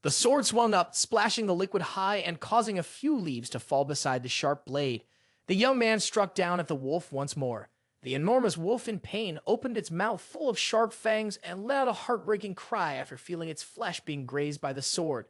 The sword swung up, splashing the liquid high and causing a few leaves to fall beside the sharp blade. The young man struck down at the wolf once more. The enormous wolf in pain opened its mouth full of sharp fangs and let out a heartbreaking cry after feeling its flesh being grazed by the sword.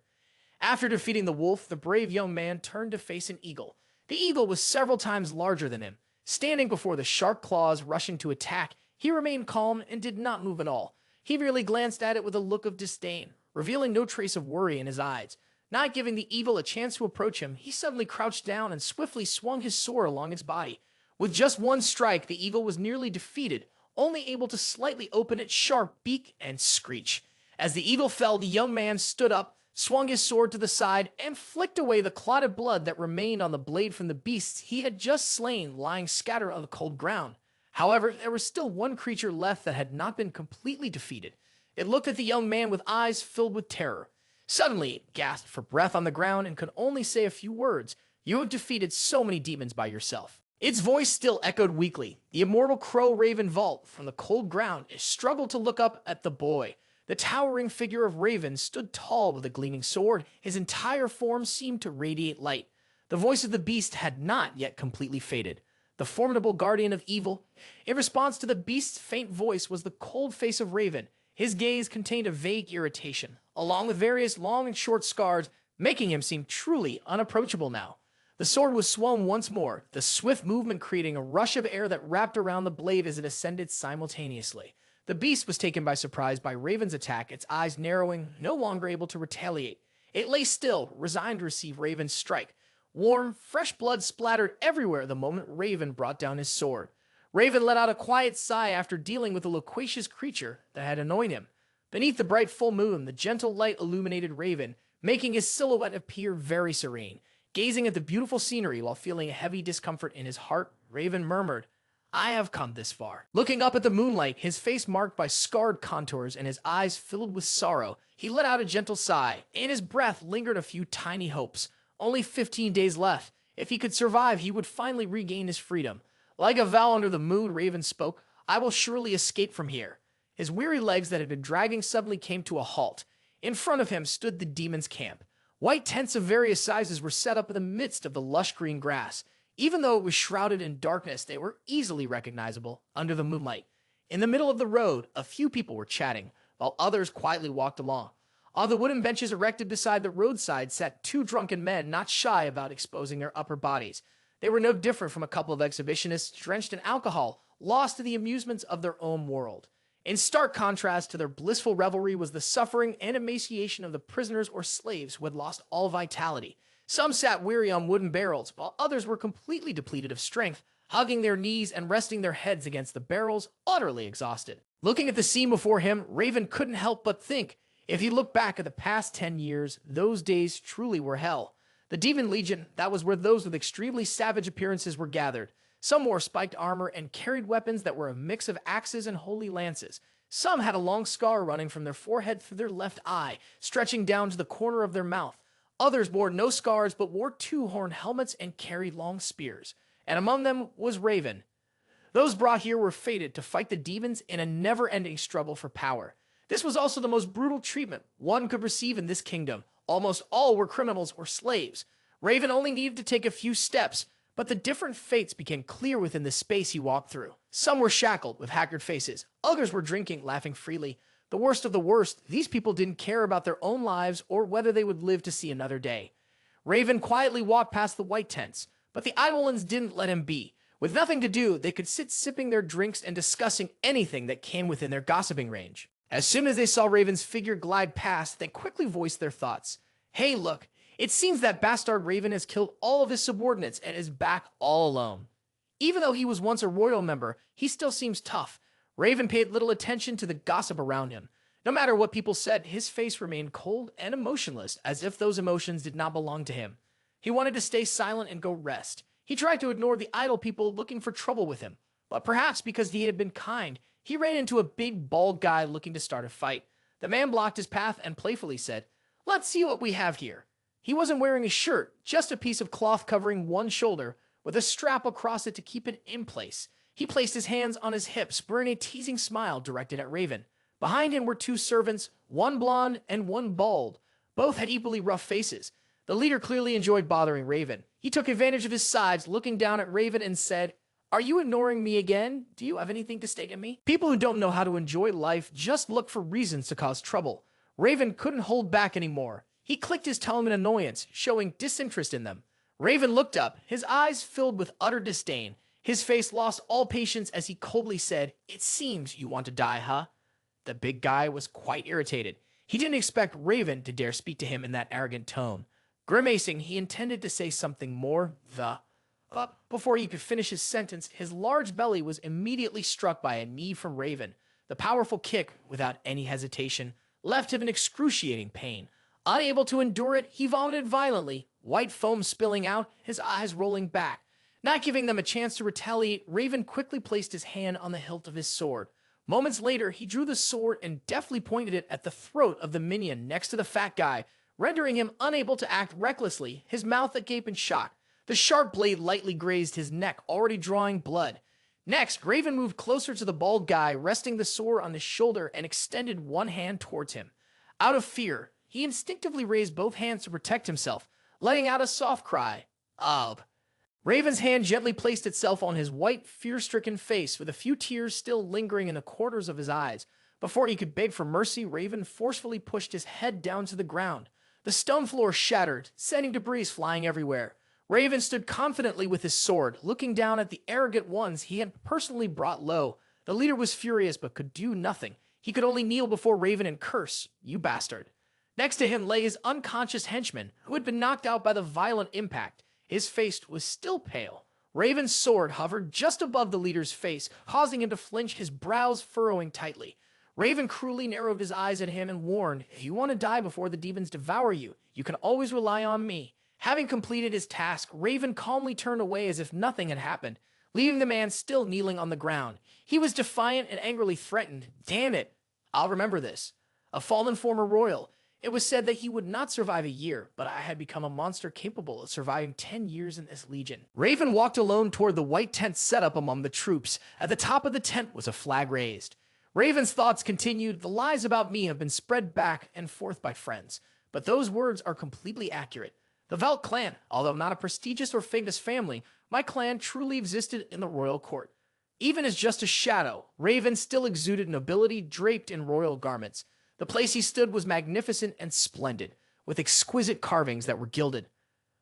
After defeating the wolf, the brave young man turned to face an eagle. The eagle was several times larger than him. Standing before the sharp claws rushing to attack, he remained calm and did not move at all. He merely glanced at it with a look of disdain, revealing no trace of worry in his eyes. Not giving the evil a chance to approach him, he suddenly crouched down and swiftly swung his sword along its body. With just one strike, the eagle was nearly defeated, only able to slightly open its sharp beak and screech. As the eagle fell, the young man stood up, swung his sword to the side, and flicked away the clotted blood that remained on the blade from the beasts he had just slain lying scattered on the cold ground. However, there was still one creature left that had not been completely defeated. It looked at the young man with eyes filled with terror. Suddenly, it gasped for breath on the ground and could only say a few words. "You have defeated so many demons by yourself." Its voice still echoed weakly. The immortal crow Raven Vault, from the cold ground, struggled to look up at the boy. The towering figure of Raven stood tall with a gleaming sword. His entire form seemed to radiate light. The voice of the beast had not yet completely faded. The formidable guardian of evil. In response to the beast's faint voice was the cold face of Raven. His gaze contained a vague irritation, along with various long and short scars, making him seem truly unapproachable now. The sword was swung once more, the swift movement creating a rush of air that wrapped around the blade as it ascended simultaneously. The beast was taken by surprise by Raven's attack, its eyes narrowing, no longer able to retaliate. It lay still, resigned to receive Raven's strike. Warm, fresh blood splattered everywhere the moment Raven brought down his sword. Raven let out a quiet sigh after dealing with the loquacious creature that had annoyed him. Beneath the bright full moon, the gentle light illuminated Raven, making his silhouette appear very serene. Gazing at the beautiful scenery while feeling a heavy discomfort in his heart, Raven murmured, "I have come this far." Looking up at the moonlight, his face marked by scarred contours and his eyes filled with sorrow, he let out a gentle sigh. In his breath lingered a few tiny hopes. Only 15 days left. If he could survive, he would finally regain his freedom. Like a vow under the moon, Raven spoke, "I will surely escape from here." His weary legs that had been dragging suddenly came to a halt. In front of him stood the demon's camp. White tents of various sizes were set up in the midst of the lush green grass. Even though it was shrouded in darkness, they were easily recognizable under the moonlight. In the middle of the road, a few people were chatting, while others quietly walked along. On the wooden benches erected beside the roadside sat two drunken men not shy about exposing their upper bodies. They were no different from a couple of exhibitionists drenched in alcohol, lost to the amusements of their own world. In stark contrast to their blissful revelry was the suffering and emaciation of the prisoners or slaves who had lost all vitality. Some sat weary on wooden barrels, while others were completely depleted of strength, hugging their knees and resting their heads against the barrels, utterly exhausted. Looking at the scene before him, Raven couldn't help but think, if he looked back at the past 10 years, those days truly were hell. The Demon Legion, that was where those with extremely savage appearances were gathered. Some wore spiked armor and carried weapons that were a mix of axes and holy lances. Some had a long scar running from their forehead through their left eye, stretching down to the corner of their mouth. Others bore no scars but wore two-horned helmets and carried long spears. And among them was Raven. Those brought here were fated to fight the demons in a never-ending struggle for power. This was also the most brutal treatment one could receive in this kingdom. Almost all were criminals or slaves. Raven only needed to take a few steps, but the different fates became clear within the space he walked through. Some were shackled with haggard faces. Others were drinking, laughing freely. The worst of the worst, these people didn't care about their own lives or whether they would live to see another day. Raven quietly walked past the white tents, but the Eidolons didn't let him be. With nothing to do, they could sit sipping their drinks and discussing anything that came within their gossiping range. As soon as they saw Raven's figure glide past, they quickly voiced their thoughts. "Hey, look, it seems that bastard Raven has killed all of his subordinates and is back all alone. Even though he was once a royal member, he still seems tough." Raven paid little attention to the gossip around him. No matter what people said, his face remained cold and emotionless, as if those emotions did not belong to him. He wanted to stay silent and go rest. He tried to ignore the idle people looking for trouble with him, but perhaps because he had been kind, he ran into a big, bald guy looking to start a fight. The man blocked his path and playfully said, "Let's see what we have here." He wasn't wearing a shirt, just a piece of cloth covering one shoulder, with a strap across it to keep it in place. He placed his hands on his hips, wearing a teasing smile directed at Raven. Behind him were two servants, one blonde and one bald. Both had equally rough faces. The leader clearly enjoyed bothering Raven. He took advantage of his size, looking down at Raven and said, "Are you ignoring me again? Do you have anything to stake at me?" People who don't know how to enjoy life just look for reasons to cause trouble. Raven couldn't hold back anymore. He clicked his tongue in annoyance, showing disinterest in them. Raven looked up, his eyes filled with utter disdain. His face lost all patience as he coldly said, "It seems you want to die, huh?" The big guy was quite irritated. He didn't expect Raven to dare speak to him in that arrogant tone. Grimacing, he intended to say something more, but before he could finish his sentence, his large belly was immediately struck by a knee from Raven. The powerful kick, without any hesitation, left him in excruciating pain. Unable to endure it, he vomited violently, white foam spilling out, his eyes rolling back. Not giving them a chance to retaliate, Raven quickly placed his hand on the hilt of his sword. Moments later, he drew the sword and deftly pointed it at the throat of the minion next to the fat guy, rendering him unable to act recklessly, his mouth agape in shock. The sharp blade lightly grazed his neck, already drawing blood. Next, Raven moved closer to the bald guy, resting the sword on his shoulder and extended one hand towards him. Out of fear, he instinctively raised both hands to protect himself, letting out a soft cry. "Ugh." Raven's hand gently placed itself on his white, fear-stricken face, with a few tears still lingering in the corners of his eyes. Before he could beg for mercy, Raven forcefully pushed his head down to the ground. The stone floor shattered, sending debris flying everywhere. Raven stood confidently with his sword, looking down at the arrogant ones he had personally brought low. The leader was furious but could do nothing. He could only kneel before Raven and curse, "You bastard." Next to him lay his unconscious henchman, who had been knocked out by the violent impact. His face was still pale. Raven's sword hovered just above the leader's face, causing him to flinch, his brows furrowing tightly. Raven cruelly narrowed his eyes at him and warned, "If you want to die before the demons devour you, you can always rely on me." Having completed his task, Raven calmly turned away as if nothing had happened, leaving the man still kneeling on the ground. He was defiant and angrily threatened. "Damn it, I'll remember this." A fallen former royal, it was said that he would not survive a year, but I had become a monster capable of surviving 10 years in this legion. Raven walked alone toward the white tent set up among the troops. At the top of the tent was a flag raised. Raven's thoughts continued, "The lies about me have been spread back and forth by friends, but those words are completely accurate. The Velt clan, although not a prestigious or famous family, my clan truly existed in the royal court. Even as just a shadow, Raven still exuded nobility draped in royal garments. The place he stood was magnificent and splendid, with exquisite carvings that were gilded.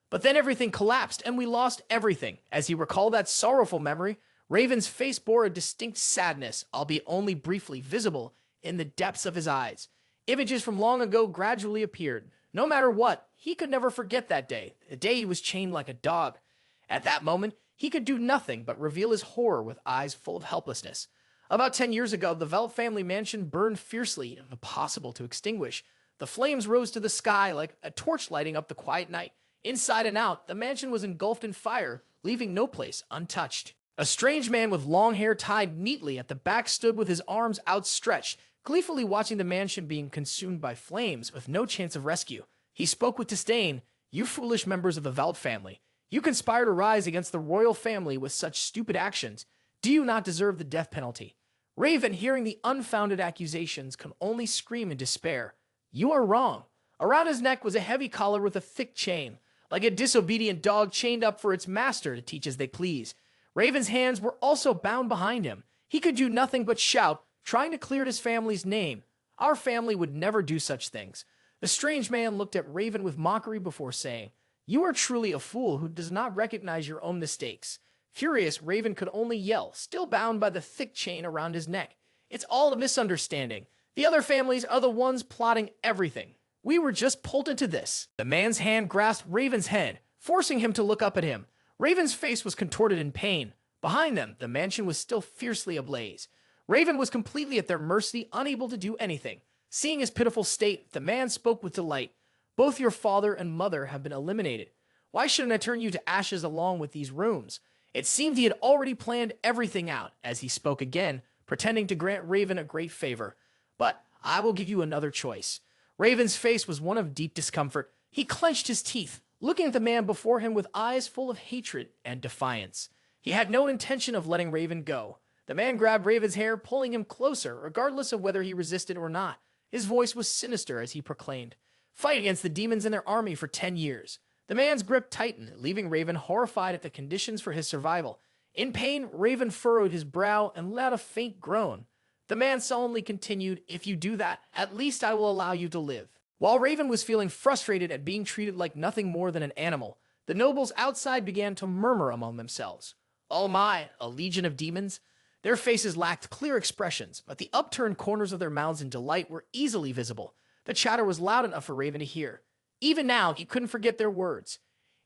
But then everything collapsed, and we lost everything. As he recalled that sorrowful memory, Raven's face bore a distinct sadness, albeit only briefly visible, in the depths of his eyes. Images from long ago gradually appeared. No matter what, he could never forget that day, the day he was chained like a dog. At that moment, he could do nothing but reveal his horror with eyes full of helplessness. About 10 years ago, the Velt family mansion burned fiercely, impossible to extinguish. The flames rose to the sky like a torch lighting up the quiet night. Inside and out, the mansion was engulfed in fire, leaving no place untouched. A strange man with long hair tied neatly at the back stood with his arms outstretched, gleefully watching the mansion being consumed by flames with no chance of rescue. He spoke with disdain. "You foolish members of the Velt family. You conspire to rise against the royal family with such stupid actions. Do you not deserve the death penalty?" Raven, hearing the unfounded accusations, could only scream in despair. "You are wrong." Around his neck was a heavy collar with a thick chain, like a disobedient dog chained up for its master to teach as they please. Raven's hands were also bound behind him. He could do nothing but shout, trying to clear his family's name. "Our family would never do such things." The strange man looked at Raven with mockery before saying, "You are truly a fool who does not recognize your own mistakes." Furious, Raven could only yell, still bound by the thick chain around his neck. "It's all a misunderstanding. The other families are the ones plotting everything. We were just pulled into this." The man's hand grasped Raven's head, forcing him to look up at him. Raven's face was contorted in pain. Behind them, the mansion was still fiercely ablaze. Raven was completely at their mercy, unable to do anything. Seeing his pitiful state, the man spoke with delight. "Both your father and mother have been eliminated. Why shouldn't I turn you to ashes along with these rooms?" It seemed he had already planned everything out, as he spoke again, pretending to grant Raven a great favor. "But I will give you another choice." Raven's face was one of deep discomfort. He clenched his teeth, looking at the man before him with eyes full of hatred and defiance. He had no intention of letting Raven go. The man grabbed Raven's hair, pulling him closer, regardless of whether he resisted or not. His voice was sinister as he proclaimed, Fight against the demons and their army for 10 years. The man's grip tightened, leaving Raven horrified at the conditions for his survival. In pain, Raven furrowed his brow and let out a faint groan. The man solemnly continued, "If you do that, at least I will allow you to live." While Raven was feeling frustrated at being treated like nothing more than an animal, the nobles outside began to murmur among themselves. "Oh my, a legion of demons?" Their faces lacked clear expressions, but the upturned corners of their mouths in delight were easily visible. The chatter was loud enough for Raven to hear. Even now, he couldn't forget their words.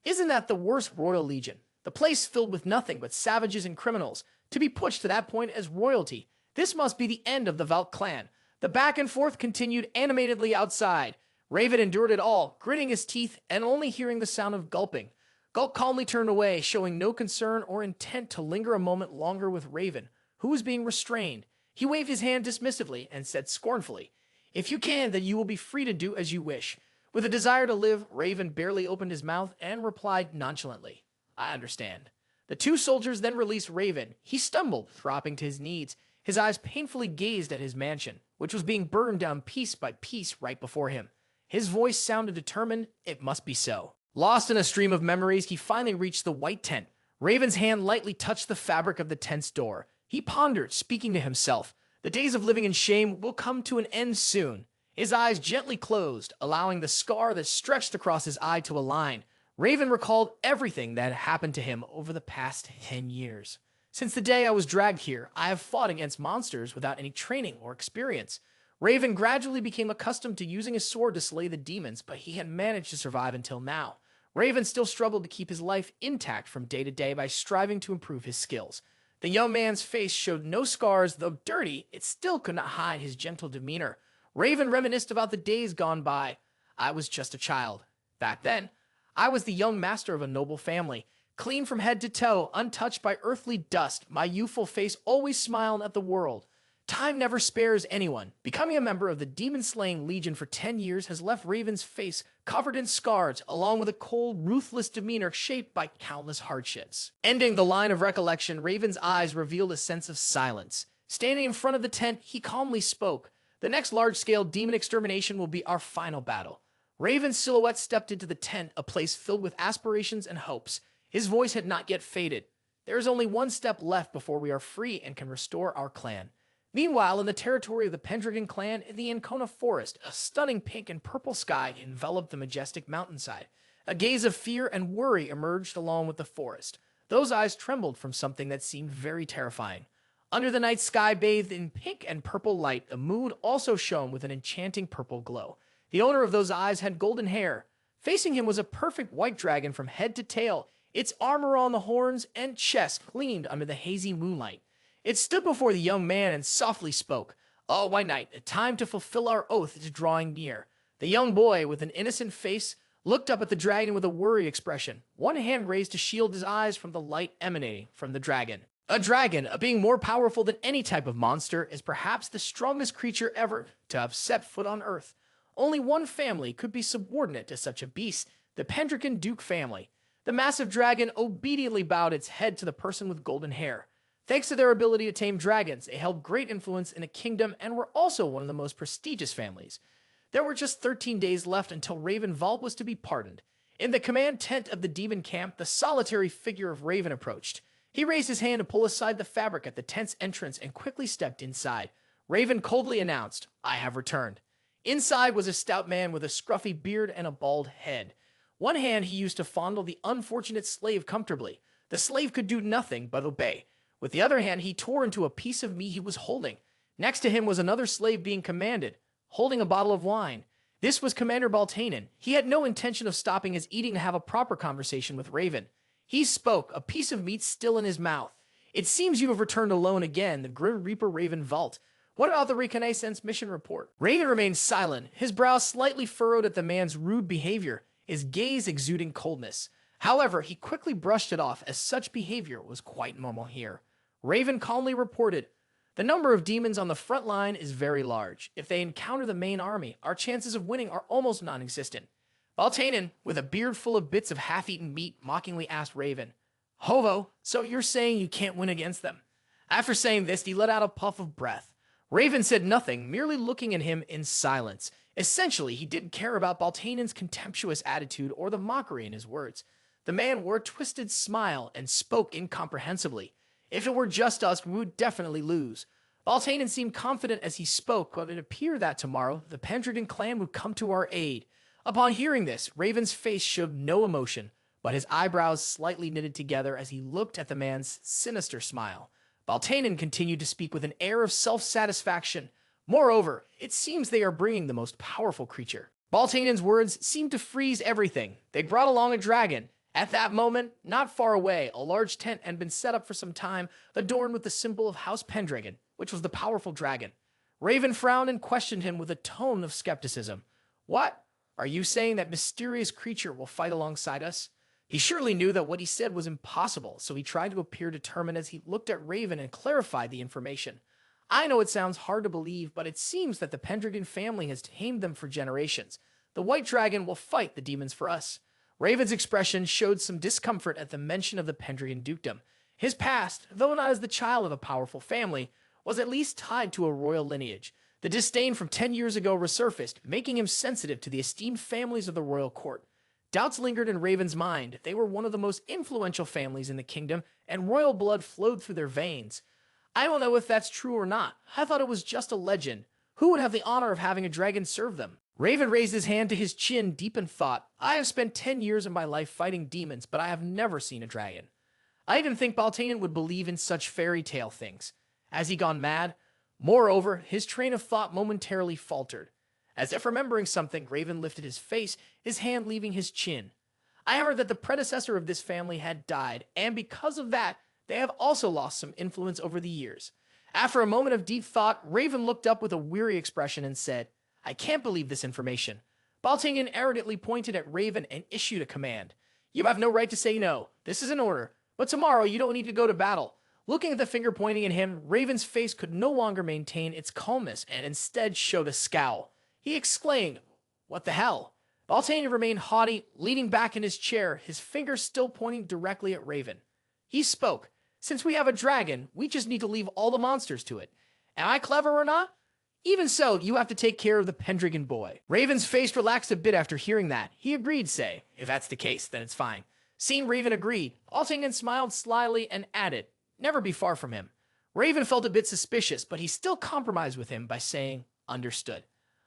Isn't that the worst royal legion? The place filled with nothing but savages and criminals. To be pushed to that point as royalty. This must be the end of the Valt clan. The back and forth continued animatedly outside. Raven endured it all, gritting his teeth and only hearing the sound of gulping. Gulp calmly turned away, showing no concern or intent to linger a moment longer with Raven, who was being restrained. He waved his hand dismissively and said scornfully, "If you can, then you will be free to do as you wish." With a desire to live, Raven barely opened his mouth and replied nonchalantly, "I understand." The two soldiers then released Raven. He stumbled, dropping to his knees. His eyes painfully gazed at his mansion, which was being burned down piece by piece right before him. His voice sounded determined. It must be so. Lost in a stream of memories, he finally reached the white tent. Raven's hand lightly touched the fabric of the tent's door. He pondered, speaking to himself. The days of living in shame will come to an end soon. His eyes gently closed, allowing the scar that stretched across his eye to align. Raven recalled everything that had happened to him over the past 10 years. Since the day I was dragged here, I have fought against monsters without any training or experience. Raven gradually became accustomed to using his sword to slay the demons, but he had managed to survive until now. Raven still struggled to keep his life intact from day to day by striving to improve his skills. The young man's face showed no scars, though dirty, it still could not hide his gentle demeanor. Raven reminisced about the days gone by. I was just a child. Back then, I was the young master of a noble family. Clean from head to toe, untouched by earthly dust, my youthful face always smiled at the world. Time never spares anyone. Becoming a member of the demon-slaying legion for 10 years has left Raven's face covered in scars, along with a cold, ruthless demeanor shaped by countless hardships. Ending the line of recollection, Raven's eyes revealed a sense of silence. Standing in front of the tent, he calmly spoke. "The next large-scale demon extermination will be our final battle." Raven's silhouette stepped into the tent, a place filled with aspirations and hopes. His voice had not yet faded. "There is only one step left before we are free and can restore our clan." Meanwhile, in the territory of the Pendragon clan in the Ancona forest, a stunning pink and purple sky enveloped the majestic mountainside. A gaze of fear and worry emerged along with the forest. Those eyes trembled from something that seemed very terrifying. Under the night sky bathed in pink and purple light, a moon also shone with an enchanting purple glow. The owner of those eyes had golden hair. Facing him was a perfect white dragon from head to tail. Its armor on the horns and chest gleamed under the hazy moonlight. It stood before the young man and softly spoke. "Oh, White Knight, time to fulfill our oath is drawing near." The young boy, with an innocent face, looked up at the dragon with a worried expression, one hand raised to shield his eyes from the light emanating from the dragon. A dragon, a being more powerful than any type of monster, is perhaps the strongest creature ever to have set foot on Earth. Only one family could be subordinate to such a beast, the Pendragon Duke family. The massive dragon obediently bowed its head to the person with golden hair. Thanks to their ability to tame dragons, they held great influence in a kingdom and were also one of the most prestigious families. There were just 13 days left until Raven Vault was to be pardoned. In the command tent of the demon camp, the solitary figure of Raven approached. He raised his hand to pull aside the fabric at the tent's entrance and quickly stepped inside. Raven coldly announced, "I have returned." Inside was a stout man with a scruffy beard and a bald head. One hand he used to fondle the unfortunate slave comfortably. The slave could do nothing but obey. With the other hand, he tore into a piece of meat he was holding. Next to him was another slave being commanded, holding a bottle of wine. This was Commander Baltai. He had no intention of stopping his eating to have a proper conversation with Raven. He spoke, a piece of meat still in his mouth. "It seems you have returned alone again, the Grim Reaper Raven Vault. What about the Reconnaissance mission report?" Raven remained silent, his brow slightly furrowed at the man's rude behavior, his gaze exuding coldness. However, he quickly brushed it off, as such behavior was quite normal here. Raven calmly reported, "The number of demons on the front line is very large. If they encounter the main army, our chances of winning are almost non-existent." Baltai, with a beard full of bits of half-eaten meat, mockingly asked Raven, "Hovo, so you're saying you can't win against them?" After saying this, he let out a puff of breath. Raven said nothing, merely looking at him in silence. Essentially, he didn't care about Baltainen's contemptuous attitude or the mockery in his words. The man wore a twisted smile and spoke incomprehensibly. If it were just us, we would definitely lose. Baltainen seemed confident as he spoke, but it appeared that tomorrow, the Pendragon clan would come to our aid. Upon hearing this, Raven's face showed no emotion, but his eyebrows slightly knitted together as he looked at the man's sinister smile. Baltainen continued to speak with an air of self-satisfaction. Moreover, it seems they are bringing the most powerful creature. Baltainen's words seemed to freeze everything. They brought along a dragon. At that moment, not far away, a large tent had been set up for some time, adorned with the symbol of House Pendragon, which was the powerful dragon. Raven frowned and questioned him with a tone of skepticism. What? Are you saying that mysterious creature will fight alongside us? He surely knew that what he said was impossible, so he tried to appear determined as he looked at Raven and clarified the information. I know it sounds hard to believe, but it seems that the Pendragon family has tamed them for generations. The white dragon will fight the demons for us. Raven's expression showed some discomfort at the mention of the Pendragon dukedom. His past, though not as the child of a powerful family, was at least tied to a royal lineage. The disdain from 10 years ago resurfaced, making him sensitive to the esteemed families of the royal court. Doubts lingered in Raven's mind. They were one of the most influential families in the kingdom, and royal blood flowed through their veins. I don't know if that's true or not. I thought it was just a legend. Who would have the honor of having a dragon serve them? Raven raised his hand to his chin, deep in thought. I have spent 10 years of my life fighting demons, but I have never seen a dragon. I didn't think Baltainen would believe in such fairy tale things. Has he gone mad? Moreover, his train of thought momentarily faltered. As if remembering something, Raven lifted his face, his hand leaving his chin. I heard that the predecessor of this family had died, and because of that, they have also lost some influence over the years. After a moment of deep thought, Raven looked up with a weary expression and said, I can't believe this information. Baltainen arrogantly pointed at Raven and issued a command. You have no right to say no. This is an order. But tomorrow you don't need to go to battle. Looking at the finger pointing at him, Raven's face could no longer maintain its calmness and instead showed a scowl. He exclaimed, What the hell? Baltainen remained haughty, leaning back in his chair, his finger still pointing directly at Raven. He spoke. Since we have a dragon, we just need to leave all the monsters to it. Am I clever or not? Even so, you have to take care of the Pendragon boy. Raven's face relaxed a bit after hearing that. He agreed, say, if that's the case, then it's fine. Seeing Raven agreed, Baltainen smiled slyly and added, never be far from him. Raven felt a bit suspicious, but he still compromised with him by saying, understood.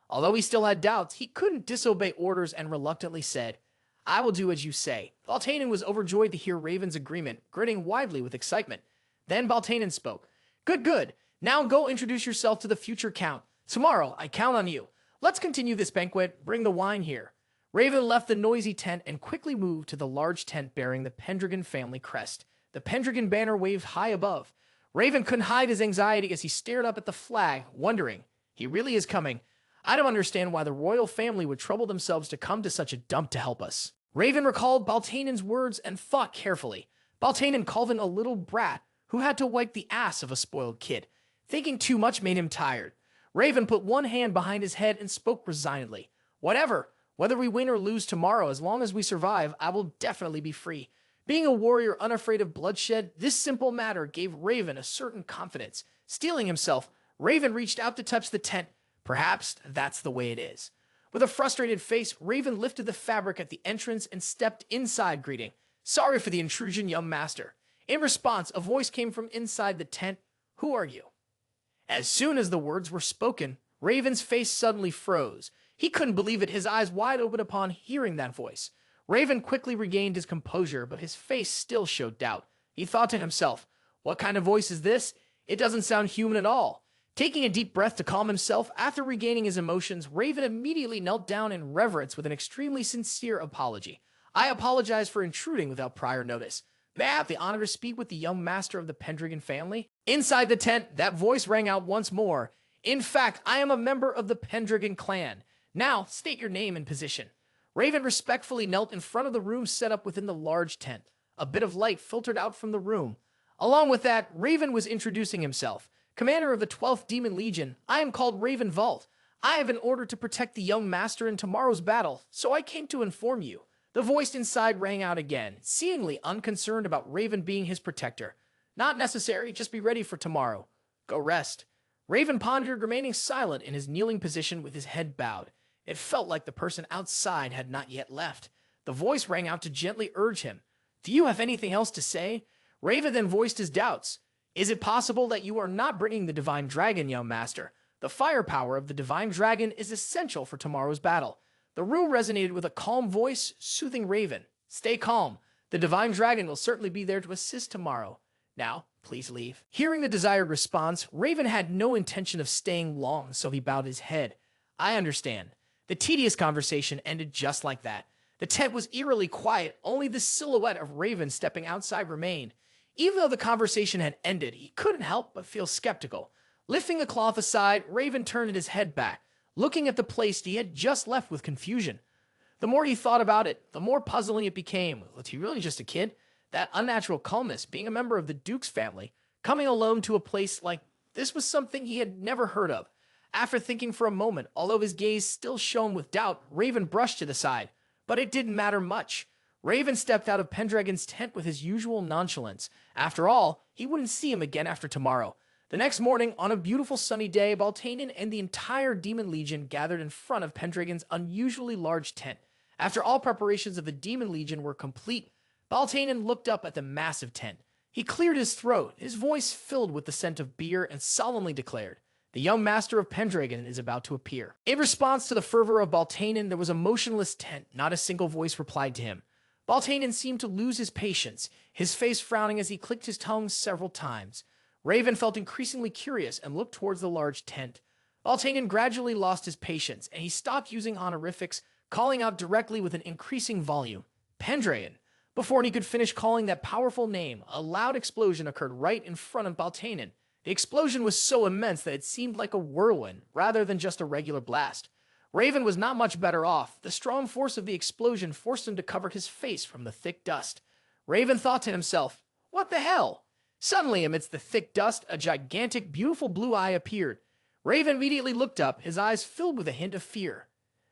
Although he still had doubts, he couldn't disobey orders and reluctantly said, I will do as you say. Baltainen was overjoyed to hear Raven's agreement, grinning widely with excitement. Then Baltainen spoke. Good. Now go introduce yourself to the future Count. Tomorrow, I count on you. Let's continue this banquet. Bring the wine here. Raven left the noisy tent and quickly moved to the large tent bearing the Pendragon family crest. The Pendragon banner waved high above. Raven couldn't hide his anxiety as he stared up at the flag, wondering, he really is coming. I don't understand why the royal family would trouble themselves to come to such a dump to help us. Raven recalled Baltainen's words and thought carefully. Baltainen called him a little brat who had to wipe the ass of a spoiled kid. Thinking too much made him tired. Raven put one hand behind his head and spoke resignedly. Whatever, whether we win or lose tomorrow, as long as we survive, I will definitely be free. Being a warrior unafraid of bloodshed, this simple matter gave Raven a certain confidence. Steeling himself, Raven reached out to touch the tent. Perhaps that's the way it is. With a frustrated face, Raven lifted the fabric at the entrance and stepped inside, greeting, Sorry for the intrusion, young master. In response, a voice came from inside the tent. Who are you? As soon as the words were spoken, Raven's face suddenly froze. He couldn't believe it, his eyes wide open upon hearing that voice. Raven quickly regained his composure, but his face still showed doubt. He thought to himself, what kind of voice is this? It doesn't sound human at all. Taking a deep breath to calm himself, after regaining his emotions, Raven immediately knelt down in reverence with an extremely sincere apology. I apologize for intruding without prior notice. May I have the honor to speak with the young master of the Pendragon family? Inside the tent, that voice rang out once more. In fact, I am a member of the Pendragon clan. Now, state your name and position. Raven respectfully knelt in front of the room set up within the large tent. A bit of light filtered out from the room. Along with that, Raven was introducing himself. Commander of the 12th Demon Legion, I am called Raven Vault. I have an order to protect the young master in tomorrow's battle, so I came to inform you. The voice inside rang out again, seemingly unconcerned about Raven being his protector. Not necessary, just be ready for tomorrow. Go rest. Raven pondered, remaining silent in his kneeling position with his head bowed. It felt like the person outside had not yet left. The voice rang out to gently urge him. Do you have anything else to say? Raven then voiced his doubts. Is it possible that you are not bringing the Divine Dragon, young master? The firepower of the Divine Dragon is essential for tomorrow's battle. The rule resonated with a calm voice, soothing Raven. Stay calm. The Divine Dragon will certainly be there to assist tomorrow. Now, please leave. Hearing the desired response, Raven had no intention of staying long, so he bowed his head. I understand. The tedious conversation ended just like that. The tent was eerily quiet, only the silhouette of Raven stepping outside remained. Even though the conversation had ended, he couldn't help but feel skeptical. Lifting a cloth aside, Raven turned his head back, looking at the place he had just left with confusion. The more he thought about it, the more puzzling it became. Was he really just a kid? That unnatural calmness, being a member of the Duke's family, coming alone to a place like this was something he had never heard of. After thinking for a moment, although his gaze still shone with doubt, Raven brushed to the side. But it didn't matter much. Raven stepped out of Pendragon's tent with his usual nonchalance. After all, he wouldn't see him again after tomorrow. The next morning, on a beautiful sunny day, Baltai and the entire Demon Legion gathered in front of Pendragon's unusually large tent. After all preparations of the Demon Legion were complete, Baltai looked up at the massive tent. He cleared his throat, his voice filled with the scent of beer, and solemnly declared, the young master of Pendragon is about to appear. In response to the fervor of Baltai, there was a motionless tent. Not a single voice replied to him. Baltai seemed to lose his patience, his face frowning as he clicked his tongue several times. Raven felt increasingly curious and looked towards the large tent. Baltai gradually lost his patience, and he stopped using honorifics, calling out directly with an increasing volume. Pendragon! Before he could finish calling that powerful name, a loud explosion occurred right in front of Baltai. The explosion was so immense that it seemed like a whirlwind, rather than just a regular blast. Raven was not much better off. The strong force of the explosion forced him to cover his face from the thick dust. Raven thought to himself, what the hell? Suddenly, amidst the thick dust, a gigantic, beautiful blue eye appeared. Raven immediately looked up, his eyes filled with a hint of fear.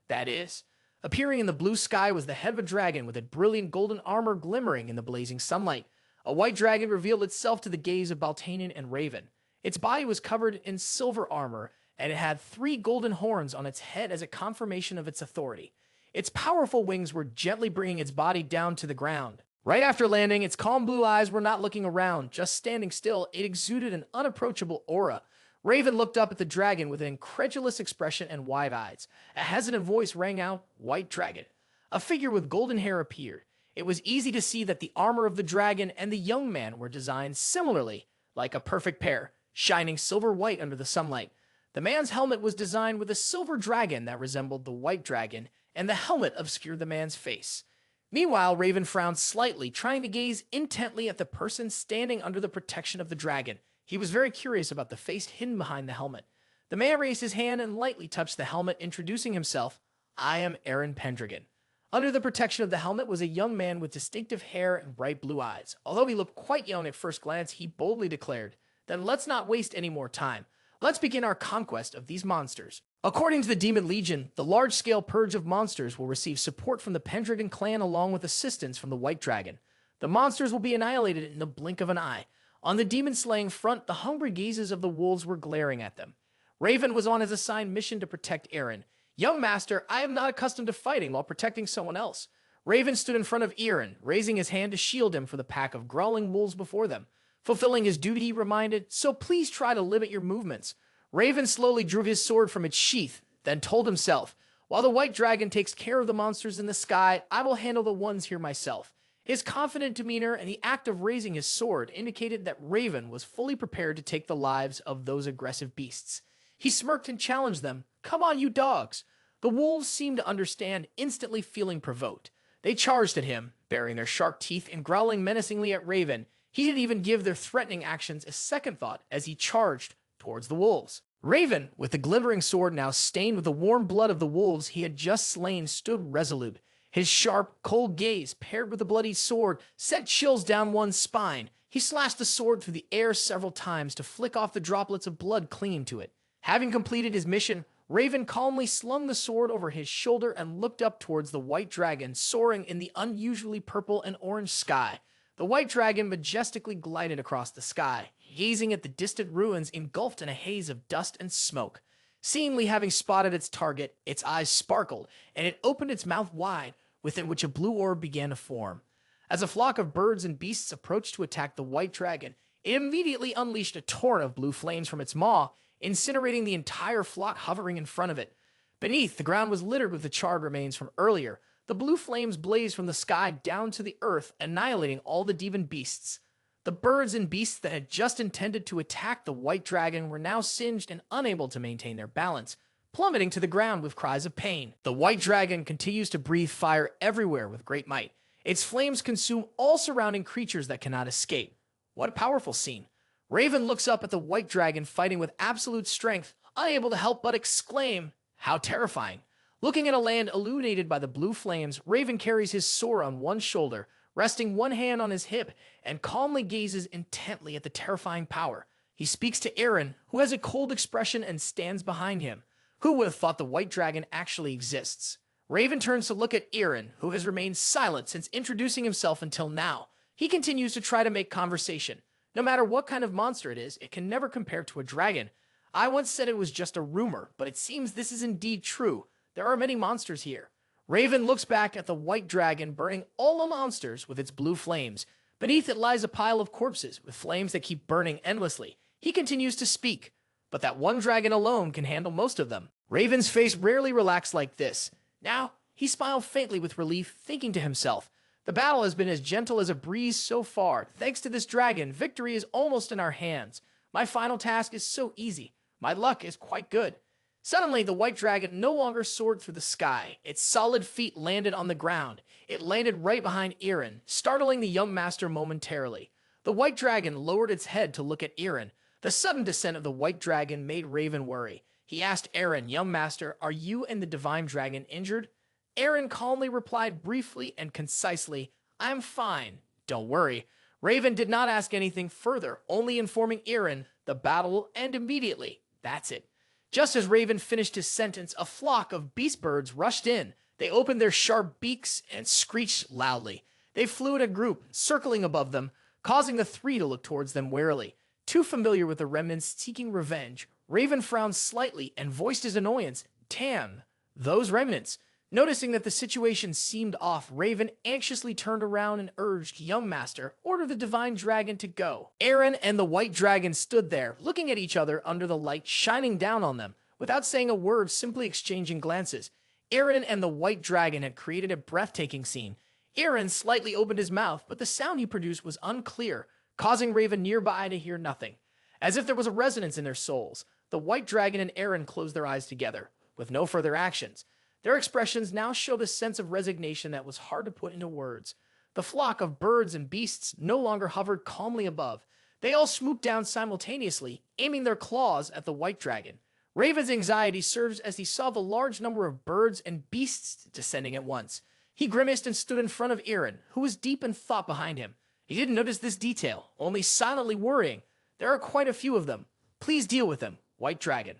That is, appearing in the blue sky was the head of a dragon with a brilliant golden armor glimmering in the blazing sunlight. A white dragon revealed itself to the gaze of Baltai and Raven. Its body was covered in silver armor, and it had 3 golden horns on its head as a confirmation of its authority. Its powerful wings were gently bringing its body down to the ground. Right after landing, its calm blue eyes were not looking around, just standing still. It exuded an unapproachable aura. Raven looked up at the dragon with an incredulous expression and wide eyes. A hesitant voice rang out, White Dragon. A figure with golden hair appeared. It was easy to see that the armor of the dragon and the young man were designed similarly, like a perfect pair, shining silver white under the sunlight. The man's helmet was designed with a silver dragon that resembled the white dragon, and the helmet obscured the man's face. Meanwhile, Raven frowned slightly, trying to gaze intently at the person standing under the protection of the dragon. He was very curious about the face hidden behind the helmet. The man raised his hand and lightly touched the helmet, introducing himself. I am Eren Pendragon. Under the protection of the helmet was a young man with distinctive hair and bright blue eyes. Although he looked quite young at first glance, he boldly declared, Then let's not waste any more time. Let's begin our conquest of these monsters. According to the Demon Legion, the large-scale purge of monsters will receive support from the Pendragon clan along with assistance from the White Dragon. The monsters will be annihilated in the blink of an eye. On the demon-slaying front, the hungry gazes of the wolves were glaring at them. Raven was on his assigned mission to protect Eren. Young master, I am not accustomed to fighting while protecting someone else. Raven stood in front of Eren, raising his hand to shield him from the pack of growling wolves before them. Fulfilling his duty, he reminded, so please try to limit your movements. Raven slowly drew his sword from its sheath, then told himself, while the White Dragon takes care of the monsters in the sky, I will handle the ones here myself. His confident demeanor and the act of raising his sword indicated that Raven was fully prepared to take the lives of those aggressive beasts. He smirked and challenged them, Come on, you dogs! The wolves seemed to understand, instantly feeling provoked. They charged at him, baring their sharp teeth and growling menacingly at Raven. He didn't even give their threatening actions a second thought as he charged towards the wolves. Raven, with the glittering sword now stained with the warm blood of the wolves he had just slain, stood resolute. His sharp, cold gaze, paired with the bloody sword, sent chills down one's spine. He slashed the sword through the air several times to flick off the droplets of blood clinging to it. Having completed his mission, Raven calmly slung the sword over his shoulder and looked up towards the White Dragon soaring in the unusually purple and orange sky. The White Dragon majestically glided across the sky. gazing at the distant ruins engulfed in a haze of dust and smoke. Seemingly having spotted its target, its eyes sparkled, and it opened its mouth wide, within which a blue orb began to form. As a flock of birds and beasts approached to attack the white dragon, it immediately unleashed a torrent of blue flames from its maw, incinerating the entire flock hovering in front of it. Beneath, the ground was littered with the charred remains from earlier. The blue flames blazed from the sky down to the earth, annihilating all the demon beasts. The birds and beasts that had just intended to attack the white dragon were now singed and unable to maintain their balance, plummeting to the ground with cries of pain. The white dragon continues to breathe fire everywhere with great might. Its flames consume all surrounding creatures that cannot escape. What a powerful scene. Raven looks up at the white dragon fighting with absolute strength, unable to help but exclaim, "How terrifying." Looking at a land illuminated by the blue flames, Raven carries his sword on one shoulder, resting one hand on his hip, and calmly gazes intently at the terrifying power. He speaks to Eren, who has a cold expression and stands behind him. Who would have thought the white dragon actually exists? Raven turns to look at Eren, who has remained silent since introducing himself until now. He continues to try to make conversation. No matter what kind of monster it is, it can never compare to a dragon. I once said it was just a rumor, but it seems this is indeed true. There are many monsters here. Raven looks back at the white dragon burning all the monsters with its blue flames. Beneath it lies a pile of corpses with flames that keep burning endlessly. He continues to speak, but that one dragon alone can handle most of them. Raven's face rarely relaxed like this. Now, he smiled faintly with relief, thinking to himself, the battle has been as gentle as a breeze so far. Thanks to this dragon, victory is almost in our hands. My final task is so easy. My luck is quite good. Suddenly, the white dragon no longer soared through the sky. Its solid feet landed on the ground. It landed right behind Eren, startling the young master momentarily. The white dragon lowered its head to look at Eren. The sudden descent of the white dragon made Raven worry. He asked Eren, "Young master, are you and the divine dragon injured?" Eren calmly replied briefly and concisely, "I'm fine. Don't worry." Raven did not ask anything further, only informing Eren, the battle will end immediately. That's it. Just as Raven finished his sentence, a flock of beast birds rushed in. They opened their sharp beaks and screeched loudly. They flew in a group, circling above them, causing the three to look towards them warily. Too familiar with the remnants seeking revenge, Raven frowned slightly and voiced his annoyance. Damn, those remnants. Noticing that the situation seemed off, Raven anxiously turned around and urged young master, order the divine dragon to go. Eren and the white dragon stood there, looking at each other under the light shining down on them, without saying a word, simply exchanging glances. Eren and the white dragon had created a breathtaking scene. Eren slightly opened his mouth, but the sound he produced was unclear, causing Raven nearby to hear nothing. As if there was a resonance in their souls, the white dragon and Eren closed their eyes together, with no further actions. Their expressions now showed a sense of resignation that was hard to put into words. The flock of birds and beasts no longer hovered calmly above. They all swooped down simultaneously, aiming their claws at the white dragon. Raven's anxiety surged as he saw the large number of birds and beasts descending at once. He grimaced and stood in front of Eren, who was deep in thought behind him. He didn't notice this detail, only silently worrying. There are quite a few of them. Please deal with them, white dragon.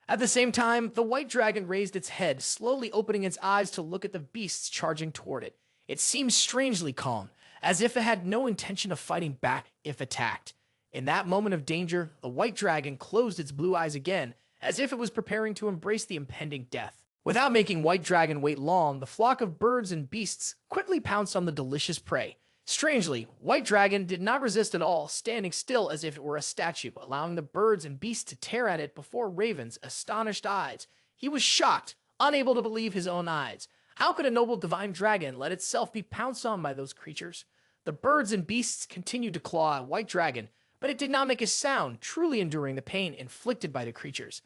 At the same time, the white dragon raised its head, slowly opening its eyes to look at the beasts charging toward it. It seemed strangely calm, as if it had no intention of fighting back if attacked. In that moment of danger, the white dragon closed its blue eyes again, as if it was preparing to embrace the impending death. Without making white dragon wait long, the flock of birds and beasts quickly pounced on the delicious prey. Strangely, white dragon did not resist at all, standing still as if it were a statue, allowing the birds and beasts to tear at it before Raven's astonished eyes. He was shocked, unable to believe his own eyes. How could a noble divine dragon let itself be pounced on by those creatures? The birds and beasts continued to claw at white dragon, but it did not make a sound, truly enduring the pain inflicted by the creatures.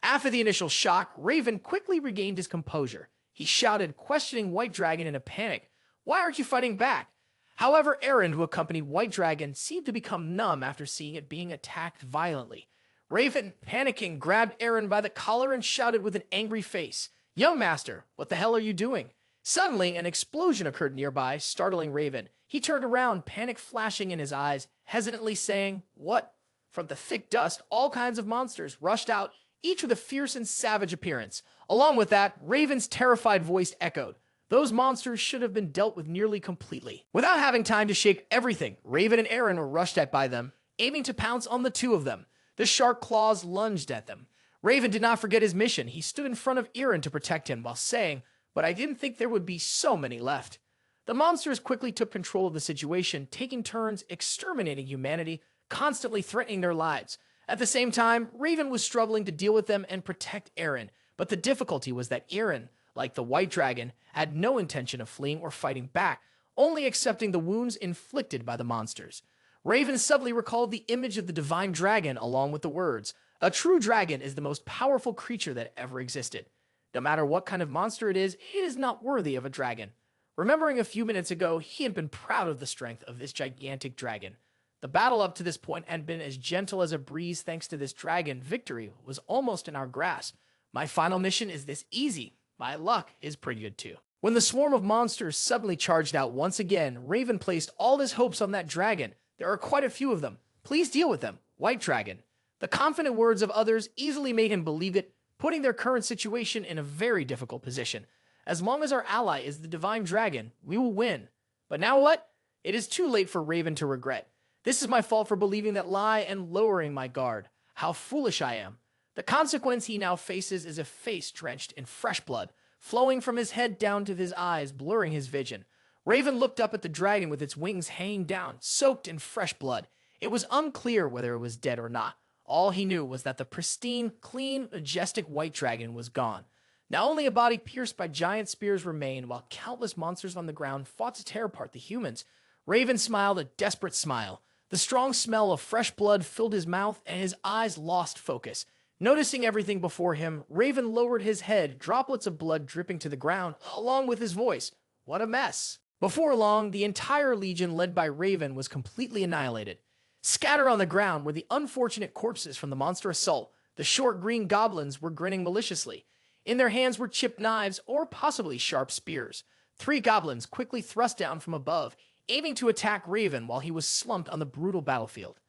After the initial shock, Raven quickly regained his composure. He shouted, questioning white dragon in a panic. "Why aren't you fighting back?" However, Eren, who accompanied White Dragon, seemed to become numb after seeing it being attacked violently. Raven, panicking, grabbed Eren by the collar and shouted with an angry face, "Young master, what the hell are you doing?" Suddenly, an explosion occurred nearby, startling Raven. He turned around, panic flashing in his eyes, hesitantly saying, "What?" From the thick dust, all kinds of monsters rushed out, each with a fierce and savage appearance. Along with that, Raven's terrified voice echoed. Those monsters should have been dealt with nearly completely. Without having time to shake everything, Raven and Eren were rushed at by them. aiming to pounce on the two of them. The shark claws lunged at them. Raven did not forget his mission. He stood in front of Eren to protect him while saying, "But I didn't think there would be so many left." The monsters quickly took control of the situation, taking turns exterminating humanity, constantly threatening their lives. At the same time, Raven was struggling to deal with them and protect Eren, but the difficulty was that Eren, like the White Dragon, had no intention of fleeing or fighting back, only accepting the wounds inflicted by the monsters. Raven suddenly recalled the image of the divine dragon along with the words, "A true dragon is the most powerful creature that ever existed. No matter what kind of monster it is not worthy of a dragon." Remembering a few minutes ago, he had been proud of the strength of this gigantic dragon. The battle up to this point had been as gentle as a breeze thanks to this dragon. Victory was almost in our grasp. My final mission is this easy. My luck is pretty good too. When the swarm of monsters suddenly charged out once again, Raven placed all his hopes on that dragon. "There are quite a few of them. Please deal with them, White Dragon." The confident words of others easily made him believe it, putting their current situation in a very difficult position. As long as our ally is the divine dragon, we will win. But now what? It is too late for Raven to regret. This is my fault for believing that lie and lowering my guard. How foolish I am. The consequence he now faces is a face drenched in fresh blood, flowing from his head down to his eyes, blurring his vision. Raven looked up at the dragon with its wings hanging down, soaked in fresh blood. It was unclear whether it was dead or not. All he knew was that the pristine, clean, majestic white dragon was gone. Now only a body pierced by giant spears remained, while countless monsters on the ground fought to tear apart the humans. Raven smiled a desperate smile. The strong smell of fresh blood filled his mouth, and his eyes lost focus. Noticing everything before him, Raven lowered his head, droplets of blood dripping to the ground, along with his voice. What a mess. Before long, the entire legion led by Raven was completely annihilated. Scattered on the ground were the unfortunate corpses from the monster assault. The short green goblins were grinning maliciously. In their hands were chipped knives or possibly sharp spears. 3 goblins quickly thrust down from above, aiming to attack Raven while he was slumped on the brutal battlefield.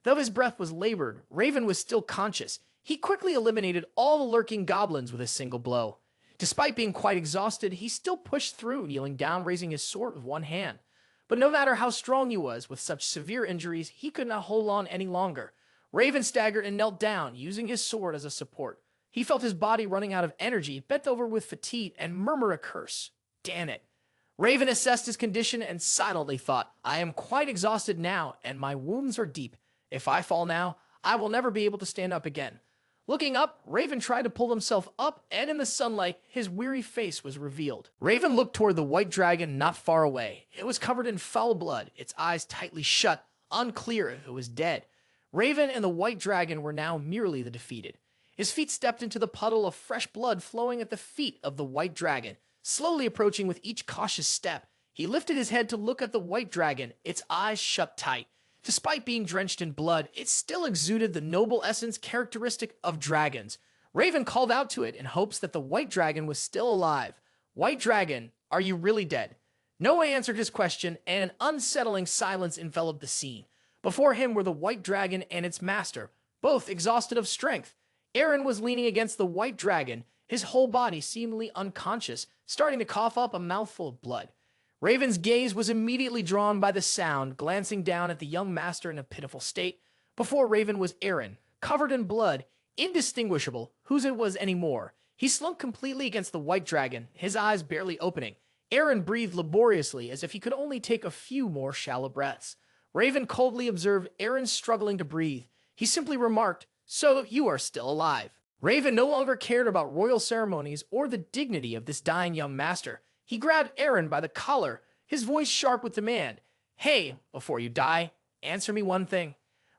Though his breath was labored, Raven was still conscious. He quickly eliminated all the lurking goblins with a single blow. Despite being quite exhausted, he still pushed through, kneeling down, raising his sword with one hand. But no matter how strong he was, with such severe injuries, he could not hold on any longer. Raven staggered and knelt down, using his sword as a support. He felt his body running out of energy, bent over with fatigue, and murmured a curse. Damn it. Raven assessed his condition and silently thought, "I am quite exhausted now, and my wounds are deep. If I fall now, I will never be able to stand up again." Looking up, Raven tried to pull himself up, and in the sunlight, his weary face was revealed. Raven looked toward the white dragon not far away. It was covered in foul blood, its eyes tightly shut, unclear if it was dead. Raven and the white dragon were now merely the defeated. His feet stepped into the puddle of fresh blood flowing at the feet of the white dragon. Slowly approaching with each cautious step, he lifted his head to look at the white dragon, its eyes shut tight. Despite being drenched in blood, it still exuded the noble essence characteristic of dragons. Raven called out to it in hopes that the white dragon was still alive. "White dragon, are you really dead?" No one answered his question, and an unsettling silence enveloped the scene. Before him were the white dragon and its master, both exhausted of strength. Eren was leaning against the white dragon, his whole body seemingly unconscious, starting to cough up a mouthful of blood. Raven's gaze was immediately drawn by the sound, glancing down at the young master in a pitiful state. Before Raven was Eren, covered in blood, indistinguishable whose it was anymore. He slunk completely against the white dragon, his eyes barely opening. Eren breathed laboriously as if he could only take a few more shallow breaths. Raven coldly observed Eren struggling to breathe. He simply remarked, "So you are still alive." Raven no longer cared about royal ceremonies or the dignity of this dying young master. He grabbed Eren by the collar, his voice sharp with demand. "Hey, before you die, answer me one thing."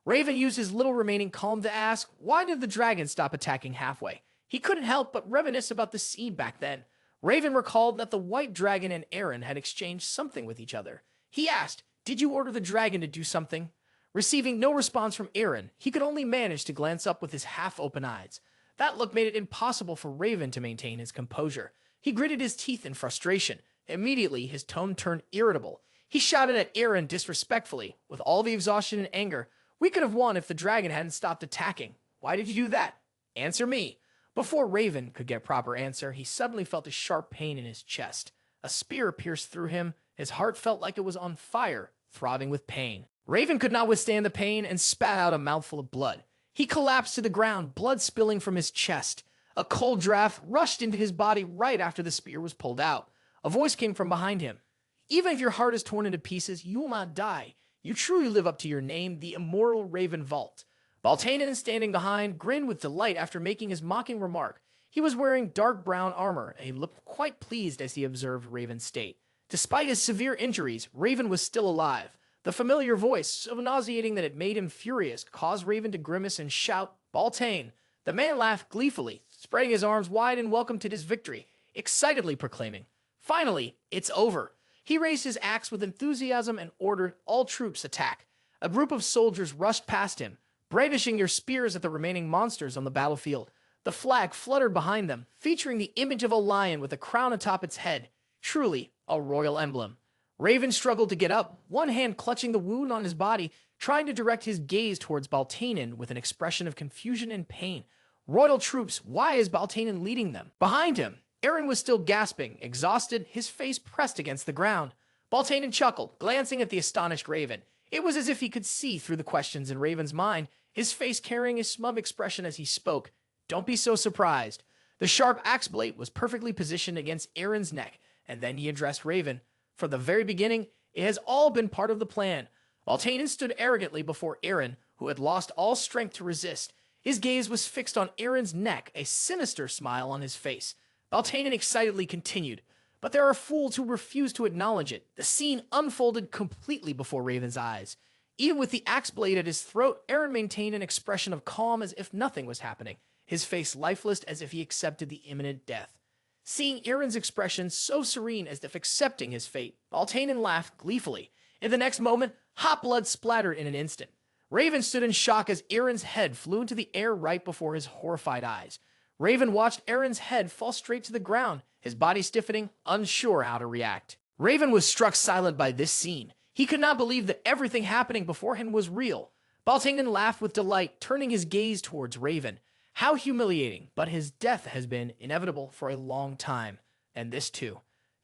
Raven used his little remaining calm to ask, why did the dragon stop attacking halfway? He couldn't help but reminisce about the scene back then. Raven recalled that the white dragon and Eren had exchanged something with each other. He asked, "Did you order the dragon to do something?" Receiving no response from Eren, he could only manage to glance up with his half-open eyes. That look made it impossible for Raven to maintain his composure. He gritted his teeth in frustration. Immediately, his tone turned irritable. He shouted at Eren disrespectfully, with all the exhaustion and anger. "We could have won if the dragon hadn't stopped attacking. Why did you do that? Answer me." Before Raven could get proper answer, he suddenly felt a sharp pain in his chest. A spear pierced through him. His heart felt like it was on fire, throbbing with pain. Raven could not withstand the pain and spat out a mouthful of blood. He collapsed to the ground, blood spilling from his chest. A cold draft rushed into his body right after the spear was pulled out. A voice came from behind him. Even if your heart is torn into pieces, you will not die. You truly live up to your name, the immortal Raven Vault. Baltainen, standing behind, grinned with delight after making his mocking remark. He was wearing dark brown armor, and he looked quite pleased as he observed Raven's state. Despite his severe injuries, Raven was still alive. The familiar voice, so nauseating that it made him furious, caused Raven to grimace and shout, "Baltaine!" The man laughed gleefully, spreading his arms wide in welcome to his victory, excitedly proclaiming, "Finally, it's over." He raised his axe with enthusiasm and ordered all troops attack. A group of soldiers rushed past him, brandishing their spears at the remaining monsters on the battlefield. The flag fluttered behind them, featuring the image of a lion with a crown atop its head. Truly, a royal emblem. Raven struggled to get up, one hand clutching the wound on his body, trying to direct his gaze towards Baltainen with an expression of confusion and pain. Royal troops, why is Baltainen leading them? Behind him, Eren was still gasping, exhausted, his face pressed against the ground. Baltainen chuckled, glancing at the astonished Raven. It was as if he could see through the questions in Raven's mind, his face carrying a smug expression as he spoke. "Don't be so surprised." The sharp axe blade was perfectly positioned against Eren's neck, and then he addressed Raven. From the very beginning, it has all been part of the plan. Baltainen stood arrogantly before Eren, who had lost all strength to resist. His gaze was fixed on Eren's neck, a sinister smile on his face. Baltainen excitedly continued, "But there are fools who refuse to acknowledge it." The scene unfolded completely before Raven's eyes. Even with the axe blade at his throat, Eren maintained an expression of calm as if nothing was happening, his face lifeless as if he accepted the imminent death. Seeing Eren's expression so serene as if accepting his fate, Baltainen laughed gleefully. In the next moment, hot blood splattered in an instant. Raven stood in shock as Eren's head flew into the air right before his horrified eyes. Raven watched Eren's head fall straight to the ground, his body stiffening, unsure how to react. Raven was struck silent by this scene. He could not believe that everything happening before him was real. Baltainen laughed with delight, turning his gaze towards Raven. How humiliating, but his death has been inevitable for a long time, and this too.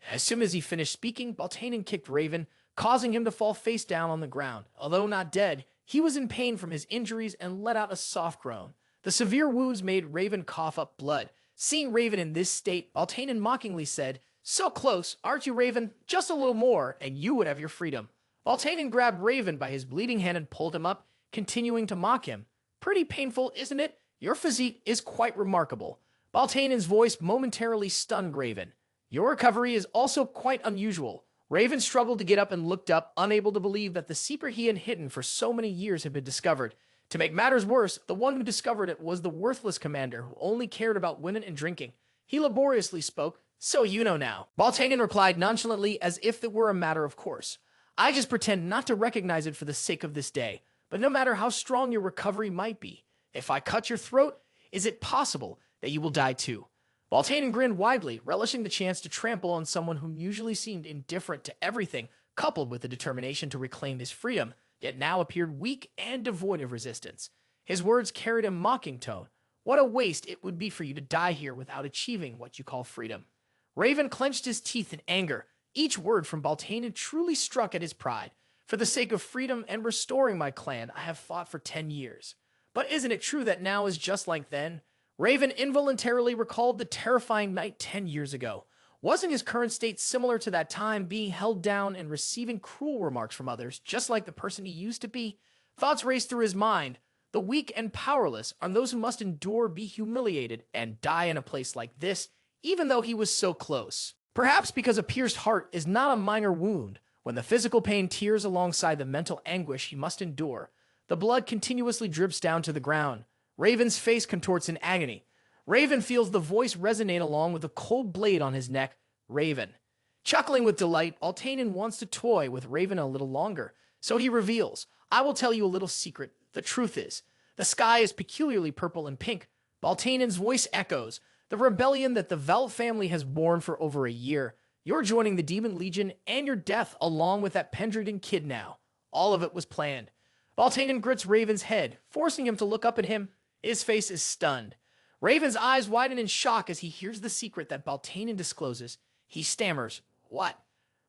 As soon as he finished speaking, Baltainen kicked Raven, causing him to fall face down on the ground. Although not dead, he was in pain from his injuries and let out a soft groan. The severe wounds made Raven cough up blood. Seeing Raven in this state, Baltainen mockingly said, "So close, aren't you, Raven? Just a little more, and you would have your freedom." Baltainen grabbed Raven by his bleeding hand and pulled him up, continuing to mock him. "Pretty painful, isn't it? Your physique is quite remarkable." Baltainen's voice momentarily stunned Raven. "Your recovery is also quite unusual." Raven struggled to get up and looked up, unable to believe that the secret he had hidden for so many years had been discovered. To make matters worse, the one who discovered it was the worthless commander who only cared about women and drinking. He laboriously spoke, "So you know now." Baltainen replied nonchalantly as if it were a matter of course. "I just pretend not to recognize it for the sake of this day. But no matter how strong your recovery might be, if I cut your throat, is it possible that you will die too?" Baltainen grinned widely, relishing the chance to trample on someone who usually seemed indifferent to everything, coupled with the determination to reclaim his freedom, yet now appeared weak and devoid of resistance. His words carried a mocking tone. "What a waste it would be for you to die here without achieving what you call freedom." Raven clenched his teeth in anger. Each word from Baltainen truly struck at his pride. "For the sake of freedom and restoring my clan, I have fought for 10 years. But isn't it true that now is just like then?" Raven involuntarily recalled the terrifying night 10 years ago. Wasn't his current state similar to that time, being held down and receiving cruel remarks from others, just like the person he used to be? Thoughts raced through his mind. The weak and powerless are those who must endure, be humiliated, and die in a place like this, even though he was so close. Perhaps because a pierced heart is not a minor wound, when the physical pain tears alongside the mental anguish he must endure. The blood continuously drips down to the ground. Raven's face contorts in agony. Raven feels the voice resonate along with the cold blade on his neck. "Raven." Chuckling with delight, Baltainen wants to toy with Raven a little longer, so he reveals, "I will tell you a little secret. The truth is, the sky is peculiarly purple and pink." Baltainen's voice echoes, "The rebellion that the Velt family has borne for over a year. You're joining the Demon Legion and your death along with that Pendragon kid now. All of it was planned." Baltainen grits Raven's head, forcing him to look up at him. His face is stunned. Raven's eyes widen in shock as he hears the secret that Baltainen discloses. He stammers, "What?"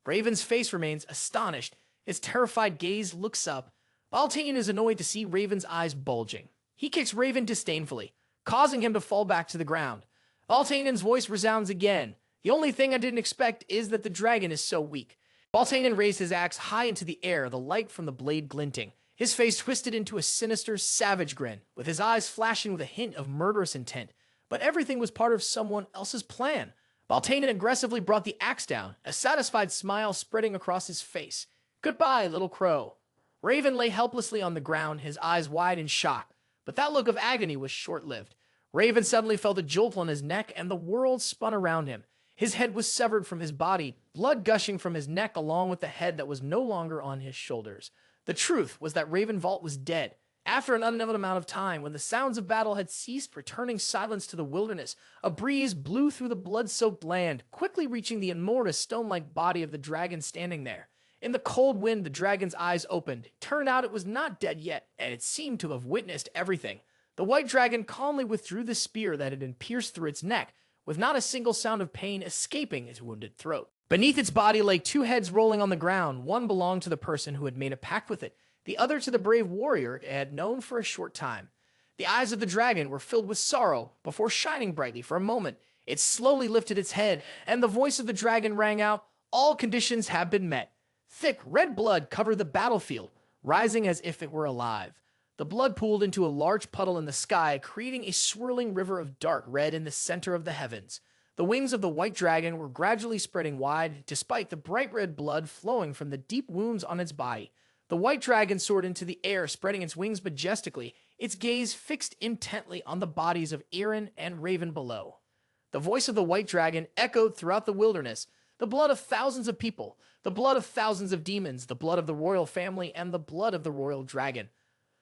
Raven's face remains astonished. His terrified gaze looks up. Baltai is annoyed to see Raven's eyes bulging. He kicks Raven disdainfully, causing him to fall back to the ground. Baltai's voice resounds again. The only thing I didn't expect is that the dragon is so weak. Baltai raised his axe high into the air, the light from the blade glinting. His face twisted into a sinister, savage grin, with his eyes flashing with a hint of murderous intent. But everything was part of someone else's plan. Baltai aggressively brought the axe down, a satisfied smile spreading across his face. "Goodbye, little crow." Raven lay helplessly on the ground, his eyes wide in shock. But that look of agony was short-lived. Raven suddenly felt a jolt on his neck, and the world spun around him. His head was severed from his body, blood gushing from his neck along with the head that was no longer on his shoulders. The truth was that Raven Vault was dead. After an unknown amount of time, when the sounds of battle had ceased, returning silence to the wilderness, a breeze blew through the blood-soaked land, quickly reaching the enormous stone-like body of the dragon standing there. In the cold wind, the dragon's eyes opened. It turned out it was not dead yet, and it seemed to have witnessed everything. The white dragon calmly withdrew the spear that had been pierced through its neck, with not a single sound of pain escaping its wounded throat. Beneath its body lay two heads rolling on the ground. One belonged to the person who had made a pact with it, the other to the brave warrior it had known for a short time. The eyes of the dragon were filled with sorrow. Before shining brightly for a moment, it slowly lifted its head, and the voice of the dragon rang out, "All conditions have been met." Thick red blood covered the battlefield, rising as if it were alive. The blood pooled into a large puddle in the sky, creating a swirling river of dark red in the center of the heavens. The wings of the white dragon were gradually spreading wide, despite the bright red blood flowing from the deep wounds on its body. The white dragon soared into the air, spreading its wings majestically, its gaze fixed intently on the bodies of Eren and Raven below. The voice of the white dragon echoed throughout the wilderness. The blood of thousands of people, the blood of thousands of demons, the blood of the royal family, and the blood of the royal dragon.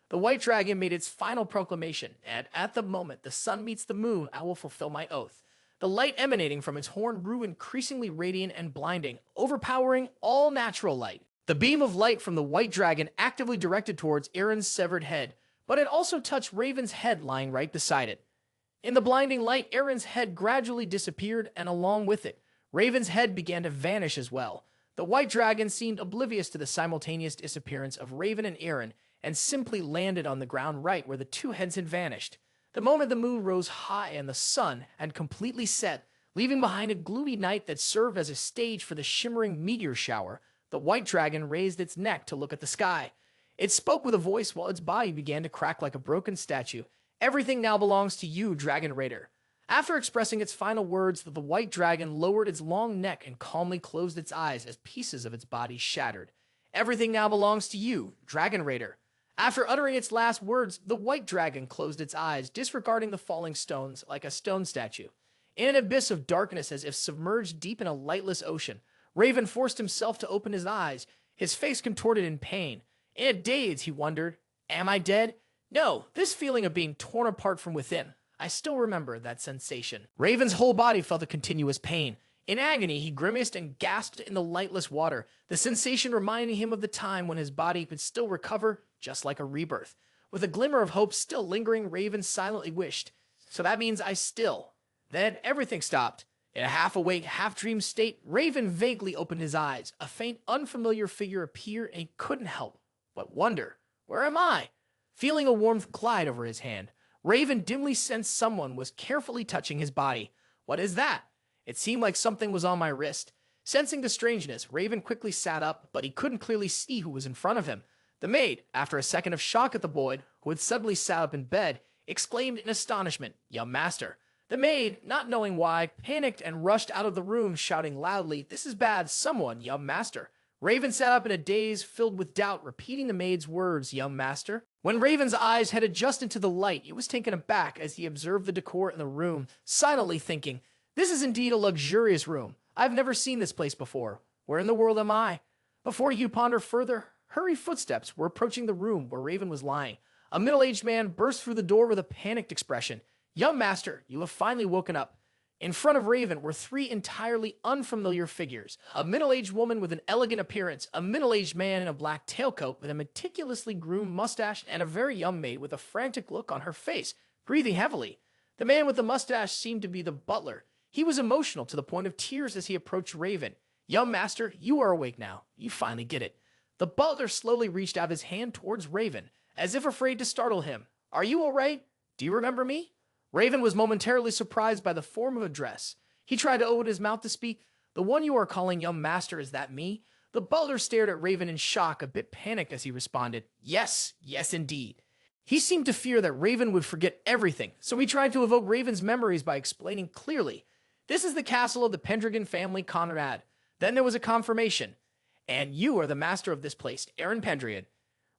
The white dragon made its final proclamation, and at the moment the sun meets the moon, I will fulfill my oath. The light emanating from its horn grew increasingly radiant and blinding, overpowering all natural light. The beam of light from the white dragon actively directed towards Eren's severed head, but it also touched Raven's head lying right beside it. In the blinding light, Eren's head gradually disappeared, and along with it, Raven's head began to vanish as well. The white dragon seemed oblivious to the simultaneous disappearance of Raven and Eren, and simply landed on the ground right where the two heads had vanished. The moment the moon rose high and the sun had completely set, leaving behind a gloomy night that served as a stage for the shimmering meteor shower, the white dragon raised its neck to look at the sky. It spoke with a voice while its body began to crack like a broken statue. "Everything now belongs to you, Dragon Raider." After expressing its final words, the white dragon lowered its long neck and calmly closed its eyes as pieces of its body shattered. "Everything now belongs to you, Dragon Raider." After uttering its last words, the white dragon closed its eyes, disregarding the falling stones like a stone statue. In an abyss of darkness as if submerged deep in a lightless ocean, Raven forced himself to open his eyes, his face contorted in pain. In a daze, he wondered, "Am I dead? No, this feeling of being torn apart from within. I still remember that sensation." Raven's whole body felt a continuous pain. In agony, he grimaced and gasped in the lightless water, the sensation reminding him of the time when his body could still recover, just like a rebirth. With a glimmer of hope still lingering, Raven silently wished, "So that means I still..." Then everything stopped. In a half-awake, half-dream state, Raven vaguely opened his eyes. A faint, unfamiliar figure appeared, and he couldn't help but wonder, "Where am I?" Feeling a warmth glide over his hand, Raven dimly sensed someone was carefully touching his body. "What is that?" It seemed like something was on my wrist. Sensing the strangeness, Raven quickly sat up, but he couldn't clearly see who was in front of him. The maid, after a second of shock at the boy, who had suddenly sat up in bed, exclaimed in astonishment, "Young master." The maid, not knowing why, panicked and rushed out of the room, shouting loudly, "This is bad, someone, young master." Raven sat up in a daze filled with doubt, repeating the maid's words, "Young master." When Raven's eyes had adjusted to the light, he was taken aback as he observed the decor in the room, silently thinking, "This is indeed a luxurious room. I've never seen this place before. Where in the world am I?" Before he could ponder further, hurried footsteps were approaching the room where Raven was lying. A middle-aged man burst through the door with a panicked expression. "Young master, you have finally woken up." In front of Raven were three entirely unfamiliar figures. A middle-aged woman with an elegant appearance, a middle-aged man in a black tailcoat with a meticulously groomed mustache, and a very young maid with a frantic look on her face, breathing heavily. The man with the mustache seemed to be the butler. He was emotional to the point of tears as he approached Raven. "Young master, you are awake now. You finally get it." The The butler slowly reached out his hand towards Raven, as if afraid to startle him. "Are you all right? Do you remember me?" Raven was momentarily surprised by the form of address. He tried to open his mouth to speak. "The one you are calling young master, is that me?" The butler stared at Raven in shock, a bit panicked as he responded, "Yes, yes indeed." He seemed to fear that Raven would forget everything, so he tried to evoke Raven's memories by explaining clearly. "This is the castle of the Pendragon family, Conrad. Then there was a confirmation. And you are the master of this place, Eren Pendragon."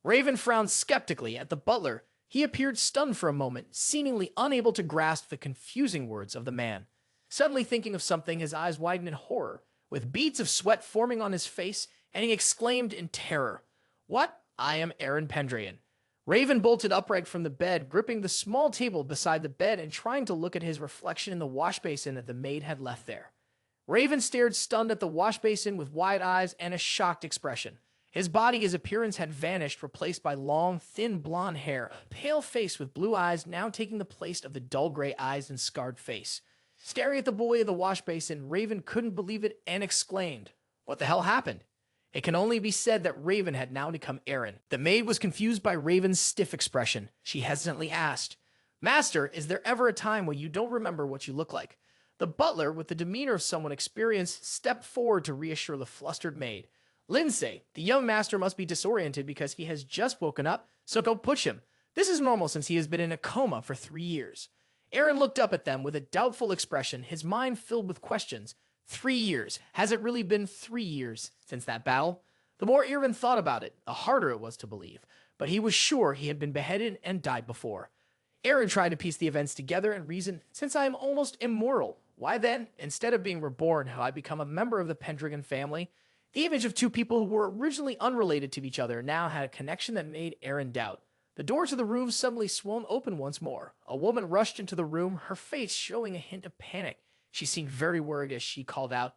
Raven frowned skeptically at the butler. He appeared stunned for a moment, seemingly unable to grasp the confusing words of the man. Suddenly thinking of something, his eyes widened in horror, with beads of sweat forming on his face, and he exclaimed in terror, "What? I am Eren Pendragon." Raven bolted upright from the bed, gripping the small table beside the bed and trying to look at his reflection in the wash basin that the maid had left there. Raven stared stunned at the wash basin with wide eyes and a shocked expression. His body, his appearance had vanished, replaced by long, thin blonde hair, pale face with blue eyes now taking the place of the dull gray eyes and scarred face. Staring at the boy in the wash basin, Raven couldn't believe it and exclaimed, "What the hell happened?" It can only be said that Raven had now become Eren. The maid was confused by Raven's stiff expression. She hesitantly asked, "Master, is there ever a time when you don't remember what you look like?" The butler, with the demeanor of someone experienced, stepped forward to reassure the flustered maid. "Lindsay, the young master must be disoriented because he has just woken up, so go push him. This is normal since he has been in a coma for 3 years." Eren looked up at them with a doubtful expression, his mind filled with questions. 3 years. Has it really been 3 years since that battle? The more Eren thought about it, the harder it was to believe, but he was sure he had been beheaded and died before. Eren tried to piece the events together and reasoned, "Since I am almost immortal, why then, instead of being reborn, have I become a member of the Pendragon family?" The image of two people who were originally unrelated to each other now had a connection that made Eren doubt. The door to the room suddenly swung open once more. A woman rushed into the room, her face showing a hint of panic. She seemed very worried as she called out,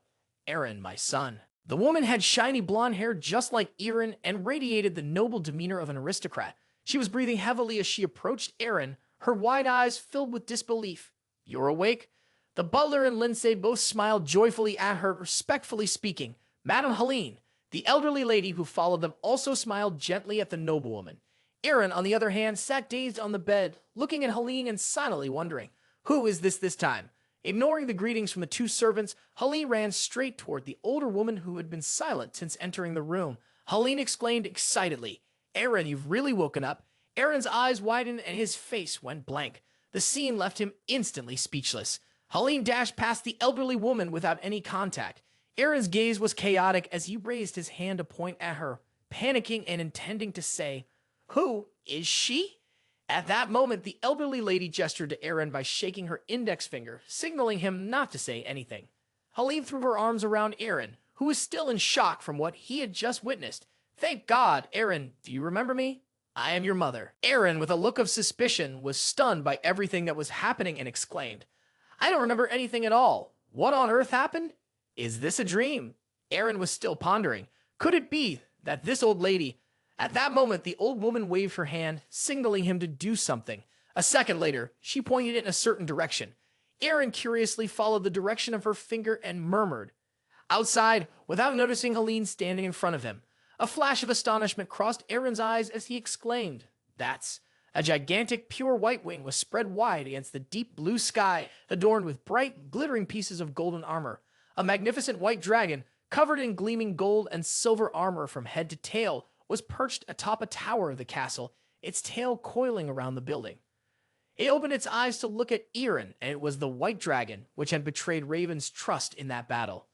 "Eren, my son." The woman had shiny blonde hair just like Eren and radiated the noble demeanor of an aristocrat. She was breathing heavily as she approached Eren, her wide eyes filled with disbelief. "You're awake?" The butler and Lindsay both smiled joyfully at her, respectfully speaking. Madame Helene, the elderly lady who followed them, also smiled gently at the noblewoman. Eren, on the other hand, sat dazed on the bed, looking at Helene and silently wondering, who is this time? Ignoring the greetings from the two servants, Helene ran straight toward the older woman who had been silent since entering the room. Helene exclaimed excitedly, "Eren, you've really woken up." Eren's eyes widened and his face went blank. The scene left him instantly speechless. Helene dashed past the elderly woman without any contact. Eren's gaze was chaotic as he raised his hand to point at her, panicking and intending to say, "Who is she?" At that moment, the elderly lady gestured to Eren by shaking her index finger, signaling him not to say anything. Helene threw her arms around Eren, who was still in shock from what he had just witnessed. "Thank God, Eren, do you remember me? I am your mother." Eren, with a look of suspicion, was stunned by everything that was happening and exclaimed, "I don't remember anything at all. What on earth happened? Is this a dream?" Eren was still pondering. Could it be that this old lady... At that moment, the old woman waved her hand, signaling him to do something. A second later, she pointed in a certain direction. Eren curiously followed the direction of her finger and murmured. Outside, without noticing Helene standing in front of him, a flash of astonishment crossed Eren's eyes as he exclaimed, "That's..." A gigantic pure white wing was spread wide against the deep blue sky, adorned with bright, glittering pieces of golden armor. A magnificent white dragon, covered in gleaming gold and silver armor from head to tail, was perched atop a tower of the castle, its tail coiling around the building. It opened its eyes to look at Eren, and it was the white dragon which had betrayed Raven's trust in that battle.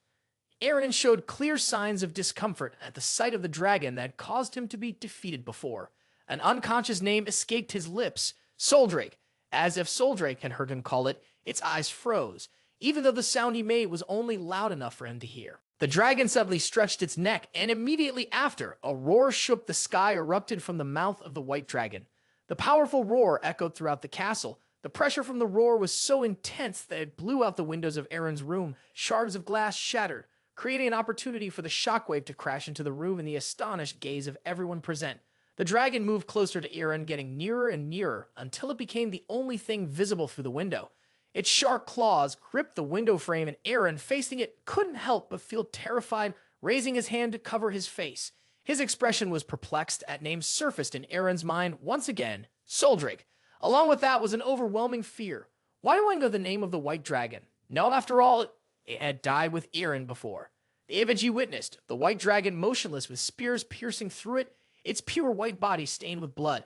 Eren showed clear signs of discomfort at the sight of the dragon that had caused him to be defeated before. An unconscious name escaped his lips, Soldrake. As if Soldrake had heard him call it, its eyes froze, even though the sound he made was only loud enough for him to hear. The dragon suddenly stretched its neck, and immediately after, a roar shook the sky erupted from the mouth of the white dragon. The powerful roar echoed throughout the castle. The pressure from the roar was so intense that it blew out the windows of Eren's room. Shards of glass shattered, creating an opportunity for the shockwave to crash into the room in the astonished gaze of everyone present. The dragon moved closer to Eren, getting nearer and nearer, until it became the only thing visible through the window. Its sharp claws gripped the window frame, and Eren, facing it, couldn't help but feel terrified, raising his hand to cover his face. His expression was perplexed at names surfaced in Eren's mind once again. Soldrake. Along with that was an overwhelming fear. Why do I know the name of the White Dragon? No, after all, it had died with Eren before. The image he witnessed, the White Dragon motionless with spears piercing through it, its pure white body stained with blood.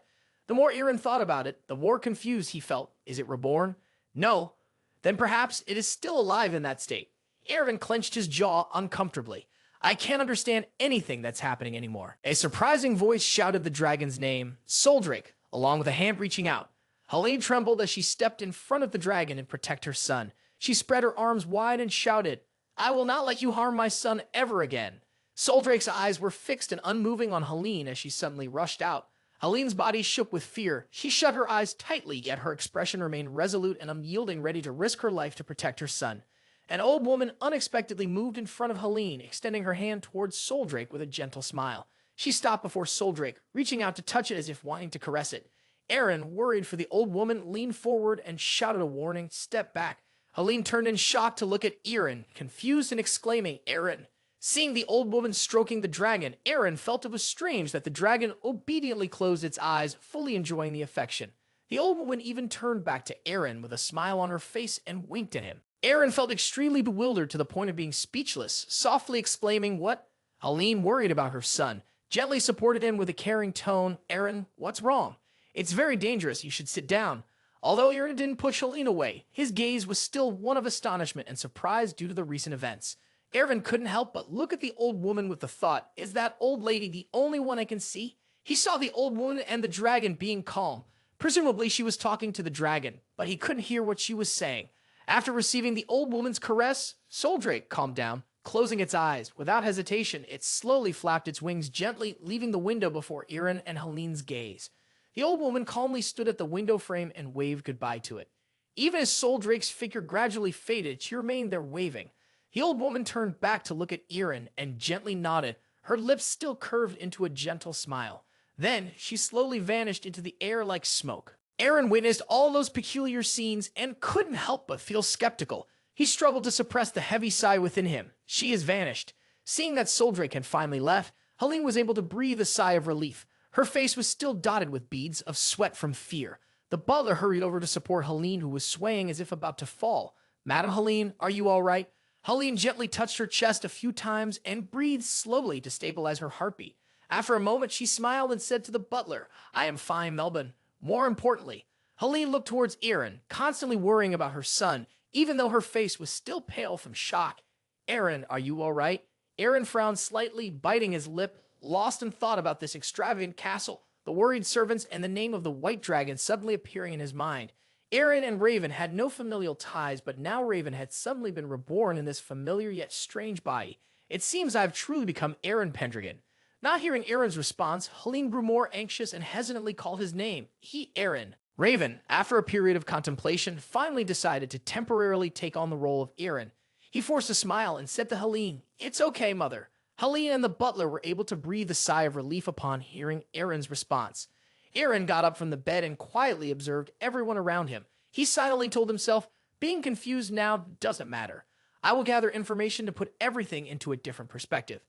The more Eren thought about it, the more confused he felt. Is it reborn? No. Then perhaps it is still alive in that state. Eren clenched his jaw uncomfortably. I can't understand anything that's happening anymore. A surprising voice shouted the dragon's name, Soldrake, along with a hand reaching out. Helene trembled as she stepped in front of the dragon and protect her son. She spread her arms wide and shouted, I will not let you harm my son ever again. Soldrake's eyes were fixed and unmoving on Helene as she suddenly rushed out. Helene's body shook with fear. She shut her eyes tightly, yet her expression remained resolute and unyielding, ready to risk her life to protect her son. An old woman unexpectedly moved in front of Helene, extending her hand towards Soldrake with a gentle smile. She stopped before Soldrake, reaching out to touch it as if wanting to caress it. Eren, worried for the old woman, leaned forward and shouted a warning, "Step back." Helene turned in shock to look at Eren, confused and exclaiming, "Eren." Seeing the old woman stroking the dragon, Eren felt it was strange that the dragon obediently closed its eyes, fully enjoying the affection. The old woman even turned back to Eren with a smile on her face and winked at him. Eren felt extremely bewildered to the point of being speechless, softly exclaiming, "What?" Helene, worried about her son, gently supported him with a caring tone, "Eren, what's wrong? It's very dangerous. You should sit down." Although Eren didn't push Helene away, his gaze was still one of astonishment and surprise due to the recent events. Eren couldn't help but look at the old woman with the thought, is that old lady the only one I can see? He saw the old woman and the dragon being calm. Presumably she was talking to the dragon, but he couldn't hear what she was saying. After receiving the old woman's caress, Soldrake calmed down, closing its eyes. Without hesitation, it slowly flapped its wings gently, leaving the window before Eren and Helene's gaze. The old woman calmly stood at the window frame and waved goodbye to it. Even as Soldrake's figure gradually faded, she remained there waving. The old woman turned back to look at Eren and gently nodded, her lips still curved into a gentle smile. Then she slowly vanished into the air like smoke. Eren witnessed all those peculiar scenes and couldn't help but feel skeptical. He struggled to suppress the heavy sigh within him. She has vanished. Seeing that Soldrake had finally left, Helene was able to breathe a sigh of relief. Her face was still dotted with beads of sweat from fear. The butler hurried over to support Helene, who was swaying as if about to fall. "Madam Helene, are you all right?" Helene gently touched her chest a few times and breathed slowly to stabilize her heartbeat. After a moment, she smiled and said to the butler, "I am fine, Melbourne." More importantly, Helene looked towards Eren, constantly worrying about her son, even though her face was still pale from shock. "Eren, are you all right?" Eren frowned slightly, biting his lip, lost in thought about this extravagant castle, the worried servants, and the name of the White Dragon suddenly appearing in his mind. Eren and Raven had no familial ties, but now Raven had suddenly been reborn in this familiar yet strange body. "It seems I have truly become Eren Pendragon." Not hearing Eren's response, Helene grew more anxious and hesitantly called his name. Eren. Raven, after a period of contemplation, finally decided to temporarily take on the role of Eren. He forced a smile and said to Helene, "It's okay, mother." Helene and the butler were able to breathe a sigh of relief upon hearing Eren's response. Eren got up from the bed and quietly observed everyone around him. He silently told himself, "Being confused now doesn't matter. I will gather information to put everything into a different perspective."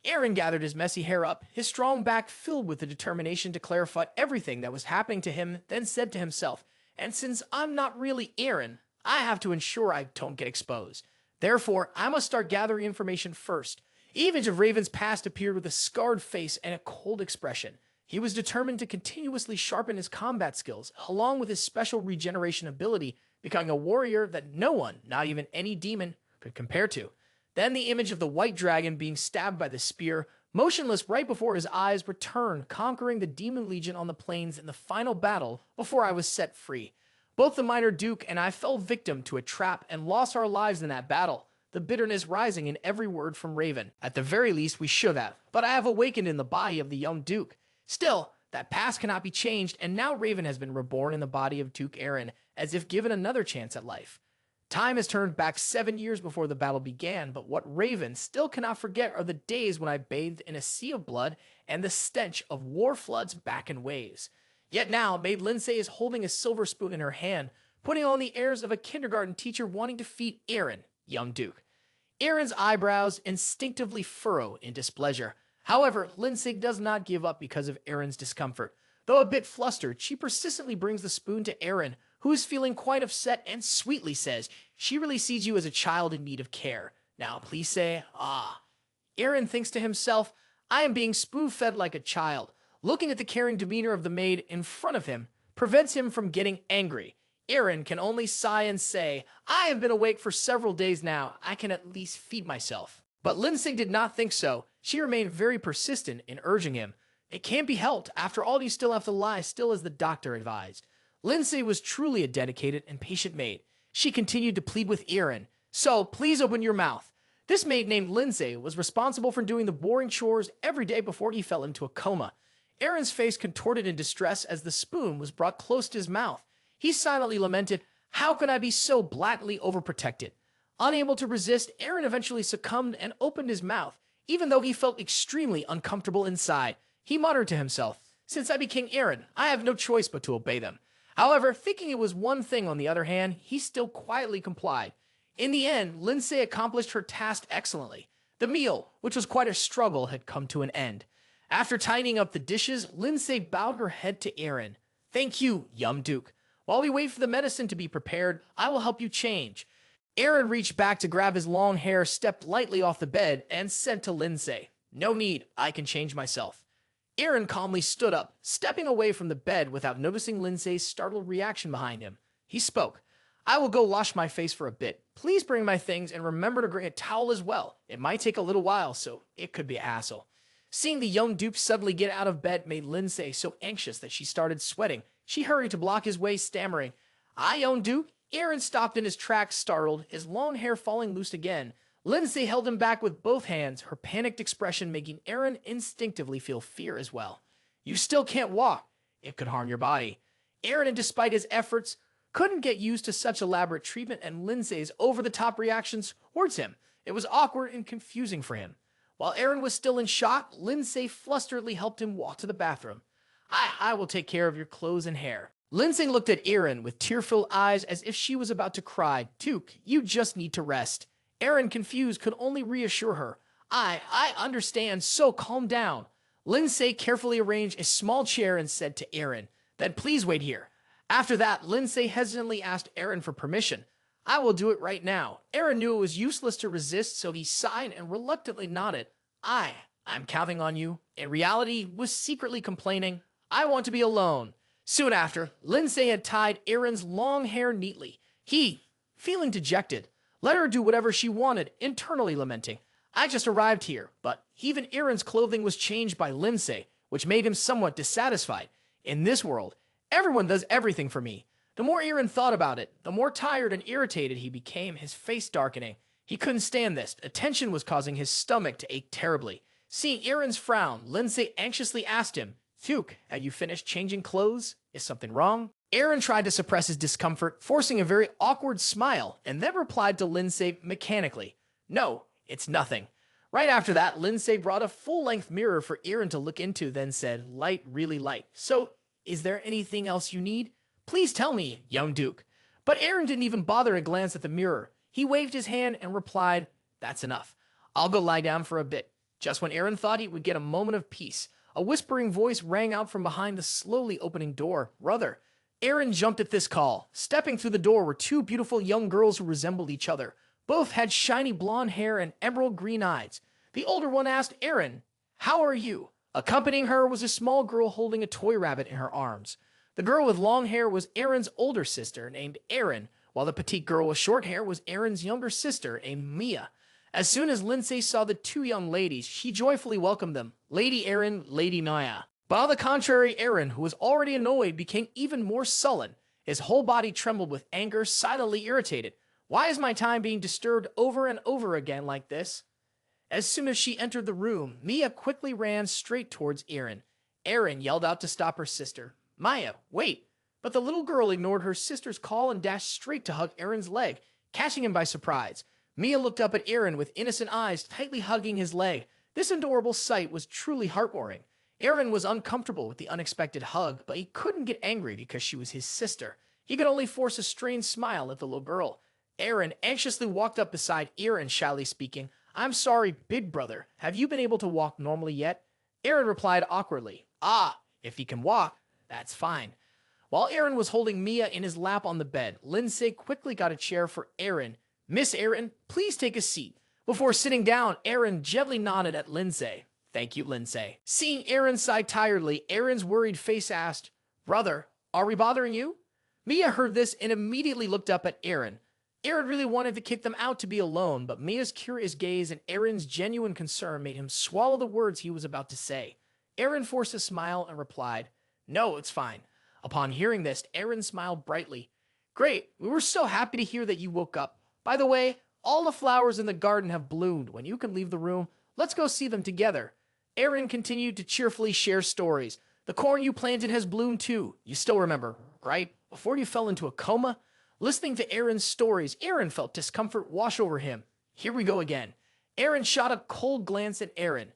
Eren gathered his messy hair up, his strong back filled with the determination to clarify everything that was happening to him, then said to himself, "And since I'm not really Eren, I have to ensure I don't get exposed. Therefore, I must start gathering information first." The image of Raven's past appeared with a scarred face and a cold expression. He was determined to continuously sharpen his combat skills, along with his special regeneration ability, becoming a warrior that no one, not even any demon, could compare to. Then the image of the White Dragon being stabbed by the spear, motionless right before his eyes, returned, conquering the Demon Legion on the plains in the final battle before I was set free. Both the Minor Duke and I fell victim to a trap and lost our lives in that battle, the bitterness rising in every word from Raven. At the very least, we should have, but I have awakened in the body of the young Duke. Still, that past cannot be changed, and now Raven has been reborn in the body of Duke Eren, as if given another chance at life. Time has turned back 7 years before the battle began, but what Raven still cannot forget are the days when I bathed in a sea of blood and the stench of war floods back in waves. Yet now, Maid Lindsay is holding a silver spoon in her hand, putting on the airs of a kindergarten teacher wanting to feed Eren, young Duke. Eren's eyebrows instinctively furrow in displeasure. However, Lindsay does not give up because of Eren's discomfort. Though a bit flustered, she persistently brings the spoon to Eren, who is feeling quite upset and sweetly says, she really sees you as a child in need of care. Now please say, ah. Eren thinks to himself, I am being spoon-fed like a child. Looking at the caring demeanor of the maid in front of him prevents him from getting angry. Eren can only sigh and say, I have been awake for several days now. I can at least feed myself. But Lindsay did not think so. She remained very persistent in urging him. It can't be helped. After all, you still have to lie, still as the doctor advised. Lindsay was truly a dedicated and patient maid. She continued to plead with Eren. So, please open your mouth. This maid named Lindsay was responsible for doing the boring chores every day before he fell into a coma. Eren's face contorted in distress as the spoon was brought close to his mouth. He silently lamented, how could I be so blatantly overprotected? Unable to resist, Eren eventually succumbed and opened his mouth, even though he felt extremely uncomfortable inside. He muttered to himself, since I became Eren, I have no choice but to obey them. However, thinking it was one thing on the other hand, he still quietly complied. In the end, Lindsay accomplished her task excellently. The meal, which was quite a struggle, had come to an end. After tidying up the dishes, Lindsay bowed her head to Eren. Thank you, young Duke. While we wait for the medicine to be prepared, I will help you change. Eren reached back to grab his long hair, stepped lightly off the bed, and said to Lindsay, no need, I can change myself. Eren calmly stood up, stepping away from the bed without noticing Lindsay's startled reaction behind him. He spoke, I will go wash my face for a bit. Please bring my things and remember to bring a towel as well. It might take a little while, so it could be a hassle. Seeing the young Duke suddenly get out of bed made Lindsay so anxious that she started sweating. She hurried to block his way, stammering, I own Duke. Eren stopped in his tracks, startled, his long hair falling loose again. Lindsay held him back with both hands, her panicked expression making Eren instinctively feel fear as well. You still can't walk. It could harm your body. Eren, despite his efforts, couldn't get used to such elaborate treatment and Lindsay's over-the-top reactions towards him. It was awkward and confusing for him. While Eren was still in shock, Lindsay flusteredly helped him walk to the bathroom. I will take care of your clothes and hair. Lindsay looked at Eren with tear-filled eyes as if she was about to cry. Duke, you just need to rest. Eren, confused, could only reassure her. I understand, so calm down. Lindsay carefully arranged a small chair and said to Eren, then please wait here. After that, Lindsay hesitantly asked Eren for permission. I will do it right now. Eren knew it was useless to resist, so he sighed and reluctantly nodded. I'm counting on you. In reality, was secretly complaining, I want to be alone. Soon after, Lindsay had tied Eren's long hair neatly. He, feeling dejected, let her do whatever she wanted, internally lamenting, I just arrived here, but even Eren's clothing was changed by Lindsay, which made him somewhat dissatisfied. In this world, everyone does everything for me. The more Eren thought about it, the more tired and irritated he became, his face darkening. He couldn't stand this. Attention was causing his stomach to ache terribly. Seeing Eren's frown, Lindsay anxiously asked him, Duke, have you finished changing clothes? Is something wrong? Eren tried to suppress his discomfort, forcing a very awkward smile, and then replied to Lindsay mechanically, no, it's nothing. Right after that, Lindsay brought a full-length mirror for Eren to look into, then said, light, really light. So, is there anything else you need? Please tell me, young Duke. But Eren didn't even bother to glance at the mirror. He waved his hand and replied, that's enough. I'll go lie down for a bit. Just when Eren thought he would get a moment of peace, a whispering voice rang out from behind the slowly opening door. Brother. Eren jumped at this call. Stepping through the door were two beautiful young girls who resembled each other. Both had shiny blonde hair and emerald green eyes. The older one asked Eren, how are you? Accompanying her was a small girl holding a toy rabbit in her arms. The girl with long hair was Eren's older sister, named Eren, while the petite girl with short hair was Eren's younger sister, named Mia. As soon as Lindsay saw the two young ladies, she joyfully welcomed them, Lady Eren, Lady Maya. But on the contrary, Eren, who was already annoyed, became even more sullen. His whole body trembled with anger, silently irritated. Why is my time being disturbed over and over again like this? As soon as she entered the room, Mia quickly ran straight towards Eren. Eren yelled out to stop her sister. Maya, wait! But the little girl ignored her sister's call and dashed straight to hug Eren's leg, catching him by surprise. Mia looked up at Eren with innocent eyes, tightly hugging his leg. This adorable sight was truly heartwarming. Eren was uncomfortable with the unexpected hug, but he couldn't get angry because she was his sister. He could only force a strained smile at the little girl. Eren anxiously walked up beside Eren, shyly speaking, I'm sorry, big brother. Have you been able to walk normally yet? Eren replied awkwardly, Ah, if he can walk, that's fine. While Eren was holding Mia in his lap on the bed, Lindsay quickly got a chair for Eren. Miss Eren, please take a seat. Before sitting down, Eren gently nodded at Lindsay. Thank you, Lindsay. Seeing Eren sigh tiredly, Eren's worried face asked, Brother, are we bothering you? Mia heard this and immediately looked up at Eren. Eren really wanted to kick them out to be alone, but Mia's curious gaze and Eren's genuine concern made him swallow the words he was about to say. Eren forced a smile and replied, No, it's fine. Upon hearing this, Eren smiled brightly. Great, we were so happy to hear that you woke up. By the way, all the flowers in the garden have bloomed. When you can leave the room, let's go see them together. Eren continued to cheerfully share stories. The corn you planted has bloomed too. You still remember, right? Before you fell into a coma? Listening to Eren's stories, Eren felt discomfort wash over him. Here we go again. Eren shot a cold glance at Eren.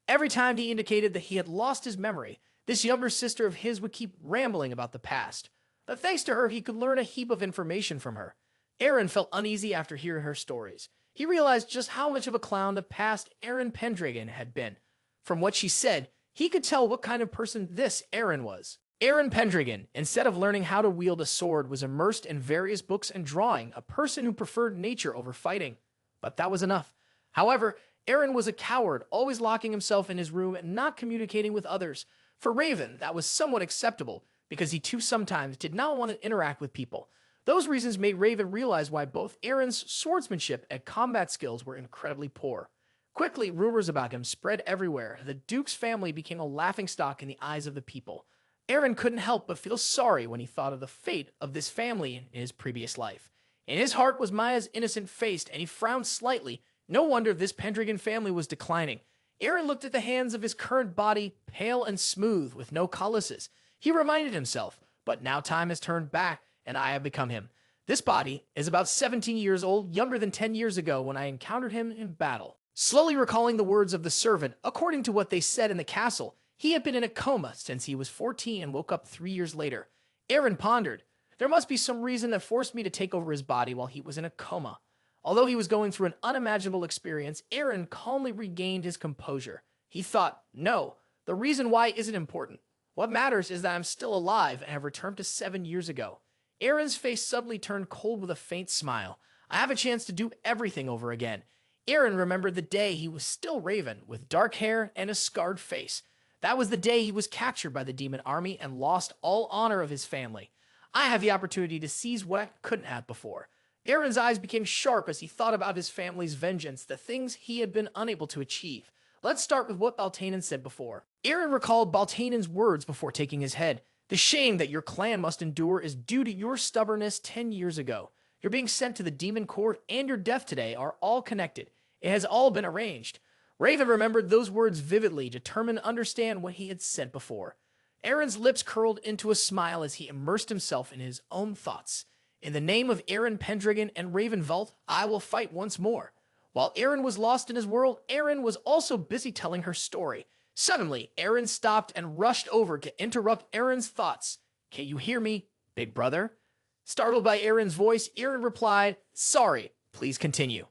Every time he indicated that he had lost his memory, this younger sister of his would keep rambling about the past. But thanks to her, he could learn a heap of information from her. Eren felt uneasy after hearing her stories. He realized just how much of a clown the past Eren Pendragon had been. From what she said, he could tell what kind of person this Eren was. Eren Pendragon, instead of learning how to wield a sword, was immersed in various books and drawing, a person who preferred nature over fighting. But that was enough. However, Eren was a coward, always locking himself in his room and not communicating with others. For Raven, that was somewhat acceptable, because he too sometimes did not want to interact with people. Those reasons made Raven realize why both Eren's swordsmanship and combat skills were incredibly poor. Quickly, rumors about him spread everywhere. The Duke's family became a laughingstock in the eyes of the people. Eren couldn't help but feel sorry when he thought of the fate of this family in his previous life. In his heart was Maya's innocent face, and he frowned slightly. No wonder this Pendragon family was declining. Eren looked at the hands of his current body, pale and smooth, with no calluses. He reminded himself, but now time has turned back, and I have become him. This body is about 17 years old, younger than 10 years ago when I encountered him in battle. Slowly recalling the words of the servant, according to what they said in the castle, he had been in a coma since he was 14 and woke up 3 years later. Eren pondered. There must be some reason that forced me to take over his body while he was in a coma. Although he was going through an unimaginable experience, Eren calmly regained his composure. He thought, no, the reason why isn't important. What matters is that I'm still alive and have returned to 7 years ago. Eren's face suddenly turned cold with a faint smile. I have a chance to do everything over again. Eren remembered the day he was still Raven, with dark hair and a scarred face. That was the day he was captured by the demon army and lost all honor of his family. I have the opportunity to seize what I couldn't have before. Eren's eyes became sharp as he thought about his family's vengeance, the things he had been unable to achieve. Let's start with what Baltainen said before. Eren recalled Baltainen's words before taking his head. The shame that your clan must endure is due to your stubbornness 10 years ago. Your being sent to the demon court and your death today are all connected. It has all been arranged. Raven remembered those words vividly, determined to understand what he had said before. Eren's lips curled into a smile as he immersed himself in his own thoughts. In the name of Eren Pendragon and Raven Vault, I will fight once more. While Eren was lost in his world, Eren was also busy telling her story. Suddenly, Eren stopped and rushed over to interrupt Eren's thoughts. Can you hear me, big brother? Startled by Eren's voice, Eren replied, Sorry, please continue.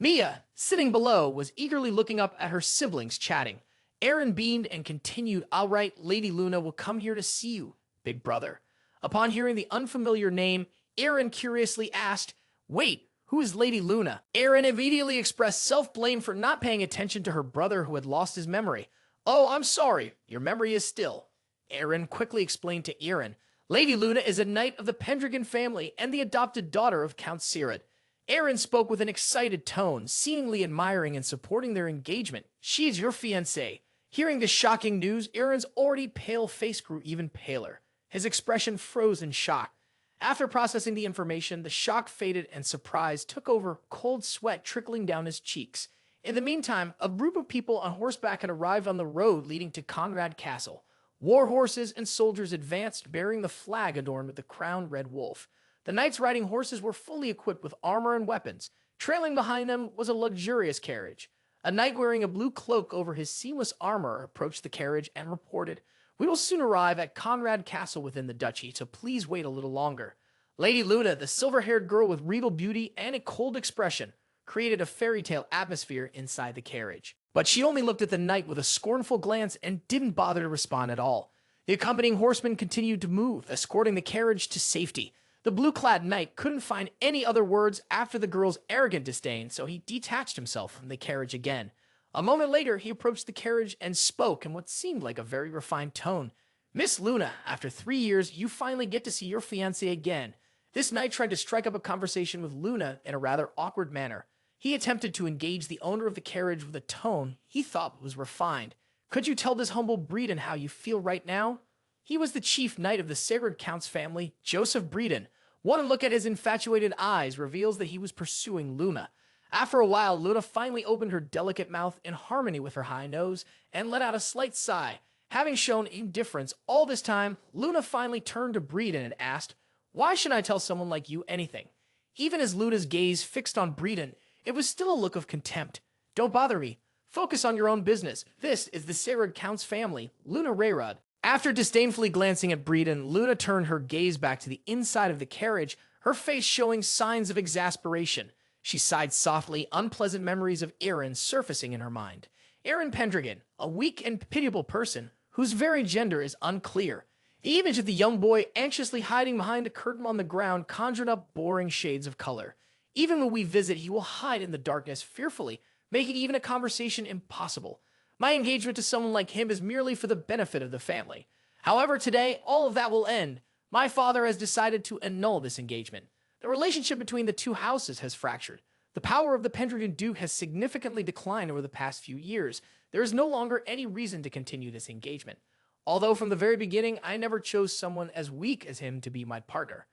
Mia, sitting below, was eagerly looking up at her siblings chatting. Eren beamed and continued, All right, Lady Luna will come here to see you, big brother. Upon hearing the unfamiliar name, Eren curiously asked, Wait, who is Lady Luna? Eren immediately expressed self-blame for not paying attention to her brother who had lost his memory. Oh, I'm sorry, your memory is still. Eren quickly explained to Eren, Lady Luna is a knight of the Pendragon family and the adopted daughter of Count Sirad. Eren spoke with an excited tone, seemingly admiring and supporting their engagement. She is your fiancée. Hearing this shocking news, Eren's already pale face grew even paler. His expression froze in shock. After processing the information, the shock faded and surprise took over, cold sweat trickling down his cheeks. In the meantime, a group of people on horseback had arrived on the road leading to Conrad Castle. War horses and soldiers advanced, bearing the flag adorned with the crowned red wolf. The knights riding horses were fully equipped with armor and weapons. Trailing behind them was a luxurious carriage. A knight wearing a blue cloak over his seamless armor approached the carriage and reported, We will soon arrive at Conrad Castle within the Duchy, so please wait a little longer. Lady Luna, the silver-haired girl with regal beauty and a cold expression. created a fairy tale atmosphere inside the carriage. But she only looked at the knight with a scornful glance and didn't bother to respond at all. The accompanying horsemen continued to move, escorting the carriage to safety. The blue-clad knight couldn't find any other words after the girl's arrogant disdain, so he detached himself from the carriage again. A moment later, he approached the carriage and spoke in what seemed like a very refined tone. "Miss Luna, after 3 years, you finally get to see your fiancé again." This knight tried to strike up a conversation with Luna in a rather awkward manner. He attempted to engage the owner of the carriage with a tone he thought was refined. "Could you tell this humble Breeden how you feel right now?" He was the chief knight of the Sacred Count's family, Joseph Breeden. One look at his infatuated eyes reveals that he was pursuing Luna. After a while, Luna finally opened her delicate mouth in harmony with her high nose and let out a slight sigh. Having shown indifference all this time, Luna finally turned to Breeden and asked, "Why should I tell someone like you anything?" Even as Luna's gaze fixed on Breeden, it was still a look of contempt. "Don't bother me. Focus on your own business. This is the Sacred Count's family, Luna Rayrod." After disdainfully glancing at Breeden, Luna turned her gaze back to the inside of the carriage, her face showing signs of exasperation. She sighed softly, unpleasant memories of Eren surfacing in her mind. Eren Pendragon, a weak and pitiable person whose very gender is unclear. The image of the young boy anxiously hiding behind a curtain on the ground conjured up boring shades of color. Even when we visit, he will hide in the darkness fearfully, making even a conversation impossible. My engagement to someone like him is merely for the benefit of the family. However, today, all of that will end. My father has decided to annul this engagement. The relationship between the two houses has fractured. The power of the Pendragon Duke has significantly declined over the past few years. There is no longer any reason to continue this engagement. Although from the very beginning, I never chose someone as weak as him to be my partner.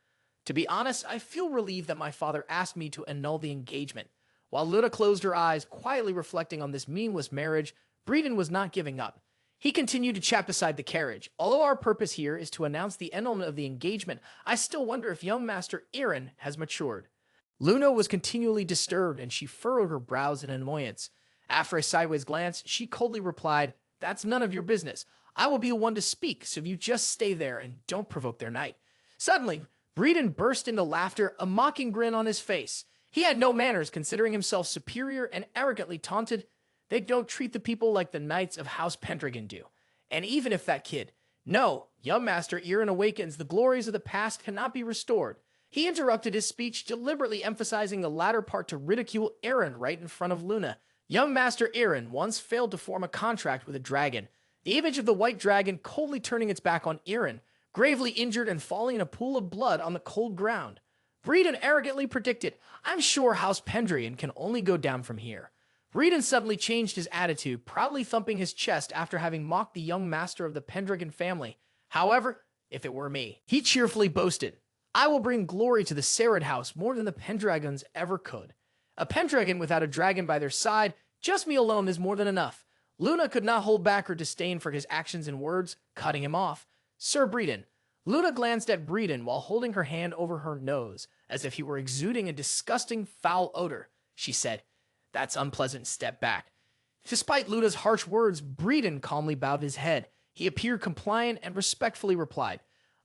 To be honest, I feel relieved that my father asked me to annul the engagement. While Luna closed her eyes, quietly reflecting on this meaningless marriage, Breeden was not giving up. He continued to chat beside the carriage. Although our purpose here is to announce the annulment of the engagement, I still wonder if young Master Eren has matured. Luna was continually disturbed, and she furrowed her brows in annoyance. After a sideways glance, she coldly replied, "That's none of your business. I will be the one to speak, so you just stay there and don't provoke their night." Suddenly, Breeden burst into laughter, a mocking grin on his face. He had no manners, considering himself superior, and arrogantly taunted, "They don't treat the people like the knights of House Pendragon do. And even if that kid, no, young Master Eren awakens, the glories of the past cannot be restored." He interrupted his speech, deliberately emphasizing the latter part to ridicule Eren right in front of Luna. Young Master Eren once failed to form a contract with a dragon. The image of the white dragon coldly turning its back on Eren, gravely injured and falling in a pool of blood on the cold ground. Breeden arrogantly predicted, "I'm sure House Pendragon can only go down from here." Breeden suddenly changed his attitude, proudly thumping his chest after having mocked the young master of the Pendragon family. "However, if it were me," he cheerfully boasted, "I will bring glory to the Sarad house more than the Pendragons ever could." A Pendragon without a dragon by their side, just me alone is more than enough. Luna could not hold back her disdain for his actions and words, cutting him off. "Sir Breeden." Luna glanced at Breeden while holding her hand over her nose, as if he were exuding a disgusting, foul odor. She said, "That's unpleasant, step back." Despite Luna's harsh words, Breeden calmly bowed his head. He appeared compliant and respectfully replied,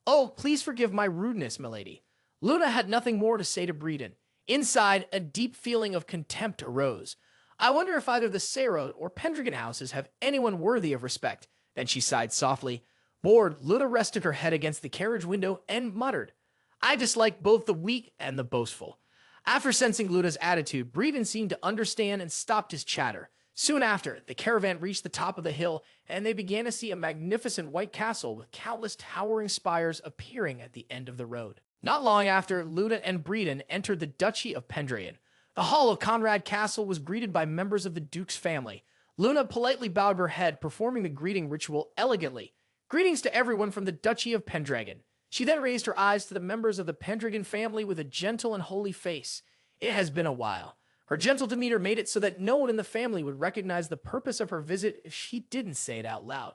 "Oh, please forgive my rudeness, milady." Luna had nothing more to say to Breeden. Inside, a deep feeling of contempt arose. I wonder if either the Sarod or Pendragon houses have anyone worthy of respect. Then she sighed softly. Bored, Luna rested her head against the carriage window and muttered, "I dislike both the weak and the boastful." After sensing Luna's attitude, Breeden seemed to understand and stopped his chatter. Soon after, the caravan reached the top of the hill, and they began to see a magnificent white castle with countless towering spires appearing at the end of the road. Not long after, Luna and Breeden entered the Duchy of Pendragon. The hall of Conrad Castle was greeted by members of the Duke's family. Luna politely bowed her head, performing the greeting ritual elegantly. "Greetings to everyone from the Duchy of Pendragon." She then raised her eyes to the members of the Pendragon family with a gentle and holy face. It has been a while. Her gentle demeanor made it so that no one in the family would recognize the purpose of her visit if she didn't say it out loud.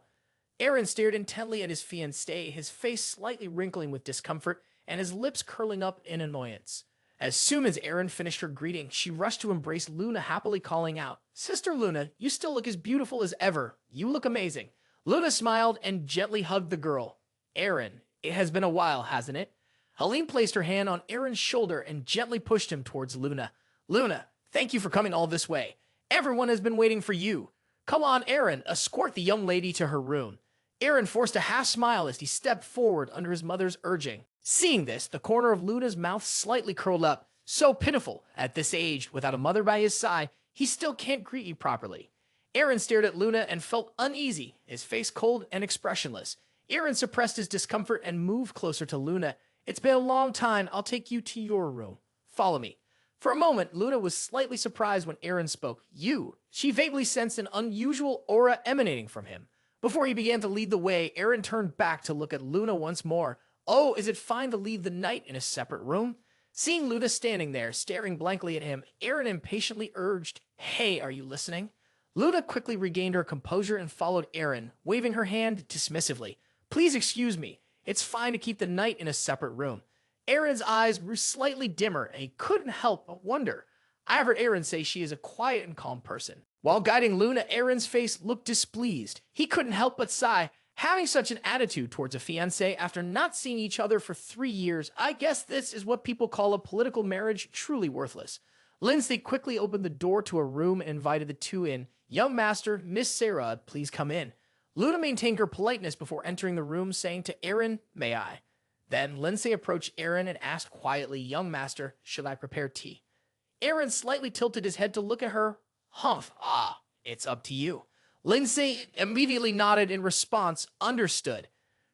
Eren stared intently at his fiancée, his face slightly wrinkling with discomfort and his lips curling up in annoyance. As soon as Eren finished her greeting, she rushed to embrace Luna, happily calling out, "Sister Luna, you still look as beautiful as ever. You look amazing." Luna smiled and gently hugged the girl. "Eren, it has been a while, hasn't it?" Helene placed her hand on Eren's shoulder and gently pushed him towards Luna. "Luna, Thank you for coming all this way. Everyone has been waiting for you. Come on, Eren, escort the young lady to her room. Eren forced a half smile as he stepped forward under his mother's urging. Seeing this, the corner of Luna's mouth slightly curled up. So pitiful. At this age, without a mother by his side, he still can't greet you properly. Eren stared at Luna and felt uneasy, his face cold and expressionless. Eren suppressed his discomfort and moved closer to Luna. It's been a long time. I'll take you to your room. Follow me. For a moment, Luna was slightly surprised when Eren spoke. You. She vaguely sensed an unusual aura emanating from him. Before he began to lead the way, Eren turned back to look at Luna once more. Oh, is it fine to leave the night in a separate room? Seeing Luna standing there, staring blankly at him, Eren impatiently urged, Hey, are you listening? Luna quickly regained her composure and followed Eren, waving her hand dismissively. Please excuse me. It's fine to keep the night in a separate room. Eren's eyes grew slightly dimmer, and he couldn't help but wonder. I heard Eren say she is a quiet and calm person. While guiding Luna, Eren's face looked displeased. He couldn't help but sigh. Having such an attitude towards a fiancé after not seeing each other for 3 years, I guess this is what people call a political marriage, truly worthless. Lindsay quickly opened the door to a room and invited the two in. Young master, Miss Sarah, please come in. Luna maintained her politeness before entering the room, saying to Eren, May I? Then Lindsay approached Eren and asked quietly, Young master, should I prepare tea? Eren slightly tilted his head to look at her. Humph, it's up to you. Lindsay immediately nodded in response, understood.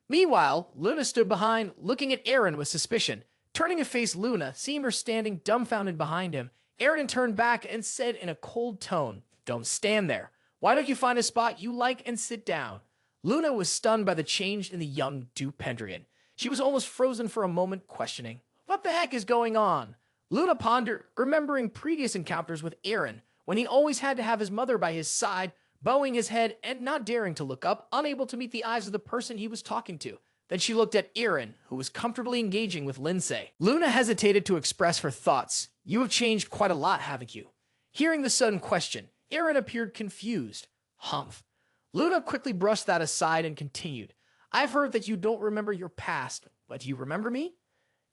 Meanwhile, Luna stood behind, looking at Eren with suspicion. Turning to face Luna, seeing her standing dumbfounded behind him, Eren turned back and said in a cold tone, Don't stand there. Why don't you find a spot you like and sit down? Luna was stunned by the change in the young Duke Pendragon. She was almost frozen for a moment, questioning, What the heck is going on? Luna pondered, remembering previous encounters with Eren, when he always had to have his mother by his side, bowing his head and not daring to look up, unable to meet the eyes of the person he was talking to. Then she looked at Eren, who was comfortably engaging with Lindsay. Luna hesitated to express her thoughts. You have changed quite a lot, haven't you? Hearing the sudden question, Eren appeared confused. Humph. Luna quickly brushed that aside and continued. I've heard that you don't remember your past, but do you remember me?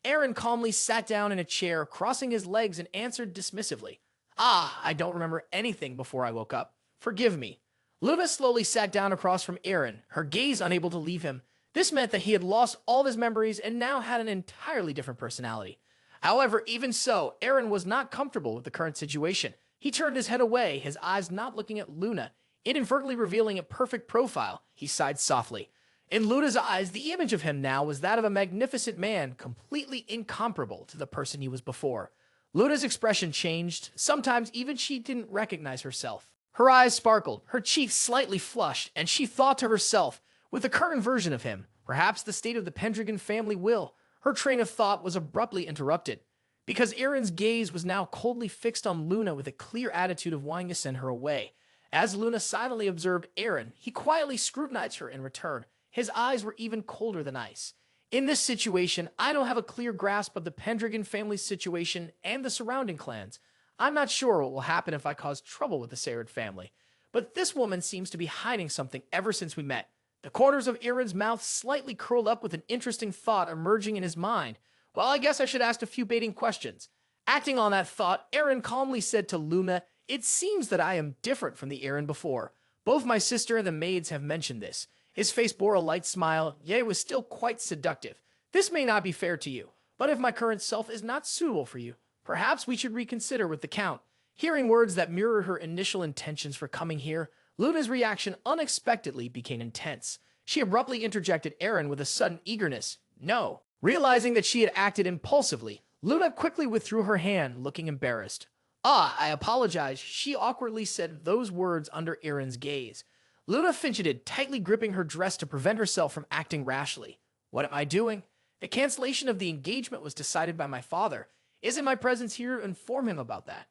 Eren calmly sat down in a chair, crossing his legs, and answered dismissively. I don't remember anything before I woke up. Forgive me. Luna slowly sat down across from Eren, her gaze unable to leave him. This meant that he had lost all of his memories and now had an entirely different personality. However, even so, Eren was not comfortable with the current situation. He turned his head away, his eyes not looking at Luna, inadvertently revealing a perfect profile. He sighed softly. In Luna's eyes, the image of him now was that of a magnificent man, completely incomparable to the person he was before. Luna's expression changed. Sometimes even she didn't recognize herself. Her eyes sparkled, her cheeks slightly flushed, and she thought to herself, with the current version of him, perhaps the state of the Pendragon family will. Her train of thought was abruptly interrupted, because Eren's gaze was now coldly fixed on Luna with a clear attitude of wanting to send her away. As Luna silently observed Eren, he quietly scrutinized her in return. His eyes were even colder than ice. In this situation, I don't have a clear grasp of the Pendragon family's situation and the surrounding clans. I'm not sure what will happen if I cause trouble with the Sarad family, but this woman seems to be hiding something ever since we met. The corners of Eren's mouth slightly curled up with an interesting thought emerging in his mind. Well, I guess I should ask a few baiting questions. Acting on that thought, Eren calmly said to Luna, It seems that I am different from the Eren before. Both my sister and the maids have mentioned this. His face bore a light smile, yet it was still quite seductive. This may not be fair to you, but if my current self is not suitable for you, perhaps we should reconsider with the Count. Hearing words that mirrored her initial intentions for coming here, Luna's reaction unexpectedly became intense. She abruptly interjected Eren with a sudden eagerness. No. Realizing that she had acted impulsively, Luna quickly withdrew her hand, looking embarrassed. I apologize. She awkwardly said those words under Eren's gaze. Luna fidgeted, tightly gripping her dress to prevent herself from acting rashly. What am I doing? The cancellation of the engagement was decided by my father. Isn't my presence here to inform him about that?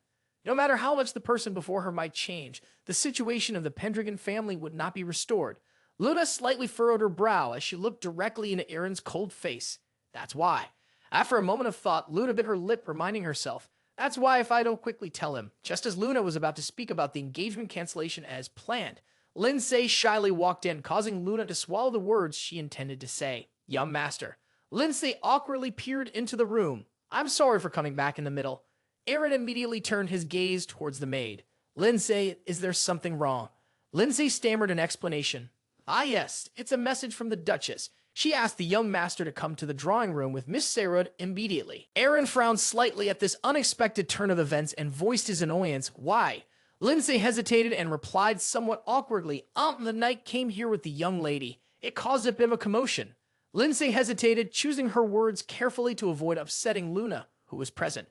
No matter how much the person before her might change, the situation of the Pendragon family would not be restored. Luna slightly furrowed her brow as she looked directly into Eren's cold face. That's why. After a moment of thought, Luna bit her lip, reminding herself, that's why if I don't quickly tell him. Just as Luna was about to speak about the engagement cancellation as planned, Lindsay shyly walked in, causing Luna to swallow the words she intended to say. Young master. Lindsay awkwardly peered into the room. I'm sorry for coming back in the middle. Eren immediately turned his gaze towards the maid. Lindsay, is there something wrong? Lindsay stammered an explanation. Ah yes, it's a message from the Duchess. She asked the young master to come to the drawing room with Miss Sarah immediately. Eren frowned slightly at this unexpected turn of events and voiced his annoyance. Why? Lindsay hesitated and replied somewhat awkwardly, the knight came here with the young lady. It caused a bit of a commotion. Lindsay hesitated, choosing her words carefully to avoid upsetting Luna, who was present.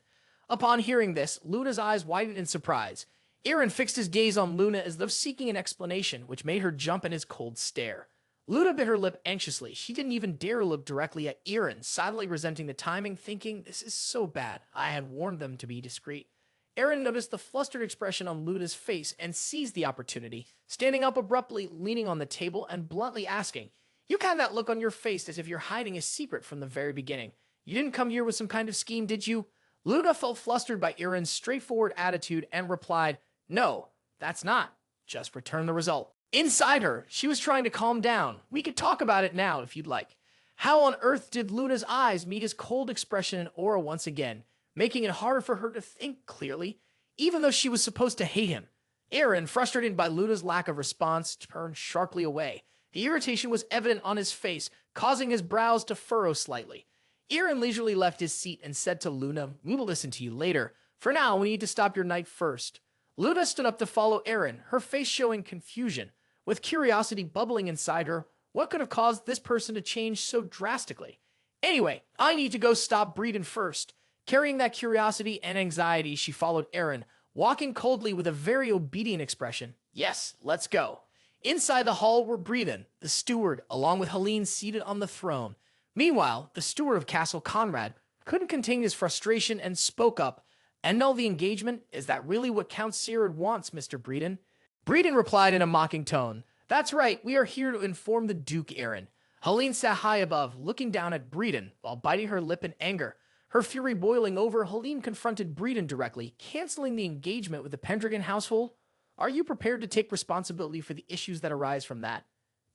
Upon hearing this, Luna's eyes widened in surprise. Eren fixed his gaze on Luna as though seeking an explanation, which made her jump in his cold stare. Luna bit her lip anxiously. She didn't even dare look directly at Eren, sadly resenting the timing, thinking, this is so bad. I had warned them to be discreet. Eren noticed the flustered expression on Luna's face and seized the opportunity, standing up abruptly, leaning on the table, and bluntly asking, You had that look on your face as if you're hiding a secret from the very beginning. You didn't come here with some kind of scheme, did you? Luna felt flustered by Eren's straightforward attitude and replied, No, that's not. Just return the result. Inside her, she was trying to calm down. We could talk about it now if you'd like. How on earth did Luna's eyes meet his cold expression and aura once again, making it hard for her to think clearly, even though she was supposed to hate him? Eren, frustrated by Luna's lack of response, turned sharply away. The irritation was evident on his face, causing his brows to furrow slightly. Eren leisurely left his seat and said to Luna, We will listen to you later. For now, we need to stop your knight first. Luna stood up to follow Eren, her face showing confusion. With curiosity bubbling inside her, what could have caused this person to change so drastically? Anyway, I need to go stop Breeden first. Carrying that curiosity and anxiety, she followed Eren, walking coldly with a very obedient expression. Yes, let's go. Inside the hall were Breeden, the steward, along with Helene seated on the throne. Meanwhile, the steward of Castle Conrad couldn't contain his frustration and spoke up. End all the engagement? Is that really what Count Sirud wants, Mr. Breeden? Breeden replied in a mocking tone. That's right, we are here to inform the Duke, Eren. Helene sat high above, looking down at Breeden, while biting her lip in anger. Her fury boiling over, Helene confronted Breeden directly, canceling the engagement with the Pendragon household. Are you prepared to take responsibility for the issues that arise from that?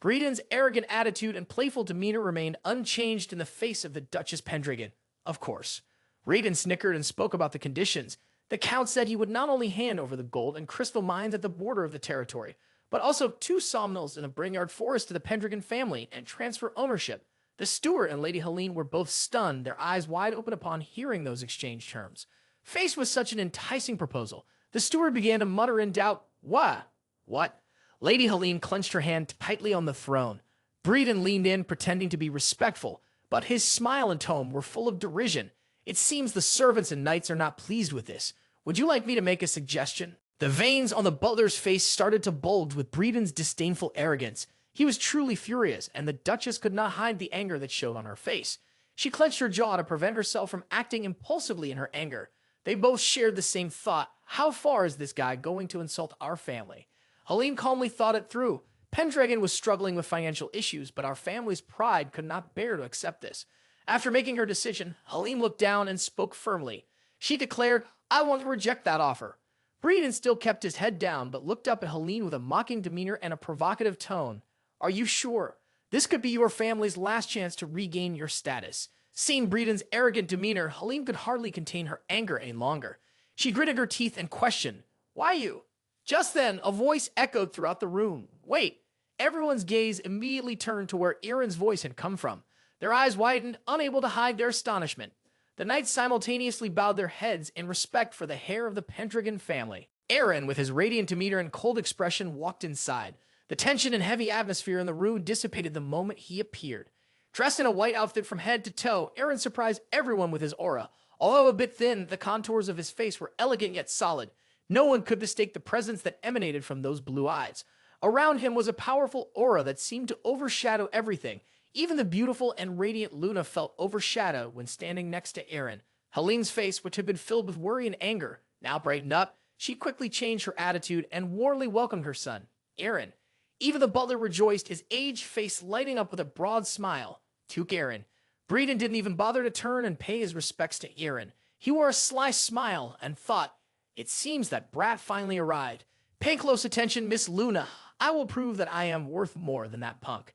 Breeden's arrogant attitude and playful demeanor remained unchanged in the face of the Duchess Pendragon. Of course. Breeden snickered and spoke about the conditions. The Count said he would not only hand over the gold and crystal mines at the border of the territory, but also 2 sawmills in the Brynjard Forest to the Pendragon family and transfer ownership. The steward and Lady Helene were both stunned, their eyes wide open upon hearing those exchange terms. Faced with such an enticing proposal, the steward began to mutter in doubt, What? What? Lady Helene clenched her hand tightly on the throne. Breeden leaned in, pretending to be respectful, but his smile and tone were full of derision. It seems the servants and knights are not pleased with this. Would you like me to make a suggestion? The veins on the butler's face started to bulge with Breeden's disdainful arrogance. He was truly furious, and the Duchess could not hide the anger that showed on her face. She clenched her jaw to prevent herself from acting impulsively in her anger. They both shared the same thought. How far is this guy going to insult our family? Helene calmly thought it through. Pendragon was struggling with financial issues, but our family's pride could not bear to accept this. After making her decision, Helene looked down and spoke firmly. She declared, I want to reject that offer. Breeden still kept his head down, but looked up at Helene with a mocking demeanor and a provocative tone. Are you sure? This could be your family's last chance to regain your status. Seeing Breeden's arrogant demeanor, Helene could hardly contain her anger any longer. She gritted her teeth and questioned, Why you? Just then, a voice echoed throughout the room. Wait! Everyone's gaze immediately turned to where Eren's voice had come from. Their eyes widened, unable to hide their astonishment. The knights simultaneously bowed their heads in respect for the heir of the Pendragon family. Eren, with his radiant demeanor and cold expression, walked inside. The tension and heavy atmosphere in the room dissipated the moment he appeared. Dressed in a white outfit from head to toe, Eren surprised everyone with his aura. Although a bit thin, the contours of his face were elegant yet solid. No one could mistake the presence that emanated from those blue eyes. Around him was a powerful aura that seemed to overshadow everything. Even the beautiful and radiant Luna felt overshadowed when standing next to Eren. Helene's face, which had been filled with worry and anger, now brightened up. She quickly changed her attitude and warmly welcomed her son, Eren. Even the butler rejoiced, his aged face lighting up with a broad smile. Took Eren. Breeden didn't even bother to turn and pay his respects to Eren. He wore a sly smile and thought, It seems that Brat finally arrived. Pay close attention, Miss Luna. I will prove that I am worth more than that punk.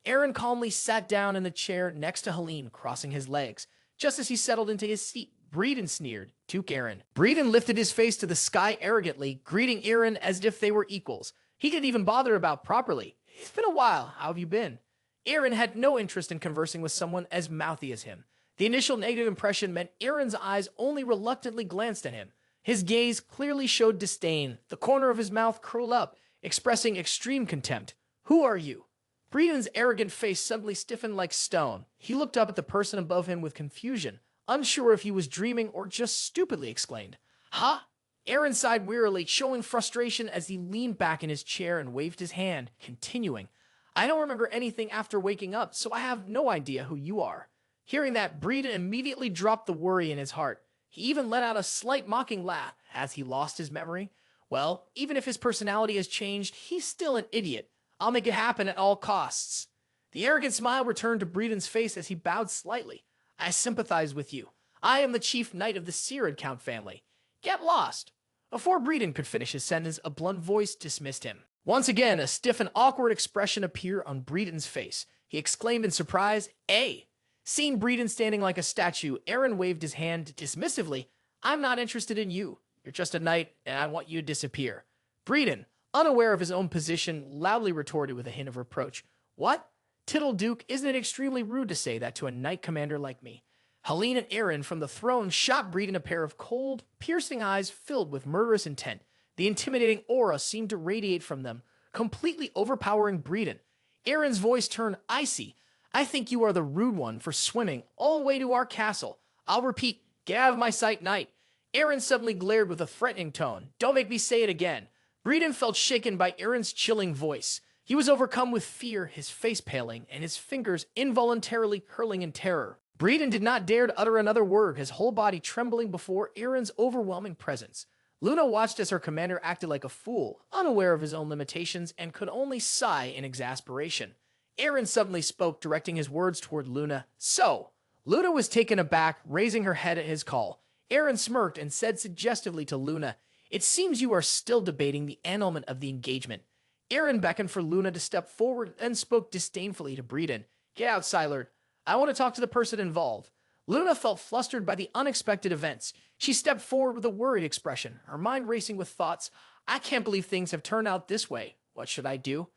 Eren calmly sat down in the chair next to Helene, crossing his legs. Just as he settled into his seat, Breeden sneered. Duke Eren. Breeden lifted his face to the sky arrogantly, greeting Eren as if they were equals. He didn't even bother about properly. It's been a while. How have you been? Eren had no interest in conversing with someone as mouthy as him. The initial negative impression meant Eren's eyes only reluctantly glanced at him. His gaze clearly showed disdain. The corner of his mouth curled up, expressing extreme contempt. Who are you? Breeden's arrogant face suddenly stiffened like stone. He looked up at the person above him with confusion, unsure if he was dreaming or just stupidly exclaimed, "Huh?" Eren sighed wearily, showing frustration as he leaned back in his chair and waved his hand, continuing, "I don't remember anything after waking up, so I have no idea who you are." Hearing that, Breeden immediately dropped the worry in his heart. He even let out a slight mocking laugh. Has he lost his memory? Well, even if his personality has changed, he's still an idiot. I'll make it happen at all costs. The arrogant smile returned to Breeden's face as he bowed slightly. I sympathize with you. I am the chief knight of the Serid Count family. Get lost. Before Breeden could finish his sentence, a blunt voice dismissed him. Once again, a stiff and awkward expression appeared on Breeden's face. He exclaimed in surprise, "Ay!" Seeing Breeden standing like a statue, Eren waved his hand dismissively. I'm not interested in you. You're just a knight, and I want you to disappear. Breeden, unaware of his own position, loudly retorted with a hint of reproach. What? Tittle Duke, isn't it extremely rude to say that to a knight commander like me? Helene and Eren from the throne shot Breeden a pair of cold, piercing eyes filled with murderous intent. The intimidating aura seemed to radiate from them, completely overpowering Breeden. Eren's voice turned icy. I think you are the rude one for swimming all the way to our castle. I'll repeat, get out of my sight, knight. Eren suddenly glared with a threatening tone. Don't make me say it again. Breeden felt shaken by Eren's chilling voice. He was overcome with fear, his face paling, and his fingers involuntarily curling in terror. Breeden did not dare to utter another word, his whole body trembling before Eren's overwhelming presence. Luna watched as her commander acted like a fool, unaware of his own limitations, and could only sigh in exasperation. Eren suddenly spoke, directing his words toward Luna. So, Luna was taken aback, raising her head at his call. Eren smirked and said suggestively to Luna, It seems you are still debating the annulment of the engagement. Eren beckoned for Luna to step forward and spoke disdainfully to Breeden. Get out, Silard. I want to talk to the person involved. Luna felt flustered by the unexpected events. She stepped forward with a worried expression, her mind racing with thoughts. I can't believe things have turned out this way. What should I do?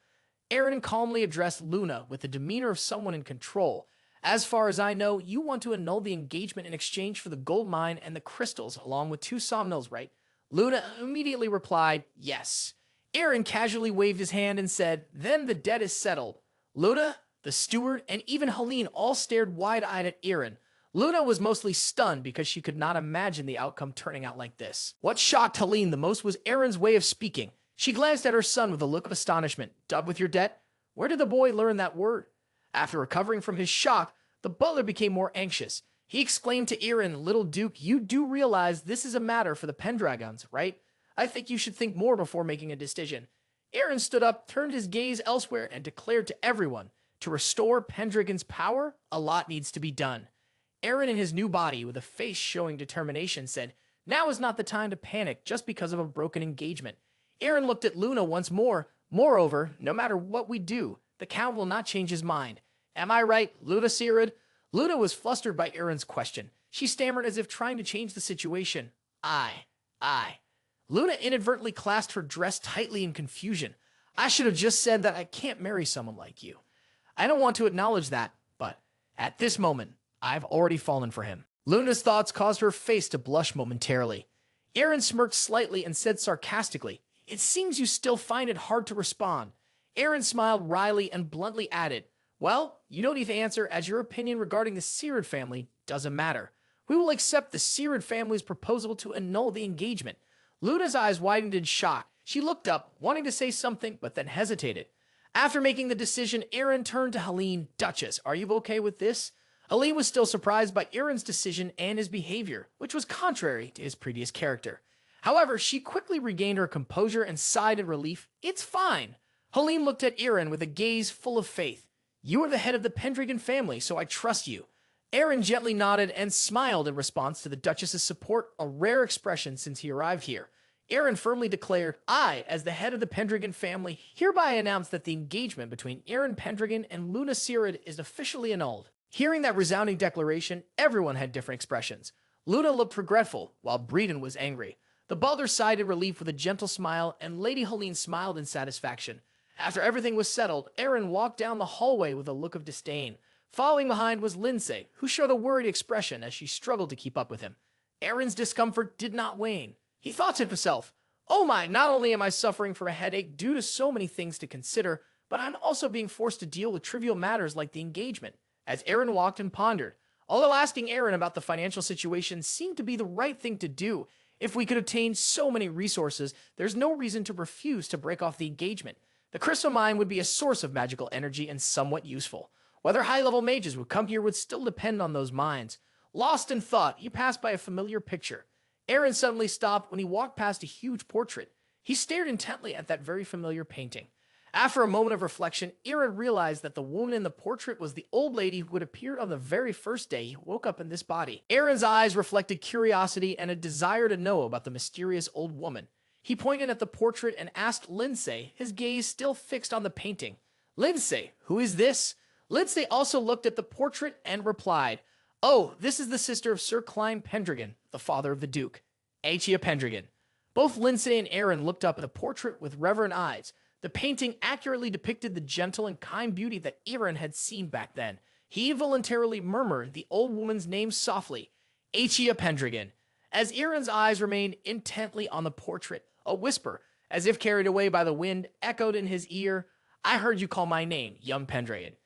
Eren calmly addressed Luna with the demeanor of someone in control. As far as I know, you want to annul the engagement in exchange for the gold mine and the crystals, along with 2 sawmills, right? Luna immediately replied, yes. Eren casually waved his hand and said, then the debt is settled. Luna, the steward, and even Helene all stared wide-eyed at Eren. Luna was mostly stunned because she could not imagine the outcome turning out like this. What shocked Helene the most was Eren's way of speaking. She glanced at her son with a look of astonishment. Done with your debt? Where did the boy learn that word? After recovering from his shock, the butler became more anxious. He exclaimed to Eren, Little Duke, you do realize this is a matter for the Pendragons, right? I think you should think more before making a decision. Eren stood up, turned his gaze elsewhere, and declared to everyone, to restore Pendragon's power, a lot needs to be done. Eren in his new body, with a face showing determination, said, now is not the time to panic just because of a broken engagement. Eren looked at Luna once more. Moreover, no matter what we do, the Count will not change his mind. Am I right, Luna Serid? Luna was flustered by Eren's question. She stammered as if trying to change the situation. I. Luna inadvertently clasped her dress tightly in confusion. I should have just said that I can't marry someone like you. I don't want to acknowledge that, but at this moment, I've already fallen for him. Luna's thoughts caused her face to blush momentarily. Eren smirked slightly and said sarcastically, It seems you still find it hard to respond. Eren smiled wryly and bluntly added, Well, you don't need to answer as your opinion regarding the Serid family doesn't matter. We will accept the Serid family's proposal to annul the engagement. Luna's eyes widened in shock. She looked up, wanting to say something, but then hesitated. After making the decision, Eren turned to Helene. Duchess, are you okay with this? Helene was still surprised by Eren's decision and his behavior, which was contrary to his previous character. However, she quickly regained her composure and sighed in relief. It's fine. Helene looked at Eren with a gaze full of faith. You are the head of the Pendragon family, so I trust you. Eren gently nodded and smiled in response to the Duchess's support, a rare expression since he arrived here. Eren firmly declared, I, as the head of the Pendragon family, hereby announce that the engagement between Eren Pendragon and Luna Serid is officially annulled. Hearing that resounding declaration, everyone had different expressions. Luna looked regretful, while Breeden was angry. The butler sighed in relief with a gentle smile, and Lady Helene smiled in satisfaction. After everything was settled, Eren walked down the hallway with a look of disdain. Following behind was Lindsay, who showed a worried expression as she struggled to keep up with him. Eren's discomfort did not wane. He thought to himself, "Oh my, not only am I suffering from a headache due to so many things to consider, but I'm also being forced to deal with trivial matters like the engagement." As Eren walked and pondered, although asking Eren about the financial situation seemed to be the right thing to do, if we could obtain so many resources, there's no reason to refuse to break off the engagement. The crystal mine would be a source of magical energy and somewhat useful. Whether high-level mages would come here would still depend on those mines. Lost in thought, he passed by a familiar picture. Eren suddenly stopped when he walked past a huge portrait. He stared intently at that very familiar painting. After a moment of reflection, Eren realized that the woman in the portrait was the old lady who had appeared on the very first day he woke up in this body. Eren's eyes reflected curiosity and a desire to know about the mysterious old woman. He pointed at the portrait and asked Lindsay, his gaze still fixed on the painting. "Lindsay, who is this?" Lindsay also looked at the portrait and replied, "Oh, this is the sister of Sir Klein Pendragon, the father of the Duke, Aechia Pendragon." Both Lindsay and Eren looked up at the portrait with reverent eyes. The painting accurately depicted the gentle and kind beauty that Eren had seen back then. He involuntarily murmured the old woman's name softly, Aechia Pendragon. As Eren's eyes remained intently on the portrait, a whisper, as if carried away by the wind, echoed in his ear, "I heard you call my name, young Pendragon."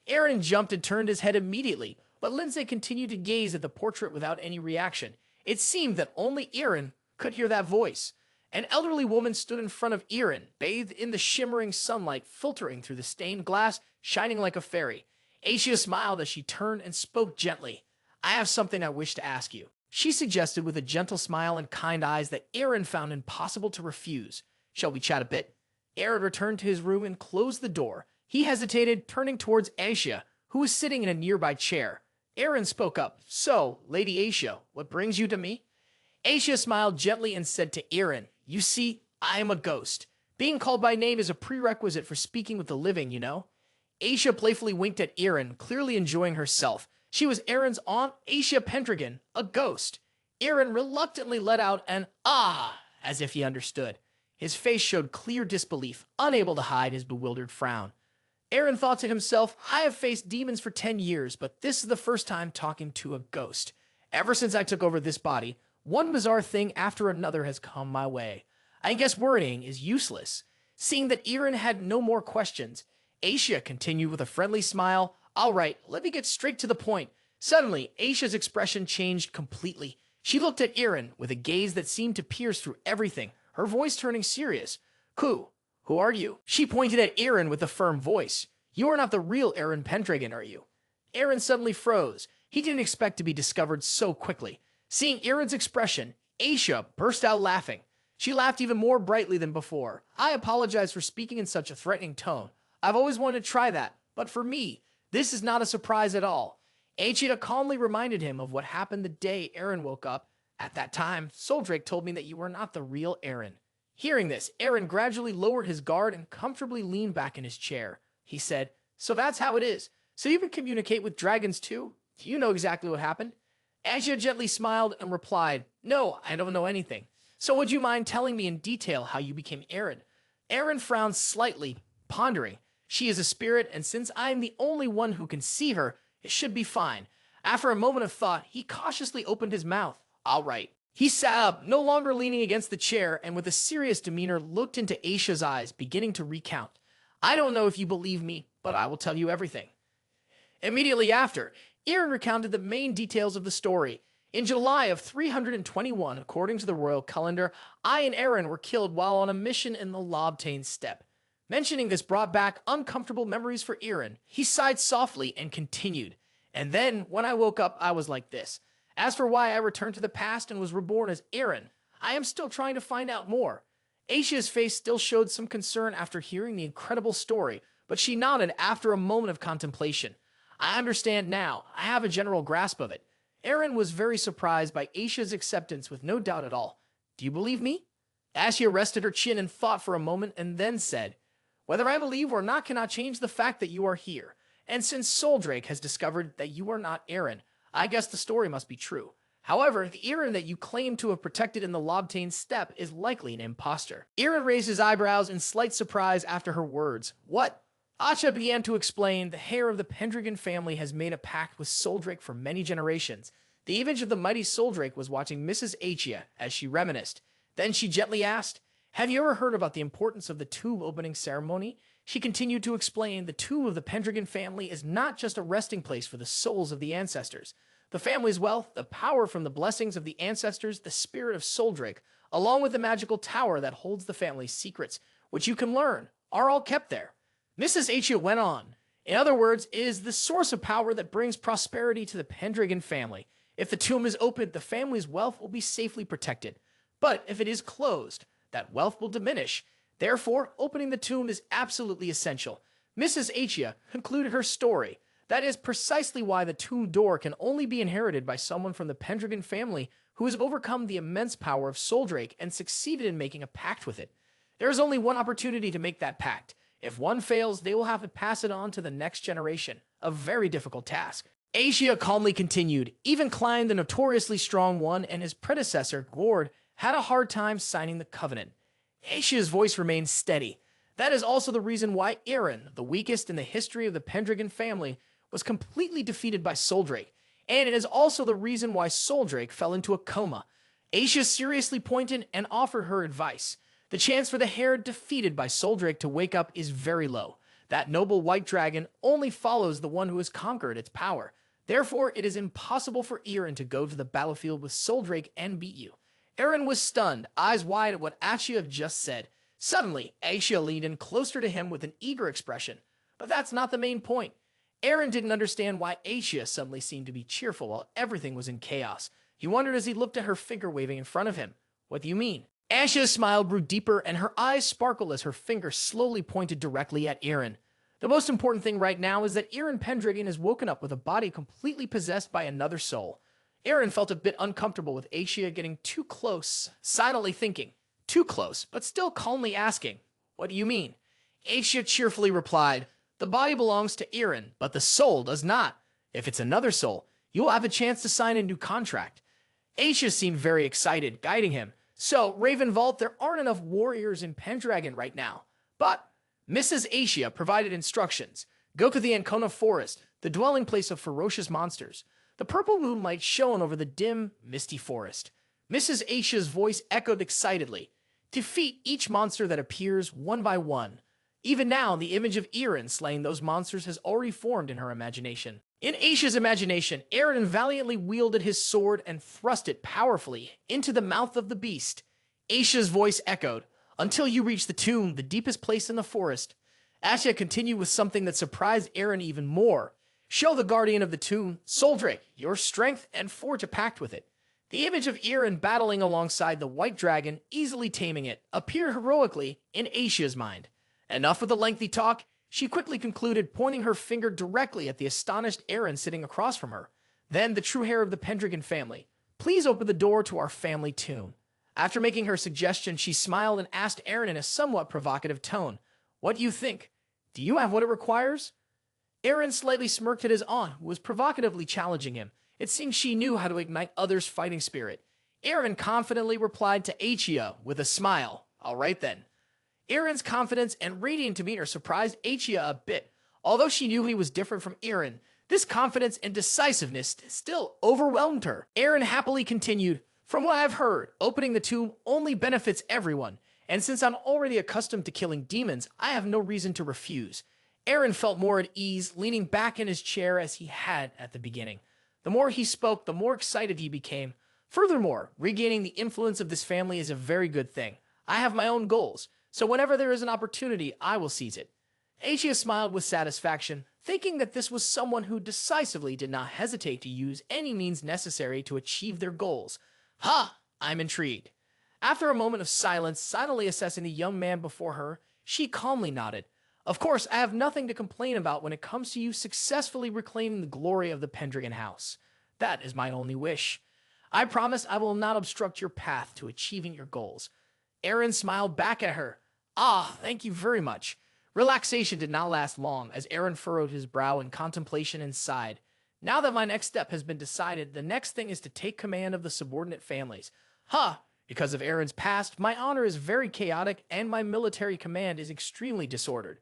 Eren jumped and turned his head immediately, but Lindsay continued to gaze at the portrait without any reaction. It seemed that only Eren could hear that voice. An elderly woman stood in front of Eren, bathed in the shimmering sunlight filtering through the stained glass, shining like a fairy. Aechia smiled as she turned and spoke gently. "I have something I wish to ask you," she suggested with a gentle smile and kind eyes that Eren found impossible to refuse. "Shall we chat a bit?" Eren returned to his room and closed the door. He hesitated, turning towards Aechia, who was sitting in a nearby chair. Eren spoke up. "So, Lady Aechia, what brings you to me?" Aechia smiled gently and said to Eren, "You see, I am a ghost. Being called by name is a prerequisite for speaking with the living, you know." Aechia playfully winked at Eren, clearly enjoying herself. She was Eren's aunt, Aechia Pendragon, a ghost. Eren reluctantly let out an "ah," as if he understood. His face showed clear disbelief, unable to hide his bewildered frown. Eren thought to himself, "I have faced demons for 10 years, but this is the first time talking to a ghost. Ever since I took over this body, one bizarre thing after another has come my way. I guess worrying is useless." Seeing that Eren had no more questions, Aechia continued with a friendly smile, "All right, let me get straight to the point." Suddenly, Aisha's expression changed completely. She looked at Eren with a gaze that seemed to pierce through everything, her voice turning serious. Who are you?" She pointed at Eren with a firm voice. "You are not the real Eren Pendragon, are you?" Eren suddenly froze. He didn't expect to be discovered so quickly. Seeing Eren's expression, Aechia burst out laughing. She laughed even more brightly than before. "I apologize for speaking in such a threatening tone. I've always wanted to try that, but for me, this is not a surprise at all." Aechia calmly reminded him of what happened the day Eren woke up. "At that time, Soldrake told me that you were not the real Eren." Hearing this, Eren gradually lowered his guard and comfortably leaned back in his chair. He said, "So that's how it is. So you can communicate with dragons too? Do you know exactly what happened?" Aechia gently smiled and replied, "No, I don't know anything. So would you mind telling me in detail how you became Eren?" Eren frowned slightly, pondering. She is a spirit, and since I am the only one who can see her, it should be fine. After a moment of thought, he cautiously opened his mouth. "All right." He sat up, no longer leaning against the chair, and with a serious demeanor looked into Aisha's eyes, beginning to recount. "I don't know if you believe me, but I will tell you everything." Immediately after, Eren recounted the main details of the story. In July of 321, according to the royal calendar, I and Eren were killed while on a mission in the Lobtain steppe. Mentioning this brought back uncomfortable memories for Eren. He sighed softly and continued. "And then, when I woke up, I was like this. As for why I returned to the past and was reborn as Eren, I am still trying to find out more." Aisha's face still showed some concern after hearing the incredible story, but she nodded after a moment of contemplation. "I understand now. I have a general grasp of it." Eren was very surprised by Aisha's acceptance with no doubt at all. "Do you believe me?" Aisha rested her chin in thought for a moment and then said, "Whether I believe or not cannot change the fact that you are here. And since Soldrake has discovered that you are not Eren, I guess the story must be true. However, the Eren that you claim to have protected in the Lobtane steppe is likely an imposter. Eren raised his eyebrows in slight surprise after her words. What? Acha began to explain, the heir of the Pendragon family has made a pact with Soldrake for many generations. The image of the mighty Soldrake was watching Mrs. Achia as she reminisced. Then she gently asked, have you ever heard about the importance of the tomb opening ceremony? She continued to explain, the tomb of the Pendragon family is not just a resting place for the souls of the ancestors. The family's wealth, the power from the blessings of the ancestors, the spirit of Soldrake, along with the magical tower that holds the family's secrets, which you can learn, are all kept there. Mrs. Achia went on. In other words, it is the source of power that brings prosperity to the Pendragon family. If the tomb is opened, the family's wealth will be safely protected. But if it is closed, that wealth will diminish. Therefore, opening the tomb is absolutely essential. Mrs. Achia concluded her story. That is precisely why the tomb door can only be inherited by someone from the Pendragon family who has overcome the immense power of Soldrake and succeeded in making a pact with it. There is only one opportunity to make that pact. If one fails, they will have to pass it on to the next generation. A very difficult task. Achia calmly continued. Even Klein, the notoriously strong one, and his predecessor, Gord, had a hard time signing the covenant. Achia's voice remained steady. That is also the reason why Eren, the weakest in the history of the Pendragon family, was completely defeated by Soldrake, and it is also the reason why Soldrake fell into a coma. Achia seriously pointed and offered her advice. The chance for the heir defeated by Soldrake to wake up is very low. That noble white dragon only follows the one who has conquered its power. Therefore, it is impossible for Eren to go to the battlefield with Soldrake and beat you. Eren was stunned, eyes wide at what Achia just said. Suddenly, Achia leaned in closer to him with an eager expression. But that's not the main point. Eren didn't understand why Achia suddenly seemed to be cheerful while everything was in chaos. He wondered as he looked at her finger waving in front of him. What do you mean? Achia's smile grew deeper and her eyes sparkled as her finger slowly pointed directly at Eren. The most important thing right now is that Eren Pendragon has woken up with a body completely possessed by another soul. Eren felt a bit uncomfortable with Achia getting too close, silently thinking. Too close, but still calmly asking, what do you mean? Achia cheerfully replied, the body belongs to Eren, but the soul does not. If it's another soul, you'll have a chance to sign a new contract. Achia seemed very excited, guiding him. So, Ravenvault, there aren't enough warriors in Pendragon right now. But Mrs. Achia provided instructions. Go to the Ancona Forest, the dwelling place of ferocious monsters. The purple moonlight shone over the dim, misty forest. Mrs. Achia's voice echoed excitedly. Defeat each monster that appears one by one. Even now, the image of Eren slaying those monsters has already formed in her imagination. In Achia's imagination, Eren valiantly wielded his sword and thrust it powerfully into the mouth of the beast. Achia's voice echoed, until you reach the tomb, the deepest place in the forest. Achia continued with something that surprised Eren even more. Show the guardian of the tomb, Soldrake, your strength and forge a pact with it. The image of Eren battling alongside the white dragon, easily taming it, appeared heroically in Achia's mind. Enough with the lengthy talk. She quickly concluded, pointing her finger directly at the astonished Eren sitting across from her. Then the true heir of the Pendragon family. Please open the door to our family tomb. After making her suggestion, she smiled and asked Eren in a somewhat provocative tone, what do you think? Do you have what it requires? Eren slightly smirked at his aunt, who was provocatively challenging him. It seemed she knew how to ignite others' fighting spirit. Eren confidently replied to Achia with a smile. All right then. Eren's confidence and radiant demeanor surprised Achia a bit. Although she knew he was different from Eren, this confidence and decisiveness still overwhelmed her. Eren happily continued, from what I've heard, opening the tomb only benefits everyone, and since I'm already accustomed to killing demons, I have no reason to refuse. Eren felt more at ease, leaning back in his chair as he had at the beginning. The more he spoke, the more excited he became. Furthermore, regaining the influence of this family is a very good thing. I have my own goals, so whenever there is an opportunity, I will seize it. Achia smiled with satisfaction, thinking that this was someone who decisively did not hesitate to use any means necessary to achieve their goals. Ha! I'm intrigued. After a moment of silence, silently assessing the young man before her, she calmly nodded. Of course, I have nothing to complain about when it comes to you successfully reclaiming the glory of the Pendragon house. That is my only wish. I promise I will not obstruct your path to achieving your goals. Eren smiled back at her. Ah, thank you very much. Relaxation did not last long as Eren furrowed his brow in contemplation and sighed. Now that my next step has been decided, the next thing is to take command of the subordinate families. Huh! Because of Eren's past, my honor is very chaotic and my military command is extremely disordered.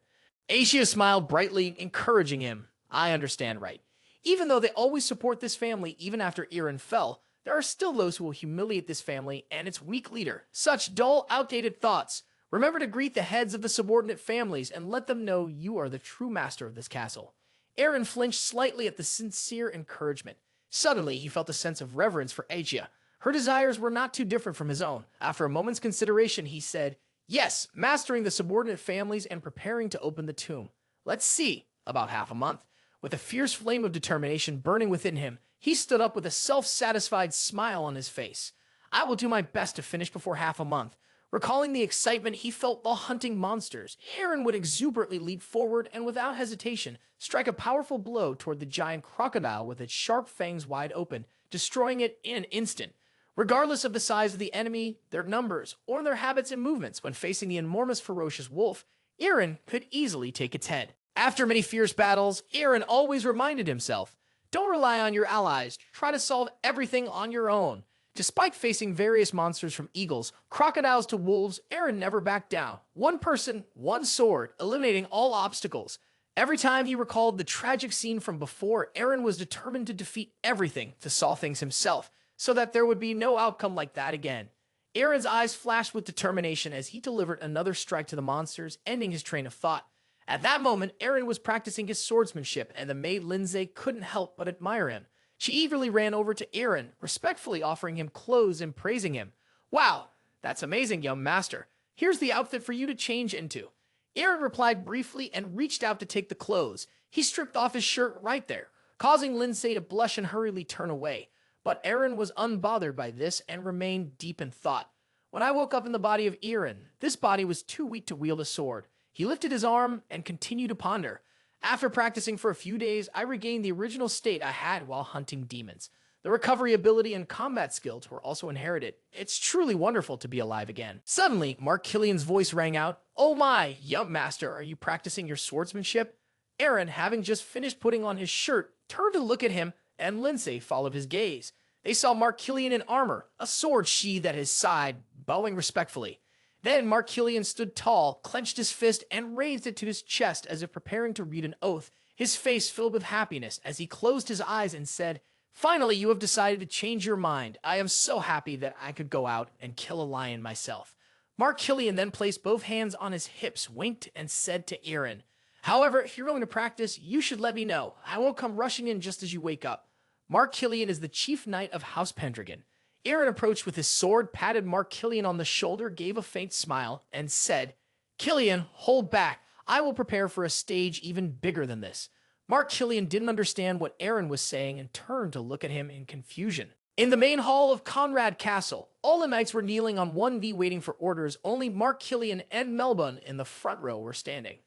Asia smiled brightly, encouraging him. I understand, right? Even though they always support this family even after Eren fell, there are still those who will humiliate this family and its weak leader. Such dull, outdated thoughts. Remember to greet the heads of the subordinate families and let them know you are the true master of this castle. Eren flinched slightly at the sincere encouragement. Suddenly, he felt a sense of reverence for Asia. Her desires were not too different from his own. After a moment's consideration, he said, yes, mastering the subordinate families and preparing to open the tomb. Let's see, about half a month. With a fierce flame of determination burning within him, he stood up with a self-satisfied smile on his face. I will do my best to finish before half a month. Recalling the excitement he felt while hunting monsters, Eren would exuberantly leap forward and without hesitation strike a powerful blow toward the giant crocodile with its sharp fangs wide open, destroying it in an instant. Regardless of the size of the enemy, their numbers, or their habits and movements when facing the enormous ferocious wolf, Eren could easily take its head. After many fierce battles, Eren always reminded himself, don't rely on your allies, try to solve everything on your own. Despite facing various monsters from eagles, crocodiles to wolves, Eren never backed down. One person, one sword, eliminating all obstacles. Every time he recalled the tragic scene from before, Eren was determined to defeat everything to solve things himself, so that there would be no outcome like that again. Eren's eyes flashed with determination as he delivered another strike to the monsters, ending his train of thought. At that moment, Eren was practicing his swordsmanship, and the maid Lindsay couldn't help but admire him. She eagerly ran over to Eren, respectfully offering him clothes and praising him. Wow, that's amazing, young master. Here's the outfit for you to change into. Eren replied briefly and reached out to take the clothes. He stripped off his shirt right there, causing Lindsay to blush and hurriedly turn away. But Eren was unbothered by this and remained deep in thought. When I woke up in the body of Eren, this body was too weak to wield a sword. He lifted his arm and continued to ponder. After practicing for a few days, I regained the original state I had while hunting demons. The recovery ability and combat skills were also inherited. It's truly wonderful to be alive again. Suddenly, Mark Killian's voice rang out. Oh my, young master, are you practicing your swordsmanship? Eren, having just finished putting on his shirt, turned to look at him, and Lindsay followed his gaze. They saw Mark Killian in armor, a sword sheathed at his side, bowing respectfully. Then Mark Killian stood tall, clenched his fist, and raised it to his chest as if preparing to read an oath, his face filled with happiness as he closed his eyes and said, finally, you have decided to change your mind. I am so happy that I could go out and kill a lion myself. Mark Killian then placed both hands on his hips, winked, and said to Eren, however, if you're willing to practice, you should let me know. I won't come rushing in just as you wake up. Mark Killian is the chief knight of House Pendragon. Eren approached with his sword, patted Mark Killian on the shoulder, gave a faint smile, and said, Killian, hold back. I will prepare for a stage even bigger than this. Mark Killian didn't understand what Eren was saying and turned to look at him in confusion. In the main hall of Conrad Castle, all the knights were kneeling on 1v waiting for orders. Only Mark Killian and Melbourne in the front row were standing.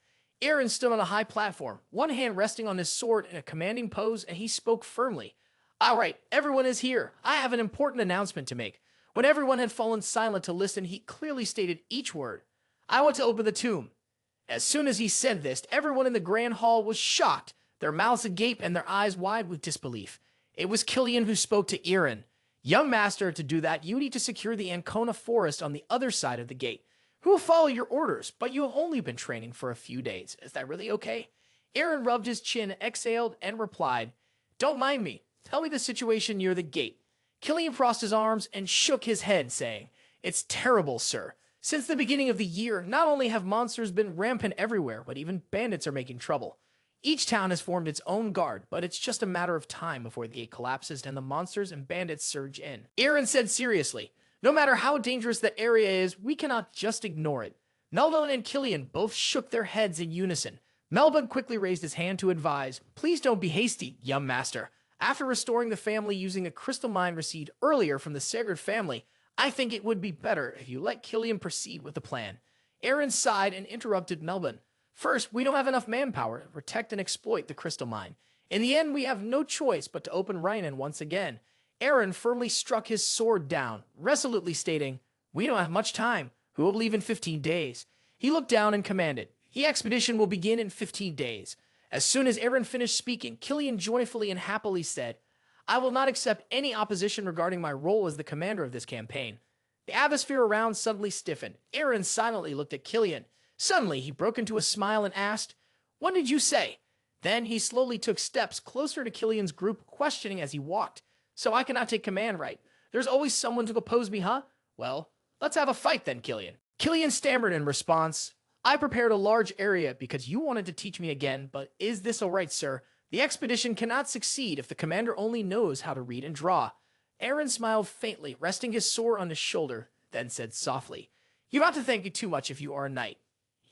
Eren stood on a high platform, one hand resting on his sword in a commanding pose, and he spoke firmly. All right, everyone is here. I have an important announcement to make. When everyone had fallen silent to listen, he clearly stated each word. I want to open the tomb. As soon as he said this, everyone in the grand hall was shocked, their mouths agape and their eyes wide with disbelief. It was Killian who spoke to Eren. Young master, to do that, you need to secure the Ancona forest on the other side of the gate. We will follow your orders, but you have only been training for a few days. Is that really okay? Eren rubbed his chin, exhaled, and replied, don't mind me. Tell me the situation near the gate. Killian crossed his arms and shook his head, saying, it's terrible, sir. Since the beginning of the year, not only have monsters been rampant everywhere, but even bandits are making trouble. Each town has formed its own guard, but it's just a matter of time before the gate collapses and the monsters and bandits surge in. Eren said seriously, no matter how dangerous the area is, we cannot just ignore it. Melbourne and Killian both shook their heads in unison. Melbourne quickly raised his hand to advise, please don't be hasty, young master. After restoring the family using a crystal mine received earlier from the Sacred family, I think it would be better if you let Killian proceed with the plan. Eren sighed and interrupted Melbourne. First, we don't have enough manpower to protect and exploit the crystal mine. In the end, we have no choice but to open Rhinan once again. Eren firmly struck his sword down, resolutely stating, we don't have much time. We will leave in 15 days. He looked down and commanded, the expedition will begin in 15 days. As soon as Eren finished speaking, Killian joyfully and happily said, I will not accept any opposition regarding my role as the commander of this campaign. The atmosphere around suddenly stiffened. Eren silently looked at Killian. Suddenly, he broke into a smile and asked, What did you say? Then he slowly took steps closer to Killian's group, questioning as he walked. So I cannot take command, right? There's always someone to oppose me, huh? Well, let's have a fight then, Killian. Killian stammered in response, I prepared a large area because you wanted to teach me again, but is this all right, sir? The expedition cannot succeed if the commander only knows how to read and draw. Eren smiled faintly, resting his sword on his shoulder, then said softly, You ought to thank me too much if you are a knight.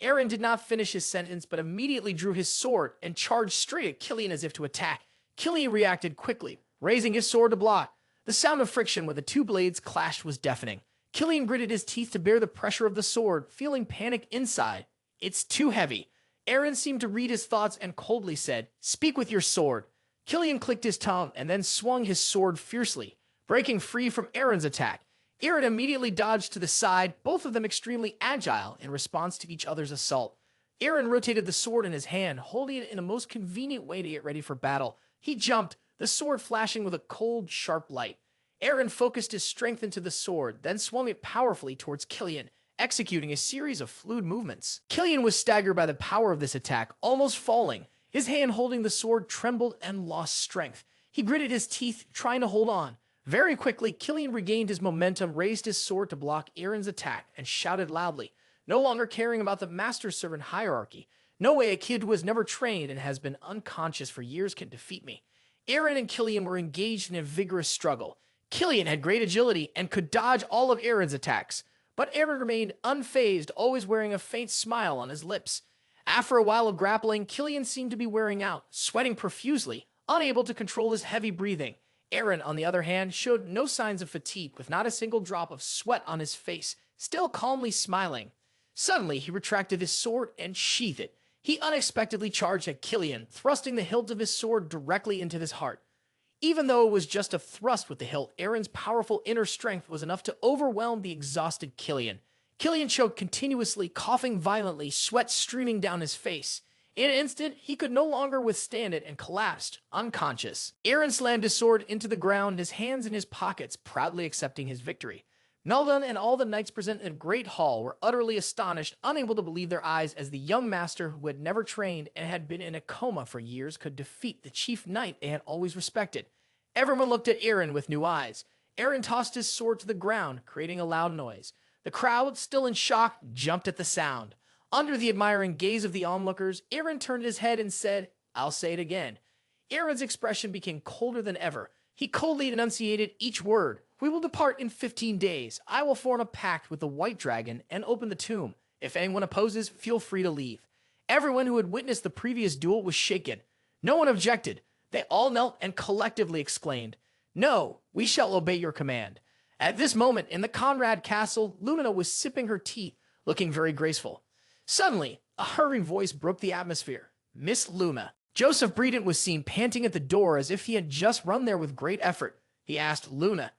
Eren did not finish his sentence, but immediately drew his sword and charged straight at Killian as if to attack. Killian reacted quickly, raising his sword to block. The sound of friction when the two blades clashed was deafening. Killian gritted his teeth to bear the pressure of the sword, feeling panic inside. It's too heavy. Eren seemed to read his thoughts and coldly said, Speak with your sword. Killian clicked his tongue and then swung his sword fiercely, breaking free from Eren's attack. Eren immediately dodged to the side, both of them extremely agile in response to each other's assault. Eren rotated the sword in his hand, holding it in a most convenient way to get ready for battle. He jumped, the sword flashing with a cold, sharp light. Eren focused his strength into the sword, then swung it powerfully towards Killian, executing a series of fluid movements. Killian was staggered by the power of this attack, almost falling. His hand holding the sword trembled and lost strength. He gritted his teeth, trying to hold on. Very quickly, Killian regained his momentum, raised his sword to block Eren's attack, and shouted loudly, no longer caring about the master-servant hierarchy. No way a kid who has never trained and has been unconscious for years can defeat me. Eren and Killian were engaged in a vigorous struggle. Killian had great agility and could dodge all of Eren's attacks, but Eren remained unfazed, always wearing a faint smile on his lips. After a while of grappling, Killian seemed to be wearing out, sweating profusely, unable to control his heavy breathing. Eren, on the other hand, showed no signs of fatigue, with not a single drop of sweat on his face, still calmly smiling. Suddenly, he retracted his sword and sheathed it. He unexpectedly charged at Killian, thrusting the hilt of his sword directly into his heart. Even though it was just a thrust with the hilt, Eren's powerful inner strength was enough to overwhelm the exhausted Killian. Killian choked continuously, coughing violently, sweat streaming down his face. In an instant, he could no longer withstand it and collapsed, unconscious. Eren slammed his sword into the ground, his hands in his pockets, proudly accepting his victory. Naldan and all the knights present in Great Hall were utterly astonished, unable to believe their eyes as the young master who had never trained and had been in a coma for years could defeat the chief knight they had always respected. Everyone looked at Eren with new eyes. Eren tossed his sword to the ground, creating a loud noise. The crowd, still in shock, jumped at the sound. Under the admiring gaze of the onlookers, Eren turned his head and said, I'll say it again. Eren's expression became colder than ever. He coldly enunciated each word. We will depart in 15 days. I will form a pact with the White Dragon and open the tomb. If anyone opposes, feel free to leave. Everyone who had witnessed the previous duel was shaken. No one objected. They all knelt and collectively exclaimed, No, we shall obey your command. At this moment, in the Conrad Castle, Luna was sipping her tea, looking very graceful. Suddenly, a hurrying voice broke the atmosphere. Miss Luna. Joseph Breeden was seen panting at the door as if he had just run there with great effort. He asked Luna,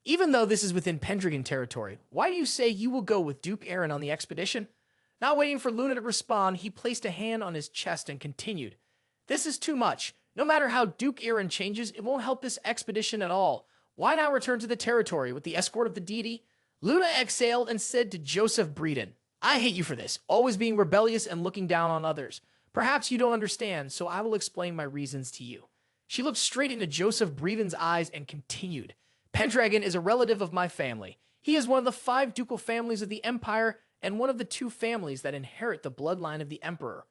Even though this is within Pendragon territory, why do you say you will go with Duke Eren on the expedition? Not waiting for Luna to respond, he placed a hand on his chest and continued, This is too much. No matter how Duke Eren changes, it won't help this expedition at all. Why not return to the territory with the escort of the deity? Luna exhaled and said to Joseph Breeden, I hate you for this, always being rebellious and looking down on others. Perhaps you don't understand, so I will explain my reasons to you. She looked straight into Joseph Breeden's eyes and continued, Pendragon is a relative of my family. He is one of the 5 ducal families of the Empire and one of the 2 families that inherit the bloodline of the Emperor.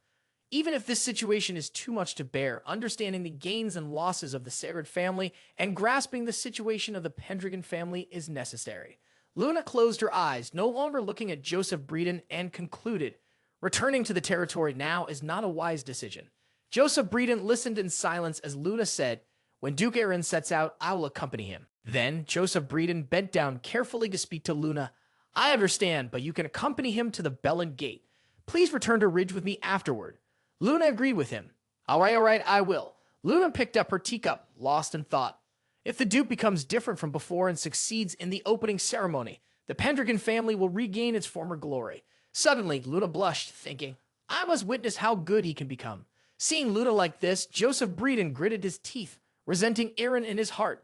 Even if this situation is too much to bear, understanding the gains and losses of the Sacred family and grasping the situation of the Pendragon family is necessary. Luna closed her eyes, no longer looking at Joseph Breeden, and concluded, Returning to the territory now is not a wise decision. Joseph Breeden listened in silence as Luna said, When Duke Eren sets out, I will accompany him. Then Joseph Breeden bent down carefully to speak to Luna. I understand, but you can accompany him to the Bellin Gate. Please return to Ridge with me afterward. Luna agreed with him. All right, I will. Luna picked up her teacup, lost in thought. If the Duke becomes different from before and succeeds in the opening ceremony, the Pendragon family will regain its former glory. Suddenly, Luna blushed, thinking, I must witness how good he can become. Seeing Luna like this, Joseph Breeden gritted his teeth, resenting Eren in his heart.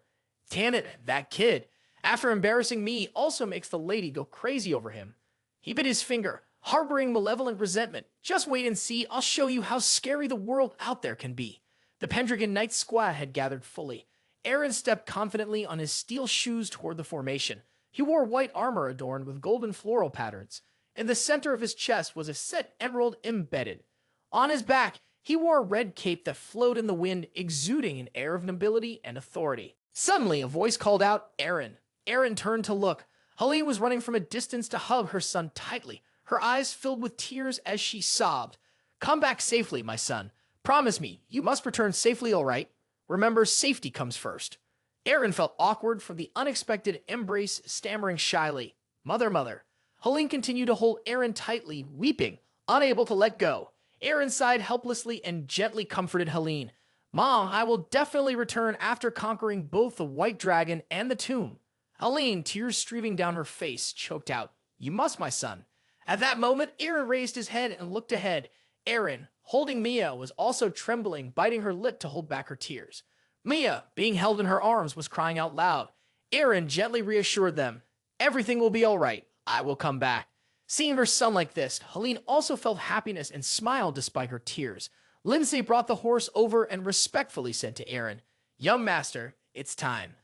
Damn it, that kid. After embarrassing me, also makes the lady go crazy over him. He bit his finger, harboring malevolent resentment. Just wait and see, I'll show you how scary the world out there can be. The Pendragon Knight squad had gathered fully. Eren stepped confidently on his steel shoes toward the formation. He wore white armor adorned with golden floral patterns. In the center of his chest was a set emerald embedded. On his back, he wore a red cape that flowed in the wind, exuding an air of nobility and authority. Suddenly, a voice called out, Eren. Eren turned to look. Helene was running from a distance to hug her son tightly, her eyes filled with tears as she sobbed. Come back safely, my son. Promise me, you must return safely, all right? Remember, safety comes first. Eren felt awkward from the unexpected embrace, stammering shyly, Mother, mother. Helene continued to hold Eren tightly, weeping, unable to let go. Eren sighed helplessly and gently comforted Helene. Mom, I will definitely return after conquering both the White Dragon and the tomb. Helene, tears streaming down her face, choked out, You must, my son. At that moment, Eren raised his head and looked ahead. Eren, holding Mia, was also trembling, biting her lip to hold back her tears. Mia, being held in her arms, was crying out loud. Eren gently reassured them. Everything will be all right. I will come back. Seeing her son like this, Helene also felt happiness and smiled despite her tears. Lindsay brought the horse over and respectfully said to Eren, Young master, it's time.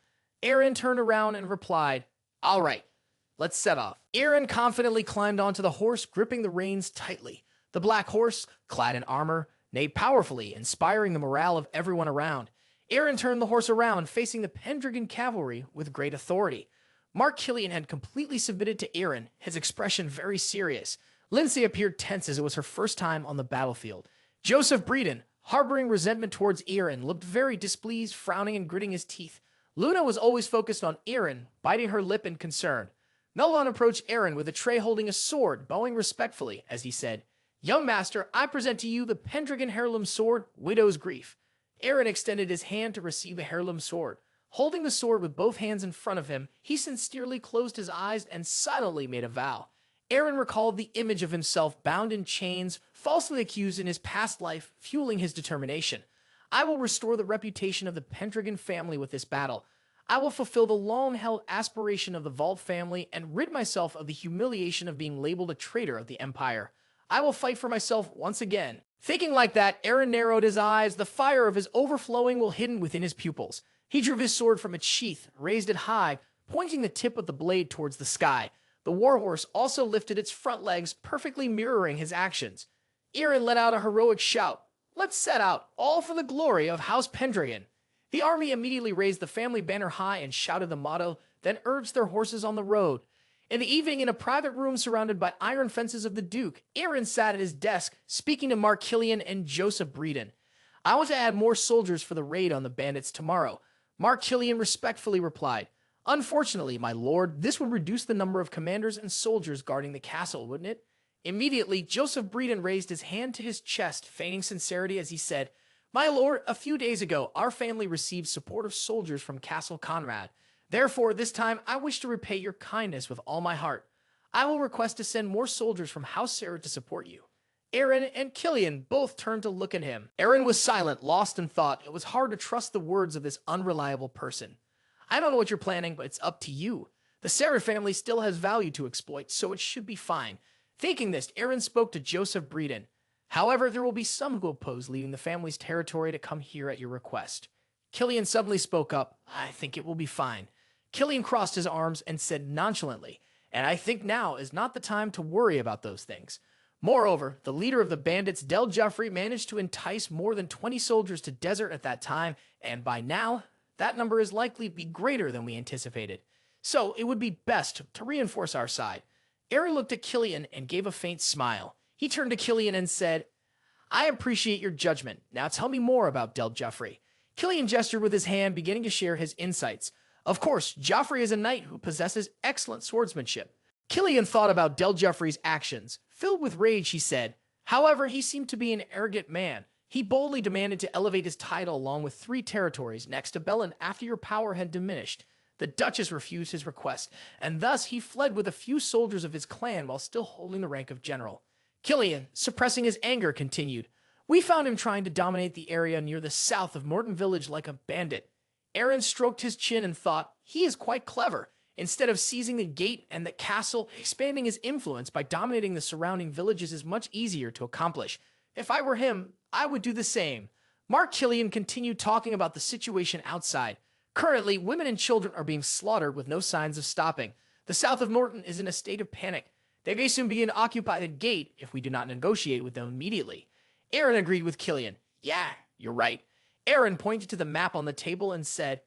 Eren turned around and replied, All right, let's set off. Eren confidently climbed onto the horse, gripping the reins tightly. The black horse, clad in armor, neighed powerfully, inspiring the morale of everyone around. Eren turned the horse around, facing the Pendragon cavalry with great authority. Mark Killian had completely submitted to Eren, his expression very serious. Lindsay appeared tense as it was her first time on the battlefield. Joseph Breeden, harboring resentment towards Eren, looked very displeased, frowning and gritting his teeth. Luna was always focused on Eren, biting her lip in concern. Melon approached Eren with a tray holding a sword, bowing respectfully, as he said, Young master, I present to you the Pendragon heirloom sword, Widow's Grief. Eren extended his hand to receive the heirloom sword. Holding the sword with both hands in front of him, he sincerely closed his eyes and silently made a vow. Eren recalled the image of himself bound in chains, falsely accused in his past life, fueling his determination. I will restore the reputation of the Pendragon family with this battle. I will fulfill the long-held aspiration of the Vault family and rid myself of the humiliation of being labeled a traitor of the Empire. I will fight for myself once again. Thinking like that, Eren narrowed his eyes, the fire of his overflowing will hidden within his pupils. He drew his sword from its sheath, raised it high, pointing the tip of the blade towards the sky. The warhorse also lifted its front legs, perfectly mirroring his actions. Eren let out a heroic shout. Let's set out, all for the glory of House Pendragon. The army immediately raised the family banner high and shouted the motto, then urged their horses on the road. In the evening, in a private room surrounded by iron fences of the Duke, Eren sat at his desk, speaking to Mark Killian and Joseph Breeden. I want to add more soldiers for the raid on the bandits tomorrow. Mark Killian respectfully replied, Unfortunately, my lord, this would reduce the number of commanders and soldiers guarding the castle, wouldn't it? Immediately, Joseph Breeden raised his hand to his chest, feigning sincerity as he said, My lord, a few days ago, our family received supportive soldiers from Castle Conrad. Therefore, this time, I wish to repay your kindness with all my heart. I will request to send more soldiers from House Sarah to support you. Eren and Killian both turned to look at him. Eren was silent, lost in thought. It was hard to trust the words of this unreliable person. I don't know what you're planning, but it's up to you. The Sarah family still has value to exploit, so it should be fine. Thinking this, Eren spoke to Joseph Breeden. However, there will be some who oppose leaving the family's territory to come here at your request. Killian suddenly spoke up. I think it will be fine. Killian crossed his arms and said nonchalantly, And I think now is not the time to worry about those things. Moreover, the leader of the bandits, Del Joffrey, managed to entice more than 20 soldiers to desert at that time, and by now, that number is likely to be greater than we anticipated. So it would be best to reinforce our side. Eren looked at Killian and gave a faint smile. He turned to Killian and said, I appreciate your judgment. Now tell me more about Del Joffrey. Killian gestured with his hand, beginning to share his insights. Of course, Joffrey is a knight who possesses excellent swordsmanship. Killian thought about Del Joffrey's actions. Filled with rage, he said, However, he seemed to be an arrogant man. He boldly demanded to elevate his title along with 3 territories next to Belen after your power had diminished. The Duchess refused his request, and thus he fled with a few soldiers of his clan while still holding the rank of general. Killian, suppressing his anger, continued, We found him trying to dominate the area near the south of Norton Village like a bandit. Eren stroked his chin and thought, he is quite clever. Instead of seizing the gate and the castle, expanding his influence by dominating the surrounding villages is much easier to accomplish. If I were him, I would do the same. Mark Killian continued talking about the situation outside. Currently, women and children are being slaughtered with no signs of stopping. The south of Norton is in a state of panic. They may soon begin to occupy the gate if we do not negotiate with them immediately. Eren agreed with Killian. Yeah, you're right. Eren pointed to the map on the table and said,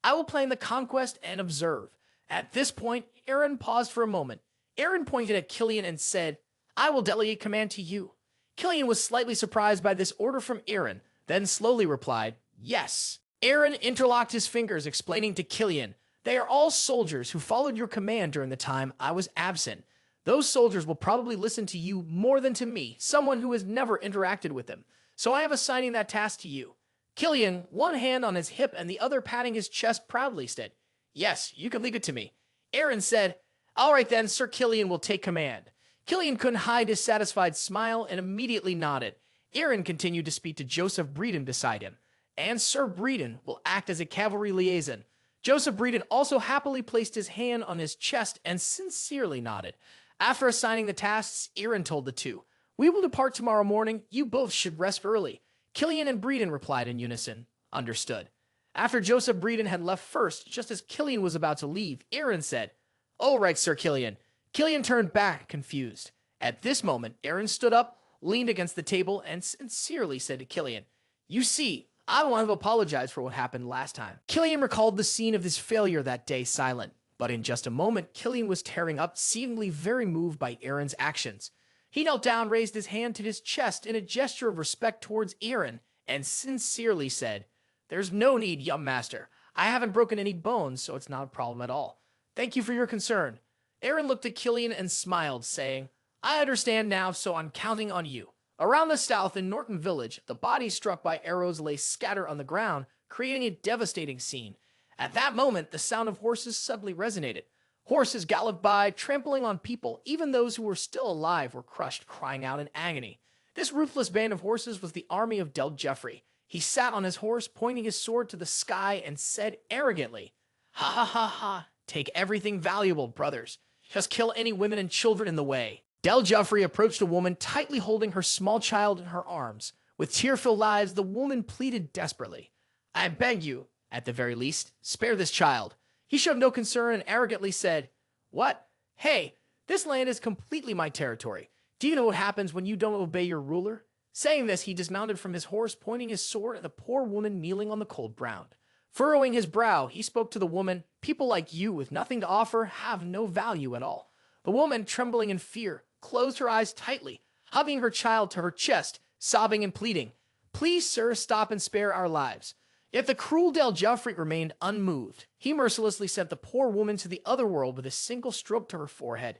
I will plan the conquest and observe. At this point, Eren paused for a moment. Eren pointed at Killian and said, I will delegate command to you. Killian was slightly surprised by this order from Eren, then slowly replied, yes. Eren interlocked his fingers, explaining to Killian, they are all soldiers who followed your command during the time I was absent. Those soldiers will probably listen to you more than to me, someone who has never interacted with them. So I am assigning that task to you. Killian, one hand on his hip and the other patting his chest proudly, said, yes, you can leave it to me. Eren said, all right then, Sir Killian will take command. Killian couldn't hide his satisfied smile and immediately nodded. Eren continued to speak to Joseph Breeden beside him, and Sir Breeden will act as a cavalry liaison. Joseph Breeden also happily placed his hand on his chest and sincerely nodded. After assigning the tasks, Eren told the two, we will depart tomorrow morning. You both should rest early. Killian and Breeden replied in unison. Understood. After Joseph Breeden had left first, just as Killian was about to leave, Eren said, all right, Sir Killian. Killian turned back, confused. At this moment, Eren stood up, leaned against the table, and sincerely said to Killian, you see, I want to apologize for what happened last time. Killian recalled the scene of his failure that day silent, but in just a moment, Killian was tearing up, seemingly very moved by Eren's actions. He knelt down, raised his hand to his chest in a gesture of respect towards Eren, and sincerely said, there's no need, young master. I haven't broken any bones, so it's not a problem at all. Thank you for your concern. Eren looked at Killian and smiled, saying, I understand now, so I'm counting on you. Around the south in Norton Village, the bodies struck by arrows lay scattered on the ground, creating a devastating scene. At that moment, the sound of horses suddenly resonated. Horses galloped by, trampling on people. Even those who were still alive were crushed, crying out in agony. This ruthless band of horses was the army of Del Jeffrey. He sat on his horse, pointing his sword to the sky, and said arrogantly, ha ha ha ha, take everything valuable, brothers. Just kill any women and children in the way. Del Jeffrey approached a woman tightly holding her small child in her arms. With tear-filled eyes, the woman pleaded desperately, I beg you, at the very least, spare this child. He showed no concern and arrogantly said, what? Hey, this land is completely my territory. Do you know what happens when you don't obey your ruler? Saying this, he dismounted from his horse, pointing his sword at the poor woman kneeling on the cold ground. Furrowing his brow, he spoke to the woman, people like you with nothing to offer have no value at all. The woman, trembling in fear, closed her eyes tightly, hugging her child to her chest, sobbing and pleading, please, sir, stop and spare our lives. Yet the cruel Del Jeffrey remained unmoved. He mercilessly sent the poor woman to the other world with a single stroke to her forehead.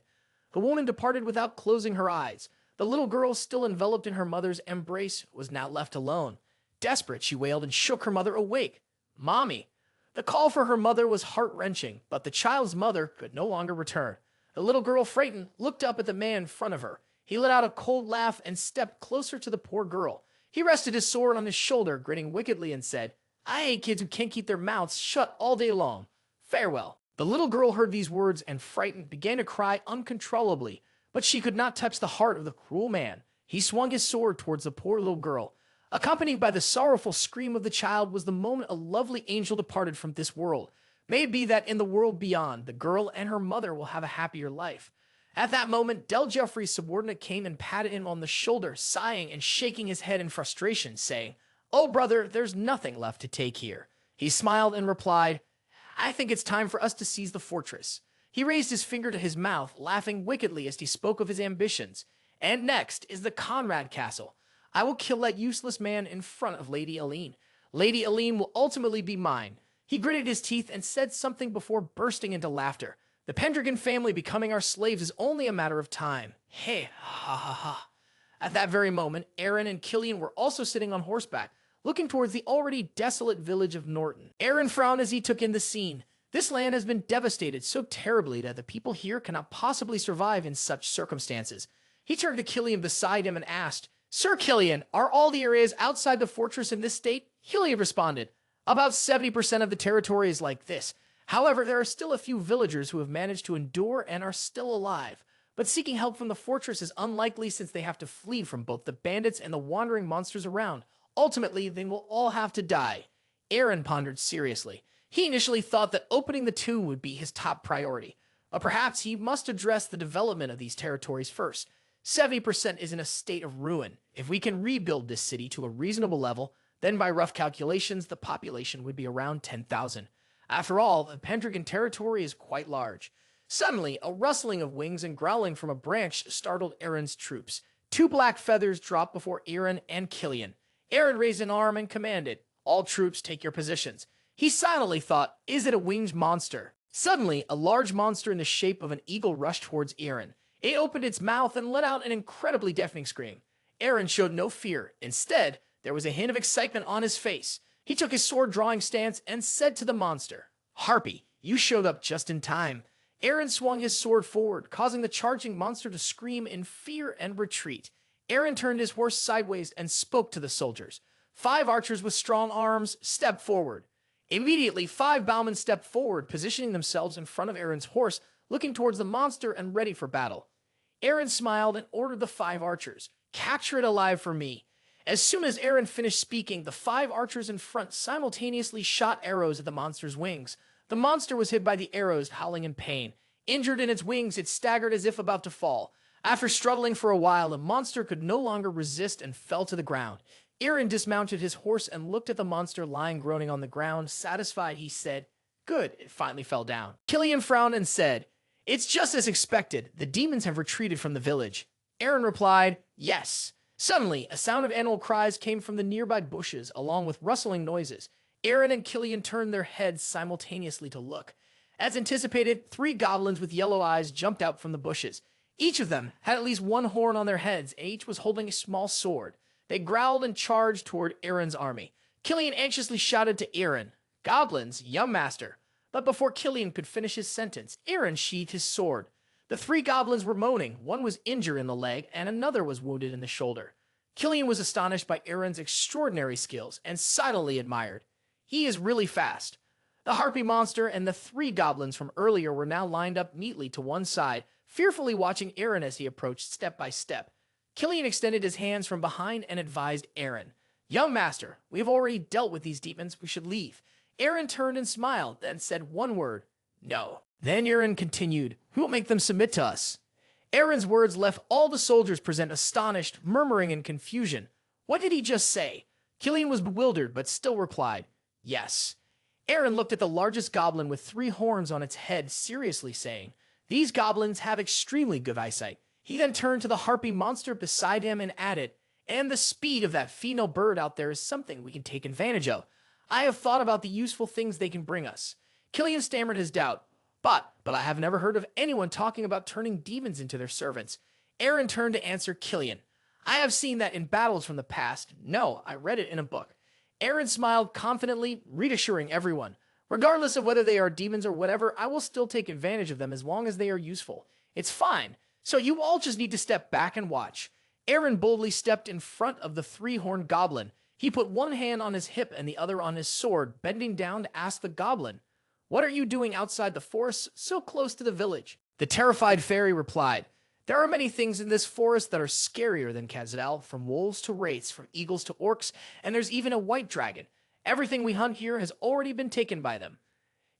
The woman departed without closing her eyes. The little girl, still enveloped in her mother's embrace, was now left alone. Desperate, she wailed and shook her mother awake. Mommy! The call for her mother was heart-wrenching, but the child's mother could no longer return. The little girl, frightened, looked up at the man in front of her. He let out a cold laugh and stepped closer to the poor girl. He rested his sword on his shoulder, grinning wickedly, and said, I hate kids who can't keep their mouths shut all day long. Farewell. The little girl heard these words and, frightened, began to cry uncontrollably, but she could not touch the heart of the cruel man. He swung his sword towards the poor little girl. Accompanied by the sorrowful scream of the child was the moment a lovely angel departed from this world. May it be that in the world beyond, the girl and her mother will have a happier life. At that moment, Del Jeffrey's subordinate came and patted him on the shoulder, sighing and shaking his head in frustration, saying, Oh, brother, there's nothing left to take here. He smiled and replied, I think it's time for us to seize the fortress. He raised his finger to his mouth, laughing wickedly as he spoke of his ambitions. And next is the Conrad Castle. I will kill that useless man in front of Lady Aline. Lady Aline will ultimately be mine. He gritted his teeth and said something before bursting into laughter. The Pendragon family becoming our slaves is only a matter of time. Hey, ha ha ha. At that very moment, Eren and Killian were also sitting on horseback, looking towards the already desolate village of Norton. Eren frowned as he took in the scene. This land has been devastated so terribly that the people here cannot possibly survive in such circumstances. He turned to Killian beside him and asked, Sir Killian, are all the areas outside the fortress in this state? Killian responded, about 70% of the territory is like this. However, there are still a few villagers who have managed to endure and are still alive. But seeking help from the fortress is unlikely since they have to flee from both the bandits and the wandering monsters around. Ultimately, they will all have to die. Eren pondered seriously. He initially thought that opening the tomb would be his top priority, but perhaps he must address the development of these territories first. 70% is in a state of ruin. If we can rebuild this city to a reasonable level, then by rough calculations, the population would be around 10,000. After all, the Pendragon territory is quite large. Suddenly, a rustling of wings and growling from a branch startled Eren's troops. 2 black feathers dropped before Eren and Killian. Eren raised an arm and commanded, "All troops take your positions." He silently thought, is it a winged monster? Suddenly, a large monster in the shape of an eagle rushed towards Eren. It opened its mouth and let out an incredibly deafening scream. Eren showed no fear. Instead, there was a hint of excitement on his face. He took his sword-drawing stance and said to the monster, "Harpy, you showed up just in time." Eren swung his sword forward, causing the charging monster to scream in fear and retreat. Eren turned his horse sideways and spoke to the soldiers. 5 archers with strong arms stepped forward. Immediately, 5 bowmen stepped forward, positioning themselves in front of Eren's horse, looking towards the monster and ready for battle. Eren smiled and ordered the 5 archers, "Capture it alive for me." As soon as Eren finished speaking, the 5 archers in front simultaneously shot arrows at the monster's wings. The monster was hit by the arrows, howling in pain. Injured in its wings, it staggered as if about to fall. After struggling for a while, the monster could no longer resist and fell to the ground. Eren dismounted his horse and looked at the monster lying groaning on the ground. Satisfied, he said, "Good, it finally fell down." Killian frowned and said, "It's just as expected. The demons have retreated from the village." Eren replied, "Yes." Suddenly, a sound of animal cries came from the nearby bushes, along with rustling noises. Eren and Killian turned their heads simultaneously to look. As anticipated, 3 goblins with yellow eyes jumped out from the bushes. Each of them had at least 1 horn on their heads, and each was holding a small sword. They growled and charged toward Eren's army. Killian anxiously shouted to Eren, "Goblins, young master." But before Killian could finish his sentence, Eren sheathed his sword. The 3 goblins were moaning. One was injured in the leg, and another was wounded in the shoulder. Killian was astonished by Eren's extraordinary skills and silently admired. He is really fast. The harpy monster and the 3 goblins from earlier were now lined up neatly to one side, fearfully watching Eren as he approached step by step. Killian extended his hands from behind and advised Eren, "Young master, we have already dealt with these demons. We should leave." Eren turned and smiled, then said one word, "No." Then Eren continued, "Who will make them submit to us?" Eren's words left all the soldiers present astonished, murmuring in confusion. What did he just say? Killian was bewildered, but still replied, "Yes." Eren looked at the largest goblin with 3 horns on its head, seriously saying, "These goblins have extremely good eyesight." He then turned to the harpy monster beside him and added, "And the speed of that female bird out there is something we can take advantage of. I have thought about the useful things they can bring us." Killian stammered his doubt, but I have never heard of anyone talking about turning demons into their servants." Eren turned to answer Killian, "I have seen that in battles from the past. No, I read it in a book." Eren smiled confidently, reassuring everyone, "Regardless of whether they are demons or whatever, I will still take advantage of them as long as they are useful. It's fine. So you all just need to step back and watch." Eren boldly stepped in front of the 3-horned goblin. He put one hand on his hip and the other on his sword, bending down to ask the goblin, "What are you doing outside the forest so close to the village?" The terrified fairy replied, "There are many things in this forest that are scarier than Kazal, from wolves to wraiths, from eagles to orcs, and there's even a white dragon. Everything we hunt here has already been taken by them."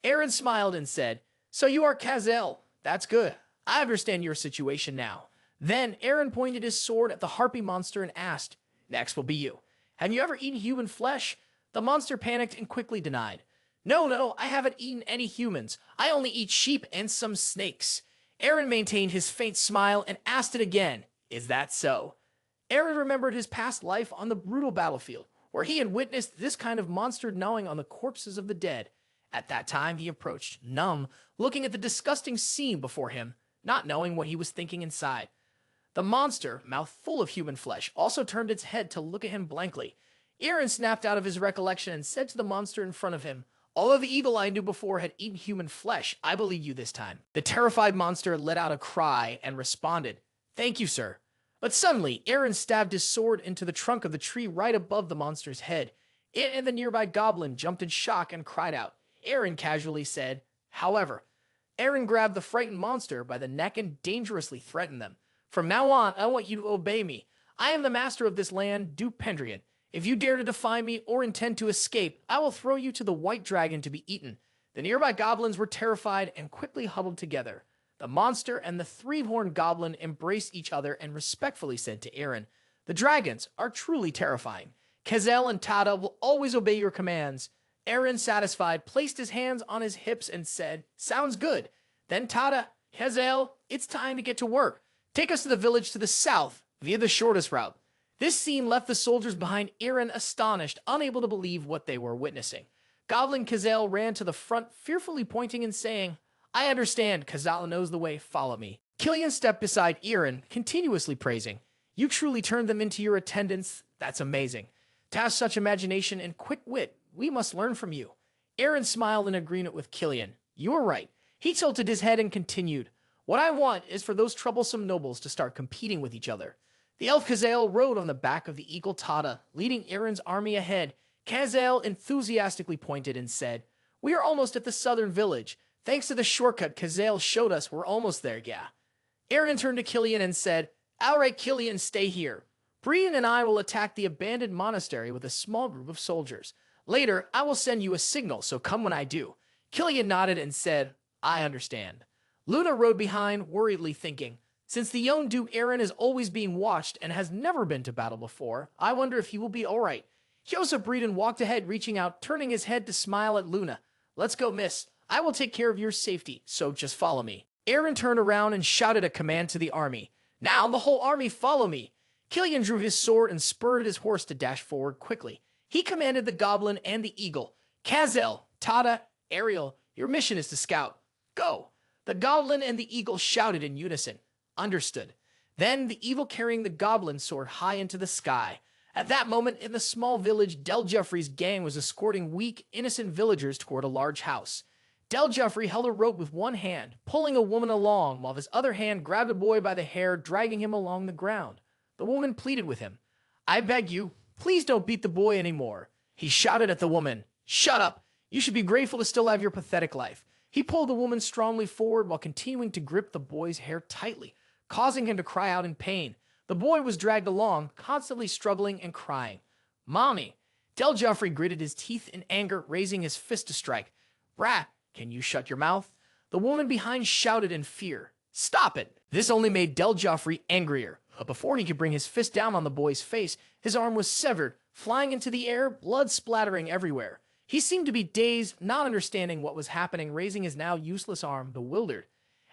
Eren smiled and said, "So you are Kazal. That's good. I understand your situation now." Then Eren pointed his sword at the harpy monster and asked, "Next will be you. Have you ever eaten human flesh?" The monster panicked and quickly denied, No, I haven't eaten any humans. I only eat sheep and some snakes." Eren maintained his faint smile and asked it again, "Is that so?" Eren remembered his past life on the brutal battlefield, where he had witnessed this kind of monster gnawing on the corpses of the dead. At that time, he approached, numb, looking at the disgusting scene before him, not knowing what he was thinking inside. The monster, mouth full of human flesh, also turned its head to look at him blankly. Eren snapped out of his recollection and said to the monster in front of him, "All of the evil I knew before had eaten human flesh. I believe you this time." The terrified monster let out a cry and responded, "Thank you, sir. But suddenly, Eren stabbed his sword into the trunk of the tree right above the monster's head. It and the nearby goblin jumped in shock and cried out. Eren casually said, however, Eren grabbed the frightened monster by the neck and dangerously threatened them. From now on, I want you to obey me. I am the master of this land, Duke Pendragon. If you dare to defy me or intend to escape, I will throw you to the white dragon to be eaten. The nearby goblins were terrified and quickly huddled together. The monster and the three-horned goblin embraced each other and respectfully said to Eren, the dragons are truly terrifying. Kazel and Tada will always obey your commands. Eren, satisfied, placed his hands on his hips and said, sounds good. Then Tada, Kazel, it's time to get to work. Take us to the village to the south via the shortest route. This scene left the soldiers behind Eren astonished, unable to believe what they were witnessing. Goblin Kazel ran to the front, fearfully pointing and saying, I understand, Kazel knows the way, follow me. Killian stepped beside Eren, continuously praising, you truly turned them into your attendants, that's amazing. To have such imagination and quick wit, we must learn from you. Eren smiled in agreement with Killian. You are right. He tilted his head and continued, what I want is for those troublesome nobles to start competing with each other. The elf Kazel rode on the back of the eagle Tada, leading Eren's army ahead. Kazel enthusiastically pointed and said, we are almost at the southern village. Thanks to the shortcut Kazel showed us, we're almost there, yeah. Eren turned to Killian and said, all right, Killian, stay here. Brian and I will attack the abandoned monastery with a small group of soldiers. Later, I will send you a signal, so come when I do. Killian nodded and said, I understand. Luna rode behind, worriedly thinking, since the young Duke Eren is always being watched and has never been to battle before, I wonder if he will be all right. Joseph Breeden walked ahead, reaching out, turning his head to smile at Luna. Let's go, miss. I will take care of your safety, so just follow me. Eren turned around and shouted a command to the army. Now the whole army follow me. Killian drew his sword and spurred his horse to dash forward quickly. He commanded the goblin and the eagle. Kazel, Tada, Ariel, your mission is to scout. Go. The goblin and the eagle shouted in unison. Understood. Then the evil carrying the goblin soared high into the sky. At that moment, in the small village, Del Jeffrey's gang was escorting weak, innocent villagers toward a large house. Del Jeffrey held a rope with one hand, pulling a woman along, while his other hand grabbed a boy by the hair, dragging him along the ground. The woman pleaded with him. I beg you, please don't beat the boy anymore. He shouted at the woman. Shut up. You should be grateful to still have your pathetic life. He pulled the woman strongly forward while continuing to grip the boy's hair tightly, causing him to cry out in pain. The boy was dragged along, constantly struggling and crying. Mommy! Del Jeffrey gritted his teeth in anger, raising his fist to strike. Brat, can you shut your mouth? The woman behind shouted in fear. Stop it! This only made Del Jeffrey angrier. But before he could bring his fist down on the boy's face, his arm was severed, flying into the air, blood splattering everywhere. He seemed to be dazed, not understanding what was happening, raising his now useless arm, bewildered.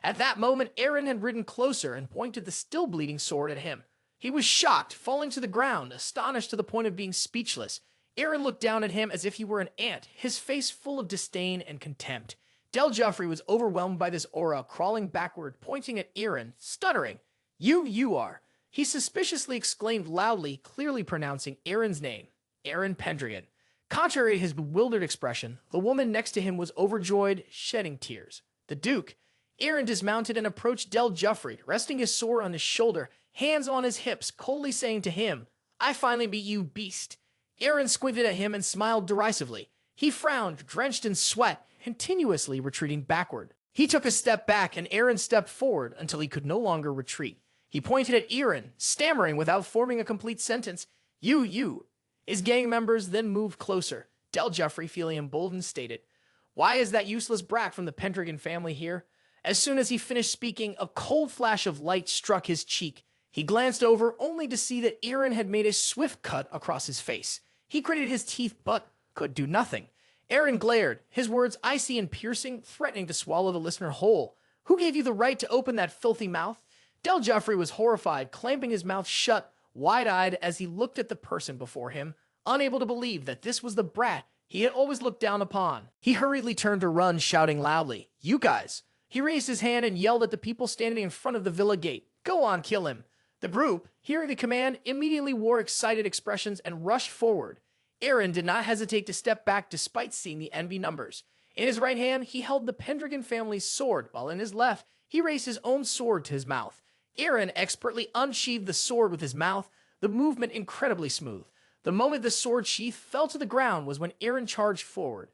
At that moment, Eren had ridden closer and pointed the still bleeding sword at him. He was shocked, falling to the ground, astonished to the point of being speechless. Eren looked down at him as if he were an ant, his face full of disdain and contempt. Del Jeffrey was overwhelmed by this aura, crawling backward, pointing at Eren, stuttering. You are. He suspiciously exclaimed loudly, clearly pronouncing Eren's name, Eren Pendragon. Contrary to his bewildered expression, the woman next to him was overjoyed, shedding tears. The Duke. Eren dismounted and approached Del Jeffrey, resting his sword on his shoulder, hands on his hips, coldly saying to him, I finally beat you, beast. Eren squinted at him and smiled derisively. He frowned, drenched in sweat, continuously retreating backward. He took a step back and Eren stepped forward until he could no longer retreat. He pointed at Eren, stammering without forming a complete sentence. You. His gang members then moved closer. Del Jeffrey, feeling emboldened, stated, Why is that useless brat from the Pendragon family here? As soon as he finished speaking, a cold flash of light struck his cheek. He glanced over, only to see that Eren had made a swift cut across his face. He gritted his teeth, but could do nothing. Eren glared, his words icy and piercing, threatening to swallow the listener whole. Who gave you the right to open that filthy mouth? Del Jeffrey was horrified, clamping his mouth shut, wide-eyed as he looked at the person before him, unable to believe that this was the brat he had always looked down upon. He hurriedly turned to run, shouting loudly, You guys! He raised his hand and yelled at the people standing in front of the villa gate. Go on, kill him. The group, hearing the command, immediately wore excited expressions and rushed forward. Eren did not hesitate to step back despite seeing the enemy numbers. In his right hand, he held the Pendragon family's sword, while in his left, he raised his own sword to his mouth. Eren expertly unsheathed the sword with his mouth, the movement incredibly smooth. The moment the sword sheath fell to the ground was when Eren charged forward.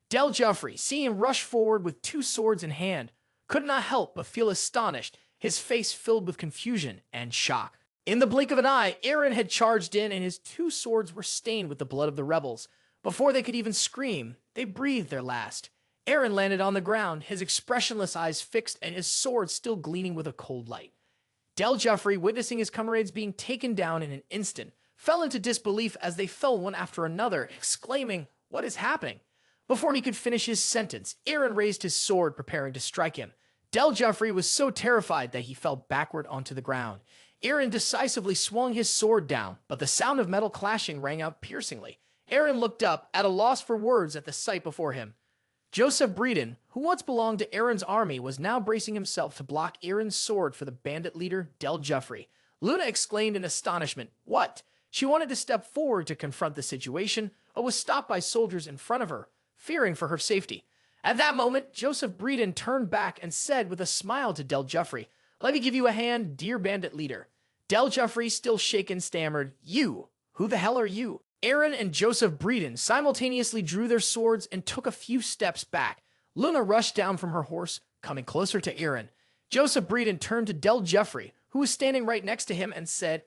Del Joffrey, seeing him rush forward with two swords in hand, could not help but feel astonished, his face filled with confusion and shock. In the blink of an eye, Eren had charged in and his two swords were stained with the blood of the rebels. Before they could even scream, they breathed their last. Eren landed on the ground, his expressionless eyes fixed and his sword still gleaming with a cold light. Del Joffrey, witnessing his comrades being taken down in an instant, fell into disbelief as they fell one after another, exclaiming, "What is happening?" Before he could finish his sentence, Eren raised his sword, preparing to strike him. Del Joffrey was so terrified that he fell backward onto the ground. Eren decisively swung his sword down, but the sound of metal clashing rang out piercingly. Eren looked up, at a loss for words at the sight before him. Joseph Breeden, who once belonged to Eren's army, was now bracing himself to block Eren's sword for the bandit leader, Del Joffrey. Luna exclaimed in astonishment, "What?" She wanted to step forward to confront the situation, but was stopped by soldiers in front of her, fearing for her safety. At that moment, Joseph Breeden turned back and said with a smile to Del Joffrey, "Let me give you a hand, dear bandit leader." Del Joffrey, still shaken, stammered, "You? Who the hell are you?" Eren and Joseph Breeden simultaneously drew their swords and took a few steps back. Luna rushed down from her horse, coming closer to Eren. Joseph Breeden turned to Del Joffrey, who was standing right next to him, and said,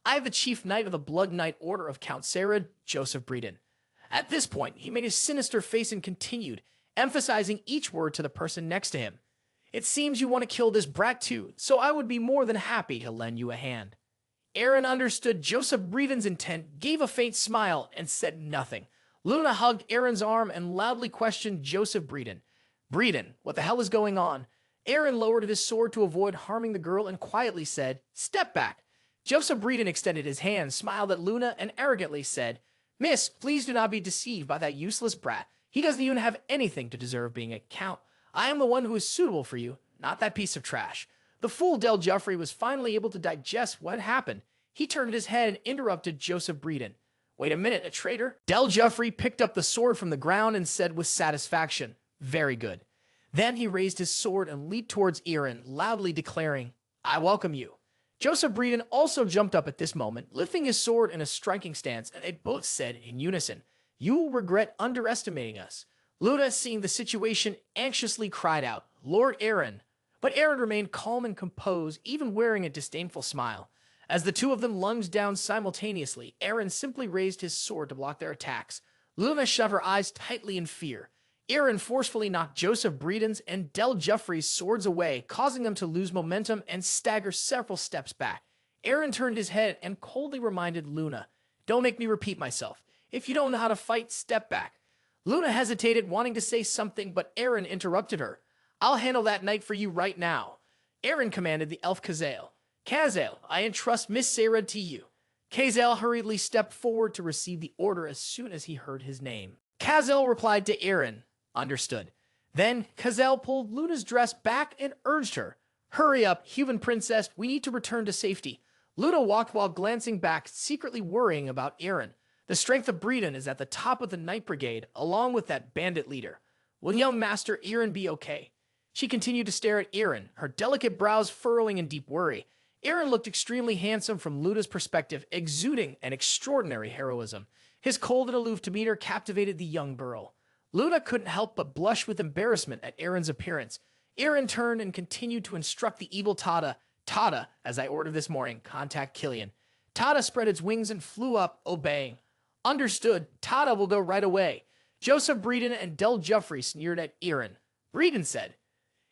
"I am the chief knight of the Blood Knight Order of Count Serad, Joseph Breeden." At this point, he made his sinister face and continued, emphasizing each word to the person next to him. "It seems you want to kill this brat too, so I would be more than happy to lend you a hand." Eren understood Joseph Breeden's intent, gave a faint smile, and said nothing. Luna hugged Eren's arm and loudly questioned Joseph Breeden. "Breeden, what the hell is going on?" Eren lowered his sword to avoid harming the girl and quietly said, "Step back." Joseph Breeden extended his hand, smiled at Luna, and arrogantly said, "Miss, please do not be deceived by that useless brat. He doesn't even have anything to deserve being a count. I am the one who is suitable for you, not that piece of trash." The fool Del Joffrey was finally able to digest what happened. He turned his head and interrupted Joseph Breeden. "Wait a minute, a traitor?" Del Joffrey picked up the sword from the ground and said with satisfaction, "Very good." Then he raised his sword and leaped towards Eren, loudly declaring, "I welcome you." Joseph Breeden also jumped up at this moment, lifting his sword in a striking stance, and they both said in unison, "You will regret underestimating us." Luna, seeing the situation, anxiously cried out, "Lord Eren." But Eren remained calm and composed, even wearing a disdainful smile. As the two of them lunged down simultaneously, Eren simply raised his sword to block their attacks. Luna shut her eyes tightly in fear. Eren forcefully knocked Joseph Breeden's and Del Joffrey's swords away, causing them to lose momentum and stagger several steps back. Eren turned his head and coldly reminded Luna, "Don't make me repeat myself. If you don't know how to fight, step back." Luna hesitated, wanting to say something, but Eren interrupted her. "I'll handle that knight for you right now." Eren commanded the elf Kazael. "Kazael, I entrust Miss Serad to you." Kazael hurriedly stepped forward to receive the order as soon as he heard his name. Kazael replied to Eren, "Understood." Then Kazael pulled Luna's dress back and urged her, "Hurry up, human princess, we need to return to safety." Luna walked while glancing back, secretly worrying about Eren. The strength of Breeden is at the top of the Knight Brigade, along with that bandit leader. Will young Master Eren be okay? She continued to stare at Eren, her delicate brows furrowing in deep worry. Eren looked extremely handsome from Luna's perspective, exuding an extraordinary heroism. His cold and aloof demeanor captivated the young girl. Luna couldn't help but blush with embarrassment at Eren's appearance. Eren turned and continued to instruct the evil Tada, "Tada, as I ordered this morning, contact Killian." Tada spread its wings and flew up, obeying. "Understood, Tada will go right away." Joseph Breeden and Del Joffrey sneered at Eren. Breeden said,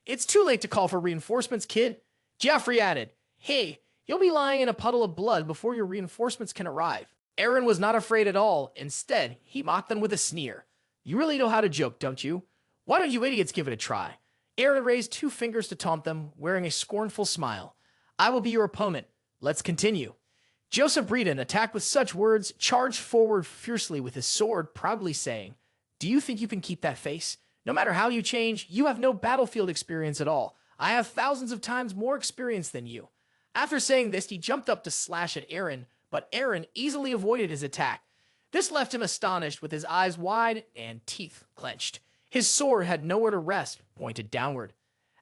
"It's too late to call for reinforcements, kid." Joffrey added, "Hey, you'll be lying in a puddle of blood before your reinforcements can arrive." Eren was not afraid at all. Instead, he mocked them with a sneer. "You really know how to joke, don't you? Why don't you idiots give it a try?" Eren raised two fingers to taunt them, wearing a scornful smile. "I will be your opponent. Let's continue." Joseph Breeden, attacked with such words, charged forward fiercely with his sword, proudly saying, "Do you think you can keep that face? No matter how you change, you have no battlefield experience at all. I have thousands of times more experience than you." After saying this, he jumped up to slash at Eren, but Eren easily avoided his attack. This left him astonished, with his eyes wide and teeth clenched. His sword had nowhere to rest, pointed downward.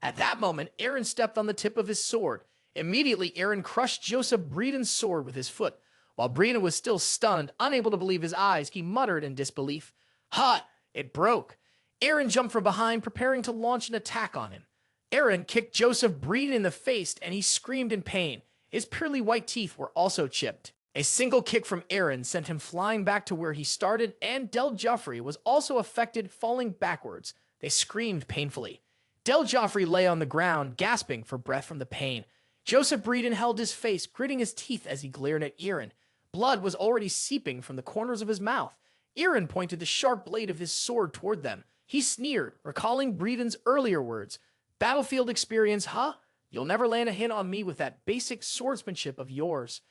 At that moment, Eren stepped on the tip of his sword. Immediately, Eren crushed Joseph Breeden's sword with his foot. While Breeden was still stunned, unable to believe his eyes, he muttered in disbelief, "Ha! It broke." Eren jumped from behind, preparing to launch an attack on him. Eren kicked Joseph Breeden in the face, and he screamed in pain. His purely white teeth were also chipped. A single kick from Eren sent him flying back to where he started, and Del Joffrey was also affected, falling backwards. They screamed painfully. Del Joffrey lay on the ground, gasping for breath from the pain. Joseph Breeden held his face, gritting his teeth as he glared at Eren. Blood was already seeping from the corners of his mouth. Eren pointed the sharp blade of his sword toward them. He sneered, recalling Breeden's earlier words. "Battlefield experience, huh? You'll never land a hit on me with that basic swordsmanship of yours."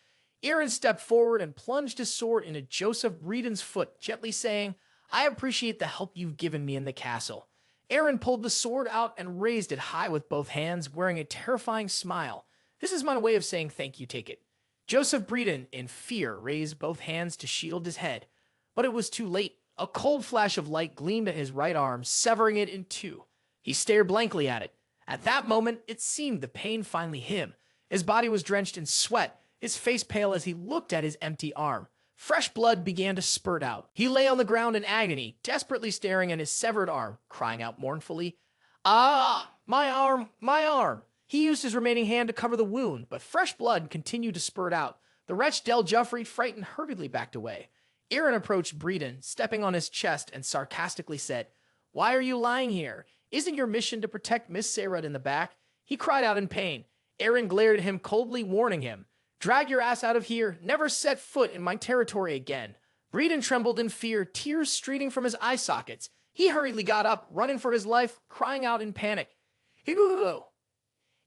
Eren stepped forward and plunged his sword into Joseph Breeden's foot, gently saying, "I appreciate the help you've given me in the castle." Eren pulled the sword out and raised it high with both hands, wearing a terrifying smile. "This is my way of saying thank you, take it." Joseph Breeden, in fear, raised both hands to shield his head. But it was too late. A cold flash of light gleamed at his right arm, severing it in two. He stared blankly at it. At that moment, it seemed the pain finally hit him. His body was drenched in sweat, his face pale as he looked at his empty arm. Fresh blood began to spurt out. He lay on the ground in agony, desperately staring at his severed arm, crying out mournfully, "Ah, my arm, my arm!" He used his remaining hand to cover the wound, but fresh blood continued to spurt out. The wretch Del Joffrey, frightened, hurriedly backed away. Eren approached Breeden, stepping on his chest, and sarcastically said, "Why are you lying here? Isn't your mission to protect Miss Sarah in the back?" He cried out in pain. Eren glared at him coldly, warning him, "Drag your ass out of here. Never set foot in my territory again." Breeden trembled in fear, tears streaming from his eye sockets. He hurriedly got up, running for his life, crying out in panic, "Higo!"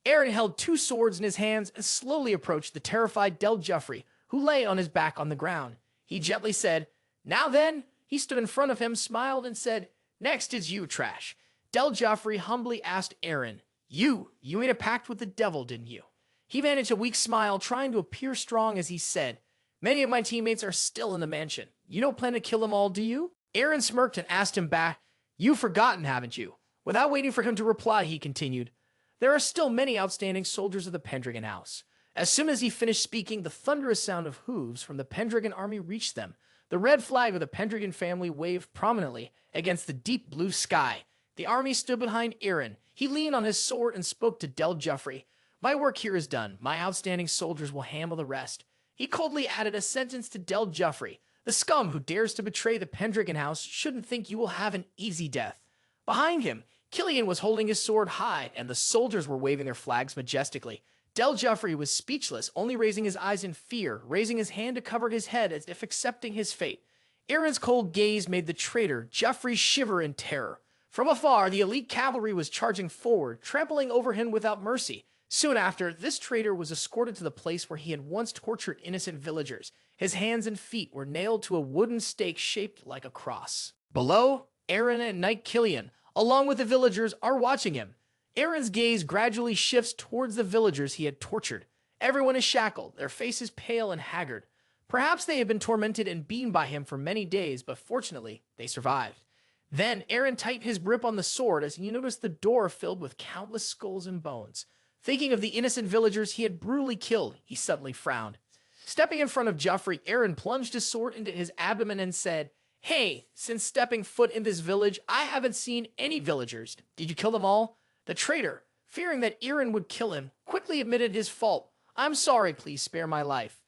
Eren held two swords in his hands and slowly approached the terrified Del Joffrey, who lay on his back on the ground. He gently said, "Now then." He stood in front of him, smiled, and said, "Next is you, trash." Del Joffrey humbly asked Eren, You made a pact with the devil, didn't you?" He managed a weak smile, trying to appear strong as he said, "Many of my teammates are still in the mansion. You don't plan to kill them all, do you?" Eren smirked and asked him back, "You've forgotten, haven't you?" Without waiting for him to reply, he continued, "There are still many outstanding soldiers of the Pendragon house." As soon as he finished speaking, the thunderous sound of hooves from the Pendragon army reached them. The red flag of the Pendragon family waved prominently against the deep blue sky. The army stood behind Eren. He leaned on his sword and spoke to Del Joffrey. "My work here is done. My outstanding soldiers will handle the rest." He coldly added a sentence to Del Joffrey. "The scum who dares to betray the Pendragon house shouldn't think you will have an easy death." Behind him, Killian was holding his sword high, and the soldiers were waving their flags majestically. Del Joffrey was speechless, only raising his eyes in fear, raising his hand to cover his head as if accepting his fate. Eren's cold gaze made the traitor Joffrey shiver in terror. From afar, the elite cavalry was charging forward, trampling over him without mercy. Soon after, this traitor was escorted to the place where he had once tortured innocent villagers. His hands and feet were nailed to a wooden stake shaped like a cross. Below, Eren and Knight Killian, along with the villagers, are watching him. Eren's gaze gradually shifts towards the villagers he had tortured. Everyone is shackled, their faces pale and haggard. Perhaps they had been tormented and beaten by him for many days, but fortunately, they survived. Then Eren tightened his grip on the sword as he noticed the door filled with countless skulls and bones. Thinking of the innocent villagers he had brutally killed, he suddenly frowned. Stepping in front of Joffrey, Eren plunged his sword into his abdomen and said, "Hey, since stepping foot in this village, I haven't seen any villagers. Did you kill them all?" The traitor, fearing that Eren would kill him, quickly admitted his fault. "I'm sorry, please spare my life."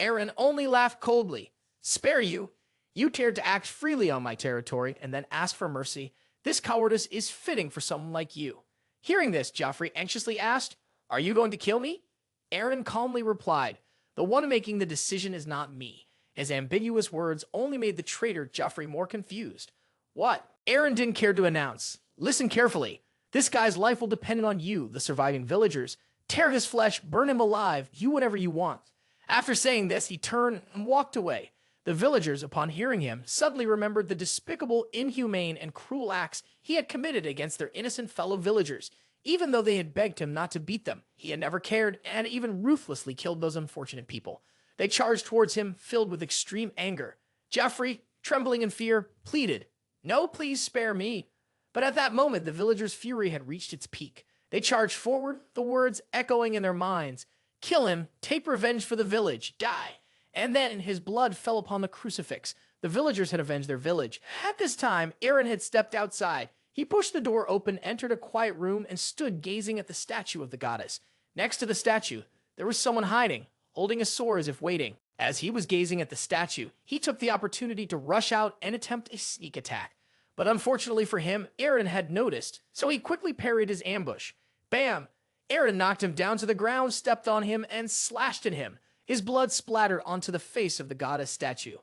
Eren only laughed coldly. "Spare you? You dared to act freely on my territory and then ask for mercy. This cowardice is fitting for someone like you." Hearing this, Joffrey anxiously asked, "Are you going to kill me?" Eren calmly replied, "The one making the decision is not me." His ambiguous words only made the traitor Joffrey more confused. "What?" Eren didn't care to announce. "Listen carefully. This guy's life will depend on you, the surviving villagers. Tear his flesh, burn him alive, do whatever you want." After saying this, he turned and walked away. The villagers, upon hearing him, suddenly remembered the despicable, inhumane, and cruel acts he had committed against their innocent fellow villagers. Even though they had begged him not to beat them, he had never cared and even ruthlessly killed those unfortunate people. They charged towards him, filled with extreme anger. Joffrey, trembling in fear, pleaded, "No, please spare me." But at that moment, the villagers' fury had reached its peak. They charged forward, the words echoing in their minds, Kill him, take revenge for the village, die. And then his blood fell upon the crucifix. The villagers had avenged their village. At this time, Eren had stepped outside. He pushed the door open, entered a quiet room, and stood gazing at the statue of the goddess. Next to the statue, there was someone hiding, holding a sword as if waiting. As he was gazing at the statue, he took the opportunity to rush out and attempt a sneak attack. But unfortunately for him, Eren had noticed, so he quickly parried his ambush. Bam! Eren knocked him down to the ground, stepped on him, and slashed at him. His blood splattered onto the face of the goddess statue.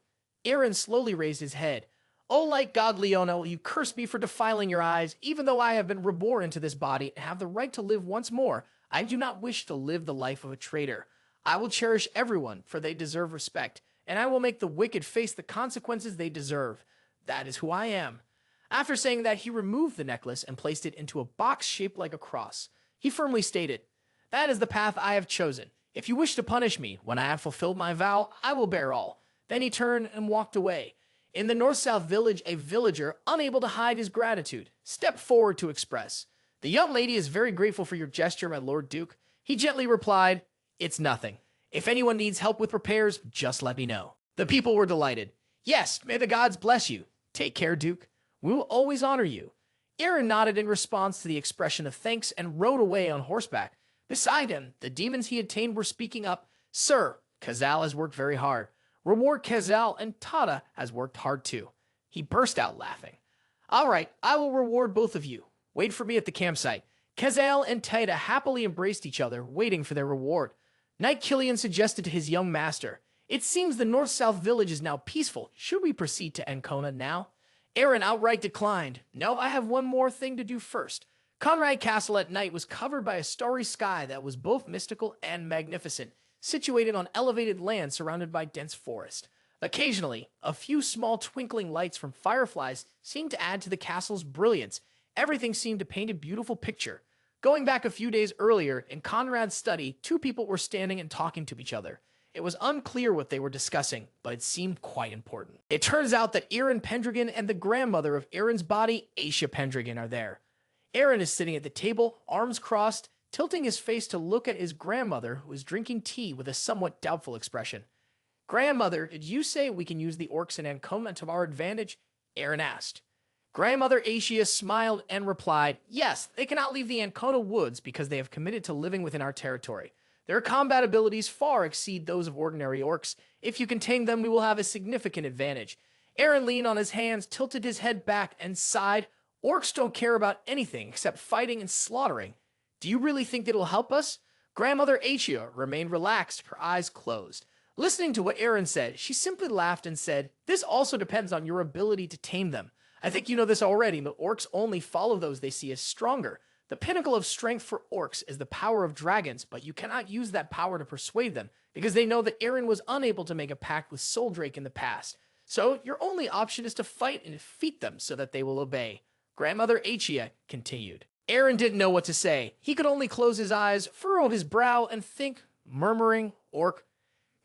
Eren slowly raised his head. "O light god Leona, you curse me for defiling your eyes. Even though I have been reborn into this body and have the right to live once more, I do not wish to live the life of a traitor. I will cherish everyone, for they deserve respect, and I will make the wicked face the consequences they deserve. That is who I am." After saying that, he removed the necklace and placed it into a box shaped like a cross. He firmly stated, "That is the path I have chosen. If you wish to punish me, when I have fulfilled my vow, I will bear all." Then he turned and walked away. In the north-south village, a villager, unable to hide his gratitude, stepped forward to express, "The young lady is very grateful for your gesture, my Lord Duke." He gently replied, "It's nothing. If anyone needs help with repairs, just let me know." The people were delighted. "Yes, may the gods bless you. Take care, Duke. We will always honor you." Eren nodded in response to the expression of thanks and rode away on horseback. Beside him, the demons he had tamed were speaking up. "Sir, Kazal has worked very hard. Reward Kazal, and Tada has worked hard too." He burst out laughing. "All right, I will reward both of you. Wait for me at the campsite." Kazal and Tada happily embraced each other, waiting for their reward. Knight Killian suggested to his young master, "It seems the north-south village is now peaceful. Should we proceed to Ancona now?" Eren outright declined. "No, I have one more thing to do first." Conrad Castle at night was covered by a starry sky that was both mystical and magnificent, situated on elevated land surrounded by dense forest. Occasionally, a few small twinkling lights from fireflies seemed to add to the castle's brilliance. Everything seemed to paint a beautiful picture. Going back a few days earlier, in Conrad's study, two people were standing and talking to each other. It was unclear what they were discussing, but it seemed quite important. It turns out that Eren Pendragon and the grandmother of Eren's body, Asia Pendragon, are there. Eren is sitting at the table, arms crossed, tilting his face to look at his grandmother, who is drinking tea with a somewhat doubtful expression. "Grandmother, did you say we can use the orcs in Ancona to our advantage?" Eren asked. Grandmother Asia smiled and replied, "Yes, they cannot leave the Ancona woods because they have committed to living within our territory. Their combat abilities far exceed those of ordinary orcs. If you contain them, we will have a significant advantage." Eren leaned on his hands, tilted his head back, and sighed. "Orcs don't care about anything except fighting and slaughtering. Do you really think that it will help us?" Grandmother Asia remained relaxed, her eyes closed. Listening to what Eren said, she simply laughed and said, "This also depends on your ability to tame them. I think you know this already, but orcs only follow those they see as stronger. The pinnacle of strength for orcs is the power of dragons, but you cannot use that power to persuade them, because they know that Eren was unable to make a pact with Soldrake in the past. So your only option is to fight and defeat them so that they will obey." Grandmother Asia continued. Eren didn't know what to say. He could only close his eyes, furrow his brow, and think, murmuring, "Orc."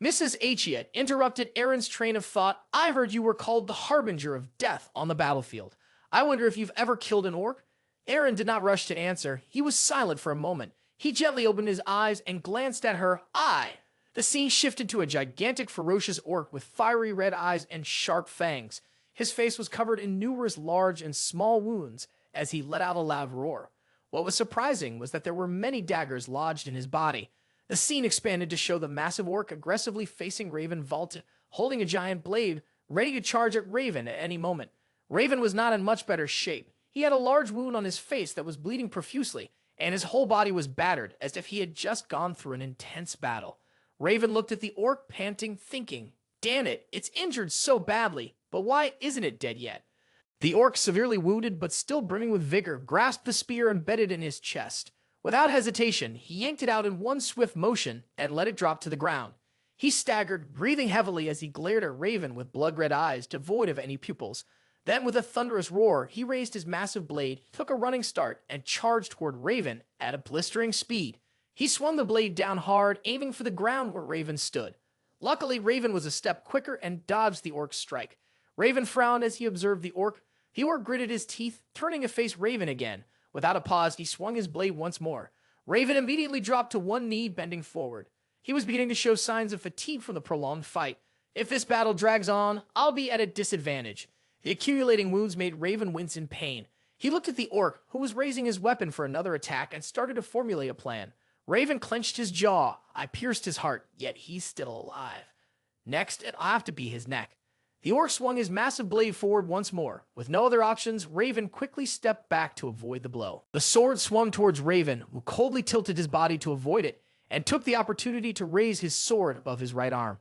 Mrs. Asia interrupted Eren's train of thought. "I heard you were called the Harbinger of Death on the battlefield. I wonder if you've ever killed an orc?" Eren did not rush to answer. He was silent for a moment. He gently opened his eyes and glanced at her. "Aye." The scene shifted to a gigantic, ferocious orc with fiery red eyes and sharp fangs. His face was covered in numerous large and small wounds as he let out a loud roar. What was surprising was that there were many daggers lodged in his body. The scene expanded to show the massive orc aggressively facing Raven Vault, holding a giant blade, ready to charge at Raven at any moment. Raven was not in much better shape. He had a large wound on his face that was bleeding profusely, and his whole body was battered, as if he had just gone through an intense battle. Raven looked at the orc, panting, thinking, "Damn it, it's injured so badly, but why isn't it dead yet?" The orc, severely wounded but still brimming with vigor, grasped the spear embedded in his chest. Without hesitation, he yanked it out in one swift motion and let it drop to the ground. He staggered, breathing heavily as he glared at Raven with blood-red eyes devoid of any pupils. Then, with a thunderous roar, he raised his massive blade, took a running start, and charged toward Raven at a blistering speed. He swung the blade down hard, aiming for the ground where Raven stood. Luckily, Raven was a step quicker and dodged the orc's strike. Raven frowned as he observed the orc. The orc gritted his teeth, turning to face Raven again. Without a pause, he swung his blade once more. Raven immediately dropped to one knee, bending forward. He was beginning to show signs of fatigue from the prolonged fight. If this battle drags on, I'll be at a disadvantage. The accumulating wounds made Raven wince in pain. He looked at the orc, who was raising his weapon for another attack, and started to formulate a plan. Raven clenched his jaw. I pierced his heart, yet he's still alive. Next, it'll have to be his neck. The orc swung his massive blade forward once more. With no other options, Raven quickly stepped back to avoid the blow. The sword swung towards Raven, who coldly tilted his body to avoid it, and took the opportunity to raise his sword above his right arm.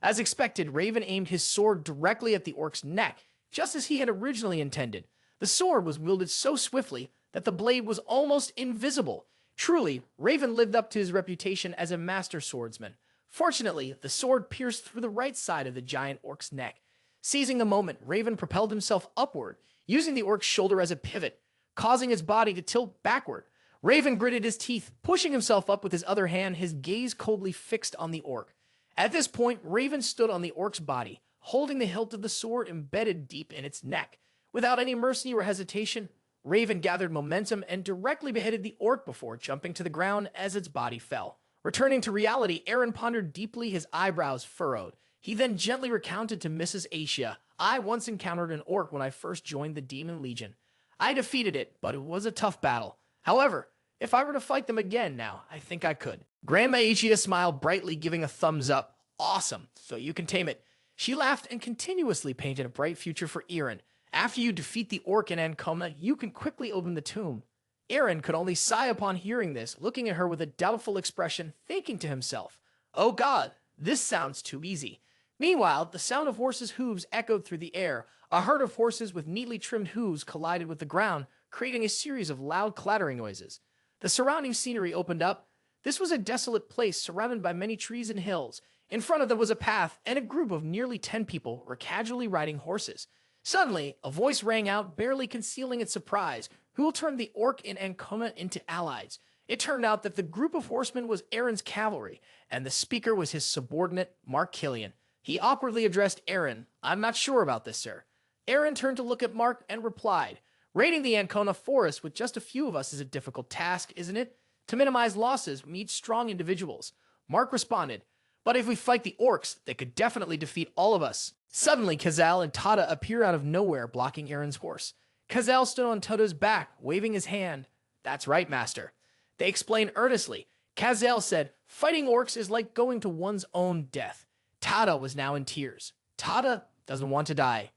As expected, Raven aimed his sword directly at the orc's neck, just as he had originally intended. The sword was wielded so swiftly that the blade was almost invisible. Truly, Raven lived up to his reputation as a master swordsman. Fortunately, the sword pierced through the right side of the giant orc's neck. Seizing the moment, Raven propelled himself upward, using the orc's shoulder as a pivot, causing its body to tilt backward. Raven gritted his teeth, pushing himself up with his other hand, his gaze coldly fixed on the orc. At this point, Raven stood on the orc's body, holding the hilt of the sword embedded deep in its neck. Without any mercy or hesitation, Raven gathered momentum and directly beheaded the orc before jumping to the ground as its body fell. Returning to reality, Eren pondered deeply, his eyebrows furrowed. He then gently recounted to Mrs. Asia, I once encountered an orc when I first joined the Demon Legion. I defeated it, but it was a tough battle. However, if I were to fight them again now, I think I could. Grandma Asia smiled brightly, giving a thumbs up. Awesome, so you can tame it. She laughed and continuously painted a bright future for Eren. After you defeat the orc in Ancoma, you can quickly open the tomb. Eren could only sigh upon hearing this, looking at her with a doubtful expression, thinking to himself, oh god, this sounds too easy. Meanwhile, the sound of horses' hooves echoed through the air. A herd of horses with neatly trimmed hooves collided with the ground, creating a series of loud clattering noises. The surrounding scenery opened up. This was a desolate place surrounded by many trees and hills. In front of them was a path, and a group of nearly 10 people were casually riding horses. Suddenly, a voice rang out, barely concealing its surprise. Who will turn the orc in Ancoma into allies? It turned out that the group of horsemen was Eren's cavalry, and the speaker was his subordinate, Mark Killian. He awkwardly addressed Eren. I'm not sure about this, sir. Eren turned to look at Mark and replied, raiding the Ancona forest with just a few of us is a difficult task, isn't it? To minimize losses, we need strong individuals. Mark responded, but if we fight the orcs, they could definitely defeat all of us. Suddenly, Kazal and Tada appear out of nowhere, blocking Eren's horse. Kazal stood on Tada's back, waving his hand. That's right, master. They explained earnestly. Kazal said, fighting orcs is like going to one's own death. Tada was now in tears. Tada doesn't want to die.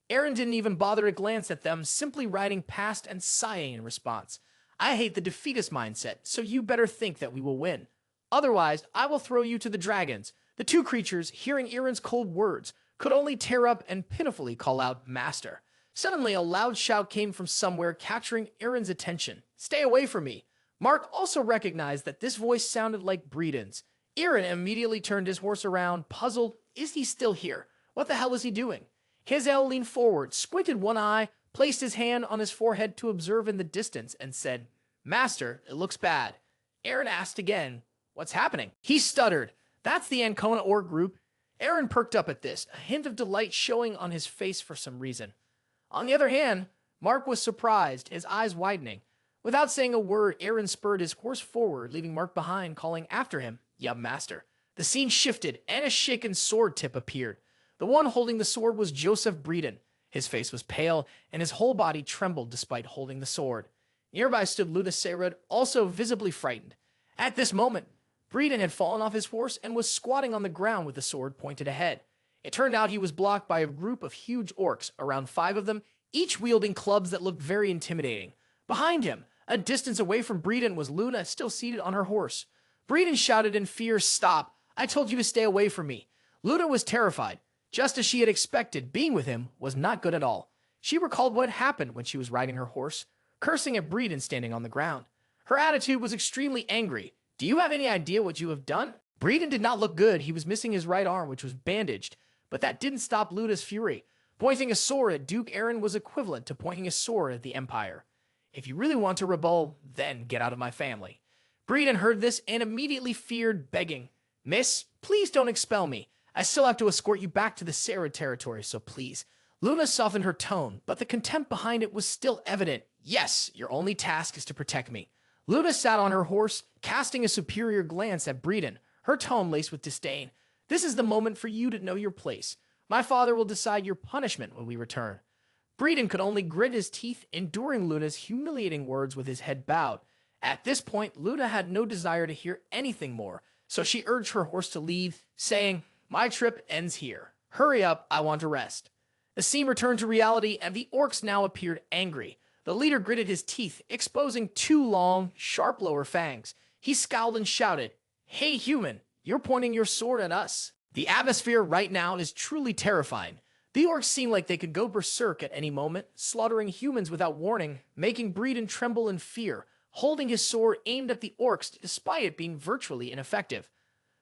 Eren didn't even bother to glance at them, simply riding past and sighing in response. I hate the defeatist mindset, so you better think that we will win. Otherwise, I will throw you to the dragons. The two creatures, hearing Eren's cold words, could only tear up and pitifully call out, Master. Suddenly, a loud shout came from somewhere, capturing Eren's attention. Stay away from me. Mark also recognized that this voice sounded like Breeden's. Eren immediately turned his horse around, puzzled. Is he still here? What the hell is he doing? Kazal leaned forward, squinted one eye, placed his hand on his forehead to observe in the distance, and said, Master, it looks bad. Eren asked again, what's happening? He stuttered. That's the Ancona orc group. Eren perked up at this, a hint of delight showing on his face for some reason. On the other hand, Mark was surprised, his eyes widening. Without saying a word, Eren spurred his horse forward, leaving Mark behind, calling after him, Yub, master. The scene shifted, and a shaken sword tip appeared. The one holding the sword was Joseph Breeden. His face was pale, and his whole body trembled despite holding the sword. Nearby stood Luna Serud, also visibly frightened. At this moment, Breeden had fallen off his horse and was squatting on the ground with the sword pointed ahead. It turned out he was blocked by a group of huge orcs, around 5 of them, each wielding clubs that looked very intimidating. Behind him, a distance away from Breeden, was Luna, still seated on her horse. Breeden shouted in fear, Stop! I told you to stay away from me. Luna was terrified. Just as she had expected, being with him was not good at all. She recalled what happened when she was riding her horse, cursing at Breeden standing on the ground. Her attitude was extremely angry. Do you have any idea what you have done? Breeden did not look good. He was missing his right arm, which was bandaged, but that didn't stop Luna's fury. Pointing a sword at Duke Eren was equivalent to pointing a sword at the Empire. If you really want to rebel, then get out of my family. Breeden heard this and immediately feared, begging, Miss, please don't expel me. I still have to escort you back to the Serra territory, so please. Luna softened her tone, but the contempt behind it was still evident. Yes, your only task is to protect me. Luna sat on her horse, casting a superior glance at Breeden. her tone laced with disdain. "This is the moment for you to know your place. My father will decide your punishment when we return." Breeden could only grit his teeth, enduring Luna's humiliating words with his head bowed. At this point, Luna had no desire to hear anything more, so she urged her horse to leave, saying, "My trip ends here. Hurry up, I want to rest." The scene returned to reality, and the orcs now appeared angry. The leader gritted his teeth, exposing two long, sharp lower fangs. He scowled and shouted, "Hey human, you're pointing your sword at us." The atmosphere right now is truly terrifying. The orcs seem like they could go berserk at any moment, slaughtering humans without warning, making Breeden tremble in fear, holding his sword aimed at the orcs despite it being virtually ineffective.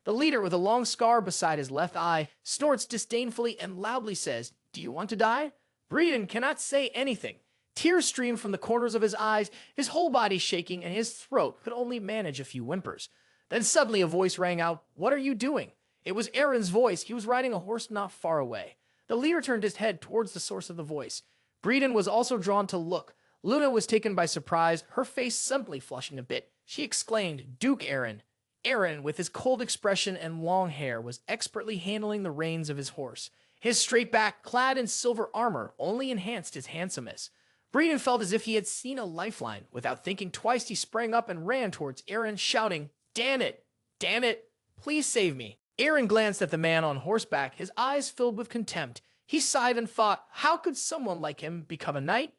The leader, with a long scar beside his left eye, snorts disdainfully and loudly says, "Do you want to die?" Breeden cannot say anything. Tears streamed from the corners of his eyes, his whole body shaking, and his throat could only manage a few whimpers. Then suddenly a voice rang out, "What are you doing?" It was Eren's voice. He was riding a horse not far away. The leader turned his head towards the source of the voice. Breeden was also drawn to look. Luna was taken by surprise, her face simply flushing a bit. She exclaimed, "Duke Eren." Eren, with his cold expression and long hair, was expertly handling the reins of his horse. His straight back, clad in silver armor, only enhanced his handsomeness. Breeden felt as if he had seen a lifeline. Without thinking twice, he sprang up and ran towards Eren, shouting, "Damn it! Damn it! Please save me." Eren glanced at the man on horseback, his eyes filled with contempt. He sighed and thought, how could someone like him become a knight?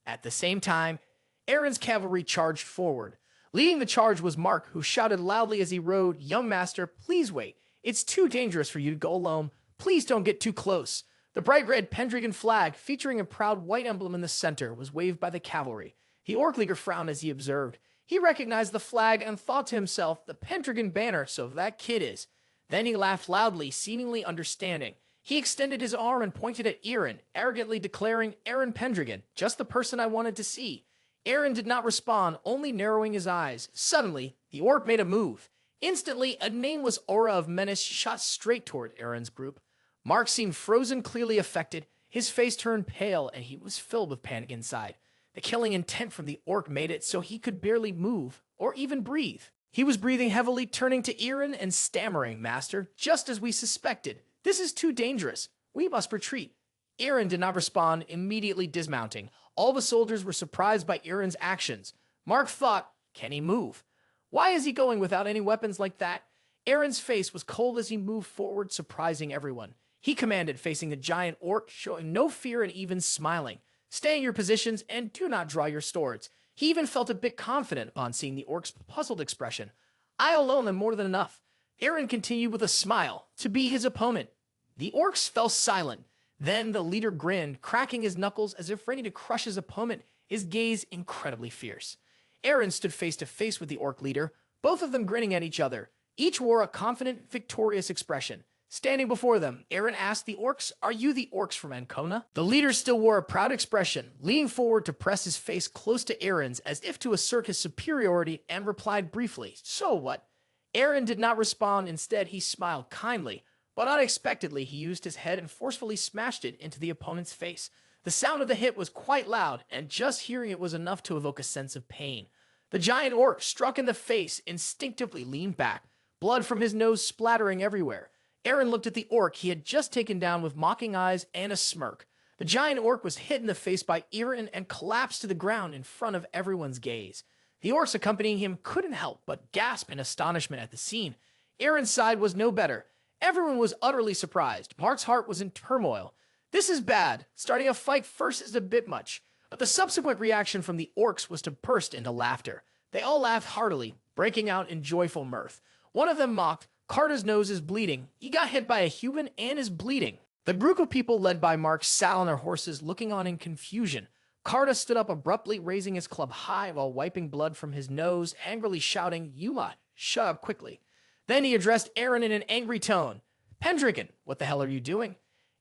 At the same time, Eren's cavalry charged forward. Leading the charge was Mark, who shouted loudly as he rode, "Young master, please wait. It's too dangerous for you to go alone. Please don't get too close." The bright red Pendragon flag, featuring a proud white emblem in the center, was waved by the cavalry. The orc leader frowned as he observed. He recognized the flag and thought to himself, "The Pendragon banner, so that kid is." Then he laughed loudly, seemingly understanding. He extended his arm and pointed at Eren, arrogantly declaring, "Eren Pendragon, just the person I wanted to see." Eren did not respond, only narrowing his eyes. Suddenly, the orc made a move. Instantly, a nameless aura of menace shot straight toward Eren's group. Mark seemed frozen, clearly affected. His face turned pale, and he was filled with panic inside. The killing intent from the orc made it so he could barely move, or even breathe. He was breathing heavily, turning to Eren and stammering, "Master, just as we suspected. This is too dangerous. We must retreat." Eren did not respond, immediately dismounting. All the soldiers were surprised by Eren's actions. Mark thought, can he move? Why is he going without any weapons like that? Eren's face was cold as he moved forward, surprising everyone. He commanded, facing the giant orc, showing no fear and even smiling. "Stay in your positions and do not draw your swords." He even felt a bit confident upon seeing the orc's puzzled expression. "I alone am more than enough." Eren continued with a smile, to be his opponent. The orcs fell silent. Then the leader grinned, cracking his knuckles as if ready to crush his opponent, his gaze incredibly fierce. Eren stood face to face with the orc leader, both of them grinning at each other. Each wore a confident, victorious expression. Standing before them, Eren asked the orcs, "Are you the orcs from Ancona?" The leader still wore a proud expression, leaning forward to press his face close to Eren's as if to assert his superiority, and replied briefly, "So what?" Eren did not respond. Instead, he smiled kindly, but unexpectedly he used his head and forcefully smashed it into the opponent's face. The sound of the hit was quite loud, and just hearing it was enough to evoke a sense of pain. The giant orc, struck in the face, instinctively leaned back, blood from his nose splattering everywhere. Eren looked at the orc he had just taken down with mocking eyes and a smirk. The giant orc was hit in the face by Eren and collapsed to the ground in front of everyone's gaze. The orcs accompanying him couldn't help but gasp in astonishment at the scene. Eren's side was no better. Everyone was utterly surprised. Mark's heart was in turmoil. This is bad. Starting a fight first is a bit much. But the subsequent reaction from the orcs was to burst into laughter. They all laughed heartily, breaking out in joyful mirth. One of them mocked, "Carta's nose is bleeding. He got hit by a human and is bleeding." The group of people led by Mark sat on their horses, looking on in confusion. Carta stood up abruptly, raising his club high while wiping blood from his nose, angrily shouting, "Yuma, shut up quickly." Then he addressed Eren in an angry tone. "Pendragon, what the hell are you doing?"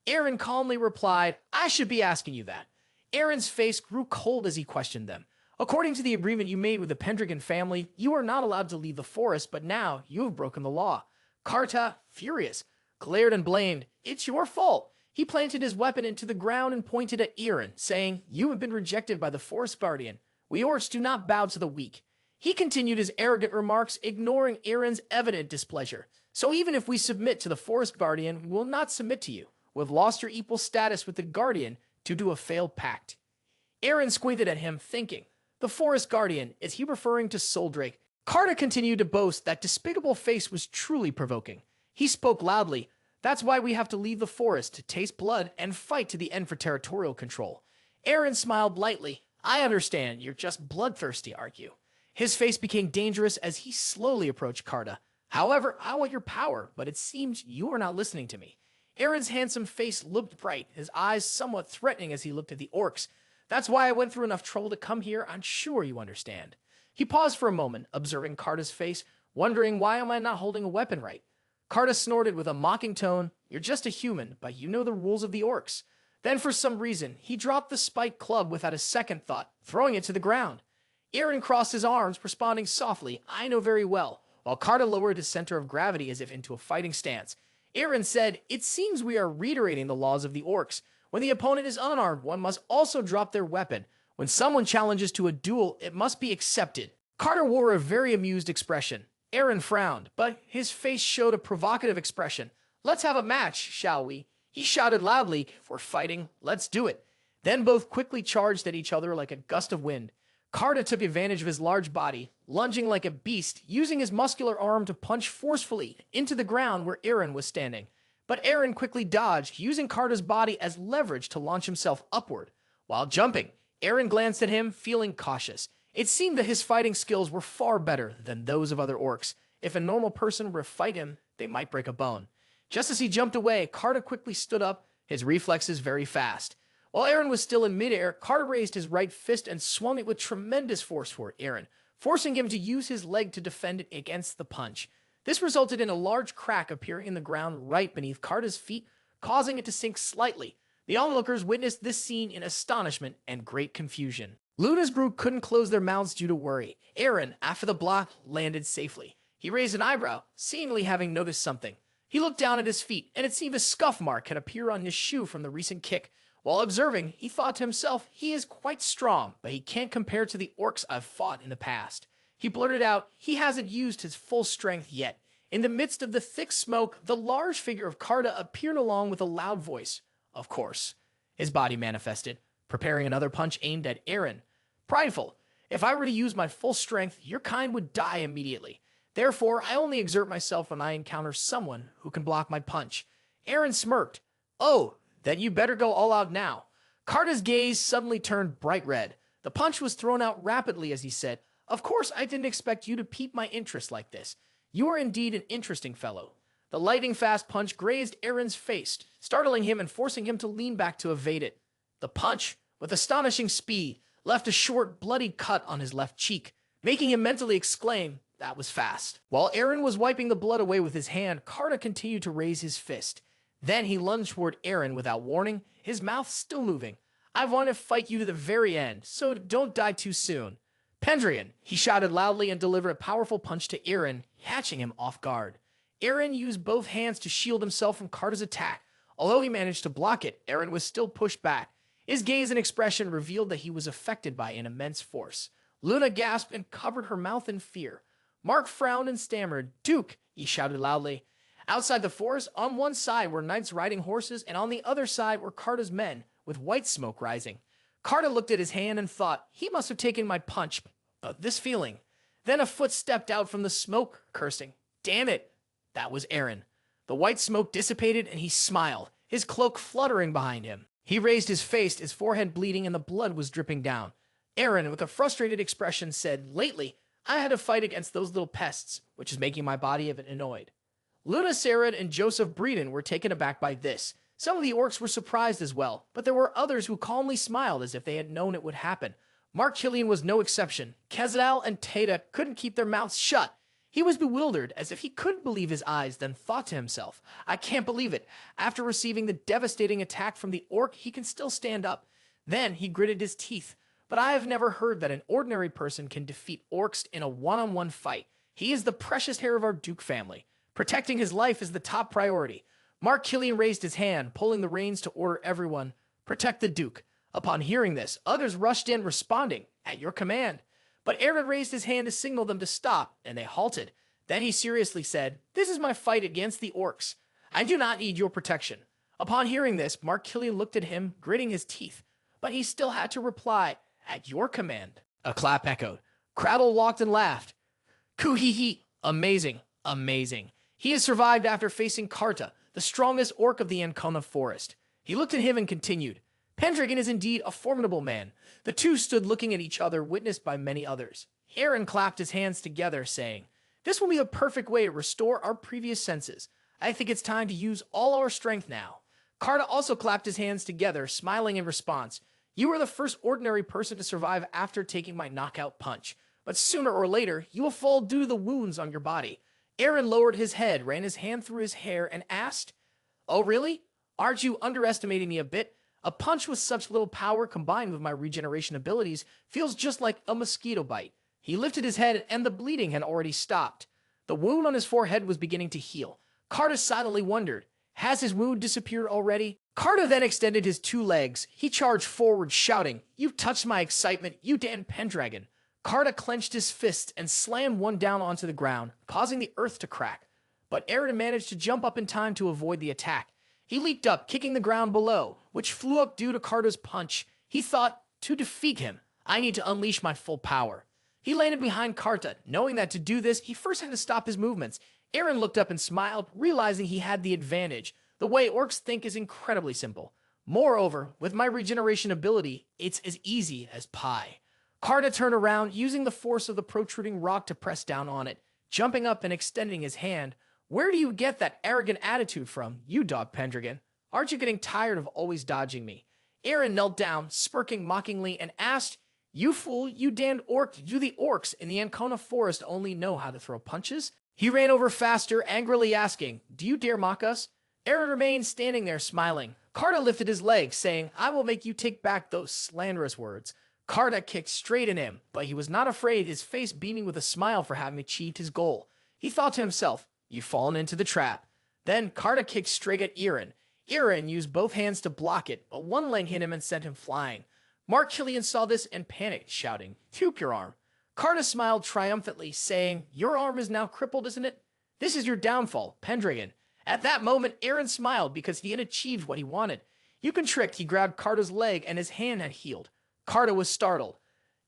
Eren calmly replied, "I should be asking you that." Eren's face grew cold as he questioned them. "According to the agreement you made with the Pendragon family, you are not allowed to leave the forest, but now you have broken the law." Carta, furious, glared and blamed. "It's your fault." He planted his weapon into the ground and pointed at Eren, saying, "You have been rejected by the forest guardian. We orcs do not bow to the weak." He continued his arrogant remarks, ignoring Eren's evident displeasure. So even if we submit to the Forest Guardian, we will not submit to you. We've lost your equal status with the Guardian due to a failed pact. Eren squinted at him, thinking, the Forest Guardian, is he referring to Soldrake? Carta continued to boast that despicable face was truly provoking. He spoke loudly. That's why we have to leave the forest to taste blood and fight to the end for territorial control. Eren smiled lightly. I understand, you're just bloodthirsty, aren't you? His face became dangerous as he slowly approached Carta. However, I want your power, but it seems you are not listening to me. Eren's handsome face looked bright, his eyes somewhat threatening as he looked at the orcs. That's why I went through enough trouble to come here, I'm sure you understand. He paused for a moment, observing Carta's face, wondering why am I not holding a weapon right. Carta snorted with a mocking tone, you're just a human, but you know the rules of the orcs. Then for some reason, he dropped the spiked club without a second thought, throwing it to the ground. Eren crossed his arms, responding softly, I know very well, while Carta lowered his center of gravity as if into a fighting stance. Eren said, it seems we are reiterating the laws of the orcs. When the opponent is unarmed, one must also drop their weapon. When someone challenges to a duel, it must be accepted. Carta wore a very amused expression. Eren frowned, but his face showed a provocative expression. Let's have a match, shall we? He shouted loudly, if we're fighting, let's do it. Then both quickly charged at each other like a gust of wind. Carta took advantage of his large body, lunging like a beast, using his muscular arm to punch forcefully into the ground where Eren was standing. But Eren quickly dodged, using Carta's body as leverage to launch himself upward. While jumping, Eren glanced at him, feeling cautious. It seemed that his fighting skills were far better than those of other orcs. If a normal person were to fight him, they might break a bone. Just as he jumped away, Carta quickly stood up, his reflexes very fast. While Eren was still in midair, Carta raised his right fist and swung it with tremendous force toward Eren, forcing him to use his leg to defend it against the punch. This resulted in a large crack appearing in the ground right beneath Carta's feet, causing it to sink slightly. The onlookers witnessed this scene in astonishment and great confusion. Luna's brood couldn't close their mouths due to worry. Eren, after the block, landed safely. He raised an eyebrow, seemingly having noticed something. He looked down at his feet, and it seemed a scuff mark had appeared on his shoe from the recent kick. While observing, he thought to himself, he is quite strong, but he can't compare to the orcs I've fought in the past. He blurted out, he hasn't used his full strength yet. In the midst of the thick smoke, the large figure of Carta appeared along with a loud voice. Of course. His body manifested, preparing another punch aimed at Eren. Prideful, if I were to use my full strength, your kind would die immediately. Therefore, I only exert myself when I encounter someone who can block my punch. Eren smirked. Oh, then you better go all out now. Carta's gaze suddenly turned bright red. The punch was thrown out rapidly as he said, of course I didn't expect you to pique my interest like this. You are indeed an interesting fellow. The lightning-fast punch grazed Eren's face, startling him and forcing him to lean back to evade it. The punch, with astonishing speed, left a short, bloody cut on his left cheek, making him mentally exclaim, that was fast. While Eren was wiping the blood away with his hand, Carta continued to raise his fist. Then he lunged toward Eren without warning, his mouth still moving. I want to fight you to the very end, so don't die too soon. Pendragon, he shouted loudly and delivered a powerful punch to Eren, catching him off guard. Eren used both hands to shield himself from Carta's attack. Although he managed to block it, Eren was still pushed back. His gaze and expression revealed that he was affected by an immense force. Luna gasped and covered her mouth in fear. Mark frowned and stammered. Duke, he shouted loudly. Outside the forest, on one side were knights riding horses, and on the other side were Carta's men, with white smoke rising. Carta looked at his hand and thought, he must have taken my punch. This feeling. Then a foot stepped out from the smoke, cursing. Damn it. That was Eren. The white smoke dissipated and he smiled, his cloak fluttering behind him. He raised his face, his forehead bleeding, and the blood was dripping down. Eren, with a frustrated expression, said, lately, I had to fight against those little pests, which is making my body a bit annoyed. Luna Sarad and Joseph Breeden were taken aback by this. Some of the orcs were surprised as well, but there were others who calmly smiled as if they had known it would happen. Mark Killian was no exception. Kezadal and Tata couldn't keep their mouths shut. He was bewildered, as if he couldn't believe his eyes, then thought to himself, I can't believe it. After receiving the devastating attack from the orc, he can still stand up. Then he gritted his teeth. But I have never heard that an ordinary person can defeat orcs in a one-on-one fight. He is the precious heir of our Duke family. Protecting his life is the top priority. Mark Killian raised his hand, pulling the reins to order everyone, protect the Duke. Upon hearing this, others rushed in, responding, at your command. But Eren raised his hand to signal them to stop, and they halted. Then he seriously said, "This is my fight against the orcs. I do not need your protection." Upon hearing this, Mark Killian looked at him, gritting his teeth, but he still had to reply, "At your command." A clap echoed. Cradle walked and laughed. Kuhihi, amazing, amazing. He has survived after facing Karta, the strongest orc of the Ancona forest. He looked at him and continued, "Pendragon is indeed a formidable man." The two stood looking at each other, witnessed by many others. Eren clapped his hands together, saying, "This will be a perfect way to restore our previous senses. I think it's time to use all our strength now." Karta also clapped his hands together, smiling in response. "You are the first ordinary person to survive after taking my knockout punch, but sooner or later, you will fall due to the wounds on your body." Eren lowered his head, ran his hand through his hair, and asked, "Oh, really? Aren't you underestimating me a bit? A punch with such little power combined with my regeneration abilities feels just like a mosquito bite." He lifted his head, and the bleeding had already stopped. The wound on his forehead was beginning to heal. Karta silently wondered, has his wound disappeared already? Karta then extended his two legs. He charged forward, shouting, "You've touched my excitement, you damn Pendragon." Karta clenched his fist and slammed one down onto the ground, causing the earth to crack. But Eren managed to jump up in time to avoid the attack. He leaped up, kicking the ground below, which flew up due to Karta's punch. He thought, to defeat him, I need to unleash my full power. He landed behind Karta, knowing that to do this, he first had to stop his movements. Eren looked up and smiled, realizing he had the advantage. The way orcs think is incredibly simple. Moreover, with my regeneration ability, it's as easy as pie. Karta turned around, using the force of the protruding rock to press down on it, jumping up and extending his hand. "Where do you get that arrogant attitude from, you dog Pendragon? Aren't you getting tired of always dodging me?" Eren knelt down, smirking mockingly, and asked, "You fool, you damned orc, do the orcs in the Ancona forest only know how to throw punches?" He ran over faster, angrily asking, "Do you dare mock us?" Eren remained standing there, smiling. Karta lifted his leg, saying, "I will make you take back those slanderous words." Karta kicked straight at him, but he was not afraid, his face beaming with a smile for having achieved his goal. He thought to himself, "You've fallen into the trap." Then Karta kicked straight at Eren. Eren used both hands to block it, but one leg hit him and sent him flying. Mark Killian saw this and panicked, shouting, "Puke your arm." Karta smiled triumphantly, saying, "Your arm is now crippled, isn't it? This is your downfall, Pendragon." At that moment, Eren smiled because he had achieved what he wanted. You can trick, he grabbed Karta's leg and his hand had healed. Karta was startled.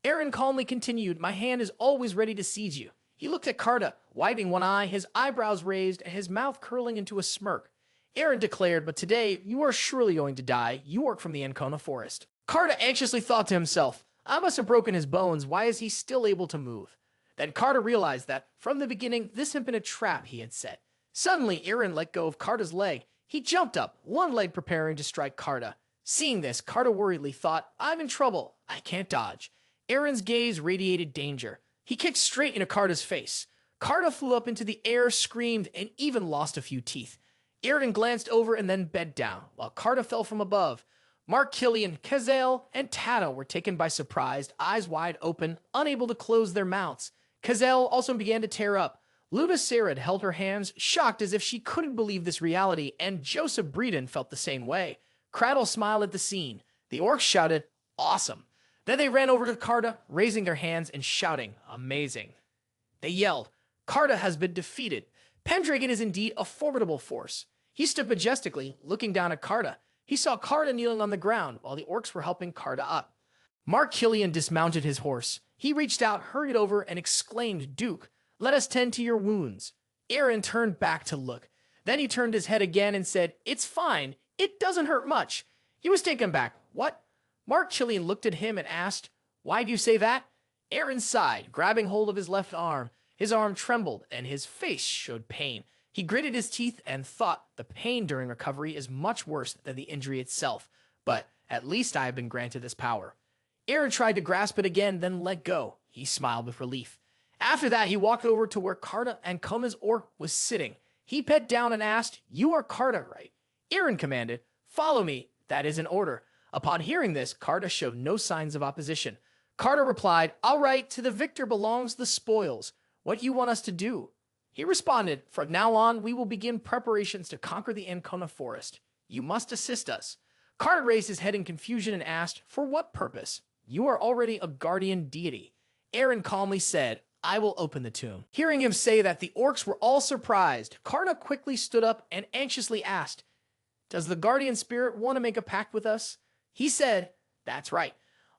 Eren calmly continued, "My hand is always ready to seize you." He looked at Karta, widening one eye, his eyebrows raised, and his mouth curling into a smirk. Eren declared, "But today, you are surely going to die. You work from the Ancona forest." Karta anxiously thought to himself, "I must have broken his bones. Why is he still able to move?" Then Karta realized that, from the beginning, this had been a trap he had set. Suddenly, Eren let go of Karta's leg. He jumped up, one leg preparing to strike Karta. Seeing this, Karta worriedly thought, "I'm in trouble. I can't dodge." Eren's gaze radiated danger. He kicked straight into Karta's face. Karta flew up into the air, screamed, and even lost a few teeth. Eren glanced over and then bent down, while Karta fell from above. Mark Killian, Kazel, and Tata were taken by surprise, eyes wide open, unable to close their mouths. Kazel also began to tear up. Luna Serad held her hands, shocked as if she couldn't believe this reality, and Joseph Breeden felt the same way. Cradle smiled at the scene. The orcs shouted, "Awesome." Then they ran over to Karta, raising their hands and shouting, "Amazing." They yelled, "Karta has been defeated. Pendragon is indeed a formidable force." He stood majestically, looking down at Karta. He saw Karta kneeling on the ground while the orcs were helping Karta up. Mark Killian dismounted his horse. He reached out, hurried over, and exclaimed, "Duke, let us tend to your wounds." Eren turned back to look. Then he turned his head again and said, "It's fine. It doesn't hurt much." He was taken back. "What?" Mark Killian looked at him and asked, "Why do you say that?" Eren sighed, grabbing hold of his left arm. His arm trembled, and his face showed pain. He gritted his teeth and thought, the pain during recovery is much worse than the injury itself, but at least I have been granted this power. Eren tried to grasp it again, then let go. He smiled with relief. After that, he walked over to where Karta and Koma's orc was sitting. He bent down and asked, "You are Karta, right?" Eren commanded, "Follow me. That is an order." Upon hearing this, Karta showed no signs of opposition. Karta replied, "All right, to the victor belongs the spoils. What do you want us to do?" He responded, "From now on, we will begin preparations to conquer the Ancona forest. You must assist us." Karta raised his head in confusion and asked, "For what purpose? You are already a guardian deity." Eren calmly said, I will open the tomb. Hearing him say that, the orcs were all surprised. Karna quickly stood up and anxiously asked, does the guardian spirit want to make a pact with us? He said, that's right.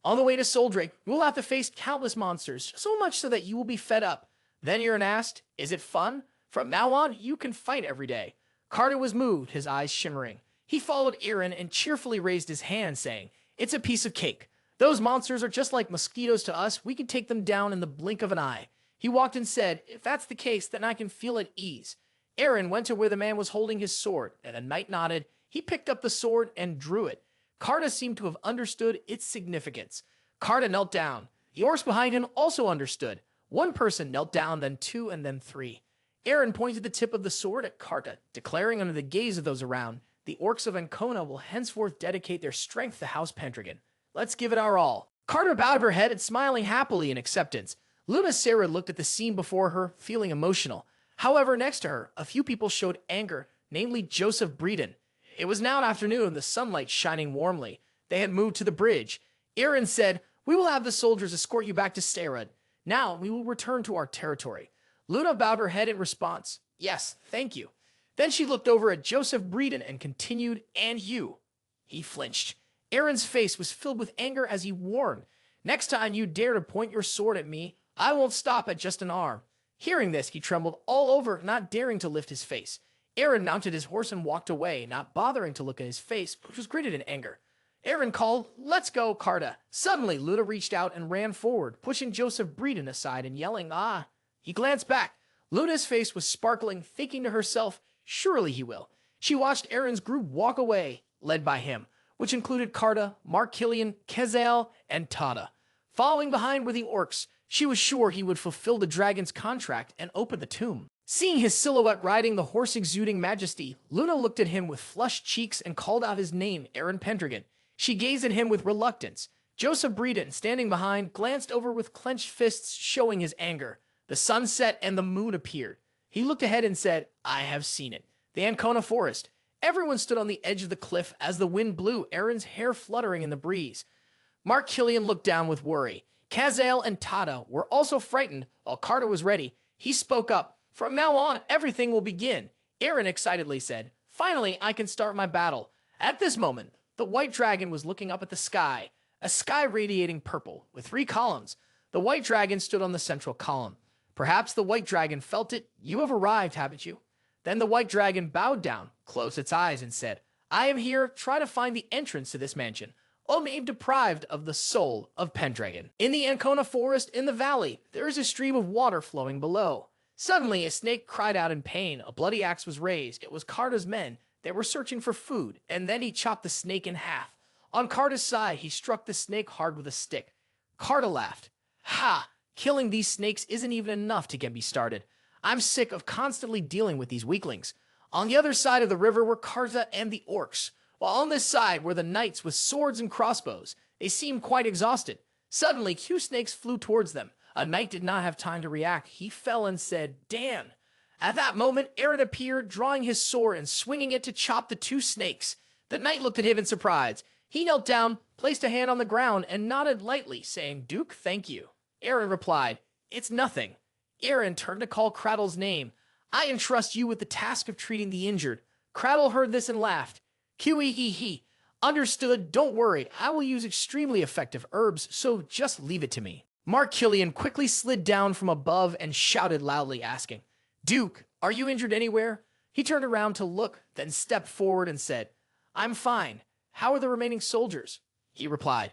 On the way to Soldrake, you will have to face countless monsters, so much so that you will be fed up. Then Eren asked, is it fun? From now on, you can fight every day. Carter was moved, his eyes shimmering. He followed Eren and cheerfully raised his hand, saying, it's a piece of cake. Those monsters are just like mosquitoes to us. We can take them down in the blink of an eye. He walked and said, if that's the case, then I can feel at ease. Eren went to where the man was holding his sword, and the knight nodded. He picked up the sword and drew it. Karta seemed to have understood its significance. Karta knelt down. The orcs behind him also understood. One person knelt down, then two, and then three. Eren pointed the tip of the sword at Karta, declaring under the gaze of those around, the orcs of Ancona will henceforth dedicate their strength to House Pendragon. Let's give it our all. Karta bowed her head and smiling happily in acceptance. Luna Sarah looked at the scene before her, feeling emotional. However, next to her, a few people showed anger, namely Joseph Breeden. It was now afternoon, the sunlight shining warmly. They had moved to the bridge. Eren said, we will have the soldiers escort you back to Serad. Now we will return to our territory. Luna bowed her head in response. Yes, thank you. Then she looked over at Joseph Breeden and continued, and you. He flinched. Eren's face was filled with anger as he warned, next time you dare to point your sword at me, I won't stop at just an arm. Hearing this, he trembled all over, not daring to lift his face. Eren mounted his horse and walked away, not bothering to look at his face, which was gritted in anger. Eren called, let's go, Karta. Suddenly, Luna reached out and ran forward, pushing Joseph Breeden aside and yelling, ah. He glanced back. Luna's face was sparkling, thinking to herself, surely he will. She watched Eren's group walk away, led by him, which included Karta, Mark Killian, Kezael, and Tada. Following behind were the orcs. She was sure he would fulfill the dragon's contract and open the tomb. Seeing his silhouette riding the horse exuding majesty, Luna looked at him with flushed cheeks and called out his name, Eren Pendragon. She gazed at him with reluctance. Joseph Breeden, standing behind, glanced over with clenched fists, showing his anger. The sun set and the moon appeared. He looked ahead and said, I have seen it. The Ancona forest. Everyone stood on the edge of the cliff as the wind blew, Eren's hair fluttering in the breeze. Mark Killian looked down with worry. Kezael and Tada were also frightened. While Carter was ready, he spoke up. From now on, everything will begin. Eren excitedly said, finally, I can start my battle. At this moment, the white dragon was looking up at the sky, a sky radiating purple, with 3 columns. The white dragon stood on the central column. Perhaps the white dragon felt it. You have arrived, haven't you? Then the white dragon bowed down, closed its eyes, and said, I am here, try to find the entrance to this mansion. O maid deprived of the soul of Pendragon. In the Ancona forest in the valley, there is a stream of water flowing below. Suddenly, a snake cried out in pain. A bloody axe was raised. It was Karta's men. They were searching for food, and then he chopped the snake in half. On Karta's side, he struck the snake hard with a stick. Karta laughed. Ha! Killing these snakes isn't even enough to get me started. I'm sick of constantly dealing with these weaklings. On the other side of the river were Karta and the orcs, while on this side were the knights with swords and crossbows. They seemed quite exhausted. Suddenly, 2 snakes flew towards them. A knight did not have time to react. He fell and said, Dan. At that moment, Eren appeared, drawing his sword and swinging it to chop the 2 snakes. The knight looked at him in surprise. He knelt down, placed a hand on the ground, and nodded lightly, saying, Duke, thank you. Eren replied, it's nothing. Eren turned to call Cradle's name. I entrust you with the task of treating the injured. Cradle heard this and laughed. Qee-hee-hee. Understood, don't worry. I will use extremely effective herbs, so just leave it to me. Mark Killian quickly slid down from above and shouted loudly, asking, Duke, are you injured anywhere? He turned around to look, then stepped forward and said, I'm fine. How are the remaining soldiers? He replied,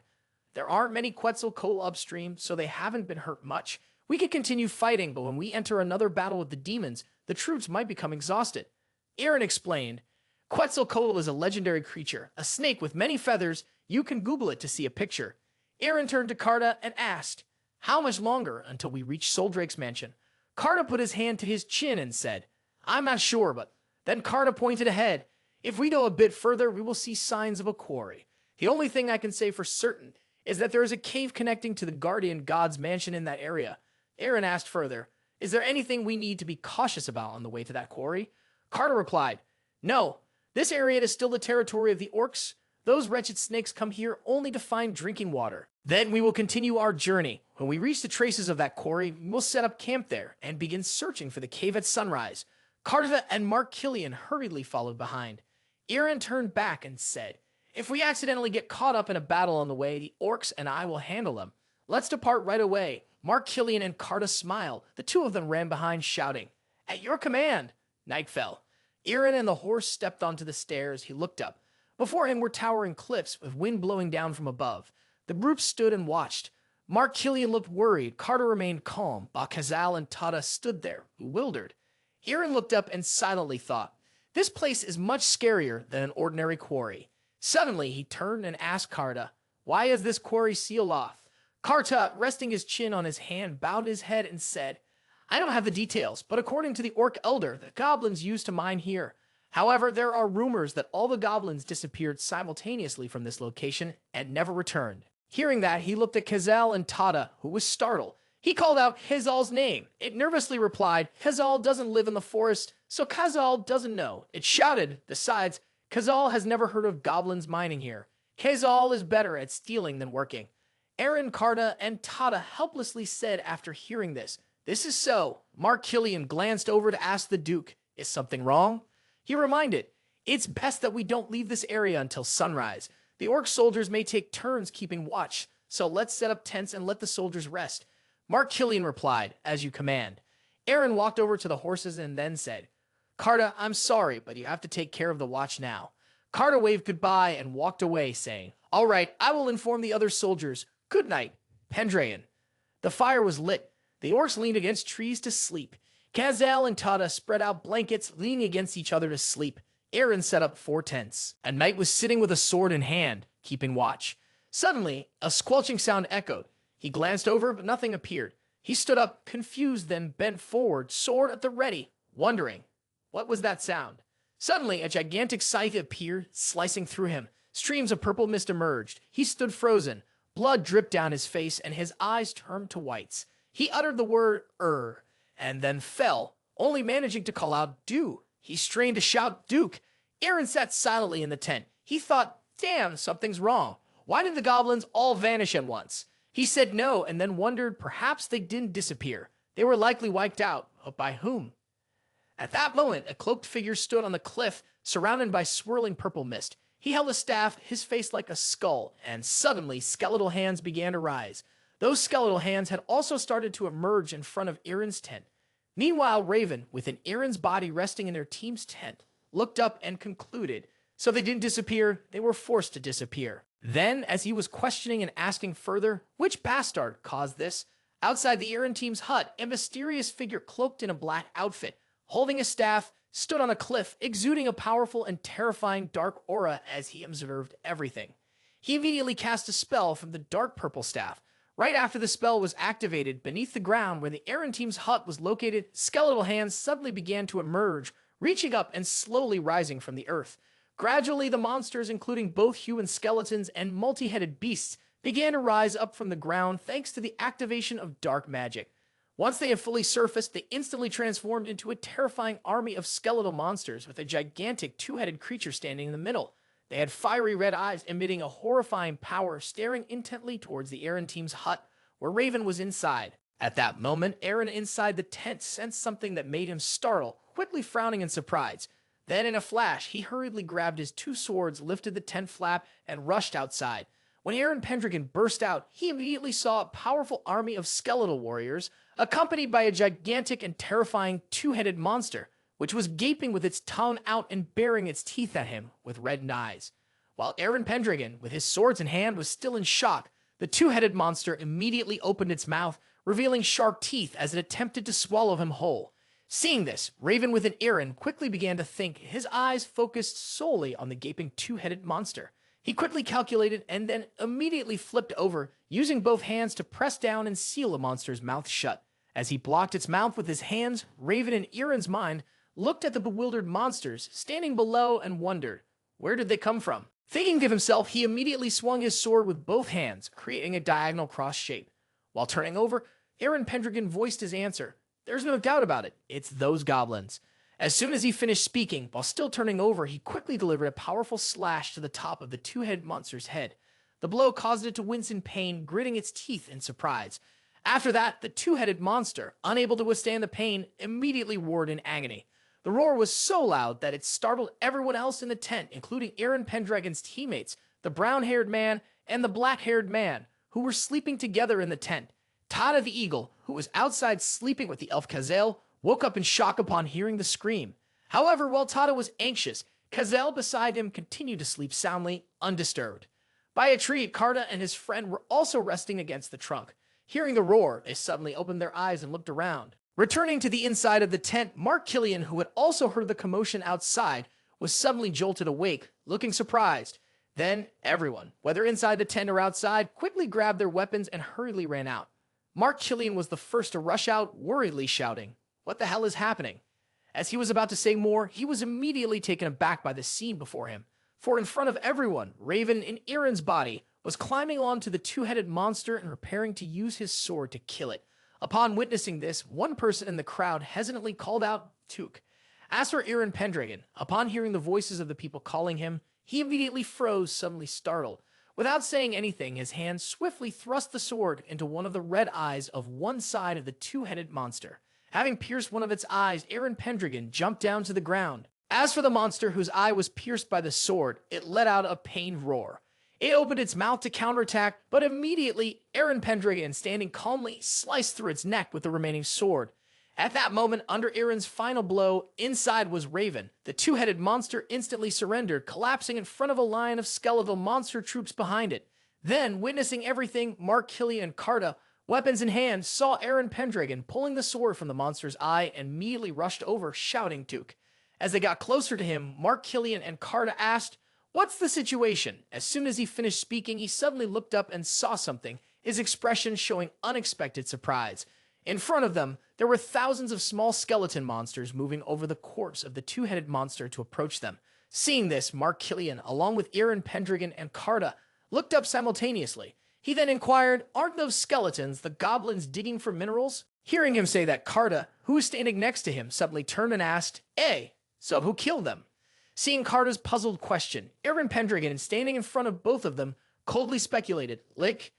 there aren't many Quetzalcoatl upstream, so they haven't been hurt much. We could continue fighting, but when we enter another battle with the demons, the troops might become exhausted. Eren explained, Quetzalcoatl is a legendary creature, a snake with many feathers. You can Google it to see a picture. Eren turned to Karta and asked, how much longer until we reach Soldrake's mansion? Karta put his hand to his chin and said, I'm not sure, but then Karta pointed ahead. If we go a bit further, we will see signs of a quarry. The only thing I can say for certain is that there is a cave connecting to the guardian god's mansion in that area. Eren asked further, is there anything we need to be cautious about on the way to that quarry? Karta replied, no, this area is still the territory of the orcs. Those wretched snakes come here only to find drinking water. Then we will continue our journey. When we reach the traces of that quarry, we'll set up camp there and begin searching for the cave at sunrise. Carta and Mark Killian hurriedly followed behind. Eren turned back and said, "If we accidentally get caught up in a battle on the way, the orcs and I will handle them. Let's depart right away." Mark Killian and Carta smiled. The two of them ran behind, shouting, "At your command!" Night fell. Eren and the horse stepped onto the stairs. He looked up. Before him were towering cliffs with wind blowing down from above. The group stood and watched. Mark Killian looked worried. Carta remained calm, while Kazal and Tata stood there, bewildered. Eren looked up and silently thought, "This place is much scarier than an ordinary quarry." Suddenly, he turned and asked Carta, "Why is this quarry sealed off?" Carta, resting his chin on his hand, bowed his head and said, "I don't have the details, but according to the orc elder, the goblins used to mine here. However, there are rumors that all the goblins disappeared simultaneously from this location and never returned." Hearing that, he looked at Kazal and Tata, who was startled. He called out Hazal's name. It nervously replied, "Hazal doesn't live in the forest, so Kazal doesn't know." It shouted, "Besides, Kazal has never heard of goblins mining here. Kazal is better at stealing than working." Eren, Carta, and Tata helplessly said after hearing this, "This is so." Mark Killian glanced over to ask the Duke, "Is something wrong?" He reminded, "It's best that we don't leave this area until sunrise. The orc soldiers may take turns keeping watch, so let's set up tents and let the soldiers rest." Mark Killian replied, "As you command." Eren walked over to the horses and then said, "Carta, I'm sorry, but you have to take care of the watch now." Carta waved goodbye and walked away, saying, "All right, I will inform the other soldiers. Good night, Pendragon." The fire was lit. The orcs leaned against trees to sleep. Kazal and Tata spread out blankets, leaning against each other to sleep. Eren set up 4 tents. A knight was sitting with a sword in hand, keeping watch. Suddenly, a squelching sound echoed. He glanced over, but nothing appeared. He stood up, confused, then bent forward, sword at the ready, wondering, what was that sound? Suddenly, a gigantic scythe appeared, slicing through him. Streams of purple mist emerged. He stood frozen. Blood dripped down his face, and his eyes turned to whites. He uttered the word, and then fell, only managing to call out, "Do." He strained to shout, "Duke." Eren sat silently in the tent. He thought, "Damn, something's wrong. Why did the goblins all vanish at once?" He said no, and then wondered perhaps they didn't disappear. They were likely wiped out, but by whom? At that moment, a cloaked figure stood on the cliff, surrounded by swirling purple mist. He held a staff, his face like a skull, and suddenly skeletal hands began to rise. Those skeletal hands had also started to emerge in front of Eren's tent. Meanwhile, Raven, within Eren's body resting in their team's tent, looked up and concluded, so they didn't disappear, they were forced to disappear. Then, as he was questioning and asking further, which bastard caused this? Outside the Eren team's hut, a mysterious figure cloaked in a black outfit, holding a staff, stood on a cliff, exuding a powerful and terrifying dark aura as he observed everything. He immediately cast a spell from the dark purple staff. Right after the spell was activated, beneath the ground where the Eren team's hut was located, skeletal hands suddenly began to emerge, reaching up and slowly rising from the earth. Gradually, the monsters, including both human skeletons and multi-headed beasts, began to rise up from the ground thanks to the activation of dark magic. Once they had fully surfaced, they instantly transformed into a terrifying army of skeletal monsters with a gigantic 2-headed creature standing in the middle. They had fiery red eyes emitting a horrifying power, staring intently towards the Eren team's hut, where Raven was inside. At that moment, Eren inside the tent sensed something that made him startle, quickly frowning in surprise. Then, in a flash, he hurriedly grabbed his 2 swords, lifted the tent flap, and rushed outside. When Eren Pendragon burst out, he immediately saw a powerful army of skeletal warriors, accompanied by a gigantic and terrifying 2-headed monster, which was gaping with its tongue out and baring its teeth at him with reddened eyes. While Eren Pendragon, with his swords in hand, was still in shock, the 2-headed monster immediately opened its mouth, revealing sharp teeth as it attempted to swallow him whole. Seeing this, Raven within Eren quickly began to think, his eyes focused solely on the gaping 2-headed monster. He quickly calculated and then immediately flipped over, using both hands to press down and seal the monster's mouth shut. As he blocked its mouth with his hands, Raven in Eren's mind looked at the bewildered monsters standing below and wondered, where did they come from? Thinking to himself, he immediately swung his sword with both hands, creating a diagonal cross shape. While turning over, Eren Pendragon voiced his answer. There's no doubt about it. It's those goblins. As soon as he finished speaking, while still turning over, he quickly delivered a powerful slash to the top of the 2-headed monster's head. The blow caused it to wince in pain, gritting its teeth in surprise. After that, the two-headed monster, unable to withstand the pain, immediately roared in agony. The roar was so loud that it startled everyone else in the tent, including Eren Pendragon's teammates, the brown-haired man and the black-haired man, who were sleeping together in the tent. Tada the eagle, who was outside sleeping with the elf Kazel, woke up in shock upon hearing the scream. However, while Tada was anxious, Kazel beside him continued to sleep soundly, undisturbed. By a treat, Karta and his friend were also resting against the trunk. Hearing the roar, they suddenly opened their eyes and looked around. Returning to the inside of the tent, Mark Killian, who had also heard the commotion outside, was suddenly jolted awake, looking surprised. Then, everyone, whether inside the tent or outside, quickly grabbed their weapons and hurriedly ran out. Mark Killian was the first to rush out, worriedly shouting, "What the hell is happening?" As he was about to say more, he was immediately taken aback by the scene before him. For in front of everyone, Raven, in Eren's body, was climbing onto the two-headed monster and preparing to use his sword to kill it. Upon witnessing this, one person in the crowd hesitantly called out, "Took." As for Eren Pendragon, upon hearing the voices of the people calling him, he immediately froze, suddenly startled. Without saying anything, his hand swiftly thrust the sword into one of the red eyes of one side of the two-headed monster. Having pierced one of its eyes, Eren Pendragon jumped down to the ground. As for the monster whose eye was pierced by the sword, it let out a pained roar. It opened its mouth to counterattack, but immediately Eren Pendragon, standing calmly, sliced through its neck with the remaining sword. At that moment, under Eren's final blow, inside was Raven. The two-headed monster instantly surrendered, collapsing in front of a line of skeletal monster troops behind it. Then, witnessing everything, Mark Killian and Karta, weapons in hand, saw Eren Pendragon pulling the sword from the monster's eye and immediately rushed over, shouting Took. As they got closer to him, Mark Killian and Karta asked, "What's the situation?" As soon as he finished speaking, he suddenly looked up and saw something, his expression showing unexpected surprise. In front of them, there were thousands of small skeleton monsters moving over the corpse of the two-headed monster to approach them. Seeing this, Mark Killian, along with Eren Pendragon and Karta, looked up simultaneously. He then inquired, "Aren't those skeletons the goblins digging for minerals?" Hearing him say that, Karta, who was standing next to him, suddenly turned and asked, "So who killed them?" Seeing Karta's puzzled question, Eren Pendragon, standing in front of both of them, coldly speculated, "Lich."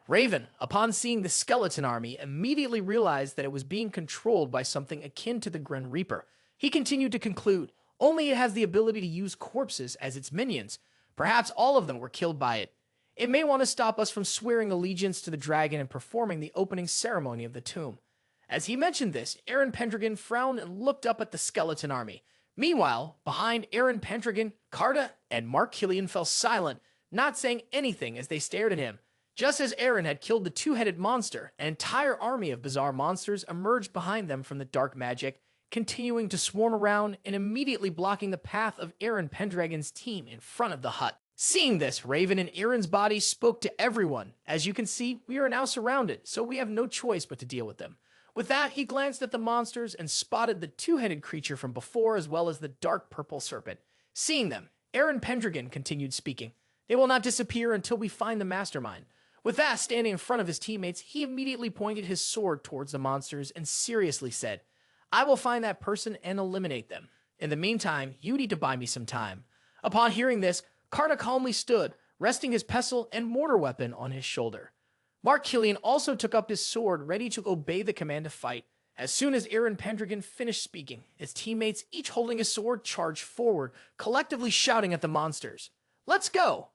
Raven, upon seeing the skeleton army, immediately realized that it was being controlled by something akin to the Grim Reaper. He continued to conclude, only it has the ability to use corpses as its minions. Perhaps all of them were killed by it. It may want to stop us from swearing allegiance to the dragon and performing the opening ceremony of the tomb. As he mentioned this, Eren Pendragon frowned and looked up at the skeleton army. Meanwhile, behind Eren Pendragon, Karta and Mark Killian fell silent, not saying anything as they stared at him. Just as Eren had killed the two-headed monster, an entire army of bizarre monsters emerged behind them from the dark magic, continuing to swarm around and immediately blocking the path of Eren Pendragon's team in front of the hut. Seeing this, Raven in Eren's body spoke to everyone. "As you can see, we are now surrounded, so we have no choice but to deal with them." With that, he glanced at the monsters and spotted the two-headed creature from before as well as the dark purple serpent. Seeing them, Eren Pendragon continued speaking. "They will not disappear until we find the mastermind." With that, standing in front of his teammates, he immediately pointed his sword towards the monsters and seriously said, "I will find that person and eliminate them. In the meantime, you need to buy me some time." Upon hearing this, Karta calmly stood, resting his pestle and mortar weapon on his shoulder. Mark Killian also took up his sword, ready to obey the command to fight. As soon as Eren Pendragon finished speaking, his teammates, each holding a sword, charged forward, collectively shouting at the monsters, "Let's go!"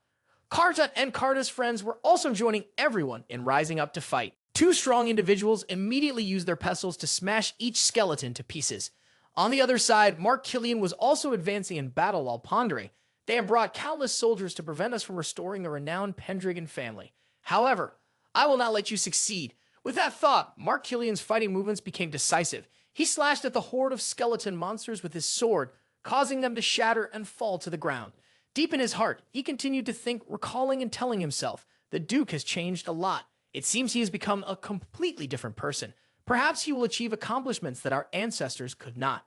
Karta and Karta's friends were also joining everyone in rising up to fight. Two strong individuals immediately used their pestles to smash each skeleton to pieces. On the other side, Mark Killian was also advancing in battle while pondering. They have brought countless soldiers to prevent us from restoring the renowned Pendragon family. However, I will not let you succeed. With that thought, Mark Killian's fighting movements became decisive. He slashed at the horde of skeleton monsters with his sword, causing them to shatter and fall to the ground. Deep in his heart, he continued to think, recalling and telling himself, the Duke has changed a lot. It seems he has become a completely different person. Perhaps he will achieve accomplishments that our ancestors could not.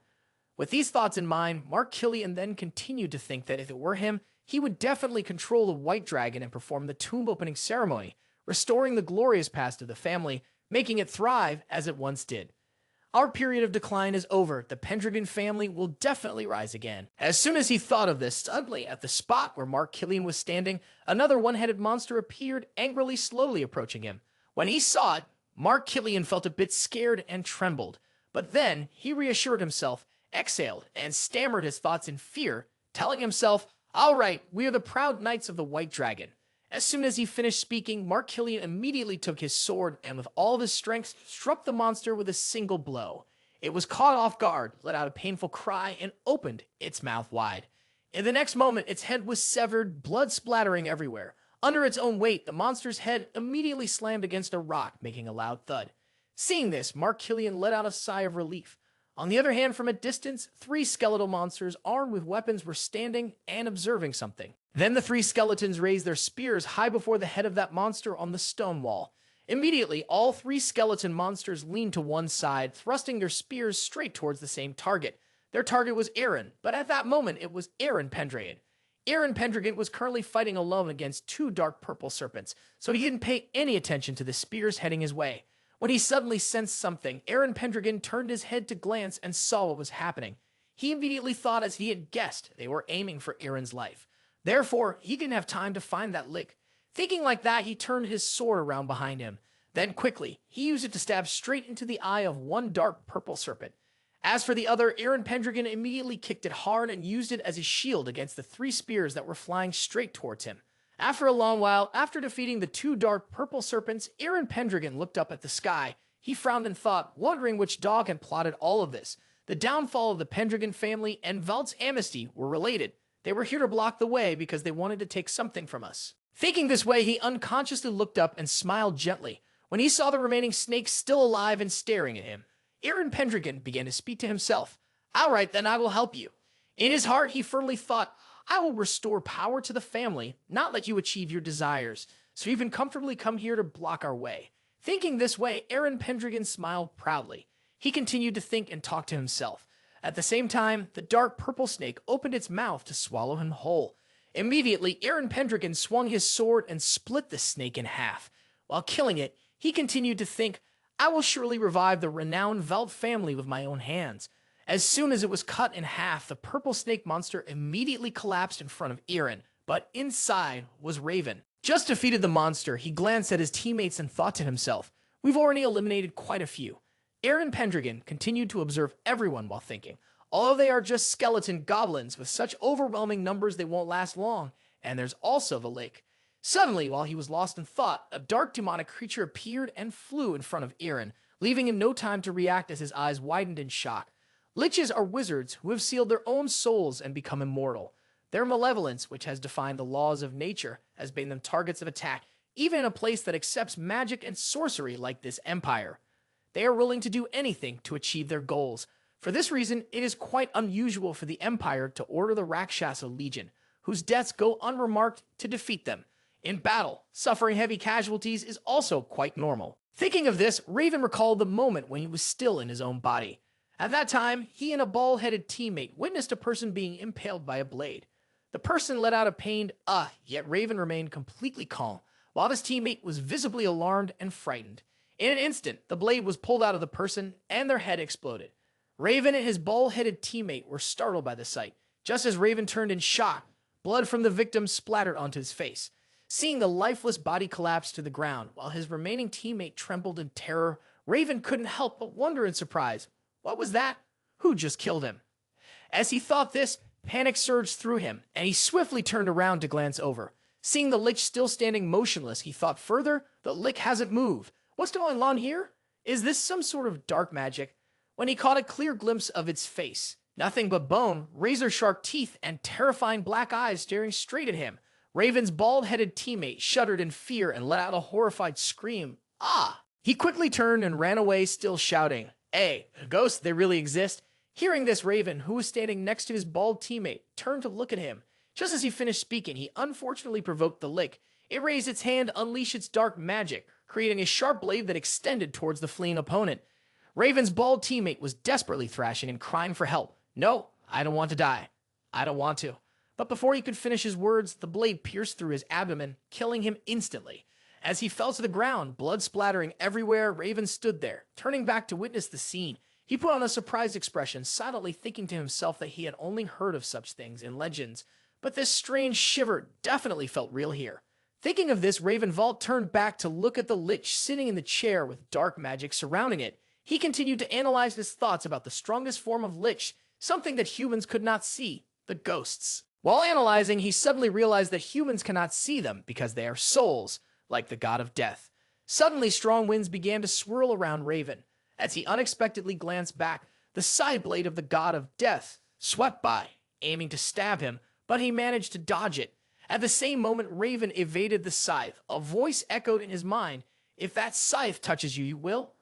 With these thoughts in mind, Mark Killian then continued to think that if it were him, he would definitely control the White Dragon and perform the tomb opening ceremony, restoring the glorious past of the family, making it thrive as it once did. Our period of decline is over. The Pendragon family will definitely rise again. As soon as he thought of this, suddenly, at the spot where Mark Killian was standing, another one-headed monster appeared, angrily slowly approaching him. When he saw it, Mark Killian felt a bit scared and trembled. But then, he reassured himself, exhaled, and stammered his thoughts in fear, telling himself, "All right, we are the proud knights of the White Dragon." As soon as he finished speaking, Mark Killian immediately took his sword and with all of his strength struck the monster with a single blow. It was caught off guard, let out a painful cry, and opened its mouth wide. In the next moment, its head was severed, blood splattering everywhere. Under its own weight, the monster's head immediately slammed against a rock, making a loud thud. Seeing this, Mark Killian let out a sigh of relief. On the other hand, from a distance, 3 skeletal monsters armed with weapons were standing and observing something. Then the 3 skeletons raised their spears high before the head of that monster on the stone wall. Immediately, all 3 skeleton monsters leaned to one side, thrusting their spears straight towards the same target. Their target was Eren, but at that moment it was Eren Pendragon. Eren Pendragon was currently fighting alone against 2 dark purple serpents, so he didn't pay any attention to the spears heading his way. When he suddenly sensed something, Eren Pendragon turned his head to glance and saw what was happening. He immediately thought, as he had guessed, they were aiming for Eren's life. Therefore, he didn't have time to find that Lich. Thinking like that, he turned his sword around behind him. Then quickly, he used it to stab straight into the eye of one dark purple serpent. As for the other, Eren Pendragon immediately kicked it hard and used it as a shield against the 3 spears that were flying straight towards him. After a long while, after defeating the 2 dark purple serpents, Eren Pendragon looked up at the sky. He frowned in thought, wondering which dog had plotted all of this. The downfall of the Pendragon family and Valt's amnesty were related. They were here to block the way because they wanted to take something from us. Thinking this way, he unconsciously looked up and smiled gently. When he saw the remaining snakes still alive and staring at him, Eren Pendragon began to speak to himself. "All right, then I will help you." In his heart, he firmly thought, "I will restore power to the family, not let you achieve your desires, so you can comfortably come here to block our way." Thinking this way, Eren Pendragon smiled proudly. He continued to think and talk to himself. At the same time, the dark purple snake opened its mouth to swallow him whole. Immediately, Eren Pendragon swung his sword and split the snake in half. While killing it, he continued to think, "I will surely revive the renowned Valt family with my own hands." As soon as it was cut in half, the purple snake monster immediately collapsed in front of Eren, but inside was Raven. Just defeated the monster, he glanced at his teammates and thought to himself, "We've already eliminated quite a few." Eren Pendragon continued to observe everyone while thinking, although they are just skeleton goblins with such overwhelming numbers they won't last long, and there's also the Lich. Suddenly, while he was lost in thought, a dark demonic creature appeared and flew in front of Eren, leaving him no time to react as his eyes widened in shock. Liches are wizards who have sealed their own souls and become immortal. Their malevolence, which has defined the laws of nature, has made them targets of attack, even in a place that accepts magic and sorcery like this empire. They are willing to do anything to achieve their goals. For this reason, it is quite unusual for the Empire to order the Rakshasa Legion, whose deaths go unremarked, to defeat them. In battle, suffering heavy casualties is also quite normal. Thinking of this, Raven recalled the moment when he was still in his own body. At that time, he and a bald-headed teammate witnessed a person being impaled by a blade. The person let out a pained yet Raven remained completely calm, while his teammate was visibly alarmed and frightened. In an instant, the blade was pulled out of the person, and their head exploded. Raven and his bald-headed teammate were startled by the sight. Just as Raven turned in shock, blood from the victim splattered onto his face. Seeing the lifeless body collapse to the ground, while his remaining teammate trembled in terror, Raven couldn't help but wonder in surprise. What was that? Who just killed him? As he thought this, panic surged through him, and he swiftly turned around to glance over. Seeing the Lich still standing motionless, he thought further, the Lich hasn't moved. What's going on here? Is this some sort of dark magic? When he caught a clear glimpse of its face, nothing but bone, razor-sharp teeth, and terrifying black eyes staring straight at him. Raven's bald-headed teammate shuddered in fear and let out a horrified scream. "Ah!" He quickly turned and ran away, still shouting, "Hey, ghosts, they really exist?" Hearing this, Raven, who was standing next to his bald teammate, turned to look at him. Just as he finished speaking, he unfortunately provoked the Lich. It raised its hand to unleash its dark magic, creating a sharp blade that extended towards the fleeing opponent. Raven's bald teammate was desperately thrashing and crying for help. "No, I don't want to die. I don't want to." But before he could finish his words, the blade pierced through his abdomen, killing him instantly. As he fell to the ground, blood splattering everywhere, Raven stood there, turning back to witness the scene. He put on a surprised expression, silently thinking to himself that he had only heard of such things in legends, but this strange shiver definitely felt real here. Thinking of this, Ravenvault turned back to look at the Lich sitting in the chair with dark magic surrounding it. He continued to analyze his thoughts about the strongest form of Lich, something that humans could not see, the ghosts. While analyzing, he suddenly realized that humans cannot see them because they are souls, like the god of death. Suddenly, strong winds began to swirl around Raven. As he unexpectedly glanced back, the side blade of the god of death swept by, aiming to stab him, but he managed to dodge it. At the same moment, Raven evaded the scythe. A voice echoed in his mind, "If that scythe touches you, you will."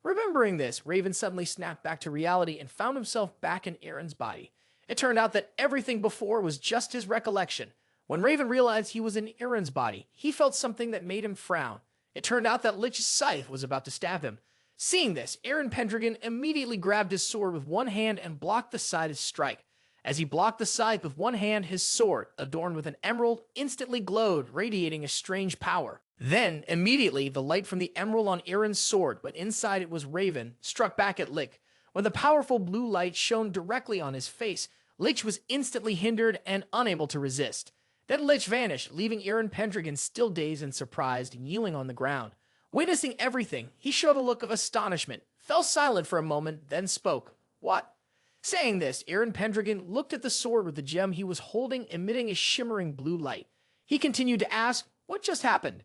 Remembering this, Raven suddenly snapped back to reality and found himself back in Eren's body. It turned out that everything before was just his recollection. When Raven realized he was in Eren's body, he felt something that made him frown. It turned out that Lich's scythe was about to stab him. Seeing this, Eren Pendragon immediately grabbed his sword with one hand and blocked the scythe's strike. As he blocked the scythe with one hand, his sword, adorned with an emerald, instantly glowed, radiating a strange power. Then, immediately, the light from the emerald on Eren's sword, but inside it was Raven, struck back at Lich. When the powerful blue light shone directly on his face, Lich was instantly hindered and unable to resist. Then Lich vanished, leaving Eren Pendragon still dazed and surprised, kneeling on the ground. Witnessing everything, he showed a look of astonishment, fell silent for a moment, then spoke. "What?" Saying this, Eren Pendragon looked at the sword with the gem he was holding, emitting a shimmering blue light. He continued to ask, "What just happened?"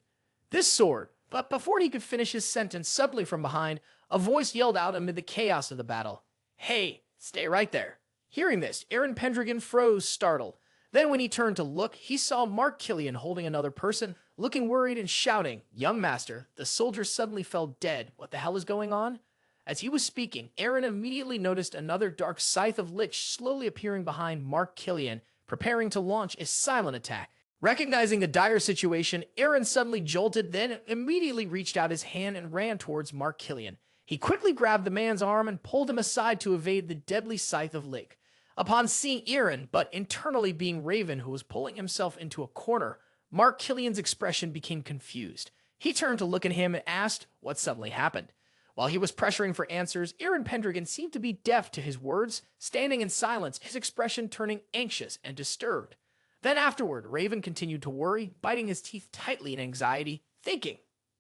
"This sword." But before he could finish his sentence, suddenly from behind, a voice yelled out amid the chaos of the battle, "Hey, stay right there." Hearing this, Eren Pendragon froze, startled. Then when he turned to look, he saw Mark Killian holding another person, looking worried and shouting, "Young master, the soldier suddenly fell dead. What the hell is going on?" As he was speaking, Eren immediately noticed another dark scythe of Lich slowly appearing behind Mark Killian, preparing to launch a silent attack. Recognizing the dire situation, Eren suddenly jolted, then immediately reached out his hand and ran towards Mark Killian. He quickly grabbed the man's arm and pulled him aside to evade the deadly scythe of Lich. Upon seeing Eren, but internally being Raven who was pulling himself into a corner, Mark Killian's expression became confused. He turned to look at him and asked what suddenly happened. While he was pressuring for answers, Eren Pendragon seemed to be deaf to his words, standing in silence, his expression turning anxious and disturbed. Then afterward, Raven continued to worry, biting his teeth tightly in anxiety, thinking,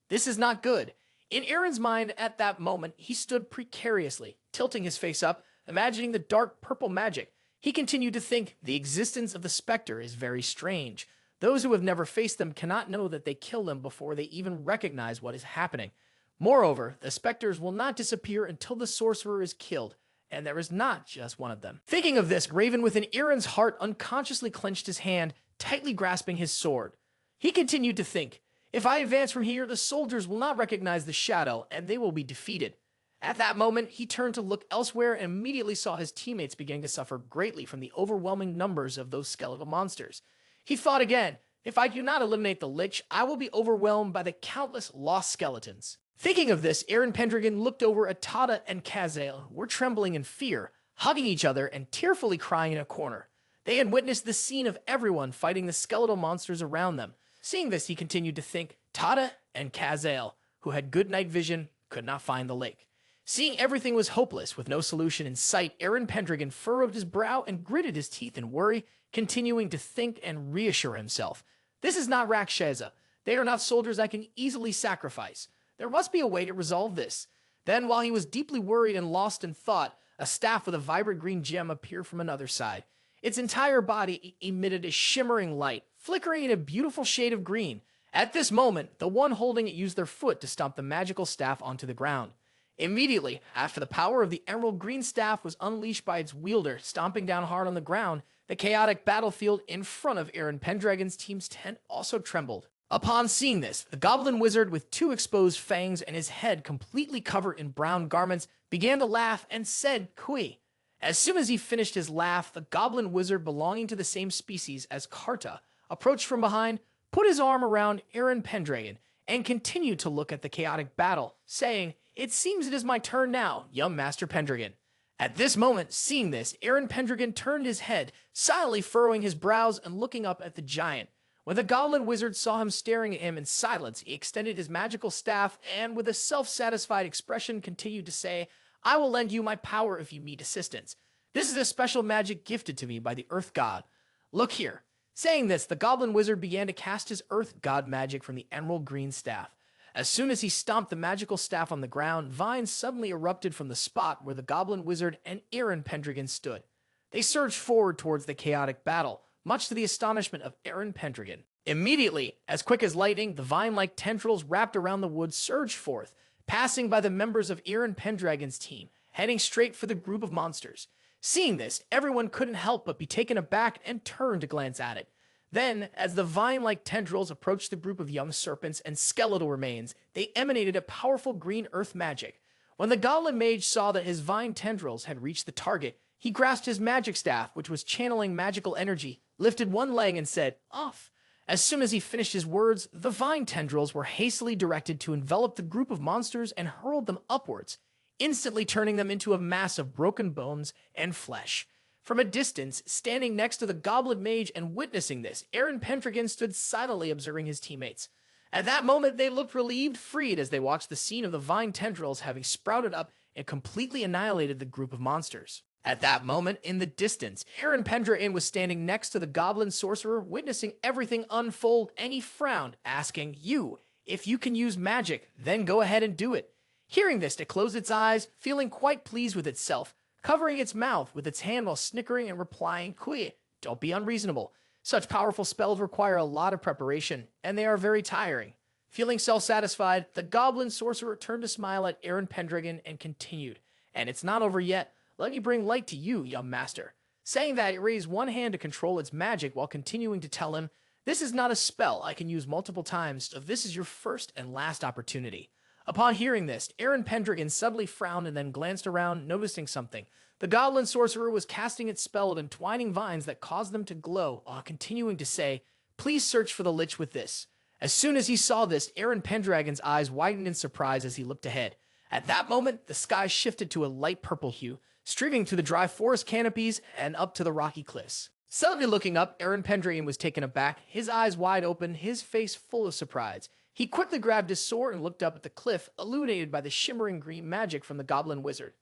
"This is not good." In Eren's mind at that moment, he stood precariously, tilting his face up, imagining the dark purple magic. He continued to think, the existence of the specter is very strange. Those who have never faced them cannot know that they kill them before they even recognize what is happening. Moreover, the specters will not disappear until the sorcerer is killed, and there is not just one of them. Thinking of this, Raven within Eren's heart unconsciously clenched his hand, tightly grasping his sword. He continued to think, if I advance from here, the soldiers will not recognize the shadow, and they will be defeated. At that moment, he turned to look elsewhere and immediately saw his teammates beginning to suffer greatly from the overwhelming numbers of those skeletal monsters. He thought again, if I do not eliminate the Lich, I will be overwhelmed by the countless lost skeletons. Thinking of this, Eren Pendragon looked over at Tada and Kazale, who were trembling in fear, hugging each other and tearfully crying in a corner. They had witnessed the scene of everyone fighting the skeletal monsters around them. Seeing this, he continued to think, Tada and Kazale, who had good night vision, could not find the lake. Seeing everything was hopeless with no solution in sight, Eren Pendragon furrowed his brow and gritted his teeth in worry, continuing to think and reassure himself. This is not Rakshasa. They are not soldiers I can easily sacrifice. There must be a way to resolve this. Then, while he was deeply worried and lost in thought, a staff with a vibrant green gem appeared from another side. Its entire body emitted a shimmering light, flickering in a beautiful shade of green. At this moment, the one holding it used their foot to stomp the magical staff onto the ground. Immediately, after the power of the emerald green staff was unleashed by its wielder, stomping down hard on the ground, the chaotic battlefield in front of Eren Pendragon's team's tent also trembled. Upon seeing this, the goblin wizard with 2 exposed fangs and his head completely covered in brown garments began to laugh and said, "Kui." As soon as he finished his laugh, the goblin wizard belonging to the same species as Karta approached from behind, put his arm around Eren Pendragon, and continued to look at the chaotic battle, saying, "It seems it is my turn now, young Master Pendragon." At this moment, seeing this, Eren Pendragon turned his head, silently furrowing his brows and looking up at the giant. When the goblin wizard saw him staring at him in silence, he extended his magical staff and, with a self-satisfied expression, continued to say, I will lend you my power if you need assistance. This is a special magic gifted to me by the Earth God. Look here." Saying this, the goblin wizard began to cast his Earth God magic from the emerald green staff. As soon as he stomped the magical staff on the ground, vines suddenly erupted from the spot where the goblin wizard and Eren Pendragon stood. They surged forward towards the chaotic battle, much to the astonishment of Eren Pendragon. Immediately, as quick as lightning, the vine-like tendrils wrapped around the wood surged forth, passing by the members of Eren Pendragon's team, heading straight for the group of monsters. Seeing this, everyone couldn't help but be taken aback and turned to glance at it. Then, as the vine-like tendrils approached the group of young serpents and skeletal remains, they emanated a powerful green earth magic. When the goblin mage saw that his vine tendrils had reached the target, he grasped his magic staff, which was channeling magical energy, lifted one leg and said, "Off." As soon as he finished his words, the vine tendrils were hastily directed to envelop the group of monsters and hurled them upwards, instantly turning them into a mass of broken bones and flesh. From a distance, standing next to the goblin mage and witnessing this, Eren Pendragon stood silently observing his teammates. At that moment, they looked relieved, freed as they watched the scene of the vine tendrils having sprouted up and completely annihilated the group of monsters. At that moment, in the distance, Eren Pendragon was standing next to the goblin sorcerer, witnessing everything unfold, and he frowned, asking, if you can use magic, then go ahead and do it." Hearing this, it closed its eyes, feeling quite pleased with itself, covering its mouth with its hand while snickering and replying, "Don't be unreasonable. Such powerful spells require a lot of preparation, and they are very tiring." Feeling self-satisfied, the goblin sorcerer turned to smile at Eren Pendragon and continued, "And it's not over yet. Let me bring light to you, young master." Saying that, it raised one hand to control its magic while continuing to tell him, "This is not a spell I can use multiple times, so this is your first and last opportunity." Upon hearing this, Eren Pendragon suddenly frowned and then glanced around, noticing something. The goblin sorcerer was casting its spell of entwining vines that caused them to glow, while continuing to say, "Please search for the Lich with this." As soon as he saw this, Eren Pendragon's eyes widened in surprise as he looked ahead. At that moment, the sky shifted to a light purple hue, streaming through the dry forest canopies and up to the rocky cliffs. Suddenly looking up, Eren Pendragon was taken aback, his eyes wide open, his face full of surprise. He quickly grabbed his sword and looked up at the cliff, illuminated by the shimmering green magic from the goblin wizard.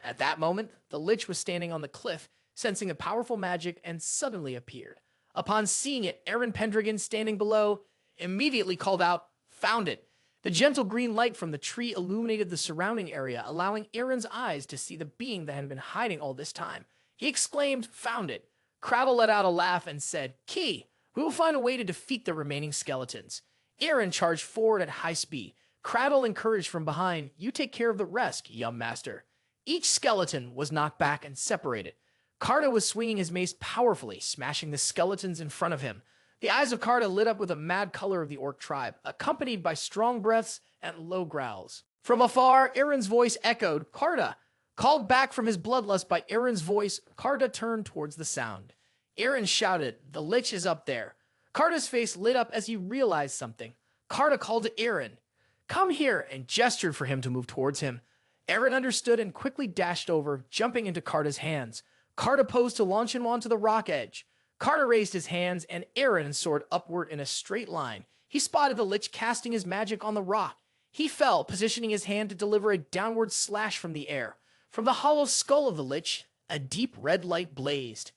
At that moment, the Lich was standing on the cliff, sensing a powerful magic, and suddenly appeared. Upon seeing it, Eren Pendragon, standing below, immediately called out, "Found it!" The gentle green light from the tree illuminated the surrounding area, allowing Eren's eyes to see the being that had been hiding all this time. He exclaimed, "Found it!" Cradle let out a laugh and said, "We will find a way to defeat the remaining skeletons." Eren charged forward at high speed. Cradle encouraged from behind, "You take care of the rest, young master." Each skeleton was knocked back and separated. Karda was swinging his mace powerfully, smashing the skeletons in front of him. The eyes of Karda lit up with a mad color of the orc tribe, accompanied by strong breaths and low growls. From afar, Eren's voice echoed, "Karda!" Called back from his bloodlust by Eren's voice, Karda turned towards the sound. Eren shouted, "The Lich is up there." Karda's face lit up as he realized something. Karda called to Eren, "Come here," and gestured for him to move towards him. Eren understood and quickly dashed over, jumping into Karda's hands. Karda posed to launch him onto the rock edge. Karda raised his hands, and Eren soared upward in a straight line. He spotted the Lich casting his magic on the rock. He fell, positioning his hand to deliver a downward slash from the air. From the hollow skull of the Lich, a deep red light blazed.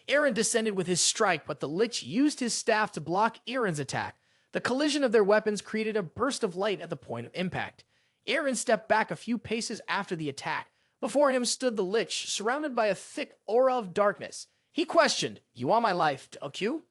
Eren descended with his strike, but the Lich used his staff to block Eren's attack. The collision of their weapons created a burst of light at the point of impact. Eren stepped back a few paces after the attack. Before him stood the Lich, surrounded by a thick aura of darkness. He questioned, "You want my life, don't you?"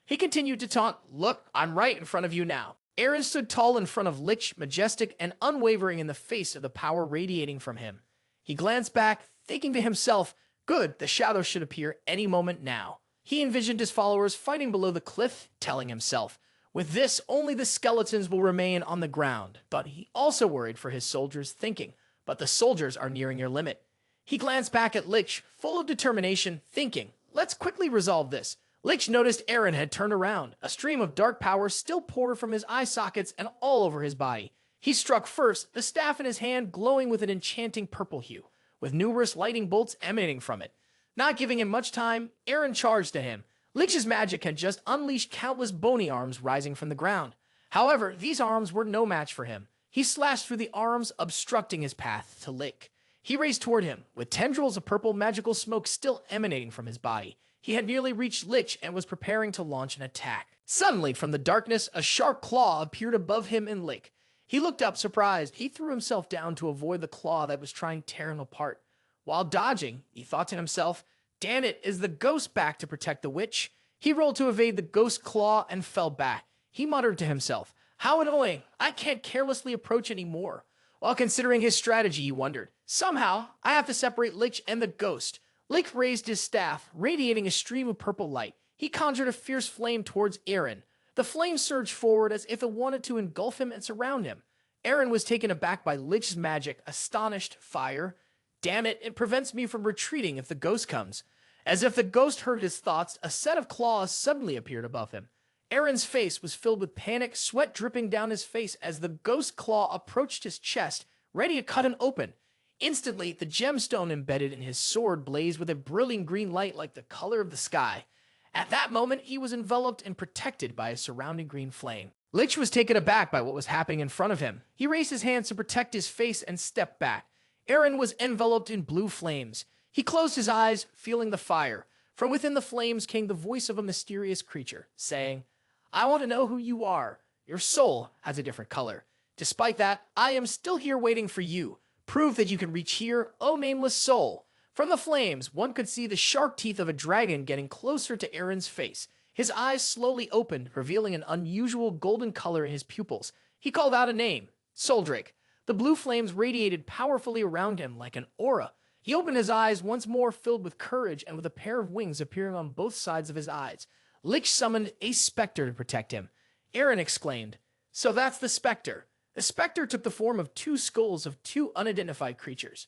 He continued to taunt, "Look, I'm right in front of you now." Eren stood tall in front of Lich, majestic and unwavering in the face of the power radiating from him. He glanced back, thinking to himself, "Good, the shadow should appear any moment now." He envisioned his followers fighting below the cliff, telling himself, "With this, only the skeletons will remain on the ground." But he also worried for his soldiers, thinking, "But the soldiers are nearing your limit." He glanced back at Lich, full of determination, thinking, "Let's quickly resolve this." Lich noticed Eren had turned around. A stream of dark power still poured from his eye sockets and all over his body. He struck first, the staff in his hand glowing with an enchanting purple hue, with numerous lightning bolts emanating from it. Not giving him much time, Eren charged at him. Lich's magic had just unleashed countless bony arms rising from the ground. However, these arms were no match for him. He slashed through the arms, obstructing his path to Lich. He raced toward him, with tendrils of purple magical smoke still emanating from his body. He had nearly reached Lich and was preparing to launch an attack. Suddenly, from the darkness, a sharp claw appeared above him and Lich. He looked up, surprised. He threw himself down to avoid the claw that was trying to tear him apart. While dodging, he thought to himself, "Damn it, is the ghost back to protect the witch?" He rolled to evade the ghost claw and fell back. He muttered to himself, "How annoying! I can't carelessly approach anymore." While considering his strategy, he wondered, "Somehow, I have to separate Lich and the ghost." Lich raised his staff, radiating a stream of purple light. He conjured a fierce flame towards Eren. The flame surged forward as if it wanted to engulf him and surround him. Eren was taken aback by Lich's magic, astonished. "Fire? Damn it, it prevents me from retreating if the ghost comes." As if the ghost heard his thoughts, a set of claws suddenly appeared above him. Eren's face was filled with panic, sweat dripping down his face as the ghost claw approached his chest, ready to cut him open. Instantly, the gemstone embedded in his sword blazed with a brilliant green light like the color of the sky. At that moment, he was enveloped and protected by a surrounding green flame. Lich was taken aback by what was happening in front of him. He raised his hands to protect his face and stepped back. Eren was enveloped in blue flames. He closed his eyes, feeling the fire. From within the flames came the voice of a mysterious creature, saying, "I want to know who you are. Your soul has a different color. Despite that, I am still here waiting for you. Prove that you can reach here, O nameless soul." From the flames, one could see the sharp teeth of a dragon getting closer to Eren's face. His eyes slowly opened, revealing an unusual golden color in his pupils. He called out a name, Soldrake. The blue flames radiated powerfully around him like an aura. He opened his eyes once more, filled with courage and with a pair of wings appearing on both sides of his eyes. Lich summoned a specter to protect him. Eren exclaimed, "So that's the specter." The specter took the form of two skulls of two unidentified creatures.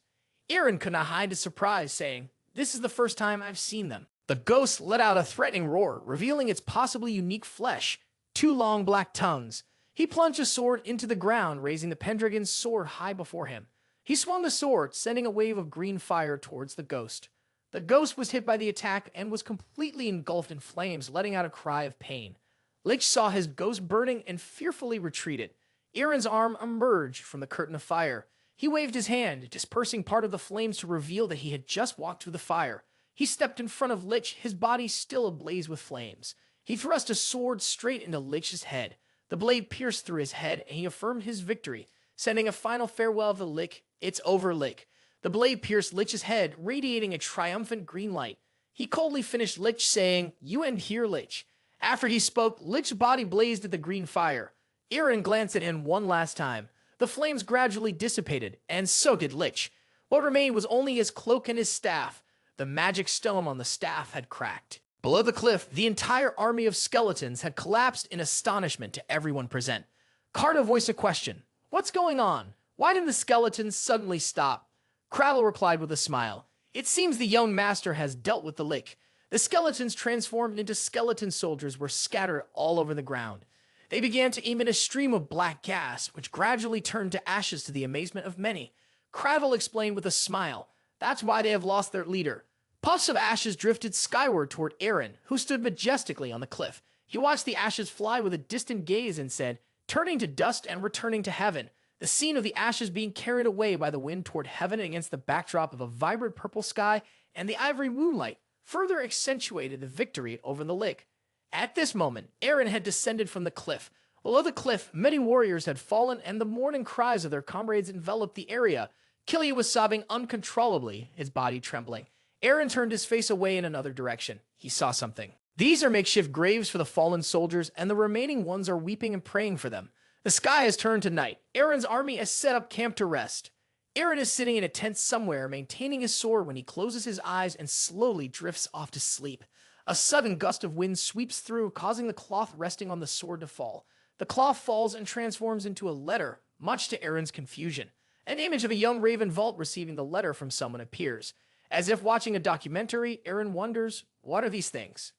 Eren could not hide his surprise, saying, "This is the first time I've seen them." The ghost let out a threatening roar, revealing its possibly unique flesh, two long black tongues. He plunged a sword into the ground, raising the Pendragon's sword high before him. He swung the sword, sending a wave of green fire towards the ghost. The ghost was hit by the attack and was completely engulfed in flames, letting out a cry of pain. Lich saw his ghost burning and fearfully retreated. Eren's arm emerged from the curtain of fire. He waved his hand, dispersing part of the flames to reveal that he had just walked through the fire. He stepped in front of Lich, his body still ablaze with flames. He thrust a sword straight into Lich's head. The blade pierced through his head, and he affirmed his victory, sending a final farewell of the Lich. "It's over, Lich." The blade pierced Lich's head, radiating a triumphant green light. He coldly finished Lich, saying, "You end here, Lich." After he spoke, Lich's body blazed at the green fire. Eren glanced at him one last time. The flames gradually dissipated, and so did Lich. What remained was only his cloak and his staff. The magic stone on the staff had cracked. Below the cliff, the entire army of skeletons had collapsed in astonishment to everyone present. Carta voiced a question. "What's going on? Why did the skeletons suddenly stop?" Cradle replied with a smile. "It seems the young master has dealt with the Lich." The skeletons transformed into skeleton soldiers were scattered all over the ground. They began to emit a stream of black gas, which gradually turned to ashes to the amazement of many. Cradle explained with a smile, "That's why they have lost their leader." Puffs of ashes drifted skyward toward Eren, who stood majestically on the cliff. He watched the ashes fly with a distant gaze and said, "Turning to dust and returning to heaven." The scene of the ashes being carried away by the wind toward heaven against the backdrop of a vibrant purple sky and the ivory moonlight further accentuated the victory over the Lich. At this moment, Eren had descended from the cliff. Below the cliff, many warriors had fallen, and the mourning cries of their comrades enveloped the area. Killia was sobbing uncontrollably, his body trembling. Eren turned his face away in another direction. He saw something. These are makeshift graves for the fallen soldiers, and the remaining ones are weeping and praying for them. The sky has turned to night. Eren's army has set up camp to rest. Eren is sitting in a tent somewhere, maintaining his sword when he closes his eyes and slowly drifts off to sleep. A sudden gust of wind sweeps through, causing the cloth resting on the sword to fall. The cloth falls and transforms into a letter, much to Eren's confusion. An image of a young raven vault receiving the letter from someone appears. As if watching a documentary, Eren wonders, what are these things?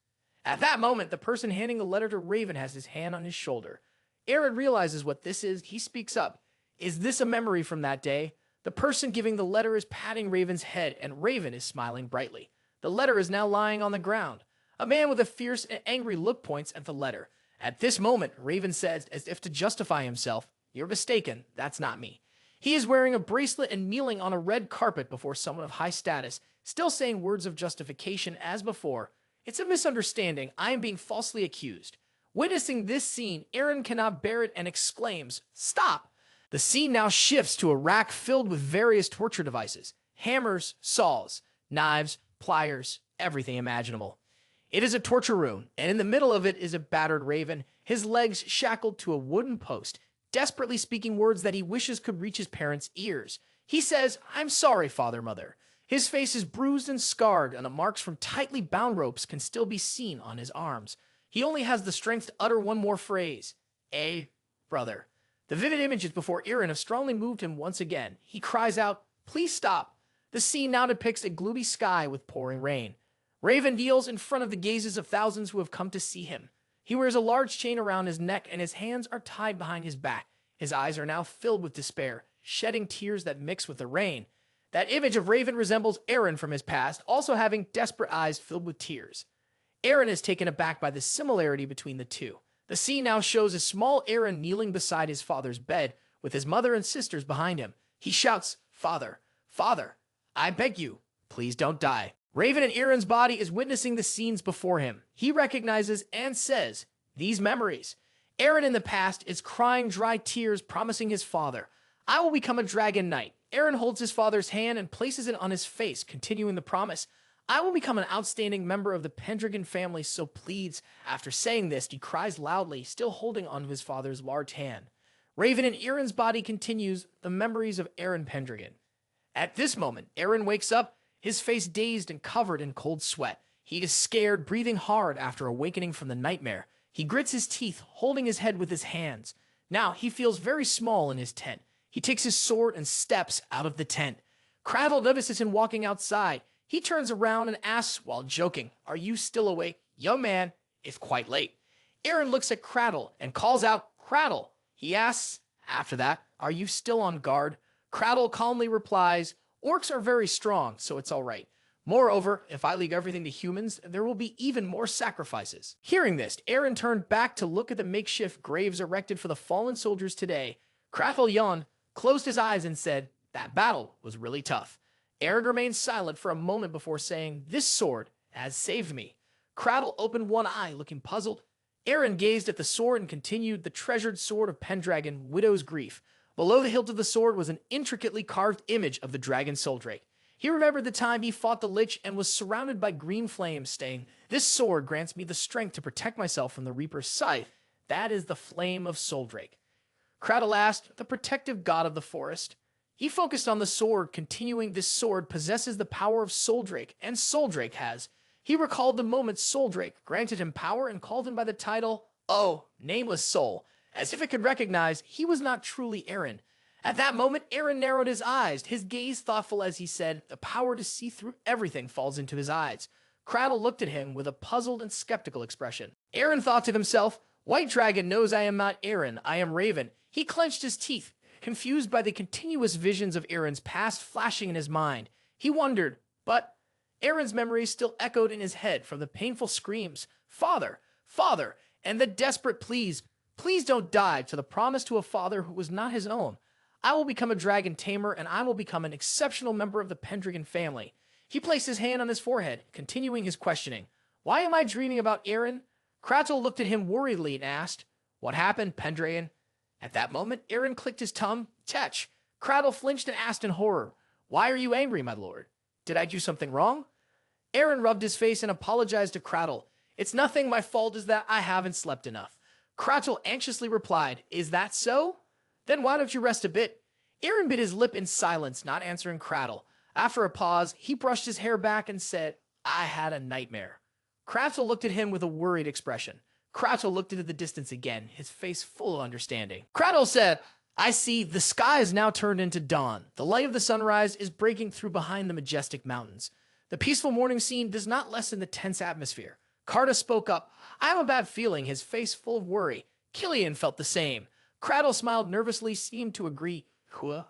At that moment, the person handing the letter to Raven has his hand on his shoulder. Eren realizes what this is. He speaks up. Is this a memory from that day? The person giving the letter is patting Raven's head, and Raven is smiling brightly. The letter is now lying on the ground. A man with a fierce and angry look points at the letter. At this moment, Raven says, as if to justify himself, "You're mistaken, that's not me." He is wearing a bracelet and kneeling on a red carpet before someone of high status, still saying words of justification as before. It's a misunderstanding. I am being falsely accused. Witnessing this scene, Eren cannot bear it and exclaims, "Stop!" The scene now shifts to a rack filled with various torture devices. Hammers, saws, knives, pliers, everything imaginable. It is a torture room, and in the middle of it is a battered Raven, his legs shackled to a wooden post, desperately speaking words that he wishes could reach his parents' ears. He says, "I'm sorry, father, mother." His face is bruised and scarred, and the marks from tightly bound ropes can still be seen on his arms. He only has the strength to utter one more phrase. Brother. The vivid images before Eren have strongly moved him once again. He cries out, "Please stop." The scene now depicts a gloomy sky with pouring rain. Raven kneels in front of the gazes of thousands who have come to see him. He wears a large chain around his neck, and his hands are tied behind his back. His eyes are now filled with despair, shedding tears that mix with the rain. That image of Raven resembles Eren from his past, also having desperate eyes filled with tears. Eren is taken aback by the similarity between the two. The scene now shows a small Eren kneeling beside his father's bed, with his mother and sisters behind him. He shouts, "Father, Father, I beg you, please don't die." Raven in Eren's body is witnessing the scenes before him. He recognizes and says, "These memories." Eren in the past is crying dry tears, promising his father, "I will become a dragon knight." Eren holds his father's hand and places it on his face, continuing the promise, "I will become an outstanding member of the Pendragon family," so pleads. After saying this, he cries loudly, still holding onto his father's large hand. Raven in Eren's body continues the memories of Eren Pendragon. At this moment, Eren wakes up, his face dazed and covered in cold sweat. He is scared, breathing hard after awakening from the nightmare. He grits his teeth, holding his head with his hands. Now he feels very small in his tent. He takes his sword and steps out of the tent. Cradle notices him walking outside. He turns around and asks, while joking, "Are you still awake?" "Young man, it's quite late." Eren looks at Cradle and calls out, "Cradle." He asks, after that, "Are you still on guard?" Cradle calmly replies, "Orcs are very strong, so it's all right. Moreover, if I leave everything to humans, there will be even more sacrifices." Hearing this, Eren turned back to look at the makeshift graves erected for the fallen soldiers today. Cradle yawned, closed his eyes, and said, "That battle was really tough." Eren remained silent for a moment before saying, "This sword has saved me." Cradle opened one eye, looking puzzled. Eren gazed at the sword and continued, "The treasured sword of Pendragon, Widow's Grief." Below the hilt of the sword was an intricately carved image of the dragon Soldrake. He remembered the time he fought the Lich and was surrounded by green flames, saying, "This sword grants me the strength to protect myself from the Reaper's scythe. That is the flame of Soldrake." Cradle asked, "The protective god of the forest?" He focused on the sword, continuing, "This sword possesses the power of Soldrake, and Soldrake has." He recalled the moment Soldrake granted him power and called him by the title, Nameless Soul, as if it could recognize he was not truly Eren. At that moment, Eren narrowed his eyes, his gaze thoughtful as he said, "The power to see through everything falls into his eyes." Cradle looked at him with a puzzled and skeptical expression. Eren thought to himself, "White Dragon knows I am not Eren, I am Raven." He clenched his teeth, confused by the continuous visions of Eren's past flashing in his mind. He wondered, but Eren's memories still echoed in his head from the painful screams, "Father, Father," and the desperate pleas, "Please don't die," to the promise to a father who was not his own. "I will become a dragon tamer, and I will become an exceptional member of the Pendragon family." He placed his hand on his forehead, continuing his questioning. "Why am I dreaming about Eren?" Cradle looked at him worriedly and asked, "What happened, Pendragon?" At that moment, Eren clicked his tongue, "Tech." Cradle flinched and asked in horror, "Why are you angry, my lord? Did I do something wrong?" Eren rubbed his face and apologized to Cradle. "It's nothing, my fault is that I haven't slept enough." Cradle anxiously replied, "Is that so? Then why don't you rest a bit?" Eren bit his lip in silence, not answering Cradle. After a pause, he brushed his hair back and said, "I had a nightmare." Cradle looked at him with a worried expression. Cradle looked into the distance again, his face full of understanding. Cradle said, "I see, the sky is now turned into dawn. The light of the sunrise is breaking through behind the majestic mountains. The peaceful morning scene does not lessen the tense atmosphere." Carta spoke up. "I have a bad feeling," his face full of worry. Killian felt the same. Cradle smiled nervously, seemed to agree.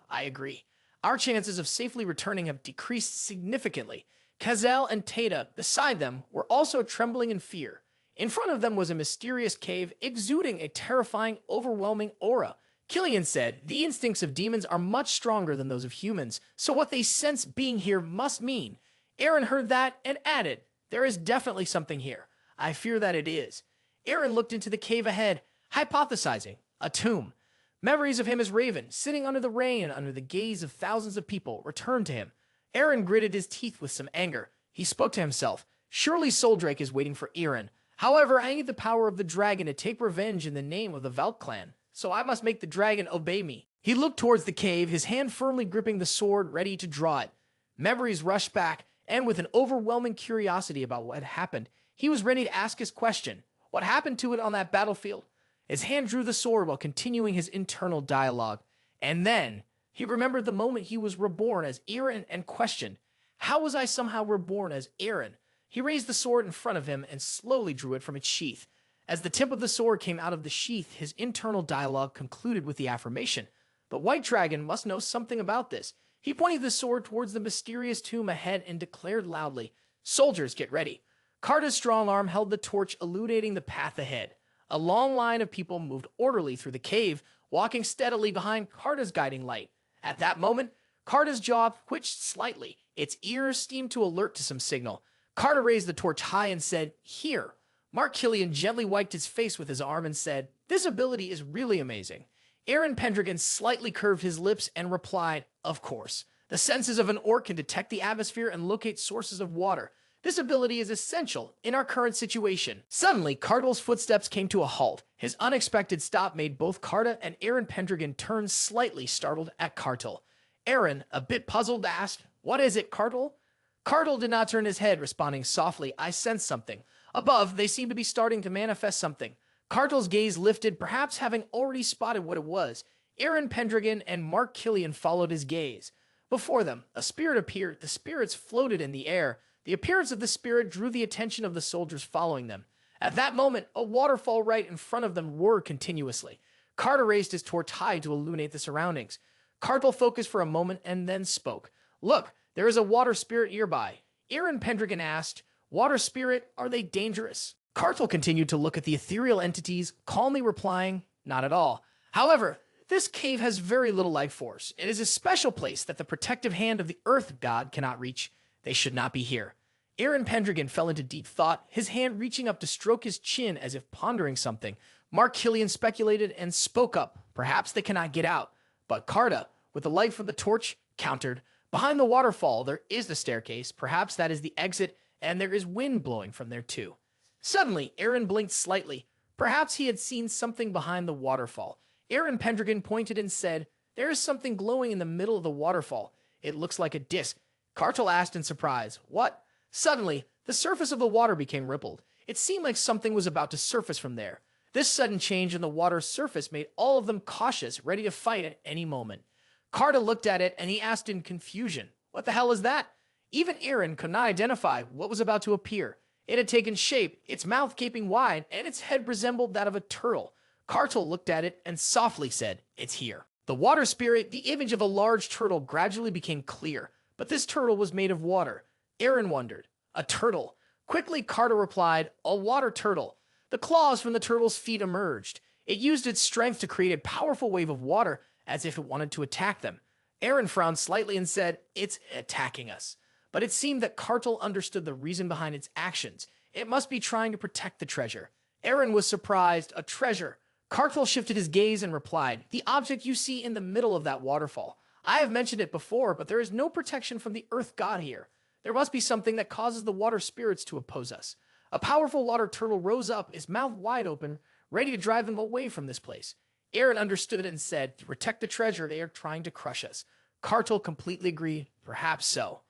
I agree. Our chances of safely returning have decreased significantly." Kazel and Tata, beside them, were also trembling in fear. In front of them was a mysterious cave exuding a terrifying, overwhelming aura. Killian said, the instincts of demons are much stronger than those of humans, so what they sense being here must mean. Eren heard that and added, there is definitely something here. I fear that it is. Eren looked into the cave ahead, hypothesizing, a tomb. Memories of him as Raven, sitting under the rain under the gaze of thousands of people, returned to him. Eren gritted his teeth with some anger. He spoke to himself. Surely Soldrake is waiting for Eren. However, I need the power of the dragon to take revenge in the name of the Valk clan, so I must make the dragon obey me. He looked towards the cave, his hand firmly gripping the sword, ready to draw it. Memories rushed back, and with an overwhelming curiosity about what had happened, he was ready to ask his question. What happened to it on that battlefield? His hand drew the sword while continuing his internal dialogue. And then, he remembered the moment he was reborn as Eren and questioned, how was I somehow reborn as Eren? He raised the sword in front of him and slowly drew it from its sheath. As the tip of the sword came out of the sheath, his internal dialogue concluded with the affirmation. The White Dragon must know something about this. He pointed the sword towards the mysterious tomb ahead and declared loudly, soldiers, get ready. Carta's strong arm held the torch, illuminating the path ahead. A long line of people moved orderly through the cave, walking steadily behind Carta's guiding light. At that moment, Carta's jaw twitched slightly. Its ears seemed to alert to some signal. Carta raised the torch high and said, here. Mark Killian gently wiped his face with his arm and said, this ability is really amazing. Eren Pendragon slightly curved his lips and replied, of course. The senses of an orc can detect the atmosphere and locate sources of water. This ability is essential in our current situation. Suddenly, Cartel's footsteps came to a halt. His unexpected stop made both Carta and Eren Pendragon turn slightly startled at Cartel. Eren, a bit puzzled, asked, what is it, Cartel? Cartel did not turn his head, responding softly, I sense something. Above, they seemed to be starting to manifest something. Cartel's gaze lifted, perhaps having already spotted what it was. Eren Pendragon and Mark Killian followed his gaze. Before them, a spirit appeared. The spirits floated in the air. The appearance of the spirit drew the attention of the soldiers following them. At that moment, a waterfall right in front of them roared continuously. Carter raised his torch high to illuminate the surroundings. Cartel focused for a moment and then spoke. Look, there is a water spirit nearby. Eren Pendragon asked, water spirit, are they dangerous? Cartel continued to look at the ethereal entities, calmly replying, not at all. However, this cave has very little life force. It is a special place that the protective hand of the earth god cannot reach. They should not be here. Eren Pendragon fell into deep thought, his hand reaching up to stroke his chin as if pondering something. Mark Killian speculated and spoke up. Perhaps they cannot get out. But Carta, with the light from the torch, countered. Behind the waterfall, there is the staircase. Perhaps that is the exit, and there is wind blowing from there too. Suddenly, Eren blinked slightly. Perhaps he had seen something behind the waterfall. Eren Pendragon pointed and said, there is something glowing in the middle of the waterfall. It looks like a disc. Cartel asked in surprise, what? Suddenly, the surface of the water became rippled. It seemed like something was about to surface from there. This sudden change in the water's surface made all of them cautious, ready to fight at any moment. Carta looked at it and he asked in confusion, what the hell is that? Even Eren could not identify what was about to appear. It had taken shape, its mouth gaping wide, and its head resembled that of a turtle. Cartel looked at it and softly said, it's here. The water spirit, the image of a large turtle, gradually became clear, but this turtle was made of water. Eren wondered, a turtle? Quickly, Carta replied, a water turtle. The claws from the turtle's feet emerged. It used its strength to create a powerful wave of water, as if it wanted to attack them. Eren frowned slightly and said, it's attacking us. But it seemed that Cartel understood the reason behind its actions. It must be trying to protect the treasure. Eren was surprised. A treasure. Cartel shifted his gaze and replied, the object you see in the middle of that waterfall. I have mentioned it before, but there is no protection from the earth god here. There must be something that causes the water spirits to oppose us. A powerful water turtle rose up, his mouth wide open, ready to drive them away from this place. Eren understood it and said, to protect the treasure, they are trying to crush us. Cartel completely agreed, perhaps so.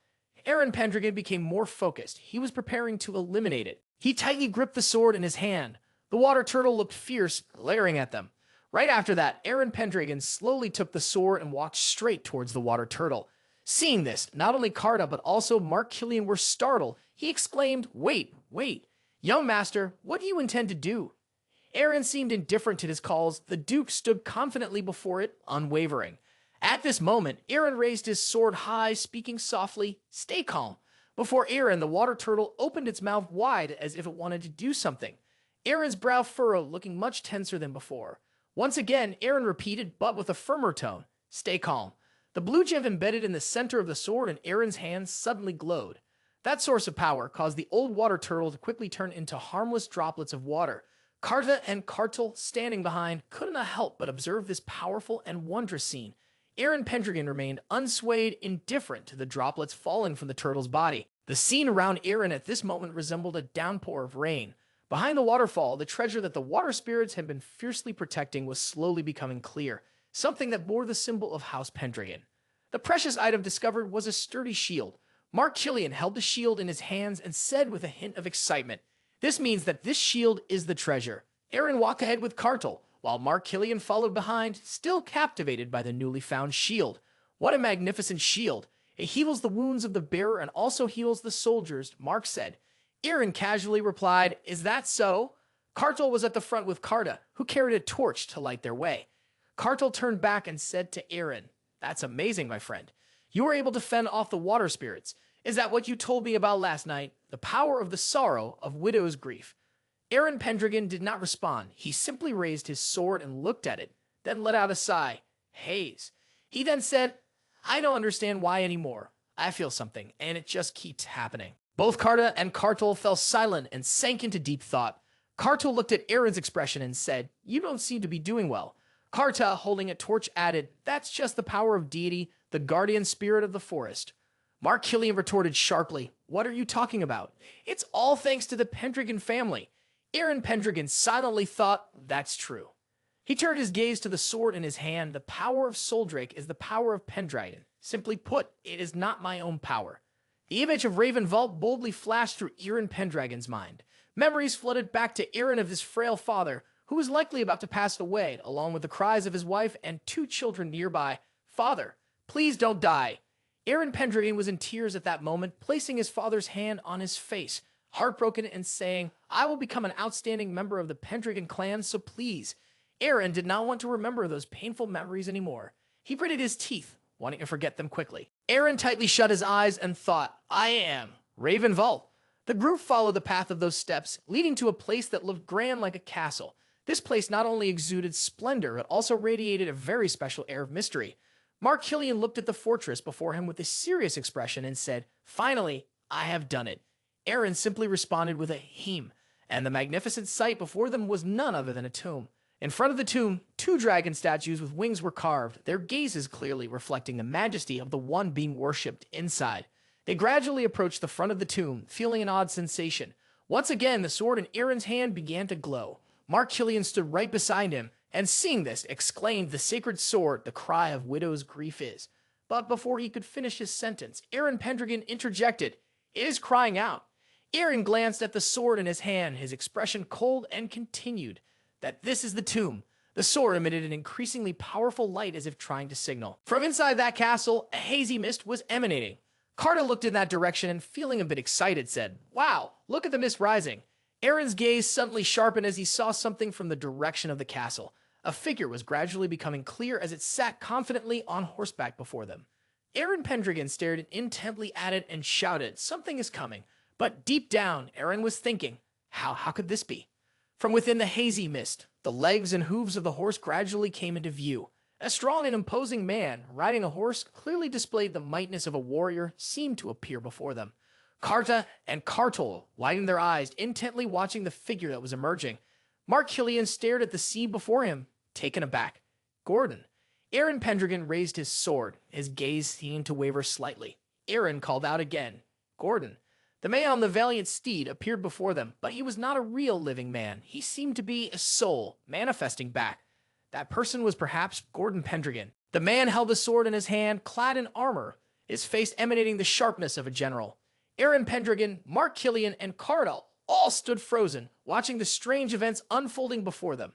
Eren Pendragon became more focused. He was preparing to eliminate it. He tightly gripped the sword in his hand. The water turtle looked fierce, glaring at them. Right after that, Eren Pendragon slowly took the sword and walked straight towards the water turtle. Seeing this, not only Carta but also Mark Killian were startled. He exclaimed, wait. Young master, what do you intend to do? Eren seemed indifferent to his calls. The Duke stood confidently before it, unwavering. At this moment, Eren raised his sword high, speaking softly, stay calm. Before Eren, the water turtle opened its mouth wide as if it wanted to do something. Eren's brow furrowed, looking much tenser than before. Once again, Eren repeated, but with a firmer tone, "Stay calm." The blue gem embedded in the center of the sword in Eren's hand suddenly glowed. That source of power caused the old water turtle to quickly turn into harmless droplets of water. Karta and Kartal, standing behind, couldn't help but observe this powerful and wondrous scene. Eren Pendragon remained unswayed, indifferent to the droplets falling from the turtle's body. The scene around Eren at this moment resembled a downpour of rain. Behind the waterfall, the treasure that the water spirits had been fiercely protecting was slowly becoming clear, something that bore the symbol of House Pendragon. The precious item discovered was a sturdy shield. Mark Killian held the shield in his hands and said with a hint of excitement, "This means that this shield is the treasure." Eren walked ahead with Kartal, while Mark Killian followed behind, still captivated by the newly found shield. What a magnificent shield! It heals the wounds of the bearer and also heals the soldiers, Mark said. Eren casually replied, "Is that so?" Kartal was at the front with Karta, who carried a torch to light their way. Kartal turned back and said to Eren, "That's amazing, my friend. You were able to fend off the water spirits. Is that what you told me about last night? The power of the sorrow of widow's grief." Eren Pendragon did not respond. He simply raised his sword and looked at it, then let out a sigh. Haze. He then said, "I don't understand why anymore. I feel something, and it just keeps happening." Both Karta and Kartal fell silent and sank into deep thought. Kartal looked at Eren's expression and said, "You don't seem to be doing well." Karta, holding a torch, added, "That's just the power of deity, the guardian spirit of the forest." Mark Killian retorted sharply, "What are you talking about? It's all thanks to the Pendragon family." Eren Pendragon silently thought, "That's true." He turned his gaze to the sword in his hand. The power of Soldrake is the power of Pendragon. Simply put, it is not my own power. The image of Raven Vault boldly flashed through Eren Pendragon's mind. Memories flooded back to Eren of his frail father, who was likely about to pass away, along with the cries of his wife and 2 children nearby. "Father, please don't die." Eren Pendragon was in tears at that moment, placing his father's hand on his face, heartbroken and saying, "I will become an outstanding member of the Pendragon clan, so please." Eren did not want to remember those painful memories anymore. He gritted his teeth, wanting to forget them quickly. Eren tightly shut his eyes and thought, "I am Raven Vault." The group followed the path of those steps, leading to a place that looked grand like a castle. This place not only exuded splendor, but also radiated a very special air of mystery. Mark Killian looked at the fortress before him with a serious expression and said, "Finally, I have done it." Eren simply responded with a "Heem," and the magnificent sight before them was none other than a tomb. In front of the tomb, 2 dragon statues with wings were carved, their gazes clearly reflecting the majesty of the one being worshipped inside. They gradually approached the front of the tomb, feeling an odd sensation. Once again, the sword in Eren's hand began to glow. Mark Killian stood right beside him, and seeing this, exclaimed, "The sacred sword, the cry of widow's grief is." But before he could finish his sentence, Eren Pendragon interjected, "It is crying out." Eren glanced at the sword in his hand, his expression cold, and continued, "That this is the tomb." The sword emitted an increasingly powerful light as if trying to signal. From inside that castle, a hazy mist was emanating. Karta looked in that direction and, feeling a bit excited, said, "Wow, look at the mist rising." Eren's gaze suddenly sharpened as he saw something from the direction of the castle. A figure was gradually becoming clear as it sat confidently on horseback before them. Eren Pendragon stared intently at it and shouted, "Something is coming." But deep down, Eren was thinking, how could this be? From within the hazy mist, the legs and hooves of the horse gradually came into view. A strong and imposing man, riding a horse, clearly displayed the mightiness of a warrior, seemed to appear before them. Karta and Kartal widened their eyes, intently watching the figure that was emerging. Mark Killian stared at the scene before him, taken aback. Gordon. Eren Pendragon raised his sword, his gaze seemed to waver slightly. Eren called out again, "Gordon." The man on the valiant steed appeared before them, but he was not a real living man. He seemed to be a soul, manifesting back. That person was perhaps Gordon Pendragon. The man held a sword in his hand, clad in armor, his face emanating the sharpness of a general. Eren Pendragon, Mark Killian, and Kartal all stood frozen, watching the strange events unfolding before them.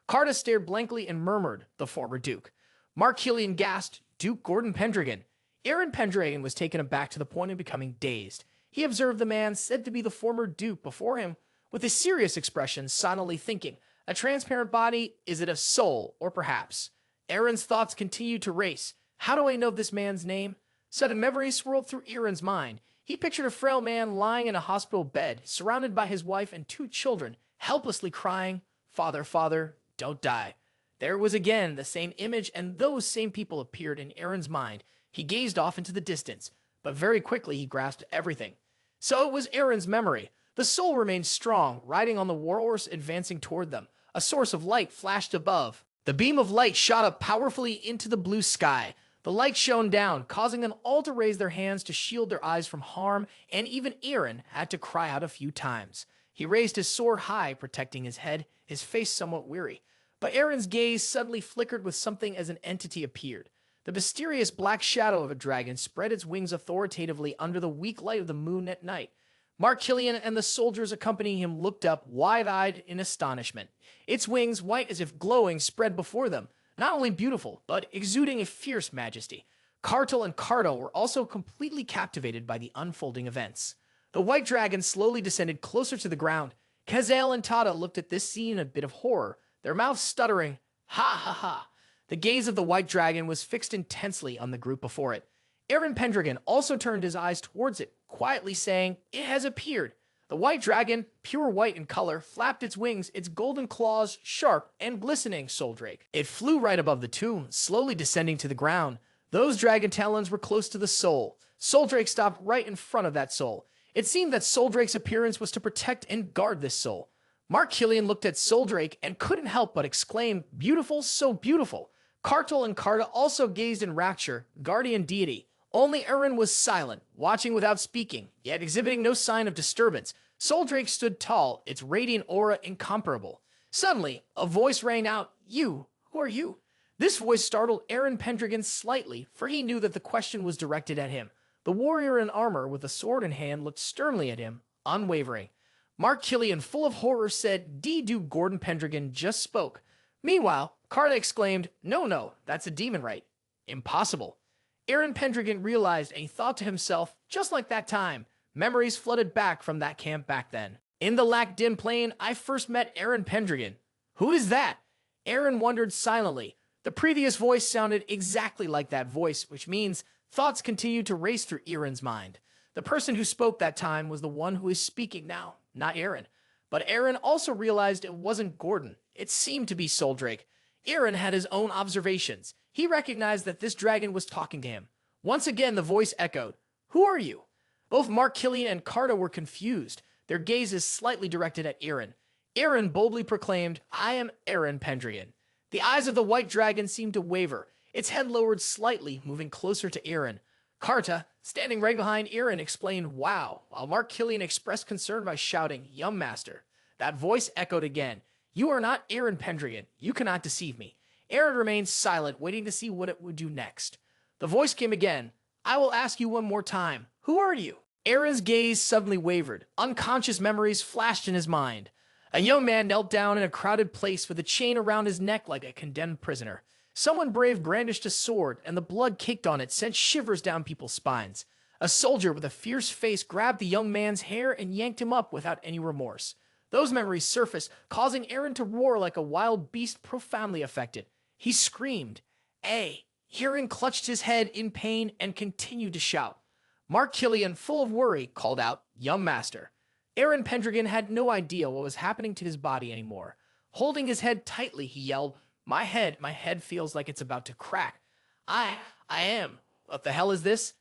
Karta stared blankly and murmured, "The former Duke." Mark Killian gasped, "Duke Gordon Pendragon." Eren Pendragon was taken aback to the point of becoming dazed. He observed the man said to be the former Duke before him, with a serious expression, silently thinking, "A transparent body, is it a soul, or perhaps?" Eren's thoughts continued to race. How do I know this man's name? Sudden memories swirled through Eren's mind. He pictured a frail man lying in a hospital bed, surrounded by his wife and 2 children, helplessly crying, "Father, father, don't die." There was again the same image, and those same people appeared in Eren's mind. He gazed off into the distance, but very quickly he grasped everything. So it was Eren's memory. The soul remained strong, riding on the warhorse advancing toward them. A source of light flashed above. The beam of light shot up powerfully into the blue sky. The light shone down, causing them all to raise their hands to shield their eyes from harm, and even Eren had to cry out a few times. He raised his sword high, protecting his head, his face somewhat weary. But Eren's gaze suddenly flickered with something as an entity appeared. The mysterious black shadow of a dragon spread its wings authoritatively under the weak light of the moon at night. Mark Killian and the soldiers accompanying him looked up, wide-eyed in astonishment. Its wings, white as if glowing, spread before them, not only beautiful, but exuding a fierce majesty. Kartal and Karto were also completely captivated by the unfolding events. The white dragon slowly descended closer to the ground. Kazel and Tada looked at this scene in a bit of horror, their mouths stuttering, "Ha ha ha." The gaze of the white dragon was fixed intensely on the group before it. Eren Pendragon also turned his eyes towards it, quietly saying, "It has appeared." The white dragon, pure white in color, flapped its wings, its golden claws sharp and glistening, Soldrake. It flew right above the tomb, slowly descending to the ground. Those dragon talons were close to the soul. Soldrake stopped right in front of that soul. It seemed that Soldrake's appearance was to protect and guard this soul. Mark Killian looked at Soldrake and couldn't help but exclaim, "Beautiful, so beautiful." Kartal and Karta also gazed in rapture, guardian deity. Only Eren was silent, watching without speaking, yet exhibiting no sign of disturbance. Soldrake stood tall, its radiant aura incomparable. Suddenly, a voice rang out, "You, who are you?" This voice startled Eren Pendragon slightly, for he knew that the question was directed at him. The warrior in armor with a sword in hand looked sternly at him, unwavering. Mark Killian, full of horror, said, "D-do Gordon Pendragon just spoke." Meanwhile, Karta exclaimed, No, that's a demon right." Impossible. Eren Pendragon realized, and he thought to himself, just like that time, memories flooded back from that camp back then. "In the Lac Din Plain, I first met Eren Pendragon." "Who is that?" Eren wondered silently. The previous voice sounded exactly like that voice, which means thoughts continued to race through Eren's mind. The person who spoke that time was the one who is speaking now, not Eren. But Eren also realized it wasn't Gordon. It seemed to be Soldrake. Eren had his own observations. He recognized that this dragon was talking to him. Once again, the voice echoed, "Who are you?" Both Mark Killian and Karta were confused, their gazes slightly directed at Eren. Eren boldly proclaimed, "I am Eren Pendragon." The eyes of the white dragon seemed to waver, its head lowered slightly, moving closer to Eren. Karta, standing right behind Eren, explained, "Wow," while Mark Killian expressed concern by shouting, "Young master." That voice echoed again, "You are not Eren Pendragon. You cannot deceive me." Eren remained silent, waiting to see what it would do next. The voice came again, "I will ask you one more time. Who are you?" Eren's gaze suddenly wavered. Unconscious memories flashed in his mind. A young man knelt down in a crowded place with a chain around his neck like a condemned prisoner. Someone brave brandished a sword, and the blood caked on it sent shivers down people's spines. A soldier with a fierce face grabbed the young man's hair and yanked him up without any remorse. Those memories surfaced, causing Eren to roar like a wild beast profoundly affected. He screamed, "Ay!" Eren clutched his head in pain and continued to shout. Mark Killian, full of worry, called out, "Young master." Eren Pendragon had no idea what was happening to his body anymore. Holding his head tightly, he yelled, my head feels like it's about to crack. I am. What the hell is this?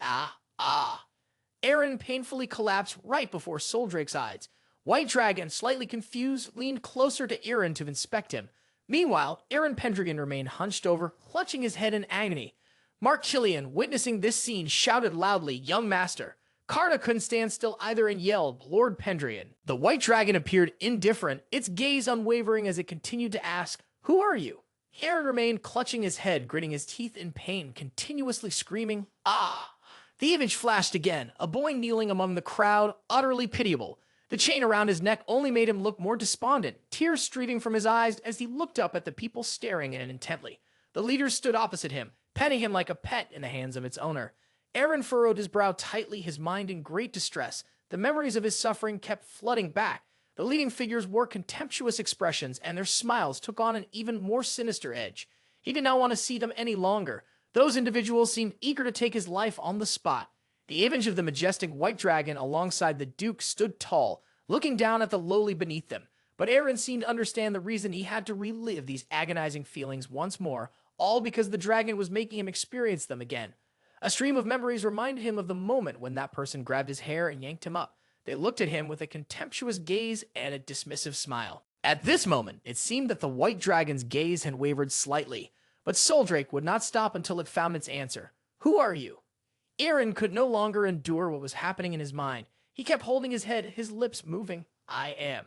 Ah. Eren painfully collapsed right before Soldrake's eyes. White Dragon, slightly confused, leaned closer to Eren to inspect him. Meanwhile, Eren Pendragon remained hunched over, clutching his head in agony. Mark Killian, witnessing this scene, shouted loudly, "Young master." Karta couldn't stand still either and yelled, "Lord Pendragon." The White Dragon appeared indifferent, its gaze unwavering as it continued to ask, "Who are you?" Eren remained clutching his head, gritting his teeth in pain, continuously screaming, "Ah!" The image flashed again, a boy kneeling among the crowd, utterly pitiable. The chain around his neck only made him look more despondent, tears streaming from his eyes as he looked up at the people staring at him intently. The leaders stood opposite him, petting him like a pet in the hands of its owner. Eren furrowed his brow tightly, his mind in great distress. The memories of his suffering kept flooding back. The leading figures wore contemptuous expressions, and their smiles took on an even more sinister edge. He did not want to see them any longer. Those individuals seemed eager to take his life on the spot. The image of the majestic white dragon alongside the Duke stood tall, looking down at the lowly beneath them. But Eren seemed to understand the reason he had to relive these agonizing feelings once more, all because the dragon was making him experience them again. A stream of memories reminded him of the moment when that person grabbed his hair and yanked him up. They looked at him with a contemptuous gaze and a dismissive smile. At this moment, it seemed that the white dragon's gaze had wavered slightly, but Soldrake would not stop until it found its answer. Who are you? Eren could no longer endure what was happening in his mind. He kept holding his head, his lips moving. I am.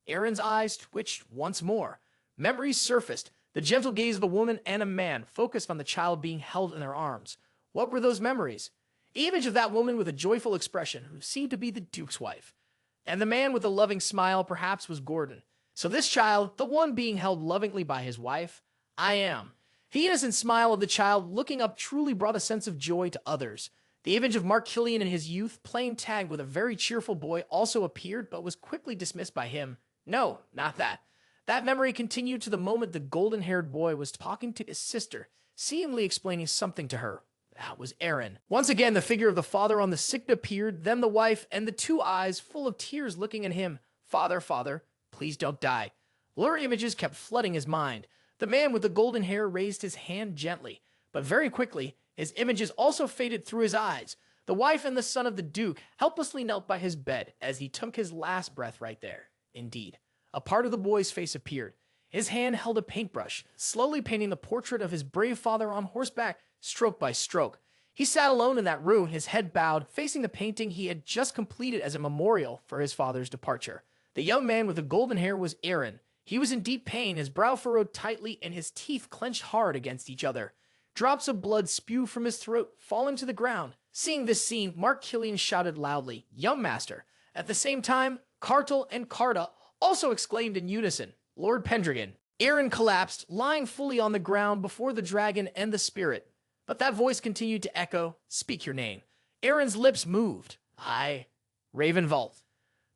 Eren's eyes twitched once more. Memories surfaced. The gentle gaze of a woman and a man focused on the child being held in their arms. What were those memories? The image of that woman with a joyful expression, who seemed to be the Duke's wife. And the man with a loving smile perhaps was Gordon. So this child, the one being held lovingly by his wife, I am. The innocent smile of the child looking up truly brought a sense of joy to others. The image of Mark Killian in his youth, playing tag with a very cheerful boy, also appeared, but was quickly dismissed by him. No, not that. That memory continued to the moment the golden-haired boy was talking to his sister, seemingly explaining something to her. That was Eren. Once again, the figure of the father on the sick appeared, then the wife, and the two eyes full of tears looking at him. Father, father, please don't die. Blur images kept flooding his mind. The man with the golden hair raised his hand gently, but very quickly, his images also faded through his eyes. The wife and the son of the Duke helplessly knelt by his bed as he took his last breath right there. Indeed, a part of the boy's face appeared. His hand held a paintbrush, slowly painting the portrait of his brave father on horseback, stroke by stroke. He sat alone in that room, his head bowed, facing the painting he had just completed as a memorial for his father's departure. The young man with the golden hair was Eren. He was in deep pain, his brow furrowed tightly and his teeth clenched hard against each other. Drops of blood spewed from his throat, falling to the ground. Seeing this scene, Mark Killian shouted loudly, "Young master!" At the same time, Kartal and Karta also exclaimed in unison, "Lord Pendragon!" Eren collapsed, lying fully on the ground before the dragon and the spirit. But that voice continued to echo, "Speak your name." Eren's lips moved. I, Ravenvault.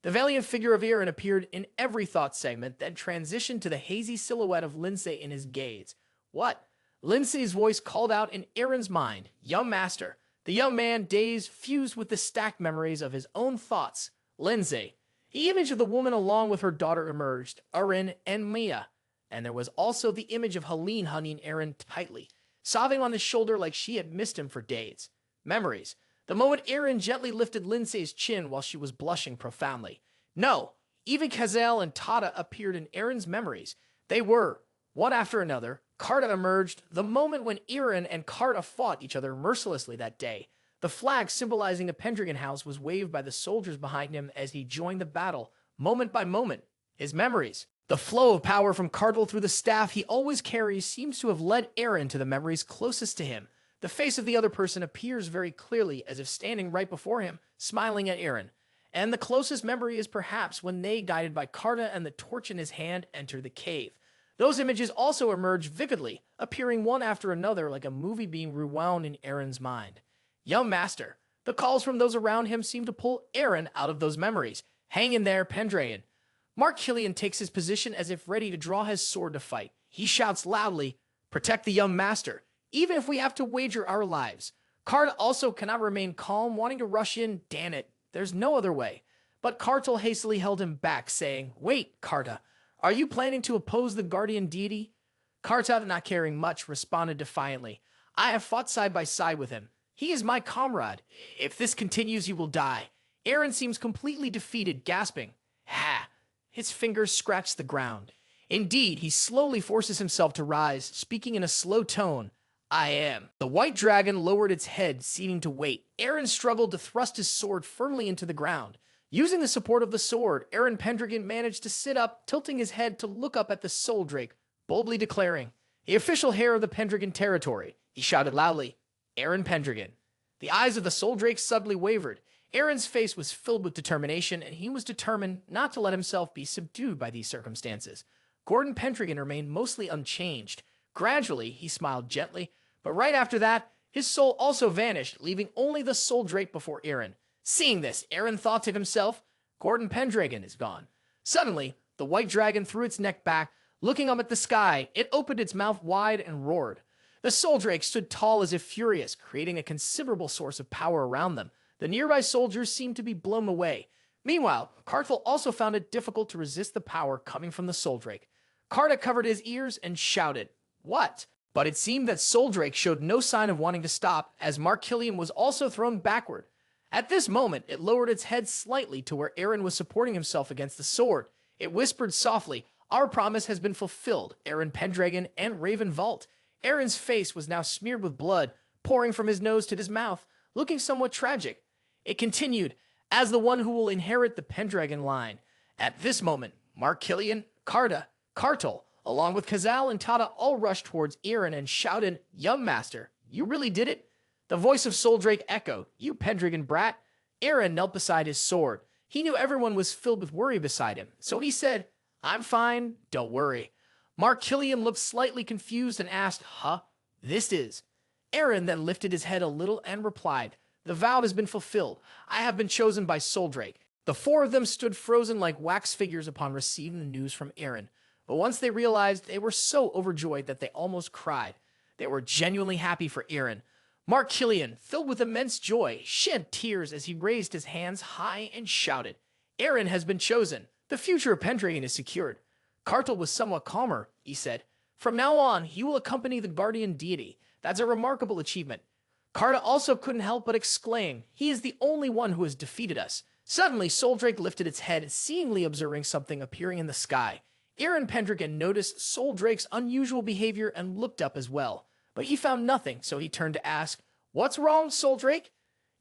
The valiant figure of Eren appeared in every thought segment, then transitioned to the hazy silhouette of Lindsay in his gaze. What? Lindsay's voice called out in Eren's mind, "Young master." The young man, dazed, fused with the stacked memories of his own thoughts. Lindsay. The image of the woman along with her daughter emerged, Eren and Mia. And there was also the image of Helene hugging Eren tightly, sobbing on his shoulder like she had missed him for days. Memories. The moment Eren gently lifted Lindsay's chin while she was blushing profoundly. No, even Kazel and Tata appeared in Eren's memories. They were, one after another. Karta emerged, the moment when Eren and Karta fought each other mercilessly that day. The flag symbolizing the Pendragon house was waved by the soldiers behind him as he joined the battle, moment by moment. His memories. The flow of power from Kartal through the staff he always carries seems to have led Eren to the memories closest to him. The face of the other person appears very clearly, as if standing right before him, smiling at Eren. And the closest memory is perhaps when they, guided by Karta and the torch in his hand, enter the cave. Those images also emerge vividly, appearing one after another like a movie being rewound in Eren's mind. Young master. The calls from those around him seem to pull Eren out of those memories. Hang in there, Pendragon. Mark Killian takes his position as if ready to draw his sword to fight. He shouts loudly, "Protect the young master, even if we have to wager our lives." Karta also cannot remain calm, wanting to rush in. Damn it, there's no other way. But Kartal hastily held him back, saying, "Wait, Karta, are you planning to oppose the guardian deity?" Karta, not caring much, responded defiantly, "I have fought side by side with him. He is my comrade. If this continues, you will die." Eren seems completely defeated, gasping, "Ha!" His fingers scratch the ground. Indeed, he slowly forces himself to rise, speaking in a slow tone, "I am." The white dragon lowered its head, seeming to wait. Eren struggled to thrust his sword firmly into the ground. Using the support of the sword, Eren Pendragon managed to sit up, tilting his head to look up at the Soldrake, boldly declaring, "The official heir of the Pendragon territory." He shouted loudly, "Eren Pendragon." The eyes of the Soldrake suddenly wavered. Eren's face was filled with determination, and he was determined not to let himself be subdued by these circumstances. Gordon Pendragon remained mostly unchanged. Gradually, he smiled gently, but right after that, his soul also vanished, leaving only the Soldrake before Eren. Seeing this, Eren thought to himself, "Gordon Pendragon is gone." Suddenly, the white dragon threw its neck back, looking up at the sky. It opened its mouth wide and roared. The Soldrake stood tall as if furious, creating a considerable source of power around them. The nearby soldiers seemed to be blown away. Meanwhile, Karthal also found it difficult to resist the power coming from the Soldrake. Karta covered his ears and shouted, "What?" But it seemed that Soldrake showed no sign of wanting to stop, as Markillian was also thrown backward. At this moment, it lowered its head slightly to where Eren was supporting himself against the sword. It whispered softly, "Our promise has been fulfilled, Eren Pendragon and Raven Vault." Eren's face was now smeared with blood, pouring from his nose to his mouth, looking somewhat tragic. It continued, "As the one who will inherit the Pendragon line." At this moment, Markillian, Karta, Kartal, along with Kazal and Tata all rushed towards Eren and shouted, "Young master, you really did it?" The voice of Soldrake echoed, "You Pendragon brat." Eren knelt beside his sword. He knew everyone was filled with worry beside him, so he said, "I'm fine, don't worry." Markillian looked slightly confused and asked, "Huh? This is?" Eren then lifted his head a little and replied, "The vow has been fulfilled. I have been chosen by Soldrake." The four of them stood frozen like wax figures upon receiving the news from Eren. But once they realized, they were so overjoyed that they almost cried. They were genuinely happy for Eren. Markillian, filled with immense joy, shed tears as he raised his hands high and shouted, "Eren has been chosen. The future of Pendragon is secured." Kartal was somewhat calmer. He said, "From now on, he will accompany the guardian deity. That's a remarkable achievement." Karta also couldn't help but exclaim, "He is the only one who has defeated us." Suddenly, Soldrake lifted its head, seemingly observing something appearing in the sky. Eren Pendragon noticed Soldrake's unusual behavior and looked up as well. But he found nothing, so he turned to ask, "What's wrong, Soldrake?"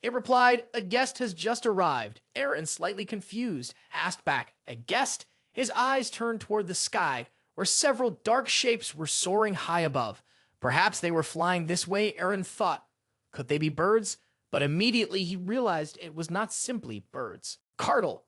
It replied, "A guest has just arrived." Eren, slightly confused, asked back, "A guest?" His eyes turned toward the sky, where several dark shapes were soaring high above. Perhaps they were flying this way, Eren thought. Could they be birds? But immediately he realized it was not simply birds. Kartal,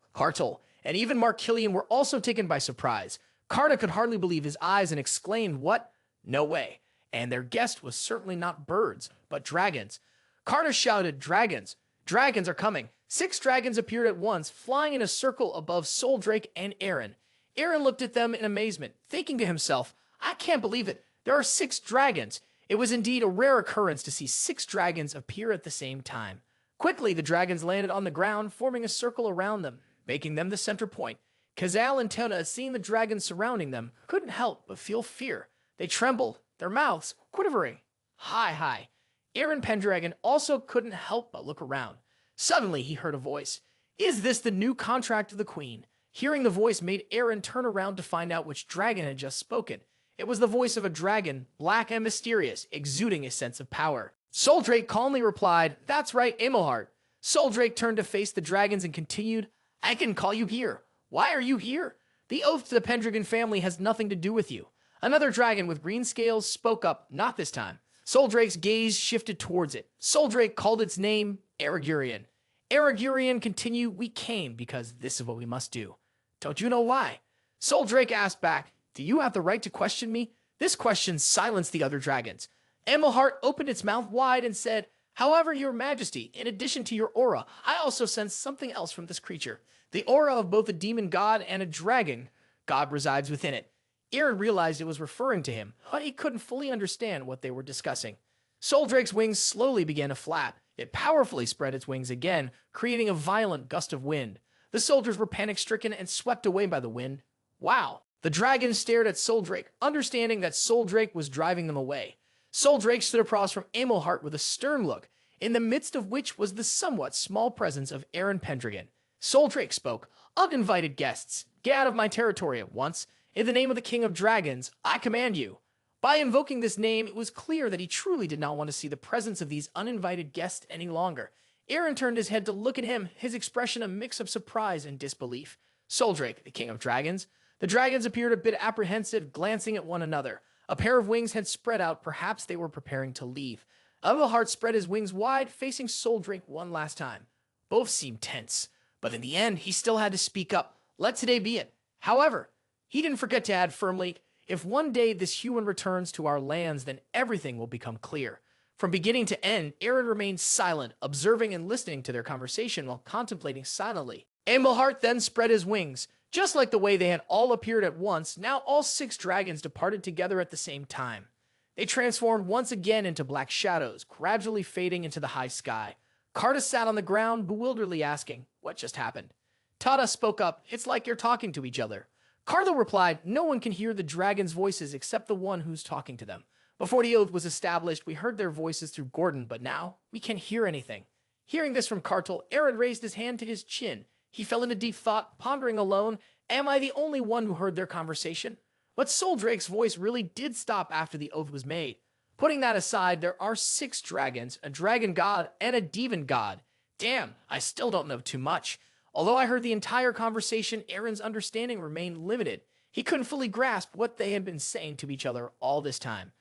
and even Markillian were also taken by surprise. Karta could hardly believe his eyes and exclaimed, "What? No way." And their guest was certainly not birds, but dragons. Karta shouted, "Dragons! Dragons are coming!" 6 dragons appeared at once, flying in a circle above Soldrake and Eren. Eren looked at them in amazement, thinking to himself, "I can't believe it. There are 6 dragons." It was indeed a rare occurrence to see 6 dragons appear at the same time. Quickly, the dragons landed on the ground, forming a circle around them, making them the center point. Kazal and Tona, seeing the dragons surrounding them, couldn't help but feel fear. They trembled, their mouths quivering. Hi. Eren Pendragon also couldn't help but look around. Suddenly, he heard a voice. "Is this the new contract of the Queen?" Hearing the voice made Eren turn around to find out which dragon had just spoken. It was the voice of a dragon, black and mysterious, exuding a sense of power. Soldrake calmly replied, "That's right, Amelhart." Soldrake turned to face the dragons and continued, "I can call you here. Why are you here? The oath to the Pendragon family has nothing to do with you." Another dragon with green scales spoke up, not this time. Soldrake's gaze shifted towards it. Soldrake called its name, Eragurian. Eragurian continued, "We came because this is what we must do." "Don't you know why?" Soldrake asked back, "Do you have the right to question me?" This question silenced the other dragons. Amelhart opened its mouth wide and said, "However, your majesty, in addition to your aura, I also sense something else from this creature. The aura of both a demon god and a dragon god resides within it." Eren realized it was referring to him, but he couldn't fully understand what they were discussing. Soldrake's wings slowly began to flap. It powerfully spread its wings again, creating a violent gust of wind. The soldiers were panic-stricken and swept away by the wind. Wow. The dragons stared at Soldrake, understanding that Soldrake was driving them away. Soldrake stood across from Amelhart with a stern look, in the midst of which was the somewhat small presence of Eren Pendragon. Soldrake spoke, "Uninvited guests, get out of my territory at once. In the name of the King of Dragons, I command you." By invoking this name, it was clear that he truly did not want to see the presence of these uninvited guests any longer. Eren turned his head to look at him, his expression a mix of surprise and disbelief. Soldrake, the King of Dragons. The dragons appeared a bit apprehensive, glancing at one another. A pair of wings had spread out, perhaps they were preparing to leave. Amelhart spread his wings wide, facing Soldrake one last time. Both seemed tense, but in the end, he still had to speak up. Let today be it. However, he didn't forget to add firmly, "If one day this human returns to our lands, then everything will become clear." From beginning to end, Eren remained silent, observing and listening to their conversation while contemplating silently. Amelhart then spread his wings. Just like the way they had all appeared at once, now all 6 dragons departed together at the same time. They transformed once again into black shadows, gradually fading into the high sky. Karta sat on the ground, bewilderedly asking, "What just happened?" Tada spoke up, "It's like you're talking to each other." Carlo replied, "No one can hear the dragon's voices except the one who's talking to them. Before the oath was established, we heard their voices through Gordon, but now we can't hear anything." Hearing this from Cartel, Eren raised his hand to his chin. He fell into deep thought, pondering alone, am I the only one who heard their conversation? But Soldrake's voice really did stop after the oath was made. Putting that aside, there are 6 dragons, a dragon god, and a demon god. Damn, I still don't know too much. Although I heard the entire conversation, Eren's understanding remained limited. He couldn't fully grasp what they had been saying to each other all this time.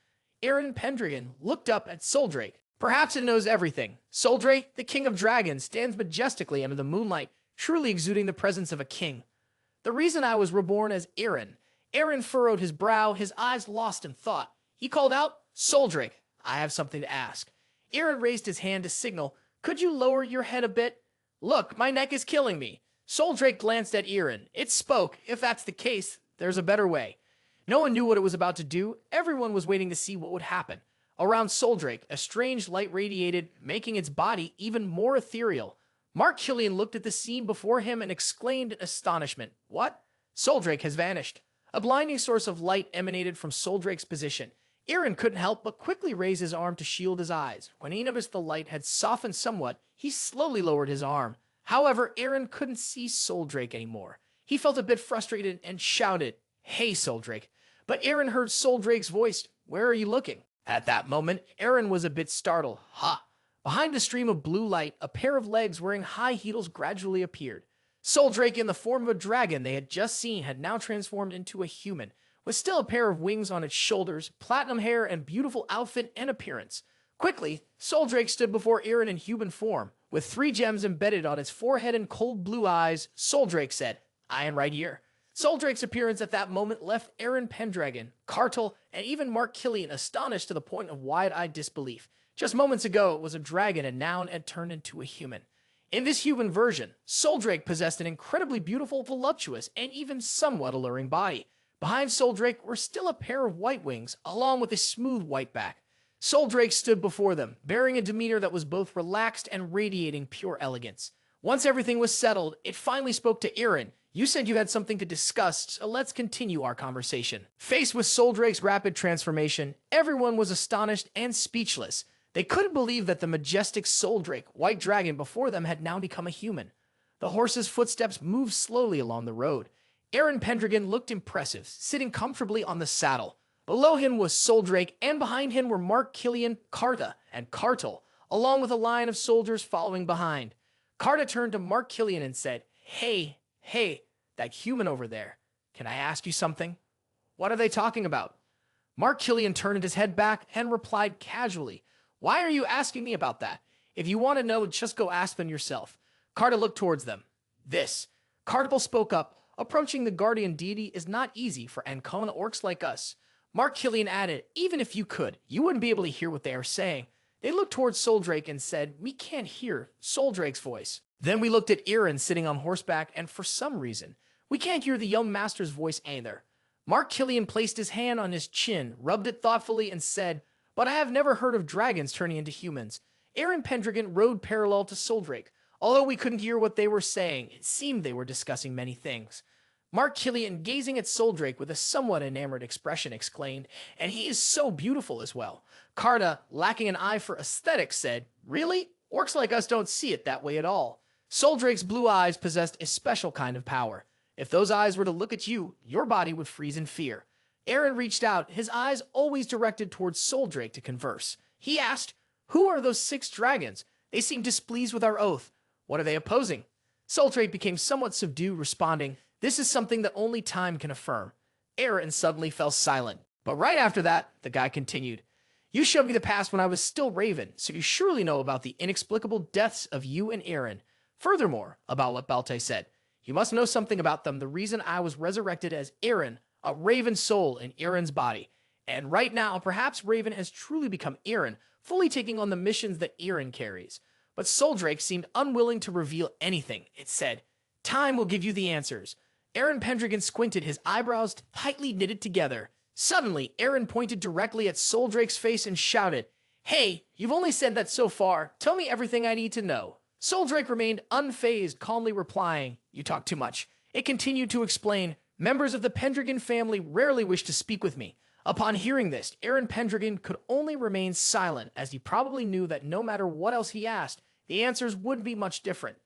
Eren Pendragon looked up at Soldrake. Perhaps it knows everything. Soldrake, the king of dragons, stands majestically under the moonlight, truly exuding the presence of a king. The reason I was reborn as Eren. Eren furrowed his brow, his eyes lost in thought. He called out, "Soldrake, I have something to ask." Eren raised his hand to signal, "Could you lower your head a bit? Look, my neck is killing me." Soldrake glanced at Eren. It spoke, "If that's the case, there's a better way." No one knew what it was about to do. Everyone was waiting to see what would happen. Around Soldrake, a strange light radiated, making its body even more ethereal. Mark Killian looked at the scene before him and exclaimed in astonishment, "What?" Soldrake has vanished. A blinding source of light emanated from Soldrake's position. Eren couldn't help but quickly raise his arm to shield his eyes. When he noticed the light had softened somewhat, he slowly lowered his arm. However, Eren couldn't see Soldrake anymore. He felt a bit frustrated and shouted, "Hey, Soldrake." But Eren heard Soldrake's voice, "Where are you looking?" At that moment, Eren was a bit startled. Ha! Behind the stream of blue light, a pair of legs wearing high heels gradually appeared. Soldrake, in the form of a dragon they had just seen, had now transformed into a human, with still a pair of wings on its shoulders, platinum hair, and beautiful outfit and appearance. Quickly, Soldrake stood before Eren in human form. With 3 gems embedded on his forehead and cold blue eyes, Soldrake said, "I am right here." Soldrake's appearance at that moment left Eren Pendragon, Cartel, and even Mark Killian astonished to the point of wide-eyed disbelief. Just moments ago, it was a dragon and now it had turned into a human. In this human version, Soldrake possessed an incredibly beautiful, voluptuous, and even somewhat alluring body. Behind Soldrake were still a pair of white wings, along with a smooth white back. Soldrake stood before them, bearing a demeanor that was both relaxed and radiating pure elegance. Once everything was settled, it finally spoke to Eren. "You said you had something to discuss, so let's continue our conversation." Faced with Soldrake's rapid transformation, everyone was astonished and speechless. They couldn't believe that the majestic Soldrake, white dragon before them, had now become a human. The horse's footsteps moved slowly along the road. Eren Pendragon looked impressive, sitting comfortably on the saddle. Below him was Soldrake, and behind him were Mark Killian, Karta, and Cartel, along with a line of soldiers following behind. Karta turned to Mark Killian and said, Hey, that human over there. Can I ask you something?" "What are they talking about?" Mark Killian turned his head back and replied casually, "Why are you asking me about that? If you want to know, just go ask them yourself." Karta looked towards them. "This." Cartel spoke up. "Approaching the guardian deity is not easy for Ancona orcs like us." Mark Killian added, "Even if you could, you wouldn't be able to hear what they are saying." They looked towards Soldrake and said, "We can't hear Soldrake's voice." Then we looked at Eren sitting on horseback, and for some reason, we can't hear the young master's voice either. Mark Killian placed his hand on his chin, rubbed it thoughtfully, and said, "But I have never heard of dragons turning into humans." Eren Pendragon rode parallel to Soldrake. Although we couldn't hear what they were saying, it seemed they were discussing many things. Mark Killian, gazing at Soldrake with a somewhat enamored expression, exclaimed, "And he is so beautiful as well." Karta, lacking an eye for aesthetics, said, "Really? Orcs like us don't see it that way at all." Soldrake's blue eyes possessed a special kind of power. If those eyes were to look at you, your body would freeze in fear. Eren reached out, his eyes always directed towards Soldrake to converse. He asked, "Who are those 6 dragons? They seem displeased with our oath. What are they opposing?" Soldrake became somewhat subdued, responding, "This is something that only time can affirm." Eren suddenly fell silent. But right after that, the guy continued, "You showed me the past when I was still Raven, so you surely know about the inexplicable deaths of you and Eren. Furthermore, about what Baltai said, you must know something about them. The reason I was resurrected as Eren, a Raven soul in Eren's body. And right now, perhaps Raven has truly become Eren, fully taking on the missions that Eren carries." But Soldrake seemed unwilling to reveal anything. It said, "Time will give you the answers." Eren Pendragon squinted, his eyebrows tightly knitted together. Suddenly, Eren pointed directly at Soldrake's face and shouted, "Hey, you've only said that so far. Tell me everything I need to know." Soldrake remained unfazed, calmly replying, "You talk too much." It continued to explain, "Members of the Pendragon family rarely wish to speak with me." Upon hearing this, Eren Pendragon could only remain silent, as he probably knew that no matter what else he asked, the answers would be much different.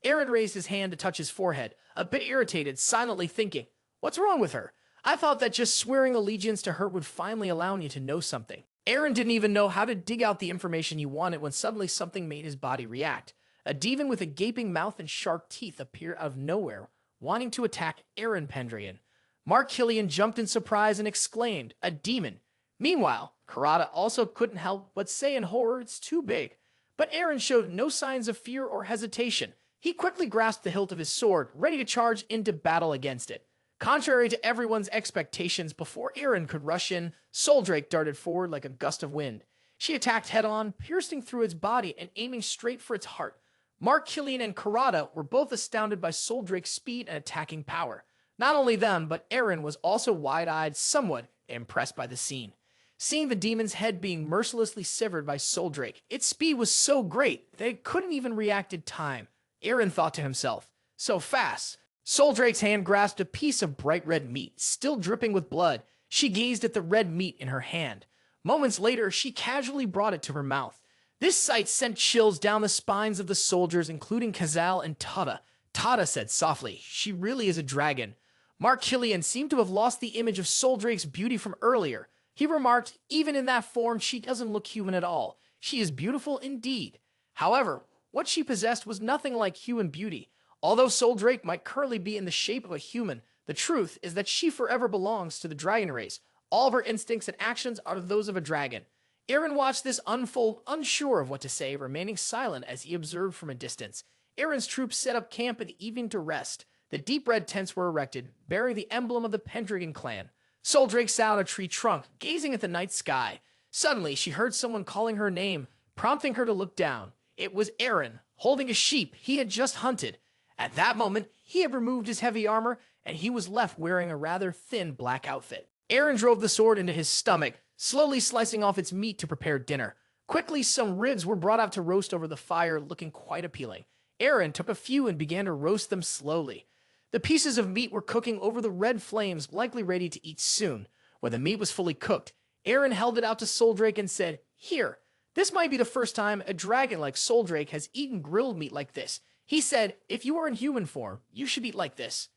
Eren raised his hand to touch his forehead, a bit irritated, silently thinking, "What's wrong with her? I thought that just swearing allegiance to her would finally allow you to know something." Eren didn't even know how to dig out the information he wanted when suddenly something made his body react. A demon with a gaping mouth and sharp teeth appeared out of nowhere, wanting to attack Eren Pendragon. Mark Killian jumped in surprise and exclaimed, "A demon!" Meanwhile, Karada also couldn't help but say in horror, "It's too big." But Eren showed no signs of fear or hesitation. He quickly grasped the hilt of his sword, ready to charge into battle against it. Contrary to everyone's expectations, before Eren could rush in, Soldrake darted forward like a gust of wind. She attacked head-on, piercing through its body and aiming straight for its heart. Mark Killian and Karada were both astounded by Soldrake's speed and attacking power. Not only them, but Eren was also wide-eyed, somewhat impressed by the scene. Seeing the demon's head being mercilessly severed by Soldrake, its speed was so great that it couldn't even react in time. Eren thought to himself, "So fast." Soldrake's hand grasped a piece of bright red meat, still dripping with blood. She gazed at the red meat in her hand. Moments later, she casually brought it to her mouth. This sight sent chills down the spines of the soldiers, including Kazal and Tada. Tada said softly, "She really is a dragon." Mark Killian seemed to have lost the image of Soldrake's beauty from earlier. He remarked, "Even in that form, she doesn't look human at all. She is beautiful indeed." However, what she possessed was nothing like human beauty. Although Soldrake might currently be in the shape of a human, the truth is that she forever belongs to the dragon race. All of her instincts and actions are those of a dragon. Eren watched this unfold, unsure of what to say, remaining silent as he observed from a distance. Eren's troops set up camp in the evening to rest. The deep red tents were erected, bearing the emblem of the Pendragon clan. Soldrake sat on a tree trunk, gazing at the night sky. Suddenly, she heard someone calling her name, prompting her to look down. It was Eren, holding a sheep he had just hunted. At that moment, he had removed his heavy armor, and he was left wearing a rather thin black outfit. Eren drove the sword into his stomach, slowly slicing off its meat to prepare dinner. Quickly, some ribs were brought out to roast over the fire, looking quite appealing. Eren took a few and began to roast them slowly. The pieces of meat were cooking over the red flames, likely ready to eat soon. When the meat was fully cooked, Eren held it out to Soldrake and said, "Here, this might be the first time a dragon like Soldrake has eaten grilled meat like this." He said, "If you are in human form, you should eat like this."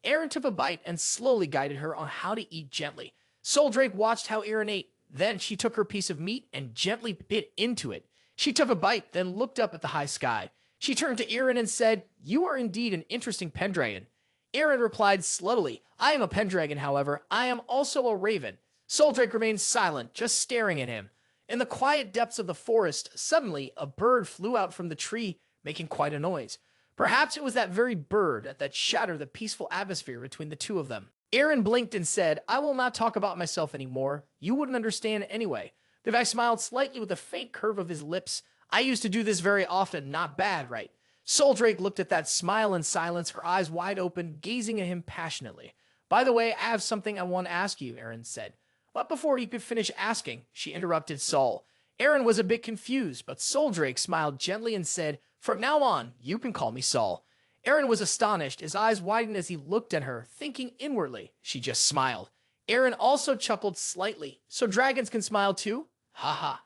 Eren took a bite and slowly guided her on how to eat gently. Soldrake watched how Eren ate. Then she took her piece of meat and gently bit into it. She took a bite, then looked up at the high sky. She turned to Eren and said, "You are indeed an interesting Pendragon." Eren replied slowly, "I am a Pendragon, however. I am also a raven." Soldrake remained silent, just staring at him. In the quiet depths of the forest, suddenly a bird flew out from the tree, making quite a noise. Perhaps it was that very bird that shattered the peaceful atmosphere between the two of them. Eren blinked and said, "I will not talk about myself anymore. You wouldn't understand anyway." The guy smiled slightly with a faint curve of his lips. "I used to do this very often. Not bad, right?" Soldrake looked at that smile in silence, her eyes wide open, gazing at him passionately. "By the way, I have something I want to ask you," Eren said. But before he could finish asking, she interrupted Sol. Eren was a bit confused, but Soldrake smiled gently and said, "From now on, you can call me Sol." Eren was astonished, his eyes widened as he looked at her, thinking inwardly. She just smiled. Eren also chuckled slightly. "So dragons can smile too? Haha."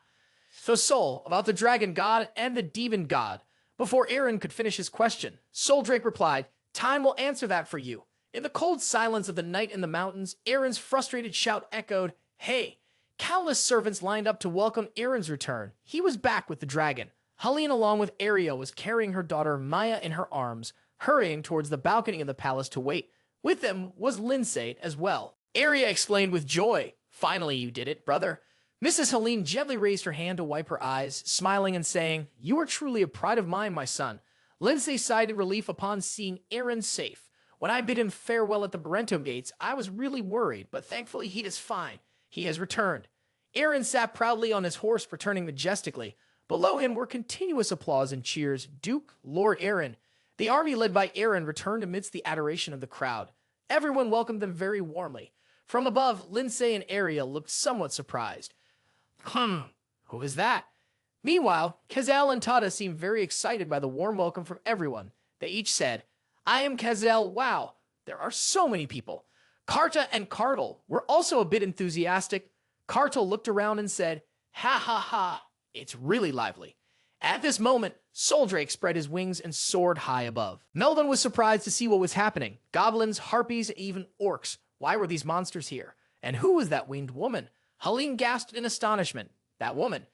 So Sol, about the dragon god and the demon god. Before Eren could finish his question, Soldrake replied, "Time will answer that for you." In the cold silence of the night in the mountains, Eren's frustrated shout echoed, "Hey!" Countless servants lined up to welcome Eren's return. He was back with the dragon. Helene, along with Ariel, was carrying her daughter Maya in her arms, hurrying towards the balcony of the palace to wait. With them was Lindsay as well. Ariel exclaimed with joy, "Finally you did it, brother." Mrs. Helene gently raised her hand to wipe her eyes, smiling and saying, "You are truly a pride of mine, my son." Lindsay sighed in relief upon seeing Eren safe. "When I bid him farewell at the Barento gates, I was really worried, but thankfully he is fine. He has returned." Eren sat proudly on his horse, returning majestically. Below him were continuous applause and cheers. Duke, Lord Eren. The army led by Eren returned amidst the adoration of the crowd. Everyone welcomed them very warmly. From above, Lindsay and Ariel looked somewhat surprised. Who is that?" Meanwhile, Kazel and Tada seemed very excited by the warm welcome from everyone. They each said, I am Kazel, wow, there are so many people. Karta and Cardle were also a bit enthusiastic. Kartal looked around and said, ha ha ha, it's really lively. At this moment, Soldrake spread his wings and soared high above. Melvin was surprised to see what was happening. Goblins, harpies, even orcs. Why were these monsters here? And who was that winged woman? Helene gasped in astonishment. That woman.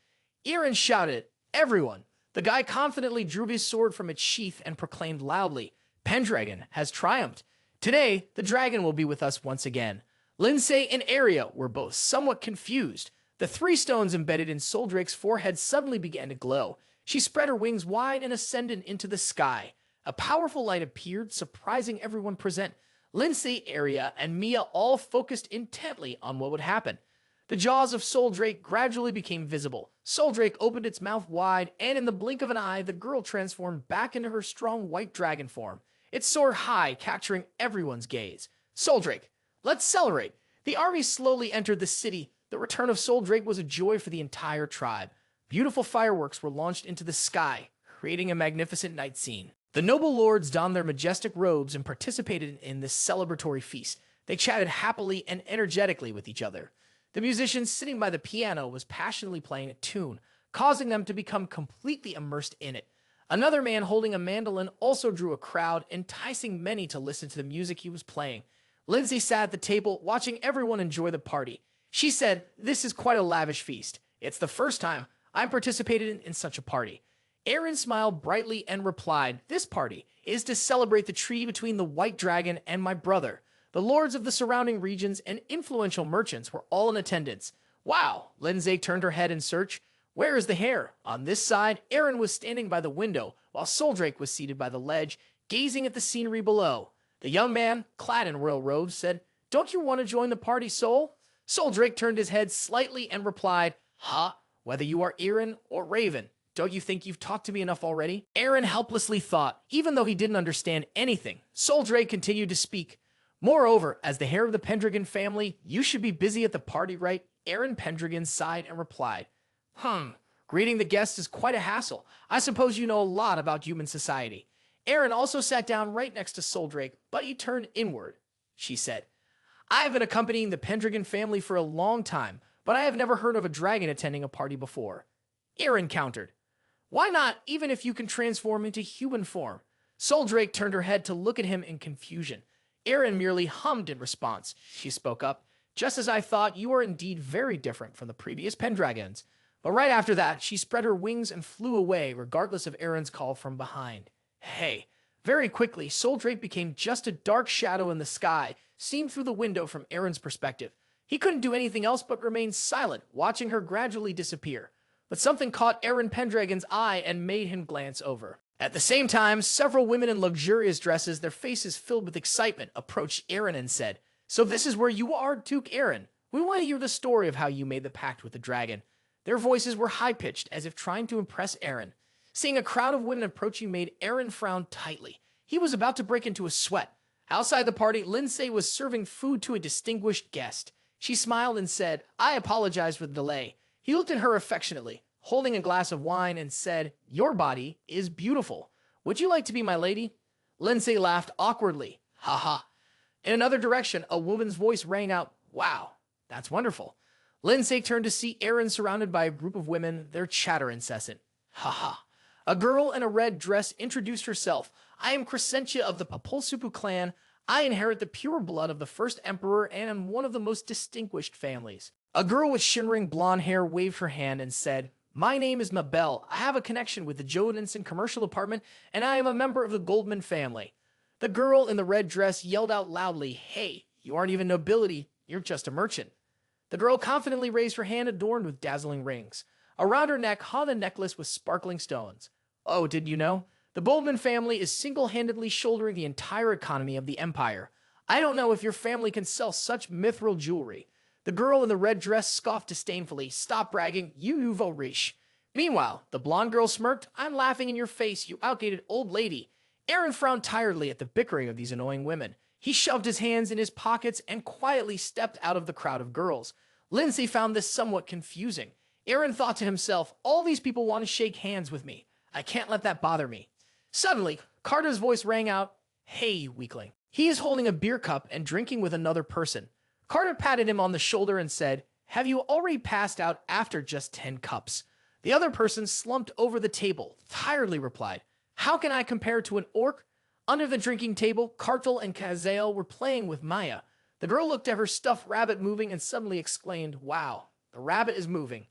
Eren shouted, everyone. The guy confidently drew his sword from its sheath and proclaimed loudly, Pendragon has triumphed. Today, the dragon will be with us once again. Lindsay and Arya were both somewhat confused. The 3 stones embedded in Soldrake's forehead suddenly began to glow. She spread her wings wide and ascended into the sky. A powerful light appeared, surprising everyone present. Lindsay, Arya, and Mia all focused intently on what would happen. The jaws of Soldrake gradually became visible. Soldrake opened its mouth wide, and in the blink of an eye, the girl transformed back into her strong white dragon form. It soared high, capturing everyone's gaze. Soldrake, let's celebrate! The army slowly entered the city. The return of Soldrake was a joy for the entire tribe. Beautiful fireworks were launched into the sky, creating a magnificent night scene. The noble lords donned their majestic robes and participated in this celebratory feast. They chatted happily and energetically with each other. The musician sitting by the piano was passionately playing a tune, causing them to become completely immersed in it. Another man holding a mandolin also drew a crowd, enticing many to listen to the music he was playing. Lindsay sat at the table, watching everyone enjoy the party. She said, this is quite a lavish feast. It's the first time I've participated in such a party. Eren smiled brightly and replied, this party is to celebrate the treaty between the White Dragon and my brother. The lords of the surrounding regions and influential merchants were all in attendance. Wow, Lindsay turned her head in search. Where is the heir? On this side, Eren was standing by the window, while Soldrake was seated by the ledge, gazing at the scenery below. The young man, clad in royal robes, said, don't you want to join the party, Sol? Soldrake turned his head slightly and replied, huh? Whether you are Eren or Raven, don't you think you've talked to me enough already? Eren helplessly thought, even though he didn't understand anything. Soldrake continued to speak. Moreover, as the heir of the Pendragon family, you should be busy at the party, right? Eren Pendragon sighed and replied, greeting the guests is quite a hassle. I suppose you know a lot about human society. Eren also sat down right next to Soldrake, but he turned inward. She said, I have been accompanying the Pendragon family for a long time, but I have never heard of a dragon attending a party before. Eren countered, why not, even if you can transform into human form? Soldrake turned her head to look at him in confusion. Eren merely hummed in response. She spoke up, just as I thought, you are indeed very different from the previous Pendragons. But right after that, she spread her wings and flew away, regardless of Eren's call from behind. Hey. Very quickly, Soldrake became just a dark shadow in the sky, seen through the window from Eren's perspective. He couldn't do anything else but remain silent, watching her gradually disappear. But something caught Eren Pendragon's eye and made him glance over. At the same time, several women in luxurious dresses, their faces filled with excitement, approached Eren and said, so this is where you are, Duke Eren. We want to hear the story of how you made the pact with the dragon. Their voices were high-pitched, as if trying to impress Eren. Seeing a crowd of women approaching made Eren frown tightly. He was about to break into a sweat. Outside the party, Lindsay was serving food to a distinguished guest. She smiled and said, I apologize for the delay. He looked at her affectionately, holding a glass of wine, and said, your body is beautiful. Would you like to be my lady? Lindsay laughed awkwardly. Ha ha. In another direction, a woman's voice rang out, wow, that's wonderful. Lindsay turned to see Eren surrounded by a group of women, their chatter incessant. Ha ha. A girl in a red dress introduced herself. I am Crescentia of the Papulsupu clan. I inherit the pure blood of the first emperor and am one of the most distinguished families. A girl with shimmering blonde hair waved her hand and said, my name is Mabel. I have a connection with the Jodenson commercial department, and I am a member of the Goldman family. The girl in the red dress yelled out loudly, hey, you aren't even nobility, you're just a merchant. The girl confidently raised her hand adorned with dazzling rings. Around her neck hung a necklace with sparkling stones. Oh, did you know? The Goldman family is single-handedly shouldering the entire economy of the empire. I don't know if your family can sell such mithril jewelry. The girl in the red dress scoffed disdainfully. Stop bragging, you Uvorish. Meanwhile, the blonde girl smirked. I'm laughing in your face, you outdated old lady. Eren frowned tiredly at the bickering of these annoying women. He shoved his hands in his pockets and quietly stepped out of the crowd of girls. Lindsay found this somewhat confusing. Eren thought to himself, all these people want to shake hands with me. I can't let that bother me. Suddenly, Carter's voice rang out, "Hey, you weakling." He is holding a beer cup and drinking with another person. Carter patted him on the shoulder and said, "Have you already passed out after just 10 cups? The other person slumped over the table, tiredly replied, "How can I compare to an orc?" Under the drinking table, Kartal and Kazael were playing with Maya. The girl looked at her stuffed rabbit moving and suddenly exclaimed, "Wow, the rabbit is moving."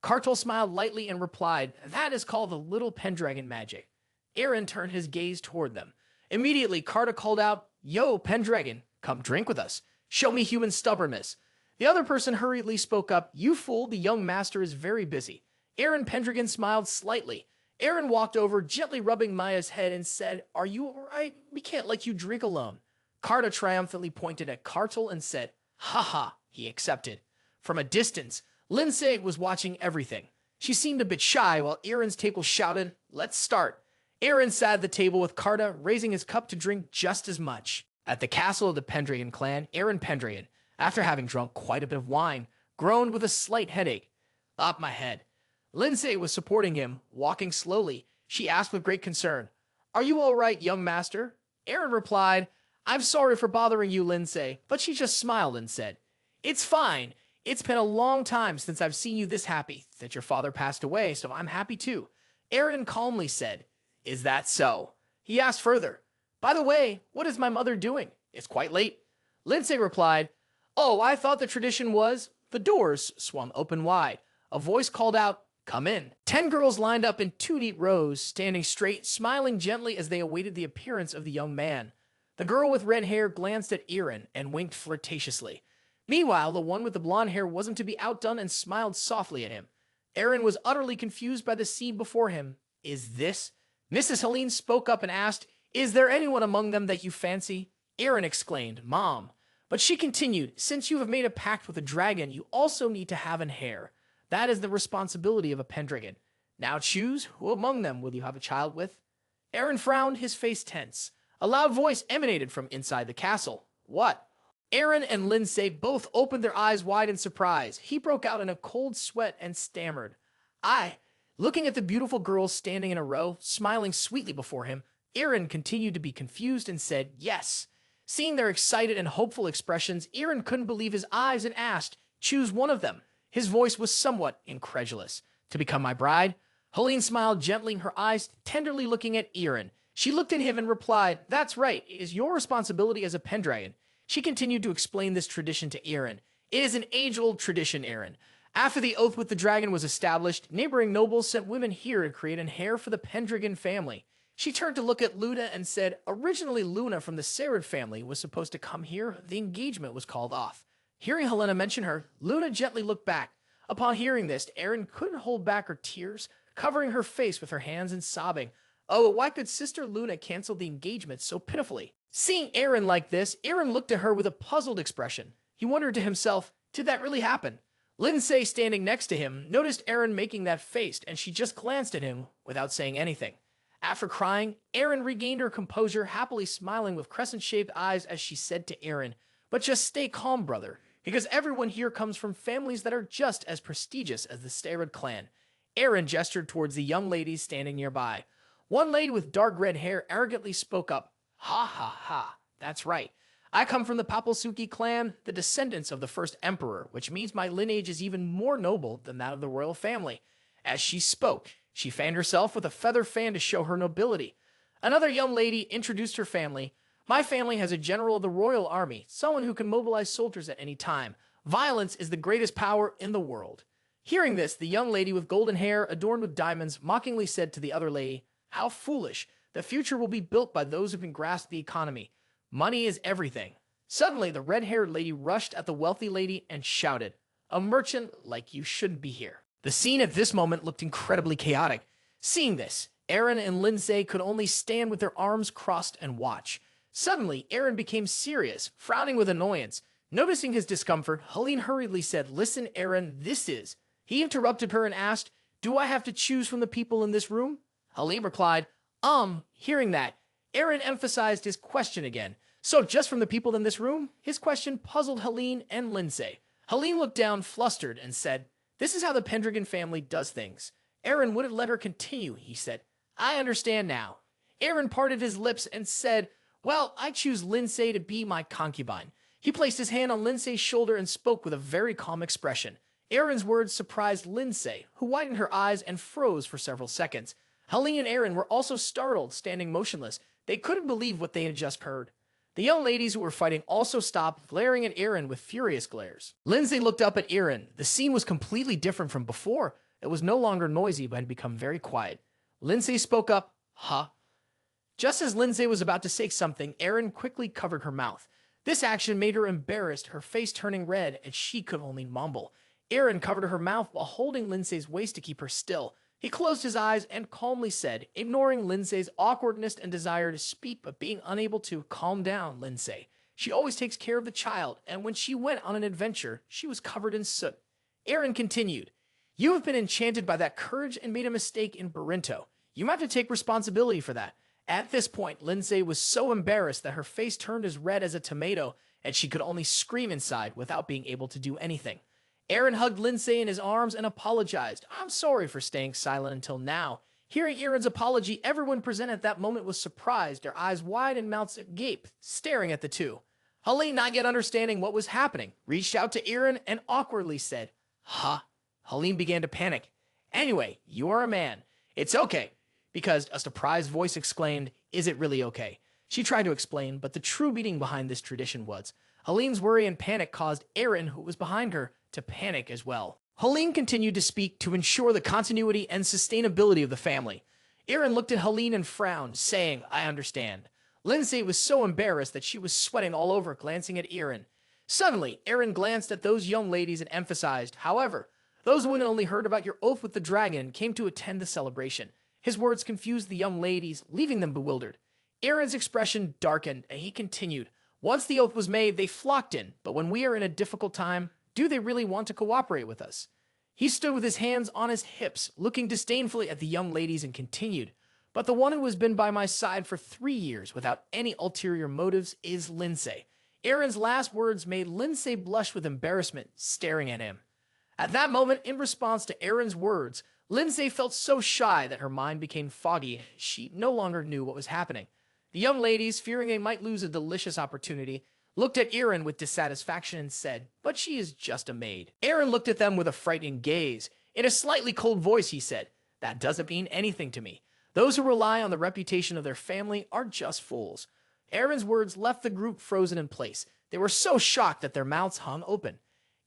Kartal smiled lightly and replied, "That is called the little Pendragon magic." Eren turned his gaze toward them. Immediately, Kartal called out, "Yo, Pendragon, come drink with us. Show me human stubbornness." The other person hurriedly spoke up, "You fool, the young master is very busy." Eren Pendragon smiled slightly. Eren walked over, gently rubbing Maya's head, and said, "Are you all right? We can't let you drink alone." Karta triumphantly pointed at Kartal and said, "Haha," he accepted. From a distance, Lindsay was watching everything. She seemed a bit shy while Eren's table shouted, "Let's start." Eren sat at the table with Karta, raising his cup to drink just as much. At the castle of the Pendragon clan, Eren Pendragon, after having drunk quite a bit of wine, groaned with a slight headache. "Up my head." Lindsay was supporting him, walking slowly. She asked with great concern, "Are you all right, young master?" Eren replied, "I'm sorry for bothering you, Lindsay," but she just smiled and said, "It's fine. It's been a long time since I've seen you this happy. That your father passed away, so I'm happy too." Eren calmly said, "Is that so?" He asked further, "By the way, what is my mother doing? It's quite late." Lindsay replied, "Oh, I thought the tradition was..." The doors swung open wide. A voice called out, "Come in." 10 girls lined up in 2 deep rows, standing straight, smiling gently as they awaited the appearance of the young man. The girl with red hair glanced at Eren and winked flirtatiously. Meanwhile, the one with the blonde hair wasn't to be outdone and smiled softly at him. Eren was utterly confused by the scene before him. "Is this..." Mrs. Helene spoke up and asked, "Is there anyone among them that you fancy?" Eren exclaimed, "Mom." But she continued, "Since you have made a pact with a dragon, you also need to have an heir. That is the responsibility of a Pendragon. Now choose, who among them will you have a child with?" Eren frowned, his face tense. A loud voice emanated from inside the castle. "What?" Eren and Lindsay both opened their eyes wide in surprise. He broke out in a cold sweat and stammered, "I..." Looking at the beautiful girls standing in a row, smiling sweetly before him, Eren continued to be confused and said, "Yes." Seeing their excited and hopeful expressions, Eren couldn't believe his eyes and asked, "Choose one of them." His voice was somewhat incredulous. "To become my bride?" Helene smiled gently, her eyes tenderly looking at Eren. She looked at him and replied, "That's right. It is your responsibility as a Pendragon." She continued to explain this tradition to Eren. "It is an age-old tradition, Eren. After the oath with the dragon was established, neighboring nobles sent women here to create an heir for the Pendragon family." She turned to look at Luna and said, "Originally Luna from the Sarid family was supposed to come here. The engagement was called off." Hearing Helena mention her, Luna gently looked back. Upon hearing this, Eren couldn't hold back her tears, covering her face with her hands and sobbing. Oh, why could Sister Luna cancel the engagement so pitifully? Seeing Eren like this, Eren looked at her with a puzzled expression. He wondered to himself, did that really happen? Lindsay, standing next to him, noticed Eren making that face, and she just glanced at him without saying anything. After crying, Eren regained her composure, happily smiling with crescent-shaped eyes as she said to Eren, "But just stay calm, brother, because everyone here comes from families that are just as prestigious as the Sarid clan." Eren gestured towards the young ladies standing nearby. One lady with dark red hair arrogantly spoke up, "Ha ha ha, that's right. I come from the Papalsuki clan, the descendants of the first emperor, which means my lineage is even more noble than that of the royal family." As she spoke, she fanned herself with a feather fan to show her nobility. Another young lady introduced her family. "My family has a general of the Royal Army, someone who can mobilize soldiers at any time. Violence is the greatest power in the world." Hearing this, the young lady with golden hair adorned with diamonds mockingly said to the other lady, "How foolish. The future will be built by those who can grasp the economy. Money is everything." Suddenly, the red-haired lady rushed at the wealthy lady and shouted, "A merchant like you shouldn't be here." The scene at this moment looked incredibly chaotic. Seeing this, Eren and Lindsay could only stand with their arms crossed and watch. Suddenly, Eren became serious, frowning with annoyance. Noticing his discomfort, Helene hurriedly said, "Listen, Eren, this is..." He interrupted her and asked, "Do I have to choose from the people in this room?" Helene replied, Hearing that, Eren emphasized his question again. "So just from the people in this room?" His question puzzled Helene and Lindsay. Helene looked down, flustered, and said, This is how the Pendragon family does things. Eren wouldn't let her continue, he said. I understand now. Eren parted his lips and said, well, I choose Lindsay to be my concubine. He placed his hand on Lindsay's shoulder and spoke with a very calm expression. Eren's words surprised Lindsay, who widened her eyes and froze for several seconds. Helene and Eren were also startled, standing motionless. They couldn't believe what they had just heard. The young ladies who were fighting also stopped, glaring at Eren with furious glares. Lindsay looked up at Eren. The scene was completely different from before. It was no longer noisy, but had become very quiet. Lindsay spoke up, huh? Just as Lindsay was about to say something, Eren quickly covered her mouth. This action made her embarrassed, her face turning red, and she could only mumble. Eren covered her mouth while holding Lindsay's waist to keep her still. He closed his eyes and calmly said, ignoring Lindsay's awkwardness and desire to speak but being unable to, calm down, Lindsay. She always takes care of the child, and when she went on an adventure, she was covered in soot. Eren continued, you have been enchanted by that courage and made a mistake in Barinto. You have to take responsibility for that. At this point, Lindsay was so embarrassed that her face turned as red as a tomato, and she could only scream inside without being able to do anything. Eren hugged Lindsay in his arms and apologized. I'm sorry for staying silent until now. Hearing Eren's apology, everyone present at that moment was surprised, their eyes wide and mouths agape, staring at the two. Helene, not yet understanding what was happening, reached out to Eren and awkwardly said, huh? Helene began to panic. Anyway, you are a man. It's okay. Because a surprised voice exclaimed, is it really okay? She tried to explain, but the true meaning behind this tradition was, Helene's worry and panic caused Eren, who was behind her, to panic as well. Helene continued to speak to ensure the continuity and sustainability of the family. Eren looked at Helene and frowned, saying, I understand. Lindsay was so embarrassed that she was sweating all over, glancing at Eren. Suddenly, Eren glanced at those young ladies and emphasized, however, those women only heard about your oath with the dragon and came to attend the celebration. His words confused the young ladies, leaving them bewildered. Eren's expression darkened, and he continued, once the oath was made, they flocked in, but when we are in a difficult time, do they really want to cooperate with us? He stood with his hands on his hips, looking disdainfully at the young ladies and continued, but the one who has been by my side for 3 years without any ulterior motives is Lindsay. Eren's last words made Lindsay blush with embarrassment, staring at him. At that moment, in response to Eren's words, Lindsay felt so shy that her mind became foggy. She no longer knew what was happening. The young ladies, fearing they might lose a delicious opportunity, looked at Eren with dissatisfaction and said, but she is just a maid. Eren looked at them with a frightened gaze. In a slightly cold voice, he said, that doesn't mean anything to me. Those who rely on the reputation of their family are just fools. Eren's words left the group frozen in place. They were so shocked that their mouths hung open.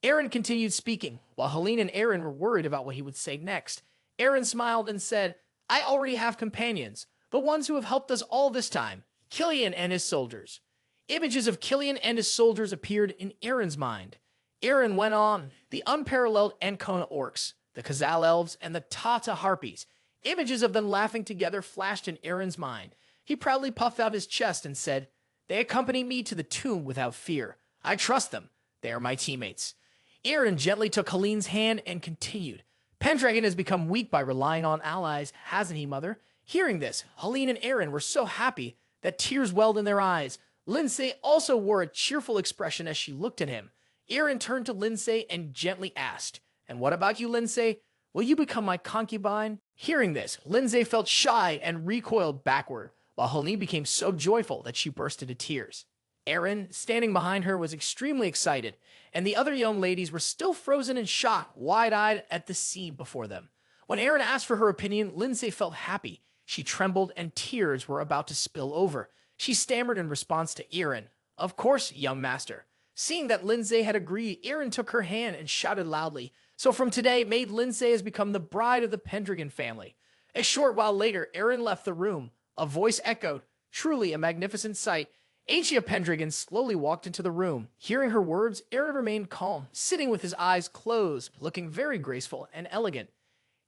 Eren continued speaking, while Helene and Eren were worried about what he would say next. Eren smiled and said, I already have companions, the ones who have helped us all this time, Killian and his soldiers. Images of Killian and his soldiers appeared in Eren's mind. Eren went on, the unparalleled Ancona orcs, the Khazal elves, and the Tata harpies. Images of them laughing together flashed in Eren's mind. He proudly puffed out his chest and said, they accompany me to the tomb without fear. I trust them. They are my teammates. Eren gently took Helene's hand and continued. Pendragon has become weak by relying on allies, hasn't he, mother? Hearing this, Helene and Eren were so happy that tears welled in their eyes. Lindsay also wore a cheerful expression as she looked at him. Eren turned to Lindsay and gently asked, and what about you, Lindsay? Will you become my concubine? Hearing this, Lindsay felt shy and recoiled backward, while Helene became so joyful that she burst into tears. Eren, standing behind her, was extremely excited, and the other young ladies were still frozen in shock, wide-eyed at the scene before them. When Eren asked for her opinion, Lindsay felt happy. She trembled and tears were about to spill over. She stammered in response to Eren, of course, young master. Seeing that Lindsay had agreed, Eren took her hand and shouted loudly, so from today, Maid Lindsay has become the bride of the Pendragon family. A short while later, Eren left the room. A voice echoed, truly a magnificent sight. Asia Pendragon slowly walked into the room. Hearing her words, Eren remained calm, sitting with his eyes closed, looking very graceful and elegant.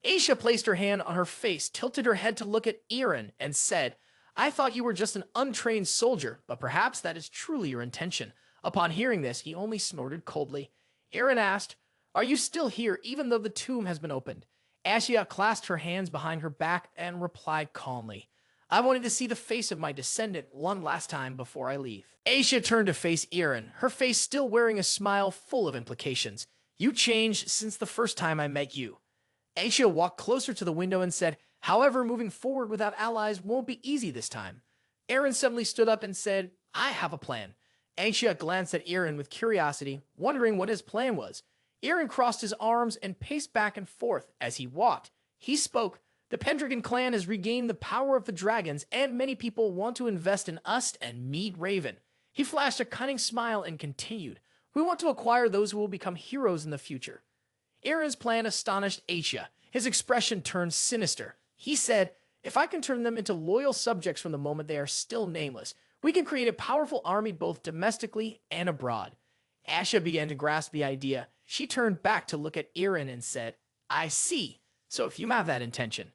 Asia placed her hand on her face, tilted her head to look at Eren, and said, I thought you were just an untrained soldier, but perhaps that is truly your intention. Upon hearing this, he only snorted coldly. Eren asked, are you still here even though the tomb has been opened? Asia clasped her hands behind her back and replied calmly, I wanted to see the face of my descendant one last time before I leave. Asia turned to face Eren, her face still wearing a smile full of implications. You changed since the first time I met you. Aisha walked closer to the window and said, however, moving forward without allies won't be easy this time. Eren suddenly stood up and said, I have a plan. Aisha glanced at Eren with curiosity, wondering what his plan was. Eren crossed his arms and paced back and forth as he walked. He spoke, the Pendragon clan has regained the power of the dragons, and many people want to invest in us and meet Raven. He flashed a cunning smile and continued, we want to acquire those who will become heroes in the future. Eren's plan astonished Aisha. His expression turned sinister. He said, if I can turn them into loyal subjects from the moment they are still nameless, we can create a powerful army both domestically and abroad. Aisha began to grasp the idea. She turned back to look at Eren and said, I see. So if you have that intention.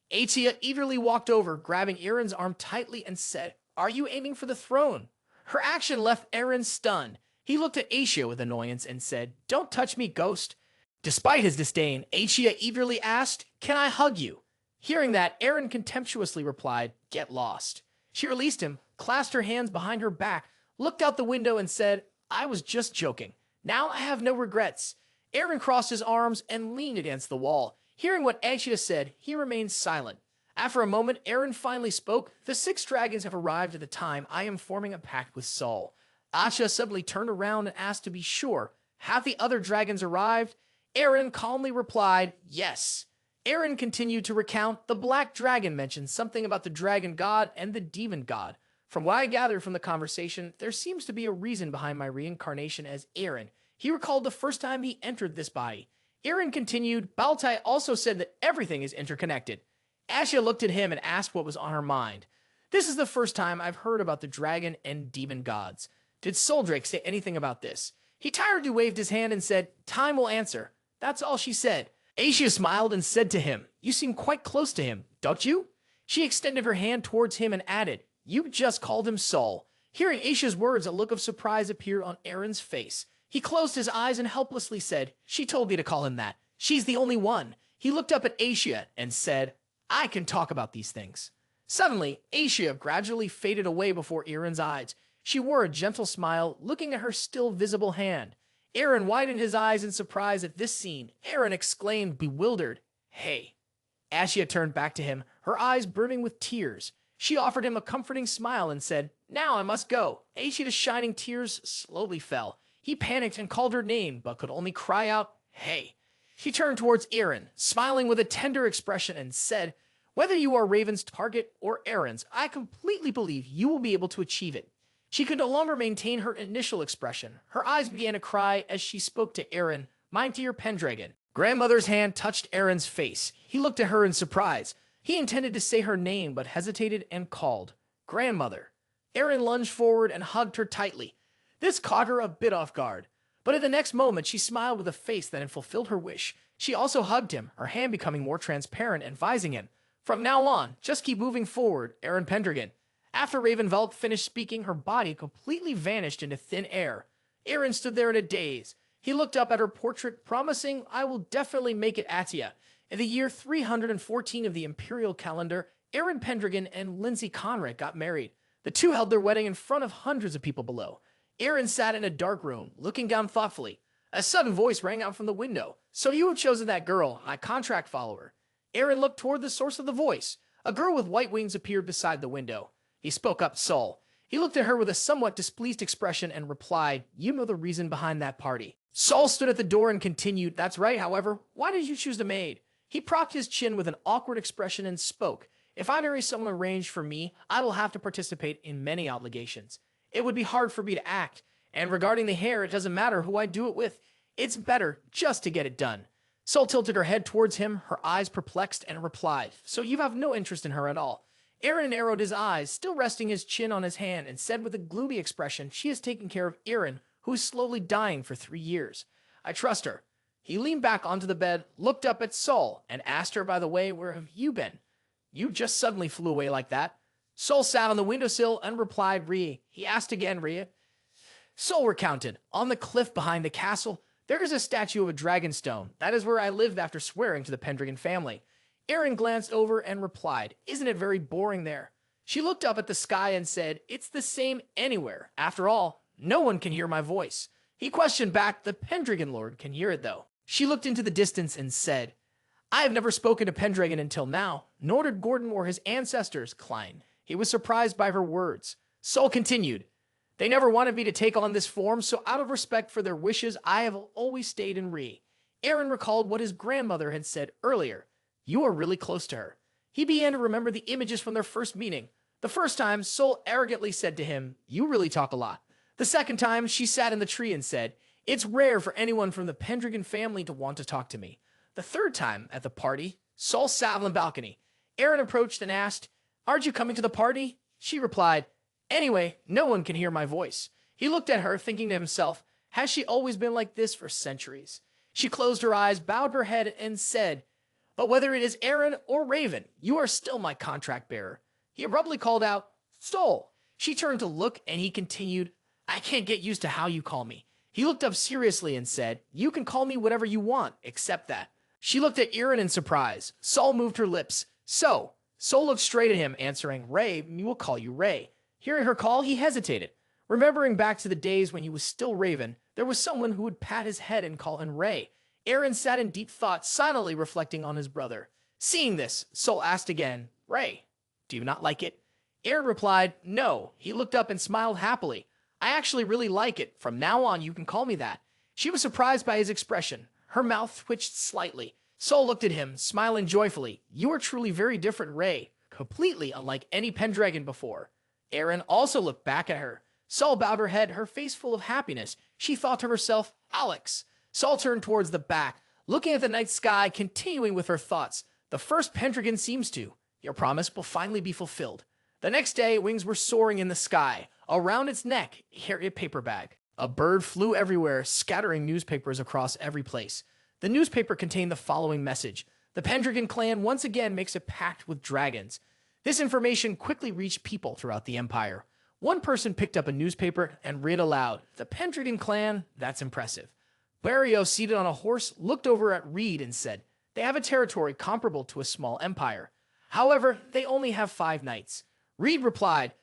Aisha eagerly walked over, grabbing Eren's arm tightly and said, are you aiming for the throne? Her action left Eren stunned. He looked at Aisha with annoyance and said, don't touch me, ghost. Despite his disdain, Aisha eagerly asked, can I hug you? Hearing that, Eren contemptuously replied, get lost. She released him, clasped her hands behind her back, looked out the window and said, I was just joking. Now I have no regrets. Eren crossed his arms and leaned against the wall. Hearing what Aisha said, he remained silent. After a moment, Eren finally spoke, the 6 dragons have arrived at the time I am forming a pact with Sol. Aisha suddenly turned around and asked to be sure, have the other dragons arrived? Eren calmly replied, yes. Eren continued to recount, the black dragon mentioned something about the dragon god and the demon god. From what I gathered from the conversation, there seems to be a reason behind my reincarnation as Eren. He recalled the first time he entered this body. Eren continued, Baltai also said that everything is interconnected. Aisha looked at him and asked what was on her mind. This is the first time I've heard about the dragon and demon gods. Did Soldrake say anything about this? He tiredly waved his hand and said, time will answer. That's all she said. Aisha smiled and said to him, you seem quite close to him, don't you? She extended her hand towards him and added, you just called him Sol. Hearing Aisha's words, a look of surprise appeared on Eren's face. He closed his eyes and helplessly said, she told me to call him that. She's the only one. He looked up at Aisha and said, I can talk about these things. Suddenly, Aisha gradually faded away before Eren's eyes. She wore a gentle smile, looking at her still visible hand. Eren widened his eyes in surprise at this scene. Eren exclaimed, bewildered, hey. Aisha turned back to him, her eyes burning with tears. She offered him a comforting smile and said, now I must go. Aisha's shining tears slowly fell. He panicked and called her name, but could only cry out, hey. She turned towards Eren, smiling with a tender expression and said, whether you are Raven's target or Eren's, I completely believe you will be able to achieve it. She could no longer maintain her initial expression. Her eyes began to cry as she spoke to Eren, my dear Pendragon. Grandmother's hand touched Eren's face. He looked at her in surprise. He intended to say her name, but hesitated and called, grandmother. Eren lunged forward and hugged her tightly. This caught her a bit off guard. But at the next moment, she smiled with a face that had fulfilled her wish. She also hugged him, her hand becoming more transparent, advising him, from now on, just keep moving forward, Eren Pendragon. After Ravenveldt finished speaking, her body completely vanished into thin air. Eren stood there in a daze. He looked up at her portrait, promising, I will definitely make it Atia. In the year 314 of the Imperial calendar, Eren Pendragon and Lindsay Conrad got married. The two held their wedding in front of hundreds of people below. Eren sat in a dark room, looking down thoughtfully. A sudden voice rang out from the window. So you have chosen that girl, my contract follower. Eren looked toward the source of the voice. A girl with white wings appeared beside the window. He spoke up, Sol. He looked at her with a somewhat displeased expression and replied, you know the reason behind that party. Sol stood at the door and continued, that's right, however, why did you choose a maid? He propped his chin with an awkward expression and spoke, if I marry someone arranged for me, I will have to participate in many obligations. It would be hard for me to act, and regarding the hair, it doesn't matter who I do it with. It's better just to get it done. Sol tilted her head towards him, her eyes perplexed, and replied, so you have no interest in her at all. Eren narrowed his eyes, still resting his chin on his hand, and said with a gloomy expression, she is taking care of Eren, who is slowly dying for 3 years. I trust her. He leaned back onto the bed, looked up at Sol, and asked her, by the way, where have you been? You just suddenly flew away like that. Sol sat on the windowsill and replied, Rhea. He asked again, Rhea. Sol recounted, on the cliff behind the castle, there is a statue of a dragonstone. That is where I lived after swearing to the Pendragon family. Eren glanced over and replied, isn't it very boring there? She looked up at the sky and said, it's the same anywhere. After all, no one can hear my voice. He questioned back, the Pendragon Lord can hear it though. She looked into the distance and said, I have never spoken to Pendragon until now, nor did Gordon or his ancestors, Klein. He was surprised by her words. Sol continued, they never wanted me to take on this form, so out of respect for their wishes, I have always stayed in Re. Eren recalled what his grandmother had said earlier. You are really close to her. He began to remember the images from their first meeting. The first time, Sol arrogantly said to him, you really talk a lot. The second time, she sat in the tree and said, it's rare for anyone from the Pendragon family to want to talk to me. The third time, at the party, Sol sat on the balcony. Eren approached and asked, aren't you coming to the party? She replied, anyway, no one can hear my voice. He looked at her, thinking to himself, has she always been like this for centuries? She closed her eyes, bowed her head, and said, but whether it is Eren or Raven, you are still my contract bearer. He abruptly called out, Sol. She turned to look, and he continued, I can't get used to how you call me. He looked up seriously and said, you can call me whatever you want, except that. She looked at Eren in surprise. Sol moved her lips. So, Sol looked straight at him, answering, Ray, we will call you Ray. Hearing her call, he hesitated. Remembering back to the days when he was still Raven, there was someone who would pat his head and call him Ray. Eren sat in deep thought, silently reflecting on his brother. Seeing this, Sol asked again, Ray, do you not like it? Eren replied, no. He looked up and smiled happily. I actually really like it. From now on, you can call me that. She was surprised by his expression. Her mouth twitched slightly. Sol looked at him, smiling joyfully. You are truly very different, Ray. Completely unlike any Pendragon before. Eren also looked back at her. Sol bowed her head, her face full of happiness. She thought to herself, Alex. Sol turned towards the back, looking at the night sky, continuing with her thoughts. The first Pendragon seems to. Your promise will finally be fulfilled. The next day, wings were soaring in the sky. Around its neck, he carried a paper bag. A bird flew everywhere, scattering newspapers across every place. The newspaper contained the following message. The Pendragon clan once again makes a pact with dragons. This information quickly reached people throughout the Empire. One person picked up a newspaper and read aloud, the Pendragon clan, that's impressive. Barrio, seated on a horse, looked over at Reed and said, they have a territory comparable to a small empire. However, they only have 5 knights. Reed replied,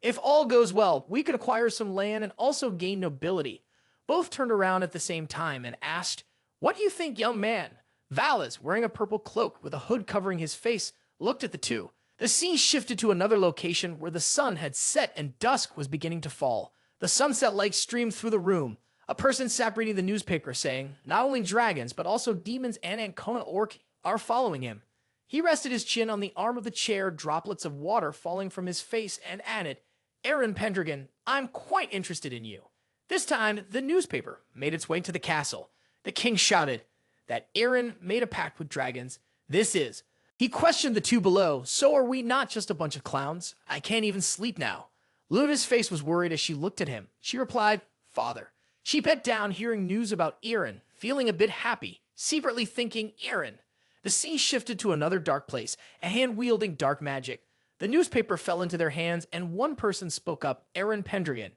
if all goes well, we could acquire some land and also gain nobility. Both turned around at the same time and asked, what do you think, young man? Valis, wearing a purple cloak with a hood covering his face, looked at the two. The scene shifted to another location where the sun had set and dusk was beginning to fall. The sunset light streamed through the room. A person sat reading the newspaper saying, not only dragons, but also demons and Ancona Orc are following him. He rested his chin on the arm of the chair, droplets of water falling from his face, and added, Eren Pendragon, I'm quite interested in you. This time, the newspaper made its way to the castle. The king shouted that Eren made a pact with dragons. This is. He questioned the two below, so are we not just a bunch of clowns? I can't even sleep now. Luna's face was worried as she looked at him. She replied, Father. She bent down, hearing news about Eren, feeling a bit happy, secretly thinking, Eren. The scene shifted to another dark place, a hand wielding dark magic. The newspaper fell into their hands, and one person spoke up, Eren Pendragon.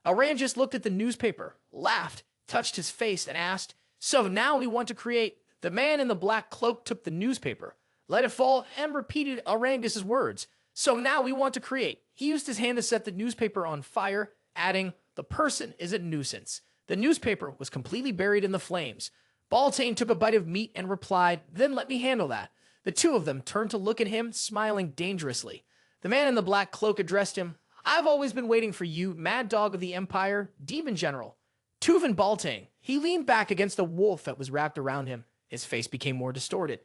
Arangis looked at the newspaper, laughed, touched his face, and asked, so now we want to create. The man in the black cloak took the newspaper, let it fall, and repeated Arangis's words. So now we want to create. He used his hand to set the newspaper on fire, adding, the person is a nuisance. The newspaper was completely buried in the flames. Baltai took a bite of meat and replied, then let me handle that. The two of them turned to look at him, smiling dangerously. The man in the black cloak addressed him. I've always been waiting for you, mad dog of the Empire, demon general. Tuvan Baltai. He leaned back against the wolf that was wrapped around him. His face became more distorted.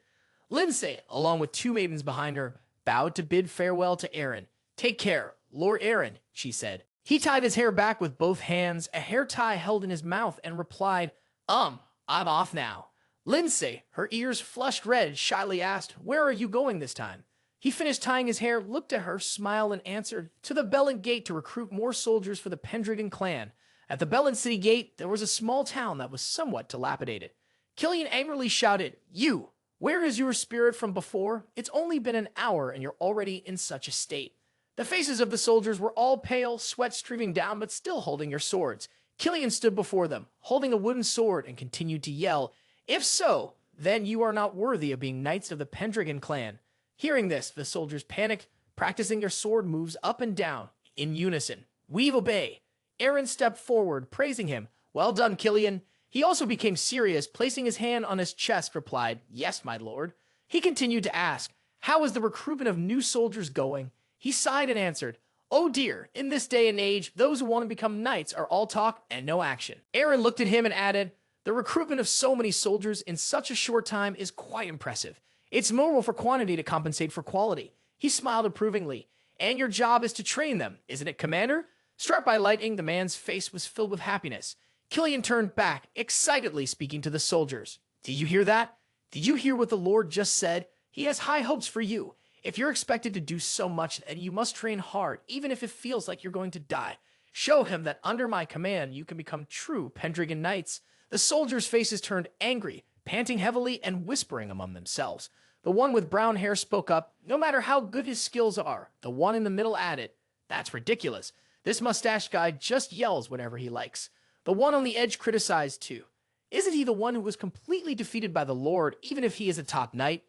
Lindsay, along with 2 maidens behind her, bowed to bid farewell to Eren. Take care, Lord Eren, she said. He tied his hair back with both hands, a hair tie held in his mouth, and replied, I'm off now. Lindsay, her ears flushed red, shyly asked, where are you going this time? He finished tying his hair, looked at her, smiled, and answered, to the Bellin Gate to recruit more soldiers for the Pendragon clan. At the Bellin City Gate, there was a small town that was somewhat dilapidated. Killian angrily shouted, you, where is your spirit from before? It's only been an hour and you're already in such a state. The faces of the soldiers were all pale, sweat streaming down, but still holding your swords. Killian stood before them, holding a wooden sword, and continued to yell, if so, then you are not worthy of being knights of the Pendragon clan. Hearing this, the soldiers panicked, practicing their sword moves up and down, in unison. We obey. Eren stepped forward, praising him. Well done, Killian. He also became serious, placing his hand on his chest, replied, Yes, my lord. He continued to ask, How is the recruitment of new soldiers going? He sighed and answered, Oh dear, in this day and age, those who want to become knights are all talk and no action. Eren looked at him and added, The recruitment of so many soldiers in such a short time is quite impressive. It's normal for quantity to compensate for quality. He smiled approvingly. And your job is to train them, isn't it, Commander? Struck by lightning, the man's face was filled with happiness. Killian turned back, excitedly speaking to the soldiers. Did you hear that? Did you hear what the Lord just said? He has high hopes for you. If you're expected to do so much, then you must train hard, even if it feels like you're going to die. Show him that under my command, you can become true Pendragon knights. The soldiers' faces turned angry, panting heavily and whispering among themselves. The one with brown hair spoke up. No matter how good his skills are, the one in the middle added, That's ridiculous. This mustache guy just yells whenever he likes. The one on the edge criticized too. Isn't he the one who was completely defeated by the Lord, even if he is a top knight?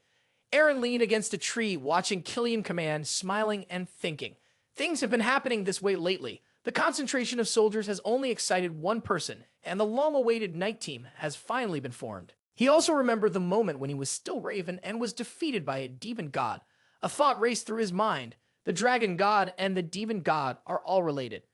Eren leaned against a tree, watching Killian command, smiling and thinking. Things have been happening this way lately. The concentration of soldiers has only excited one person, and the long-awaited night team has finally been formed. He also remembered the moment when he was still Raven and was defeated by a demon god. A thought raced through his mind. The dragon god and the demon god are all related.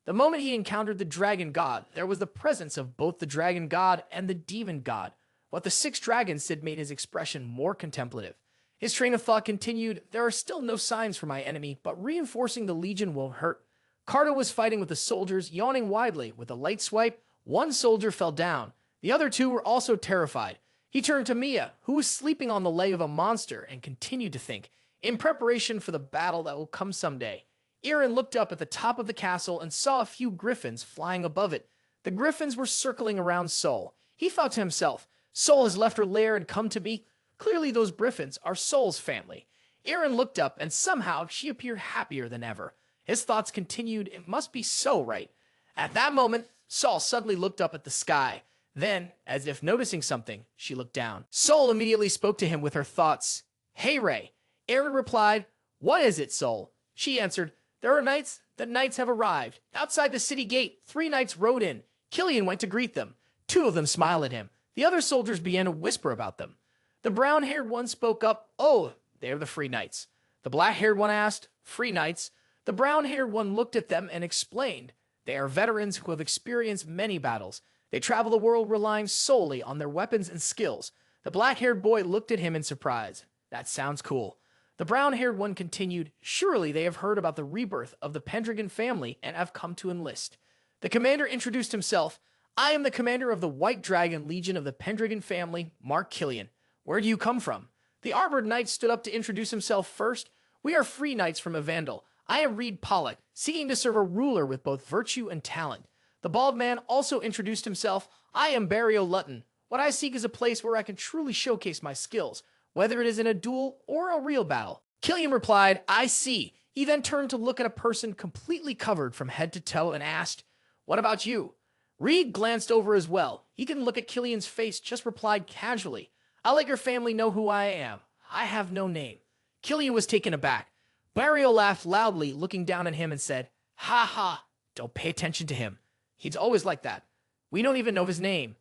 The moment he encountered the dragon god, there was the presence of both the dragon god and the demon god. What the 6 dragons said made his expression more contemplative. His train of thought continued, There are still no signs for my enemy, but reinforcing the legion will hurt. Cardo was fighting with the soldiers, yawning widely. With a light swipe, one soldier fell down. The other 2 were also terrified. He turned to Mia, who was sleeping on the leg of a monster, and continued to think, in preparation for the battle that will come someday. Eren looked up at the top of the castle and saw a few griffins flying above it. The griffins were circling around Sol. He thought to himself, Sol has left her lair and come to me. Clearly those griffins are Sol's family. Eren looked up and somehow she appeared happier than ever. His thoughts continued, It must be so, right? At that moment, Sol suddenly looked up at the sky. Then, as if noticing something, she looked down. Sol immediately spoke to him with her thoughts. Hey, Ray. Eren replied, What is it, Sol? She answered, There are knights. The knights have arrived. Outside the city gate, 3 knights rode in. Killian went to greet them. 2 of them smiled at him. The other soldiers began to whisper about them. The brown-haired one spoke up, Oh, they're the free knights. The black-haired one asked, Free knights? The brown-haired one looked at them and explained, They are veterans who have experienced many battles. They travel the world relying solely on their weapons and skills. The black-haired boy looked at him in surprise. That sounds cool. The brown-haired one continued, Surely they have heard about the rebirth of the Pendragon family and have come to enlist. The commander introduced himself. I am the commander of the White Dragon Legion of the Pendragon family, Mark Killian. Where do you come from? The armored knight stood up to introduce himself first. We are free knights from Evandel. I am Reed Pollock, seeking to serve a ruler with both virtue and talent. The bald man also introduced himself. I am Barrio Lutton. What I seek is a place where I can truly showcase my skills, whether it is in a duel or a real battle. Killian replied, I see. He then turned to look at a person completely covered from head to toe and asked, What about you? Reed glanced over as well. He didn't look at Killian's face, just replied casually, I'll let your family know who I am. I have no name. Killian was taken aback. Barrio laughed loudly, looking down at him and said, Ha ha, don't pay attention to him. He's always like that. We don't even know his name.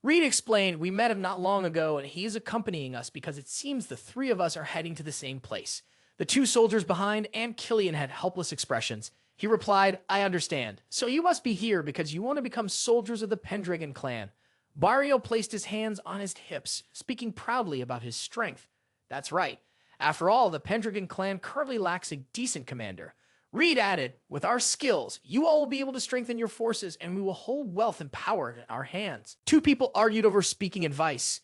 Reed explained, We met him not long ago, and he is accompanying us because it seems the 3 of us are heading to the same place. The 2 soldiers behind and Killian had helpless expressions. He replied, I understand. So you must be here because you want to become soldiers of the Pendragon clan. Barrio placed his hands on his hips, speaking proudly about his strength. That's right. After all, the Pendragon clan currently lacks a decent commander. Reed added, With our skills, you all will be able to strengthen your forces and we will hold wealth and power in our hands. 2 people argued over speaking advice.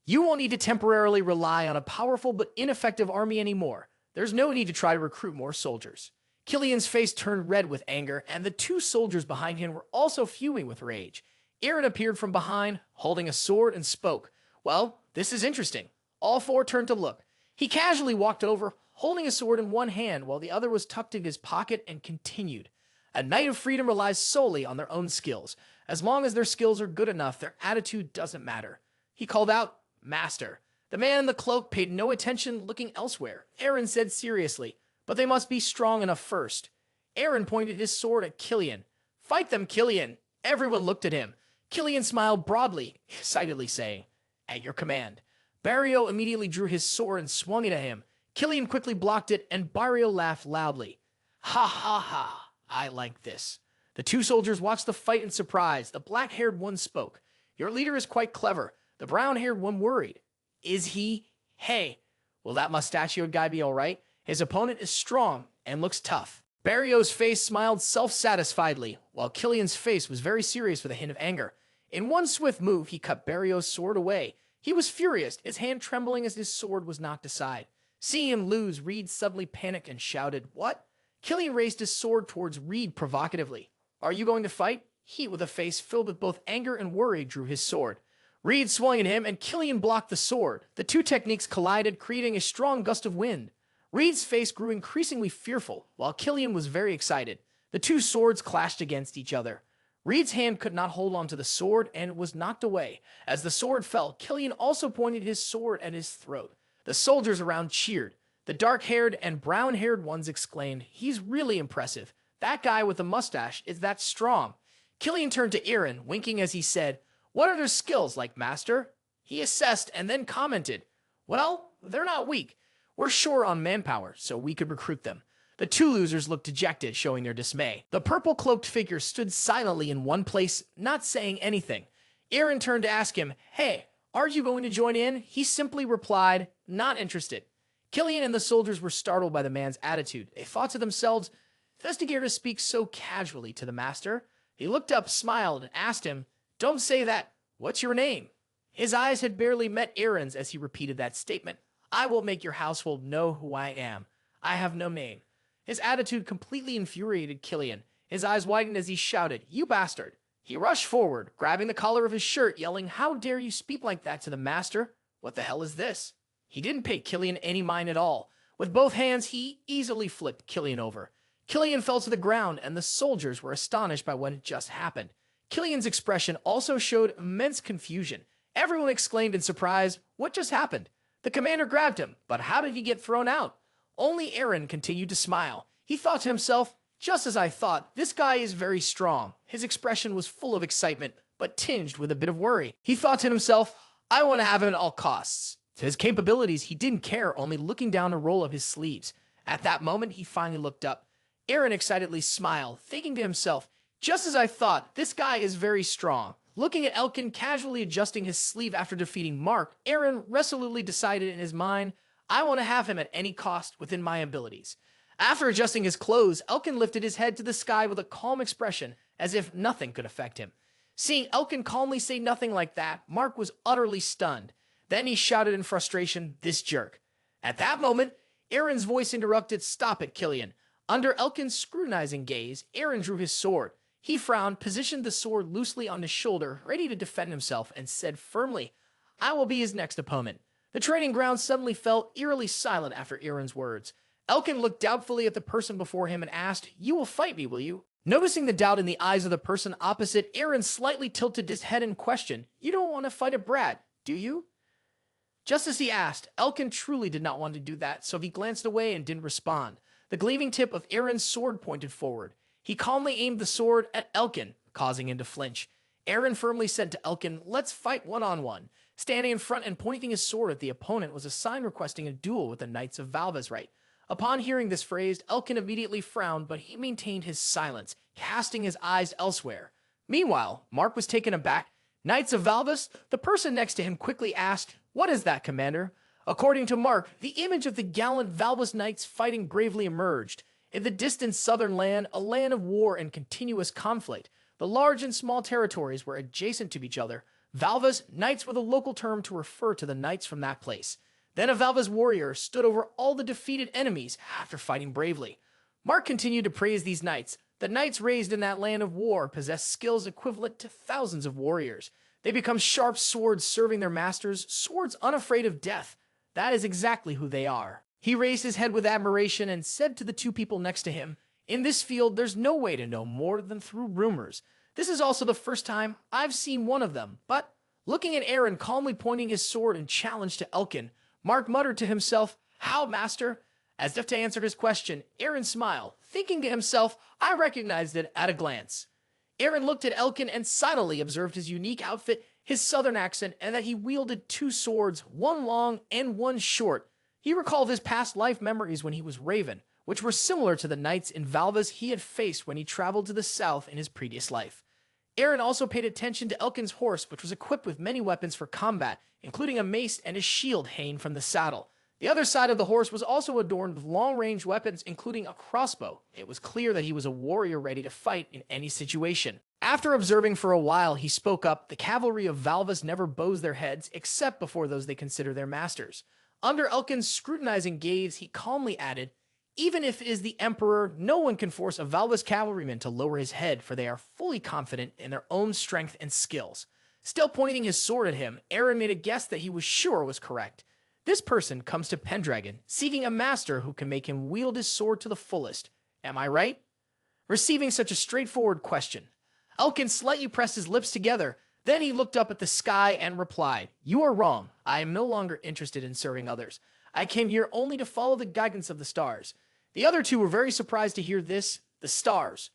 You won't need to temporarily rely on a powerful but ineffective army anymore. There's no need to try to recruit more soldiers. Killian's face turned red with anger, and the 2 soldiers behind him were also fuming with rage. Eren appeared from behind, holding a sword, and spoke. Well, this is interesting. All 4 turned to look. He casually walked over, holding a sword in one hand while the other was tucked in his pocket, and continued. A Knight of Freedom relies solely on their own skills. As long as their skills are good enough, their attitude doesn't matter. He called out, Master. The man in the cloak paid no attention, looking elsewhere. Eren said seriously, But they must be strong enough first. Eren pointed his sword at Killian. Fight them, Killian. Everyone looked at him. Killian smiled broadly, excitedly saying, "At your command." Barrio immediately drew his sword and swung it at him. Killian quickly blocked it, and Barrio laughed loudly. "Ha ha ha, I like this." The two soldiers watched the fight in surprise. The black-haired one spoke. "Your leader is quite clever." The brown-haired one worried. "Is he? Hey, will that mustachioed guy be all right? His opponent is strong and looks tough." Barrio's face smiled self-satisfiedly, while Killian's face was very serious with a hint of anger. In one swift move, he cut Barrio's sword away. He was furious, his hand trembling as his sword was knocked aside. Seeing him lose, Reed suddenly panicked and shouted, "What?" Killian raised his sword towards Reed provocatively. "Are you going to fight?" He, with a face filled with both anger and worry, drew his sword. Reed swung at him, and Killian blocked the sword. The two techniques collided, creating a strong gust of wind. Reed's face grew increasingly fearful, while Killian was very excited. The two swords clashed against each other. Reed's hand could not hold onto the sword, and it was knocked away. As the sword fell, Killian also pointed his sword at his throat. The soldiers around cheered. The dark-haired and brown-haired ones exclaimed, "He's really impressive. That guy with the mustache is that strong." Killian turned to Eren, winking as he said, "What are their skills like, Master?" He assessed and then commented, "Well, they're not weak. We're short on manpower, so we could recruit them." The two losers looked dejected, showing their dismay. The purple-cloaked figure stood silently in one place, not saying anything. Eren turned to ask him, "Hey, aren't you going to join in?" He simply replied, "Not interested." Killian and the soldiers were startled by the man's attitude. They thought to themselves, "Investigator speaks so casually to the master." He looked up, smiled, and asked him, "Don't say that. What's your name?" His eyes had barely met Eren's as he repeated that statement. "I will make your household know who I am. I have no name." His attitude completely infuriated Killian. His eyes widened as he shouted, "You bastard!" He rushed forward, grabbing the collar of his shirt, yelling, "How dare you speak like that to the master? What the hell is this?" He didn't pay Killian any mind at all. With both hands, he easily flipped Killian over. Killian fell to the ground, and the soldiers were astonished by what had just happened. Killian's expression also showed immense confusion. Everyone exclaimed in surprise, "What just happened?" The commander grabbed him, but how did he get thrown out? Only Eren continued to smile. He thought to himself, "Just as I thought, this guy is very strong." His expression was full of excitement, but tinged with a bit of worry. He thought to himself, "I want to have him at all costs." To his capabilities, he didn't care, only looking down a roll of his sleeves. At that moment, he finally looked up. Eren excitedly smiled, thinking to himself, "Just as I thought, this guy is very strong." Looking at Elkin casually adjusting his sleeve after defeating Mark, Eren resolutely decided in his mind, "I want to have him at any cost within my abilities." After adjusting his clothes, Elkin lifted his head to the sky with a calm expression, as if nothing could affect him. Seeing Elkin calmly say nothing like that, Mark was utterly stunned. Then he shouted in frustration, "This jerk." At that moment, Eren's voice interrupted, "Stop it, Killian." Under Elkin's scrutinizing gaze, Eren drew his sword. He frowned, positioned the sword loosely on his shoulder, ready to defend himself, and said firmly, "I will be his next opponent." The training ground suddenly fell eerily silent after Eren's words. Elkin looked doubtfully at the person before him and asked, "You will fight me, will you?" Noticing the doubt in the eyes of the person opposite, Eren slightly tilted his head and questioned, "You don't want to fight a brat, do you?" Just as he asked, Elkin truly did not want to do that, so he glanced away and didn't respond. The gleaming tip of Eren's sword pointed forward. He calmly aimed the sword at Elkin, causing him to flinch. Eren firmly said to Elkin, "Let's fight one-on-one." Standing in front and pointing his sword at the opponent was a sign requesting a duel with the Knights of Valvasrite. Upon hearing this phrase, Elkin immediately frowned, but he maintained his silence, casting his eyes elsewhere. Meanwhile, Mark was taken aback. "Knights of Valvas?" The person next to him quickly asked, "What is that, Commander?" According to Mark, the image of the gallant Valvas knights fighting bravely emerged. In the distant southern land, a land of war and continuous conflict, the large and small territories were adjacent to each other. Valvas knights were the local term to refer to the knights from that place. Then a Valvas warrior stood over all the defeated enemies after fighting bravely. Mark continued to praise these knights. The knights raised in that land of war possess skills equivalent to thousands of warriors. They become sharp swords serving their masters, swords unafraid of death. That is exactly who they are. He raised his head with admiration and said to the two people next to him, "In this field, there's no way to know more than through rumors. This is also the first time I've seen one of them." But, looking at Eren calmly pointing his sword in challenge to Elkin, Mark muttered to himself, "How, master?" As if to answer his question, Eren smiled, thinking to himself, "I recognized it at a glance." Eren looked at Elkin and silently observed his unique outfit, his southern accent, and that he wielded two swords, one long and one short. He recalled his past life memories when he was Raven, which were similar to the knights in Valva's he had faced when he traveled to the south in his previous life. Eren also paid attention to Elkin's horse, which was equipped with many weapons for combat, including a mace and a shield hanging from the saddle. The other side of the horse was also adorned with long-range weapons, including a crossbow. It was clear that he was a warrior ready to fight in any situation. After observing for a while, he spoke up. The cavalry of Valvas never bows their heads, except before those they consider their masters. Under Elkin's scrutinizing gaze, he calmly added, "Even if it is the Emperor, no one can force a Valvas cavalryman to lower his head, for they are fully confident in their own strength and skills." Still pointing his sword at him, Eren made a guess that he was sure was correct. This person comes to Pendragon, seeking a master who can make him wield his sword to the fullest. Am I right? Receiving such a straightforward question, Elkin slightly pressed his lips together. Then he looked up at the sky and replied, "You are wrong. I am no longer interested in serving others. I came here only to follow the guidance of the stars." The other two were very surprised to hear this. The stars.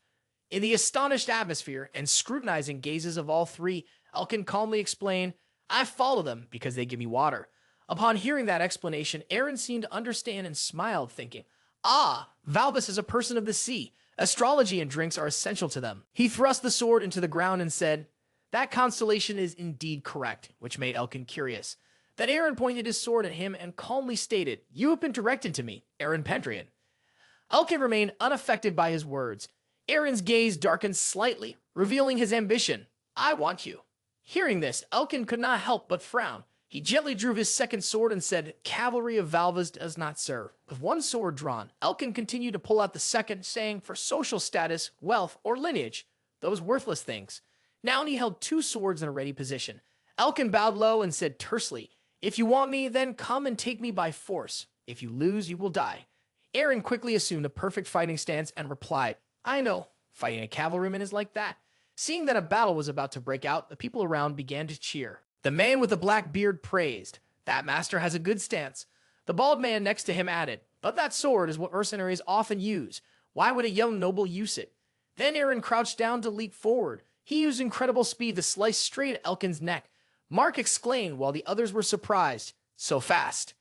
In the astonished atmosphere and scrutinizing gazes of all three, Elkin calmly explained, "I follow them because they give me water." Upon hearing that explanation, Eren seemed to understand and smiled, thinking, Valbas is a person of the sea. Astrology and drinks are essential to them. He thrust the sword into the ground and said, "That constellation is indeed correct," which made Elkin curious. Then Eren pointed his sword at him and calmly stated, "You have been directed to me, Eren Pendragon." Elkin remained unaffected by his words. Eren's gaze darkened slightly, revealing his ambition. "I want you." Hearing this, Elkin could not help but frown. He gently drew his second sword and said, "Cavalry of Valvas does not serve." With one sword drawn, Elkin continued to pull out the second, saying, "For social status, wealth, or lineage, those worthless things." Now he held two swords in a ready position. Elkin bowed low and said tersely, "If you want me, then come and take me by force. If you lose, you will die." Eren quickly assumed a perfect fighting stance and replied, "I know, fighting a cavalryman is like that." Seeing that a battle was about to break out, the people around began to cheer. The man with the black beard praised, "That master has a good stance." The bald man next to him added, "But that sword is what mercenaries often use. Why would a young noble use it?" Then Eren crouched down to leap forward. He used incredible speed to slice straight at Elkin's neck. Mark exclaimed while the others were surprised, "So fast."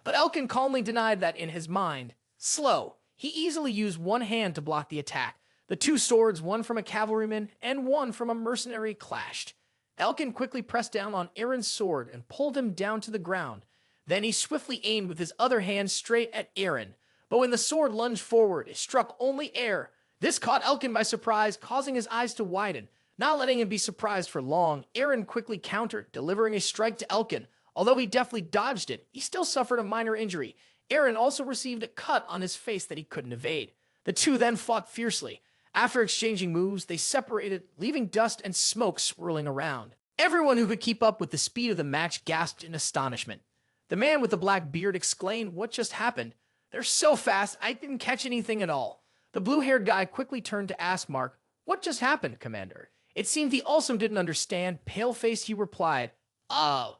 But Elkin calmly denied that in his mind. Slow. He easily used one hand to block the attack. The two swords, one from a cavalryman and one from a mercenary, clashed. Elkin quickly pressed down on Eren's sword and pulled him down to the ground. Then he swiftly aimed with his other hand straight at Eren. But when the sword lunged forward, it struck only air. This caught Elkin by surprise, causing his eyes to widen. Not letting him be surprised for long, Eren quickly countered, delivering a strike to Elkin. Although he deftly dodged it, he still suffered a minor injury. Eren also received a cut on his face that he couldn't evade. The two then fought fiercely. After exchanging moves, they separated, leaving dust and smoke swirling around. Everyone who could keep up with the speed of the match gasped in astonishment. The man with the black beard exclaimed, "What just happened? They're so fast, I didn't catch anything at all." The blue-haired guy quickly turned to ask Mark, "What just happened, Commander?" It seemed he also didn't understand. Pale-faced, he replied, Eren,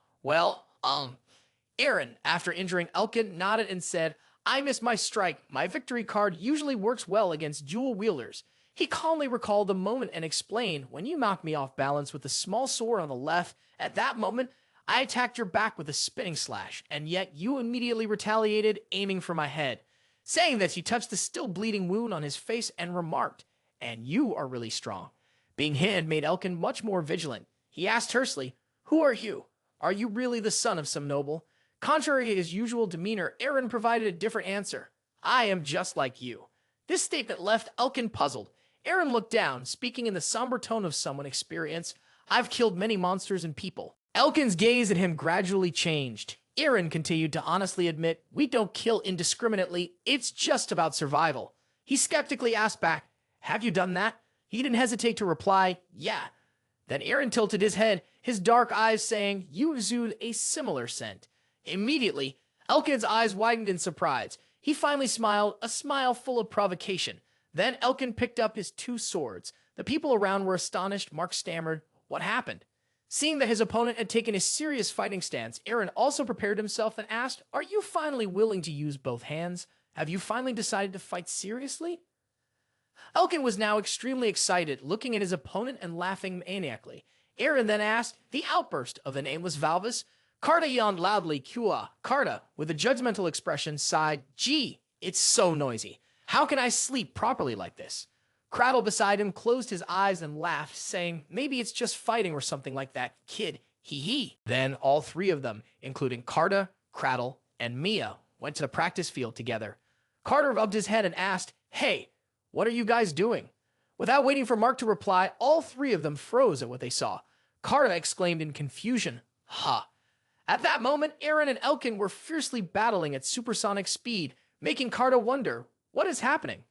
after injuring Elkin, nodded and said, "I missed my strike. My victory card usually works well against dual wielders." He calmly recalled the moment and explained, "When you knocked me off balance with a small sword on the left, at that moment, I attacked your back with a spinning slash, and yet you immediately retaliated, aiming for my head." Saying that, he touched the still bleeding wound on his face and remarked, "And you are really strong." Being hit made Elkin much more vigilant. He asked tersely, "Who are you? Are you really the son of some noble?" Contrary to his usual demeanor, Eren provided a different answer. "I am just like you." This statement left Elkin puzzled. Eren looked down, speaking in the somber tone of someone experienced. "I've killed many monsters and people." Elkin's gaze at him gradually changed. Eren continued to honestly admit, "We don't kill indiscriminately, it's just about survival." He skeptically asked back, "Have you done that?" He didn't hesitate to reply, "Yeah." Then Eren tilted his head, his dark eyes saying, "You exude a similar scent." Immediately, Elkin's eyes widened in surprise. He finally smiled, a smile full of provocation. Then Elkin picked up his two swords. The people around were astonished. Mark stammered, "What happened?" Seeing that his opponent had taken a serious fighting stance, Eren also prepared himself and asked, "Are you finally willing to use both hands? Have you finally decided to fight seriously?" Elkin was now extremely excited, looking at his opponent and laughing maniacally. Eren then asked, "The outburst of the nameless Valvis?" Carta yawned loudly. Kua. Carta, with a judgmental expression, sighed, "Gee, it's so noisy. How can I sleep properly like this?" Cradle beside him closed his eyes and laughed, saying, "Maybe it's just fighting or something like that, kid. Hee hee." Then all three of them, including Carta, Cradle, and Mia, went to the practice field together. Carter rubbed his head and asked, "Hey, what are you guys doing?" Without waiting for Mark to reply, all three of them froze at what they saw. Carta exclaimed in confusion, "Ha." At that moment, Eren and Elkin were fiercely battling at supersonic speed, making Carta wonder, what is happening?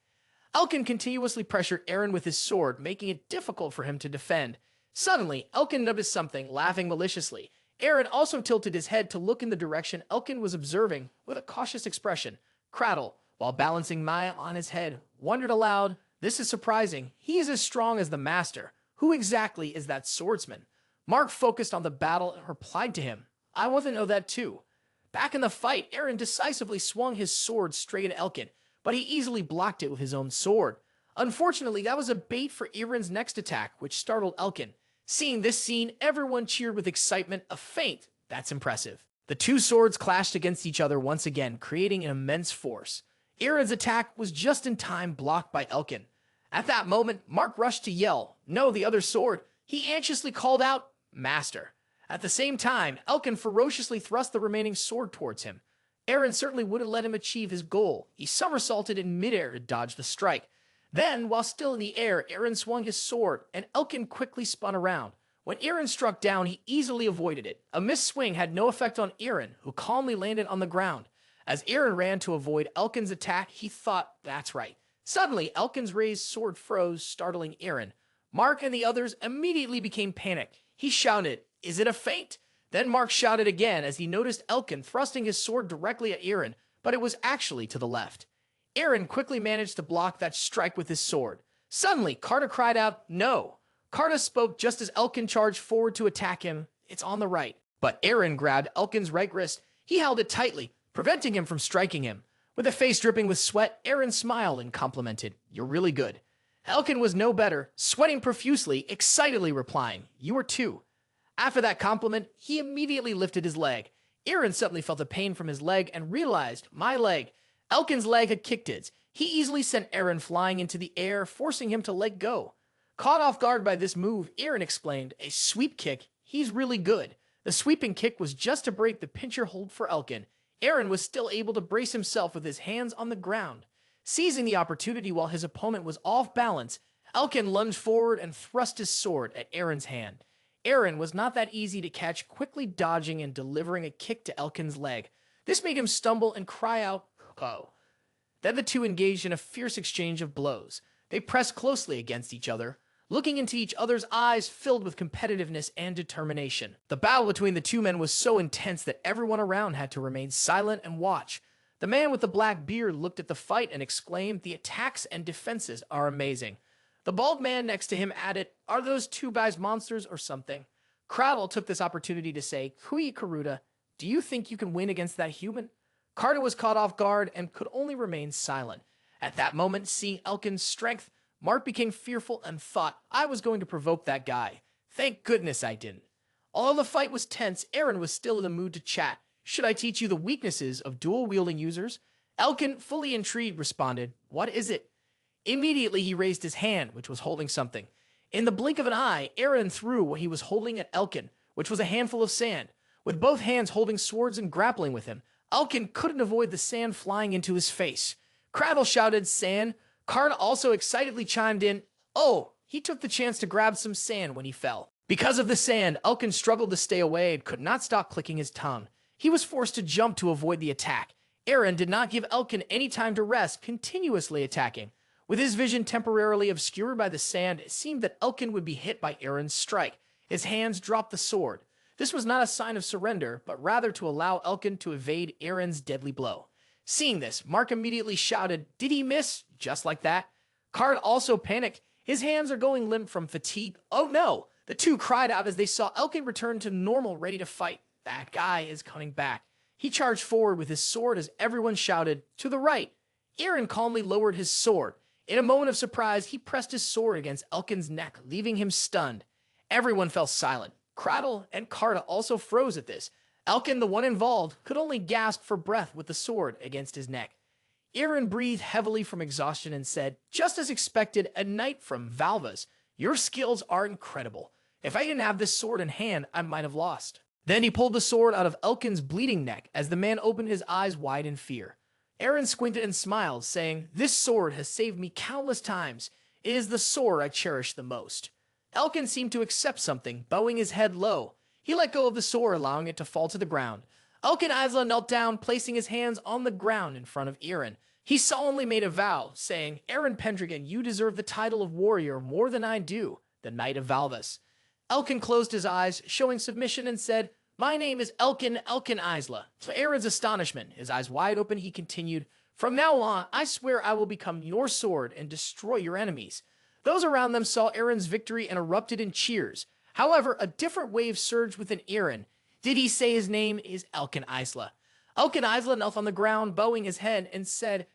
Elkin continuously pressured Eren with his sword, making it difficult for him to defend. Suddenly, Elkin noticed something, laughing maliciously. Eren also tilted his head to look in the direction Elkin was observing with a cautious expression. Cradle, while balancing Maya on his head, wondered aloud, "This is surprising. He is as strong as the master. Who exactly is that swordsman?" Mark focused on the battle and replied to him, "I want to know that too." Back in the fight, Eren decisively swung his sword straight at Elkin, but he easily blocked it with his own sword. Unfortunately, that was a bait for Eren's next attack, which startled Elkin. Seeing this scene, everyone cheered with excitement. A feint. That's impressive. The two swords clashed against each other once again, creating an immense force. Eren's attack was just in time blocked by Elkin. At that moment, Mark rushed to yell, "No, the other sword." He anxiously called out, "Master." At the same time, Elkin ferociously thrust the remaining sword towards him. Eren certainly would have let him achieve his goal. He somersaulted in midair to dodge the strike. Then, while still in the air, Eren swung his sword, and Elkin quickly spun around. When Eren struck down, he easily avoided it. A missed swing had no effect on Eren, who calmly landed on the ground. As Eren ran to avoid Elkin's attack, he thought, "That's right." Suddenly, Elkin's raised sword froze, startling Eren. Mark and the others immediately became panicked. He shouted, "Is it a feint?" Then Mark shouted again as he noticed Elkin thrusting his sword directly at Eren, but it was actually to the left. Eren quickly managed to block that strike with his sword. Suddenly, Carta cried out, "No." Carta spoke just as Elkin charged forward to attack him. "It's on the right." But Eren grabbed Elkin's right wrist. He held it tightly, preventing him from striking him. With a face dripping with sweat, Eren smiled and complimented, "You're really good." Elkin was no better, sweating profusely, excitedly replying, "You are too." After that compliment, he immediately lifted his leg. Eren suddenly felt a pain from his leg and realized, my leg. Elkin's leg had kicked his. He easily sent Eren flying into the air, forcing him to let go. Caught off guard by this move, Eren explained, "A sweep kick? He's really good." The sweeping kick was just to break the pincher hold for Elkin. Eren was still able to brace himself with his hands on the ground. Seizing the opportunity while his opponent was off balance, Elkin lunged forward and thrust his sword at Eren's hand. Eren was not that easy to catch, quickly dodging and delivering a kick to Elkin's leg. This made him stumble and cry out, "Oh." Then the two engaged in a fierce exchange of blows. They pressed closely against each other, looking into each other's eyes filled with competitiveness and determination. The battle between the two men was so intense that everyone around had to remain silent and watch. The man with the black beard looked at the fight and exclaimed, "The attacks and defenses are amazing." The bald man next to him added, "Are those two guys monsters or something?" Cradle took this opportunity to say, "Kui Karuta, do you think you can win against that human?" Carter was caught off guard and could only remain silent. At that moment, seeing Elkin's strength, Mark became fearful and thought, "I was going to provoke that guy. Thank goodness I didn't." Although the fight was tense, Eren was still in the mood to chat. "Should I teach you the weaknesses of dual-wielding users?" Elkin, fully intrigued, responded, "What is it?" Immediately, he raised his hand, which was holding something. In the blink of an eye, Eren threw what he was holding at Elkin, which was a handful of sand. With both hands holding swords and grappling with him, Elkin couldn't avoid the sand flying into his face. Cradle shouted, "Sand." Karn also excitedly chimed in, "Oh, he took the chance to grab some sand when he fell." Because of the sand, Elkin struggled to stay away and could not stop clicking his tongue. He was forced to jump to avoid the attack. Eren did not give Elkin any time to rest, continuously attacking. With his vision temporarily obscured by the sand, it seemed that Elkin would be hit by Eren's strike. His hands dropped the sword. This was not a sign of surrender, but rather to allow Elkin to evade Eren's deadly blow. Seeing this, Mark immediately shouted, "Did he miss?" Just like that. Karn also panicked. His hands are going limp from fatigue. "Oh no!" The two cried out as they saw Elkin return to normal, ready to fight. "That guy is coming back." He charged forward with his sword as everyone shouted, "To the right!" Eren calmly lowered his sword. In a moment of surprise, he pressed his sword against Elkin's neck, leaving him stunned. Everyone fell silent. Cradle and Carta also froze at this. Elkin, the one involved, could only gasp for breath with the sword against his neck. Eren breathed heavily from exhaustion and said, "Just as expected, a knight from Valvas. Your skills are incredible. If I didn't have this sword in hand, I might have lost." Then he pulled the sword out of Elkin's bleeding neck as the man opened his eyes wide in fear. Eren squinted and smiled, saying, "This sword has saved me countless times. It is the sword I cherish the most." Elkin seemed to accept something, bowing his head low. He let go of the sword, allowing it to fall to the ground. Elkin Isla knelt down, placing his hands on the ground in front of Eren. He solemnly made a vow, saying, "Eren Pendragon, you deserve the title of warrior more than I do, the Knight of Valvas." Elkin closed his eyes, showing submission, and said, "My name is Elkin Isla." To Eren's astonishment, his eyes wide open, he continued, "From now on, I swear I will become your sword and destroy your enemies." Those around them saw Eren's victory and erupted in cheers. However, a different wave surged within Eren. Did he say his name is Elkin Isla? Elkin Isla knelt on the ground, bowing his head, and said,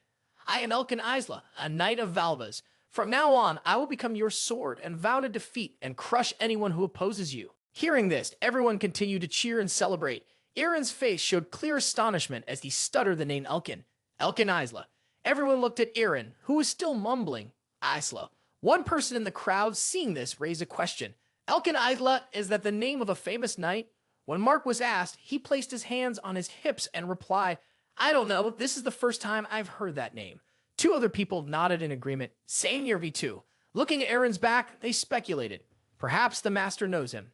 "I am Elkin Isla, a knight of Valvas. From now on, I will become your sword and vow to defeat and crush anyone who opposes you." Hearing this, everyone continued to cheer and celebrate. Eren's face showed clear astonishment as he stuttered the name Elkin Isla. Everyone looked at Eren, who was still mumbling, "Isla." One person in the crowd, seeing this, raised a question. "Elkin Isla, is that the name of a famous knight?" When Mark was asked, he placed his hands on his hips and replied, "I don't know, this is the first time I've heard that name." Two other people nodded in agreement. Same here, V2. Looking at Eren's back, they speculated. Perhaps the master knows him.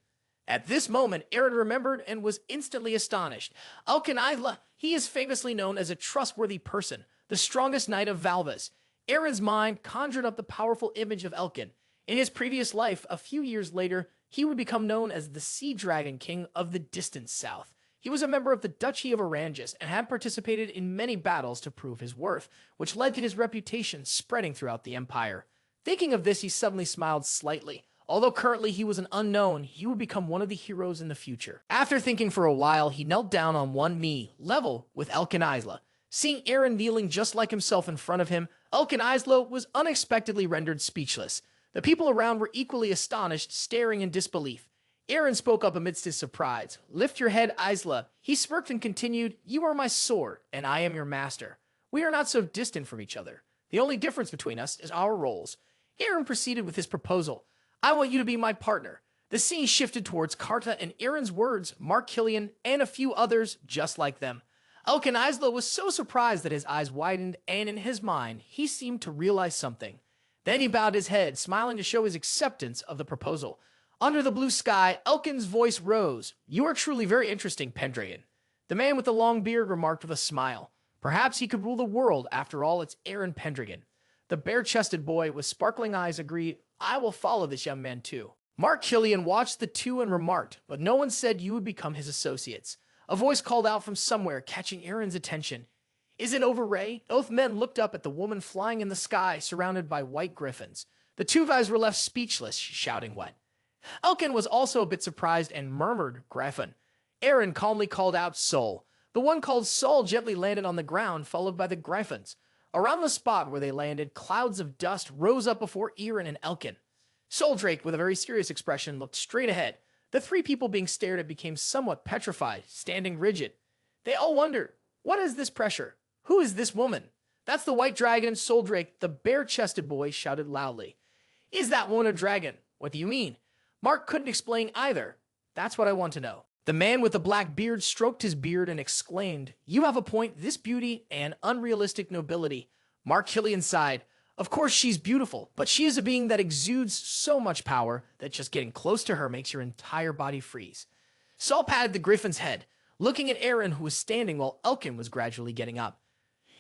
At this moment, Eren remembered and was instantly astonished. Elkin Isla, he is famously known as a trustworthy person, the strongest knight of Valvas. Eren's mind conjured up the powerful image of Elkin. In his previous life, a few years later, he would become known as the Sea Dragon King of the distant south. He was a member of the Duchy of Arangis and had participated in many battles to prove his worth, which led to his reputation spreading throughout the empire. Thinking of this, he suddenly smiled slightly. Although currently he was an unknown, he would become one of the heroes in the future. After thinking for a while, he knelt down on one knee, level with Elkin Isla. Seeing Eren kneeling just like himself in front of him, Elkin Isla was unexpectedly rendered speechless. The people around were equally astonished, staring in disbelief. Eren spoke up amidst his surprise. "Lift your head, Isla." He smirked and continued, "You are my sword, and I am your master. We are not so distant from each other. The only difference between us is our roles." Eren proceeded with his proposal. "I want you to be my partner." The scene shifted towards Carta and Eren's words, Mark Killian, and a few others just like them. Elkin Isla was so surprised that his eyes widened, and in his mind, he seemed to realize something. Then he bowed his head, smiling to show his acceptance of the proposal. Under the blue sky, Elkin's voice rose. "You are truly very interesting, Pendragon." The man with the long beard remarked with a smile. Perhaps he could rule the world. After all, it's Eren Pendragon. The bare-chested boy with sparkling eyes agreed, "I will follow this young man too." Mark Killian watched the two and remarked, but no one said you would become his associates. A voice called out from somewhere, catching Eren's attention. "Is it over, Ray?" Both men looked up at the woman flying in the sky, surrounded by white griffins. The two guys were left speechless, shouting what? Elkin was also a bit surprised and murmured, "Griffin." Eren calmly called out, "Sol." The one called Sol gently landed on the ground, followed by the griffins. Around the spot where they landed, clouds of dust rose up before Eren and Elkin. Soldrake, with a very serious expression, looked straight ahead. The three people being stared at became somewhat petrified, standing rigid. They all wondered, what is this pressure? Who is this woman? "That's the white dragon, Soldrake," the bare-chested boy shouted loudly. "Is that woman a dragon? What do you mean?" Mark couldn't explain either. "That's what I want to know." The man with the black beard stroked his beard and exclaimed, "You have a point, this beauty and unrealistic nobility." Mark Killian sighed. "Of course she's beautiful, but she is a being that exudes so much power that just getting close to her makes your entire body freeze." Sol patted the griffin's head, looking at Eren, who was standing while Elkin was gradually getting up.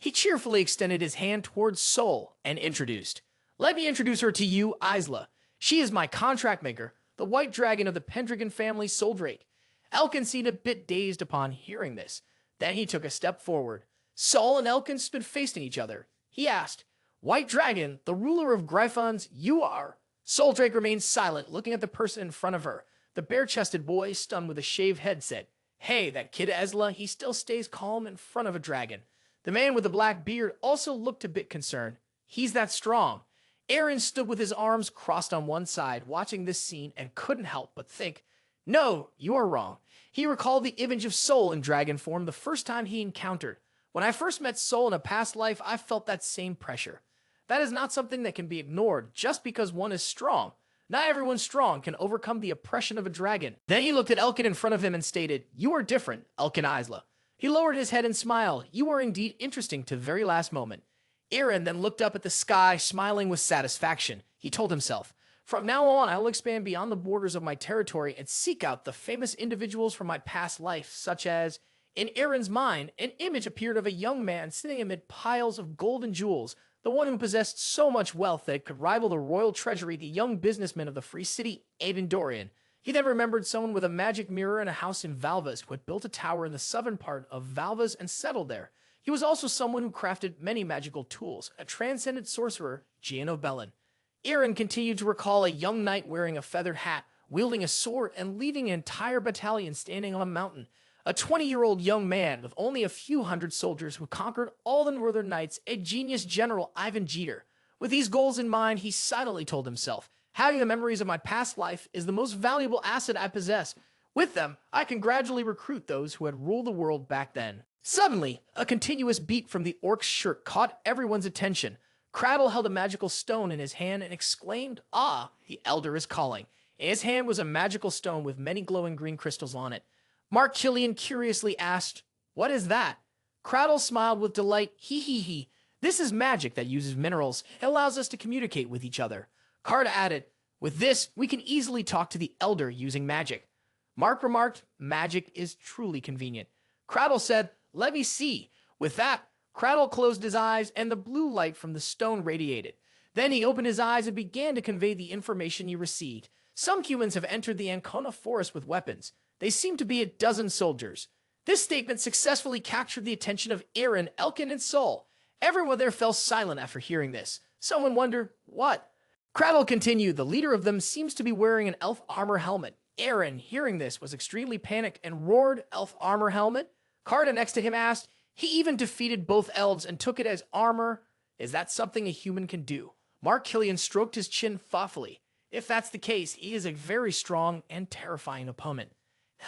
He cheerfully extended his hand towards Sol and introduced, "Let me introduce her to you, Isla. She is my contract maker, the white dragon of the Pendragon family, Soldrake." Elkin seemed a bit dazed upon hearing this. Then he took a step forward. Sol and Elkin stood facing each other. He asked, "White Dragon, the ruler of Gryphons, you are?" Soldrake remained silent, looking at the person in front of her. The bare-chested boy, stunned with a shaved head, said, "Hey, that kid Esla, he still stays calm in front of a dragon." The man with the black beard also looked a bit concerned. "He's that strong." Eren stood with his arms crossed on one side, watching this scene, and couldn't help but think, no, you are wrong. He recalled the image of Soul in dragon form the first time he encountered. When I first met Soul in a past life, I felt that same pressure. That is not something that can be ignored just because one is strong. Not everyone strong can overcome the oppression of a dragon. Then he looked at Elkin in front of him and stated, you are different, Elkin Isla. He lowered his head and smiled. You are indeed interesting to the very last moment. Eren then looked up at the sky, smiling with satisfaction. He told himself, from now on, I will expand beyond the borders of my territory and seek out the famous individuals from my past life, such as, in Eren's mind, an image appeared of a young man sitting amid piles of gold and jewels, the one who possessed so much wealth that it could rival the royal treasury, the young businessman of the free city, Aiden Dorian. He then remembered someone with a magic mirror and a house in Valvas who had built a tower in the southern part of Valvas and settled there. He was also someone who crafted many magical tools, a transcendent sorcerer, Gian of Bellin. Eren continued to recall a young knight wearing a feathered hat, wielding a sword, and leading an entire battalion standing on a mountain. A 20-year-old young man with only a few hundred soldiers who conquered all the northern knights, a genius general, Ivan Jeter. With these goals in mind, he silently told himself, having the memories of my past life is the most valuable asset I possess. With them, I can gradually recruit those who had ruled the world back then. Suddenly, a continuous beat from the orc's shirt caught everyone's attention. Cradle held a magical stone in his hand and exclaimed, ah, the Elder is calling. In his hand was a magical stone with many glowing green crystals on it. Mark Killian curiously asked, what is that? Cradle smiled with delight, hee. This is magic that uses minerals. It allows us to communicate with each other. Carta added, with this, we can easily talk to the Elder using magic. Mark remarked, magic is truly convenient. Cradle said, let me see. With that, Cradle closed his eyes and the blue light from the stone radiated. Then he opened his eyes and began to convey the information he received. Some humans have entered the Ancona forest with weapons. They seem to be a dozen soldiers. This statement successfully captured the attention of Eren, Elkin, and Sol. Everyone there fell silent after hearing this. Someone wondered, what? Cradle continued, the leader of them seems to be wearing an elf armor helmet. Eren, hearing this, was extremely panicked and roared, elf armor helmet? Carta next to him asked, he even defeated both elves and took it as armor. Is that something a human can do? Mark Killian stroked his chin thoughtfully. If that's the case, he is a very strong and terrifying opponent.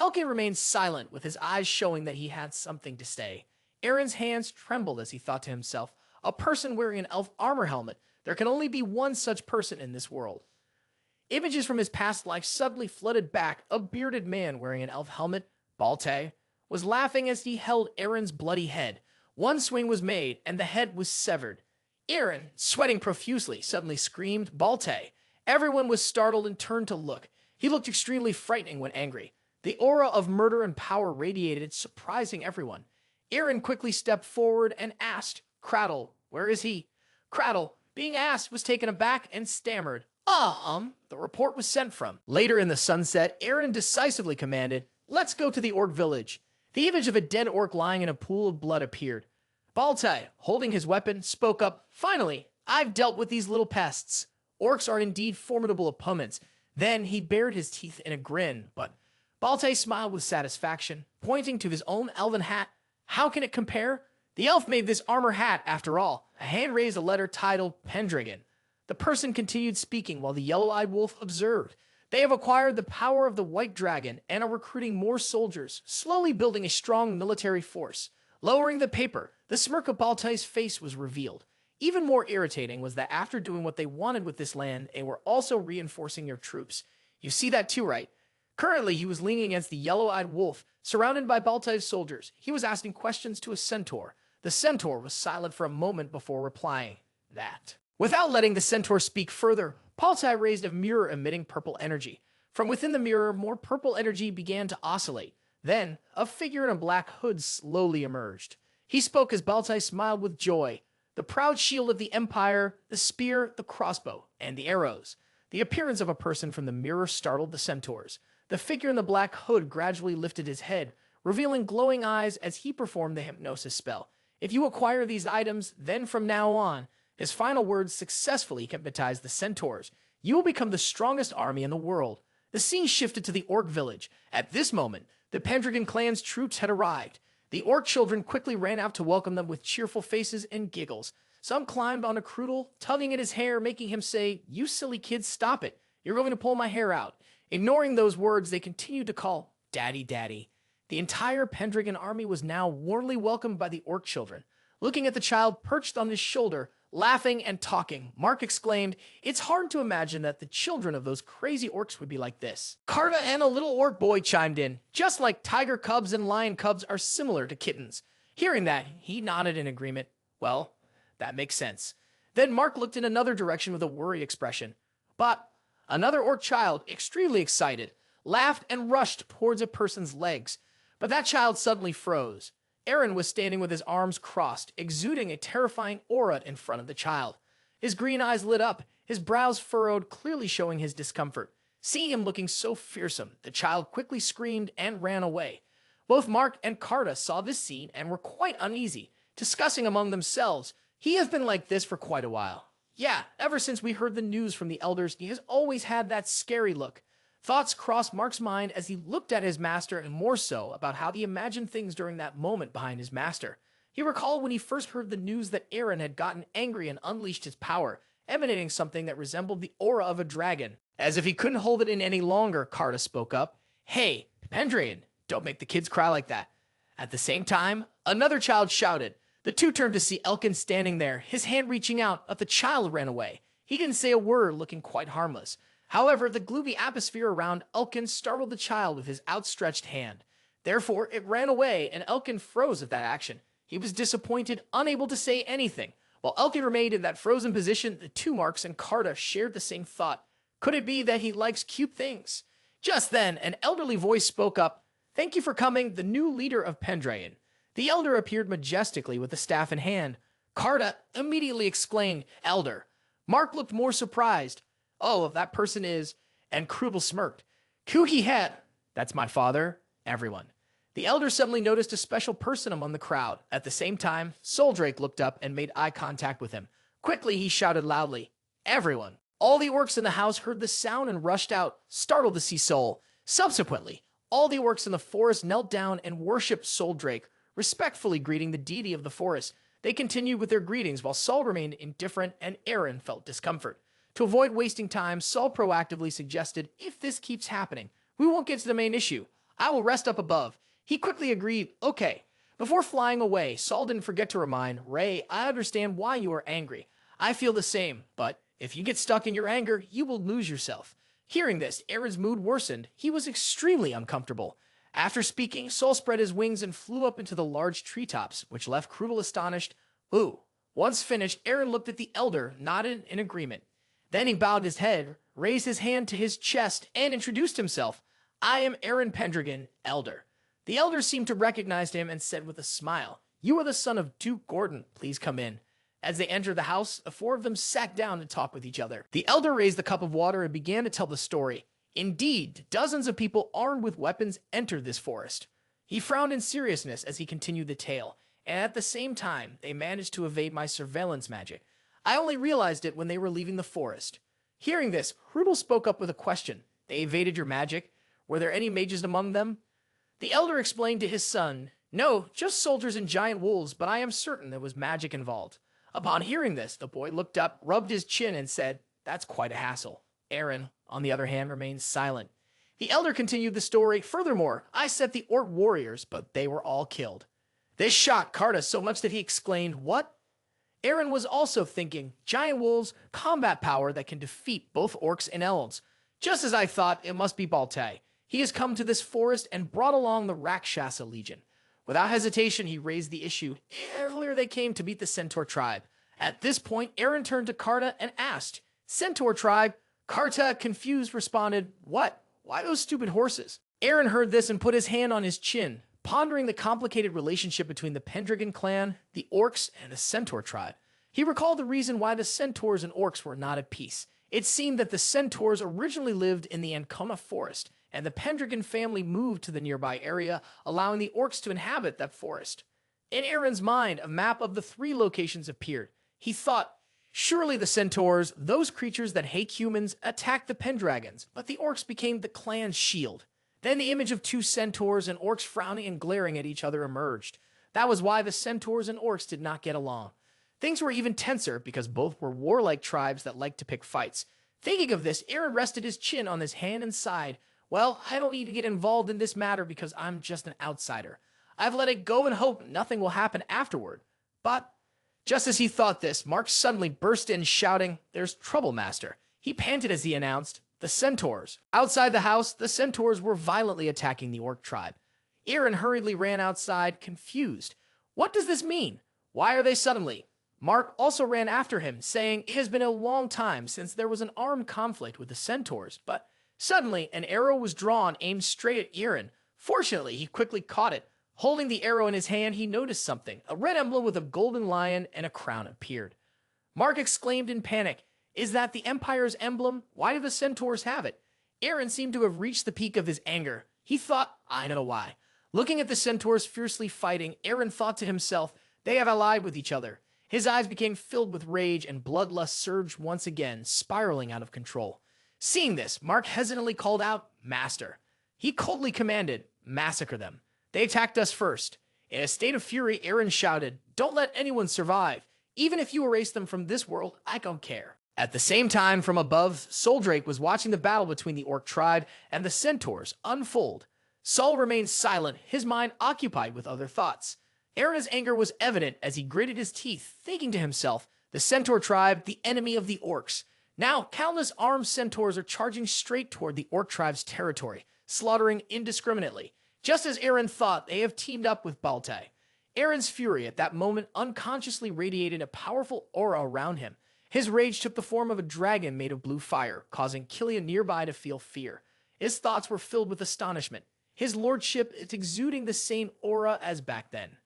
Elkin remained silent, with his eyes showing that he had something to say. Eren's hands trembled as he thought to himself, a person wearing an elf armor helmet. There can only be one such person in this world. Images from his past life suddenly flooded back. A bearded man wearing an elf helmet, Baltai, was laughing as he held Eren's bloody head. One swing was made, and the head was severed. Eren, sweating profusely, suddenly screamed, Baltai. Everyone was startled and turned to look. He looked extremely frightening when angry. The aura of murder and power radiated, surprising everyone. Eren quickly stepped forward and asked, Cradle, where is he? Cradle, being asked, was taken aback and stammered, the report was sent from. Later in the sunset, Eren decisively commanded, let's go to the orc village. The image of a dead orc lying in a pool of blood appeared. Baltai, holding his weapon, spoke up, finally, I've dealt with these little pests. Orcs are indeed formidable opponents. Then he bared his teeth in a grin, but Baltai smiled with satisfaction, pointing to his own elven hat. How can it compare? The elf made this armor hat, after all. A hand raised a letter titled Pendragon. The person continued speaking while the yellow-eyed wolf observed. They have acquired the power of the white dragon and are recruiting more soldiers, slowly building a strong military force. Lowering the paper, the smirk of Baltai's face was revealed. Even more irritating was that after doing what they wanted with this land, they were also reinforcing their troops. You see that too, right? Currently, he was leaning against the yellow-eyed wolf, surrounded by Baltai's soldiers. He was asking questions to a centaur. The centaur was silent for a moment before replying, that. Without letting the centaur speak further, Baltai raised a mirror emitting purple energy. From within the mirror, more purple energy began to oscillate. Then, a figure in a black hood slowly emerged. He spoke as Baltai smiled with joy. The proud shield of the Empire, the spear, the crossbow, and the arrows. The appearance of a person from the mirror startled the centaurs. The figure in the black hood gradually lifted his head, revealing glowing eyes as he performed the hypnosis spell. If you acquire these items, then from now on, his final words successfully hypnotized the centaurs. You will become the strongest army in the world. The scene shifted to the orc village. At this moment, the Pendragon clan's troops had arrived. The orc children quickly ran out to welcome them with cheerful faces and giggles. Some climbed on a Crudel, tugging at his hair, making him say, "You silly kids, stop it. You're going to pull my hair out." Ignoring those words, they continued to call, "Daddy, Daddy." The entire Pendragon army was now warmly welcomed by the orc children. Looking at the child perched on his shoulder, laughing and talking, Mark exclaimed, "It's hard to imagine that the children of those crazy orcs would be like this." Carta and a little orc boy chimed in, just like tiger cubs and lion cubs are similar to kittens. Hearing that, he nodded in agreement. Well, that makes sense. Then Mark looked in another direction with a worried expression. But another orc child, extremely excited, laughed and rushed towards a person's legs. But that child suddenly froze. Eren was standing with his arms crossed, exuding a terrifying aura in front of the child. His green eyes lit up, his brows furrowed, clearly showing his discomfort. Seeing him looking so fearsome, the child quickly screamed and ran away. Both Mark and Carta saw this scene and were quite uneasy, discussing among themselves, "He has been like this for quite a while. Yeah, ever since we heard the news from the elders, he has always had that scary look." Thoughts crossed Mark's mind as he looked at his master, and more so about how he imagined things during that moment behind his master. He recalled when he first heard the news that Eren had gotten angry and unleashed his power, emanating something that resembled the aura of a dragon. As if he couldn't hold it in any longer, Carta spoke up, "Hey, Pendragon, don't make the kids cry like that." At the same time, another child shouted. The two turned to see Elkin standing there, his hand reaching out, but the child ran away. He didn't say a word, looking quite harmless. However, the gloomy atmosphere around Elkin startled the child with his outstretched hand. Therefore, it ran away, and Elkin froze at that action. He was disappointed, unable to say anything. While Elkin remained in that frozen position, the two Marks and Carta shared the same thought. Could it be that he likes cute things? Just then, an elderly voice spoke up. "Thank you for coming, the new leader of Pendragon." The elder appeared majestically with the staff in hand. Carta immediately exclaimed, "Elder." Mark looked more surprised. "Oh, that person is," and Krubel smirked. "Kuki het." "That's my father." Everyone. The elder suddenly noticed a special person among the crowd. At the same time, Soldrake looked up and made eye contact with him. Quickly, he shouted loudly, "Everyone." All the orcs in the house heard the sound and rushed out, startled to see Sol. Subsequently, all the orcs in the forest knelt down and worshipped Soldrake, respectfully greeting the deity of the forest. They continued with their greetings while Sol remained indifferent and Eren felt discomfort. To avoid wasting time, Sol proactively suggested, "If this keeps happening, we won't get to the main issue. I will rest up above." He quickly agreed, "Okay." Before flying away, Sol didn't forget to remind, "Ray, I understand why you are angry. I feel the same, but if you get stuck in your anger, you will lose yourself." Hearing this, Eren's mood worsened. He was extremely uncomfortable. After speaking, Sol spread his wings and flew up into the large treetops, which left Krubel astonished. "Ooh." Once finished, Eren looked at the elder, nodded in agreement. Then he bowed his head, raised his hand to his chest, and introduced himself. "I am Eren Pendragon, Elder." The elder seemed to recognize him and said with a smile, "You are the son of Duke Gordon. Please come in." As they entered the house, the four of them sat down to talk with each other. The elder raised the cup of water and began to tell the story. Indeed, dozens of people armed with weapons entered this forest. He frowned in seriousness as he continued the tale, and at the same time, they managed to evade my surveillance magic. I only realized it when they were leaving the forest. Hearing this, Krubel spoke up with a question. "They evaded your magic? Were there any mages among them?" The elder explained to his son, "No, just soldiers and giant wolves, but I am certain there was magic involved." Upon hearing this, the boy looked up, rubbed his chin, and said, "That's quite a hassle." Eren, on the other hand, remained silent. The elder continued the story. "Furthermore, I set the orc warriors, but they were all killed." This shocked Carta so much that he exclaimed, "What?" Eren was also thinking, giant wolves, combat power that can defeat both orcs and elves. Just as I thought, it must be Baltai. He has come to this forest and brought along the Rakshasa Legion. Without hesitation, he raised the issue. Earlier they came to meet the Centaur tribe. At this point, Eren turned to Carta and asked, "Centaur tribe?" Carta, confused, responded, "What? Why those stupid horses?" Eren heard this and put his hand on his chin, pondering the complicated relationship between the Pendragon clan, the orcs, and the Centaur tribe. He recalled the reason why the Centaurs and orcs were not at peace. It seemed that the Centaurs originally lived in the Ancona forest, and the Pendragon family moved to the nearby area, allowing the orcs to inhabit that forest. In Eren's mind, a map of the three locations appeared. He thought, surely the Centaurs, those creatures that hate humans, attacked the Pendragons, but the orcs became the clan's shield. Then the image of two centaurs and orcs frowning and glaring at each other emerged. That was why the centaurs and orcs did not get along. Things were even tenser because both were warlike tribes that liked to pick fights. Thinking of this, Eren rested his chin on his hand and sighed. Well, I don't need to get involved in this matter because I'm just an outsider. I've let it go and hope nothing will happen afterward. But just as he thought this, Mark suddenly burst in shouting, "There's trouble, Master." He panted as he announced, "The Centaurs." Outside the house, the Centaurs were violently attacking the Orc tribe. Eren hurriedly ran outside, confused. What does this mean? Why are they suddenly? Mark also ran after him, saying it has been a long time since there was an armed conflict with the Centaurs, but suddenly an arrow was drawn aimed straight at Eren. Fortunately, he quickly caught it. Holding the arrow in his hand, he noticed something. A red emblem with a golden lion and a crown appeared. Mark exclaimed in panic, "Is that the Empire's emblem? Why do the Centaurs have it?" Eren seemed to have reached the peak of his anger. He thought, I know why. Looking at the Centaurs fiercely fighting, Eren thought to himself, they have allied with each other. His eyes became filled with rage and bloodlust surged once again, spiraling out of control. Seeing this, Mark hesitantly called out, "Master." He coldly commanded, "Massacre them. They attacked us first." In a state of fury, Eren shouted, "Don't let anyone survive. Even if you erase them from this world, I don't care." At the same time, from above, Soldrake was watching the battle between the Orc tribe and the Centaurs unfold. Sol remained silent, his mind occupied with other thoughts. Eren's anger was evident as he gritted his teeth, thinking to himself, the Centaur tribe, the enemy of the Orcs. Now, countless armed Centaurs are charging straight toward the Orc tribe's territory, slaughtering indiscriminately. Just as Eren thought, they have teamed up with Baltai. Eren's fury at that moment unconsciously radiated a powerful aura around him. His rage took the form of a dragon made of blue fire, causing Killian nearby to feel fear. His thoughts were filled with astonishment. His lordship is exuding the same aura as back then.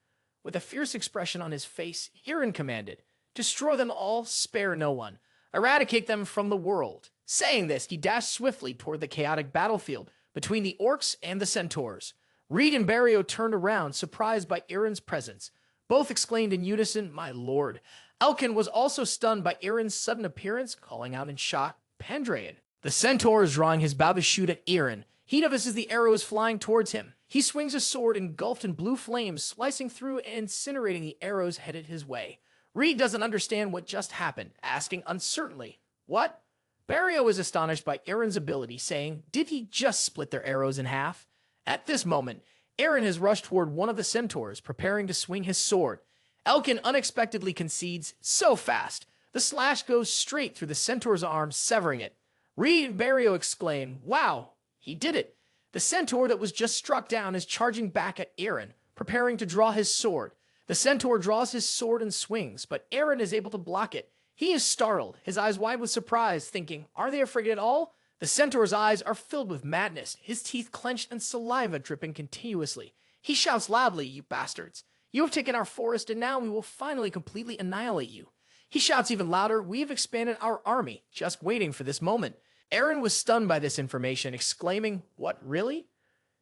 With a fierce expression on his face, Eren commanded, "Destroy them all, spare no one. Eradicate them from the world." Saying this, he dashed swiftly toward the chaotic battlefield between the Orcs and the Centaurs. Reed and Barrio turned around, surprised by Eren's presence. Both exclaimed in unison, "My lord." Elkin was also stunned by Eren's sudden appearance, calling out in shock, "Pendragon." The Centaur is drawing his bow to shoot at Eren. He notices the arrow is flying towards him. He swings a sword engulfed in blue flames, slicing through and incinerating the arrows headed his way. Reed doesn't understand what just happened, asking uncertainly, "What?" Barrio is astonished by Eren's ability, saying, "Did he just split their arrows in half?" At this moment, Eren has rushed toward one of the Centaurs, preparing to swing his sword. Elkin unexpectedly concedes, so fast. The slash goes straight through the Centaur's arm, severing it. Reed and Barrio exclaim, "Wow, he did it." The Centaur that was just struck down is charging back at Eren, preparing to draw his sword. The Centaur draws his sword and swings, but Eren is able to block it. He is startled, his eyes wide with surprise, thinking, are they afraid at all? The Centaur's eyes are filled with madness, his teeth clenched and saliva dripping continuously. He shouts loudly, "You bastards! You have taken our forest and now we will finally completely annihilate you." He shouts even louder, "We have expanded our army, just waiting for this moment." Eren was stunned by this information, exclaiming, "What, really?"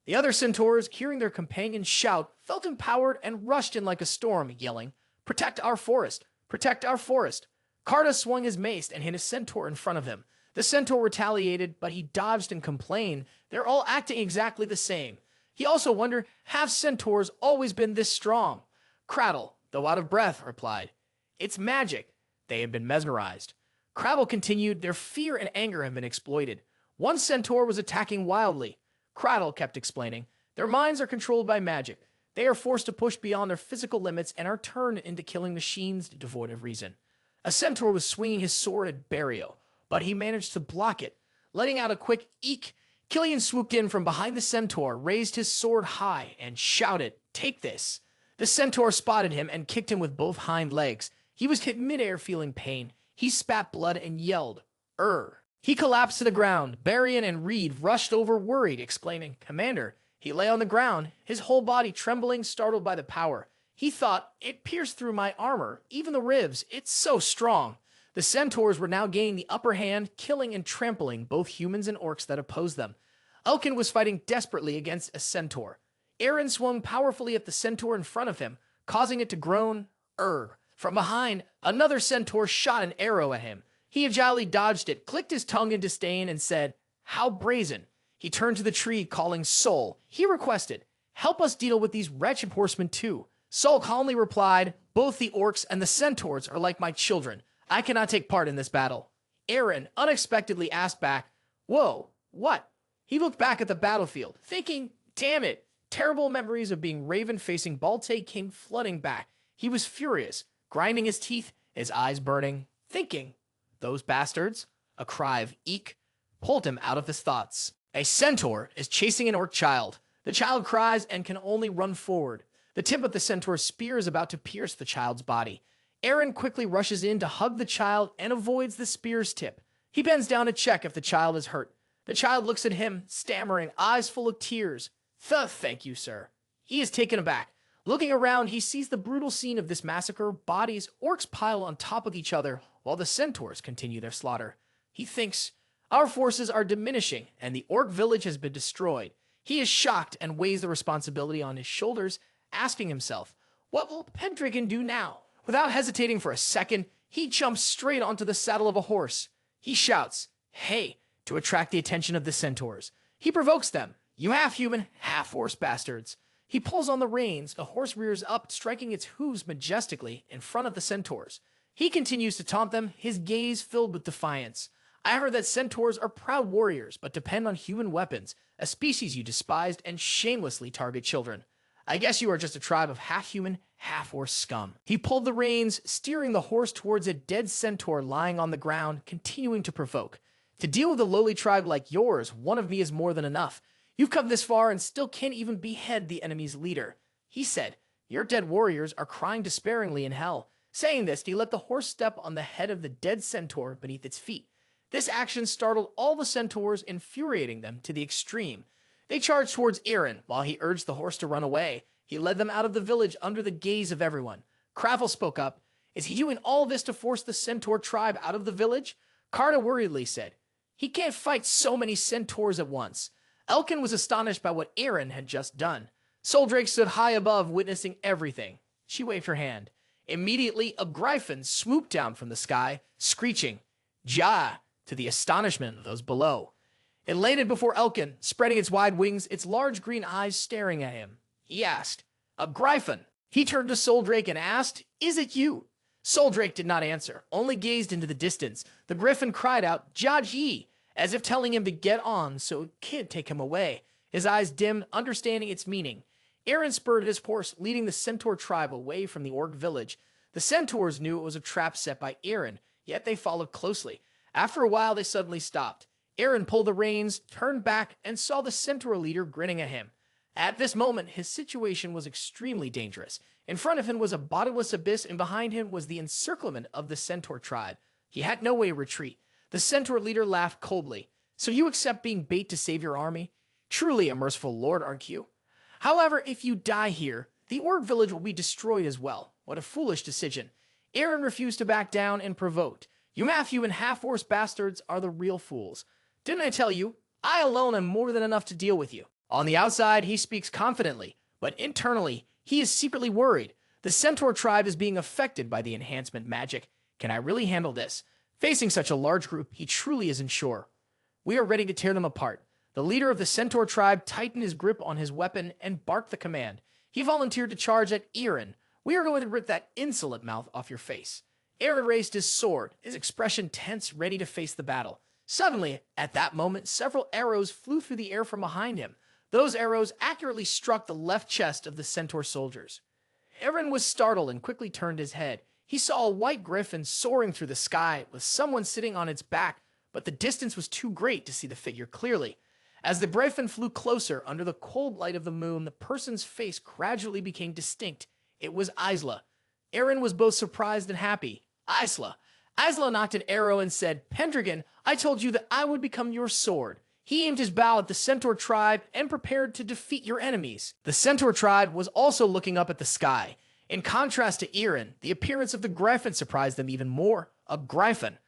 The other Centaurs, hearing their companions shout, felt empowered and rushed in like a storm, yelling, "Protect our forest! Protect our forest!" Karda swung his mace and hit a Centaur in front of him. The Centaur retaliated, but he dodged and complained. They're all acting exactly the same. He also wondered, have Centaurs always been this strong? Cradle, though out of breath, replied, "It's magic." They had been mesmerized. Crabble continued, "Their fear and anger have been exploited. One Centaur was attacking wildly." Cradle kept explaining, "Their minds are controlled by magic. They are forced to push beyond their physical limits and are turned into killing machines devoid of reason." A Centaur was swinging his sword at Barrio, but he managed to block it. Letting out a quick eek, Killian swooped in from behind the Centaur, raised his sword high, and shouted, "Take this." The Centaur spotted him and kicked him with both hind legs. He was hit midair feeling pain. He spat blood and yelled, He collapsed to the ground. Baryon and Reed rushed over worried, exclaiming, "Commander." He lay on the ground, his whole body trembling, startled by the power. He thought, "It pierced through my armor, even the ribs. It's so strong." The Centaurs were now gaining the upper hand, killing and trampling both humans and orcs that opposed them. Elkin was fighting desperately against a Centaur. Eren swung powerfully at the Centaur in front of him, causing it to groan, From behind, another Centaur shot an arrow at him. He agilely dodged it, clicked his tongue in disdain, and said, "How brazen." He turned to the tree, calling Soul. He requested, "Help us deal with these wretched horsemen too." Saul calmly replied, "Both the orcs and the centaurs are like my children. I cannot take part in this battle." Eren unexpectedly asked back, "Whoa, what?" He looked back at the battlefield, thinking, damn it, terrible memories of being Raven facing Baltai came flooding back. He was furious, grinding his teeth, his eyes burning, thinking, those bastards. A cry of eek pulled him out of his thoughts. A centaur is chasing an orc child. The child cries and can only run forward. The tip of the centaur's spear is about to pierce the child's body. Eren quickly rushes in to hug the child and avoids the spear's tip. He bends down to check if the child is hurt. The child looks at him, stammering, eyes full of tears. Thank you, sir." He is taken aback. Looking around, he sees the brutal scene of this massacre. Bodies, orcs pile on top of each other, while the centaurs continue their slaughter. He thinks, our forces are diminishing, and the orc village has been destroyed. He is shocked and weighs the responsibility on his shoulders, asking himself, what will Pendragon do now? Without hesitating for a second, he jumps straight onto the saddle of a horse. He shouts, "Hey," to attract the attention of the centaurs. He provokes them. "You half-human, half-horse bastards." He pulls on the reins. The horse rears up, striking its hooves majestically in front of the centaurs. He continues to taunt them, his gaze filled with defiance. "I heard that centaurs are proud warriors, but depend on human weapons, a species you despised and shamelessly target children. I guess you are just a tribe of half-human, half-horse scum." He pulled the reins, steering the horse towards a dead centaur lying on the ground, continuing to provoke. "To deal with a lowly tribe like yours, one of me is more than enough. You've come this far and still can't even behead the enemy's leader." He said, "Your dead warriors are crying despairingly in hell." Saying this, he let the horse step on the head of the dead centaur beneath its feet. This action startled all the centaurs, infuriating them to the extreme. They charged towards Eren, while he urged the horse to run away. He led them out of the village under the gaze of everyone. Kravel spoke up. "Is he doing all this to force the centaur tribe out of the village?" Karda worriedly said, "He can't fight so many centaurs at once." Elkin was astonished by what Eren had just done. Soldrake stood high above, witnessing everything. She waved her hand. Immediately, a griffin swooped down from the sky, screeching, "Ja!" to the astonishment of those below. It landed before Elkin, spreading its wide wings, its large green eyes staring at him. He asked, "A griffin?" He turned to Soldrake and asked, "Is it you?" Soldrake did not answer, only gazed into the distance. The griffin cried out, "Jaji!" as if telling him to get on so it can't take him away. His eyes dimmed, understanding its meaning. Eren spurred his horse, leading the centaur tribe away from the orc village. The centaurs knew it was a trap set by Eren, yet they followed closely. After a while, they suddenly stopped. Eren pulled the reins, turned back, and saw the centaur leader grinning at him. At this moment, his situation was extremely dangerous. In front of him was a bottomless abyss, and behind him was the encirclement of the centaur tribe. He had no way to retreat. The centaur leader laughed coldly. "So you accept being bait to save your army? Truly a merciful lord, aren't you? However, if you die here, the orc village will be destroyed as well. What a foolish decision." Eren refused to back down and provoked. "You half-human, half-horse bastards are the real fools. Didn't I tell you? I alone am more than enough to deal with you." On the outside, he speaks confidently, but internally, he is secretly worried. The centaur tribe is being affected by the enhancement magic. Can I really handle this? Facing such a large group, he truly isn't sure. "We are ready to tear them apart." The leader of the centaur tribe tightened his grip on his weapon and barked the command. He volunteered to charge at Eren. "We are going to rip that insolent mouth off your face." Eren raised his sword, his expression tense, ready to face the battle. Suddenly, at that moment, several arrows flew through the air from behind him. Those arrows accurately struck the left chest of the centaur soldiers. Eren was startled and quickly turned his head. He saw a white griffin soaring through the sky with someone sitting on its back, but the distance was too great to see the figure clearly. As the griffin flew closer under the cold light of the moon, the person's face gradually became distinct. It was Isla. Eren was both surprised and happy. Isla. Isla knocked an arrow and said, "Pendragon, I told you that I would become your sword." He aimed his bow at the centaur tribe and prepared to defeat your enemies. The centaur tribe was also looking up at the sky. In contrast to Eren, the appearance of the griffin surprised them even more. A griffin.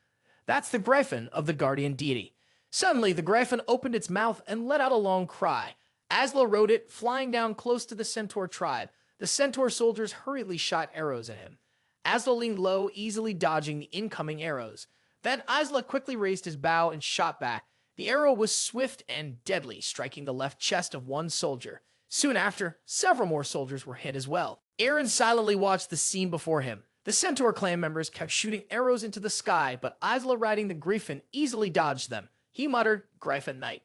That's the griffin of the guardian deity. Suddenly, the griffin opened its mouth and let out a long cry. Asla rode it, flying down close to the centaur tribe. The centaur soldiers hurriedly shot arrows at him. Asla leaned low, easily dodging the incoming arrows. Then Asla quickly raised his bow and shot back. The arrow was swift and deadly, striking the left chest of one soldier. Soon after, several more soldiers were hit as well. Eren silently watched the scene before him. The Centaur clan members kept shooting arrows into the sky, but Isla riding the Griffin easily dodged them. He muttered, Griffin Knight.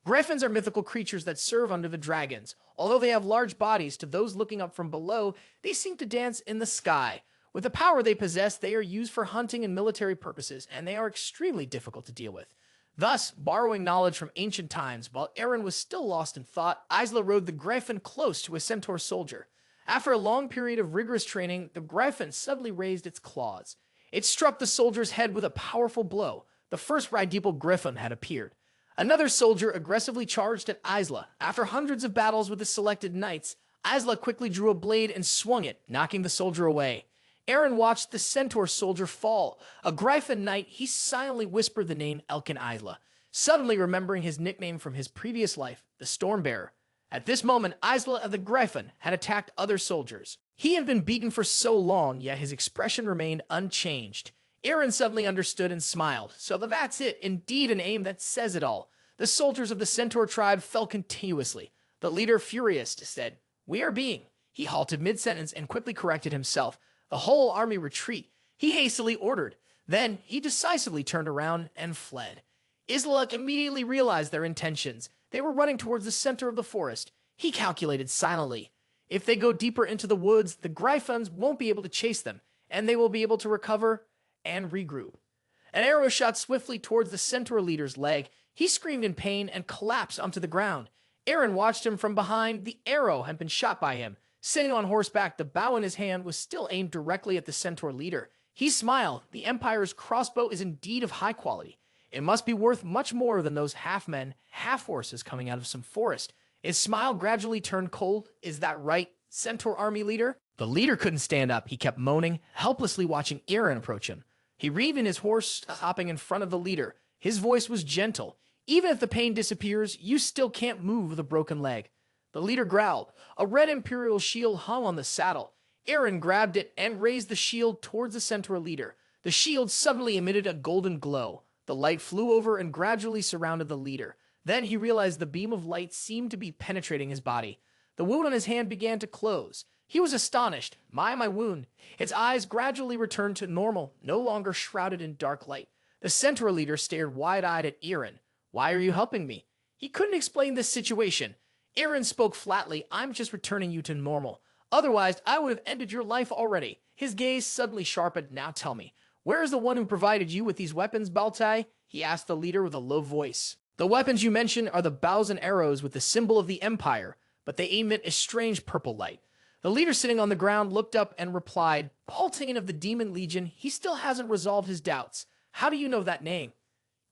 Griffins are mythical creatures that serve under the dragons. Although they have large bodies, to those looking up from below, they seem to dance in the sky. With the power they possess, they are used for hunting and military purposes, and they are extremely difficult to deal with. Thus, borrowing knowledge from ancient times, while Eren was still lost in thought, Isla rode the Griffin close to a Centaur soldier. After a long period of rigorous training, the Griffin suddenly raised its claws. It struck the soldier's head with a powerful blow. The first Rideeple Griffin had appeared. Another soldier aggressively charged at Isla. After hundreds of battles with the selected knights, Isla quickly drew a blade and swung it, knocking the soldier away. Eren watched the Centaur soldier fall. A Griffin knight, he silently whispered the name Elkin Isla, suddenly remembering his nickname from his previous life, the Stormbearer. At this moment, Isla of the Griffin had attacked other soldiers. He had been beaten for so long, yet his expression remained unchanged. Eren suddenly understood and smiled. So that's it, indeed an aim that says it all. The soldiers of the Centaur tribe fell continuously. The leader, furious, said, "We are being." He halted mid-sentence and quickly corrected himself. The whole army retreat, he hastily ordered. Then he decisively turned around and fled. Islak immediately realized their intentions. They were running towards the center of the forest. He calculated silently. If they go deeper into the woods, the Griffins won't be able to chase them, and they will be able to recover and regroup. An arrow shot swiftly towards the Centaur leader's leg. He screamed in pain and collapsed onto the ground. Eren watched him from behind. The arrow had been shot by him. Sitting on horseback, the bow in his hand was still aimed directly at the Centaur leader. He smiled. The Empire's crossbow is indeed of high quality. It must be worth much more than those half-men, half-horses coming out of some forest. His smile gradually turned cold. Is that right, Centaur army leader? The leader couldn't stand up. He kept moaning, helplessly watching Eren approach him. He reeled in his horse, stopping in front of the leader. His voice was gentle. Even if the pain disappears, you still can't move with a broken leg. The leader growled. A red Imperial shield hung on the saddle. Eren grabbed it and raised the shield towards the Centaur leader. The shield suddenly emitted a golden glow. The light flew over and gradually surrounded the leader. Then he realized the beam of light seemed to be penetrating his body. The wound on his hand began to close. He was astonished. My wound. Its eyes gradually returned to normal, no longer shrouded in dark light. The Centaur leader stared wide-eyed at Eren. Why are you helping me? He couldn't explain this situation. Eren spoke flatly. I'm just returning you to normal. Otherwise, I would have ended your life already. His gaze suddenly sharpened. Now tell me, where is the one who provided you with these weapons, Baltai? He asked the leader with a low voice. The weapons you mentioned are the bows and arrows with the symbol of the Empire, but they emit a strange purple light. The leader sitting on the ground looked up and replied, Baltai of the Demon Legion, he still hasn't resolved his doubts. How do you know that name?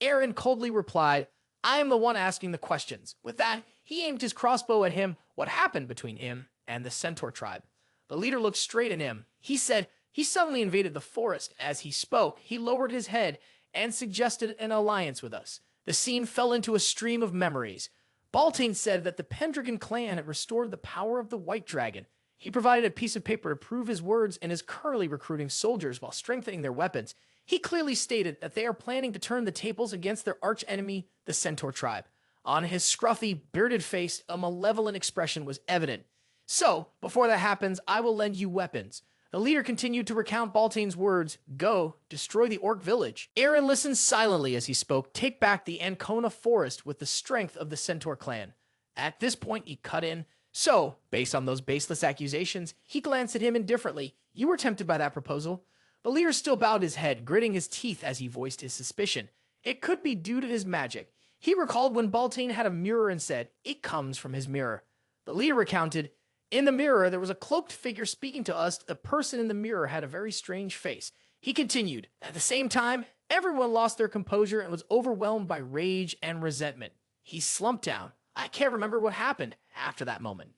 Eren coldly replied, I am the one asking the questions. With that, he aimed his crossbow at him. What happened between him and the Centaur tribe? The leader looked straight at him. He said, he suddenly invaded the forest. As he spoke, he lowered his head and suggested an alliance with us. The scene fell into a stream of memories. Baltai said that the Pendragon clan had restored the power of the White Dragon. He provided a piece of paper to prove his words and is currently recruiting soldiers while strengthening their weapons. He clearly stated that they are planning to turn the tables against their archenemy, the Centaur tribe. On his scruffy, bearded face, a malevolent expression was evident. So, before that happens, I will lend you weapons. The leader continued to recount Baltain's words. Go, destroy the orc village. Eren listened silently as he spoke. Take back the Ancona forest with the strength of the Centaur clan. At this point, he cut in. So, based on those baseless accusations, he glanced at him indifferently. You were tempted by that proposal. The leader still bowed his head, gritting his teeth as he voiced his suspicion. It could be due to his magic. He recalled when Baltai had a mirror and said, it comes from his mirror. The leader recounted, in the mirror, there was a cloaked figure speaking to us. The person in the mirror had a very strange face. He continued, at the same time, everyone lost their composure and was overwhelmed by rage and resentment. He slumped down. I can't remember what happened after that moment.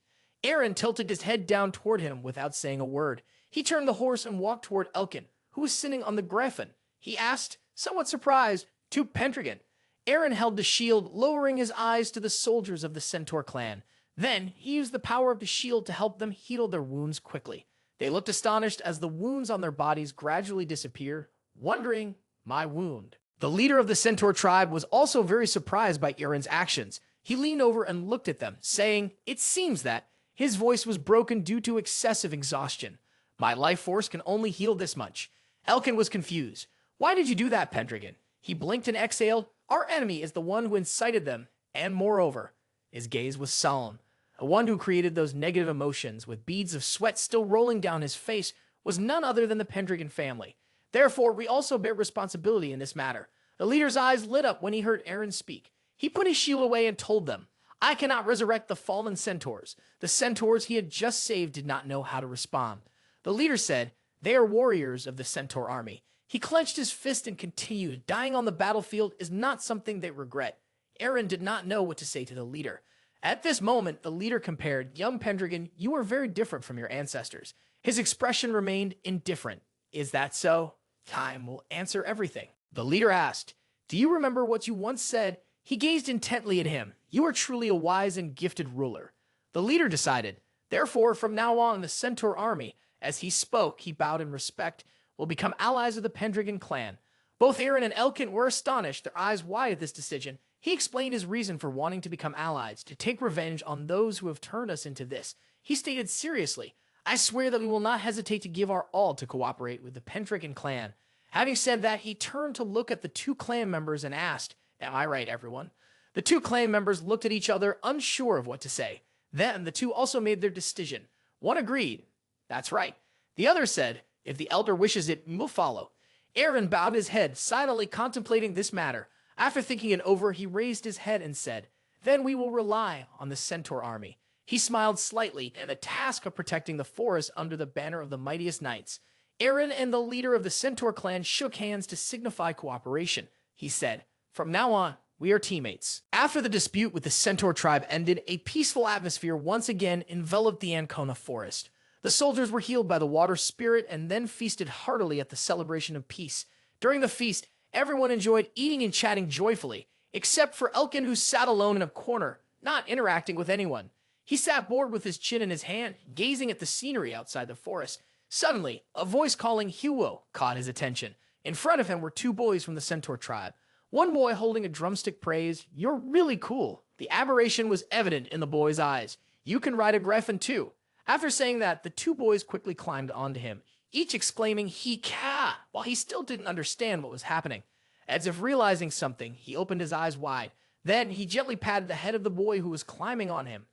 Eren tilted his head down toward him without saying a word. He turned the horse and walked toward Elkin, who was sitting on the Griffin. He asked, somewhat surprised, to Pendragon. Eren held the shield, lowering his eyes to the soldiers of the Centaur clan. Then, he used the power of the shield to help them heal their wounds quickly. They looked astonished as the wounds on their bodies gradually disappeared, wondering, my wound. The leader of the Centaur tribe was also very surprised by Eren's actions. He leaned over and looked at them, saying, it seems that, His voice was broken due to excessive exhaustion. My life force can only heal this much. Elkin was confused. Why did you do that, Pendragon? He blinked and exhaled. Our enemy is the one who incited them, and moreover, his gaze was solemn. The one who created those negative emotions, with beads of sweat still rolling down his face, was none other than the Pendragon family. Therefore, we also bear responsibility in this matter. The leader's eyes lit up when he heard Eren speak. He put his shield away and told them, I cannot resurrect the fallen centaurs. The centaurs he had just saved did not know how to respond. The leader said, they are warriors of the centaur army. He clenched his fist and continued, dying on the battlefield is not something they regret. Eren did not know what to say to the leader. At this moment, the leader compared, young Pendragon, you are very different from your ancestors. His expression remained indifferent. Is that so? Time will answer everything. The leader asked, do you remember what you once said? He gazed intently at him. You are truly a wise and gifted ruler. The leader decided, therefore, from now on, the centaur army, as he spoke, he bowed in respect, will become allies of the Pendragon clan. Both Eren and Elkin were astonished, their eyes wide at this decision. He explained his reason for wanting to become allies, to take revenge on those who have turned us into this. He stated seriously, I swear that we will not hesitate to give our all to cooperate with the Pendragon clan. Having said that, he turned to look at the two clan members and asked, am I right, everyone? The two clan members looked at each other, unsure of what to say. Then the two also made their decision. One agreed, that's right. The other said, if the elder wishes it, we'll follow. Eren bowed his head, silently contemplating this matter. After thinking it over, he raised his head and said, then we will rely on the centaur army. He smiled slightly, and the task of protecting the forest under the banner of the mightiest knights. Eren and the leader of the centaur clan shook hands to signify cooperation. He said, from now on, we are teammates. After the dispute with the centaur tribe ended, a peaceful atmosphere once again enveloped the Ancona forest. The soldiers were healed by the water spirit and then feasted heartily at the celebration of peace. During the feast, everyone enjoyed eating and chatting joyfully, except for Elkin, who sat alone in a corner, not interacting with anyone. He sat bored with his chin in his hand, gazing at the scenery outside the forest. Suddenly, a voice calling Huo caught his attention. In front of him were two boys from the centaur tribe. One boy holding a drumstick praised, you're really cool. The aberration was evident in the boy's eyes. You can ride a griffin too. After saying that, the two boys quickly climbed onto him, each exclaiming, he-ka, while he still didn't understand what was happening. As if realizing something, he opened his eyes wide. Then he gently patted the head of the boy who was climbing on him.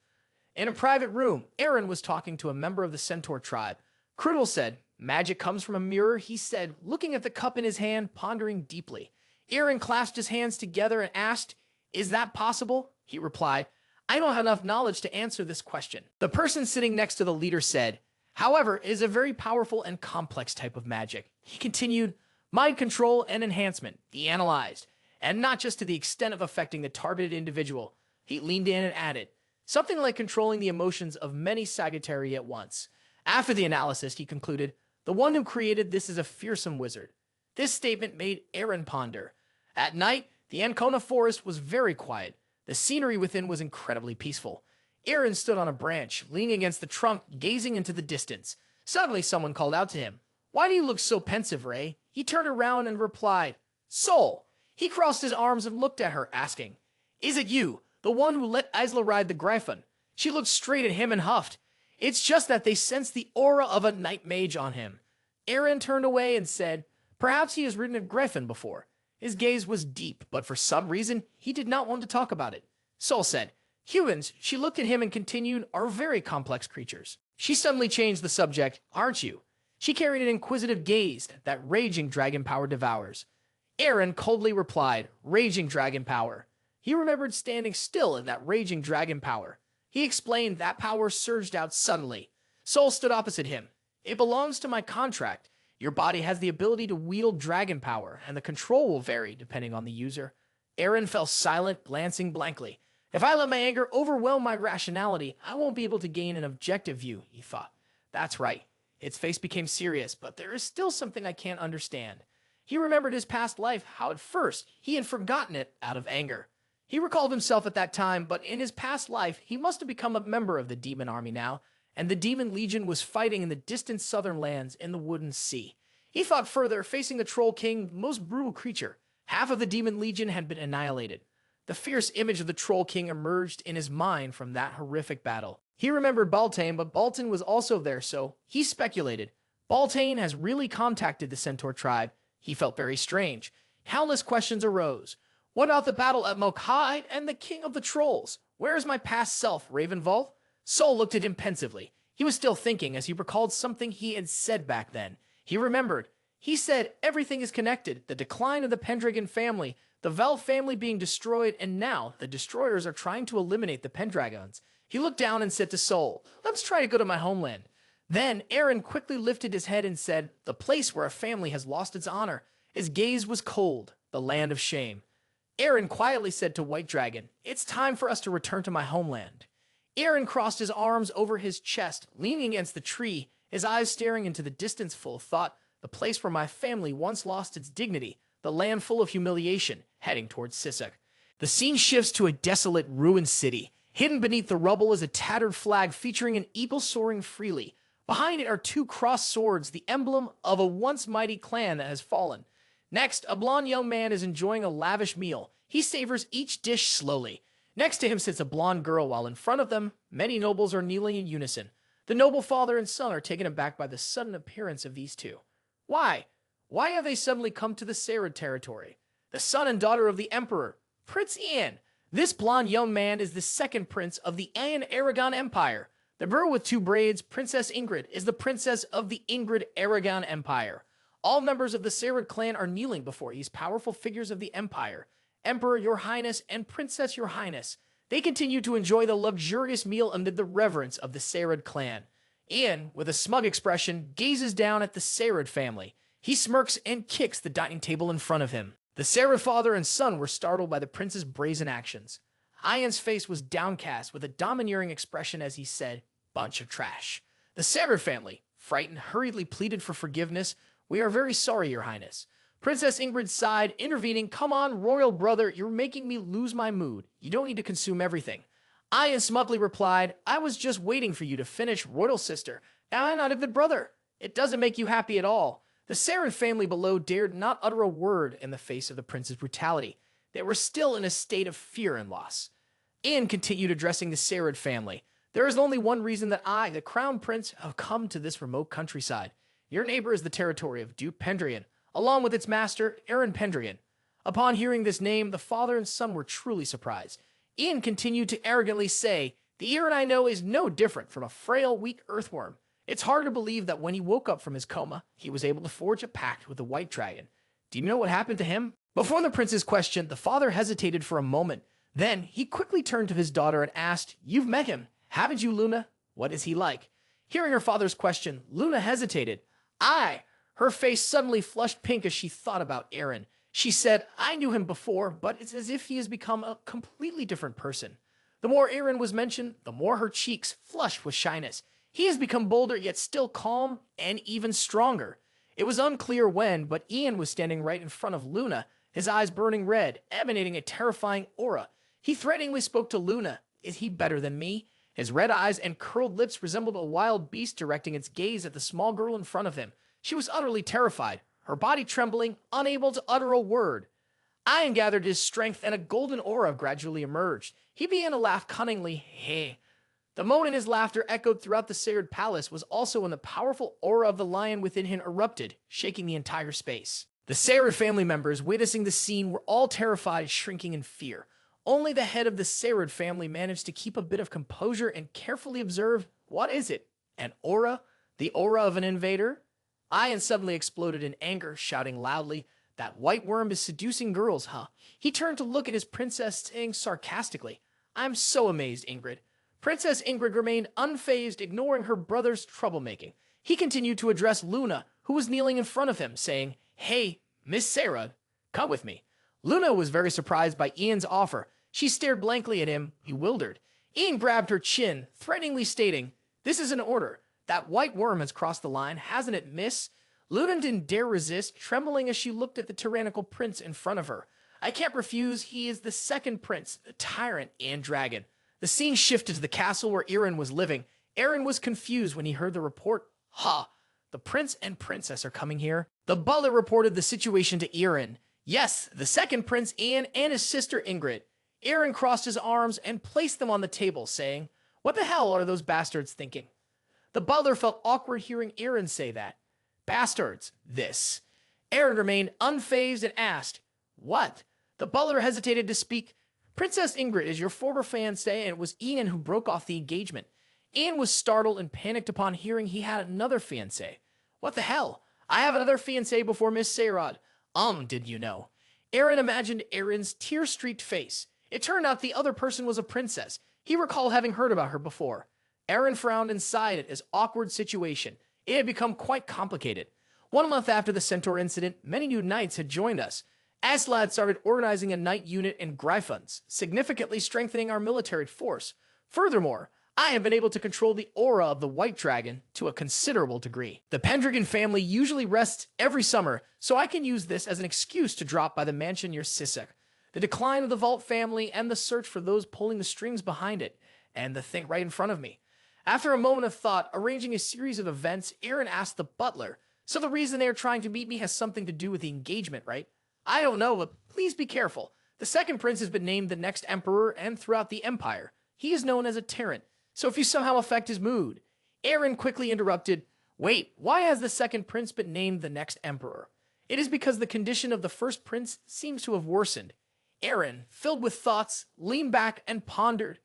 In a private room, Eren was talking to a member of the centaur tribe. Criddle said, magic comes from a mirror, he said, looking at the cup in his hand, pondering deeply. Eren clasped his hands together and asked, is that possible? He replied, I don't have enough knowledge to answer this question. The person sitting next to the leader said, however, it is a very powerful and complex type of magic. He continued, mind control and enhancement, be analyzed, and not just to the extent of affecting the targeted individual. He leaned in and added, something like controlling the emotions of many Sagittari at once. After the analysis, he concluded, the one who created this is a fearsome wizard. This statement made Eren ponder. At night, the Ancona forest was very quiet. The scenery within was incredibly peaceful. Eren stood on a branch, leaning against the trunk, gazing into the distance. Suddenly, someone called out to him, why do you look so pensive, Ray? He turned around and replied, Soul. He crossed his arms and looked at her, asking, is it you, the one who let Isla ride the griffin? She looked straight at him and huffed. It's just that they sensed the aura of a night mage on him. Eren turned away and said, perhaps he has ridden a griffin before. His gaze was deep, but for some reason, he did not want to talk about it. Soul said, humans, she looked at him and continued, are very complex creatures. She suddenly changed the subject, aren't you? She carried an inquisitive gaze that raging dragon power devours. Eren coldly replied, raging dragon power. He remembered standing still in that raging dragon power. He explained that power surged out suddenly. Soul stood opposite him. It belongs to my contract. Your body has the ability to wield dragon power, and the control will vary depending on the user. Eren fell silent, glancing blankly. If I let my anger overwhelm my rationality, I won't be able to gain an objective view, he thought. That's right. Its face became serious, but there is still something I can't understand. He remembered his past life, how at first he had forgotten it out of anger. He recalled himself at that time, but in his past life, he must have become a member of the Demon Army now, and the Demon Legion was fighting in the distant southern lands in the Wooden Sea. He fought further, facing the Troll King, the most brutal creature. Half of the Demon Legion had been annihilated. The fierce image of the Troll King emerged in his mind from that horrific battle. He remembered Baltai, but Baltan was also there, so he speculated. Baltai has really contacted the Centaur tribe. He felt very strange. Countless questions arose. What about the battle at Mokai and the king of the trolls? Where is my past self, Ravenwolf? Sol looked at him pensively. He was still thinking as he recalled something he had said back then. He remembered. He said everything is connected, the decline of the Pendragon family, the Vel family being destroyed, and now the destroyers are trying to eliminate the Pendragons. He looked down and said to Sol, let's try to go to my homeland. Then Eren quickly lifted his head and said, the place where a family has lost its honor. His gaze was cold, the land of shame. Eren quietly said to White Dragon, it's time for us to return to my homeland. Eren crossed his arms over his chest, leaning against the tree, his eyes staring into the distance full of thought, the place where my family once lost its dignity, the land full of humiliation, heading towards Sisek. The scene shifts to a desolate, ruined city. Hidden beneath the rubble is a tattered flag featuring an eagle soaring freely. Behind it are two crossed swords, the emblem of a once mighty clan that has fallen. Next, a blonde young man is enjoying a lavish meal. He savors each dish slowly. Next to him sits a blonde girl, while in front of them, many nobles are kneeling in unison. The noble father and son are taken aback by the sudden appearance of these two. Why? Why have they suddenly come to the Serid territory? The son and daughter of the Emperor, Prince Ian. This blonde young man is the second prince of the Ayan Aragon Empire. The girl with two braids, Princess Ingrid, is the princess of the Ingrid Aragon Empire. All members of the Serid clan are kneeling before these powerful figures of the Empire. Emperor, Your Highness, and Princess, Your Highness. They continue to enjoy the luxurious meal amid the reverence of the Serid clan. Ian, with a smug expression, gazes down at the Serid family. He smirks and kicks the dining table in front of him. The Serid father and son were startled by the prince's brazen actions. Ian's face was downcast with a domineering expression as he said, bunch of trash. The Serid family, frightened, hurriedly pleaded for forgiveness. We are very sorry, Your Highness. Princess Ingrid sighed, intervening, come on, royal brother, you're making me lose my mood. You don't need to consume everything. Ian smugly replied, I was just waiting for you to finish, royal sister. Now I'm not a good brother. It doesn't make you happy at all. The Serid family below dared not utter a word in the face of the prince's brutality. They were still in a state of fear and loss. Ian continued addressing the Serid family. There is only one reason that I, the crown prince, have come to this remote countryside. Your neighbor is the territory of Duke Pendragon, along with its master, Eren Pendragon. Upon hearing this name, the father and son were truly surprised. Ian continued to arrogantly say, the Eren I know is no different from a frail, weak earthworm. It's hard to believe that when he woke up from his coma, he was able to forge a pact with the White Dragon. Do you know what happened to him? Before the prince's question, the father hesitated for a moment. Then, he quickly turned to his daughter and asked, you've met him, haven't you, Luna? What is he like? Hearing her father's question, Luna hesitated. Her face suddenly flushed pink as she thought about Eren. She said, I knew him before, but it's as if he has become a completely different person. The more Eren was mentioned, the more her cheeks flushed with shyness. He has become bolder, yet still calm and even stronger. It was unclear when, but Ian was standing right in front of Luna, his eyes burning red, emanating a terrifying aura. He threateningly spoke to Luna. Is he better than me? His red eyes and curled lips resembled a wild beast directing its gaze at the small girl in front of him. She was utterly terrified, her body trembling, unable to utter a word. Ian gathered his strength and a golden aura gradually emerged. He began to laugh cunningly. Hey. The moan in his laughter echoed throughout the Serid palace was also when the powerful aura of the lion within him erupted, shaking the entire space. The Serid family members witnessing the scene were all terrified, shrinking in fear. Only the head of the Serid family managed to keep a bit of composure and carefully observe, what is it? An aura? The aura of an invader? Ian suddenly exploded in anger, shouting loudly, that white worm is seducing girls, huh? He turned to look at his princess, saying sarcastically, I'm so amazed, Ingrid. Princess Ingrid remained unfazed, ignoring her brother's troublemaking. He continued to address Luna, who was kneeling in front of him, saying, hey, Miss Sarah, come with me. Luna was very surprised by Ian's offer. She stared blankly at him, bewildered. Ian grabbed her chin, threateningly stating, this is an order. That white worm has crossed the line, hasn't it, miss? Luna didn't dare resist, trembling as she looked at the tyrannical prince in front of her. I can't refuse, he is the second prince, the tyrant and dragon. The scene shifted to the castle where Eren was living. Eren was confused when he heard the report. The prince and princess are coming here. The butler reported the situation to Eren. Yes, the second prince, Ian, and his sister Ingrid. Eren crossed his arms and placed them on the table, saying, What the hell are those bastards thinking? The butler felt awkward hearing Eren say that. Bastards, this. Eren remained unfazed and asked, what? The butler hesitated to speak. Princess Ingrid is your former fiancée, and it was Ian who broke off the engagement. Ian was startled and panicked upon hearing he had another fiancée. What the hell? I have another fiancée before Miss Sayrod. Did you know? Eren imagined Eren's tear-streaked face. It turned out the other person was a princess. He recalled having heard about her before. Eren frowned and sighed at his awkward situation. It had become quite complicated. 1 month after the Centaur incident, many new knights had joined us. Aslad started organizing a knight unit in Gryphons, significantly strengthening our military force. Furthermore, I have been able to control the aura of the White Dragon to a considerable degree. The Pendragon family usually rests every summer, so I can use this as an excuse to drop by the mansion near Sisek. The decline of the Vault family and the search for those pulling the strings behind it, and the thing right in front of me. After a moment of thought, arranging a series of events, Eren asked the butler, so the reason they are trying to meet me has something to do with the engagement, right? I don't know, but please be careful. The second prince has been named the next emperor and throughout the empire. He is known as a tyrant, so if you somehow affect his mood. Eren quickly interrupted, wait, why has the second prince been named the next emperor? It is because the condition of the first prince seems to have worsened. Eren, filled with thoughts, leaned back and pondered.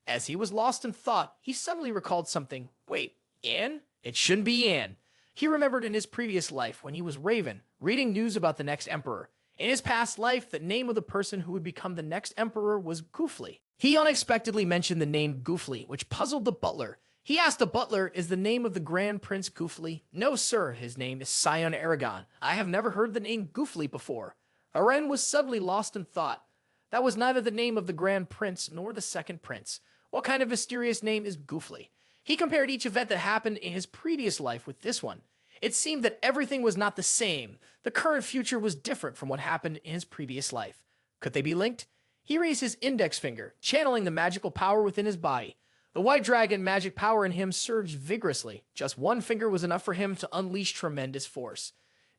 As he was lost in thought, he suddenly recalled something. Wait, Anne? It shouldn't be Anne. He remembered in his previous life, when he was Raven, reading news about the next emperor. In his past life, the name of the person who would become the next emperor was Goofly. He unexpectedly mentioned the name Goofly, which puzzled the butler. He asked the butler, is the name of the Grand Prince Goofly? No, sir, his name is Scion Aragon. I have never heard the name Goofly before. Eren was suddenly lost in thought. That was neither the name of the Grand Prince nor the second prince. What kind of mysterious name is Goofly? He compared each event that happened in his previous life with this one. It seemed that everything was not the same. The current future was different from what happened in his previous life. Could they be linked? He raised his index finger, channeling the magical power within his body. The White Dragon magic power in him surged vigorously. Just one finger was enough for him to unleash tremendous force.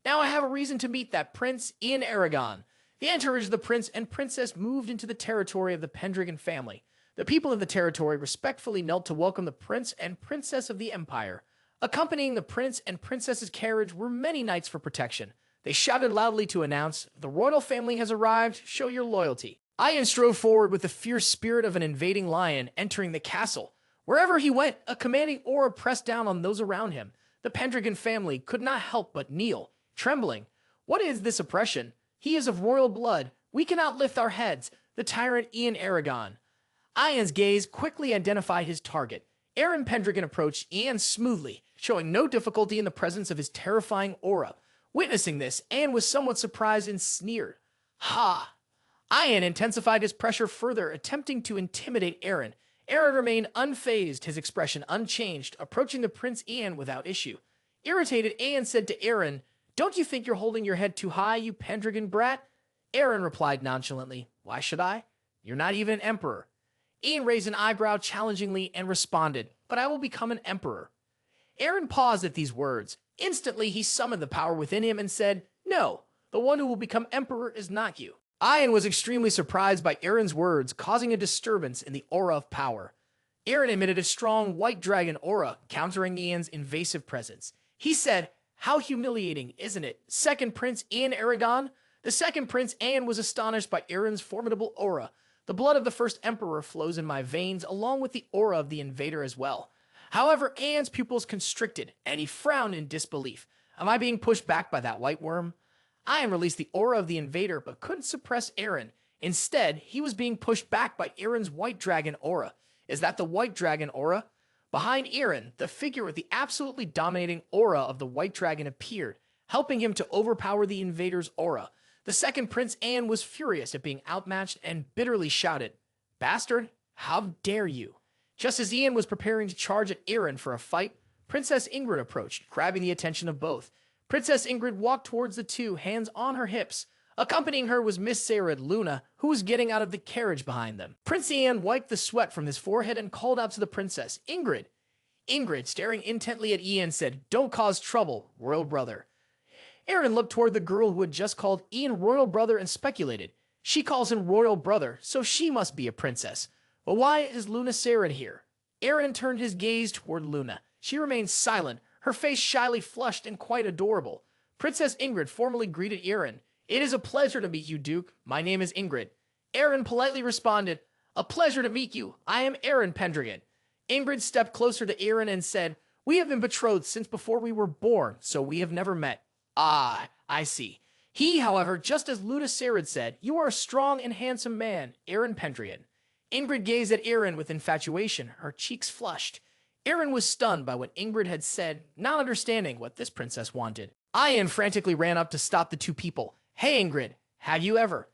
Now I have a reason to meet that prince, Ian Aragon. The entourage of the prince and princess moved into the territory of the Pendragon family. The people of the territory respectfully knelt to welcome the prince and princess of the empire. Accompanying the prince and princess's carriage were many knights for protection. They shouted loudly to announce, the royal family has arrived, show your loyalty. Ian strode forward with the fierce spirit of an invading lion entering the castle. Wherever he went, a commanding aura pressed down on those around him. The Pendragon family could not help but kneel, trembling. What is this oppression? He is of royal blood. We cannot lift our heads. The tyrant Ian Aragon. Ian's gaze quickly identified his target. Eren Pendragon approached Ian smoothly, showing no difficulty in the presence of his terrifying aura. Witnessing this, Ian was somewhat surprised and sneered. Ha! Ian intensified his pressure further, attempting to intimidate Eren. Eren remained unfazed, his expression unchanged, approaching the Prince Ian without issue. Irritated, Ian said to Eren, don't you think you're holding your head too high, you Pendragon brat? Eren replied nonchalantly, why should I? You're not even an emperor. Ian raised an eyebrow challengingly and responded, but I will become an emperor. Eren paused at these words. Instantly, he summoned the power within him and said, no, the one who will become emperor is not you. Ian was extremely surprised by Eren's words, causing a disturbance in the aura of power. Eren emitted a strong white dragon aura, countering Ian's invasive presence. He said, how humiliating, isn't it? Second Prince Ian Aragon? The second Prince Ian was astonished by Eren's formidable aura. The blood of the first emperor flows in my veins, along with the aura of the invader as well. However, Ian's pupils constricted, and he frowned in disbelief. Am I being pushed back by that white worm? Ian released the aura of the invader, but couldn't suppress Eren. Instead, he was being pushed back by Eren's white dragon aura. Is that the white dragon aura? Behind Eren, the figure with the absolutely dominating aura of the white dragon appeared, helping him to overpower the invader's aura. The second Prince Ian was furious at being outmatched and bitterly shouted, bastard, how dare you? Just as Ian was preparing to charge at Eren for a fight, Princess Ingrid approached, grabbing the attention of both. Princess Ingrid walked towards the two, hands on her hips. Accompanying her was Miss Sayrod Luna, who was getting out of the carriage behind them. Prince Ian wiped the sweat from his forehead and called out to the princess, Ingrid. Ingrid, staring intently at Ian, said, don't cause trouble, royal brother. Eren looked toward the girl who had just called Ian royal brother and speculated. She calls him royal brother, so she must be a princess. But why is Luna Saren here? Eren turned his gaze toward Luna. She remained silent, her face shyly flushed and quite adorable. Princess Ingrid formally greeted Eren. "It is a pleasure to meet you, Duke. My name is Ingrid." Eren politely responded, "A pleasure to meet you. I am Eren Pendragon." Ingrid stepped closer to Eren and said, "We have been betrothed since before we were born, so we have never met." "Ah, I see." He, however, just as Luna Saren said, "You are a strong and handsome man, Eren Pendragon." Ingrid gazed at Eren with infatuation, her cheeks flushed. Eren was stunned by what Ingrid had said, not understanding what this princess wanted. Ian frantically ran up to stop the two people. "Hey, Ingrid, have you ever?"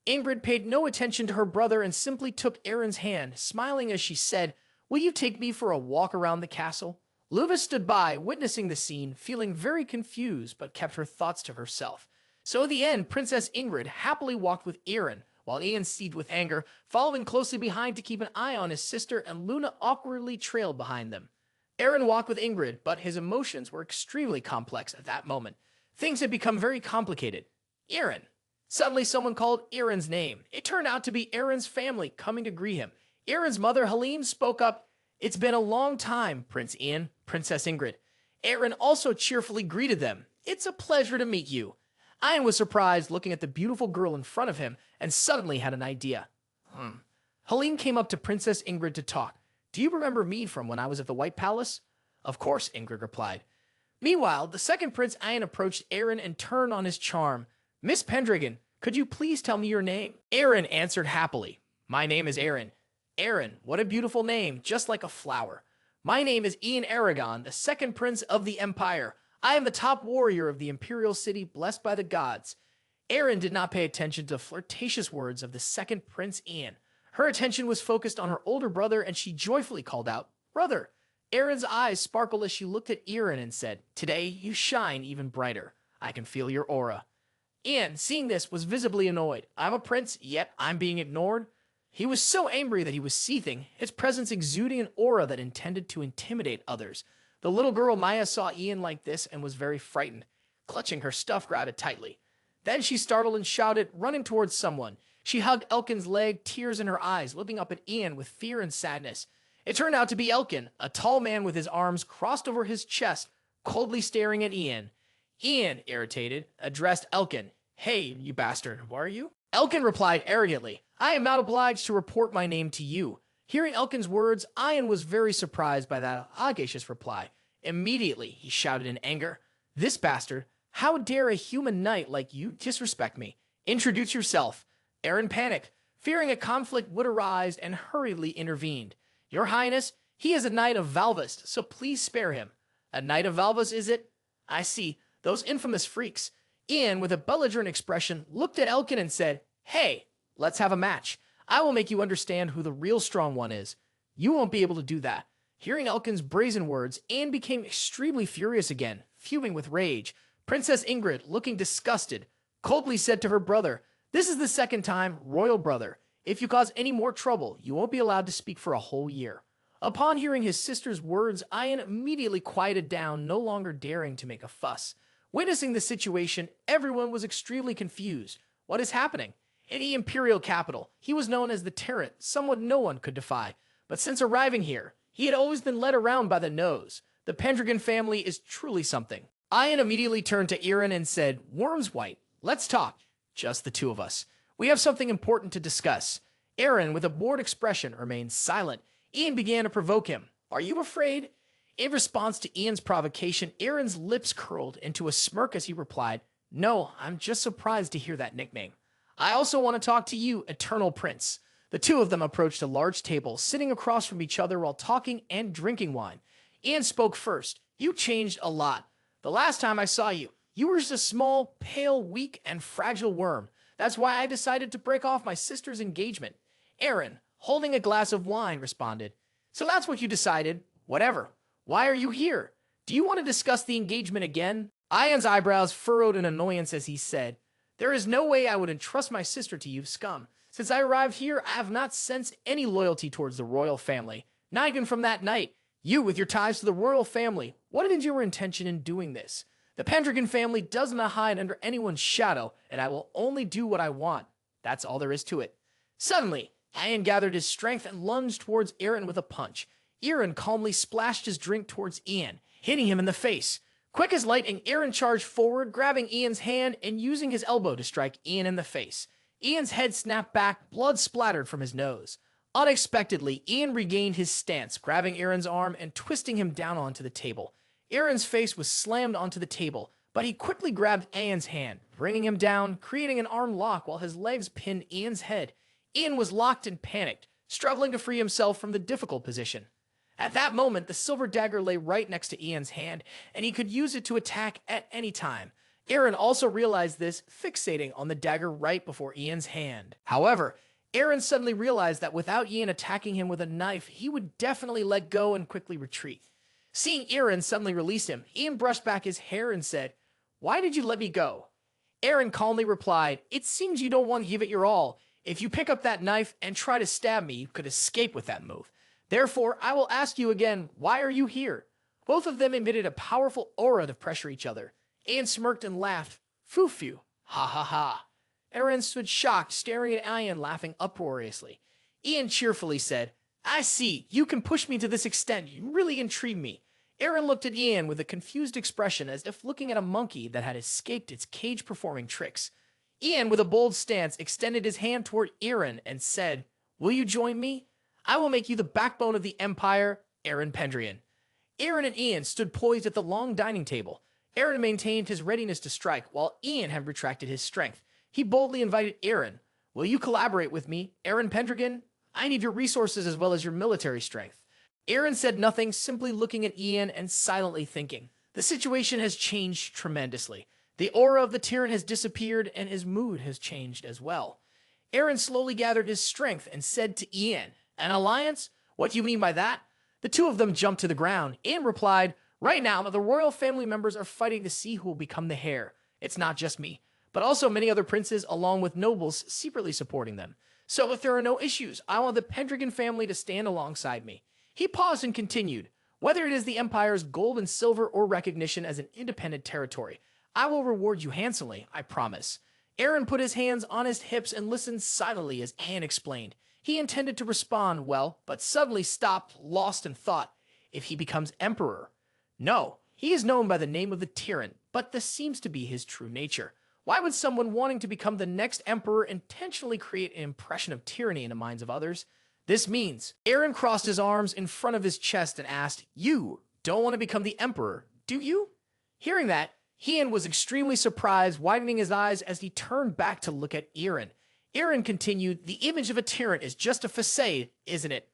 Ingrid paid no attention to her brother and simply took Eren's hand, smiling as she said, "Will you take me for a walk around the castle?" Luva stood by, witnessing the scene, feeling very confused, but kept her thoughts to herself. So in the end, Princess Ingrid happily walked with Eren, while Ian seethed with anger, following closely behind to keep an eye on his sister, and Luna awkwardly trailed behind them. Eren walked with Ingrid, but his emotions were extremely complex at that moment. Things had become very complicated. Eren. Suddenly someone called Eren's name. It turned out to be Eren's family coming to greet him. Eren's mother, Halim, spoke up. "It's been a long time, Prince Ian, Princess Ingrid." Eren also cheerfully greeted them. "It's a pleasure to meet you." Ian was surprised looking at the beautiful girl in front of him and suddenly had an idea. Halim came up to Princess Ingrid to talk. "Do you remember me from when I was at the White Palace?" "Of course," Ingrid replied. Meanwhile, the second Prince Ian approached Eren and turned on his charm. "Miss Pendragon, could you please tell me your name?" Eren answered happily. "My name is Eren." "Eren, what a beautiful name, just like a flower." "My name is Ian Aragon, the second Prince of the Empire. I am the top warrior of the Imperial City, blessed by the gods." Eren did not pay attention to the flirtatious words of the second Prince Ian. Her attention was focused on her older brother, and she joyfully called out, "Brother!" Eren's eyes sparkled as she looked at Eren and said, "Today you shine even brighter. I can feel your aura." Ian, seeing this, was visibly annoyed. "I'm a prince, yet I'm being ignored." He was so angry that he was seething, his presence exuding an aura that intended to intimidate others. The little girl Maya saw Ian like this and was very frightened, clutching her stuffed rabbit tightly. Then she startled and shouted, running towards someone. She hugged Elkin's leg, tears in her eyes, looking up at Ian with fear and sadness. It turned out to be Elkin, a tall man with his arms crossed over his chest, coldly staring at Ian. Ian, irritated, addressed Elkin. "Hey, you bastard, who are you?" Elkin replied arrogantly, "I am not obliged to report my name to you." Hearing Elkin's words, Ian was very surprised by that audacious reply. Immediately, he shouted in anger, "This bastard, how dare a human knight like you disrespect me? Introduce yourself." Eren panicked, fearing a conflict would arise, and hurriedly intervened. "Your Highness, he is a knight of Valvast, so please spare him." "A knight of Valvast, is it? I see, those infamous freaks." Ian, with a belligerent expression, looked at Elkin and said, "Hey, let's have a match. I will make you understand who the real strong one is." "You won't be able to do that." Hearing Elkin's brazen words, Ian became extremely furious again, fuming with rage. Princess Ingrid, looking disgusted, coldly said to her brother, "This is the second time, royal brother. If you cause any more trouble, you won't be allowed to speak for a whole year." Upon hearing his sister's words, Ian immediately quieted down, no longer daring to make a fuss. Witnessing the situation, everyone was extremely confused. What is happening? In the Imperial capital, he was known as the Tyrant, someone no one could defy. But since arriving here, he had always been led around by the nose. The Pendragon family is truly something. Ian immediately turned to Eren and said, "Worm's White, let's talk. Just the two of us. We have something important to discuss." Eren, with a bored expression, remained silent. Ian began to provoke him. "Are you afraid?" In response to Ian's provocation, Eren's lips curled into a smirk as he replied, "No, I'm just surprised to hear that nickname. I also want to talk to you, Eternal Prince." The two of them approached a large table, sitting across from each other while talking and drinking wine. Ian spoke first. "You changed a lot. The last time I saw you, you were just a small, pale, weak, and fragile worm. That's why I decided to break off my sister's engagement." Eren, holding a glass of wine, responded, "So that's what you decided? Whatever. Why are you here? Do you want to discuss the engagement again?" Ian's eyebrows furrowed in annoyance as he said, "There is no way I would entrust my sister to you, scum. Since I arrived here, I have not sensed any loyalty towards the royal family. Not even from that night. You, with your ties to the royal family, what is your intention in doing this? The Pendragon family does not hide under anyone's shadow, and I will only do what I want. That's all there is to it." Suddenly, Ian gathered his strength and lunged towards Eren with a punch. Eren calmly splashed his drink towards Ian, hitting him in the face. Quick as lightning, Eren charged forward, grabbing Ian's hand and using his elbow to strike Ian in the face. Ian's head snapped back, blood splattered from his nose. Unexpectedly, Ian regained his stance, grabbing Eren's arm and twisting him down onto the table. Eren's face was slammed onto the table, but he quickly grabbed Ian's hand, bringing him down, creating an arm lock while his legs pinned Ian's head. Ian was locked and panicked, struggling to free himself from the difficult position. At that moment, the silver dagger lay right next to Ian's hand, and he could use it to attack at any time. Eren also realized this, fixating on the dagger right before Ian's hand. However, Eren suddenly realized that without Ian attacking him with a knife, he would definitely let go and quickly retreat. Seeing Eren suddenly release him, Ian brushed back his hair and said, "Why did you let me go?" Eren calmly replied, "It seems you don't want to give it your all. If you pick up that knife and try to stab me, you could escape with that move. Therefore, I will ask you again, why are you here?" Both of them emitted a powerful aura to pressure each other. Ian smirked and laughed. "Foo-foo. Ha ha ha." Eren stood shocked, staring at Ian, laughing uproariously. Ian cheerfully said, "I see. You can push me to this extent. You really intrigue me." Eren looked at Ian with a confused expression as if looking at a monkey that had escaped its cage performing tricks. Ian, with a bold stance, extended his hand toward Eren and said, "Will you join me? I will make you the backbone of the Empire, Eren Pendragon." Eren and Ian stood poised at the long dining table. Eren maintained his readiness to strike, while Ian had retracted his strength. He boldly invited Eren. "Will you collaborate with me, Eren Pendragon? I need your resources as well as your military strength." Eren said nothing, simply looking at Ian and silently thinking. The situation has changed tremendously. The aura of the tyrant has disappeared, and his mood has changed as well. Eren slowly gathered his strength and said to Ian, "An alliance? What do you mean by that?" The two of them jumped to the ground. Ian replied, "Right now, the royal family members are fighting to see who will become the heir. It's not just me, but also many other princes along with nobles secretly supporting them. So if there are no issues, I want the Pendragon family to stand alongside me." He paused and continued, "Whether it is the Empire's gold and silver or recognition as an independent territory, I will reward you handsomely, I promise." Eren put his hands on his hips and listened silently as Ian explained. He intended to respond well, but suddenly stopped, lost in thought. If he becomes emperor? No, he is known by the name of the tyrant, but this seems to be his true nature. Why would someone wanting to become the next emperor intentionally create an impression of tyranny in the minds of others? This means Eren crossed his arms in front of his chest and asked, "You don't want to become the emperor, do you?" Hearing that, Ian was extremely surprised, widening his eyes as he turned back to look at Eren. Eren continued, "The image of a tyrant is just a facade, isn't it?"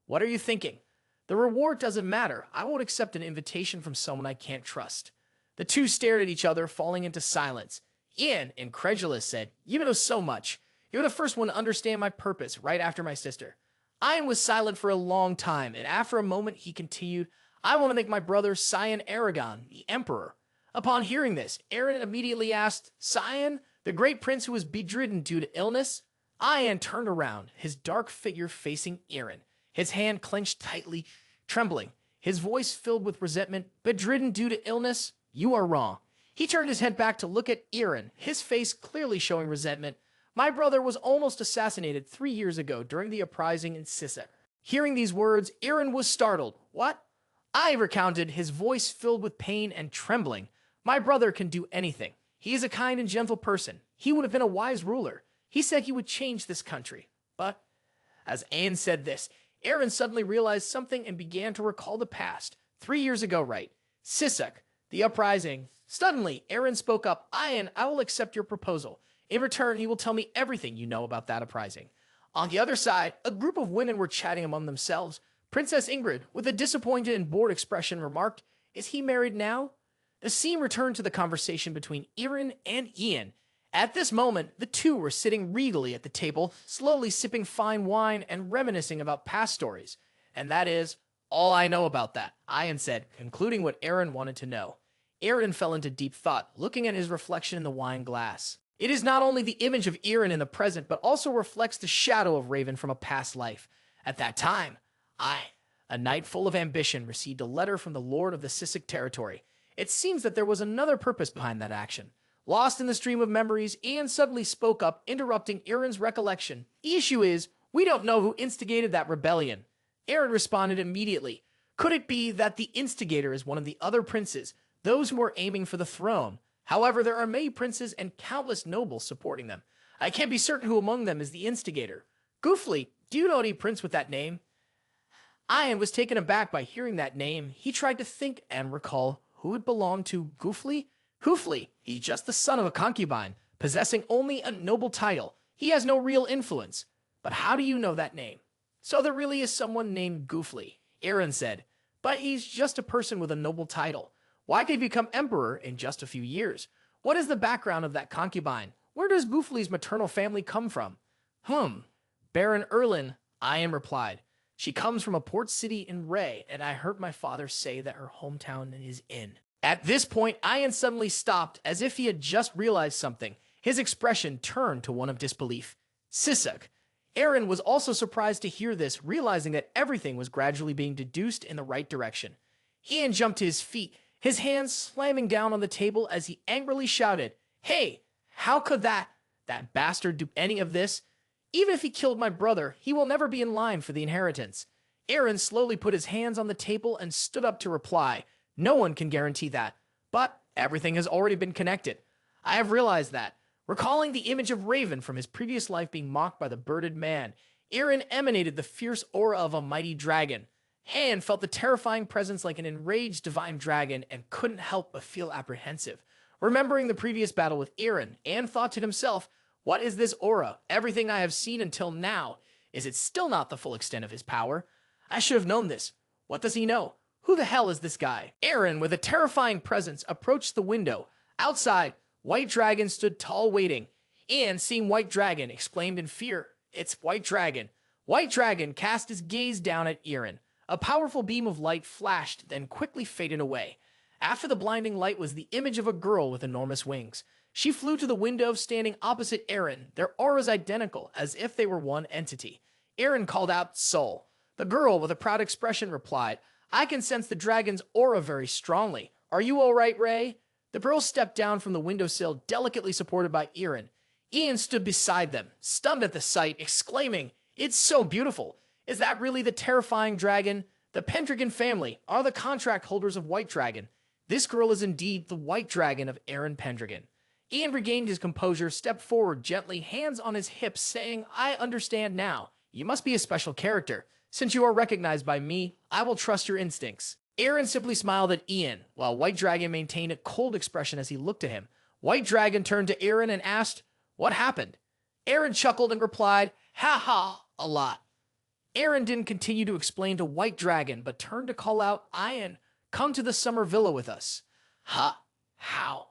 "What are you thinking?" "The reward doesn't matter. I won't accept an invitation from someone I can't trust." The two stared at each other, falling into silence. Ian, incredulous, said, "You know so much. You're the first one to understand my purpose, right after my sister." Ian was silent for a long time, and after a moment he continued, "I want to make my brother Scion Aragon the emperor." Upon hearing this, Eren immediately asked, "Scion, the great prince who was bedridden due to illness?" Ian turned around, his dark figure facing Eren, his hand clenched tightly, trembling, his voice filled with resentment. "Bedridden due to illness? You are wrong." He turned his head back to look at Eren, his face clearly showing resentment. "My brother was almost assassinated 3 years ago during the uprising in Sissa." Hearing these words, Eren was startled. "What?" I recounted, his voice filled with pain and trembling. "My brother can do anything. He is a kind and gentle person. He would have been a wise ruler. He said he would change this country. But," as Aang said this, Eren suddenly realized something and began to recall the past. 3 years ago, right? Sisek, the uprising. Suddenly, Eren spoke up. "Aang, I will accept your proposal. In return, he will tell me everything you know about that uprising." On the other side, a group of women were chatting among themselves. Princess Ingrid, with a disappointed and bored expression, remarked, "Is he married now?" The scene returned to the conversation between Eren and Ian. At this moment, the two were sitting regally at the table, slowly sipping fine wine and reminiscing about past stories. "And that is all I know about that," Ian said, concluding what Eren wanted to know. Eren fell into deep thought, looking at his reflection in the wine glass. It is not only the image of Eren in the present, but also reflects the shadow of Raven from a past life. At that time, I, a knight full of ambition, received a letter from the Lord of the Sisek territory. It seems that there was another purpose behind that action. Lost in the stream of memories, Ian suddenly spoke up, interrupting Eren's recollection. "The issue is, We don't know who instigated that rebellion. Eren responded immediately. Could it be that the instigator is one of the other princes, those who are aiming for the throne? However, there are many princes and countless nobles supporting them. I can't be certain who among them is the instigator. Goofly, do you know any prince with that name? Ian was taken aback by hearing that name. He tried to think and recall who it belonged to. Goofly? Goofly, he's just the son of a concubine, possessing only a noble title. He has no real influence. But how do you know that name? So there really is someone named Goofly, Eren said. But he's just a person with a noble title. Why could he become emperor in just a few years? What is the background of that concubine? Where does Goofly's maternal family come from? Baron Erlin, Ian replied. She comes from a port city in Ray, and I heard my father say that her hometown is in. At this point, Ian suddenly stopped as if he had just realized something. His expression turned to one of disbelief. Sisek. Eren was also surprised to hear this, realizing that everything was gradually being deduced in the right direction. Ian jumped to his feet, his hands slamming down on the table as he angrily shouted, "Hey, how could that bastard do any of this? Even if he killed my brother, he will never be in line for the inheritance." Eren slowly put his hands on the table and stood up to reply, "No one can guarantee that, but everything has already been connected. I have realized that." Recalling the image of Raven from his previous life being mocked by the bearded man, Eren emanated the fierce aura of a mighty dragon. Han felt the terrifying presence like an enraged divine dragon and couldn't help but feel apprehensive. Remembering the previous battle with Eren, An thought to himself, what is this aura? Everything I have seen until now. Is it still not the full extent of his power? I should have known this. What does he know? Who the hell is this guy? Eren, with a terrifying presence, approached the window. Outside, White Dragon stood tall waiting. An, seeing White Dragon, exclaimed in fear, "It's White Dragon." White Dragon cast his gaze down at Eren. A powerful beam of light flashed, then quickly faded away. After the blinding light was the image of a girl with enormous wings. She flew to the window, standing opposite Eren, their auras identical, as if they were one entity. Eren called out, "Soul." The girl, with a proud expression, replied, "I can sense the dragon's aura very strongly. Are you all right, Ray?" The girl stepped down from the windowsill, delicately supported by Eren. Ian stood beside them, stunned at the sight, exclaiming, "It's so beautiful. Is that really the terrifying dragon? The Pendragon family are the contract holders of White Dragon. This girl is indeed the White Dragon of Eren Pendragon." Ian regained his composure, stepped forward gently, hands on his hips, saying, "I understand now. You must be a special character. Since you are recognized by me, I will trust your instincts." Eren simply smiled at Ian, while White Dragon maintained a cold expression as he looked at him. White Dragon turned to Eren and asked, "What happened?" Eren chuckled and replied, "Ha ha, a lot." Eren didn't continue to explain to White Dragon, but turned to call out, "Ian, come to the summer villa with us." "Ha? How?"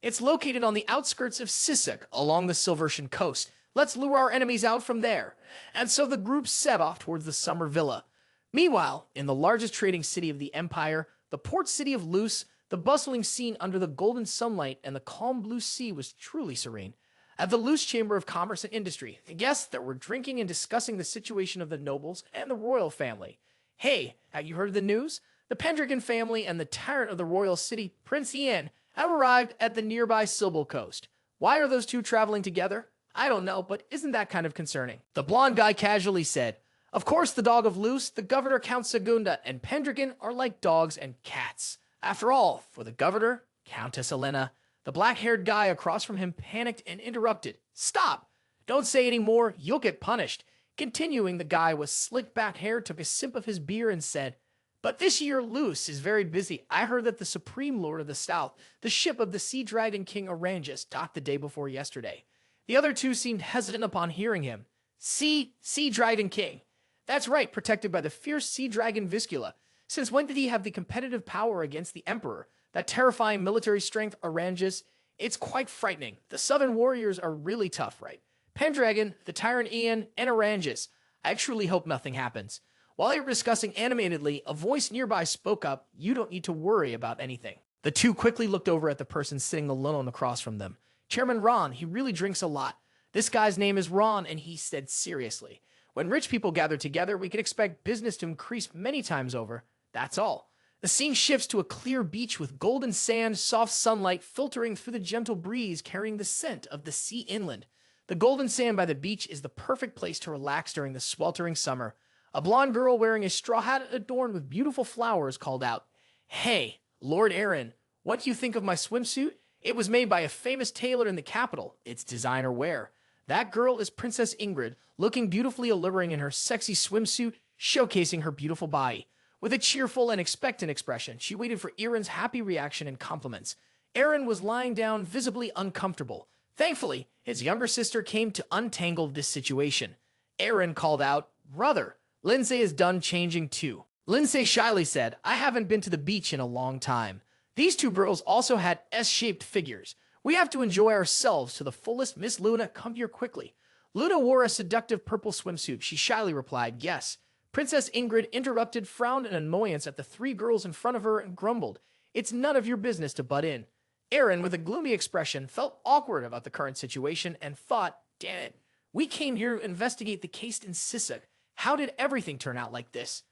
"It's located on the outskirts of Sisek, along the Silversian coast. Let's lure our enemies out from there." And so the group set off towards the summer villa. Meanwhile, in the largest trading city of the Empire, the port city of Luce, the bustling scene under the golden sunlight and the calm blue sea was truly serene. At the Luce Chamber of Commerce and Industry, the guests there were drinking and discussing the situation of the nobles and the royal family. "Hey, have you heard of the news? The Pendragon family and the tyrant of the royal city, Prince Ian, have arrived at the nearby Silbul coast. Why are those two traveling together? I don't know, but isn't that kind of concerning?" The blonde guy casually said, "Of course, the dog of Luce, the governor Count Segunda, and Pendragon are like dogs and cats. After all, for the governor, Countess Elena." The black-haired guy across from him panicked and interrupted. "Stop! Don't say any more, you'll get punished." Continuing, the guy with slick-back hair took a sip of his beer and said, "But this year Luce is very busy. I heard that the Supreme Lord of the South, the ship of the Sea Dragon King Orangus, docked the day before yesterday." The other two seemed hesitant upon hearing him. Sea Dragon King. That's right, protected by the fierce sea dragon Viscula. Since when did he have the competitive power against the Emperor? That terrifying military strength, Orangus, it's quite frightening. The Southern warriors are really tough, right? Pendragon, the tyrant Ian, and Orangus. I truly hope nothing happens. While they were discussing animatedly, a voice nearby spoke up, "You don't need to worry about anything." The two quickly looked over at the person sitting alone across from them. "Chairman Ron, he really drinks a lot. This guy's name is Ron," and he said seriously, "When rich people gather together, we can expect business to increase many times over. That's all." The scene shifts to a clear beach with golden sand, soft sunlight filtering through the gentle breeze carrying the scent of the sea inland. The golden sand by the beach is the perfect place to relax during the sweltering summer. A blonde girl wearing a straw hat adorned with beautiful flowers called out, "Hey, Lord Eren, what do you think of my swimsuit? It was made by a famous tailor in the capital. It's designer wear." That girl is Princess Ingrid, looking beautifully alluring in her sexy swimsuit, showcasing her beautiful body. With a cheerful and expectant expression, she waited for Eren's happy reaction and compliments. Eren was lying down, visibly uncomfortable. Thankfully, his younger sister came to untangle this situation. Eren called out, "Brother, Lindsay is done changing too." Lindsay shyly said, "I haven't been to the beach in a long time." These two girls also had S-shaped figures. "We have to enjoy ourselves to the fullest. Miss Luna, come here quickly." Luna wore a seductive purple swimsuit. She shyly replied, "Yes." Princess Ingrid interrupted, frowned in annoyance at the three girls in front of her, and grumbled, "It's none of your business to butt in." Eren, with a gloomy expression, felt awkward about the current situation and thought, "Damn it, we came here to investigate the case in Sisek. How did everything turn out like this?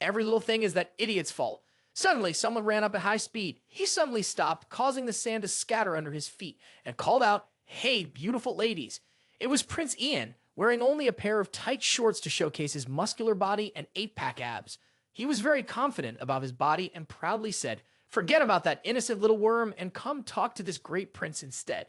Every little thing is that idiot's fault." Suddenly, someone ran up at high speed. He suddenly stopped, causing the sand to scatter under his feet, and called out, "Hey, beautiful ladies." It was Prince Ian, wearing only a pair of tight shorts to showcase his muscular body and 8-pack abs. He was very confident about his body and proudly said, "Forget about that innocent little worm and come talk to this great prince instead."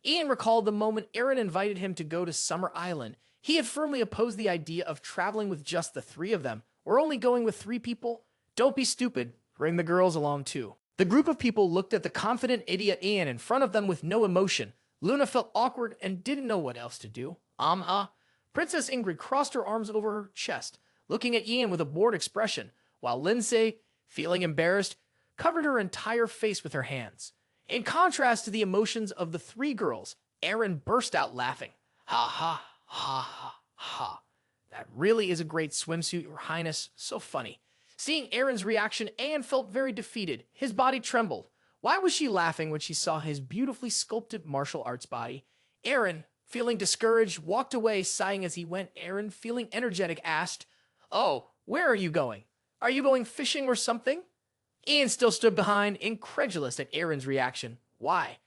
Ian recalled the moment Eren invited him to go to Summer Island. He had firmly opposed the idea of traveling with just the three of them. "We're only going with 3 people? Don't be stupid. Bring the girls along too." The group of people looked at the confident idiot Ian in front of them with no emotion. Luna felt awkward and didn't know what else to do. Princess Ingrid crossed her arms over her chest, looking at Ian with a bored expression, while Lindsay, feeling embarrassed, covered her entire face with her hands. In contrast to the emotions of the 3 girls, Eren burst out laughing. "Ha ha, ha ha, ha. That really is a great swimsuit, Your Highness. So funny." Seeing Eren's reaction, Anne felt very defeated. His body trembled. Why was she laughing when she saw his beautifully sculpted martial arts body? Eren, feeling discouraged, walked away, sighing as he went. Eren, feeling energetic, asked, "Oh, where are you going? Are you going fishing or something?" Ian still stood behind, incredulous at Eren's reaction. Why?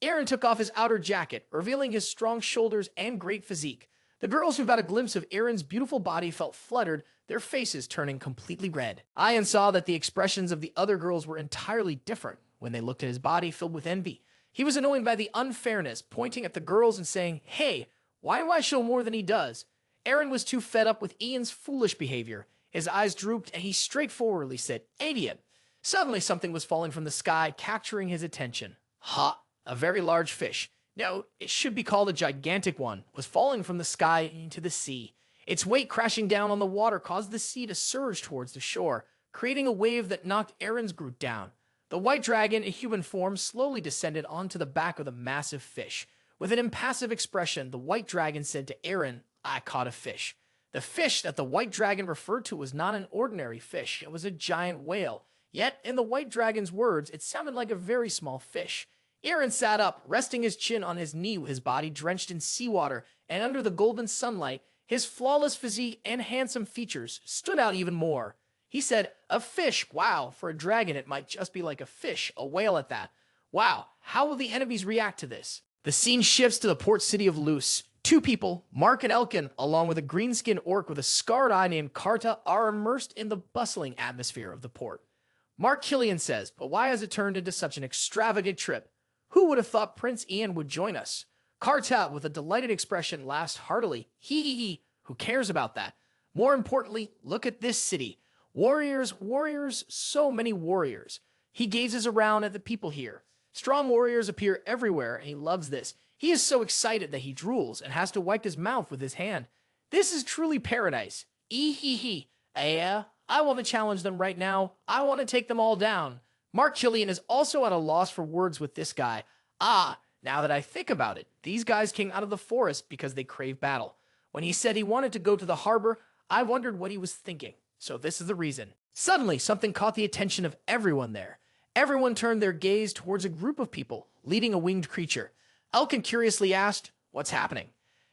Eren took off his outer jacket, revealing his strong shoulders and great physique. The girls who got a glimpse of Eren's beautiful body felt fluttered, their faces turning completely red. Ian saw that the expressions of the other girls were entirely different when they looked at his body filled with envy. He was annoyed by the unfairness, pointing at the girls and saying, "Hey, why do I show more than he does?" Eren was too fed up with Ian's foolish behavior. His eyes drooped and he straightforwardly said, "Idiot." Suddenly something was falling from the sky, capturing his attention. A very large fish. No, it should be called a gigantic one, was falling from the sky into the sea. Its weight crashing down on the water caused the sea to surge towards the shore, creating a wave that knocked Eren's group down. The white dragon, in human form, slowly descended onto the back of the massive fish. With an impassive expression, the white dragon said to Eren, "I caught a fish." The fish that the white dragon referred to was not an ordinary fish, it was a giant whale. Yet, in the white dragon's words, it sounded like a very small fish. Eren sat up, resting his chin on his knee with his body drenched in seawater, and under the golden sunlight, his flawless physique and handsome features stood out even more. He said, "A fish, wow, for a dragon it might just be like a fish, a whale at that. Wow, how will the enemies react to this?" The scene shifts to the port city of Luce. 2 people, Mark and Elkin, along with a green-skinned orc with a scarred eye named Karta, are immersed in the bustling atmosphere of the port. Mark Killian says, "But why has it turned into such an extravagant trip? Who would have thought Prince Ian would join us?" Karta, with a delighted expression, laughs heartily. He, who cares about that? More importantly, look at this city. Warriors, warriors, so many warriors. He gazes around at the people here. Strong warriors appear everywhere, and he loves this. He is so excited that he drools and has to wipe his mouth with his hand. This is truly paradise. Yeah, I want to challenge them right now. I want to take them all down. Mark Killian is also at a loss for words with this guy. Now that I think about it, these guys came out of the forest because they crave battle. When he said he wanted to go to the harbor, I wondered what he was thinking. So this is the reason. Suddenly, something caught the attention of everyone there. Everyone turned their gaze towards a group of people leading a winged creature. Elkin curiously asked, "What's happening?"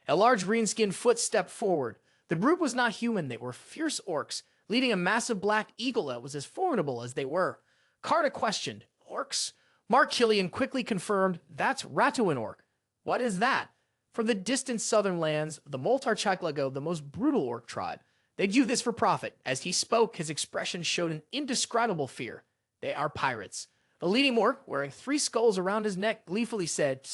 A large green-skinned foot stepped forward. The group was not human. They were fierce orcs, leading a massive black eagle that was as formidable as they were. Karta questioned, "Orcs?" Mark Killian quickly confirmed, "That's Ratuan orc." "What is that?" From the distant southern lands, the Moltar the most brutal orc tribe. They do this for profit. As he spoke, his expression showed an indescribable fear. They are pirates. The leading orc, wearing 3 skulls around his neck, gleefully said,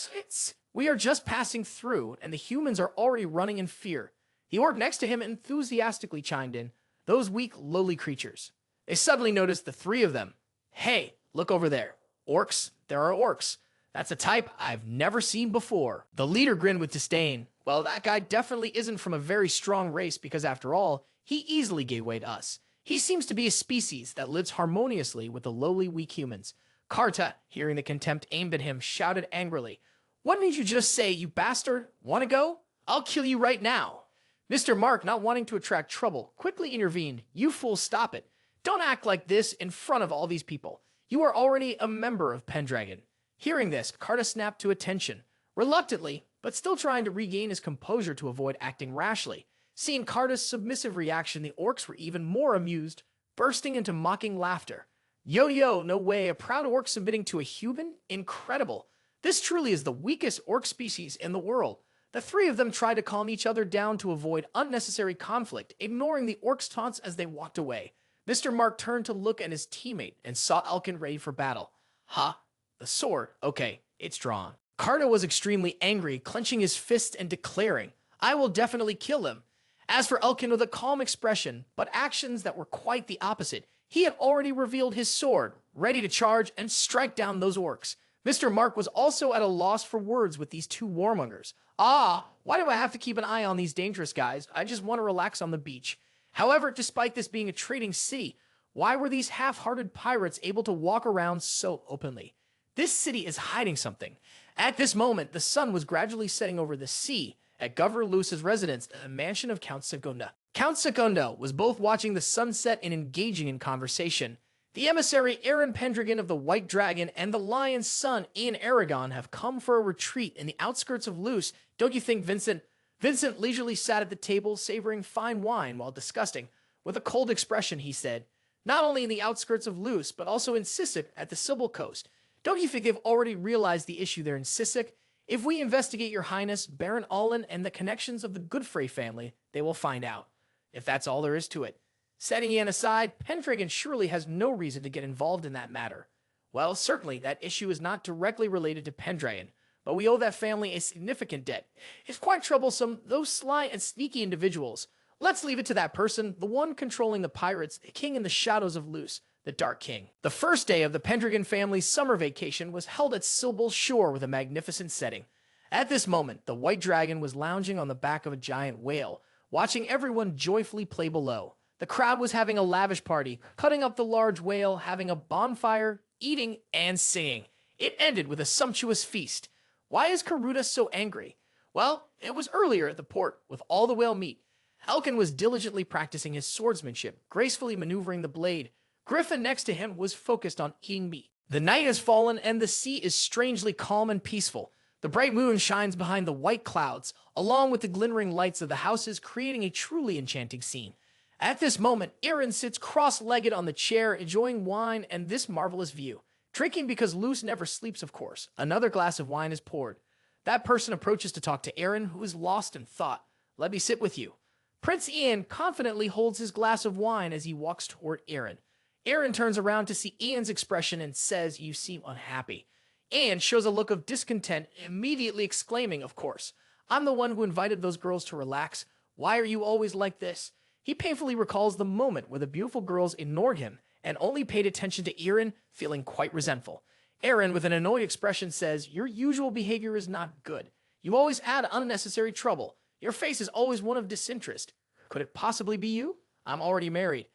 "We are just passing through, and the humans are already running in fear." The orc next to him enthusiastically chimed in, "Those weak, lowly creatures." They suddenly noticed the 3 of them. "Hey, look over there. Orcs, there are orcs. That's a type I've never seen before." The leader grinned with disdain. "Well, that guy definitely isn't from a very strong race because, after all, he easily gave way to us. He seems to be a species that lives harmoniously with the lowly, weak humans." Karta, hearing the contempt aimed at him, shouted angrily, "What did you just say, you bastard? Want to go? I'll kill you right now." Mr. Mark, not wanting to attract trouble, quickly intervened. "You fool, stop it. Don't act like this in front of all these people. You are already a member of Pendragon." Hearing this, Karta snapped to attention. Reluctantly, but still trying to regain his composure to avoid acting rashly. Seeing Karta's submissive reaction, the orcs were even more amused, bursting into mocking laughter. "Yo, no way, a proud orc submitting to a human? Incredible. This truly is the weakest orc species in the world." The 3 of them tried to calm each other down to avoid unnecessary conflict, ignoring the orcs' taunts as they walked away. Mr. Mark turned to look at his teammate and saw Elkin ready for battle. "Huh? The sword? Okay, it's drawn." Karta was extremely angry, clenching his fist and declaring, "I will definitely kill him." As for Elkin, with a calm expression, but actions that were quite the opposite, he had already revealed his sword, ready to charge and strike down those orcs. Mr. Mark was also at a loss for words with these 2 warmongers. Why do I have to keep an eye on these dangerous guys? I just want to relax on the beach. However, despite this being a trading city, why were these half-hearted pirates able to walk around so openly? This city is hiding something. At this moment, the sun was gradually setting over the sea at Governor Luce's residence at the mansion of Count Secunda. Count Secunda was both watching the sunset and engaging in conversation. The emissary Eren Pendragon of the White Dragon and the Lion's son Ian Aragon have come for a retreat in the outskirts of Luce, don't you think, Vincent? Vincent leisurely sat at the table, savoring fine wine while disgusting. With a cold expression, he said, "Not only in the outskirts of Luce, but also in Sisek at the Sybil coast. Don't you think they've already realized the issue there in Sisek? If we investigate, your highness, Baron Allen, and the connections of the Godfrey family, they will find out. If that's all there is to it. Setting Ian aside, Pendragon surely has no reason to get involved in that matter. Well, certainly that issue is not directly related to Pendragon, but we owe that family a significant debt. It's quite troublesome, those sly and sneaky individuals. Let's leave it to that person, the one controlling the pirates, the king in the shadows of Luce, the Dark King." The first day of the Pendragon family's summer vacation was held at Sybil's shore with a magnificent setting. At this moment, the White Dragon was lounging on the back of a giant whale, watching everyone joyfully play below. The crowd was having a lavish party, cutting up the large whale, having a bonfire, eating, and singing. It ended with a sumptuous feast. Why is Karuta so angry? Well, it was earlier at the port, with all the whale meat. Elkin was diligently practicing his swordsmanship, gracefully maneuvering the blade. Griffin next to him was focused on eating meat. The night has fallen, and the sea is strangely calm and peaceful. The bright moon shines behind the white clouds, along with the glimmering lights of the houses, creating a truly enchanting scene. At this moment, Eren sits cross-legged on the chair, enjoying wine and this marvelous view. Drinking because Luce never sleeps, of course. Another glass of wine is poured. That person approaches to talk to Eren, who is lost in thought. "Let me sit with you." Prince Ian confidently holds his glass of wine as he walks toward Eren. Eren turns around to see Ian's expression and says, "You seem unhappy." Ian shows a look of discontent, immediately exclaiming, "Of course. I'm the one who invited those girls to relax. Why are you always like this?" He painfully recalls the moment where the beautiful girls ignored him and only paid attention to Eren, feeling quite resentful. Eren, with an annoyed expression, says, "Your usual behavior is not good. You always add unnecessary trouble. Your face is always one of disinterest. Could it possibly be you? I'm already married."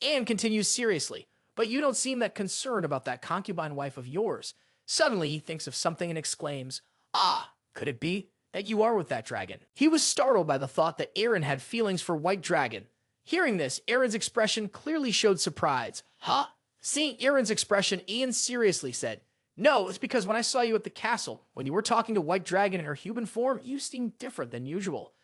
Ian continues seriously, "But you don't seem that concerned about that concubine wife of yours." Suddenly, he thinks of something and exclaims, Could it be that you are with that dragon?" He was startled by the thought that Eren had feelings for White Dragon. Hearing this, Eren's expression clearly showed surprise. "Huh?" Seeing Eren's expression, Ian seriously said, "No, it's because when I saw you at the castle, when you were talking to White Dragon in her human form, you seemed different than usual."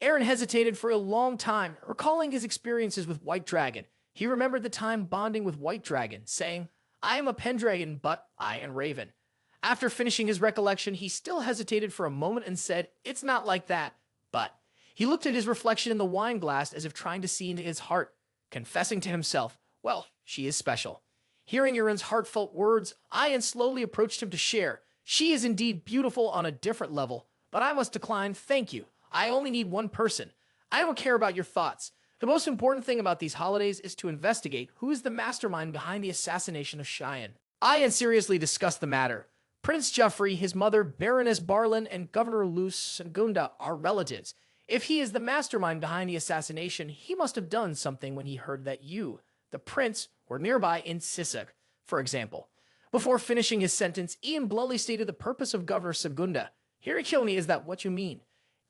Eren hesitated for a long time, recalling his experiences with White Dragon. He remembered the time bonding with White Dragon, saying, "I am a Pendragon, but I am Raven." After finishing his recollection, he still hesitated for a moment and said, "It's not like that." But he looked at his reflection in the wine glass as if trying to see into his heart, confessing to himself, well, she is special. Hearing Eren's heartfelt words, Ian slowly approached him to share. She is indeed beautiful on a different level, but I must decline, thank you. I only need one person. I don't care about your thoughts. The most important thing about these holidays is to investigate who is the mastermind behind the assassination of Cheyenne. Ian seriously discussed the matter. Prince Joffrey, his mother, Baroness Barlin, and Governor Luce and Gunda are relatives. If he is the mastermind behind the assassination, he must have done something when he heard that you, the prince, were nearby in Sisek, for example. Before finishing his sentence, Ian bluntly stated the purpose of Governor Segunda. Hirikilni, is that what you mean?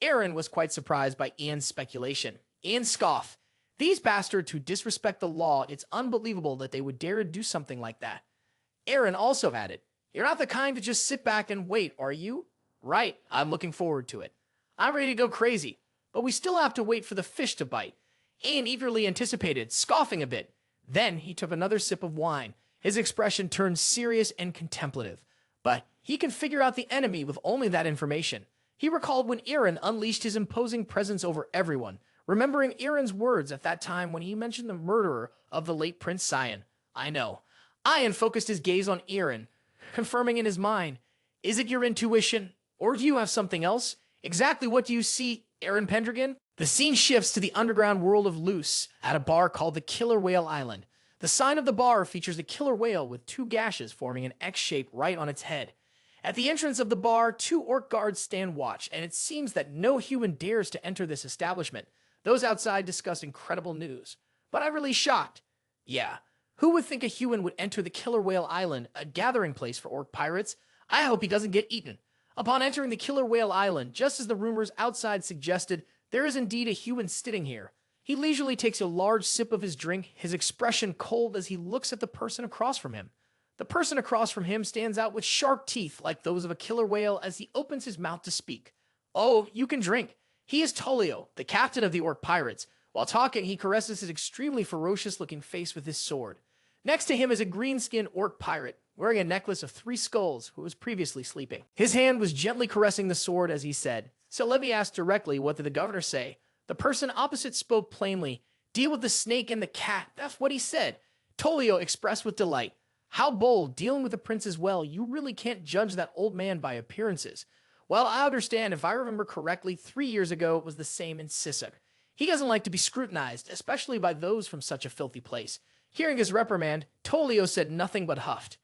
Eren was quite surprised by Ian's speculation. Ian scoffed. These bastards who disrespect the law, it's unbelievable that they would dare to do something like that. Eren also added, you're not the kind to just sit back and wait, are you? Right, I'm looking forward to it. I'm ready to go crazy, but we still have to wait for the fish to bite. Ian eagerly anticipated, scoffing a bit. Then he took another sip of wine. His expression turned serious and contemplative. But he can figure out the enemy with only that information. He recalled when Eren unleashed his imposing presence over everyone, remembering Eren's words at that time when he mentioned the murderer of the late Prince Sion. I know. Ian focused his gaze on Eren, confirming in his mind, is it your intuition, or do you have something else? Exactly what do you see, Eren Pendragon? The scene shifts to the underground world of Luce, at a bar called the Killer Whale Island. The sign of the bar features a killer whale with two gashes forming an X shape right on its head. At the entrance of the bar, two orc guards stand watch, and it seems that no human dares to enter this establishment. Those outside discuss incredible news. But I'm really shocked. Yeah, who would think a human would enter the Killer Whale Island, a gathering place for orc pirates? I hope he doesn't get eaten. Upon entering the Killer Whale Island, just as the rumors outside suggested, there is indeed a human sitting here. He leisurely takes a large sip of his drink, his expression cold as he looks at the person across from him. The person across from him stands out with sharp teeth like those of a killer whale as he opens his mouth to speak. Oh, you can drink. He is Tolio, the captain of the orc pirates. While talking, he caresses his extremely ferocious-looking face with his sword. Next to him is a green-skinned orc pirate, wearing a necklace of 3 skulls, who was previously sleeping. His hand was gently caressing the sword as he said, so let me ask directly, what did the governor say? The person opposite spoke plainly. Deal with the snake and the cat. That's what he said. Tolio expressed with delight. How bold, dealing with the prince as well. You really can't judge that old man by appearances. Well, I understand. If I remember correctly, 3 years ago it was the same in Sisek. He doesn't like to be scrutinized, especially by those from such a filthy place. Hearing his reprimand, Tolio said nothing but huffed.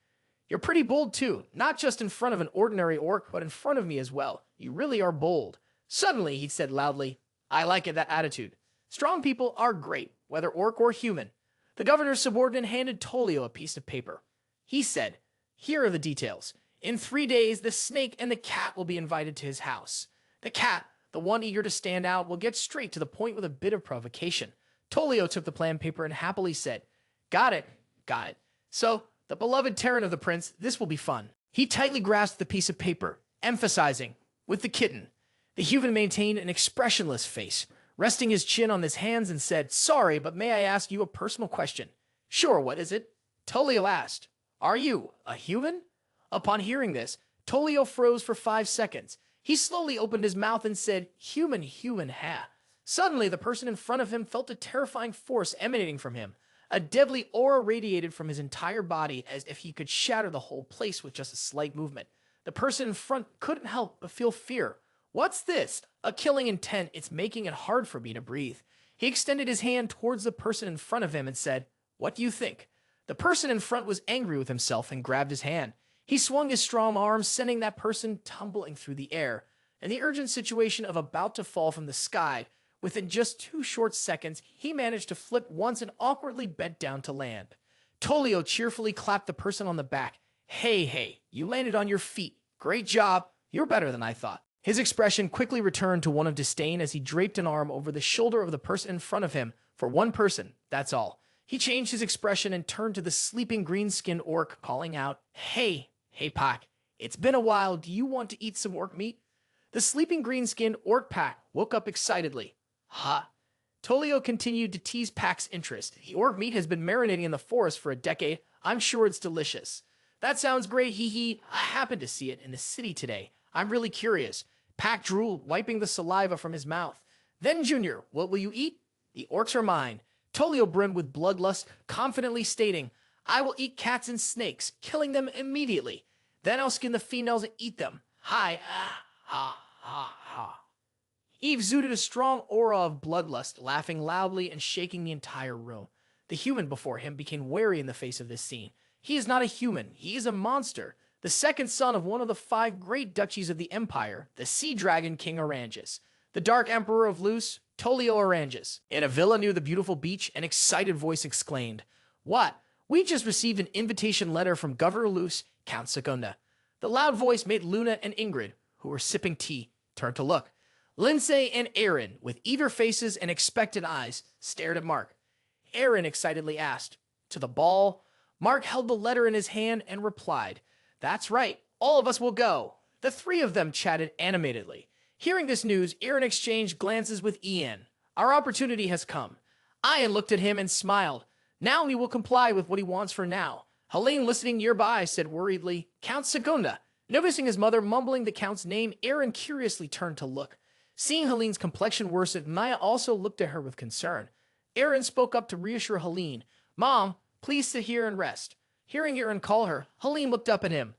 You're pretty bold too, not just in front of an ordinary orc, but in front of me as well. You really are bold. Suddenly, he said loudly, I like it, that attitude. Strong people are great, whether orc or human. The governor's subordinate handed Tolio a piece of paper. He said, here are the details. In 3 days, the snake and the cat will be invited to his house. The cat, the one eager to stand out, will get straight to the point with a bit of provocation. Tolio took the plan paper and happily said, got it, got it. So, the beloved Terran of the prince, this will be fun. He tightly grasped the piece of paper, emphasizing, with the kitten. The human maintained an expressionless face, resting his chin on his hands and said, sorry, but may I ask you a personal question? Sure, what is it? Tolio asked, are you a human? Upon hearing this, Tolio froze for 5 seconds. He slowly opened his mouth and said, human, ha. Suddenly, the person in front of him felt a terrifying force emanating from him. A deadly aura radiated from his entire body as if he could shatter the whole place with just a slight movement. The person in front couldn't help but feel fear. What's this? A killing intent. It's making it hard for me to breathe. He extended his hand towards the person in front of him and said, what do you think? The person in front was angry with himself and grabbed his hand. He swung his strong arm, sending that person tumbling through the air. In the urgent situation of about to fall from the sky, within just 2 short seconds, he managed to flip once and awkwardly bent down to land. Tolio cheerfully clapped the person on the back. Hey, you landed on your feet. Great job. You're better than I thought. His expression quickly returned to one of disdain as he draped an arm over the shoulder of the person in front of him. For one person, that's all. He changed his expression and turned to the sleeping green-skinned orc, calling out, Hey, Pact. It's been a while. Do you want to eat some orc meat? The sleeping green-skinned orc Pact woke up excitedly. Ha! Tolio continued to tease Pact's interest. The orc meat has been marinating in the forest for a decade. I'm sure it's delicious. That sounds great, hee hee. I happened to see it in the city today. I'm really curious. Pact drooled, wiping the saliva from his mouth. Then, Junior, what will you eat? The orcs are mine. Tolio brimmed with bloodlust, confidently stating, I will eat cats and snakes, killing them immediately. Then I'll skin the females and eat them. Hi, ha, ha. Eve exuded a strong aura of bloodlust, laughing loudly and shaking the entire room. The human before him became wary in the face of this scene. He is not a human, he is a monster. The second son of one of the 5 great duchies of the Empire, the Sea Dragon King Oranges. The Dark Emperor of Luce, Tolio Oranges. In a villa near the beautiful beach, an excited voice exclaimed, What? We just received an invitation letter from Governor Luce, Count Secunda. The loud voice made Luna and Ingrid, who were sipping tea, turn to look. Lindsay and Eren, with eager faces and expectant eyes, stared at Mark. Eren excitedly asked, To the ball? Mark held the letter in his hand and replied, That's right, all of us will go. The 3 of them chatted animatedly. Hearing this news, Eren exchanged glances with Ian. Our opportunity has come. Ian looked at him and smiled. Now we will comply with what he wants for now. Helene, listening nearby, said worriedly, Count Segunda. Noticing his mother mumbling the Count's name, Eren curiously turned to look. Seeing Helene's complexion worsen, Maya also looked at her with concern. Eren spoke up to reassure Helene. Mom, please sit here and rest. Hearing Eren call her, Helene looked up at him.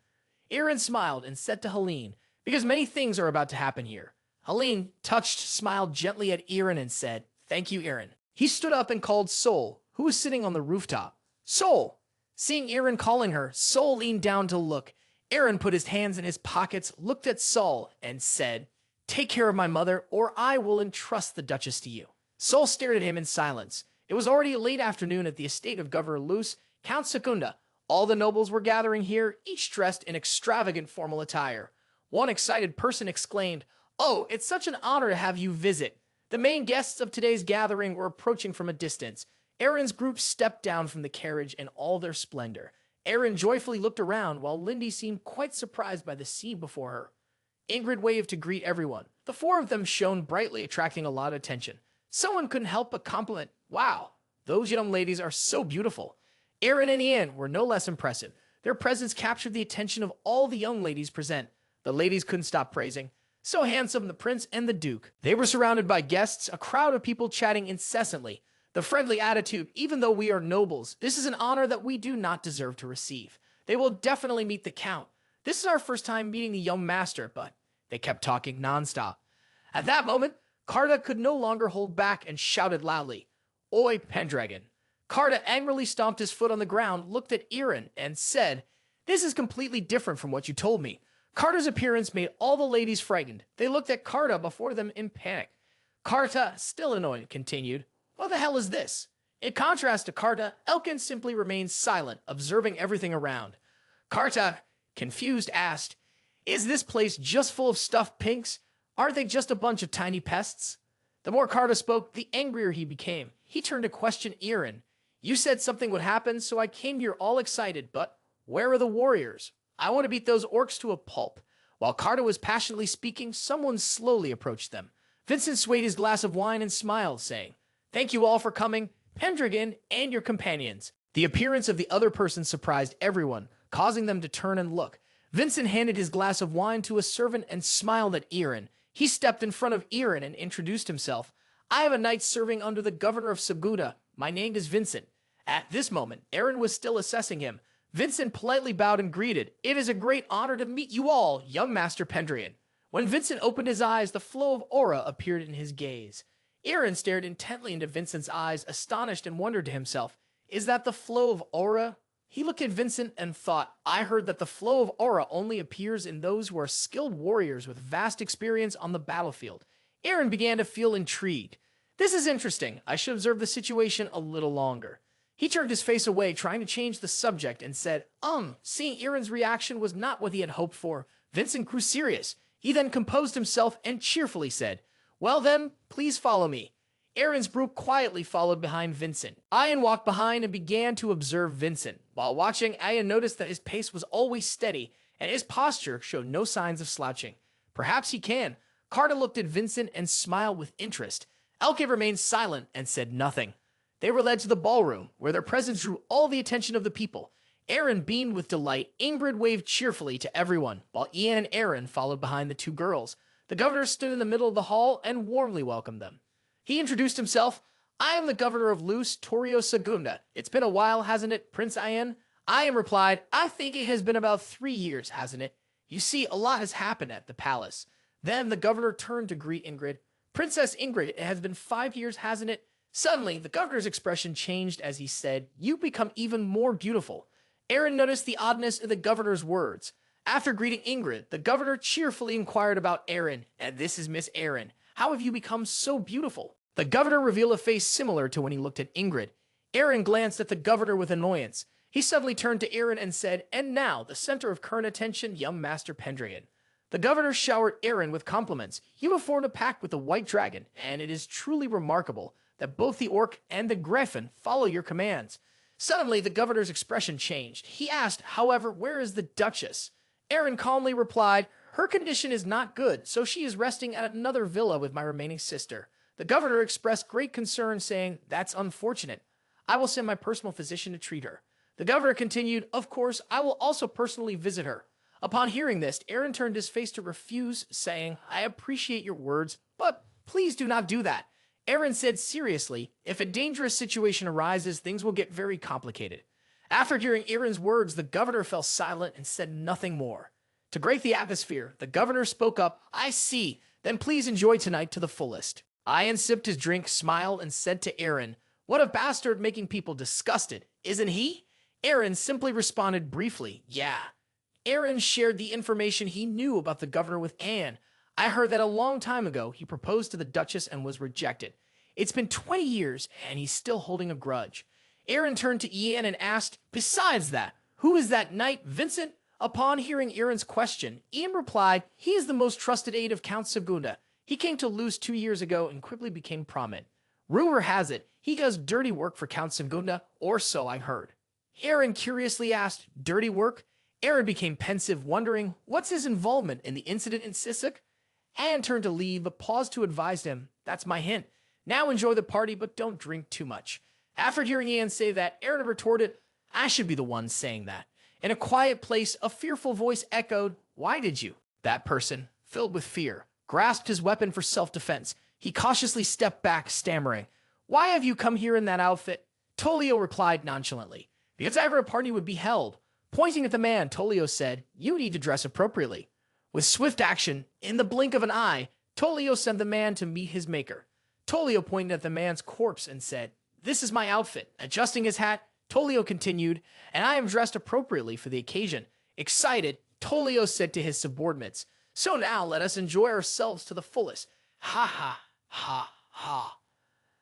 Eren smiled and said to Helene, Because many things are about to happen here. Helene, touched, smiled gently at Eren and said, Thank you, Eren. He stood up and called Sol, who was sitting on the rooftop. Sol! Seeing Eren calling her, Sol leaned down to look. Eren put his hands in his pockets, looked at Sol, and said, Take care of my mother, or I will entrust the Duchess to you. Sol stared at him in silence. It was already late afternoon at the estate of Governor Luce, Count Secunda. All the nobles were gathering here, each dressed in extravagant formal attire. One excited person exclaimed, Oh, it's such an honor to have you visit. The main guests of today's gathering were approaching from a distance. Eren's group stepped down from the carriage in all their splendor. Eren joyfully looked around, while Lindy seemed quite surprised by the scene before her. Ingrid waved to greet everyone. The 4 of them shone brightly, attracting a lot of attention. Someone couldn't help but compliment, Wow, those young ladies are so beautiful. Eren and Ian were no less impressive. Their presence captured the attention of all the young ladies present. The ladies couldn't stop praising. So handsome, the prince and the duke. They were surrounded by guests, a crowd of people chatting incessantly. The friendly attitude, even though we are nobles, this is an honor that we do not deserve to receive. They will definitely meet the Count. This is our first time meeting the young master, but they kept talking nonstop. At that moment, Carta could no longer hold back and shouted loudly, Oi, Pendragon. Carta angrily stomped his foot on the ground, looked at Eren, and said, This is completely different from what you told me. Carta's appearance made all the ladies frightened. They looked at Carta before them in panic. Carta, still annoyed, continued, What the hell is this? In contrast to Carta, Elkin simply remained silent, observing everything around. Carta, confused, asked, Is this place just full of stuffed pinks? Aren't they just a bunch of tiny pests? The more Carta spoke, the angrier he became. He turned to question Eren. You said something would happen, so I came here all excited, but where are the warriors? I want to beat those orcs to a pulp. While Carta was passionately speaking, someone slowly approached them. Vincent swayed his glass of wine and smiled, saying, Thank you all for coming, Pendragon and your companions. The appearance of the other person surprised everyone, causing them to turn and look. Vincent handed his glass of wine to a servant and smiled at Eren. He stepped in front of Eren and introduced himself. I am a knight serving under the governor of Segunda. My name is Vincent. At this moment, Eren was still assessing him. Vincent politely bowed and greeted. It is a great honor to meet you all, young Master Pendragon. When Vincent opened his eyes, the flow of aura appeared in his gaze. Eren stared intently into Vincent's eyes, astonished, and wondered to himself, Is that the flow of aura? He looked at Vincent and thought, I heard that the flow of aura only appears in those who are skilled warriors with vast experience on the battlefield. Eren began to feel intrigued. This is interesting. I should observe the situation a little longer. He turned his face away, trying to change the subject, and said, Seeing Eren's reaction was not what he had hoped for. Vincent grew serious. He then composed himself and cheerfully said, Well then, please follow me. Eren's group quietly followed behind Vincent. Ian walked behind and began to observe Vincent. While watching, Ian noticed that his pace was always steady, and his posture showed no signs of slouching. Perhaps he can. Carta looked at Vincent and smiled with interest. Elke remained silent and said nothing. They were led to the ballroom, where their presence drew all the attention of the people. Eren beamed with delight. Ingrid waved cheerfully to everyone, while Ian and Eren followed behind the two girls. The governor stood in the middle of the hall and warmly welcomed them. He introduced himself. I am the governor of Luz, Torio Segunda. It's been a while, hasn't it, Prince Ian? Ian replied, I think it has been about 3 years, hasn't it? You see, a lot has happened at the palace. Then the governor turned to greet Ingrid. Princess Ingrid, it has been 5 years, hasn't it? Suddenly, the governor's expression changed as he said, You become even more beautiful. Eren noticed the oddness of the governor's words. After greeting Ingrid, the governor cheerfully inquired about Eren, and this is Miss Eren. How have you become so beautiful? The governor revealed a face similar to when he looked at Ingrid. Eren glanced at the governor with annoyance. He suddenly turned to Eren and said, And now, the center of current attention, young Master Pendragon. The governor showered Eren with compliments. You have formed a pact with the White Dragon, and it is truly remarkable that both the Orc and the Griffin follow your commands. Suddenly, the governor's expression changed. He asked, however, where is the Duchess? Eren calmly replied, Her condition is not good, so she is resting at another villa with my remaining sister. The governor expressed great concern, saying, That's unfortunate. I will send my personal physician to treat her. The governor continued, Of course, I will also personally visit her. Upon hearing this, Eren turned his face to refuse, saying, I appreciate your words, but please do not do that. Eren said seriously, If a dangerous situation arises, things will get very complicated. After hearing Eren's words, the governor fell silent and said nothing more. To break the atmosphere, the governor spoke up, I see, then please enjoy tonight to the fullest. Ian sipped his drink, smiled, and said to Eren, What a bastard making people disgusted, isn't he? Eren simply responded briefly, Yeah. Eren shared the information he knew about the governor with Anne. I heard that a long time ago he proposed to the Duchess and was rejected. It's been 20 years and he's still holding a grudge. Eren turned to Ian and asked, Besides that, who is that knight, Vincent? Upon hearing Eren's question, Ian replied, He is the most trusted aide of Count Segunda. He came to Luz 2 years ago and quickly became prominent. Rumor has it, he does dirty work for Count Segunda, or so I heard. Eren curiously asked, Dirty work? Eren became pensive, wondering, what's his involvement in the incident in Sisek? Anne turned to leave, but paused to advise him, That's my hint. Now enjoy the party, but don't drink too much. After hearing Ian say that, Eren retorted, I should be the one saying that. In a quiet place, a fearful voice echoed, Why did you? That person, filled with fear, grasped his weapon for self-defense. He cautiously stepped back, stammering, Why have you come here in that outfit? Tolio replied nonchalantly, Because ever a party would be held. Pointing at the man, Tolio said, You need to dress appropriately. With swift action, in the blink of an eye, Tolio sent the man to meet his maker. Tolio pointed at the man's corpse and said, This is my outfit. Adjusting his hat, Tolio continued, And I am dressed appropriately for the occasion. Excited, Tolio said to his subordinates, So now let us enjoy ourselves to the fullest. Ha ha, ha ha.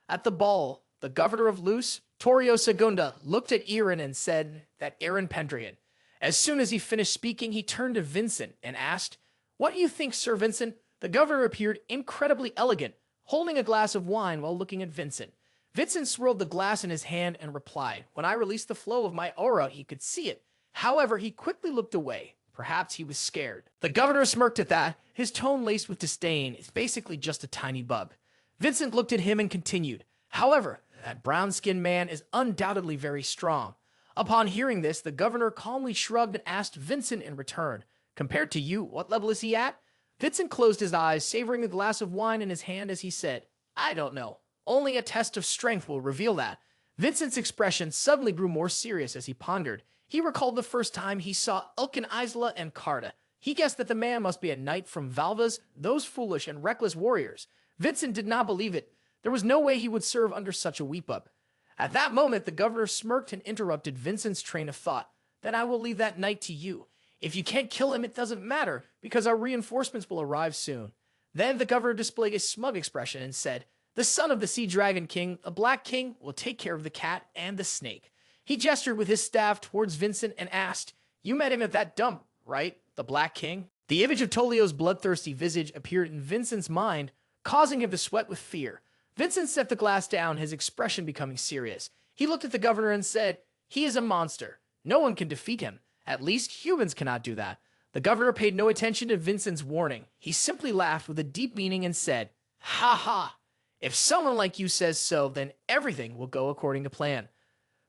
At the ball, the governor of Luz, Torio Segunda, looked at Eren and said that Eren Pendragon. As soon as he finished speaking, he turned to Vincent and asked, What do you think, Sir Vincent? The governor appeared incredibly elegant, holding a glass of wine while looking at Vincent. Vincent swirled the glass in his hand and replied, When I released the flow of my aura, he could see it. However, he quickly looked away. Perhaps he was scared. The governor smirked at that, his tone laced with disdain. It's basically just a tiny bug. Vincent looked at him and continued, However, that brown-skinned man is undoubtedly very strong. Upon hearing this, the governor calmly shrugged and asked Vincent in return, Compared to you, what level is he at? Vincent closed his eyes, savoring a glass of wine in his hand as he said, I don't know. Only a test of strength will reveal that. Vincent's expression suddenly grew more serious as he pondered. He recalled the first time he saw Ilkin Isla and Carta. He guessed that the man must be a knight from Valvas, those foolish and reckless warriors. Vincent did not believe it. There was no way he would serve under such a weep-up. At that moment, the governor smirked and interrupted Vincent's train of thought. Then I will leave that knight to you. If you can't kill him, it doesn't matter, because our reinforcements will arrive soon. Then the governor displayed a smug expression and said, The son of the Sea Dragon King, a Black King, will take care of the cat and the snake. He gestured with his staff towards Vincent and asked, You met him at that dump, right? The Black King? The image of Tolio's bloodthirsty visage appeared in Vincent's mind, causing him to sweat with fear. Vincent set the glass down, his expression becoming serious. He looked at the governor and said, He is a monster. No one can defeat him. At least humans cannot do that. The governor paid no attention to Vincent's warning. He simply laughed with a deep meaning and said, Ha ha! If someone like you says so, then everything will go according to plan.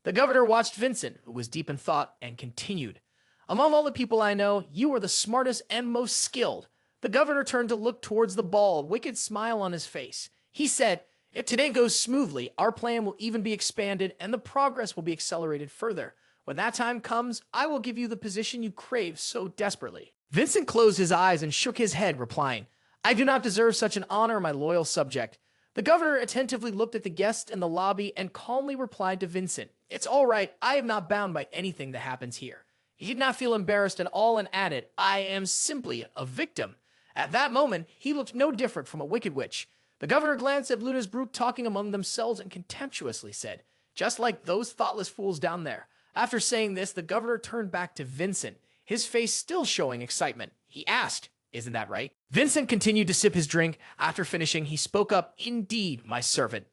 The governor watched Vincent, who was deep in thought, and continued. Among all the people I know, you are the smartest and most skilled. The governor turned to look towards the ball, a wicked smile on his face. He said, if today goes smoothly, our plan will even be expanded and the progress will be accelerated further. When that time comes, I will give you the position you crave so desperately. Vincent closed his eyes and shook his head, replying, I do not deserve such an honor, my loyal subject. The governor attentively looked at the guest in the lobby and calmly replied to Vincent, it's all right, I am not bound by anything that happens here. He did not feel embarrassed at all and added, I am simply a victim. At that moment, he looked no different from a wicked witch. The governor glanced at Luna's group talking among themselves and contemptuously said, just like those thoughtless fools down there. After saying this, the governor turned back to Vincent, his face still showing excitement. He asked, isn't that right? Vincent continued to sip his drink. After finishing, he spoke up, indeed, my servant.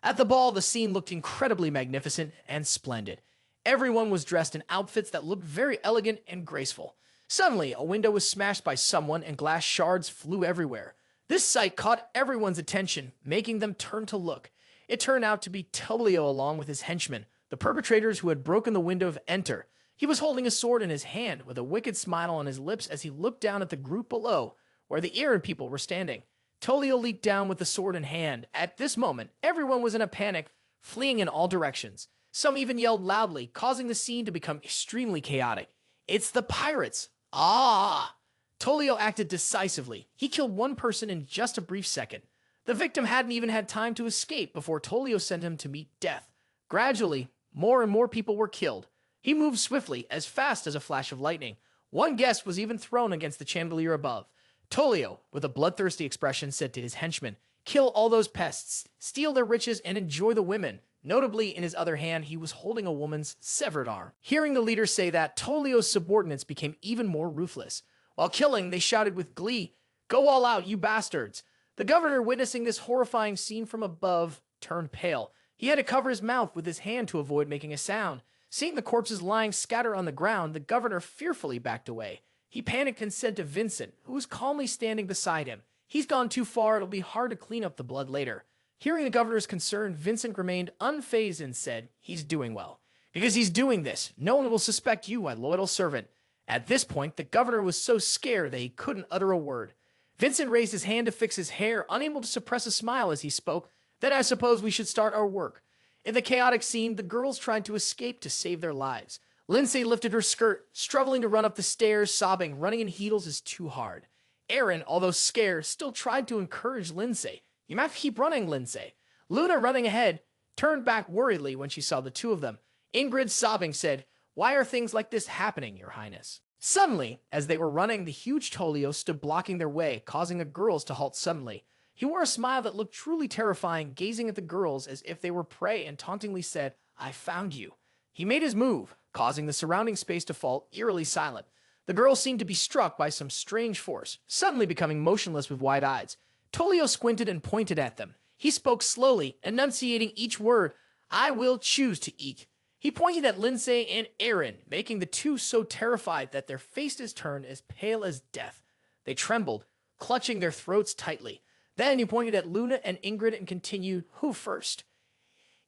At the ball, the scene looked incredibly magnificent and splendid. Everyone was dressed in outfits that looked very elegant and graceful. Suddenly, a window was smashed by someone and glass shards flew everywhere. This sight caught everyone's attention, making them turn to look. It turned out to be Tolio along with his henchmen, the perpetrators who had broken the window of Enter. He was holding a sword in his hand with a wicked smile on his lips as he looked down at the group below, where the Eren people were standing. Tolio leaped down with the sword in hand. At this moment, everyone was in a panic, fleeing in all directions. Some even yelled loudly, causing the scene to become extremely chaotic. It's the pirates! Ah! Tolio acted decisively. He killed one person in just a brief second. The victim hadn't even had time to escape before Tolio sent him to meet death. Gradually, more and more people were killed. He moved swiftly, as fast as a flash of lightning. One guest was even thrown against the chandelier above. Tolio, with a bloodthirsty expression, said to his henchmen, kill all those pests, steal their riches, and enjoy the women. Notably, in his other hand, he was holding a woman's severed arm. Hearing the leader say that, Tolio's subordinates became even more ruthless. While killing, they shouted with glee, go all out, you bastards! The governor, witnessing this horrifying scene from above, turned pale. He had to cover his mouth with his hand to avoid making a sound. Seeing the corpses lying scattered on the ground, the governor fearfully backed away. He panicked and said to Vincent, who was calmly standing beside him, he's gone too far, it'll be hard to clean up the blood later. Hearing the governor's concern, Vincent remained unfazed and said, he's doing well. Because he's doing this, no one will suspect you, my loyal servant. At this point, the governor was so scared that he couldn't utter a word. Vincent raised his hand to fix his hair, unable to suppress a smile as he spoke. Then I suppose we should start our work. In the chaotic scene, the girls tried to escape to save their lives. Lindsay lifted her skirt, struggling to run up the stairs, sobbing, running in heels is too hard. Eren, although scared, still tried to encourage Lindsay. You might keep running, Lindsay. Luna, running ahead, turned back worriedly when she saw the two of them. Ingrid, sobbing, said, why are things like this happening, Your Highness? Suddenly, as they were running, the huge Tolio stood blocking their way, causing the girls to halt suddenly. He wore a smile that looked truly terrifying, gazing at the girls as if they were prey, and tauntingly said, I found you. He made his move, causing the surrounding space to fall eerily silent. The girls seemed to be struck by some strange force, suddenly becoming motionless with wide eyes. Tolio squinted and pointed at them. He spoke slowly, enunciating each word, I will choose to eat. He pointed at Lindsay and Eren, making the two so terrified that their faces turned as pale as death. They trembled, clutching their throats tightly. Then he pointed at Luna and Ingrid and continued, who first?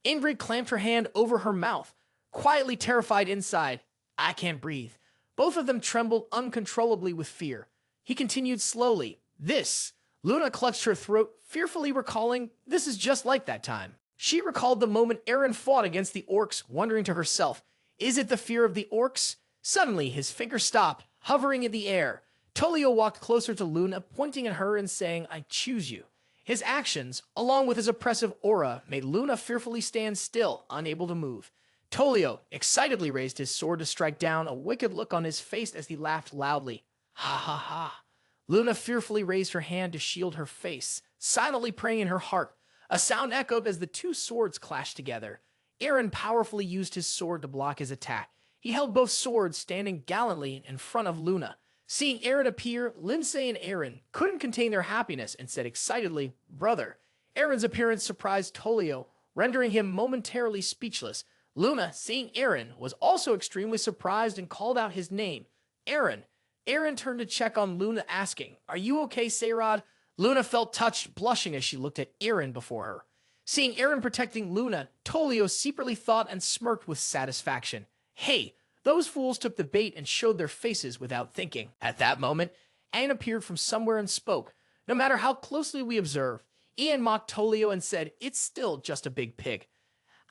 Ingrid clamped her hand over her mouth, quietly terrified inside. I can't breathe. Both of them trembled uncontrollably with fear. He continued slowly, this. Luna clutched her throat, fearfully recalling, this is just like that time. She recalled the moment Eren fought against the orcs, wondering to herself, is it the fear of the orcs? Suddenly, his finger stopped, hovering in the air. Tolio walked closer to Luna, pointing at her and saying, I choose you. His actions, along with his oppressive aura, made Luna fearfully stand still, unable to move. Tolio excitedly raised his sword to strike down, a wicked look on his face as he laughed loudly. Ha ha ha. Luna fearfully raised her hand to shield her face, silently praying in her heart. A sound echoed as the two swords clashed together. Eren powerfully used his sword to block his attack. He held both swords, standing gallantly in front of Luna. Seeing Eren appear, Lindsay and Eren couldn't contain their happiness and said excitedly, brother. Eren's appearance surprised Tolio, rendering him momentarily speechless. Luna, seeing Eren, was also extremely surprised and called out his name, Eren. Eren turned to check on Luna, asking, are you okay, Seirad? Luna felt touched, blushing as she looked at Eren before her. Seeing Eren protecting Luna, Tolio secretly thought and smirked with satisfaction. Hey, those fools took the bait and showed their faces without thinking. At that moment, Aang appeared from somewhere and spoke. No matter how closely we observe, Ian mocked Tolio and said, "It's still just a big pig."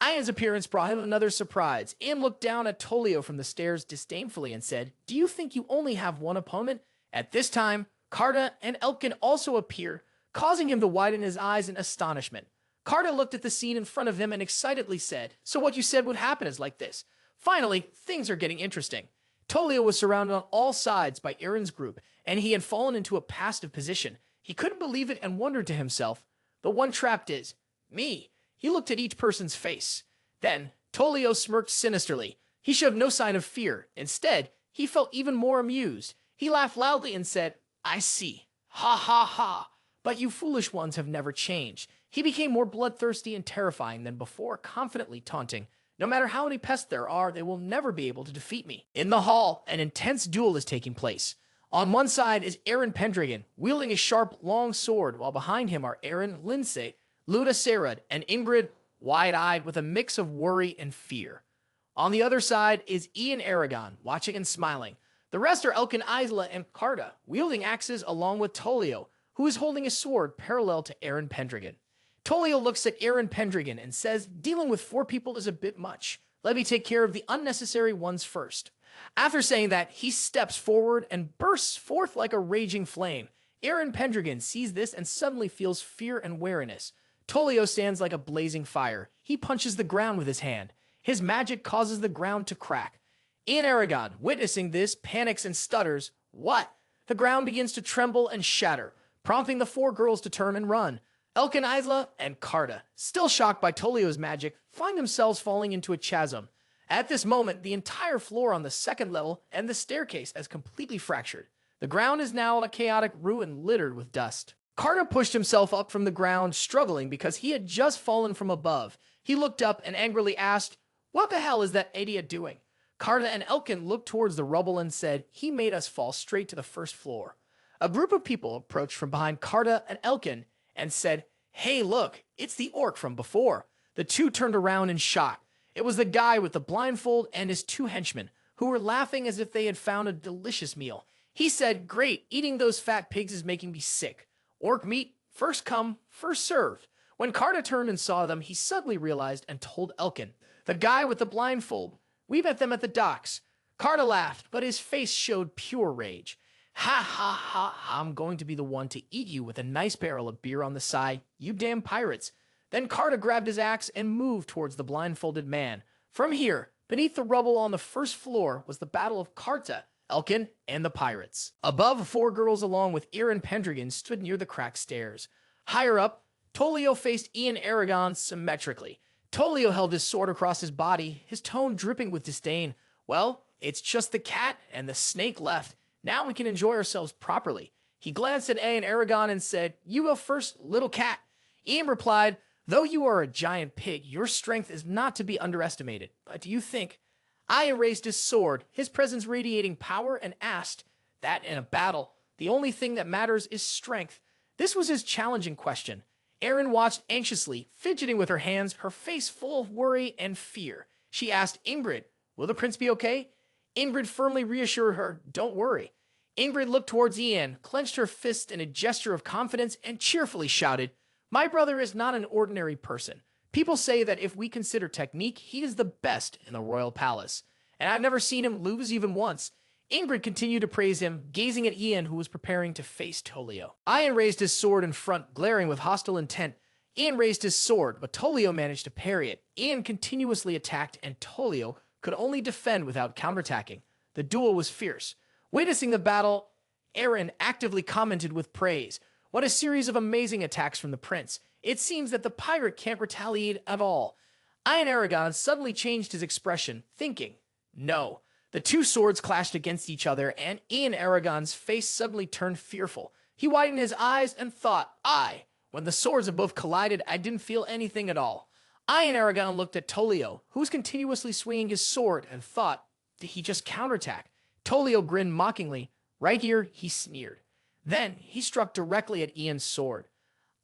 Aang's appearance brought him another surprise. Ian looked down at Tolio from the stairs disdainfully and said, "Do you think you only have one opponent?" At this time, Karda and Elkin also appeared, causing him to widen his eyes in astonishment. Karda looked at the scene in front of him and excitedly said, "So what you said would happen is like this. Finally, things are getting interesting." Tolio was surrounded on all sides by Eren's group, and he had fallen into a passive position. He couldn't believe it and wondered to himself, "The one trapped is me." He looked at each person's face. Then, Tolio smirked sinisterly. He showed no sign of fear. Instead, he felt even more amused. He laughed loudly and said, "I see. Ha ha ha. But you foolish ones have never changed." He became more bloodthirsty and terrifying than before, confidently taunting, "No matter how many pests there are, they will never be able to defeat me." In the hall, an intense duel is taking place. On one side is Eren Pendragon, wielding a sharp, long sword, while behind him are Eren, Lindsay, Luda Serad, and Ingrid, wide-eyed with a mix of worry and fear. On the other side is Ian Aragon, watching and smiling. The rest are Elkin Isla and Karda, wielding axes along with Tolio, who is holding a sword parallel to Eren Pendragon. Tolio looks at Eren Pendragon and says, "Dealing with 4 people is a bit much. Let me take care of the unnecessary ones first." After saying that, he steps forward and bursts forth like a raging flame. Eren Pendragon sees this and suddenly feels fear and wariness. Tolio stands like a blazing fire. He punches the ground with his hand. His magic causes the ground to crack. Ian Aragon, witnessing this, panics and stutters. "What?" The ground begins to tremble and shatter, prompting the 4 girls to turn and run. Elkin Isla and Karda, still shocked by Tolio's magic, find themselves falling into a chasm. At this moment, the entire floor on the 2nd level and the staircase is completely fractured. The ground is now a chaotic ruin littered with dust. Karda pushed himself up from the ground, struggling because he had just fallen from above. He looked up and angrily asked, "What the hell is that idiot doing?" Karda and Elkin looked towards the rubble and said, "He made us fall straight to the 1st floor." A group of people approached from behind Karda and Elkin and said, "Hey, look, it's the orc from before." The 2 turned around in shock. It was the guy with the blindfold and his 2 henchmen, who were laughing as if they had found a delicious meal. He said, "Great, eating those fat pigs is making me sick. Orc meat, first come, first served." When Karda turned and saw them, he suddenly realized and told Elkin, "The guy with the blindfold, we met them at the docks." Karda laughed, but his face showed pure rage. "Ha ha ha, I'm going to be the one to eat you with a nice barrel of beer on the side, you damn pirates." Then Karda grabbed his axe and moved towards the blindfolded man. From here, beneath the rubble on the 1st floor, was the battle of Karta, Elkin, and the pirates. Above, 4 girls along with Eren Pendragon stood near the cracked stairs. Higher up, Tolio faced Ian Aragon symmetrically. Tolio held his sword across his body, his tone dripping with disdain. "Well, it's just the cat and the snake left. Now we can enjoy ourselves properly." He glanced at Ian Aragon and said, "You go first, little cat." Ian replied, "Though you are a giant pig, your strength is not to be underestimated. But do you think?" Aya raised his sword, his presence radiating power, and asked, "That in a battle, the only thing that matters is strength?" This was his challenging question. Eren watched anxiously, fidgeting with her hands, her face full of worry and fear. She asked Ingrid, "Will the prince be okay?" Ingrid firmly reassured her, "Don't worry." Ingrid looked towards Ian, clenched her fist in a gesture of confidence, and cheerfully shouted, "My brother is not an ordinary person. People say that if we consider technique, he is the best in the royal palace. And I've never seen him lose even once." Ingrid continued to praise him, gazing at Ian, who was preparing to face Tolio. Ian raised his sword in front, glaring with hostile intent. Ian raised his sword, but Tolio managed to parry it. Ian continuously attacked, and Tolio could only defend without counterattacking. The duel was fierce. Witnessing the battle, Eren actively commented with praise. What a series of amazing attacks from the prince. It seems that the pirate can't retaliate at all. Ian Aragon suddenly changed his expression, thinking, "No." The 2 swords clashed against each other, and Ian Aragon's face suddenly turned fearful. He widened his eyes and thought, When the swords of both collided, I didn't feel anything at all." Ian Aragon looked at Tolio, who was continuously swinging his sword, and thought, did he just counterattack? Tolio grinned mockingly. Right here, he sneered. Then he struck directly at Ian's sword.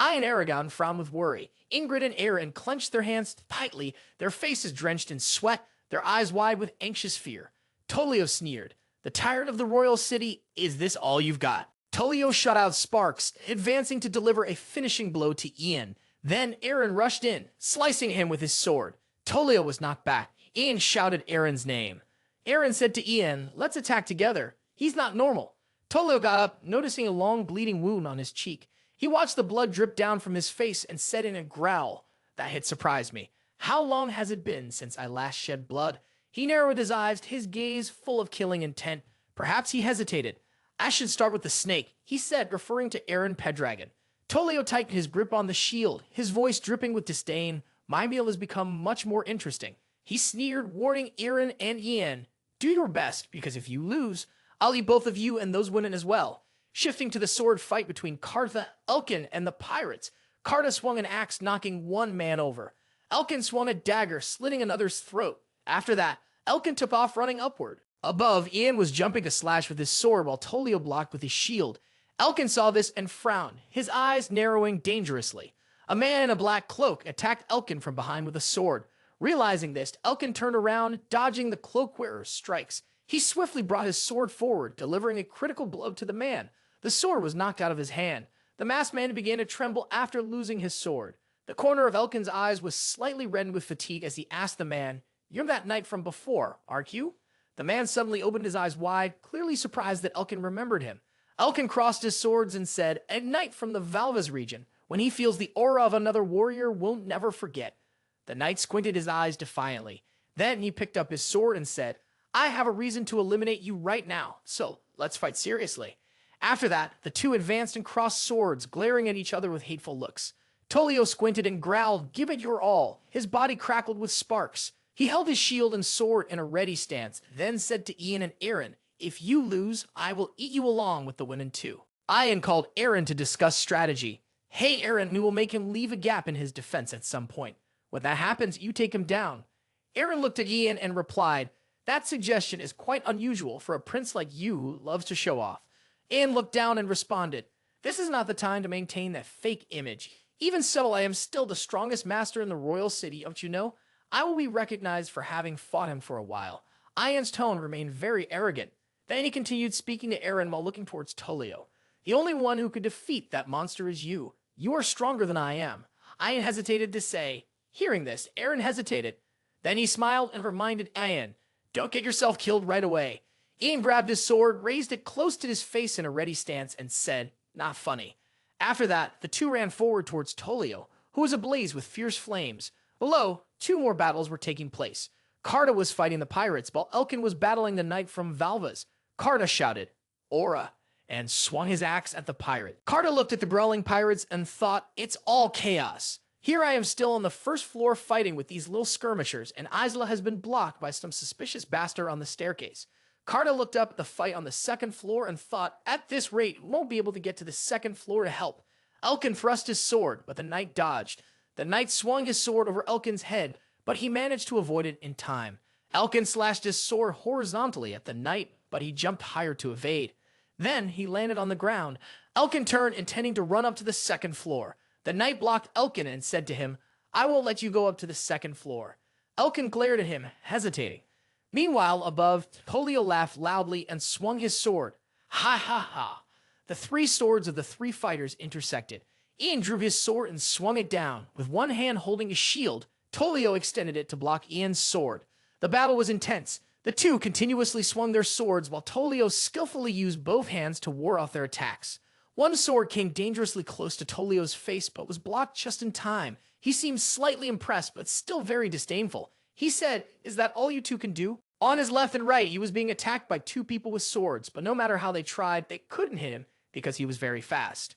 Ian and Aragon frowned with worry. Ingrid and Eren clenched their hands tightly, their faces drenched in sweat, their eyes wide with anxious fear. Tolio sneered. The tyrant of the royal city, is this all you've got? Tolio shot out sparks, advancing to deliver a finishing blow to Ian. Then Eren rushed in, slicing him with his sword. Tolio was knocked back. Ian shouted Eren's name. Eren said to Ian, "Let's attack together. He's not normal." Tolio got up, noticing a long bleeding wound on his cheek. He watched the blood drip down from his face and said in a growl, "That hit surprised me. How long has it been since I last shed blood?" He narrowed his eyes, his gaze full of killing intent. Perhaps he hesitated. "I should start with the snake," he said, referring to Eren Pendragon. Tolio tightened his grip on the shield, his voice dripping with disdain. "My meal has become much more interesting." He sneered, warning Eren and Ian, "Do your best, because if you lose, I'll eat both of you and those women as well." Shifting to the sword fight between Kartha, Elkin, and the pirates, Kartha swung an axe, knocking one man over. Elkin swung a dagger, slitting another's throat. After that, Elkin took off running upward. Above, Ian was jumping to slash with his sword while Tolio blocked with his shield. Elkin saw this and frowned, his eyes narrowing dangerously. A man in a black cloak attacked Elkin from behind with a sword. Realizing this, Elkin turned around, dodging the cloak-wearer's strikes. He swiftly brought his sword forward, delivering a critical blow to the man. The sword was knocked out of his hand. The masked man began to tremble after losing his sword. The corner of Elkin's eyes was slightly reddened with fatigue as he asked the man, "You're that knight from before, aren't you?" The man suddenly opened his eyes wide, clearly surprised that Elkin remembered him. Elkin crossed his swords and said, "A knight from the Valvas region. When he feels the aura of another warrior, will never forget." The knight squinted his eyes defiantly. Then he picked up his sword and said, "I have a reason to eliminate you right now, so let's fight seriously." After that, the two advanced and crossed swords, glaring at each other with hateful looks. Tolio squinted and growled, "Give it your all." His body crackled with sparks. He held his shield and sword in a ready stance, then said to Ian and Eren, "If you lose, I will eat you along with the women too." Ian called Eren to discuss strategy. "Hey, Eren, we will make him leave a gap in his defense at some point. When that happens, you take him down." Eren looked at Ian and replied, "That suggestion is quite unusual for a prince like you who loves to show off." Ian looked down and responded, "This is not the time to maintain that fake image. Even so, I am still the strongest master in the royal city, don't you know? I will be recognized for having fought him for a while." Ian's tone remained very arrogant. Then he continued speaking to Eren while looking towards Tolio. "The only one who could defeat that monster is you. You are stronger than I am." Ian hesitated to say. Hearing this, Eren hesitated. Then he smiled and reminded Ian, "Don't get yourself killed right away." Ian grabbed his sword, raised it close to his face in a ready stance, and said, "Not funny." After that, the two ran forward towards Tolio, who was ablaze with fierce flames. Below, two more battles were taking place. Kartha was fighting the pirates, while Elkin was battling the knight from Valvas. Kartha shouted, "Aura," and swung his axe at the pirate. Kartha looked at the brawling pirates and thought, "It's all chaos. Here I am still on the first floor fighting with these little skirmishers, and Isla has been blocked by some suspicious bastard on the staircase." Kartha looked up at the fight on the second floor and thought, "At this rate, we won't be able to get to the second floor to help." Elkin thrust his sword, but the knight dodged. The knight swung his sword over Elkin's head, but he managed to avoid it in time. Elkin slashed his sword horizontally at the knight, but he jumped higher to evade. Then he landed on the ground. Elkin turned, intending to run up to the second floor. The knight blocked Elkin and said to him, "I will let you go up to the second floor." Elkin glared at him, hesitating. Meanwhile, above, Tolio laughed loudly and swung his sword. Ha ha ha. The three swords of the three fighters intersected. Ian drew his sword and swung it down. With one hand holding a shield, Tolio extended it to block Ian's sword. The battle was intense. The two continuously swung their swords while Tolio skillfully used both hands to ward off their attacks. One sword came dangerously close to Tolio's face but was blocked just in time. He seemed slightly impressed but still very disdainful. He said, "Is that all you two can do?" On his left and right, he was being attacked by two people with swords, but no matter how they tried, they couldn't hit him because he was very fast.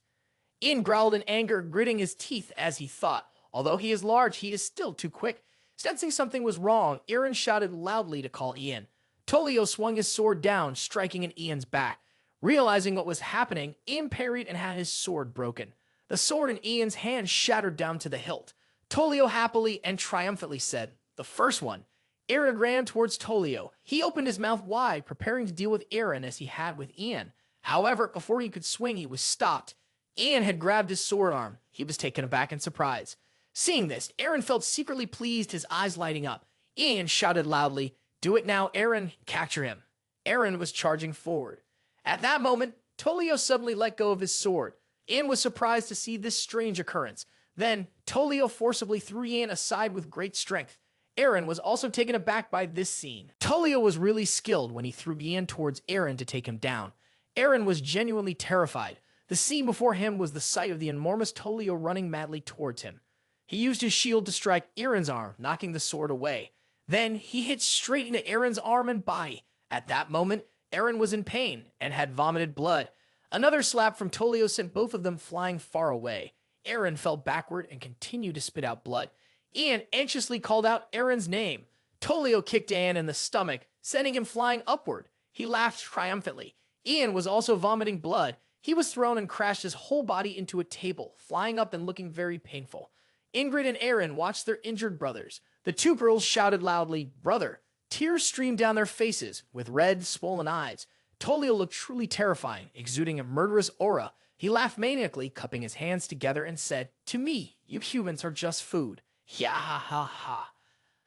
Ian growled in anger, gritting his teeth as he thought, "Although he is large, he is still too quick." Sensing something was wrong, Eren shouted loudly to call Ian. Tolio swung his sword down, striking in Ian's back. Realizing what was happening, Ian parried and had his sword broken. The sword in Ian's hand shattered down to the hilt. Tolio happily and triumphantly said, "The first one." Eren ran towards Tolio. He opened his mouth wide, preparing to deal with Eren as he had with Ian. However, before he could swing, he was stopped. Ian had grabbed his sword arm. He was taken aback in surprise. Seeing this, Eren felt secretly pleased, his eyes lighting up. Ian shouted loudly, "Do it now, Eren, capture him." Eren was charging forward. At that moment, Tolio suddenly let go of his sword. Ian was surprised to see this strange occurrence. Then, Tolio forcibly threw Ian aside with great strength. Eren was also taken aback by this scene. Tolio was really skilled when he threw Ian towards Eren to take him down. Eren was genuinely terrified. The scene before him was the sight of the enormous Tolio running madly towards him. He used his shield to strike Eren's arm, knocking the sword away. Then, he hit straight into Eren's arm and body. At that moment, Eren was in pain and had vomited blood. Another slap from Tolio sent both of them flying far away. Eren fell backward and continued to spit out blood. Ian anxiously called out Eren's name. Tolio kicked Ian in the stomach, sending him flying upward. He laughed triumphantly. Ian was also vomiting blood. He was thrown and crashed his whole body into a table, flying up and looking very painful. Ingrid and Eren watched their injured brothers. The two girls shouted loudly, "Brother!" Tears streamed down their faces, with red, swollen eyes. Tolio looked truly terrifying, exuding a murderous aura. He laughed maniacally, cupping his hands together, and said, "To me, you humans are just food." Ya ha ha ha.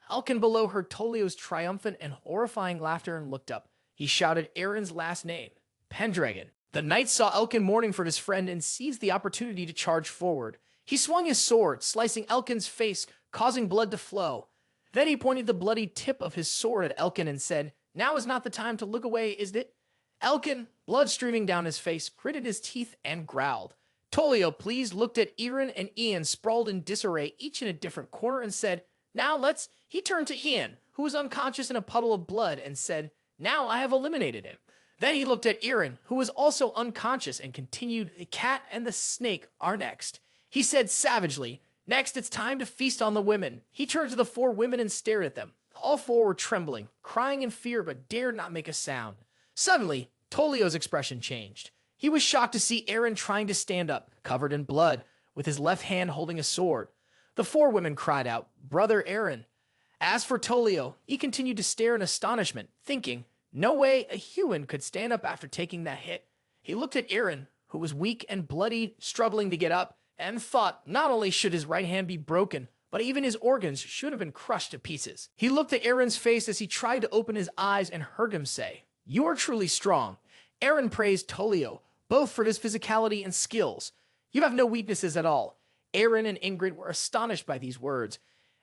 Elkin below heard Tolio's triumphant and horrifying laughter and looked up. He shouted Eren's last name, Pendragon. The knight saw Elkin mourning for his friend and seized the opportunity to charge forward. He swung his sword, slicing Elkin's face, causing blood to flow. Then he pointed the bloody tip of his sword at Elkin and said, "Now is not the time to look away, is it?" Elkin, blood streaming down his face, gritted his teeth and growled. Tolio, pleased, looked at Eren and Ian sprawled in disarray, each in a different corner, and said, "Now let's..." He turned to Ian, who was unconscious in a puddle of blood, and said, "Now I have eliminated him." Then he looked at Eren, who was also unconscious, and continued, "The cat and the snake are next." He said savagely, "Next, it's time to feast on the women." He turned to the four women and stared at them. All four were trembling, crying in fear, but dared not make a sound. Suddenly, Tolio's expression changed. He was shocked to see Eren trying to stand up, covered in blood, with his left hand holding a sword. The four women cried out, "Brother Eren." As for Tolio, he continued to stare in astonishment, thinking, no way a human could stand up after taking that hit. He looked at Eren, who was weak and bloody, struggling to get up, and thought not only should his right hand be broken, but even his organs should have been crushed to pieces. He looked at Eren's face as he tried to open his eyes and heard him say, "You are truly strong." Eren praised Tolio, both for his physicality and skills. "You have no weaknesses at all." Eren and Ingrid were astonished by these words.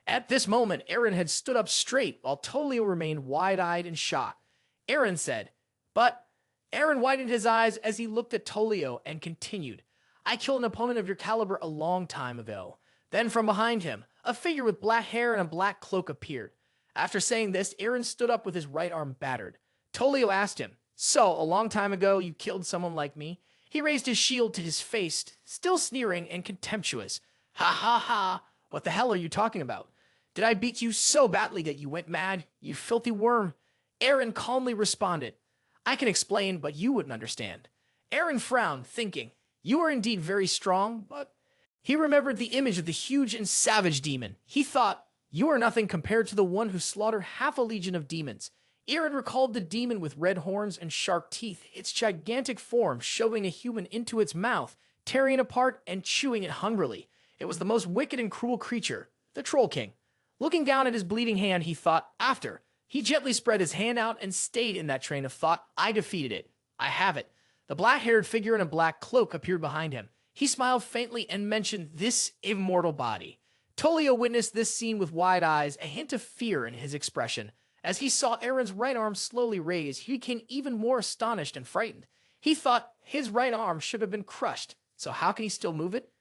At this moment, Eren had stood up straight, while Tolio remained wide-eyed and shocked. Eren said, "But..." Eren widened his eyes as he looked at Tolio and continued, "I killed an opponent of your caliber a long time ago." Then from behind him, a figure with black hair and a black cloak appeared. After saying this, Eren stood up with his right arm battered. Tolio asked him, "So, a long time ago, you killed someone like me?" He raised his shield to his face, still sneering and contemptuous. "Ha ha ha, what the hell are you talking about? Did I beat you so badly that you went mad, you filthy worm?" Eren calmly responded, "I can explain, but you wouldn't understand." Eren frowned, thinking, "You are indeed very strong, but..." He remembered the image of the huge and savage demon. He thought, "You are nothing compared to the one who slaughtered half a legion of demons." Eren recalled the demon with red horns and sharp teeth, its gigantic form shoving a human into its mouth, tearing it apart and chewing it hungrily. It was the most wicked and cruel creature, the Troll King. Looking down at his bleeding hand, he thought, after. He gently spread his hand out and stayed in that train of thought. "I defeated it. I have it." The black-haired figure in a black cloak appeared behind him. He smiled faintly and mentioned this immortal body. Tolio witnessed this scene with wide eyes, a hint of fear in his expression. As he saw Eren's right arm slowly raise, he became even more astonished and frightened. He thought his right arm should have been crushed, so how can he still move it?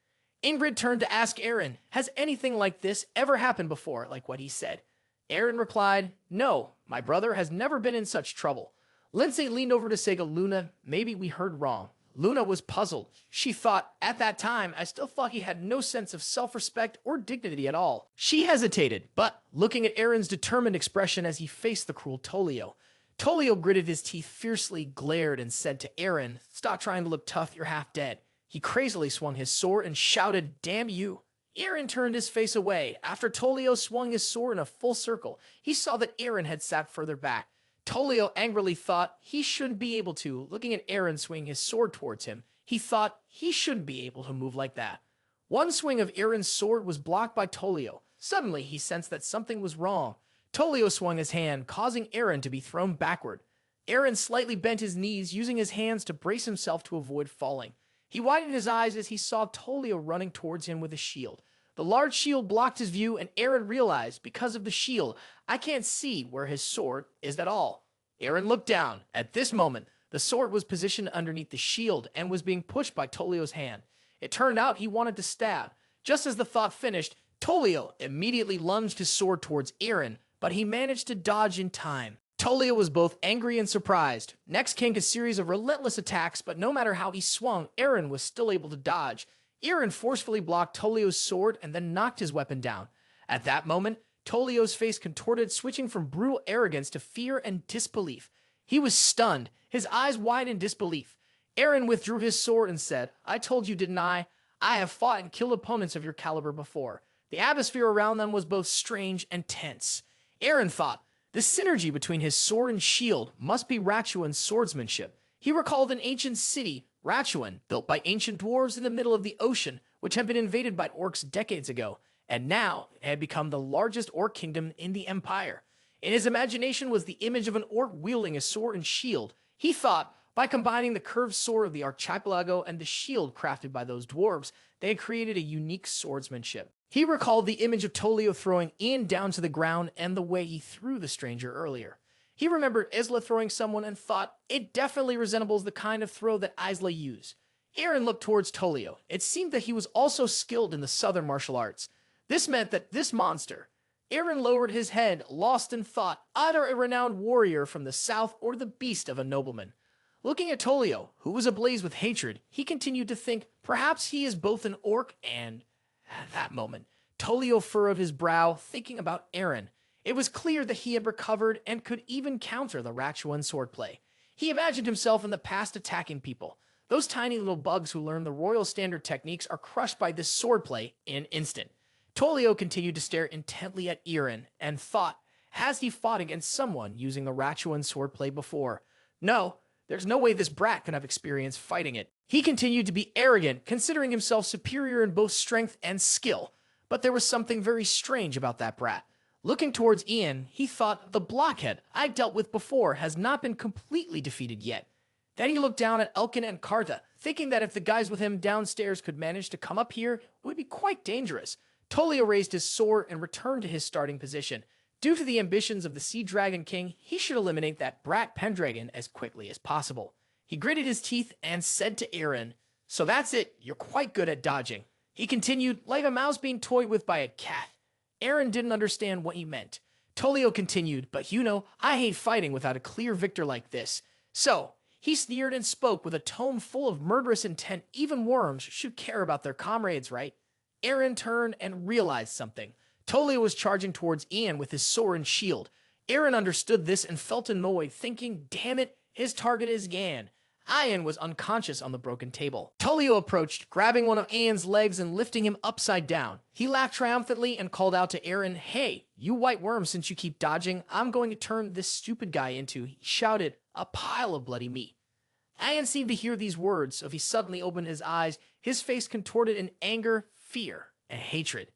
Ingrid turned to ask Eren, has anything like this ever happened before, like what he said? Eren replied, "No, my brother has never been in such trouble." Lindsay leaned over to say to Luna, "Maybe we heard wrong." Luna was puzzled. She thought, at that time, I still thought he had no sense of self-respect or dignity at all. She hesitated, but looking at Eren's determined expression as he faced the cruel Tolio. Tolio gritted his teeth fiercely, glared, and said to Eren, "Stop trying to look tough, you're half dead." He crazily swung his sword and shouted, "Damn you." Eren turned his face away. After Tolio swung his sword in a full circle, he saw that Eren had sat further back. Tolio angrily thought he shouldn't be able to. Looking at Eren swing his sword towards him, He thought he shouldn't be able to move like that. One swing of Eren's sword was blocked by Tolio. Suddenly, he sensed that something was wrong. Tolio swung his hand, causing Eren to be thrown backward. Eren slightly bent his knees, using his hands to brace himself to avoid falling. He widened his eyes as he saw Tolio running towards him with a shield. The large shield blocked his view, and Eren realized, because of the shield, I can't see where his sword is at all. Eren looked down. At this moment, the sword was positioned underneath the shield and was being pushed by Tolio's hand. It turned out he wanted to stab. Just as the thought finished, Tolio immediately lunged his sword towards Eren, but he managed to dodge in time. Tolio was both angry and surprised. Next came a series of relentless attacks, but no matter how he swung, Eren was still able to dodge. Eren forcefully blocked Tolio's sword and then knocked his weapon down. At that moment, Tolio's face contorted, switching from brutal arrogance to fear and disbelief. He was stunned, his eyes wide in disbelief. Eren withdrew his sword and said, "I told you, didn't I? I have fought and killed opponents of your caliber before." The atmosphere around them was both strange and tense. Eren thought, the synergy between his sword and shield must be Ratchuan's swordsmanship. He recalled an ancient city, Ratchuan, built by ancient dwarves in the middle of the ocean, which had been invaded by orcs decades ago, and now it had become the largest orc kingdom in the empire. In his imagination was the image of an orc wielding a sword and shield. He thought, by combining the curved sword of the archipelago and the shield crafted by those dwarves, they had created a unique swordsmanship. He recalled the image of Tolio throwing Ian down to the ground and the way he threw the stranger earlier. He remembered Isla throwing someone and thought, it definitely resembles the kind of throw that Isla used. Eren looked towards Tolio. It seemed that he was also skilled in the southern martial arts. This meant that this monster... Eren lowered his head, lost in thought, either a renowned warrior from the south or the beast of a nobleman. Looking at Tolio, who was ablaze with hatred, he continued to think perhaps he is both an orc and... At that moment, Tolio furrowed his brow, thinking about Eren. It was clear that he had recovered and could even counter the Ratchuan swordplay. He imagined himself in the past attacking people. Those tiny little bugs who learn the royal standard techniques are crushed by this swordplay in an instant. Tolio continued to stare intently at Eren and thought, has he fought against someone using the Ratchuan swordplay before? No, there's no way this brat could have experience fighting it. He continued to be arrogant, considering himself superior in both strength and skill. But there was something very strange about that brat. Looking towards Ian, he thought the blockhead I dealt with before has not been completely defeated yet. Then he looked down at Elkin and Karta, thinking that if the guys with him downstairs could manage to come up here, it would be quite dangerous. Tolio raised his sword and returned to his starting position. Due to the ambitions of the Sea Dragon King, he should eliminate that brat Pendragon as quickly as possible. He gritted his teeth and said to Eren, "So that's it, you're quite good at dodging." He continued, like a mouse being toyed with by a cat. Eren didn't understand what he meant. Tolio continued, "But you know, I hate fighting without a clear victor like this." So, he sneered and spoke with a tone full of murderous intent. Even worms should care about their comrades, right? Eren turned and realized something. Tolio was charging towards Ian with his sword and shield. Eren understood this and felt annoyed, thinking, damn it, his target is Gan. Ian was unconscious on the broken table. Tolio approached, grabbing one of Ian's legs and lifting him upside down. He laughed triumphantly and called out to Eren, "Hey, you white worm, since you keep dodging, I'm going to turn this stupid guy into," he shouted, "a pile of bloody meat." Ian seemed to hear these words, so he suddenly opened his eyes, his face contorted in anger, fear, and hatred.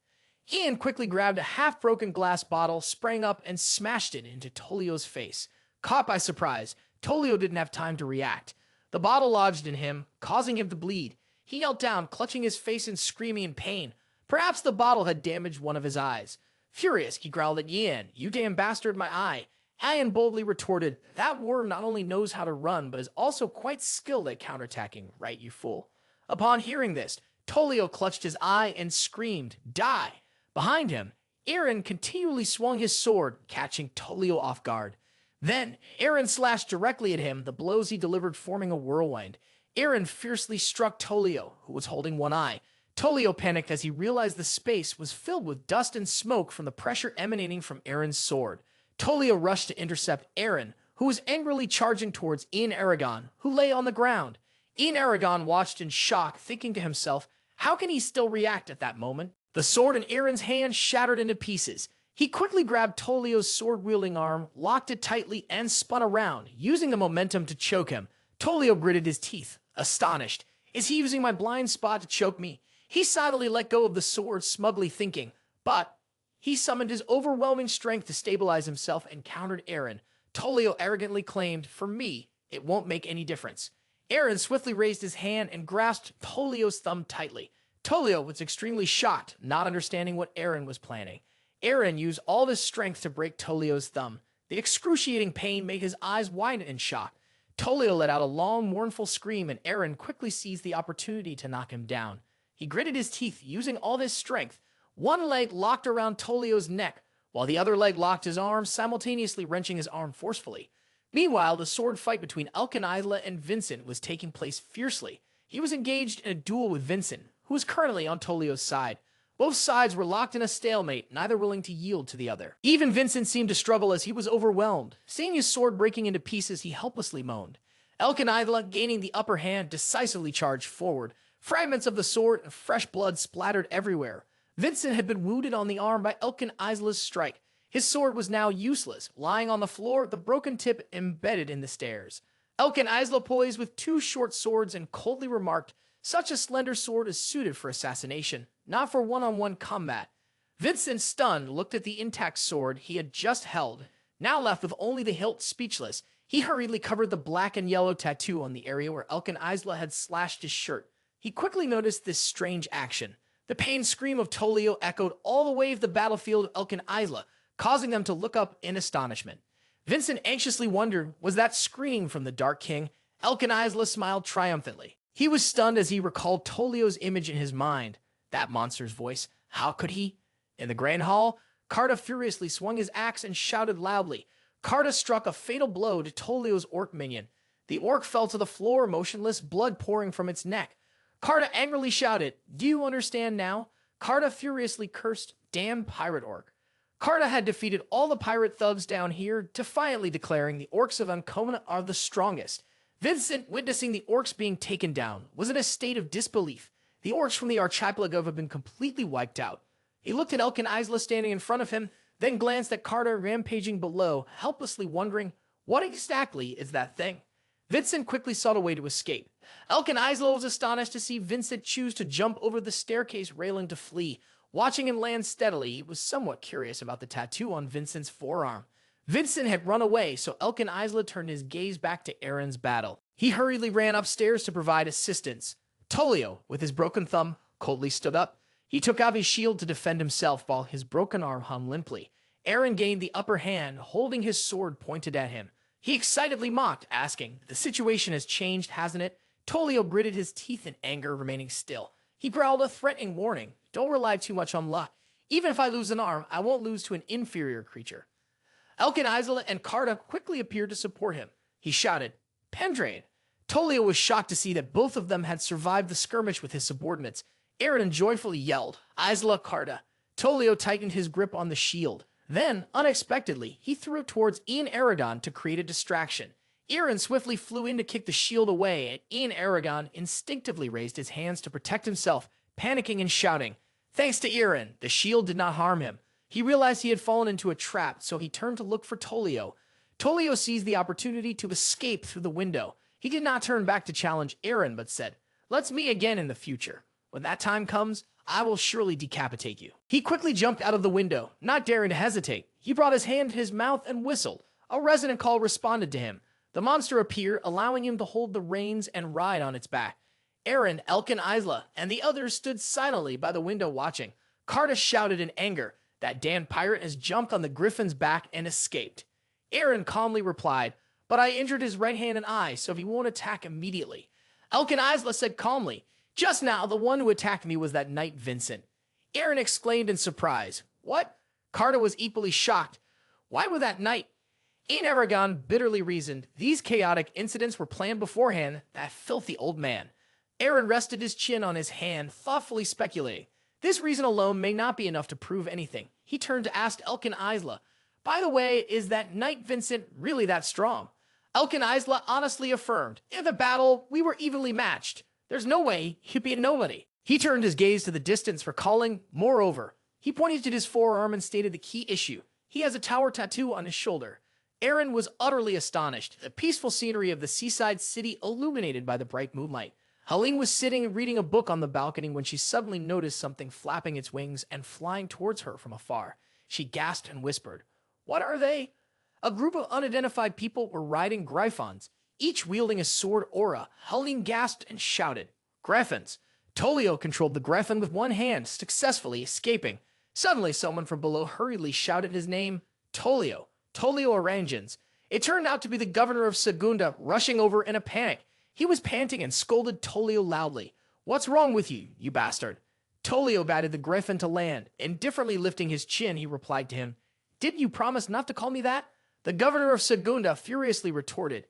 Ian quickly grabbed a half-broken glass bottle, sprang up, and smashed it into Tolio's face. Caught by surprise, Tolio didn't have time to react. The bottle lodged in him, causing him to bleed. He knelt down, clutching his face and screaming in pain. Perhaps the bottle had damaged one of his eyes. Furious, he growled at Ian, "You damn bastard, my eye." Ian boldly retorted, "That worm not only knows how to run, but is also quite skilled at counterattacking, right, you fool?" Upon hearing this, Tolio clutched his eye and screamed, "Die!" Behind him, Eren continually swung his sword, catching Tolio off guard. Then, Eren slashed directly at him, the blows he delivered forming a whirlwind. Eren fiercely struck Tolio, who was holding one eye. Tolio panicked as he realized the space was filled with dust and smoke from the pressure emanating from Eren's sword. Tolio rushed to intercept Eren, who was angrily charging towards Ian Aragon, who lay on the ground. Ian Aragon watched in shock, thinking to himself, how can he still react at that moment? The sword in Eren's hand shattered into pieces. He quickly grabbed Tolio's sword-wielding arm, locked it tightly, and spun around, using the momentum to choke him. Tolio gritted his teeth, astonished. Is he using my blind spot to choke me? He silently let go of the sword, smugly thinking, but he summoned his overwhelming strength to stabilize himself and countered Eren. Tolio arrogantly claimed, "For me, it won't make any difference." Eren swiftly raised his hand and grasped Tolio's thumb tightly. Tolio was extremely shocked, not understanding what Eren was planning. Eren used all his strength to break Tolio's thumb. The excruciating pain made his eyes widen in shock. Tolio let out a long, mournful scream, and Eren quickly seized the opportunity to knock him down. He gritted his teeth, using all his strength. One leg locked around Tolio's neck, while the other leg locked his arm, simultaneously wrenching his arm forcefully. Meanwhile, the sword fight between Isla and Vincent was taking place fiercely. He was engaged in a duel with Vincent, who was currently on Tolio's side. Both sides were locked in a stalemate, neither willing to yield to the other. Even Vincent seemed to struggle as he was overwhelmed. Seeing his sword breaking into pieces, he helplessly moaned. Isla, gaining the upper hand, decisively charged forward. Fragments of the sword and fresh blood splattered everywhere. Vincent had been wounded on the arm by Isla's strike. His sword was now useless, lying on the floor, the broken tip embedded in the stairs. Isla poised with two short swords and coldly remarked, "Such a slender sword is suited for assassination, not for one-on-one combat." Vincent, stunned, looked at the intact sword he had just held. Now left with only the hilt, speechless, he hurriedly covered the black and yellow tattoo on the area where Isla had slashed his shirt. He quickly noticed this strange action. The pained scream of Tolio echoed all the way of the battlefield of Isla, causing them to look up in astonishment. Vincent anxiously wondered, was that scream from the Dark King? Isla smiled triumphantly. He was stunned as he recalled Tolio's image in his mind. That monster's voice. How could he? In the Grand Hall, Carta furiously swung his axe and shouted loudly. Carta struck a fatal blow to Tolio's orc minion. The orc fell to the floor, motionless, blood pouring from its neck. Carta angrily shouted, "Do you understand now?" Carta furiously cursed, "Damn pirate orc." Carta had defeated all the pirate thugs down here, defiantly declaring the orcs of Ancona are the strongest. Vincent, witnessing the orcs being taken down, was in a state of disbelief. The orcs from the archipelago had been completely wiped out. He looked at Isla standing in front of him, then glanced at Carta rampaging below, helplessly wondering, what exactly is that thing? Vincent quickly sought a way to escape. Isla was astonished to see Vincent choose to jump over the staircase railing to flee. Watching him land steadily, he was somewhat curious about the tattoo on Vincent's forearm. Vincent had run away, so Isla turned his gaze back to Eren's battle. He hurriedly ran upstairs to provide assistance. Tolio, with his broken thumb, coldly stood up. He took out his shield to defend himself while his broken arm hung limply. Eren gained the upper hand, holding his sword pointed at him. He excitedly mocked, asking, "The situation has changed, hasn't it?" Tolio gritted his teeth in anger, remaining still. He growled a threatening warning. "Don't rely too much on luck. Even if I lose an arm, I won't lose to an inferior creature." Isla and Carta quickly appeared to support him. He shouted, "Pendragon!" Tolio was shocked to see that both of them had survived the skirmish with his subordinates. Eren joyfully yelled, "Isla, Carta!" Tolio tightened his grip on the shield. Then, unexpectedly, he threw it towards Aragon to create a distraction. Eren swiftly flew in to kick the shield away, and Aragon instinctively raised his hands to protect himself, panicking and shouting. Thanks to Eren, the shield did not harm him. He realized he had fallen into a trap, so he turned to look for Tolio. Tolio seized the opportunity to escape through the window. He did not turn back to challenge Eren, but said, "Let's meet again in the future. When that time comes, I will surely decapitate you." He quickly jumped out of the window, not daring to hesitate. He brought his hand to his mouth and whistled. A resonant call responded to him. The monster appeared, allowing him to hold the reins and ride on its back. Eren, Isla, and the others stood silently by the window watching. Carta shouted in anger, "That damned pirate has jumped on the griffin's back and escaped." Eren calmly replied, "But I injured his right hand and eye, so he won't attack immediately." Isla said calmly, "Just now, the one who attacked me was that knight Vincent." Eren exclaimed in surprise, "What?" Carta was equally shocked. "Why would that knight?" Aragon bitterly reasoned, "These chaotic incidents were planned beforehand, that filthy old man." Eren rested his chin on his hand, thoughtfully speculating. This reason alone may not be enough to prove anything. He turned to ask Isla, "By the way, is that knight Vincent really that strong?" Isla honestly affirmed, "In the battle, we were evenly matched. There's no way he'd be a nobody." He turned his gaze to the distance, recalling, moreover. He pointed to his forearm and stated the key issue. He has a tower tattoo on his shoulder. Eren was utterly astonished, the peaceful scenery of the seaside city illuminated by the bright moonlight. Helene was sitting reading a book on the balcony when she suddenly noticed something flapping its wings and flying towards her from afar. She gasped and whispered, "What are they?" A group of unidentified people were riding Gryphons, each wielding a sword aura. Helene gasped and shouted, "Gryphons!" Tolio controlled the Gryphon with one hand, successfully escaping. Suddenly, someone from below hurriedly shouted his name, Tolio Orangens. It turned out to be the governor of Segunda, rushing over in a panic. He was panting and scolded Tolio loudly. "What's wrong with you, you bastard?" Tolio batted the Gryphon to land. Indifferently lifting his chin, he replied to him, "Didn't you promise not to call me that?" The governor of Segunda furiously retorted,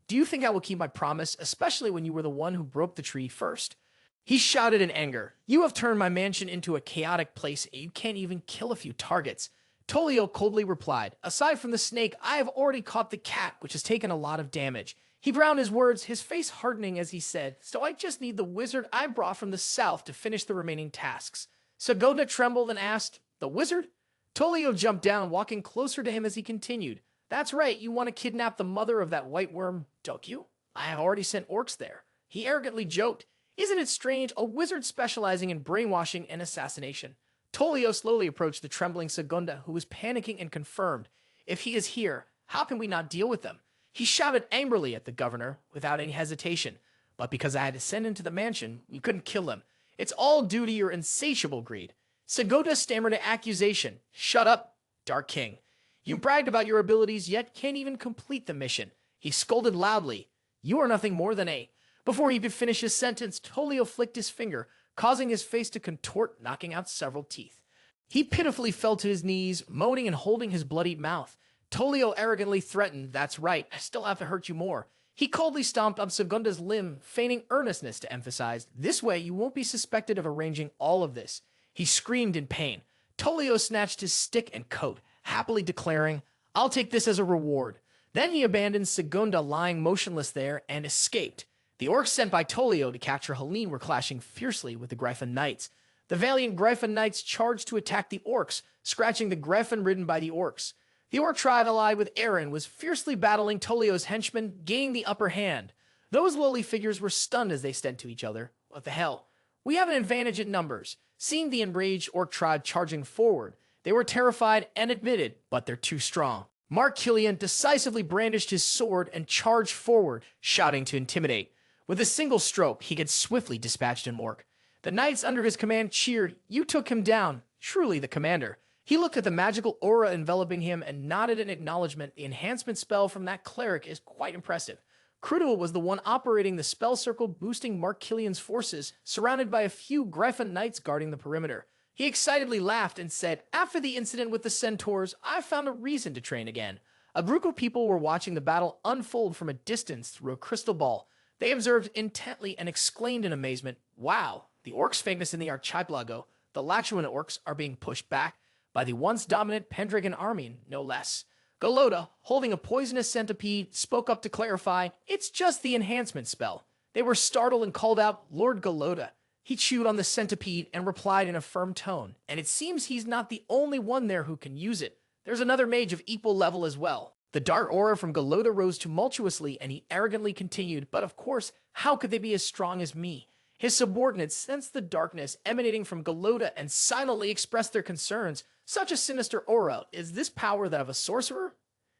"Do you think I will keep my promise, especially when you were the one who broke the tree first?" He shouted in anger, "You have turned my mansion into a chaotic place and you can't even kill a few targets." Tolio coldly replied, "Aside from the snake, I have already caught the cat, which has taken a lot of damage." He browned his words, his face hardening as he said, "So I just need the wizard I brought from the south to finish the remaining tasks." Segunda trembled and asked, "The wizard?" Tolio jumped down, walking closer to him as he continued, "That's right, you want to kidnap the mother of that white worm, don't you? I have already sent orcs there." He arrogantly joked, "Isn't it strange, a wizard specializing in brainwashing and assassination?" Tolio slowly approached the trembling Segunda, who was panicking, and confirmed, "If he is here, how can we not deal with them?" He shouted angrily at the governor, without any hesitation, "But because I had to send him to the mansion, we couldn't kill him. It's all due to your insatiable greed." Segunda stammered an accusation. "Shut up, Dark King. You bragged about your abilities, yet can't even complete the mission." He scolded loudly, "You are nothing more than a..." Before he could finish his sentence, Tolio flicked his finger, causing his face to contort, knocking out several teeth. He pitifully fell to his knees, moaning and holding his bloodied mouth. Tolio arrogantly threatened, "That's right, I still have to hurt you more." He coldly stomped on Segunda's limb, feigning earnestness to emphasize, "This way you won't be suspected of arranging all of this." He screamed in pain. Tolio snatched his stick and coat, happily declaring, "I'll take this as a reward." Then he abandoned Segunda lying motionless there and escaped. The orcs sent by Tolio to capture Helene were clashing fiercely with the Gryphon Knights. The valiant Gryphon Knights charged to attack the orcs, scratching the Gryphon ridden by the orcs. The orc tribe, allied with Eren, was fiercely battling Tolio's henchmen, gaining the upper hand. Those lowly figures were stunned as they said to each other, "What the hell? We have an advantage in numbers." Seeing the enraged orc tribe charging forward, they were terrified and admitted, "But they're too strong." Mark Killian decisively brandished his sword and charged forward, shouting to intimidate. With a single stroke, he had swiftly dispatched an orc. The knights under his command cheered, "You took him down. Truly the commander." He looked at the magical aura enveloping him and nodded in acknowledgement. The enhancement spell from that cleric is quite impressive. Crudual was the one operating the spell circle, boosting Mark Killian's forces, surrounded by a few Gryphon knights guarding the perimeter. He excitedly laughed and said, "After the incident with the centaurs, I found a reason to train again." A group of people were watching the battle unfold from a distance through a crystal ball. They observed intently and exclaimed in amazement, "Wow, the orcs famous in the archipelago, the Lachuan orcs, are being pushed back by the once dominant Pendragon army, no less." Golota, holding a poisonous centipede, spoke up to clarify, "It's just the enhancement spell." They were startled and called out, "Lord Golota." He chewed on the centipede and replied in a firm tone, "And it seems he's not the only one there who can use it. There's another mage of equal level as well." The dark aura from Golota rose tumultuously, and he arrogantly continued, "But of course, how could they be as strong as me?" His subordinates sensed the darkness emanating from Golota and silently expressed their concerns. Such a sinister aura, is this power that of a sorcerer?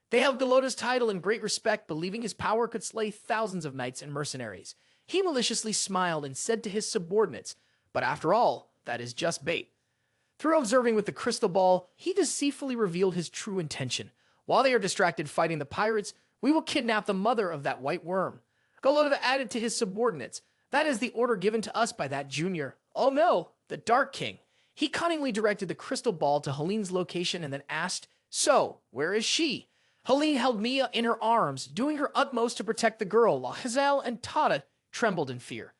They held Golota's title in great respect, believing his power could slay thousands of knights and mercenaries. He maliciously smiled and said to his subordinates, "But after all, that is just bait." Through observing with the crystal ball, he deceitfully revealed his true intention. "While they are distracted fighting the pirates, we will kidnap the mother of that white worm." Golota added to his subordinates, "That is the order given to us by that junior. Oh no, the Dark King." He cunningly directed the crystal ball to Helene's location and then asked, "So, where is she?" Helene held Mia in her arms, doing her utmost to protect the girl, while Hazel and Tata trembled in fear.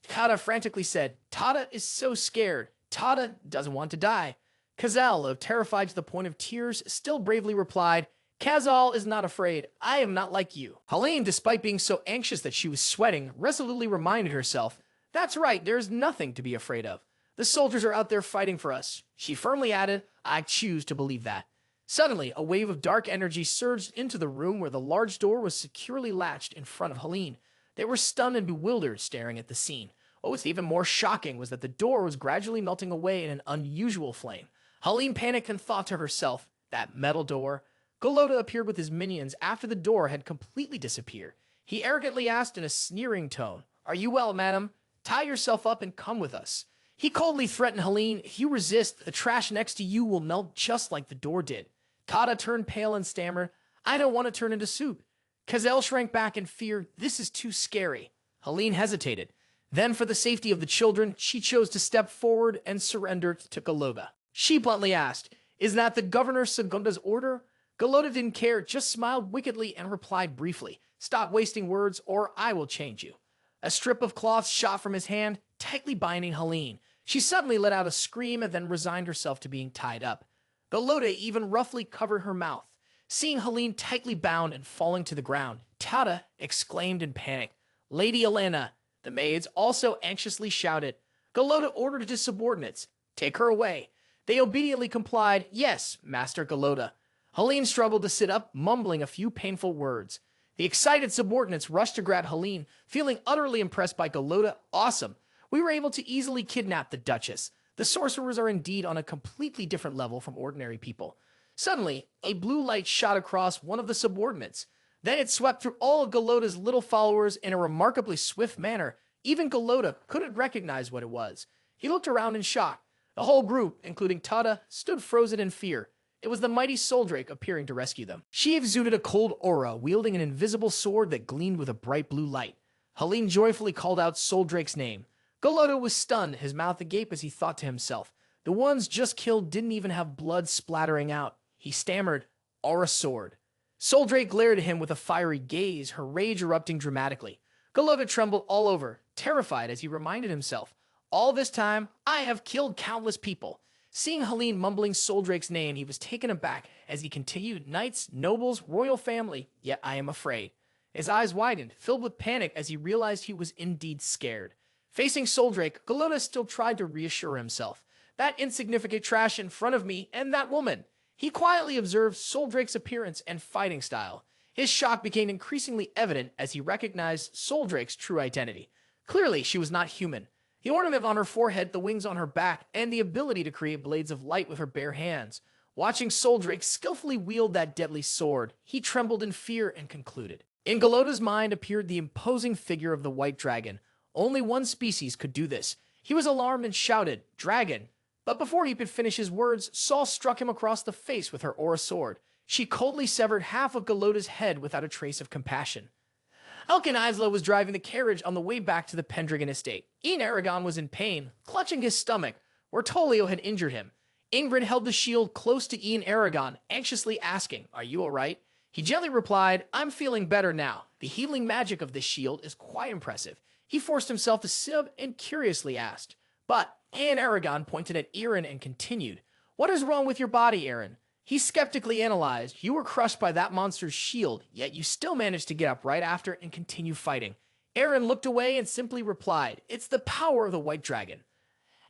Kata frantically said, "Tata is so scared. Tata doesn't want to die." Kazal, terrified to the point of tears, still bravely replied, "Kazal is not afraid. I am not like you." Helene, despite being so anxious that she was sweating, resolutely reminded herself, "That's right, there is nothing to be afraid of. The soldiers are out there fighting for us." She firmly added, "I choose to believe that." Suddenly, a wave of dark energy surged into the room where the large door was securely latched in front of Helene. They were stunned and bewildered, staring at the scene. What was even more shocking was that the door was gradually melting away in an unusual flame. Helene panicked and thought to herself, that metal door. Golota appeared with his minions after the door had completely disappeared. He arrogantly asked in a sneering tone, "Are you well, madam? Tie yourself up and come with us." He coldly threatened Helene, "If you resist, the trash next to you will melt just like the door did." Tada turned pale and stammered, "I don't want to turn into soup." Kazel shrank back in fear. "This is too scary." Helene hesitated. Then, for the safety of the children, she chose to step forward and surrender to Golota. She bluntly asked, "Is that the Governor Segunda's order?" Golota didn't care, just smiled wickedly and replied briefly, "Stop wasting words or I will change you." A strip of cloth shot from his hand, tightly binding Helene. She suddenly let out a scream and then resigned herself to being tied up. Golota even roughly covered her mouth. Seeing Helene tightly bound and falling to the ground, Tada exclaimed in panic, "Lady Elena!" The maids also anxiously shouted. Golota ordered his subordinates, "Take her away." They obediently complied, "Yes, Master Golota." Helene struggled to sit up, mumbling a few painful words. The excited subordinates rushed to grab Helene, feeling utterly impressed by Golota. "Awesome. We were able to easily kidnap the Duchess. The sorcerers are indeed on a completely different level from ordinary people." Suddenly, a blue light shot across one of the subordinates. Then it swept through all of Golota's little followers in a remarkably swift manner. Even Golota couldn't recognize what it was. He looked around in shock. The whole group, including Tada, stood frozen in fear. It was the mighty Soldrake appearing to rescue them. She exuded a cold aura, wielding an invisible sword that gleamed with a bright blue light. Helene joyfully called out Soldrake's name. Golota was stunned, his mouth agape as he thought to himself. The ones just killed didn't even have blood splattering out. He stammered, "Aura sword." Soldrake glared at him with a fiery gaze, her rage erupting dramatically. Golota trembled all over, terrified as he reminded himself, "All this time, I have killed countless people." Seeing Helene mumbling Soldrake's name, he was taken aback as he continued, "Knights, nobles, royal family, yet I am afraid." His eyes widened, filled with panic as he realized he was indeed scared. Facing Soldrake, Golota still tried to reassure himself. "That insignificant trash in front of me and that woman." He quietly observed Soldrake's appearance and fighting style. His shock became increasingly evident as he recognized Soldrake's true identity. Clearly, she was not human. The ornament on her forehead, the wings on her back, and the ability to create blades of light with her bare hands. Watching Soldrake skillfully wield that deadly sword, he trembled in fear and concluded. In Golota's mind appeared the imposing figure of the white dragon. Only one species could do this. He was alarmed and shouted, "Dragon!" But before he could finish his words, Saul struck him across the face with her aura sword. She coldly severed half of Golota's head without a trace of compassion. Elkin Isla was driving the carriage on the way back to the Pendragon estate. Ian Aragon was in pain, clutching his stomach, where Tolio had injured him. Ingrid held the shield close to Ian Aragon, anxiously asking, "Are you all right?" He gently replied, "I'm feeling better now. The healing magic of this shield is quite impressive." He forced himself to sit up and curiously asked. But Ian Aragon pointed at Eren and continued, "What is wrong with your body, Eren?" He skeptically analyzed, "You were crushed by that monster's shield, yet you still managed to get up right after and continue fighting." Eren looked away and simply replied, "It's the power of the white dragon."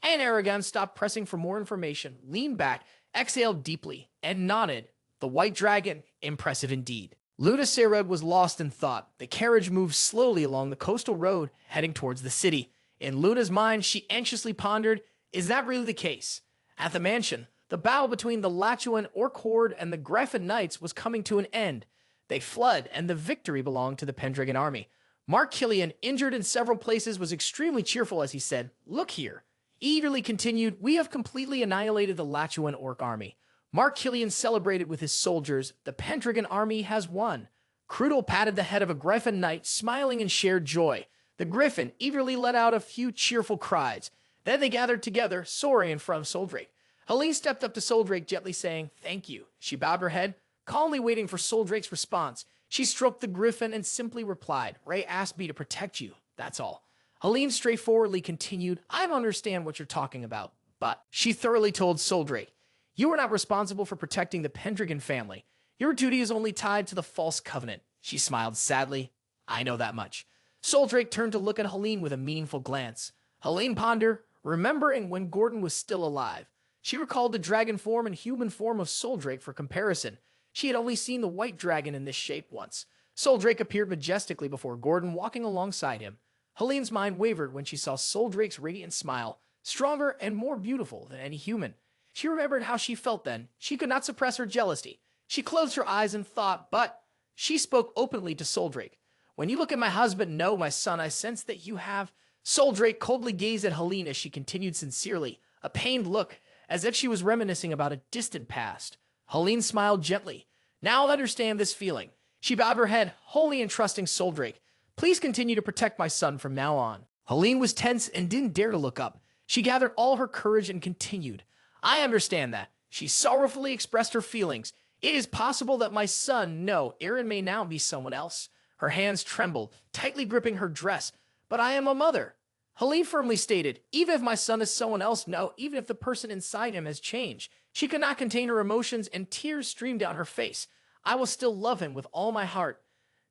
And Aragon stopped pressing for more information, leaned back, exhaled deeply, and nodded. The white dragon, impressive indeed. Luna Sered was lost in thought. The carriage moved slowly along the coastal road, heading towards the city. In Luna's mind, she anxiously pondered, is that really the case? At the mansion, the battle between the Lachuan Orc Horde and the Griffin Knights was coming to an end. They fled, and the victory belonged to the Pendragon army. Mark Killian, injured in several places, was extremely cheerful as he said, "Look here." He eagerly continued, "We have completely annihilated the Lachuan Orc army." Mark Killian celebrated with his soldiers, "The Pendragon army has won." Crudel patted the head of a Griffin Knight, smiling in shared joy. The Griffin eagerly let out a few cheerful cries. Then they gathered together, sorry in front of Soldrake. Helene stepped up to Soldrake, gently saying, "Thank you." She bowed her head, calmly waiting for Soldrake's response. She stroked the Griffin and simply replied, "Ray asked me to protect you, that's all." Helene straightforwardly continued, "I don't understand what you're talking about." But she thoroughly told Soldrake, "You are not responsible for protecting the Pendragon family. Your duty is only tied to the false covenant." She smiled sadly. "I know that much." Soldrake turned to look at Helene with a meaningful glance. Helene pondered, remembering when Gordon was still alive. She recalled the dragon form and human form of Soldrake for comparison. She had only seen the white dragon in this shape once. Soldrake appeared majestically before Gordon, walking alongside him. Helene's mind wavered when she saw Soldrake's radiant smile, stronger and more beautiful than any human. She remembered how she felt then. She could not suppress her jealousy. She closed her eyes and thought, but she spoke openly to Soldrake. When you look at my husband, no, my son, I sense that you have. Soldrake coldly gazed at Helene as she continued sincerely, a pained look, as if she was reminiscing about a distant past. Helene smiled gently. Now I'll understand this feeling. She bowed her head, wholly entrusting Soldrake. Please continue to protect my son from now on. Helene was tense and didn't dare to look up. She gathered all her courage and continued. I understand that. She sorrowfully expressed her feelings. It is possible that my son, no, Eren may now be someone else. Her hands trembled, tightly gripping her dress. But I am a mother. Helene firmly stated, even if my son is someone else, no, even if the person inside him has changed. She could not contain her emotions and tears streamed down her face. I will still love him with all my heart.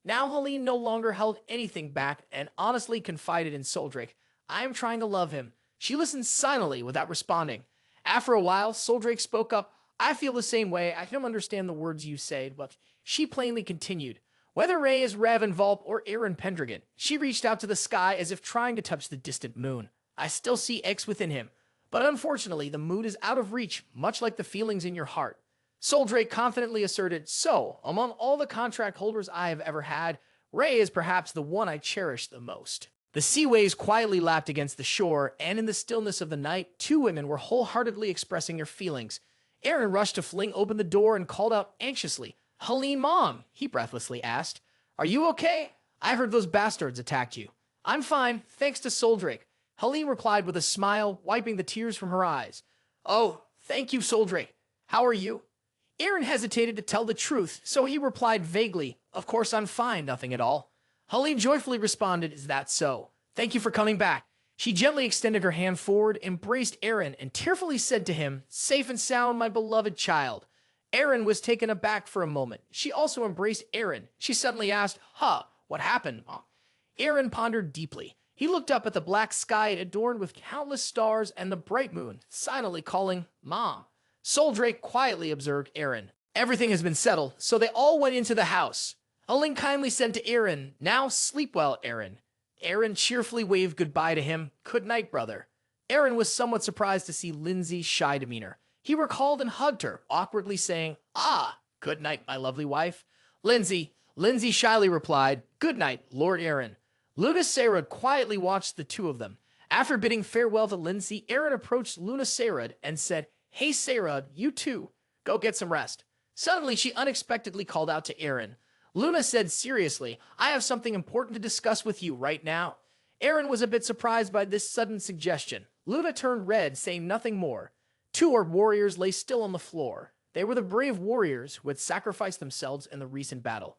Now Helene no longer held anything back and honestly confided in Soldrake. I am trying to love him. She listened silently without responding. After a while, Soldrake spoke up. I feel the same way. I don't understand the words you say, but she plainly continued. Whether Ray is Rev and Volp or Eren Pendragon, she reached out to the sky as if trying to touch the distant moon. I still see X within him, but unfortunately the moon is out of reach, much like the feelings in your heart. Soldrake confidently asserted, so, among all the contract holders I have ever had, Ray is perhaps the one I cherish the most. The sea waves quietly lapped against the shore, and in the stillness of the night, two women were wholeheartedly expressing their feelings. Eren rushed to fling open the door and called out anxiously, Helene, Mom, he breathlessly asked. Are you okay? I heard those bastards attacked you. I'm fine, thanks to Soldrake. Helene replied with a smile, wiping the tears from her eyes. Oh, thank you, Soldrake. How are you? Eren hesitated to tell the truth, so he replied vaguely, Of course I'm fine, nothing at all. Helene joyfully responded, Is that so? Thank you for coming back. She gently extended her hand forward, embraced Eren, and tearfully said to him, Safe and sound, my beloved child. Eren was taken aback for a moment. She also embraced Eren. She suddenly asked, what happened, Mom? Eren pondered deeply. He looked up at the black sky adorned with countless stars and the bright moon, silently calling, Mom. Soldrake quietly observed Eren. Everything has been settled, so they all went into the house. Helene kindly said to Eren, Now sleep well, Eren. Eren cheerfully waved goodbye to him. Good night, brother. Eren was somewhat surprised to see Lindsay's shy demeanor. He recalled and hugged her, awkwardly saying, good night, my lovely wife. Lindsay shyly replied, Good night, Lord Eren. Luna Serad quietly watched the two of them. After bidding farewell to Lindsay, Eren approached Luna Serad and said, Hey Serad, you too. Go get some rest. Suddenly, she unexpectedly called out to Eren. Luna said seriously, I have something important to discuss with you right now. Eren was a bit surprised by this sudden suggestion. Luna turned red, saying nothing more. Two orc warriors lay still on the floor. They were the brave warriors who had sacrificed themselves in the recent battle.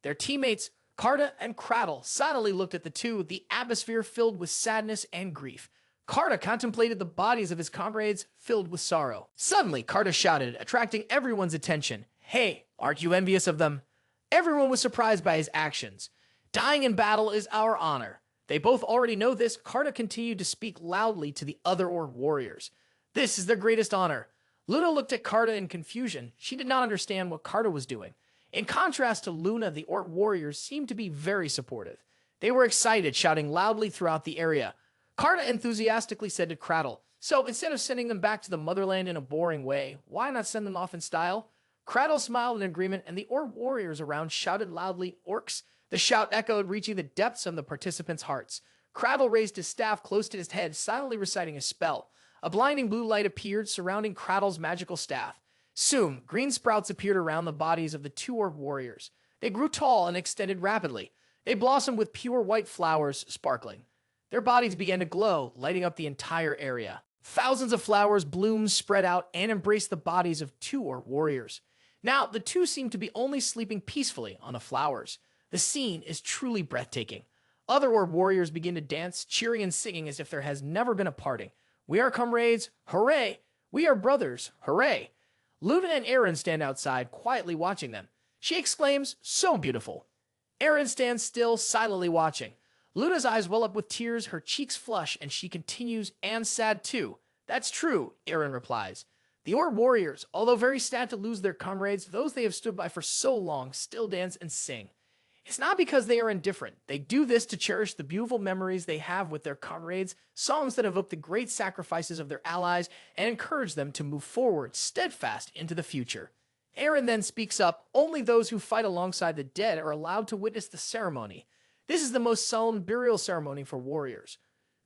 Their teammates, Carta and Cradle, silently looked at the two, the atmosphere filled with sadness and grief. Carta contemplated the bodies of his comrades filled with sorrow. Suddenly, Carta shouted, attracting everyone's attention. Hey, aren't you envious of them? Everyone was surprised by his actions. Dying in battle is our honor. They both already know this. Carta continued to speak loudly to the other orc warriors. This is their greatest honor. Luna looked at Carta in confusion. She did not understand what Carta was doing. In contrast to Luna, the orc warriors seemed to be very supportive. They were excited, shouting loudly throughout the area. Carta enthusiastically said to Cradle, So instead of sending them back to the motherland in a boring way, why not send them off in style? Cradle smiled in agreement, and the orc warriors around shouted loudly, Orcs. The shout echoed, reaching the depths of the participants' hearts. Cradle raised his staff close to his head, silently reciting a spell. A blinding blue light appeared, surrounding Cradle's magical staff. Soon, green sprouts appeared around the bodies of the two orc warriors. They grew tall and extended rapidly. They blossomed with pure white flowers, sparkling. Their bodies began to glow, lighting up the entire area. Thousands of flowers bloomed, spread out, and embraced the bodies of two orc warriors. Now, the two seemed to be only sleeping peacefully on the flowers. The scene is truly breathtaking. Other orc warriors begin to dance, cheering and singing as if there has never been a parting. We are comrades, hooray! We are brothers, hooray! Luna and Eren stand outside, quietly watching them. She exclaims, So beautiful! Eren stands still, silently watching. Luna's eyes well up with tears, her cheeks flush, and she continues, and sad too. That's true, Eren replies. The orc warriors, although very sad to lose their comrades, those they have stood by for so long, still dance and sing. It's not because they are indifferent. They do this to cherish the beautiful memories they have with their comrades, songs that evoke the great sacrifices of their allies, and encourage them to move forward, steadfast into the future. Eren then speaks up, only those who fight alongside the dead are allowed to witness the ceremony. This is the most solemn burial ceremony for warriors.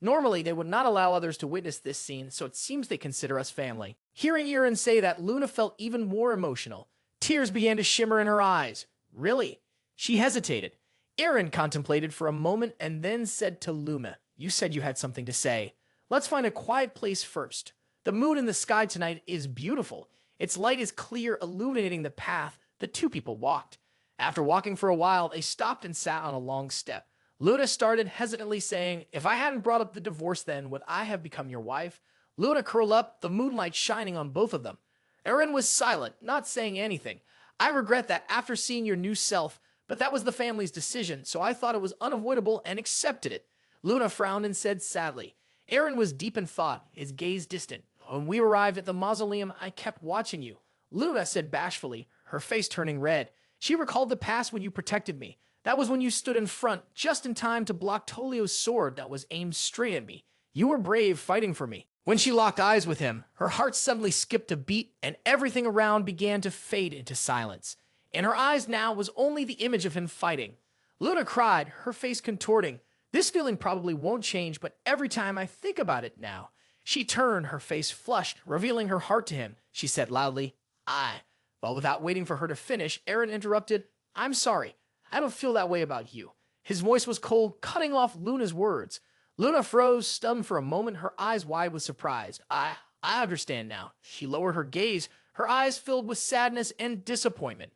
Normally, they would not allow others to witness this scene, so it seems they consider us family. Hearing Eren say that, Luna felt even more emotional. Tears began to shimmer in her eyes. Really? She hesitated. Eren contemplated for a moment and then said to Luna, "You said you had something to say. Let's find a quiet place first. The moon in the sky tonight is beautiful. Its light is clear, illuminating the path the two people walked. After walking for a while, they stopped and sat on a long step. Luna started hesitantly saying, "If I hadn't brought up the divorce then, would I have become your wife?" Luna curled up, the moonlight shining on both of them. Eren was silent, not saying anything. "I regret that after seeing your new self, but that was the family's decision, so I thought it was unavoidable and accepted it." Luna frowned and said sadly. Eren was deep in thought, his gaze distant. "When we arrived at the mausoleum, I kept watching you." Luna said bashfully, her face turning red. She recalled the past when you protected me. That was when you stood in front, just in time to block Tolio's sword that was aimed straight at me. You were brave fighting for me. When she locked eyes with him, her heart suddenly skipped a beat, and everything around began to fade into silence. In her eyes now was only the image of him fighting. Luna cried, her face contorting. "This feeling probably won't change, but every time I think about it now." She turned, her face flushed, revealing her heart to him. She said loudly, "I." But without waiting for her to finish, Eren interrupted, "I'm sorry. I don't feel that way about you." His voice was cold, cutting off Luna's words. Luna froze, stunned for a moment, her eyes wide with surprise. I understand now." She lowered her gaze, her eyes filled with sadness and disappointment.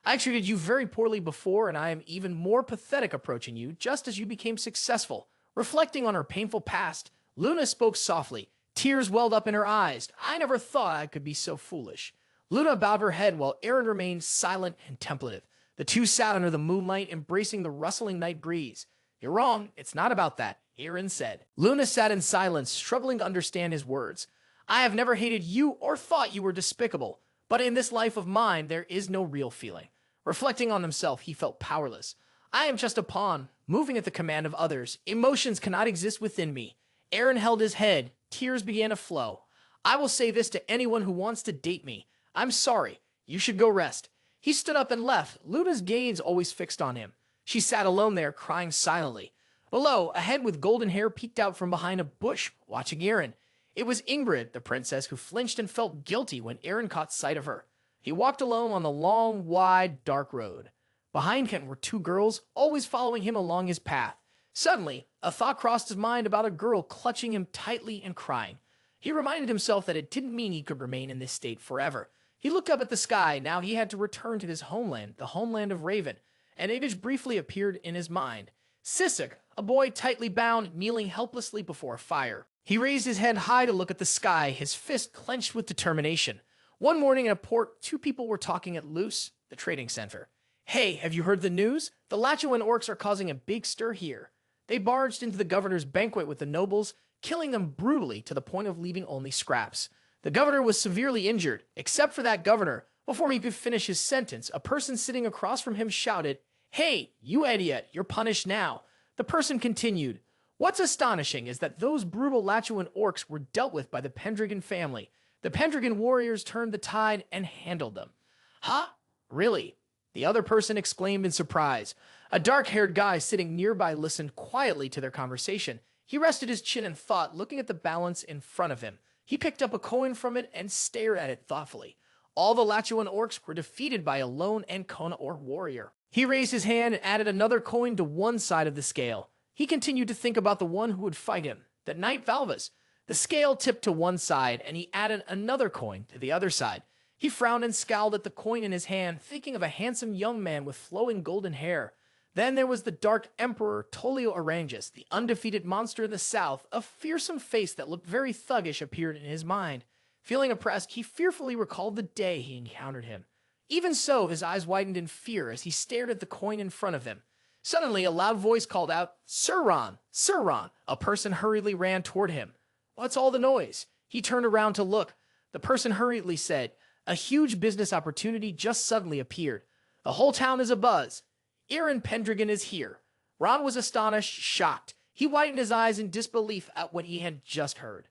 "I treated you very poorly before, and I am even more pathetic approaching you just as you became successful." Reflecting on her painful past, Luna spoke softly. Tears welled up in her eyes. "I never thought I could be so foolish." Luna bowed her head while Eren remained silent and contemplative. The two sat under the moonlight, embracing the rustling night breeze. "You're wrong. It's not about that," Eren said. Luna sat in silence, struggling to understand his words. "I have never hated you or thought you were despicable, but in this life of mine, there is no real feeling." Reflecting on himself, he felt powerless. "I am just a pawn, moving at the command of others. Emotions cannot exist within me." Eren held his head. Tears began to flow. "I will say this to anyone who wants to date me. I'm sorry. You should go rest." He stood up and left, Luna's gaze always fixed on him. She sat alone there, crying silently. Below, a head with golden hair peeked out from behind a bush, watching Eren. It was Ingrid, the princess, who flinched and felt guilty when Eren caught sight of her. He walked alone on the long, wide, dark road. Behind him were two girls, always following him along his path. Suddenly, a thought crossed his mind about a girl clutching him tightly and crying. He reminded himself that it didn't mean he could remain in this state forever. He looked up at the sky. Now he had to return to his homeland, the homeland of Raven. An image briefly appeared in his mind. Sisek, a boy tightly bound, kneeling helplessly before a fire. He raised his head high to look at the sky, his fist clenched with determination. One morning in a port, two people were talking at Luce, the trading center. "Hey, have you heard the news? The Lachuan orcs are causing a big stir here." They barged into the governor's banquet with the nobles, killing them brutally to the point of leaving only scraps. The governor was severely injured. Except for that governor, before he could finish his sentence, a person sitting across from him shouted, "Hey, you idiot, you're punished now." The person continued, "What's astonishing is that those brutal Lachuan orcs were dealt with by the Pendragon family. The Pendragon warriors turned the tide and handled them." "Huh? Really?" The other person exclaimed in surprise. A dark-haired guy sitting nearby listened quietly to their conversation. He rested his chin in thought, looking at the balance in front of him. He picked up a coin from it and stared at it thoughtfully. All the Lachuan orcs were defeated by a lone Ancona orc warrior. He raised his hand and added another coin to one side of the scale. He continued to think about the one who would fight him, the Knight Valvas. The scale tipped to one side, and he added another coin to the other side. He frowned and scowled at the coin in his hand, thinking of a handsome young man with flowing golden hair. Then there was the Dark Emperor Tolio Arangus, the undefeated monster in the south. A fearsome face that looked very thuggish appeared in his mind. Feeling oppressed, he fearfully recalled the day he encountered him. Even so, his eyes widened in fear as he stared at the coin in front of him. Suddenly, a loud voice called out, "Sir Ron! Sir Ron!" A person hurriedly ran toward him. "What's all the noise?" He turned around to look. The person hurriedly said, "A huge business opportunity just suddenly appeared. The whole town is abuzz." Eren Pendragon is here. Ron was astonished, shocked. He widened his eyes in disbelief at what he had just heard.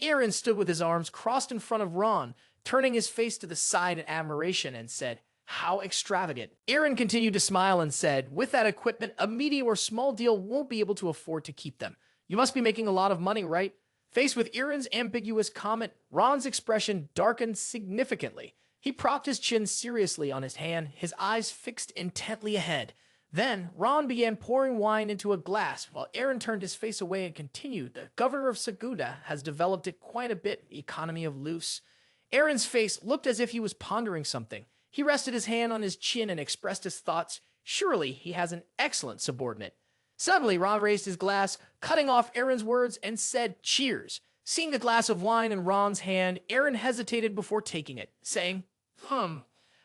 Eren stood with his arms crossed in front of Ron, turning his face to the side in admiration, and said, "How extravagant." Eren continued to smile and said, "With that equipment, a medium or small deal won't be able to afford to keep them. You must be making a lot of money, right?" Faced with Eren's ambiguous comment, Ron's expression darkened significantly. He propped his chin seriously on his hand, his eyes fixed intently ahead. Then, Ron began pouring wine into a glass, while Eren turned his face away and continued, "The governor of Segunda has developed it quite a bit, the economy of loose." Eren's face looked as if he was pondering something. He rested his hand on his chin and expressed his thoughts. Surely he has an excellent subordinate. Suddenly, Ron raised his glass, cutting off Eren's words, and said, "Cheers." Seeing the glass of wine in Ron's hand, Eren hesitated before taking it, saying,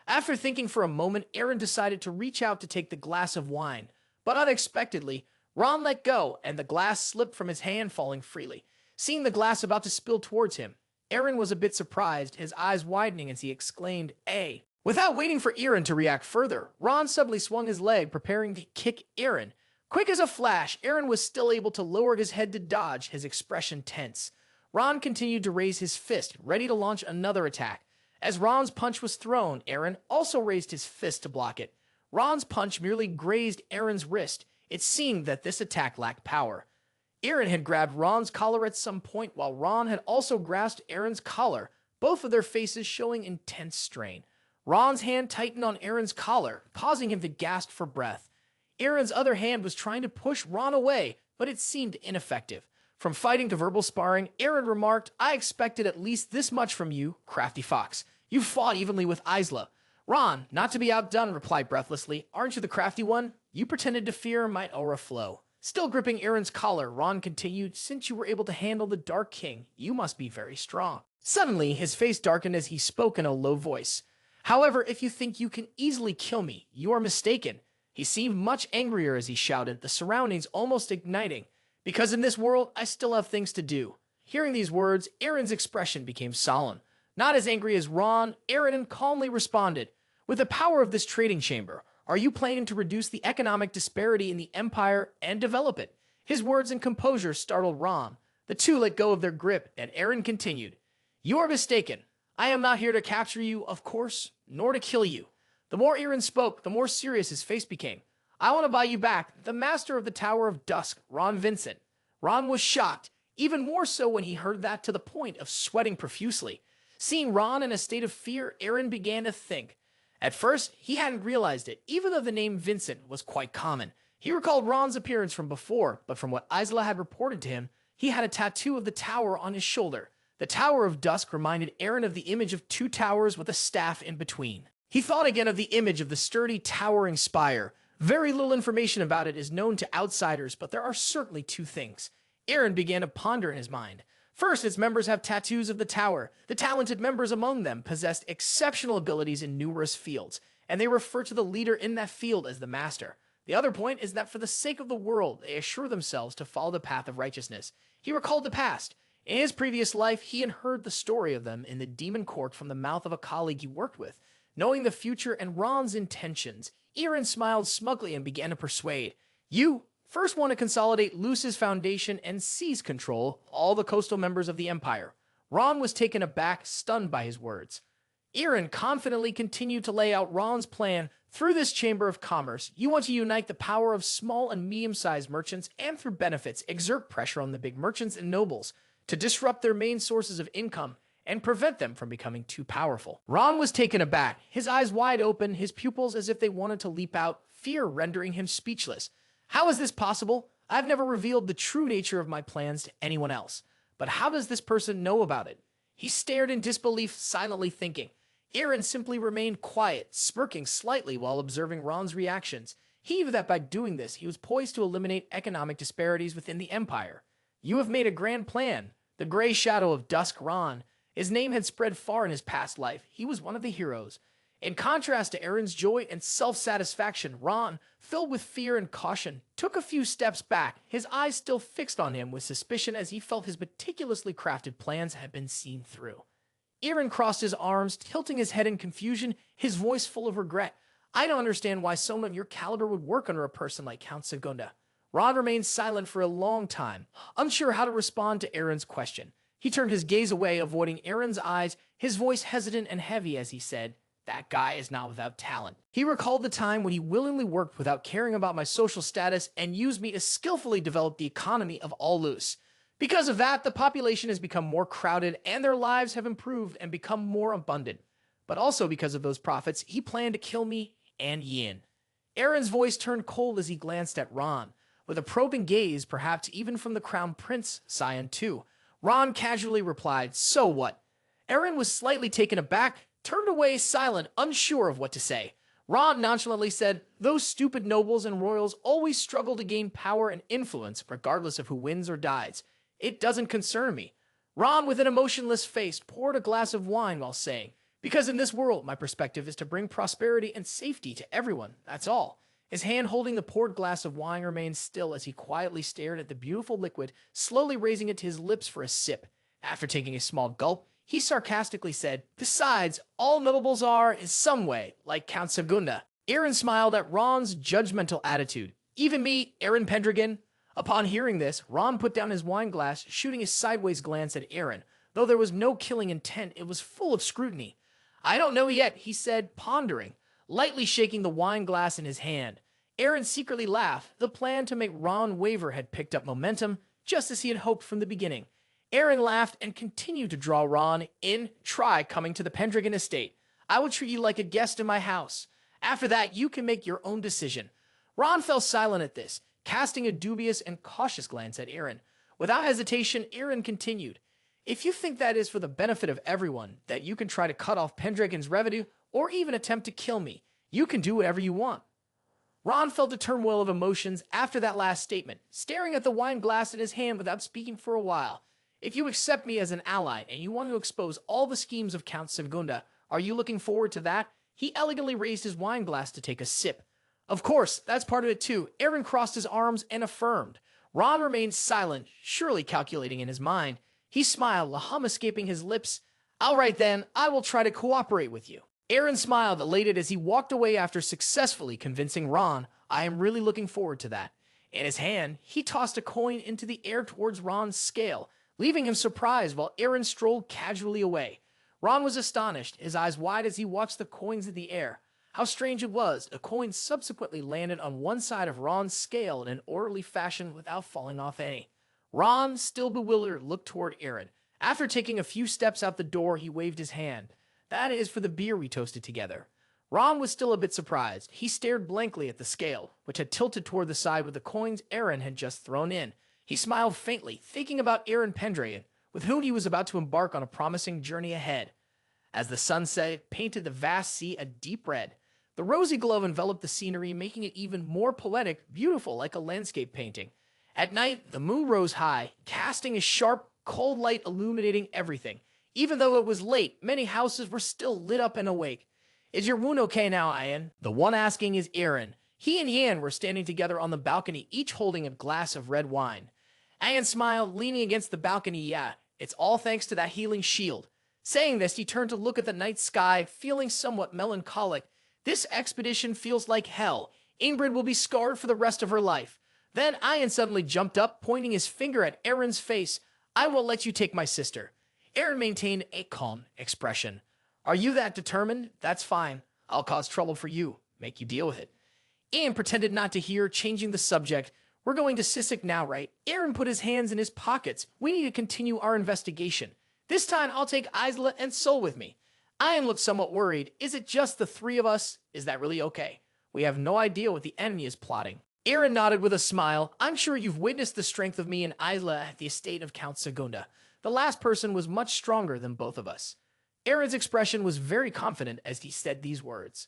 After thinking for a moment, Eren decided to reach out to take the glass of wine. But unexpectedly, Ron let go, and the glass slipped from his hand, falling freely. Seeing the glass about to spill towards him, Eren was a bit surprised, his eyes widening as he exclaimed, "Ay." Without waiting for Eren to react further, Ron suddenly swung his leg, preparing to kick Eren. Quick as a flash, Eren was still able to lower his head to dodge, his expression tense. Ron continued to raise his fist, ready to launch another attack. As Ron's punch was thrown, Eren also raised his fist to block it. Ron's punch merely grazed Eren's wrist. It seemed that this attack lacked power. Eren had grabbed Ron's collar at some point, while Ron had also grasped Eren's collar, both of their faces showing intense strain. Ron's hand tightened on Eren's collar, causing him to gasp for breath. Eren's other hand was trying to push Ron away, but it seemed ineffective. From fighting to verbal sparring, Eren remarked, "I expected at least this much from you, crafty fox. You fought evenly with Isla." Ron, not to be outdone, replied breathlessly, "Aren't you the crafty one? You pretended to fear my aura flow." Still gripping Eren's collar, Ron continued, "Since you were able to handle the Dark King, you must be very strong." Suddenly, his face darkened as he spoke in a low voice. "However, if you think you can easily kill me, you are mistaken." He seemed much angrier as he shouted, the surroundings almost igniting. "Because in this world, I still have things to do." Hearing these words, Eren's expression became solemn. Not as angry as Ron, Eren calmly responded, "With the power of this trading chamber, are you planning to reduce the economic disparity in the Empire and develop it?" His words and composure startled Ron. The two let go of their grip, and Eren continued, "You are mistaken. I am not here to capture you, of course, nor to kill you." The more Eren spoke, the more serious his face became. "I want to buy you back, the master of the Tower of Dusk, Ron Vincent." Ron was shocked, even more so when he heard that, to the point of sweating profusely. Seeing Ron in a state of fear, Eren began to think. At first, he hadn't realized it, even though the name Vincent was quite common. He recalled Ron's appearance from before, but from what Isla had reported to him, he had a tattoo of the tower on his shoulder. The Tower of Dusk reminded Eren of the image of two towers with a staff in between. He thought again of the image of the sturdy, towering spire. Very little information about it is known to outsiders, but there are certainly two things. Eren began to ponder in his mind. First, its members have tattoos of the tower. The talented members among them possessed exceptional abilities in numerous fields, and they refer to the leader in that field as the master. The other point is that for the sake of the world, they assure themselves to follow the path of righteousness. He recalled the past. In his previous life, he had heard the story of them in the demon court from the mouth of a colleague he worked with. Knowing the future and Ron's intentions, Eren smiled smugly and began to persuade. "You first want to consolidate Luce's foundation and seize control all the coastal members of the Empire." Ron was taken aback, stunned by his words. Eren confidently continued to lay out Ron's plan. "Through this Chamber of Commerce, you want to unite the power of small and medium-sized merchants and through benefits exert pressure on the big merchants and nobles to disrupt their main sources of income and prevent them from becoming too powerful." Ron was taken aback, his eyes wide open, his pupils as if they wanted to leap out, fear rendering him speechless. "How is this possible? I've never revealed the true nature of my plans to anyone else. But how does this person know about it?" He stared in disbelief, silently thinking. Eren simply remained quiet, smirking slightly while observing Ron's reactions. He knew that by doing this, he was poised to eliminate economic disparities within the Empire. "You have made a grand plan." The gray shadow of Dusk Ron. His name had spread far in his past life. He was one of the heroes. In contrast to Eren's joy and self-satisfaction, Ron, filled with fear and caution, took a few steps back, his eyes still fixed on him with suspicion as he felt his meticulously crafted plans had been seen through. Eren crossed his arms, tilting his head in confusion, his voice full of regret. I don't understand why someone of your caliber would work under a person like Count Segunda. Ron remained silent for a long time, unsure how to respond to Eren's question. He turned his gaze away, avoiding Eren's eyes, his voice hesitant and heavy as he said, "That guy is not without talent." He recalled the time when he willingly worked without caring about my social status and used me to skillfully develop the economy of All Loose. Because of that, the population has become more crowded and their lives have improved and become more abundant. But also because of those profits, he planned to kill me and Yin. Eren's voice turned cold as he glanced at Ron, with a probing gaze, perhaps even from the Crown Prince, Scion too. Ron casually replied, "So what?" Eren was slightly taken aback, turned away silent, unsure of what to say. Ron nonchalantly said, "Those stupid nobles and royals always struggle to gain power and influence, regardless of who wins or dies. It doesn't concern me." Ron, with an emotionless face, poured a glass of wine while saying, "Because in this world, my perspective is to bring prosperity and safety to everyone, that's all." His hand holding the poured glass of wine remained still as he quietly stared at the beautiful liquid, slowly raising it to his lips for a sip. After taking a small gulp, he sarcastically said, "Besides, all notables are, in some way, like Count Segunda." Eren smiled at Ron's judgmental attitude. "Even me, Eren Pendragon?" Upon hearing this, Ron put down his wine glass, shooting a sideways glance at Eren. Though there was no killing intent, it was full of scrutiny. "I don't know yet," he said, pondering, lightly shaking the wine glass in his hand. Eren secretly laughed. The plan to make Ron waver had picked up momentum, just as he had hoped from the beginning. Eren laughed and continued to draw Ron in. "Try coming to the Pendragon estate. I will treat you like a guest in my house. After that, you can make your own decision." Ron fell silent at this, casting a dubious and cautious glance at Eren. Without hesitation, Eren continued, "If you think that is for the benefit of everyone, that you can try to cut off Pendragon's revenue, or even attempt to kill me, you can do whatever you want." Ron felt a turmoil of emotions after that last statement, staring at the wine glass in his hand without speaking for a while. "If you accept me as an ally and you want to expose all the schemes of Count Segunda, are you looking forward to that?" He elegantly raised his wine glass to take a sip. "Of course, that's part of it too." Eren crossed his arms and affirmed. Ron remained silent, surely calculating in his mind. He smiled, a hum escaping his lips. "All right then, I will try to cooperate with you." Eren smiled, elated as he walked away after successfully convincing Ron, "I am really looking forward to that." In his hand, he tossed a coin into the air towards Ron's scale, leaving him surprised while Eren strolled casually away. Ron was astonished, his eyes wide as he watched the coins in the air. How strange it was, a coin subsequently landed on one side of Ron's scale in an orderly fashion without falling off any. Ron, still bewildered, looked toward Eren. After taking a few steps out the door, he waved his hand. "That is for the beer we toasted together." Ron was still a bit surprised. He stared blankly at the scale, which had tilted toward the side with the coins Eren had just thrown in. He smiled faintly, thinking about Eren Pendragon, with whom he was about to embark on a promising journey ahead. As the sunset painted the vast sea a deep red, the rosy glow enveloped the scenery, making it even more poetic, beautiful like a landscape painting. At night, the moon rose high, casting a sharp, cold light illuminating everything. Even though it was late, many houses were still lit up and awake. "Is your wound okay now, Ian?" The one asking is Eren. He and Yan were standing together on the balcony, each holding a glass of red wine. Ian smiled, leaning against the balcony. "Yeah, it's all thanks to that healing shield." Saying this, he turned to look at the night sky, feeling somewhat melancholic. "This expedition feels like hell. Ingrid will be scarred for the rest of her life." Then Ian suddenly jumped up, pointing his finger at Eren's face. "I won't let you take my sister." Eren maintained a calm expression. "Are you that determined? That's fine. I'll cause trouble for you. Make you deal with it." Ian pretended not to hear, changing the subject. "We're going to Sisek now, right?" Eren put his hands in his pockets. "We need to continue our investigation. This time I'll take Isla and Sol with me." Ian looked somewhat worried. "Is it just the three of us? Is that really okay? We have no idea what the enemy is plotting." Eren nodded with a smile. "I'm sure you've witnessed the strength of me and Isla at the estate of Count Segunda. The last person was much stronger than both of us." Eren's expression was very confident as he said these words.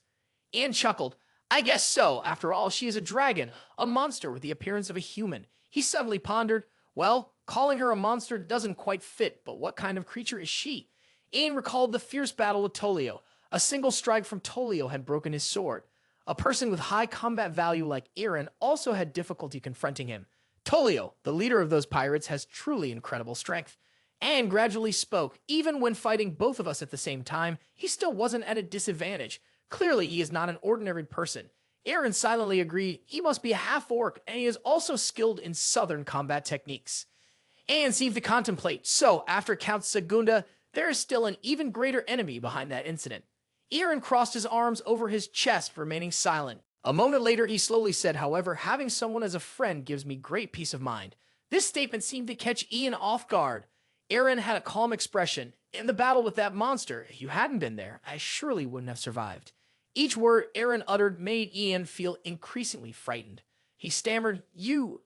Ian chuckled. "I guess so. After all, she is a dragon, a monster with the appearance of a human." He suddenly pondered, "Well, calling her a monster doesn't quite fit, but what kind of creature is she?" Ian recalled the fierce battle with Tolio. A single strike from Tolio had broken his sword. A person with high combat value like Eren also had difficulty confronting him. "Tolio, the leader of those pirates, has truly incredible strength." Aang gradually spoke. "Even when fighting both of us at the same time, he still wasn't at a disadvantage. Clearly, he is not an ordinary person. Eren silently agreed he must be a half-orc, and he is also skilled in southern combat techniques. Aang seemed to contemplate, so after Count Segunda, there is still an even greater enemy behind that incident. Eren crossed his arms over his chest, remaining silent. A moment later, he slowly said, however, having someone as a friend gives me great peace of mind. This statement seemed to catch Ian off guard. Eren had a calm expression. In the battle with that monster, if you hadn't been there, I surely wouldn't have survived. Each word Eren uttered made Ian feel increasingly frightened. He stammered, you.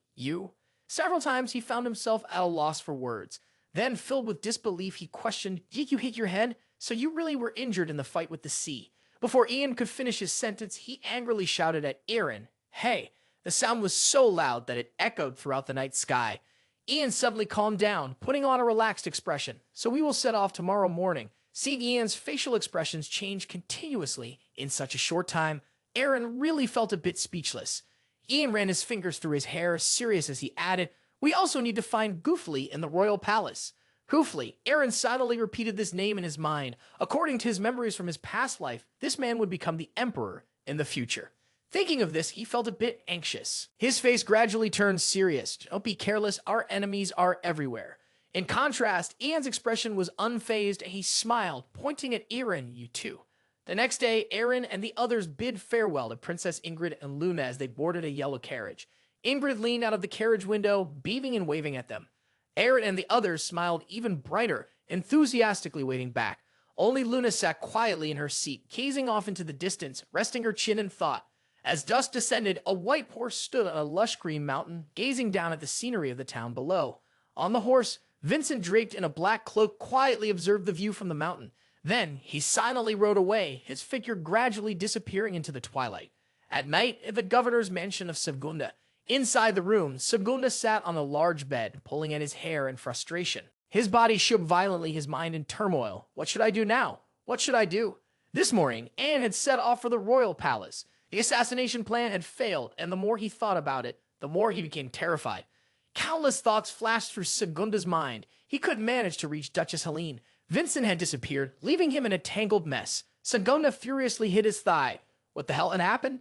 Several times he found himself at a loss for words. Then, filled with disbelief, he questioned, did you hit your head? So you really were injured in the fight with the sea. Before Ian could finish his sentence, he angrily shouted at Eren, hey. The sound was so loud that it echoed throughout the night sky. Ian suddenly calmed down, putting on a relaxed expression. So we will set off tomorrow morning. Seeing Ian's facial expressions change continuously in such a short time, Eren really felt a bit speechless. Ian ran his fingers through his hair, serious as he added, we also need to find Goofly in the royal palace. Goofly. Eren silently repeated this name in his mind. According to his memories from his past life, this man would become the emperor in the future. Thinking of this, he felt a bit anxious. His face gradually turned serious. Don't be careless, our enemies are everywhere. In contrast, Ian's expression was unfazed and he smiled, pointing at Eren, you too. The next day, Eren and the others bid farewell to Princess Ingrid and Luna as they boarded a yellow carriage. Ingrid leaned out of the carriage window, beaming and waving at them. Eren and the others smiled even brighter, enthusiastically waving back. Only Luna sat quietly in her seat, gazing off into the distance, resting her chin in thought. As dusk descended, a white horse stood on a lush green mountain, gazing down at the scenery of the town below. On the horse, Vincent, draped in a black cloak, quietly observed the view from the mountain. Then, he silently rode away, his figure gradually disappearing into the twilight. At night, at the governor's mansion of Segunda, inside the room, Segunda sat on a large bed, pulling at his hair in frustration. His body shook violently, his mind in turmoil. What should I do now? What should I do? This morning, Anne had set off for the royal palace. The assassination plan had failed, and the more he thought about it, the more he became terrified. Countless thoughts flashed through Segunda's mind. He couldn't manage to reach Duchess Helene. Vincent had disappeared, leaving him in a tangled mess. Segunda furiously hit his thigh. What the hell had happened?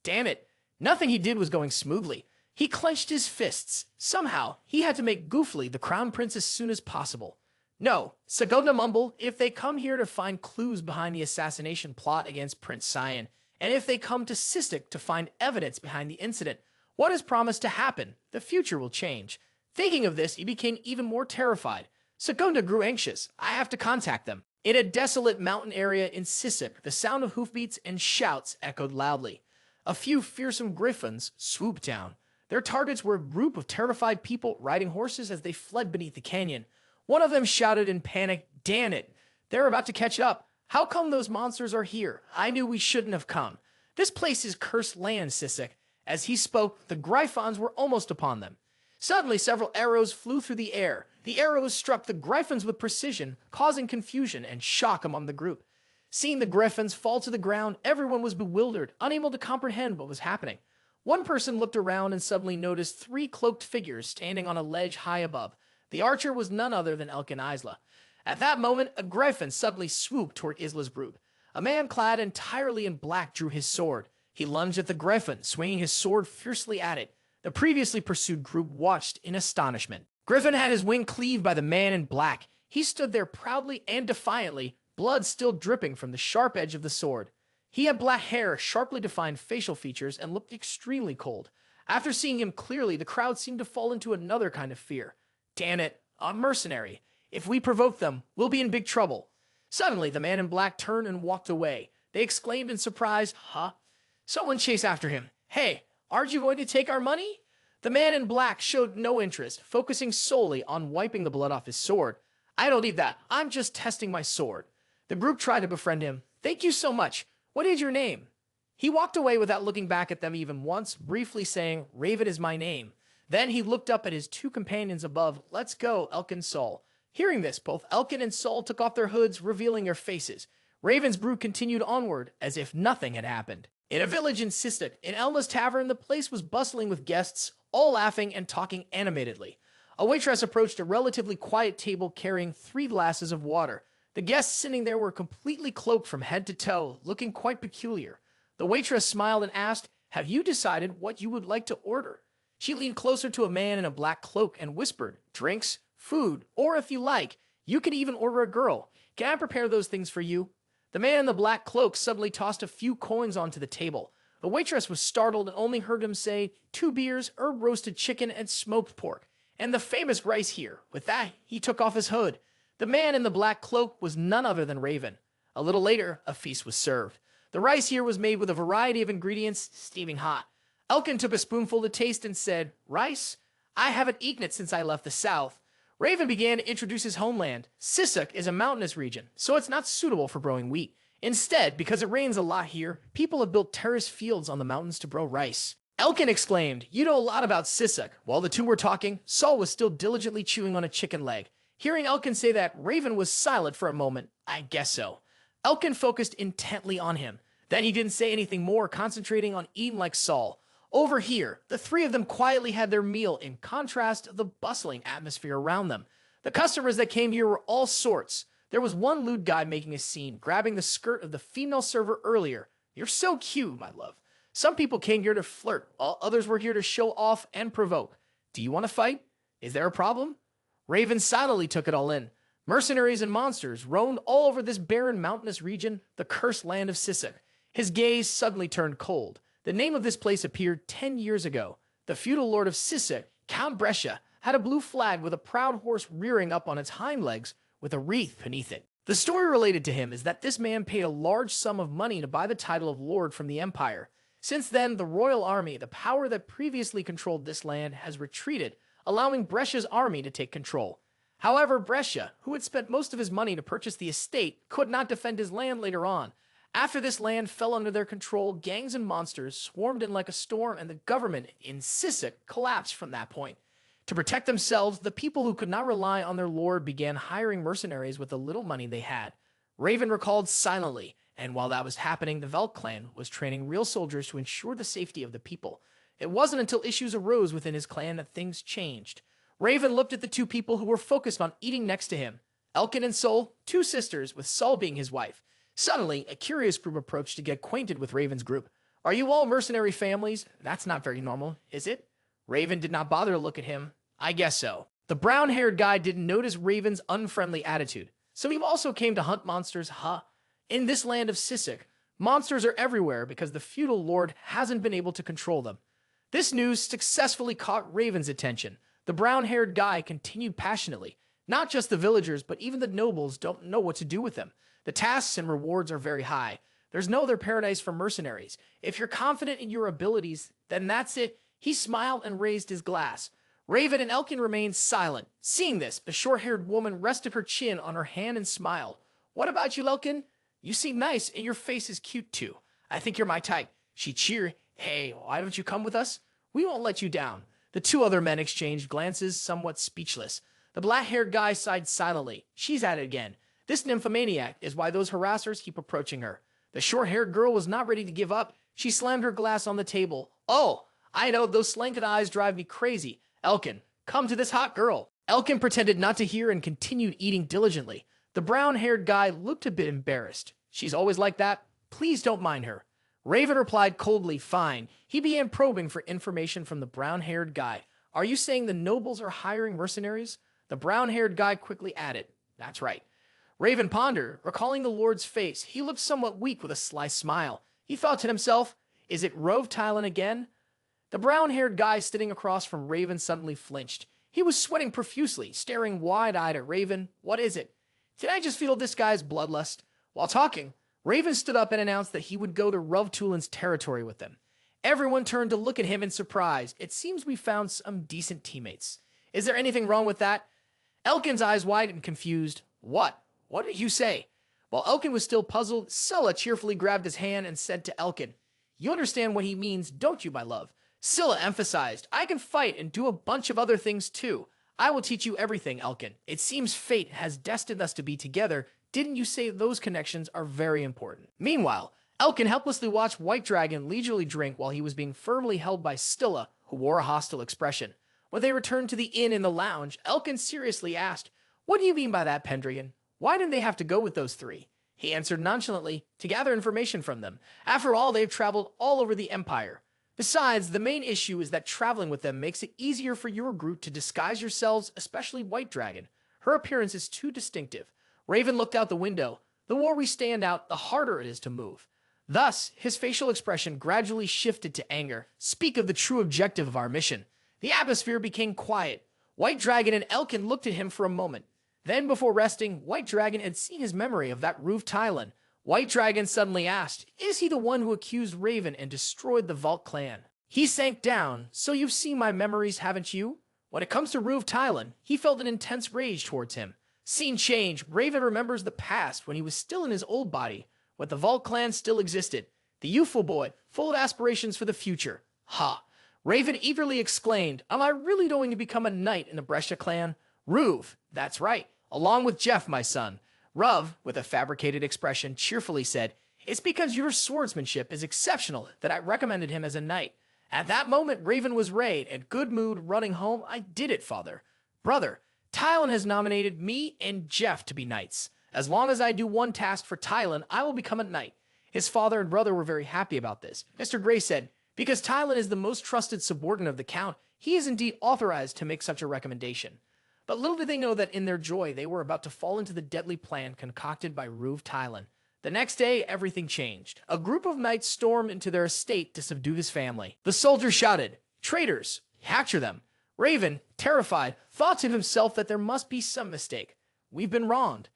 Damn it. Nothing he did was going smoothly. He clenched his fists. Somehow, he had to make Goofly the crown prince as soon as possible. No, Segunda mumbled, if they come here to find clues behind the assassination plot against Prince Cyan, and if they come to Sistik to find evidence behind the incident, what is promised to happen? The future will change. Thinking of this, he became even more terrified. Segunda grew anxious. I have to contact them. In a desolate mountain area in Sistik, the sound of hoofbeats and shouts echoed loudly. A few fearsome griffins swooped down. Their targets were a group of terrified people riding horses as they fled beneath the canyon. One of them shouted in panic, damn it, they're about to catch up. How come those monsters are here? I knew we shouldn't have come. This place is cursed land, Sistik. As he spoke, the Gryphons were almost upon them. Suddenly, several arrows flew through the air. The arrows struck the Gryphons with precision, causing confusion and shock among the group. Seeing the Gryphons fall to the ground, everyone was bewildered, unable to comprehend what was happening. One person looked around and suddenly noticed 3 cloaked figures standing on a ledge high above. The archer was none other than Elkin Isla. At that moment, a Gryphon suddenly swooped toward Isla's group. A man clad entirely in black drew his sword. He lunged at the Gryphon, swinging his sword fiercely at it. The previously pursued group watched in astonishment. Gryphon had his wing cleaved by the man in black. He stood there proudly and defiantly, blood still dripping from the sharp edge of the sword. He had black hair, sharply defined facial features, and looked extremely cold. After seeing him clearly, the crowd seemed to fall into another kind of fear. Damn it, a mercenary. If we provoke them, we'll be in big trouble. Suddenly, the man in black turned and walked away. They exclaimed in surprise, huh? Someone chased after him. Hey, aren't you going to take our money? The man in black showed no interest, focusing solely on wiping the blood off his sword. I don't need that. I'm just testing my sword. The group tried to befriend him. Thank you so much. What is your name? He walked away without looking back at them even once, briefly saying, Raven is my name. Then he looked up at his 2 companions above. Let's go, Elkin and Sol. Hearing this, both Elkin and Sol took off their hoods, revealing their faces. Raven's brood continued onward, as if nothing had happened. In a village in Sistik, in Elma's tavern, the place was bustling with guests, all laughing and talking animatedly. A waitress approached a relatively quiet table carrying 3 glasses of water. The guests sitting there were completely cloaked from head to toe, looking quite peculiar. The waitress smiled and asked, "Have you decided what you would like to order?" She leaned closer to a man in a black cloak and whispered, "Drinks, food, or if you like, you could even order a girl. Can I prepare those things for you?" The man in the black cloak suddenly tossed a few coins onto the table. The waitress was startled and only heard him say, "2 beers, herb roasted chicken, and smoked pork. And the famous rice here." With that, he took off his hood. The man in the black cloak was none other than Raven. A little later, a feast was served. The rice here was made with a variety of ingredients, steaming hot. Elkin took a spoonful to taste and said, "Rice? I haven't eaten it since I left the south." Raven began to introduce his homeland. Sisek is a mountainous region, so it's not suitable for growing wheat. Instead, because it rains a lot here, people have built terraced fields on the mountains to grow rice. Elkin exclaimed, "You know a lot about Sisek." While the two were talking, Saul was still diligently chewing on a chicken leg. Hearing Elkin say that, Raven was silent for a moment. "I guess so." Elkin focused intently on him. Then he didn't say anything more, concentrating on eating like Saul. Over here, the three of them quietly had their meal in contrast to the bustling atmosphere around them. The customers that came here were all sorts. There was one lewd guy making a scene, grabbing the skirt of the female server earlier. "You're so cute, my love." Some people came here to flirt, while others were here to show off and provoke. "Do you want to fight? Is there a problem?" Raven silently took it all in. Mercenaries and monsters roamed all over this barren mountainous region, the cursed land of Sisek. His gaze suddenly turned cold. The name of this place appeared 10 years ago. The feudal lord of Sisek, Count Brescia, had a blue flag with a proud horse rearing up on its hind legs with a wreath beneath it. The story related to him is that this man paid a large sum of money to buy the title of lord from the empire. Since then, the royal army, the power that previously controlled this land, has retreated, allowing Brescia's army to take control. However, Brescia, who had spent most of his money to purchase the estate, could not defend his land later on. After this land fell under their control, gangs and monsters swarmed in like a storm, and the government in Sisek collapsed from that point. To protect themselves, the people who could not rely on their lord began hiring mercenaries with the little money they had. Raven recalled silently, and while that was happening, the Velk clan was training real soldiers to ensure the safety of the people. It wasn't until issues arose within his clan that things changed. Raven looked at the two people who were focused on eating next to him. Elkin and Sol, two sisters, with Sol being his wife. Suddenly, a curious group approached to get acquainted with Raven's group. "Are you all mercenary families? That's not very normal, is it?" Raven did not bother to look at him. "I guess so." The brown-haired guy didn't notice Raven's unfriendly attitude. "So you also came to hunt monsters, huh?" In this land of Sisek, monsters are everywhere because the feudal lord hasn't been able to control them. This news successfully caught Raven's attention. The brown-haired guy continued passionately. "Not just the villagers, but even the nobles don't know what to do with them. The tasks and rewards are very high. There's no other paradise for mercenaries. If you're confident in your abilities, then that's it." He smiled and raised his glass. Raven and Elkin remained silent. Seeing this, the short-haired woman rested her chin on her hand and smiled. "What about you, Elkin? You seem nice, and your face is cute too. I think you're my type." She cheered. "Hey, why don't you come with us? We won't let you down." The two other men exchanged glances, somewhat speechless. The black-haired guy sighed silently. "She's at it again. This nymphomaniac is why those harassers keep approaching her." The short-haired girl was not ready to give up. She slammed her glass on the table. "Oh, I know, those slanted eyes drive me crazy. Elkin, come to this hot girl." Elkin pretended not to hear and continued eating diligently. The brown-haired guy looked a bit embarrassed. "She's always like that. Please don't mind her." Raven replied coldly, "Fine." He began probing for information from the brown-haired guy. "Are you saying the nobles are hiring mercenaries?" The brown-haired guy quickly added, "That's right." Raven pondered, recalling the lord's face. He looked somewhat weak with a sly smile. He thought to himself, "Is it Rove Tylan again?" The brown-haired guy sitting across from Raven suddenly flinched. He was sweating profusely, staring wide-eyed at Raven. "What is it? Did I just feel this guy's bloodlust?" While talking, Raven stood up and announced that he would go to Rove Tulin's territory with them. Everyone turned to look at him in surprise. "It seems we found some decent teammates. Is there anything wrong with that?" Elkin's eyes widened, confused. "What? What did you say?" While Elkin was still puzzled, Scylla cheerfully grabbed his hand and said to Elkin, "You understand what he means, don't you, my love?" Scylla emphasized, "I can fight and do a bunch of other things too. I will teach you everything, Elkin. It seems fate has destined us to be together. Didn't you say those connections are very important?" Meanwhile, Elkin helplessly watched White Dragon leisurely drink while he was being firmly held by Scylla, who wore a hostile expression. When they returned to the inn in the lounge, Elkin seriously asked, "What do you mean by that, Pendragon? Why didn't they have to go with those three? He answered nonchalantly, to gather information from them. After all, they've traveled all over the Empire. Besides, the main issue is that traveling with them makes it easier for your group to disguise yourselves, especially White Dragon. Her appearance is too distinctive. Raven looked out the window. The more we stand out, the harder it is to move. Thus, his facial expression gradually shifted to anger. Speak of the true objective of our mission. The atmosphere became quiet. White Dragon and Elkin looked at him for a moment. Then, before resting, White Dragon had seen his memory of that Ruv Tylan. White Dragon suddenly asked, is he the one who accused Raven and destroyed the Vault clan? He sank down. So you've seen my memories, haven't you? When it comes to Ruv Tylan, he felt an intense rage towards him. Scene change. Raven remembers the past when he was still in his old body, when the Vault clan still existed. The youthful boy, full of aspirations for the future. Ha! Raven eagerly exclaimed, am I really going to become a knight in the Brescia clan? Ruv, that's right, along with Jeff, my son. Ruv, with a fabricated expression, cheerfully said, it's because your swordsmanship is exceptional that I recommended him as a knight. At that moment, Raven was rayed, in good mood, running home. I did it, father. Brother, Tylan has nominated me and Jeff to be knights. As long as I do one task for Tylan, I will become a knight. His father and brother were very happy about this. Mr. Gray said, because Tylan is the most trusted subordinate of the Count, he is indeed authorized to make such a recommendation. But little did they know that in their joy, they were about to fall into the deadly plan concocted by Ruv Tylan. The next day, everything changed. A group of knights stormed into their estate to subdue his family. The soldiers shouted, traitors, capture them. Raven, terrified, thought to himself that there must be some mistake. We've been wronged.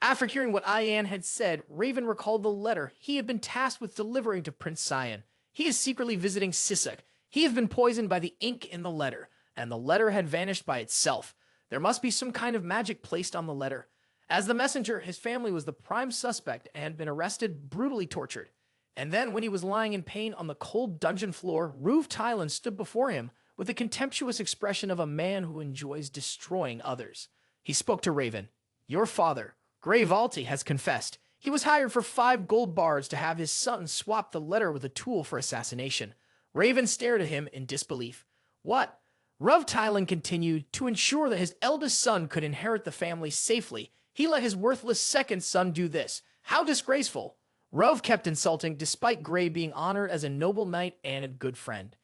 After hearing what Ian had said, Raven recalled the letter he had been tasked with delivering to Prince Cyan. He is secretly visiting Sisek. He had been poisoned by the ink in the letter, and the letter had vanished by itself. There must be some kind of magic placed on the letter. As the messenger, his family was the prime suspect and had been arrested, brutally tortured. And then, when he was lying in pain on the cold dungeon floor, Ruv Tylan stood before him with the contemptuous expression of a man who enjoys destroying others. He spoke to Raven. Your father, Grey Baltai, has confessed. He was hired for 5 gold bars to have his son swap the letter with a tool for assassination. Raven stared at him in disbelief. What? Ruv Tylan continued, to ensure that his eldest son could inherit the family safely, he let his worthless second son do this. How disgraceful. Ruv kept insulting, despite Grey being honored as a noble knight and a good friend.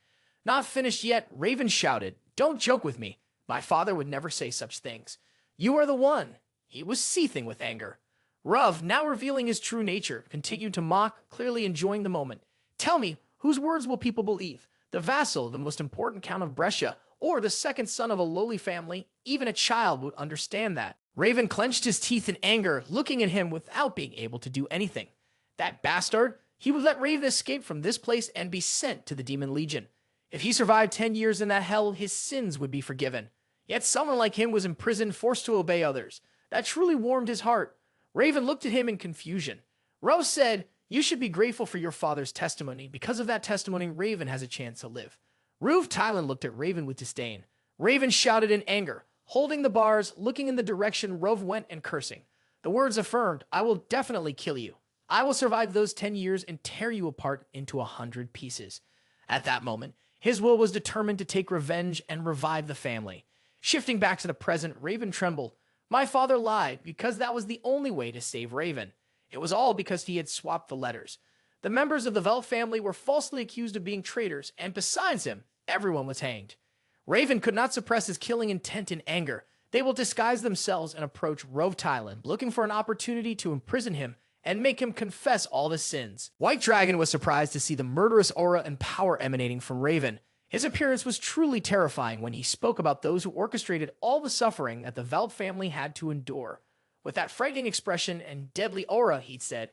Not finished yet, Raven shouted, don't joke with me. My father would never say such things. You are the one. He was seething with anger. Ruv, now revealing his true nature, continued to mock, clearly enjoying the moment. Tell me, whose words will people believe? The vassal, the most important count of Brescia, or the second son of a lowly family? Even a child would understand that. Raven clenched his teeth in anger, looking at him without being able to do anything. That bastard! He would let Raven escape from this place and be sent to the Demon Legion. If he survived 10 years in that hell, his sins would be forgiven. Yet someone like him was imprisoned, forced to obey others. That truly warmed his heart. Raven looked at him in confusion. Rose said, you should be grateful for your father's testimony. Because of that testimony, Raven has a chance to live. Ruv Tylan looked at Raven with disdain. Raven shouted in anger, holding the bars, looking in the direction Ruv went and cursing. The words affirmed, I will definitely kill you. I will survive those 10 years and tear you apart into 100 pieces. At that moment, his will was determined to take revenge and revive the family. Shifting back to the present, Raven trembled. My father lied because that was the only way to save Raven. It was all because he had swapped the letters. The members of the Velt family were falsely accused of being traitors, and besides him, everyone was hanged. Raven could not suppress his killing intent in anger. They will disguise themselves and approach Ruv Tylan, looking for an opportunity to imprison him and make him confess all his sins. White Dragon was surprised to see the murderous aura and power emanating from Raven. His appearance was truly terrifying when he spoke about those who orchestrated all the suffering that the Velt family had to endure. With that frightening expression and deadly aura, he said,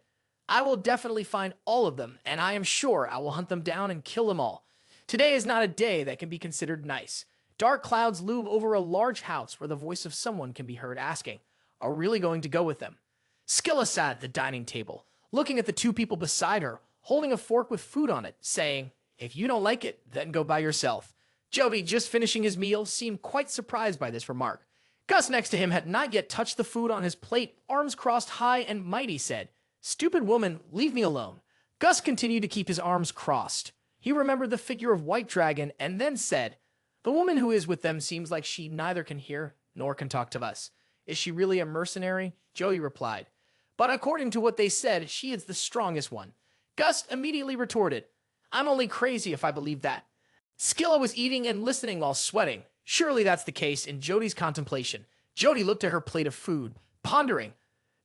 I will definitely find all of them, and I am sure I will hunt them down and kill them all. Today is not a day that can be considered nice. Dark clouds loom over a large house where the voice of someone can be heard asking, are we really going to go with them? Skilla sat at the dining table, looking at the 2 people beside her, holding a fork with food on it, saying, if you don't like it, then go by yourself. Joby, just finishing his meal, seemed quite surprised by this remark. Gus next to him had not yet touched the food on his plate, arms crossed high and mighty, said, stupid woman, leave me alone. Gus continued to keep his arms crossed. He remembered the figure of White Dragon and then said, the woman who is with them seems like she neither can hear nor can talk to us. Is she really a mercenary? Jody replied. But according to what they said, she is the strongest one. Gus immediately retorted, I'm only crazy if I believe that. Skilla was eating and listening while sweating. Surely that's the case in Jody's contemplation. Jody looked at her plate of food, pondering.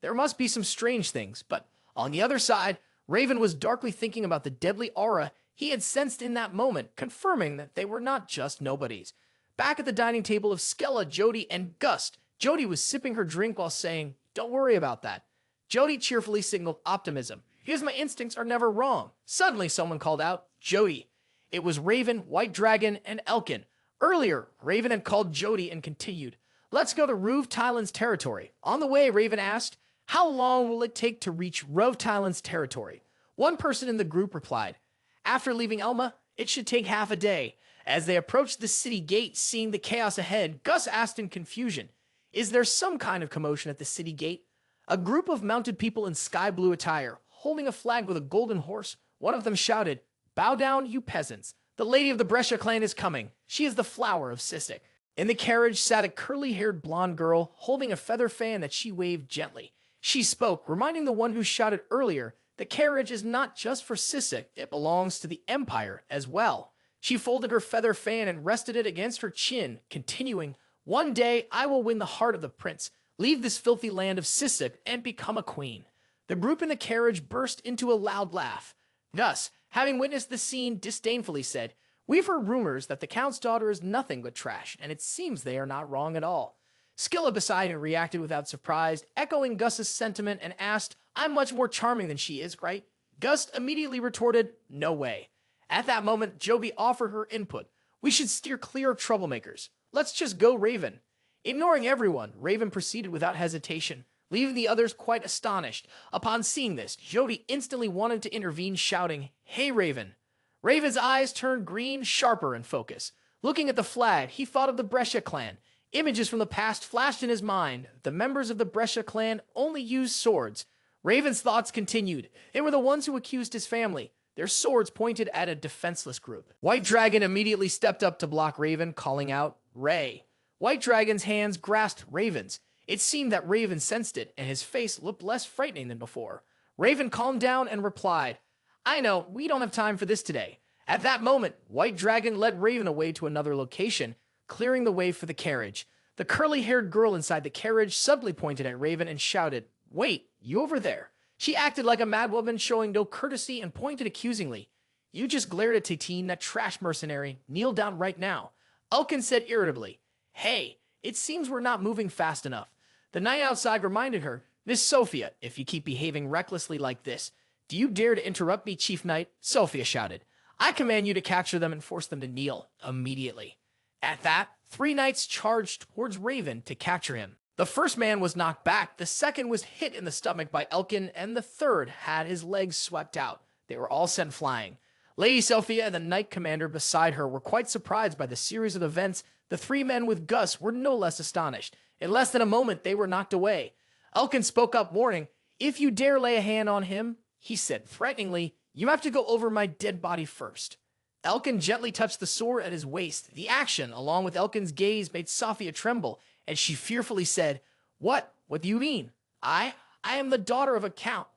There must be some strange things, but on the other side, Raven was darkly thinking about the deadly aura he had sensed in that moment, confirming that they were not just nobodies. Back at the dining table of Skella, Jody, and Gus, Jody was sipping her drink while saying, Don't worry about that. Jody cheerfully signaled optimism. Because my instincts are never wrong. Suddenly someone called out, Jody. It was Raven, White Dragon, and Elkin. Earlier, Raven had called Jody and continued, Let's go to Ruv Tylan's territory. On the way, Raven asked, How long will it take to reach Ruv Tylan's territory? One person in the group replied, After leaving Elma, it should take half a day. As they approached the city gate, seeing the chaos ahead, Gus asked in confusion, Is there some kind of commotion at the city gate? A group of mounted people in sky blue attire, holding a flag with a golden horse, one of them shouted, Bow down, you peasants. The lady of the Brescia clan is coming. She is the flower of Sisek. In the carriage sat a curly-haired blonde girl, holding a feather fan that she waved gently. She spoke, reminding the one who shouted earlier, the carriage is not just for Sisek, it belongs to the Empire as well. She folded her feather fan and rested it against her chin, continuing, One day I will win the heart of the prince, leave this filthy land of Sisek, and become a queen. The group in the carriage burst into a loud laugh. Gus, having witnessed the scene, disdainfully said, We've heard rumors that the Count's daughter is nothing but trash, and it seems they are not wrong at all. Skilla beside him reacted without surprise, echoing Gus's sentiment, and asked, I'm much more charming than she is, right? Gus immediately retorted, No way. At that moment, Joby offered her input. We should steer clear of troublemakers. Let's just go Raven. Ignoring everyone, Raven proceeded without hesitation, leaving the others quite astonished. Upon seeing this, Jody instantly wanted to intervene, shouting, Hey Raven. Raven's eyes turned green, sharper in focus. Looking at the flag, he thought of the Brescia clan. Images from the past flashed in his mind. The members of the Brescia clan only used swords. Raven's thoughts continued. They were the ones who accused his family. Their swords pointed at a defenseless group. White Dragon immediately stepped up to block Raven, calling out, Ray. White Dragon's hands grasped Raven's. It seemed that Raven sensed it, and his face looked less frightening than before. Raven calmed down and replied, I know, we don't have time for this today. At that moment, White Dragon led Raven away to another location, clearing the way for the carriage. The curly-haired girl inside the carriage suddenly pointed at Raven and shouted, Wait, you over there. She acted like a madwoman, showing no courtesy, and pointed accusingly. You just glared at Tatine, that trash mercenary. Kneel down right now. Elkin said irritably, Hey, it seems we're not moving fast enough. The knight outside reminded her, Miss Sophia, if you keep behaving recklessly like this, do you dare to interrupt me, Chief Knight? Sophia shouted. I command you to capture them and force them to kneel immediately. At that, 3 knights charged towards Raven to capture him. The first man was knocked back, the second was hit in the stomach by Elkin, and the third had his legs swept out. They were all sent flying. Lady Sophia and the knight commander beside her were quite surprised by the series of events. The 3 men with Gus were no less astonished. In less than a moment, they were knocked away. Elkin spoke up, warning, If you dare lay a hand on him, he said threateningly, you have to go over my dead body first. Elkin gently touched the sword at his waist. The action, along with Elkin's gaze, made Sophia tremble, and she fearfully said, What? What do you mean? I am the daughter of a count.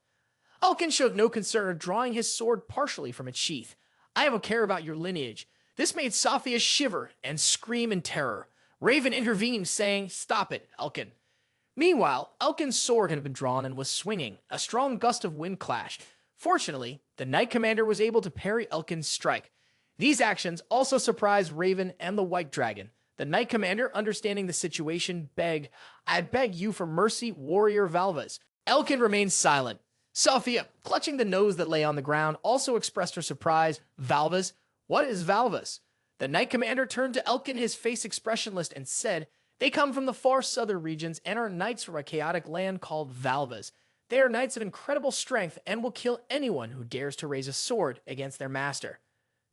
Elkin showed no concern, drawing his sword partially from its sheath. I don't care about your lineage. This made Sophia shiver and scream in terror. Raven intervened, saying, Stop it, Elkin. Meanwhile, Elkin's sword had been drawn and was swinging. A strong gust of wind clashed. Fortunately, the Knight Commander was able to parry Elkin's strike. These actions also surprised Raven and the White Dragon. The Knight Commander, understanding the situation, begged, I beg you for mercy, warrior Valvas. Elkin remained silent. Sophia, clutching the nose that lay on the ground, also expressed her surprise. Valvas? What is Valvas? The Knight Commander turned to Elkin, his face expressionless, and said, They come from the far southern regions and are knights from a chaotic land called Valvas. They are knights of incredible strength and will kill anyone who dares to raise a sword against their master.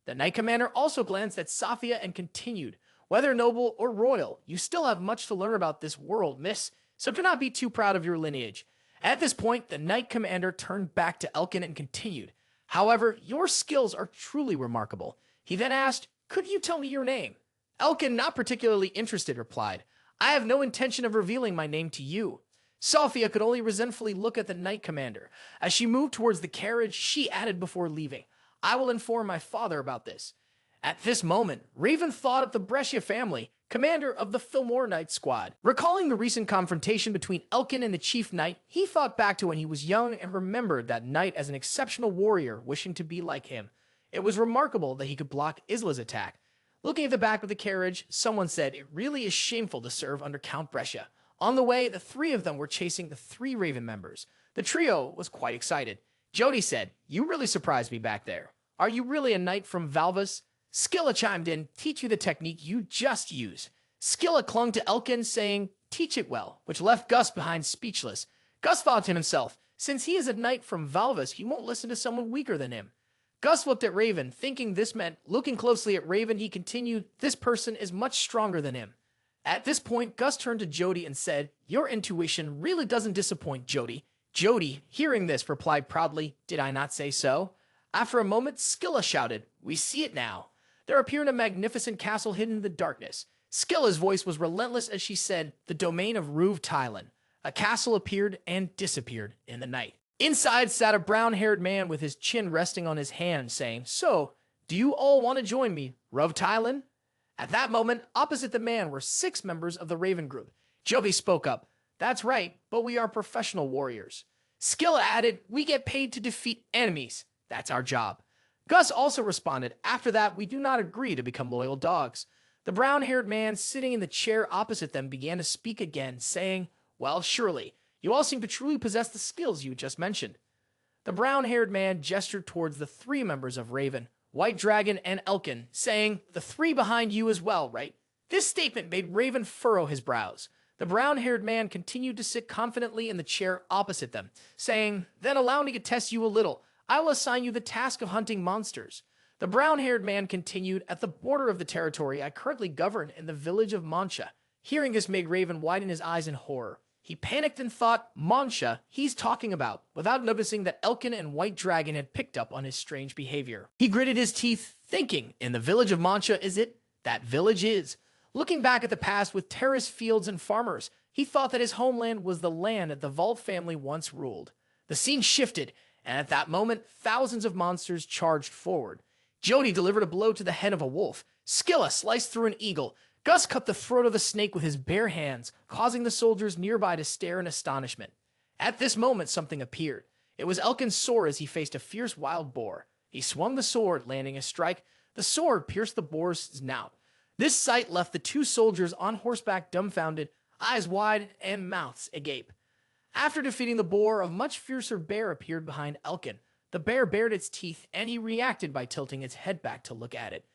The Knight Commander also glanced at Sophia and continued, Whether noble or royal, you still have much to learn about this world, miss, so do not be too proud of your lineage. At this point, the Knight Commander turned back to Elkin and continued, However, your skills are truly remarkable. He then asked, Could you tell me your name? Elkin, not particularly interested, replied, I have no intention of revealing my name to you. Sophia could only resentfully look at the knight commander. As she moved towards the carriage, she added before leaving, I will inform my father about this. At this moment, Raven thought of the Brescia family, commander of the Fillmore Knight Squad. Recalling the recent confrontation between Elkin and the Chief Knight, he thought back to when he was young and remembered that knight as an exceptional warrior wishing to be like him. It was remarkable that he could block Isla's attack. Looking at the back of the carriage, someone said, it really is shameful to serve under Count Brescia. On the way, the three of them were chasing the 3 Raven members. The trio was quite excited. Jody said, you really surprised me back there. Are you really a knight from Valvas? Skilla chimed in, teach you the technique you just used. Skilla clung to Elkin, saying, teach it well, which left Gus behind speechless. Gus thought to himself, since he is a knight from Valvas, he won't listen to someone weaker than him. Gus looked at Raven, thinking this meant, looking closely at Raven, he continued, this person is much stronger than him. At this point, Gus turned to Jody and said, your intuition really doesn't disappoint, Jody. Jody, hearing this, replied proudly, did I not say so? After a moment, Skilla shouted, we see it now. There appeared a magnificent castle hidden in the darkness. Skilla's voice was relentless as she said, the domain of Ruv Tylan. A castle appeared and disappeared in the night. Inside sat a brown-haired man with his chin resting on his hand, saying, so, do you all want to join me, Ruv Tylan? At that moment, opposite the man were 6 members of the Raven group. Jovi spoke up, that's right, but we are professional warriors. Skilla added, we get paid to defeat enemies. That's our job. Gus also responded, after that, we do not agree to become loyal dogs. The brown-haired man sitting in the chair opposite them began to speak again, saying, well, surely, you all seem to truly possess the skills you just mentioned. The brown-haired man gestured towards the 3 members of Raven, White Dragon and Elkin, saying, the 3 behind you as well, right? This statement made Raven furrow his brows. The brown-haired man continued to sit confidently in the chair opposite them, saying, then allow me to test you a little. I will assign you the task of hunting monsters. The brown-haired man continued, at the border of the territory I currently govern in the village of Mancha. Hearing this made Raven widen his eyes in horror. He panicked and thought, Mancha, he's talking about, without noticing that Elkin and White Dragon had picked up on his strange behavior. He gritted his teeth, thinking, in the village of Mancha, is it? That village is. Looking back at the past with terraced fields and farmers, he thought that his homeland was the land that the Vault family once ruled. The scene shifted, and at that moment, thousands of monsters charged forward. Jody delivered a blow to the head of a wolf. Skilla sliced through an eagle. Gus cut the throat of a snake with his bare hands, causing the soldiers nearby to stare in astonishment. At this moment, something appeared. It was Elkin's sword as he faced a fierce wild boar. He swung the sword, landing a strike. The sword pierced the boar's snout. This sight left the 2 soldiers on horseback dumbfounded, eyes wide and mouths agape. After defeating the boar, a much fiercer bear appeared behind Elkin. The bear bared its teeth, and he reacted by tilting its head back to look at it.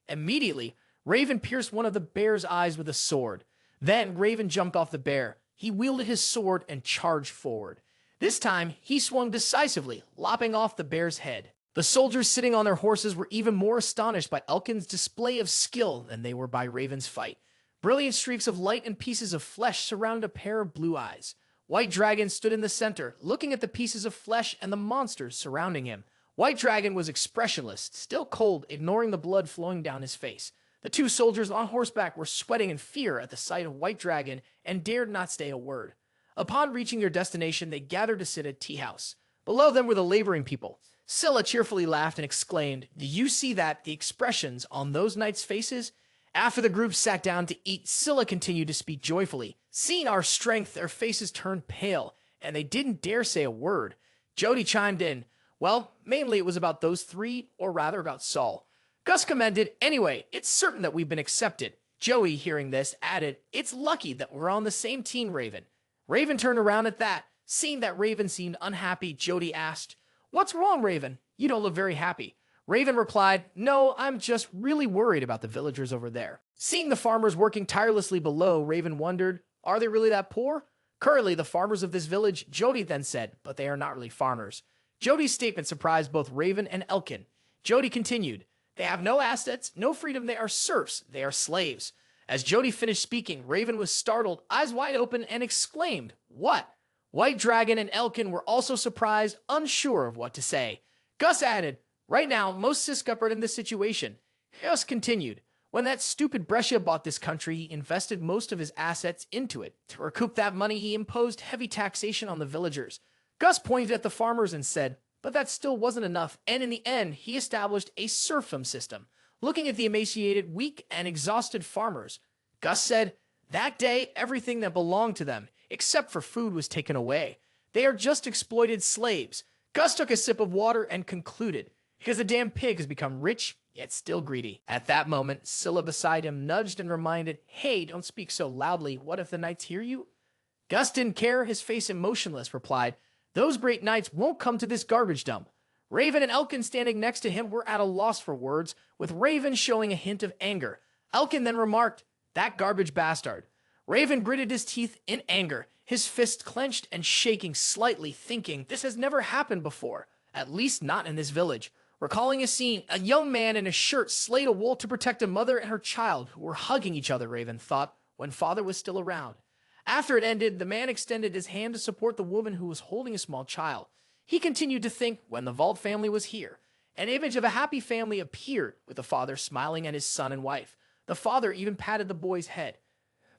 Immediately, Raven pierced one of the bear's eyes with a sword. Then Raven jumped off the bear. He wielded his sword and charged forward. This time, he swung decisively, lopping off the bear's head. The soldiers sitting on their horses were even more astonished by Elkin's display of skill than they were by Raven's fight. Brilliant streaks of light and pieces of flesh surrounded a pair of blue eyes. White Dragon stood in the center, looking at the pieces of flesh and the monsters surrounding him. White Dragon was expressionless, still cold, ignoring the blood flowing down his face. The 2 soldiers on horseback were sweating in fear at the sight of White Dragon and dared not say a word. Upon reaching their destination, they gathered to sit at tea house. Below them were the laboring people. Scylla cheerfully laughed and exclaimed, "Do you see that? The expressions on those knights' faces?" After the group sat down to eat, Scylla continued to speak joyfully. Seeing our strength, their faces turned pale, and they didn't dare say a word. Jody chimed in, "Well, mainly it was about those 3, or rather about Saul." Gus commended, "Anyway, it's certain that we've been accepted." Joey, hearing this, added, "It's lucky that we're on the same team, Raven." Raven turned around at that. Seeing that Raven seemed unhappy, Jody asked, "What's wrong, Raven? You don't look very happy." Raven replied, "No, I'm just really worried about the villagers over there." Seeing the farmers working tirelessly below, Raven wondered, are they really that poor? Currently, the farmers of this village, Jody then said, but they are not really farmers. Jody's statement surprised both Raven and Elkin. Jody continued, "They have no assets, no freedom, they are serfs, they are slaves." As Jody finished speaking, Raven was startled, eyes wide open, and exclaimed, "What?" White Dragon and Elkin were also surprised, unsure of what to say. Gus added, "Right now, most Siskep are in this situation." Gus continued, When that stupid Brescia bought this country, he invested most of his assets into it. To recoup that money, he imposed heavy taxation on the villagers. Gus pointed at the farmers and said, but that still wasn't enough, and in the end, he established a serfdom system, looking at the emaciated, weak, and exhausted farmers. Gus said, that day, everything that belonged to them, except for food, was taken away. They are just exploited slaves. Gus took a sip of water and concluded, because the damn pig has become rich, yet still greedy. At that moment, Scylla beside him nudged and reminded, hey, don't speak so loudly. What if the knights hear you? Gus didn't care, his face emotionless, replied, those great knights won't come to this garbage dump. Raven and Elkin standing next to him were at a loss for words, with Raven showing a hint of anger. Elkin then remarked, that garbage bastard. Raven gritted his teeth in anger, his fist clenched and shaking slightly, thinking, this has never happened before, at least not in this village. Recalling a scene, a young man in a shirt slayed a wolf to protect a mother and her child who were hugging each other, Raven thought, when father was still around. After it ended, the man extended his hand to support the woman who was holding a small child. He continued to think when the Vault family was here. An image of a happy family appeared, with the father smiling at his son and wife. The father even patted the boy's head.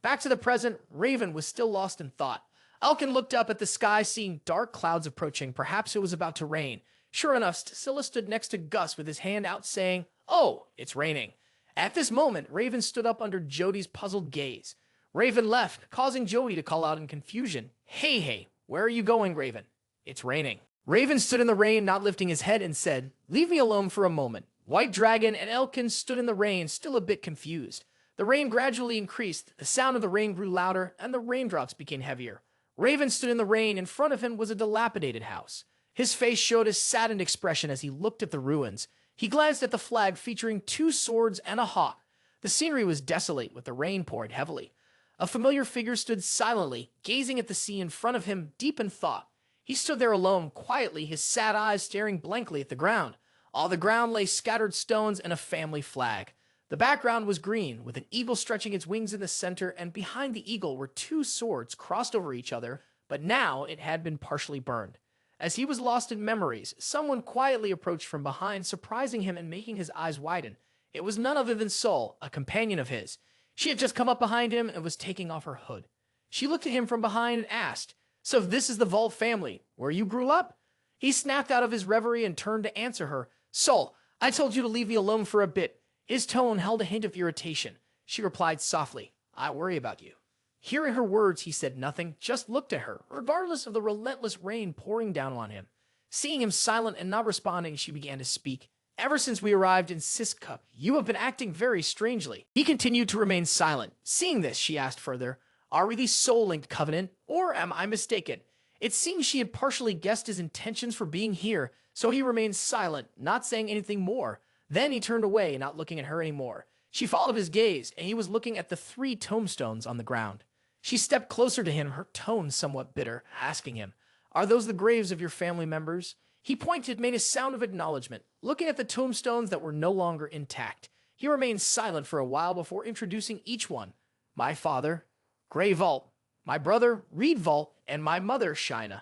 Back to the present, Raven was still lost in thought. Elkin looked up at the sky, seeing dark clouds approaching. Perhaps it was about to rain. Sure enough, Scylla stood next to Gus with his hand out, saying, oh, it's raining. At this moment, Raven stood up under Jody's puzzled gaze. Raven left, causing Jody to call out in confusion, hey, where are you going, Raven? It's raining. Raven stood in the rain, not lifting his head, and said, leave me alone for a moment. White Dragon and Elkin stood in the rain, still a bit confused. The rain gradually increased, the sound of the rain grew louder, and the raindrops became heavier. Raven stood in the rain. In front of him was a dilapidated house. His face showed a saddened expression as he looked at the ruins. He glanced at the flag featuring 2 swords and a hawk. The scenery was desolate, with the rain pouring heavily. A familiar figure stood silently, gazing at the sea in front of him, deep in thought. He stood there alone, quietly, his sad eyes staring blankly at the ground. On the ground lay scattered stones and a family flag. The background was green, with an eagle stretching its wings in the center, and behind the eagle were 2 swords crossed over each other, but now it had been partially burned. As he was lost in memories, someone quietly approached from behind, surprising him and making his eyes widen. It was none other than Sol, a companion of his. She had just come up behind him and was taking off her hood. She looked at him from behind and asked, so this is the Vault family, where you grew up? He snapped out of his reverie and turned to answer her. Sol, I told you to leave me alone for a bit. His tone held a hint of irritation. She replied softly, I worry about you. Hearing her words, he said nothing, just looked at her, regardless of the relentless rain pouring down on him. Seeing him silent and not responding, she began to speak. Ever since we arrived in Siskuk, you have been acting very strangely. He continued to remain silent. Seeing this, she asked further, are we the soul-linked covenant, or am I mistaken? It seems she had partially guessed his intentions for being here, so he remained silent, not saying anything more. Then he turned away, not looking at her anymore. She followed his gaze, and he was looking at the 3 tombstones on the ground. She stepped closer to him, her tone somewhat bitter, asking him, are those the graves of your family members? He pointed, made a sound of acknowledgement, looking at the tombstones that were no longer intact. He remained silent for a while before introducing each one. My father, Grey Vault, my brother, Reed Vault, and my mother, Shina.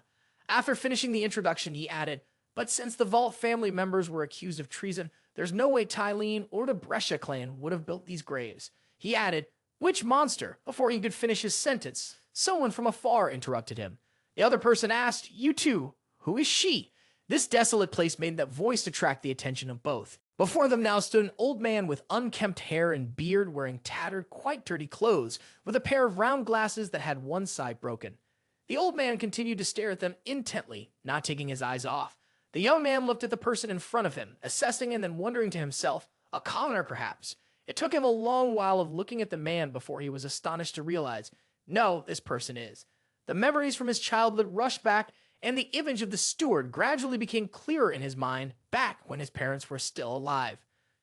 After finishing the introduction, he added, but since the Vault family members were accused of treason, there's no way Tylene or the Brescia clan would have built these graves. He added, which monster? Before he could finish his sentence, someone from afar interrupted him. The other person asked, you too, who is she? This desolate place made that voice attract the attention of both. Before them now stood an old man with unkempt hair and beard, wearing tattered, quite dirty clothes, with a pair of round glasses that had one side broken. The old man continued to stare at them intently, not taking his eyes off. The young man looked at the person in front of him, assessing and then wondering to himself, a commoner perhaps. It took him a long while of looking at the man before he was astonished to realize, no, this person is. The memories from his childhood rushed back, and the image of the steward gradually became clearer in his mind, back when his parents were still alive.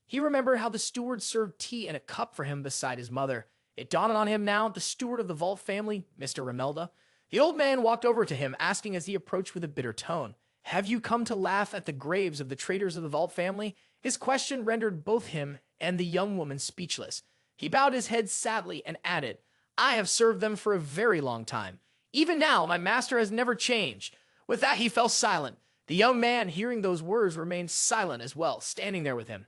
He remembered how the steward served tea in a cup for him beside his mother. It dawned on him now, the steward of the Vault family, Mr. Remelda. The old man walked over to him, asking as he approached with a bitter tone, have you come to laugh at the graves of the traitors of the Vault family? His question rendered both him and the young woman speechless. He bowed his head sadly and added, I have served them for a very long time. Even now, my master has never changed. With that, he fell silent. The young man, hearing those words, remained silent as well, standing there with him.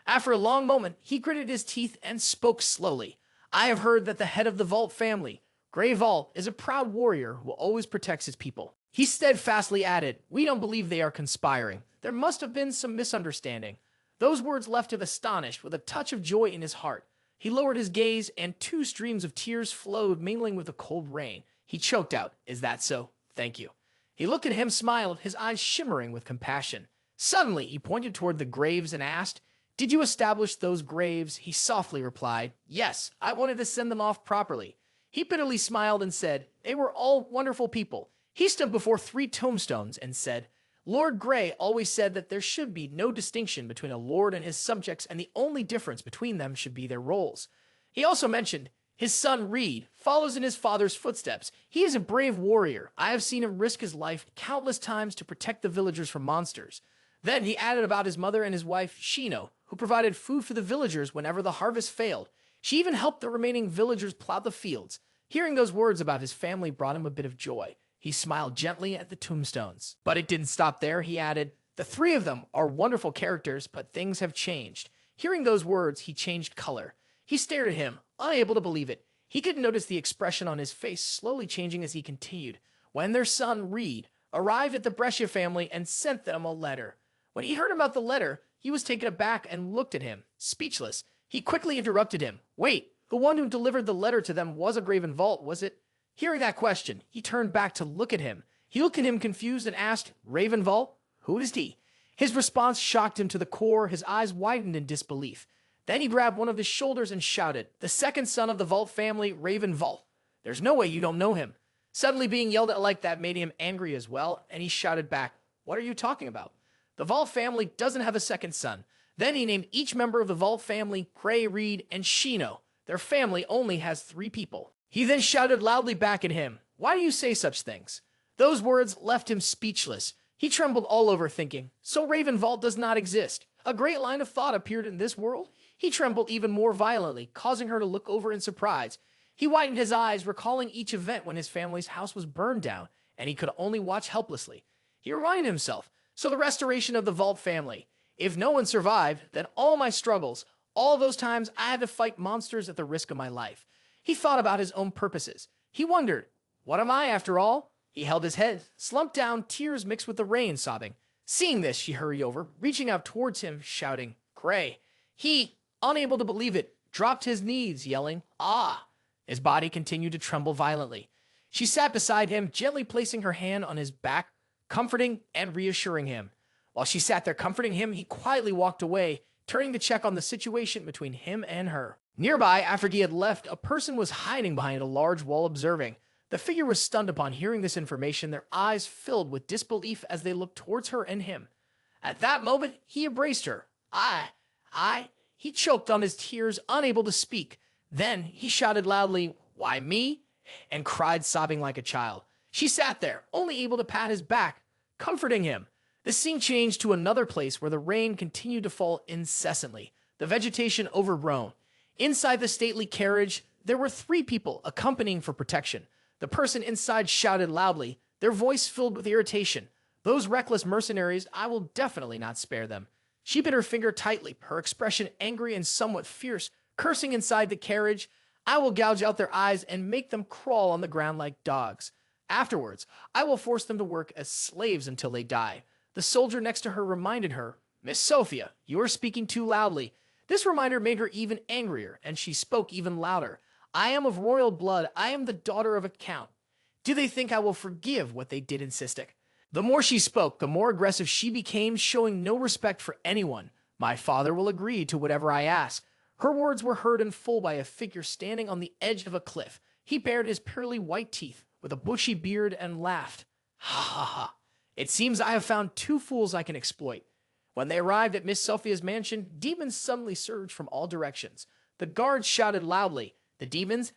After a long moment, he gritted his teeth and spoke slowly. I have heard that the head of the Vault family, Grey Vault, is a proud warrior who always protects his people. He steadfastly added, we don't believe they are conspiring. There must have been some misunderstanding. Those words left him astonished with a touch of joy in his heart. He lowered his gaze and 2 streams of tears flowed, mingling with the cold rain. He choked out, is that so? Thank you. He looked at him, smiled, his eyes shimmering with compassion. Suddenly, he pointed toward the graves and asked, did you establish those graves? He softly replied, yes, I wanted to send them off properly. He bitterly smiled and said, they were all wonderful people. He stood before 3 tombstones and said, Lord Grey always said that there should be no distinction between a lord and his subjects, and the only difference between them should be their roles. He also mentioned, his son Reed follows in his father's footsteps. He is a brave warrior. I have seen him risk his life countless times to protect the villagers from monsters. Then he added about his mother and his wife, Shino, who provided food for the villagers whenever the harvest failed. She even helped the remaining villagers plow the fields. Hearing those words about his family brought him a bit of joy. He smiled gently at the tombstones. But it didn't stop there, he added. The 3 of them are wonderful characters, but things have changed. Hearing those words, he changed color. He stared at him, unable to believe it. He could notice the expression on his face slowly changing as he continued. When their son, Reed, arrived at the Brescia family and sent them a letter. When he heard about the letter, he was taken aback and looked at him, speechless. He quickly interrupted him. Wait, the one who delivered the letter to them was a Graven Vault, was it? Hearing that question, he turned back to look at him. He looked at him confused and asked, Raven Vault? Who is he? His response shocked him to the core. His eyes widened in disbelief. Then he grabbed one of his shoulders and shouted, the second son of the Vault family, Raven Vault. There's no way you don't know him. Suddenly being yelled at like that made him angry as well, and he shouted back, what are you talking about? The Vault family doesn't have a second son. Then he named each member of the Vault family Grey, Reed, and Shino. Their family only has 3 people. He then shouted loudly back at him, why do you say such things? Those words left him speechless. He trembled all over thinking, so Raven Vault does not exist. A great line of thought appeared in this world. He trembled even more violently, causing her to look over in surprise. He widened his eyes, recalling each event when his family's house was burned down, and he could only watch helplessly. He reminded himself, so the restoration of the Vault family. If no one survived, then all my struggles, all those times I had to fight monsters at the risk of my life. He thought about his own purposes. He wondered, what am I after all? He held his head, slumped down, tears mixed with the rain, sobbing. Seeing this, she hurried over, reaching out towards him, shouting, Grey. He, unable to believe it, dropped his knees, yelling, ah. His body continued to tremble violently. She sat beside him, gently placing her hand on his back, comforting and reassuring him. While she sat there comforting him, he quietly walked away, turning to check on the situation between him and her. Nearby, after he had left, a person was hiding behind a large wall observing. The figure was stunned upon hearing this information, their eyes filled with disbelief as they looked towards her and him. At that moment, he embraced her. He choked on his tears, unable to speak. Then he shouted loudly, why me? And cried, sobbing like a child. She sat there, only able to pat his back, comforting him. The scene changed to another place where the rain continued to fall incessantly, the vegetation overgrown. Inside the stately carriage, there were 3 people accompanying for protection. The person inside shouted loudly, their voice filled with irritation. Those reckless mercenaries, I will definitely not spare them. She bit her finger tightly, her expression angry and somewhat fierce, cursing inside the carriage. I will gouge out their eyes and make them crawl on the ground like dogs. Afterwards, I will force them to work as slaves until they die. The soldier next to her reminded her, Miss Sophia, you are speaking too loudly. This reminder made her even angrier, and she spoke even louder. I am of royal blood. I am the daughter of a count. Do they think I will forgive what they did in Sistek? The more she spoke, the more aggressive she became, showing no respect for anyone. My father will agree to whatever I ask. Her words were heard in full by a figure standing on the edge of a cliff. He bared his pearly white teeth with a bushy beard and laughed. Ha ha ha. It seems I have found 2 fools I can exploit. When they arrived at Miss Sophia's mansion, demons suddenly surged from all directions. The guards shouted loudly, the demons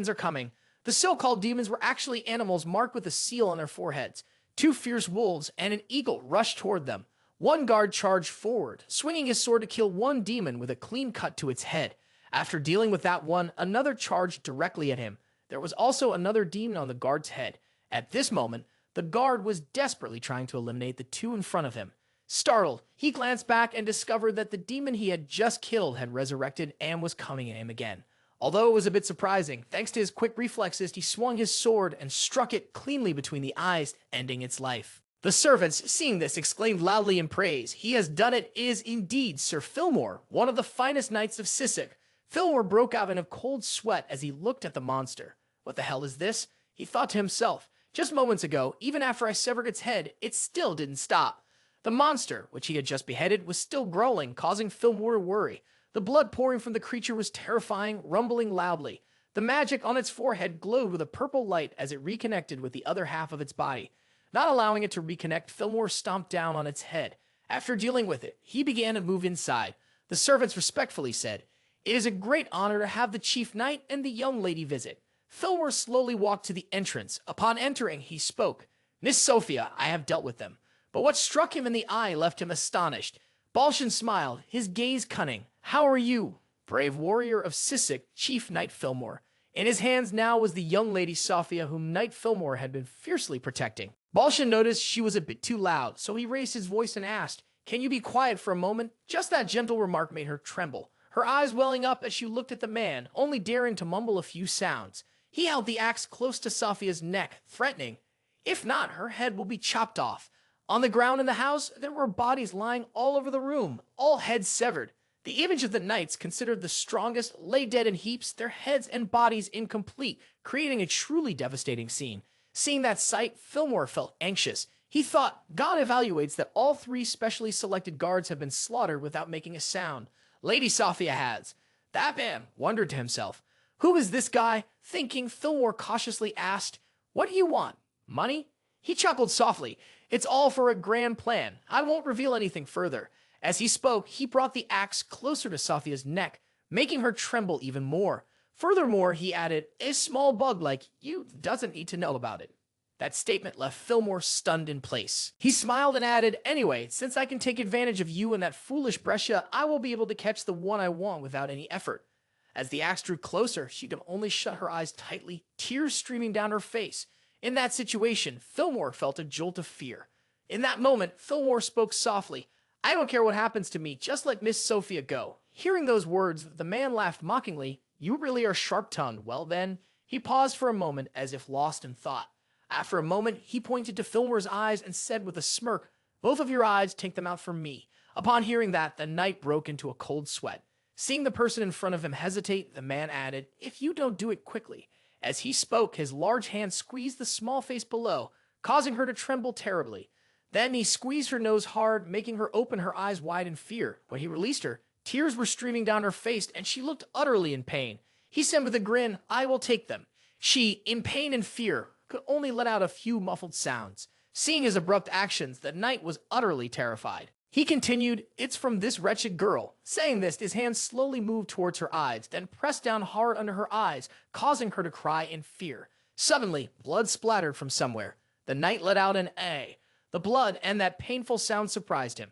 are coming. The so-called demons were actually animals marked with a seal on their foreheads. 2 fierce wolves and an eagle rushed toward them. One guard charged forward, swinging his sword to kill one demon with a clean cut to its head. After dealing with that one, another charged directly at him. There was also another demon on the guard's head. At this moment, the guard was desperately trying to eliminate the 2 in front of him. Startled, he glanced back and discovered that the demon he had just killed had resurrected and was coming at him again. Although it was a bit surprising, thanks to his quick reflexes, he swung his sword and struck it cleanly between the eyes, ending its life. The servants, seeing this, exclaimed loudly in praise. He has done it is indeed Sir Fillmore, one of the finest knights of Sisek. Fillmore broke out in a cold sweat as he looked at the monster. What the hell is this? He thought to himself. Just moments ago, even after I severed its head, it still didn't stop. The monster, which he had just beheaded, was still growling, causing Fillmore to worry. The blood pouring from the creature was terrifying, rumbling loudly. The magic on its forehead glowed with a purple light as it reconnected with the other half of its body. Not allowing it to reconnect, Fillmore stomped down on its head. After dealing with it, he began to move inside. The servants respectfully said, "It is a great honor to have the chief knight and the young lady visit." Fillmore slowly walked to the entrance. Upon entering, he spoke. "Miss Sophia, I have dealt with them." But what struck him in the eye left him astonished. Balshan smiled, his gaze cunning. "How are you?" "Brave warrior of Sisek, Chief Knight Fillmore." In his hands now was the young lady Sophia, whom Knight Fillmore had been fiercely protecting. Balshan noticed she was a bit too loud, so he raised his voice and asked, "Can you be quiet for a moment?" Just that gentle remark made her tremble, her eyes welling up as she looked at the man, only daring to mumble a few sounds. He held the axe close to Sophia's neck, threatening, "If not, her head will be chopped off." On the ground in the house, there were bodies lying all over the room, all heads severed. The image of the knights, considered the strongest, lay dead in heaps, their heads and bodies incomplete, creating a truly devastating scene. Seeing that sight, Fillmore felt anxious. He thought, God evaluates that all 3 specially selected guards have been slaughtered without making a sound. Lady Sophia has. That man wondered to himself, who is this guy? Thinking, Fillmore cautiously asked, "What do you want? Money?" He chuckled softly. "It's all for a grand plan. I won't reveal anything further." As he spoke, he brought the axe closer to Sophia's neck, making her tremble even more. Furthermore, he added, "A small bug like you doesn't need to know about it." That statement left Fillmore stunned in place. He smiled and added, "Anyway, since I can take advantage of you and that foolish Brescia, I will be able to catch the one I want without any effort." As the axe drew closer, she could only shut her eyes tightly, tears streaming down her face. In that situation, Fillmore felt a jolt of fear. In that moment, Fillmore spoke softly, "I don't care what happens to me, just let Miss Sophia go." Hearing those words, the man laughed mockingly. "You really are sharp-tongued. Well then." He paused for a moment as if lost in thought. After a moment, he pointed to Fillmore's eyes and said with a smirk, "Both of your eyes, take them out for me." Upon hearing that, the knight broke into a cold sweat. Seeing the person in front of him hesitate, the man added, "If you don't do it quickly." As he spoke, his large hand squeezed the small face below, causing her to tremble terribly. Then he squeezed her nose hard, making her open her eyes wide in fear. When he released her, tears were streaming down her face, and she looked utterly in pain. He said with a grin, "I will take them." She, in pain and fear, could only let out a few muffled sounds. Seeing his abrupt actions, the knight was utterly terrified. He continued, "It's from this wretched girl." Saying this, his hand slowly moved towards her eyes, then pressed down hard under her eyes, causing her to cry in fear. Suddenly, blood splattered from somewhere. The knight let out an "A." The blood and that painful sound surprised him.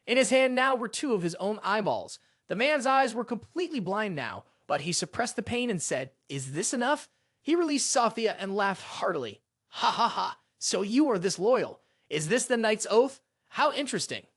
In his hand now were 2 of his own eyeballs. The man's eyes were completely blind now, but he suppressed the pain and said, "Is this enough?" He released Sophia and laughed heartily. "Ha ha ha, so you are this loyal. Is this the knight's oath? How interesting."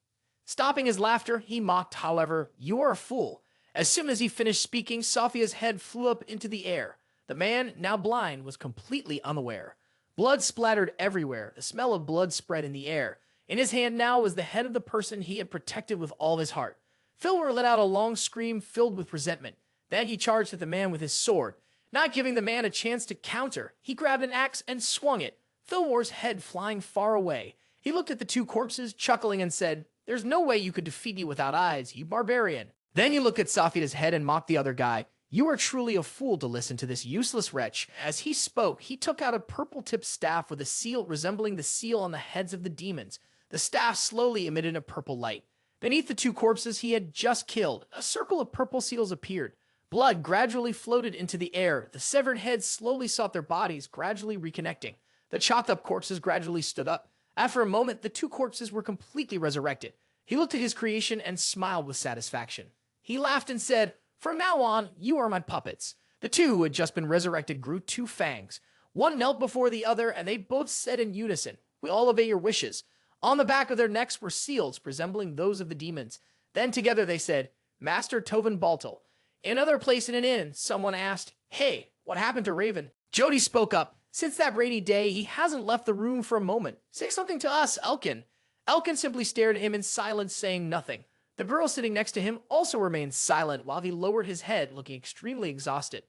Stopping his laughter, he mocked, however, "You are a fool." As soon as he finished speaking, Sophia's head flew up into the air. The man, now blind, was completely unaware. Blood splattered everywhere. The smell of blood spread in the air. In his hand now was the head of the person he had protected with all his heart. Fillmore let out a long scream filled with resentment. Then he charged at the man with his sword. Not giving the man a chance to counter, he grabbed an axe and swung it, Fillmore's head flying far away. He looked at the 2 corpses, chuckling, and said, "There's no way you could defeat me without eyes, you barbarian." Then he looked at Sophia's head and mocked the other guy. "You are truly a fool to listen to this useless wretch." As he spoke, he took out a purple-tipped staff with a seal resembling the seal on the heads of the demons. The staff slowly emitted a purple light. Beneath the 2 corpses he had just killed, a circle of purple seals appeared. Blood gradually floated into the air. The severed heads slowly sought their bodies, gradually reconnecting. The chopped-up corpses gradually stood up. After a moment, the 2 corpses were completely resurrected. He looked at his creation and smiled with satisfaction. He laughed and said, "From now on, you are my puppets." The 2 who had just been resurrected grew 2 fangs. One knelt before the other, and they both said in unison, "We all obey your wishes." On the back of their necks were seals resembling those of the demons. Then together they said, Master Tovin Baltal. In another place in an inn, someone asked, Hey, what happened to Raven? Jody spoke up. Since that rainy day, he hasn't left the room for a moment. Say something to us, Elkin. Elkin simply stared at him in silence, saying nothing. The girl sitting next to him also remained silent while he lowered his head, looking extremely exhausted.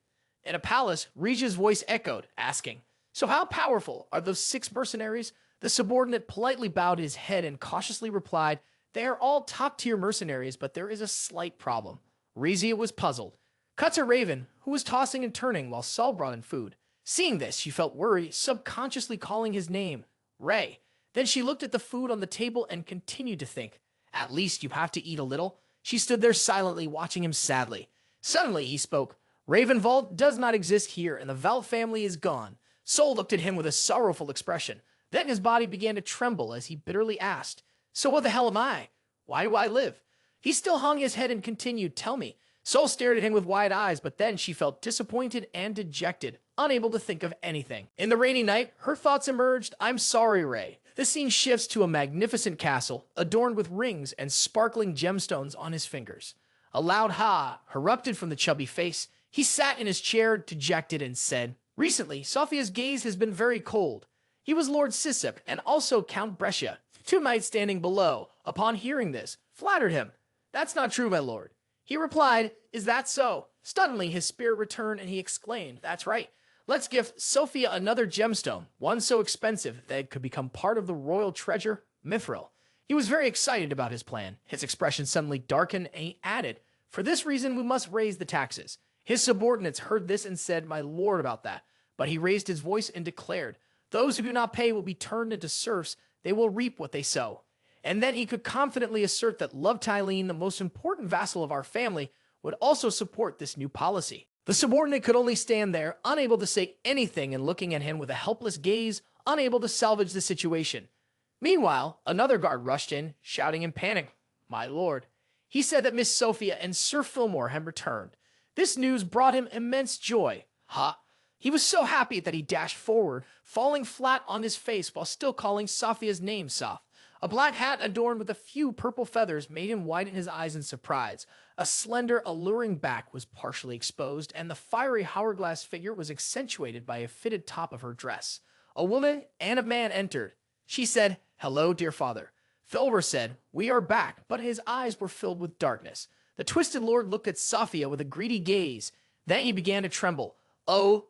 In a palace, Regia's voice echoed, asking, So how powerful are those 6 mercenaries? The subordinate politely bowed his head and cautiously replied, They are all top-tier mercenaries, but there is a slight problem. Regia was puzzled. Cut to Raven, who was tossing and turning while Saul brought in food. Seeing this, she felt worry, subconsciously calling his name, Ray. Then she looked at the food on the table and continued to think, At least you have to eat a little. She stood there silently, watching him sadly. Suddenly, he spoke, Ravenvault does not exist here, and the Vault family is gone. Sol looked at him with a sorrowful expression. Then his body began to tremble as he bitterly asked, So what the hell am I? Why do I live? He still hung his head and continued, Tell me. Sol stared at him with wide eyes, but then she felt disappointed and dejected, unable to think of anything. In the rainy night, her thoughts emerged, I'm sorry, Ray. The scene shifts to a magnificent castle, adorned with rings and sparkling gemstones on his fingers. A loud ha erupted from the chubby face. He sat in his chair, dejected, and said, Recently, Sophia's gaze has been very cold. He was Lord Sissip and also Count Brescia. 2 knights standing below, upon hearing this, flattered him. That's not true, my lord. He replied, Is that so? Suddenly, his spirit returned and he exclaimed, That's right. Let's give Sophia another gemstone, one so expensive that it could become part of the royal treasure, Mithril. He was very excited about his plan. His expression suddenly darkened and he added, For this reason, we must raise the taxes. His subordinates heard this and said, My lord, about that. But he raised his voice and declared, Those who do not pay will be turned into serfs. They will reap what they sow. And then he could confidently assert that Love Tylene, the most important vassal of our family, would also support this new policy. The subordinate could only stand there, unable to say anything and looking at him with a helpless gaze, unable to salvage the situation. Meanwhile, another guard rushed in, shouting in panic, My lord. He said that Miss Sophia and Sir Fillmore had returned. This news brought him immense joy. He was so happy that he dashed forward, falling flat on his face while still calling Sophia's name soft. A black hat adorned with a few purple feathers made him widen his eyes in surprise. A slender, alluring back was partially exposed, and the fiery hourglass figure was accentuated by a fitted top of her dress. A woman and a man entered. She said, Hello, dear father. Filwer said, We are back, but his eyes were filled with darkness. The twisted lord looked at Sophia with a greedy gaze. Then he began to tremble. Oh,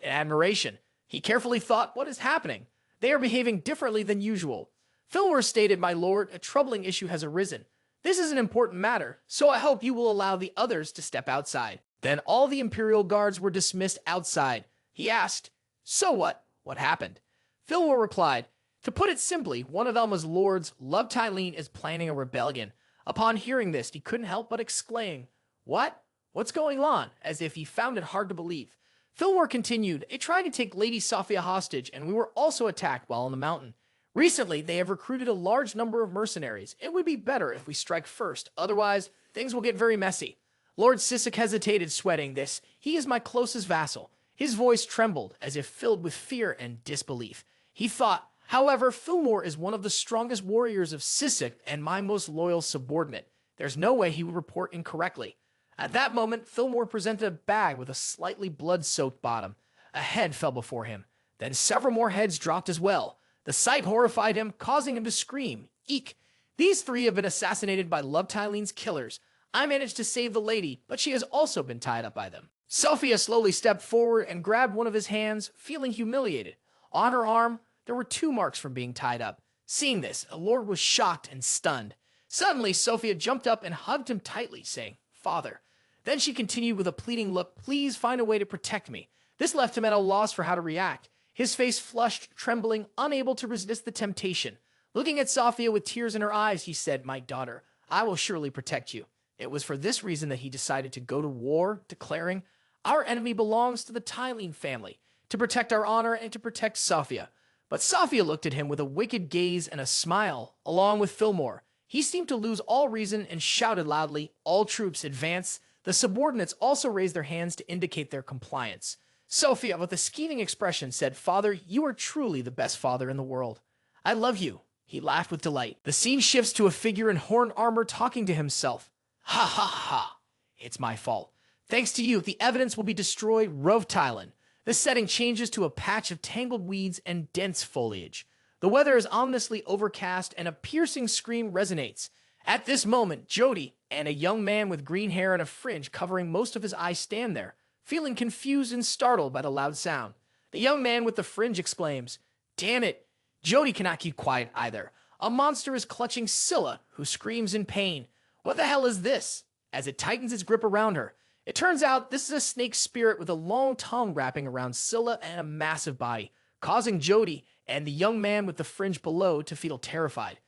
in admiration. He carefully thought, What is happening? They are behaving differently than usual. Filwer stated, My lord, a troubling issue has arisen. This is an important matter, so I hope you will allow the others to step outside. Then all the Imperial guards were dismissed outside. He asked, So what? What happened? Filwer replied, To put it simply, one of Elma's lords, Love Tylene, is planning a rebellion. Upon hearing this, he couldn't help but exclaim, What? What's going on? As if he found it hard to believe. Filwer continued, They tried to take Lady Sophia hostage, and we were also attacked while on the mountain. Recently, they have recruited a large number of mercenaries. It would be better if we strike first, otherwise things will get very messy. Lord Sissik hesitated, sweating this. He is my closest vassal. His voice trembled, as if filled with fear and disbelief. He thought, However, Fillmore is one of the strongest warriors of Sissik and my most loyal subordinate. There's no way he would report incorrectly. At that moment, Fillmore presented a bag with a slightly blood-soaked bottom. A head fell before him. Then several more heads dropped as well. The sight horrified him, causing him to scream, Eek! These 3 have been assassinated by Love Tylene's killers. I managed to save the lady, but she has also been tied up by them. Sophia slowly stepped forward and grabbed one of his hands, feeling humiliated. On her arm, there were 2 marks from being tied up. Seeing this, a lord was shocked and stunned. Suddenly, Sophia jumped up and hugged him tightly, saying, Father. Then she continued with a pleading look, Please find a way to protect me. This left him at a loss for how to react. His face flushed, trembling, unable to resist the temptation. Looking at Sophia with tears in her eyes, he said, My daughter, I will surely protect you. It was for this reason that he decided to go to war, declaring, Our enemy belongs to the Tylene family, to protect our honor and to protect Sophia. But Sophia looked at him with a wicked gaze and a smile, along with Fillmore. He seemed to lose all reason and shouted loudly, All troops advance. The subordinates also raised their hands to indicate their compliance. Sophia, with a scheming expression, said, Father, you are truly the best father in the world. I love you, He laughed with delight. The scene shifts to a figure in horn armor talking to himself. Ha ha ha. It's my fault. Thanks to you, the evidence will be destroyed, Rovtylan. The setting changes to a patch of tangled weeds and dense foliage. The weather is ominously overcast and a piercing scream resonates. At this moment, Jody and a young man with green hair and a fringe covering most of his eyes stand there, feeling confused and startled by the loud sound. The young man with the fringe exclaims, "Damn it!" Jody cannot keep quiet either. A monster is clutching Scylla, who screams in pain. What the hell is this? As it tightens its grip around her. It turns out this is a snake spirit with a long tongue wrapping around Scylla and a massive body, causing Jody and the young man with the fringe below to feel terrified.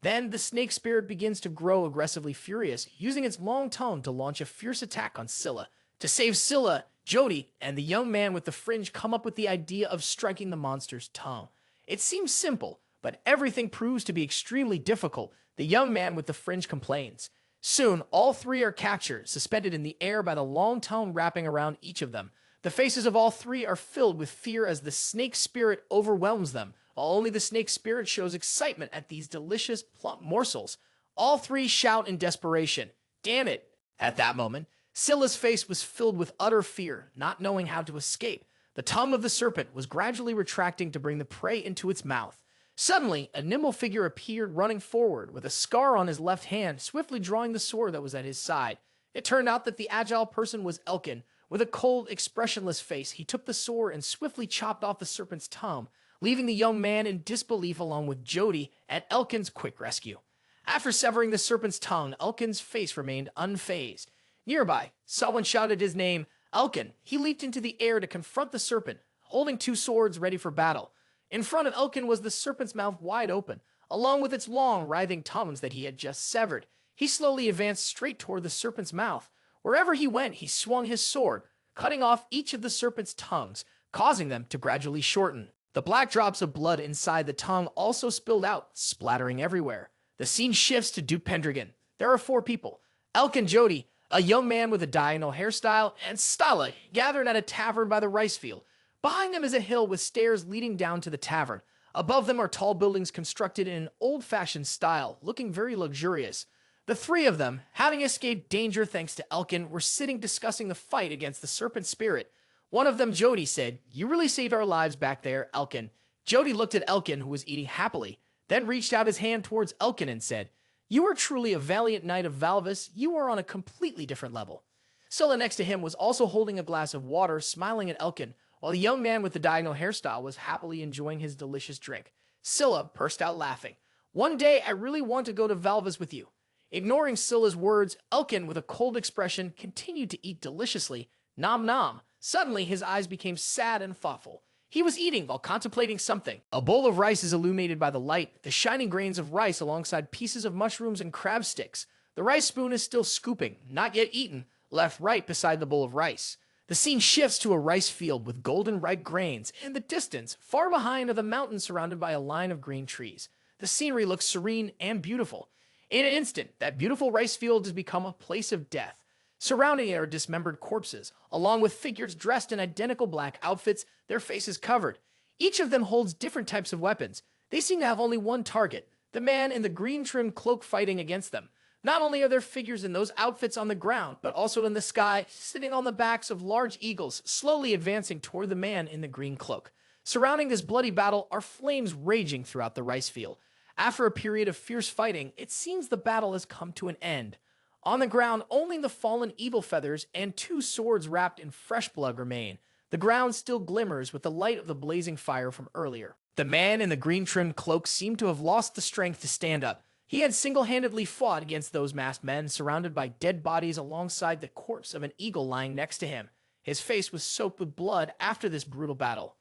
Then the snake spirit begins to grow aggressively furious, using its long tongue to launch a fierce attack on Scylla. To save Scylla, Jody and the young man with the fringe come up with the idea of striking the monster's tongue. It seems simple, but everything proves to be extremely difficult. The young man with the fringe complains. Soon, all three are captured, suspended in the air by the long tongue wrapping around each of them. The faces of all three are filled with fear as the snake spirit overwhelms them, while only the snake spirit shows excitement at these delicious, plump morsels. All three shout in desperation, "Damn it!" At that moment, Scylla's face was filled with utter fear, not knowing how to escape. The tongue of the serpent was gradually retracting to bring the prey into its mouth. Suddenly, a nimble figure appeared running forward, with a scar on his left hand, swiftly drawing the sword that was at his side. It turned out that the agile person was Elkin. With a cold, expressionless face, he took the sword and swiftly chopped off the serpent's tongue, leaving the young man in disbelief along with Jody at Elkin's quick rescue. After severing the serpent's tongue, Elkin's face remained unfazed. Nearby, someone shouted his name, Elkin. He leaped into the air to confront the serpent, holding two swords ready for battle. In front of Elkin was the serpent's mouth wide open, along with its long, writhing tongues that he had just severed. He slowly advanced straight toward the serpent's mouth. Wherever he went, he swung his sword, cutting off each of the serpent's tongues, causing them to gradually shorten. The black drops of blood inside the tongue also spilled out, splattering everywhere. The scene shifts to Duke Pendragon. There are four people: Elkin, Jody, a young man with a diagonal hairstyle, and Stala, gathered at a tavern by the rice field. Behind them is a hill with stairs leading down to the tavern. Above them are tall buildings constructed in an old-fashioned style, looking very luxurious. The three of them, having escaped danger thanks to Elkin, were sitting discussing the fight against the serpent spirit. One of them, Jody, said, "You really saved our lives back there, Elkin." Jody looked at Elkin, who was eating happily, then reached out his hand towards Elkin and said, "You are truly a valiant knight of Valvis. You are on a completely different level." Scylla next to him was also holding a glass of water, smiling at Elkin, while the young man with the diagonal hairstyle was happily enjoying his delicious drink. Scylla burst out laughing. "One day I really want to go to Valvis with you." Ignoring Scylla's words, Elkin, with a cold expression, continued to eat deliciously. Nom nom. Suddenly, his eyes became sad and thoughtful. He was eating while contemplating something. A bowl of rice is illuminated by the light, the shining grains of rice alongside pieces of mushrooms and crab sticks. The rice spoon is still scooping, not yet eaten, left right beside the bowl of rice. The scene shifts to a rice field with golden ripe grains. In the distance, far behind, are the mountains surrounded by a line of green trees. The scenery looks serene and beautiful. In an instant, that beautiful rice field has become a place of death. Surrounding it are dismembered corpses, along with figures dressed in identical black outfits, their faces covered. Each of them holds different types of weapons. They seem to have only one target, the man in the green-trimmed cloak fighting against them. Not only are there figures in those outfits on the ground, but also in the sky, sitting on the backs of large eagles, slowly advancing toward the man in the green cloak. Surrounding this bloody battle are flames raging throughout the rice field. After a period of fierce fighting, it seems the battle has come to an end. On the ground, only the fallen eagle feathers and two swords wrapped in fresh blood remain. The ground still glimmers with the light of the blazing fire from earlier. The man in the green-trimmed cloak seemed to have lost the strength to stand up. He had single-handedly fought against those masked men, surrounded by dead bodies alongside the corpse of an eagle lying next to him. His face was soaked with blood after this brutal battle.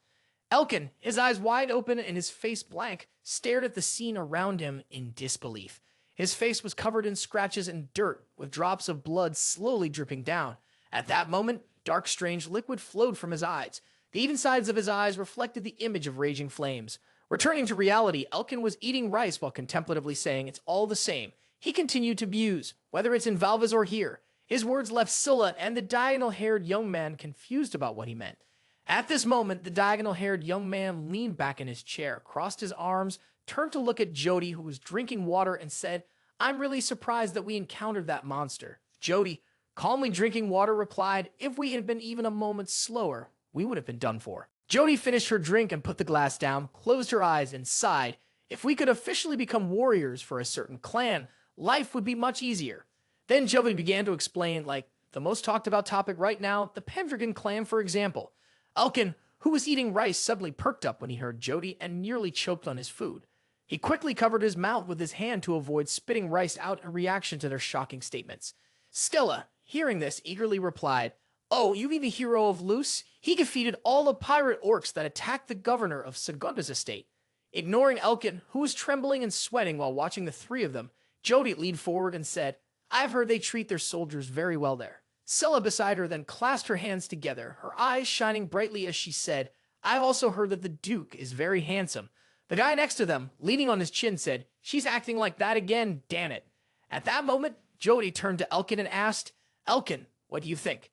Elkin, his eyes wide open and his face blank, stared at the scene around him in disbelief. His face was covered in scratches and dirt, with drops of blood slowly dripping down. At that moment, dark, strange liquid flowed from his eyes. The even sides of his eyes reflected the image of raging flames. Returning to reality, Elkin was eating rice while contemplatively saying, "It's all the same." He continued to muse, whether it's in Valvis or here. His words left Scylla and the diagonal-haired young man confused about what he meant. At this moment, the diagonal-haired young man leaned back in his chair, crossed his arms, turned to look at Jody, who was drinking water, and said, "I'm really surprised that we encountered that monster." Jody, calmly drinking water, replied, "If we had been even a moment slower, we would have been done for." Jody finished her drink and put the glass down, closed her eyes, and sighed. If we could officially become warriors for a certain clan, life would be much easier. Then Jody began to explain, like, the most talked about topic right now, the Pendragon clan, for example. Elkin, who was eating rice, suddenly perked up when he heard Jody and nearly choked on his food. He quickly covered his mouth with his hand to avoid spitting rice out in reaction to their shocking statements. Stella, hearing this, eagerly replied, "Oh, you mean the hero of Luce? He defeated all the pirate orcs that attacked the governor of Segunda's estate." Ignoring Elkin, who was trembling and sweating while watching the three of them, Jody leaned forward and said, "I've heard they treat their soldiers very well there." Stella beside her then clasped her hands together, her eyes shining brightly as she said, "I've also heard that the Duke is very handsome." The guy next to them, leaning on his chin, said, "She's acting like that again, damn it." At that moment, Jody turned to Elkin and asked, "Elkin, what do you think?"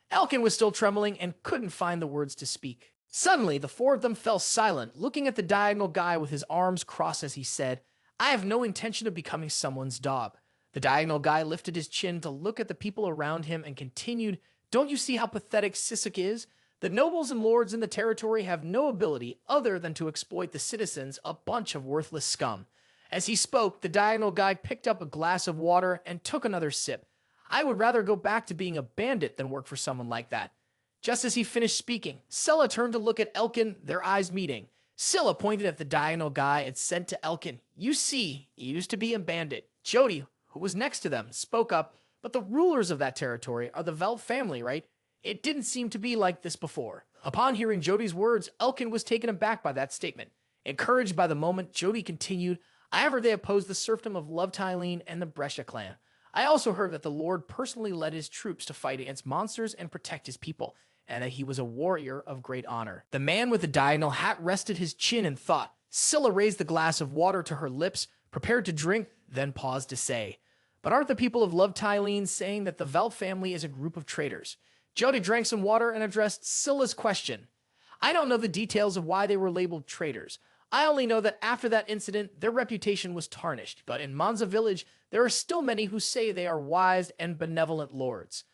Elkin was still trembling and couldn't find the words to speak. Suddenly, the four of them fell silent, looking at the diagonal guy with his arms crossed as he said, "I have no intention of becoming someone's dog." The diagonal guy lifted his chin to look at the people around him and continued, "Don't you see how pathetic Sisek is? The nobles and lords in the territory have no ability other than to exploit the citizens, a bunch of worthless scum." As he spoke, the diagonal guy picked up a glass of water and took another sip. "I would rather go back to being a bandit than work for someone like that." Just as he finished speaking, Scylla turned to look at Elkin, their eyes meeting. Scylla pointed at the diagonal guy and said to Elkin, "You see, you used to be a bandit." Jody, who was next to them, spoke up, "But the rulers of that territory are the Velt family, right? It didn't seem to be like this before." Upon hearing Jody's words, Elkin was taken aback by that statement. Encouraged by the moment, Jody continued, "I have heard they oppose the serfdom of Love Tylene and the Brescia clan. I also heard that the Lord personally led his troops to fight against monsters and protect his people, and that he was a warrior of great honor." The man with the diagonal hat rested his chin in thought. Scylla raised the glass of water to her lips, prepared to drink, then paused to say, "But aren't the people of Love Tylene saying that the Velt family is a group of traitors?" Jody drank some water and addressed Scylla's question. "I don't know the details of why they were labeled traitors. I only know that after that incident, their reputation was tarnished, but in Manza village, there are still many who say they are wise and benevolent lords."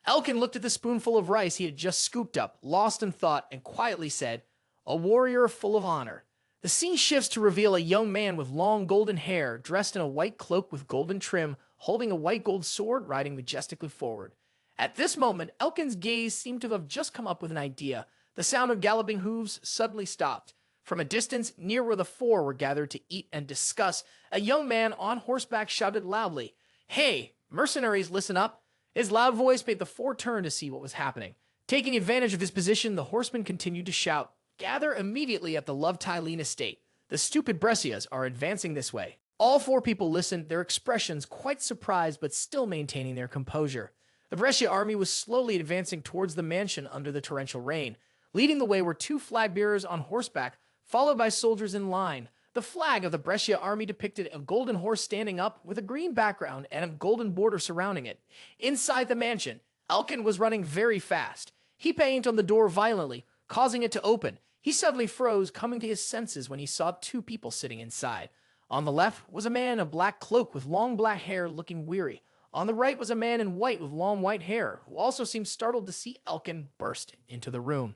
Elkin looked at the spoonful of rice he had just scooped up, lost in thought, and quietly said, "A warrior full of honor." The scene shifts to reveal a young man with long golden hair, dressed in a white cloak with golden trim, holding a white gold sword, riding majestically forward. At this moment, Elkin's gaze seemed to have just come up with an idea. The sound of galloping hooves suddenly stopped. From a distance, near where the four were gathered to eat and discuss, a young man on horseback shouted loudly, "Hey, mercenaries, listen up." His loud voice made the four turn to see what was happening. Taking advantage of his position, the horseman continued to shout, "Gather immediately at the Love Tylene estate. The stupid Brescias are advancing this way." All four people listened, their expressions quite surprised but still maintaining their composure. The Brescia army was slowly advancing towards the mansion under the torrential rain. Leading the way were two flag bearers on horseback, followed by soldiers in line. The flag of the Brescia army depicted a golden horse standing up with a green background and a golden border surrounding it. Inside the mansion, Elkin was running very fast. He banged on the door violently, causing it to open. He suddenly froze, coming to his senses when he saw two people sitting inside. On the left was a man in a black cloak with long black hair looking weary. On the right was a man in white with long white hair, who also seemed startled to see Elkin burst into the room.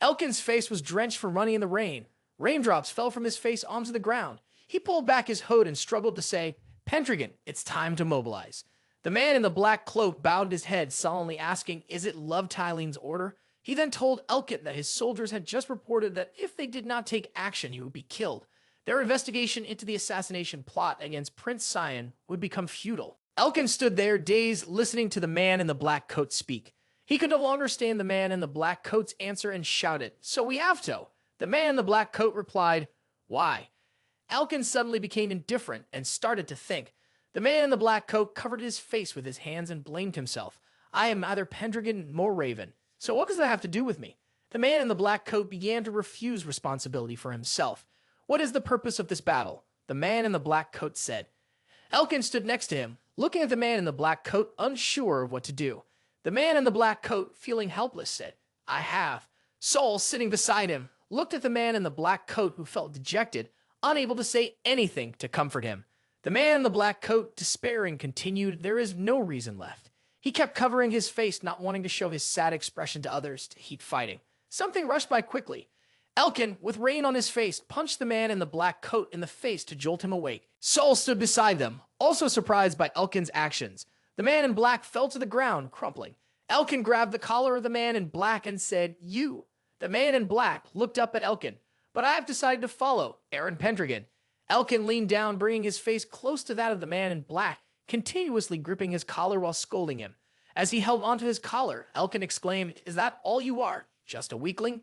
Elkin's face was drenched from running in the rain. Raindrops fell from his face onto the ground. He pulled back his hood and struggled to say, "Pendragon, it's time to mobilize." The man in the black cloak bowed his head, solemnly asking, "Is it Love Tylene's order?" He then told Elkin that his soldiers had just reported that if they did not take action, he would be killed. Their investigation into the assassination plot against Prince Sion would become futile. Elkin stood there, dazed, listening to the man in the black coat speak. He could no longer stand the man in the black coat's answer and shouted, "So we have to." The man in the black coat replied, "Why?" Elkin suddenly became indifferent and started to think. The man in the black coat covered his face with his hands and blamed himself. "I am neither Pendragon nor Raven, so what does that have to do with me?" The man in the black coat began to refuse responsibility for himself. "What is the purpose of this battle?" The man in the black coat said. Elkin stood next to him, looking at the man in the black coat, unsure of what to do. The man in the black coat, feeling helpless, said, "I have." Sol, sitting beside him, looked at the man in the black coat who felt dejected, unable to say anything to comfort him. The man in the black coat, despairing, continued, "There is no reason left." He kept covering his face, not wanting to show his sad expression to others to heat fighting. Something rushed by quickly. Elkin, with rain on his face, punched the man in the black coat in the face to jolt him awake. Saul stood beside them, also surprised by Elkin's actions. The man in black fell to the ground, crumpling. Elkin grabbed the collar of the man in black and said, "You." The man in black looked up at Elkin. "But I have decided to follow Eren Pendragon." Elkin leaned down, bringing his face close to that of the man in black, continuously gripping his collar while scolding him. As he held onto his collar, Elkin exclaimed, "Is that all you are? Just a weakling?"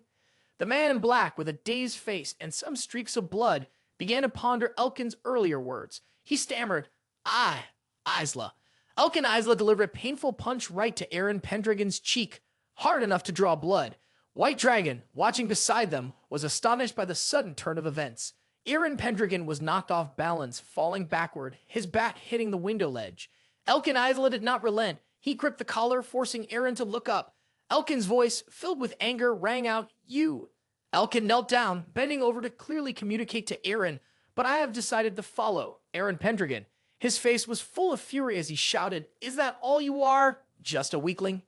The man in black, with a dazed face and some streaks of blood, began to ponder Elkin's earlier words. He stammered, Isla." Elkin Isla delivered a painful punch right to Eren Pendragon's cheek, hard enough to draw blood. White Dragon, watching beside them, was astonished by the sudden turn of events. Eren Pendragon was knocked off balance, falling backward, his back hitting the window ledge. Elkin Isla did not relent. He gripped the collar, forcing Eren to look up. Elkin's voice, filled with anger, rang out, "You." Elkin knelt down, bending over to clearly communicate to Eren, "But I have decided to follow Eren Pendragon." His face was full of fury as he shouted, "Is that all you are? Just a weakling?"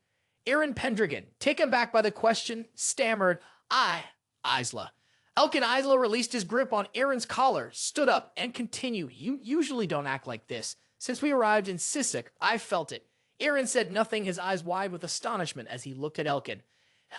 Eren Pendragon, taken back by the question, stammered, Isla." Elkin Isla released his grip on Eren's collar, stood up, and continued, "You usually don't act like this. Since we arrived in Sisek, I felt it." Eren said nothing, his eyes wide with astonishment as he looked at Elkin.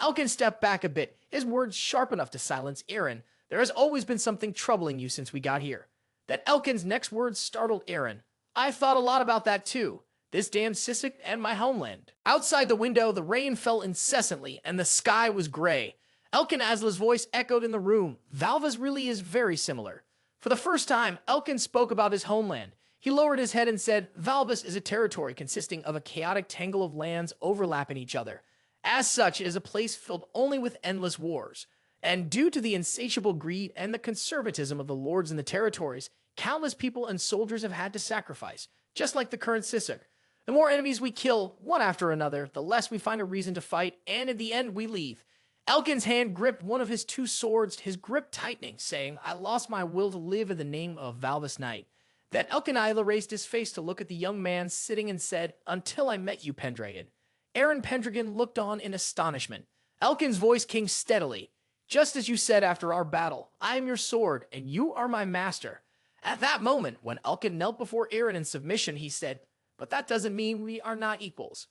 Elkin stepped back a bit, his words sharp enough to silence Eren. "There has always been something troubling you since we got here." That Elkin's next words startled Eren. "I thought a lot about that too. This damned Sisek and my homeland." Outside the window, the rain fell incessantly, and the sky was gray. Elkin Isla's voice echoed in the room. Valva's really is very similar. For the first time, Elkin spoke about his homeland. He lowered his head and said, "Valbus is a territory consisting of a chaotic tangle of lands overlapping each other. As such, it is a place filled only with endless wars. And due to the insatiable greed and the conservatism of the lords in the territories, countless people and soldiers have had to sacrifice, just like the current Sisek. The more enemies we kill, one after another, the less we find a reason to fight, and in the end, we leave." Elkin's hand gripped one of his two swords, his grip tightening, saying, "I lost my will to live in the name of Valbus Knight." Then Elkin Isla raised his face to look at the young man sitting and said, "Until I met you, Pendragon." Eren Pendragon looked on in astonishment. Elkin's voice came steadily. "Just as you said after our battle, I am your sword, and you are my master." At that moment, when Elkin knelt before Eren in submission, he said, "But that doesn't mean we are not equals."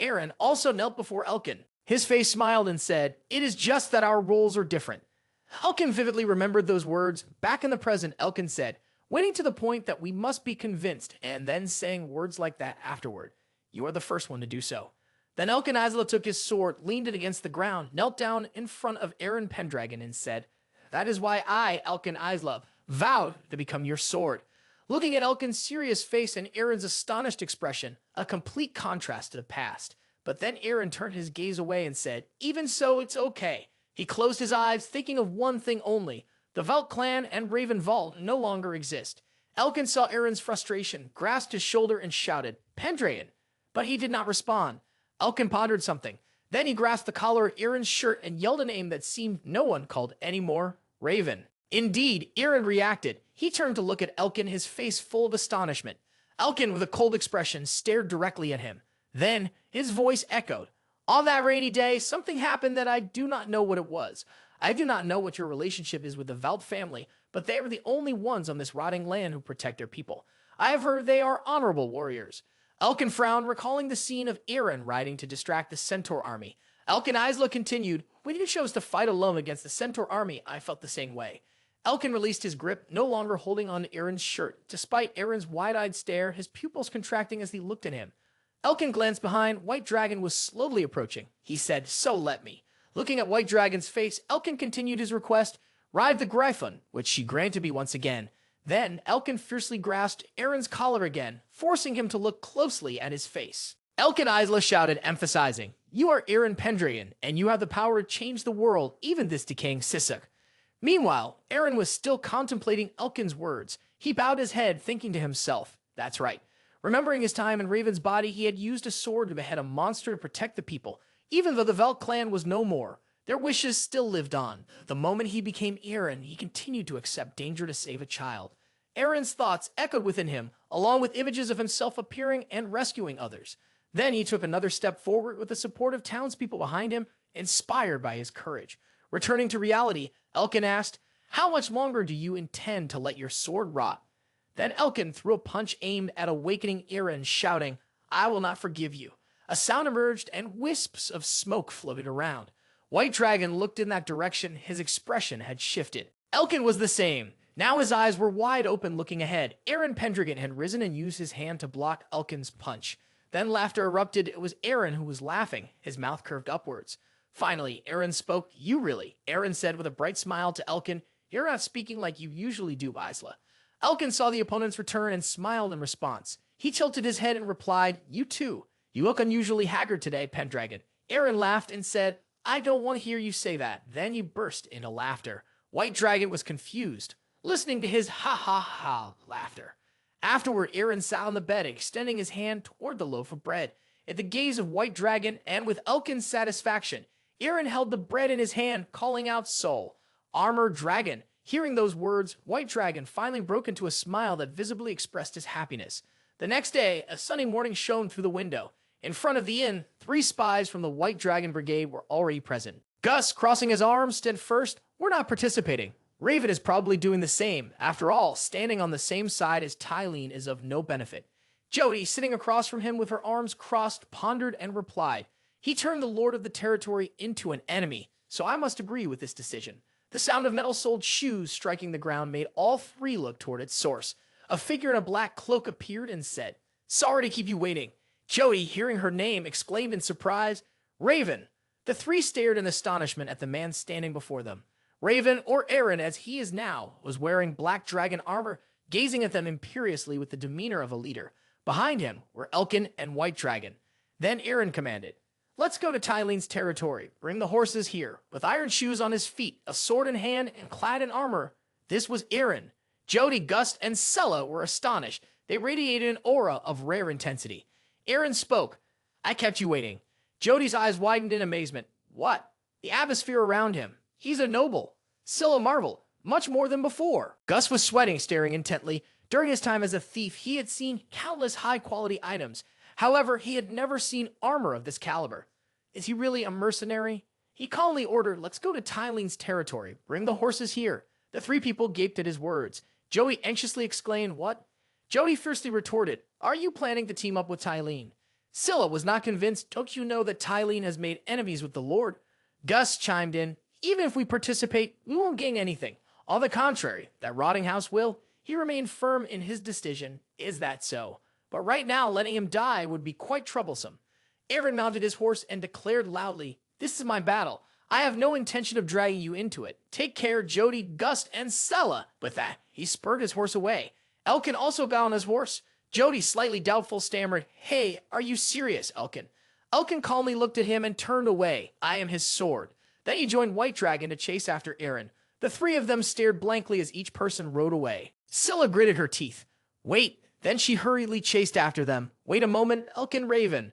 Eren also knelt before Elkin. His face smiled and said, "It is just that our roles are different." Elkin vividly remembered those words. Back in the present, Elkin said, waiting to the point that we must be convinced, and then saying words like that afterward. "You are the first one to do so." Then Elkin Isla took his sword, leaned it against the ground, knelt down in front of Eren Pendragon, and said, "That is why I, Elkin Isla, vowed to become your sword." Looking at Elkin's serious face and Eren's astonished expression, a complete contrast to the past. But then Eren turned his gaze away and said, "Even so, it's okay." He closed his eyes, thinking of one thing only. The Valt clan and Raven Vault no longer exist. Elkin saw Eren's frustration, grasped his shoulder, and shouted, "Pendragon!" But he did not respond. Elkin pondered something. Then he grasped the collar of Eren's shirt and yelled a name that seemed no one called anymore, Raven. Indeed, Eren reacted. He turned to look at Elkin, his face full of astonishment. Elkin, with a cold expression, stared directly at him. Then his voice echoed. "On that rainy day, something happened that I do not know what it was. I do not know what your relationship is with the Valt family, but they are the only ones on this rotting land who protect their people. I have heard they are honorable warriors." Elkin frowned, recalling the scene of Eren riding to distract the Centaur army. Elkin Isla continued, "When you chose to fight alone against the Centaur army, I felt the same way." Elkin released his grip, no longer holding on to Eren's shirt. Despite Eren's wide-eyed stare, his pupils contracting as he looked at him. Elkin glanced behind. White Dragon was slowly approaching. He said, "So let me." Looking at White Dragon's face, Elkin continued his request, "Ride the Gryphon," which she granted me once again. Then Elkin fiercely grasped Eren's collar again, forcing him to look closely at his face. Elkin Isla shouted, emphasizing, "You are Eren Pendragon, and you have the power to change the world, even this decaying Sisek." Meanwhile, Eren was still contemplating Elkin's words. He bowed his head, thinking to himself, "That's right." Remembering his time in Raven's body, he had used a sword to behead a monster to protect the people. Even though the Valt clan was no more, Their wishes still lived on. The moment he became Eren, he continued to accept danger to save a child. Eren's thoughts echoed within him, along with images of himself appearing and rescuing others. Then he took another step forward with the support of townspeople behind him, inspired by his courage. Returning to reality, Elkin asked, "How much longer do you intend to let your sword rot?" Then Elkin threw a punch aimed at awakening Eren, shouting, "I will not forgive you." A sound emerged and wisps of smoke floated around. White Dragon looked in that direction. His expression had shifted. Elkin was the same. Now his eyes were wide open looking ahead. Eren Pendragon had risen and used his hand to block Elkin's punch. Then laughter erupted. It was Eren who was laughing, his mouth curved upwards. Finally, Eren spoke. "You really," Eren said with a bright smile to Elkin. "You're not speaking like you usually do, Isla." Elkin saw the opponent's return and smiled in response. He tilted his head and replied, "You too. You look unusually haggard today, Pendragon." Eren laughed and said, "I don't want to hear you say that." Then he burst into laughter. White Dragon was confused, listening to his ha-ha-ha laughter. Afterward, Eren sat on the bed, extending his hand toward the loaf of bread. At the gaze of White Dragon, and with Elkin's satisfaction, Eren held the bread in his hand, calling out "Soul, Armor, Dragon." Hearing those words, White Dragon finally broke into a smile that visibly expressed his happiness. The next day, a sunny morning shone through the window. In front of the inn, 3 spies from the White Dragon Brigade were already present. Gus, crossing his arms, said first, "We're not participating." Raven is probably doing the same. After all, standing on the same side as Tylene is of no benefit. Jody, sitting across from him with her arms crossed, pondered and replied, "He turned the Lord of the Territory into an enemy, so I must agree with this decision." The sound of metal-soled shoes striking the ground made all 3 look toward its source. A figure in a black cloak appeared and said, "Sorry to keep you waiting." Jody, hearing her name, exclaimed in surprise, "Raven." The 3 stared in astonishment at the man standing before them. Raven, or Eren as he is now, was wearing black dragon armor, gazing at them imperiously with the demeanor of a leader. Behind him were Elkin and White Dragon. Then Eren commanded, "Let's go to Tylene's territory. Bring the horses here." With iron shoes on his feet, a sword in hand, and clad in armor, this was Eren. Jody, Gus, and Sella were astonished. They radiated an aura of rare intensity. Eren spoke, "I kept you waiting." Jody's eyes widened in amazement. "What?" The atmosphere around him. "He's a noble." Scylla marveled, "Much more than before." Gus was sweating, staring intently. During his time as a thief, he had seen countless high-quality items. However, he had never seen armor of this caliber. Is he really a mercenary? He calmly ordered, "Let's go to Tylene's territory. Bring the horses here." The 3 people gaped at his words. Jody anxiously exclaimed, "What?" Jody fiercely retorted, "Are you planning to team up with Tylene?" Scylla was not convinced. "Don't you know that Tylene has made enemies with the Lord?" Gus chimed in, "Even if we participate, we won't gain anything. On the contrary, that rotting house will." He remained firm in his decision. "Is that so? But right now, letting him die would be quite troublesome." Eren mounted his horse and declared loudly, "This is my battle. I have no intention of dragging you into it. Take care, Jody, Gus, and Sella." With that, he spurred his horse away. Elkin also got on his horse. Jody, slightly doubtful, stammered, "Hey, are you serious, Elkin?" Elkin calmly looked at him and turned away. "I am his sword." Then he joined White Dragon to chase after Eren. The 3 of them stared blankly as each person rode away. Scylla gritted her teeth. "Wait." Then she hurriedly chased after them. "Wait a moment, Elkin, Raven."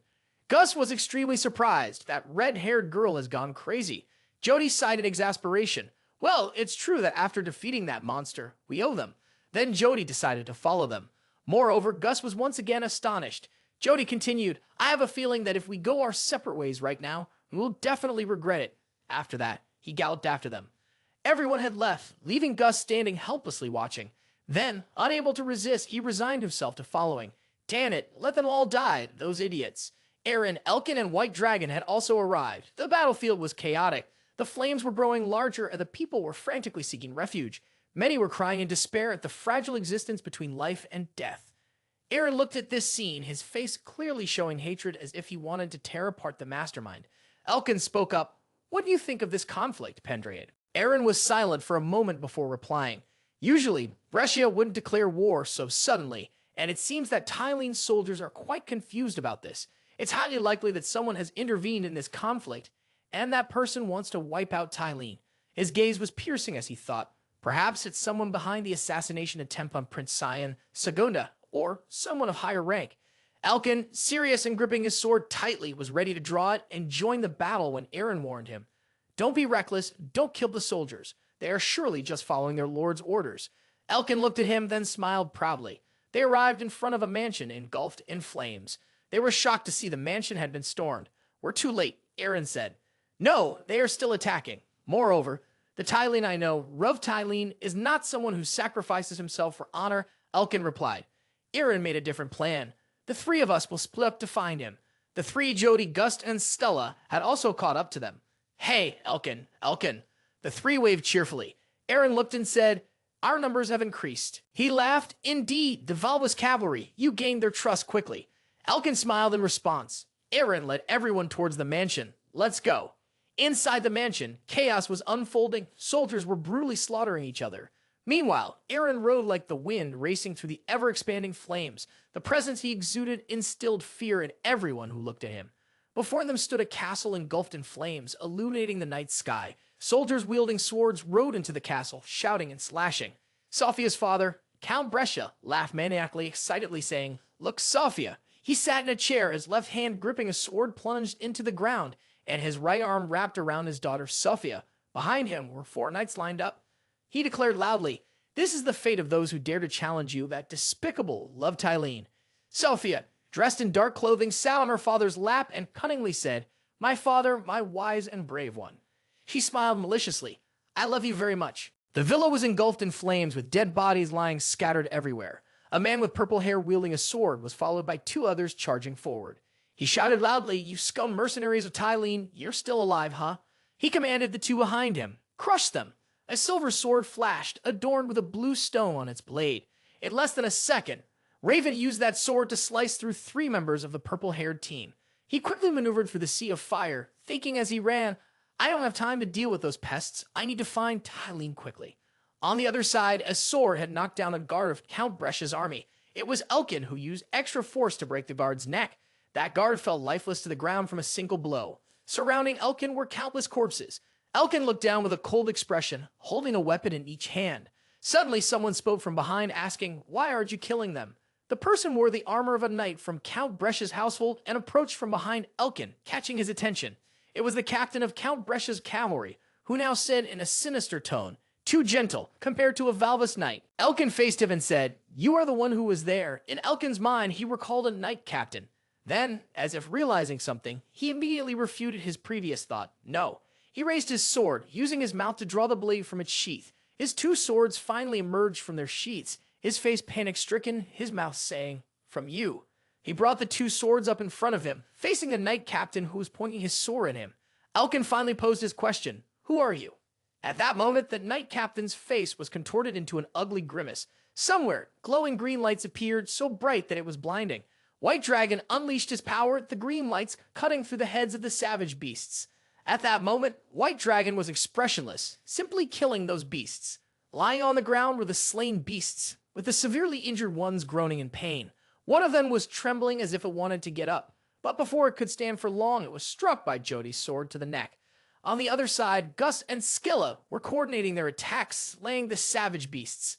Gus was extremely surprised. That red-haired girl has gone crazy. Jody sighed in exasperation. "Well, it's true that after defeating that monster, we owe them." Then Jody decided to follow them. Moreover, Gus was once again astonished. Jody continued, "I have a feeling that if we go our separate ways right now, we will definitely regret it." After that, he galloped after them. Everyone had left, leaving Gus standing helplessly watching. Then, unable to resist, he resigned himself to following. Damn it, let them all die, those idiots. Eren, Elkin, and White Dragon had also arrived. The battlefield was chaotic. The flames were growing larger and the people were frantically seeking refuge. Many were crying in despair at the fragile existence between life and death. Eren looked at this scene, his face clearly showing hatred as if he wanted to tear apart the mastermind. Elkin spoke up, "What do you think of this conflict, Pendragon?" Eren was silent for a moment before replying. Usually, Brescia wouldn't declare war so suddenly, and it seems that Tylene's soldiers are quite confused about this. It's highly likely that someone has intervened in this conflict, and that person wants to wipe out Tylene. His gaze was piercing as he thought. Perhaps it's someone behind the assassination attempt on Prince Cyan, Segunda, or someone of higher rank. Elkin, serious and gripping his sword tightly, was ready to draw it and join the battle when Eren warned him. Don't be reckless. Don't kill the soldiers. They are surely just following their lord's orders. Elkin looked at him, then smiled proudly. They arrived in front of a mansion engulfed in flames. They were shocked to see the mansion had been stormed. We're too late, Eren said. No, they are still attacking. Moreover, the Tylene I know, Ruv Tylene, is not someone who sacrifices himself for honor, Elkin replied. Eren made a different plan. The three of us will split up to find him. The three, Jody, Gust, and Stella, had also caught up to them. Hey, Elkin. The three waved cheerfully. Eren looked and said, our numbers have increased. He laughed. Indeed, the Valva's cavalry. You gained their trust quickly. Elkin smiled in response. Eren led everyone towards the mansion. Let's go. Inside the mansion, chaos was unfolding. Soldiers were brutally slaughtering each other. Meanwhile, Eren rode like the wind, racing through the ever-expanding flames. The presence he exuded instilled fear in everyone who looked at him. Before them stood a castle engulfed in flames, illuminating the night sky. Soldiers wielding swords rode into the castle, shouting and slashing. Sophia's father, Count Brescia, laughed maniacally, excitedly saying, Look, Sophia! He sat in a chair, his left hand gripping a sword plunged into the ground, and his right arm wrapped around his daughter Sophia. Behind him were 4 knights lined up. He declared loudly, This is the fate of those who dare to challenge you, that despicable Love Tylene. Sophia, dressed in dark clothing, sat on her father's lap and cunningly said, My father, my wise and brave one. She smiled maliciously. I love you very much. The villa was engulfed in flames with dead bodies lying scattered everywhere. A man with purple hair wielding a sword was followed by 2 others charging forward. He shouted loudly, You scum mercenaries of Tylene, you're still alive, huh? He commanded the 2 behind him. Crush them! A silver sword flashed, adorned with a blue stone on its blade. In less than a second, Raven used that sword to slice through 3 members of the purple-haired team. He quickly maneuvered through the sea of fire, thinking as he ran, I don't have time to deal with those pests. I need to find Tylene quickly. On the other side, a sword had knocked down a guard of Count Brescia's army. It was Elkin who used extra force to break the guard's neck. That guard fell lifeless to the ground from a single blow. Surrounding Elkin were countless corpses. Elkin looked down with a cold expression, holding a weapon in each hand. Suddenly, someone spoke from behind, asking, Why aren't you killing them? The person wore the armor of a knight from Count Brescia's household and approached from behind Elkin, catching his attention. It was the captain of Count Brescia's cavalry, who now said in a sinister tone, Too gentle, compared to a Valvas knight. Elkin faced him and said, You are the one who was there. In Elkin's mind, he recalled a knight captain. Then, as if realizing something, he immediately refuted his previous thought. No. He raised his sword, using his mouth to draw the blade from its sheath. His 2 swords finally emerged from their sheaths, his face panic-stricken, his mouth saying, From you. He brought the 2 swords up in front of him, facing the knight captain who was pointing his sword at him. Elkin finally posed his question, Who are you? At that moment, the knight captain's face was contorted into an ugly grimace. Somewhere, glowing green lights appeared, so bright that it was blinding. White Dragon unleashed his power, the green lights cutting through the heads of the savage beasts. At that moment, White Dragon was expressionless, simply killing those beasts. Lying on the ground were the slain beasts, with the severely injured ones groaning in pain. One of them was trembling as if it wanted to get up, but before it could stand for long, it was struck by Jody's sword to the neck. On the other side, Gus and Skilla were coordinating their attacks, slaying the savage beasts.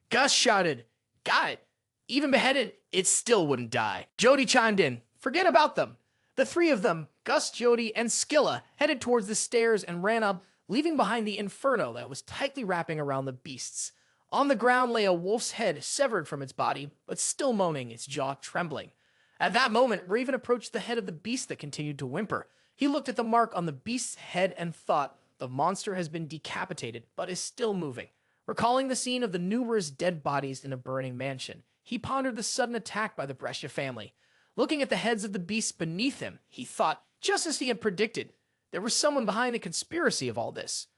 Gus shouted, Got it! Even beheaded, it still wouldn't die. Jody chimed in, Forget about them. The 3 of them, Gus, Jody, and Skilla, headed towards the stairs and ran up, leaving behind the inferno that was tightly wrapping around the beasts. On the ground lay a wolf's head severed from its body, but still moaning, its jaw trembling. At that moment, Raven approached the head of the beast that continued to whimper. He looked at the mark on the beast's head and thought, the monster has been decapitated, but is still moving. Recalling the scene of the numerous dead bodies in a burning mansion, he pondered the sudden attack by the Brescia family. Looking at the heads of the beasts beneath him, he thought, just as he had predicted, there was someone behind the conspiracy of all this.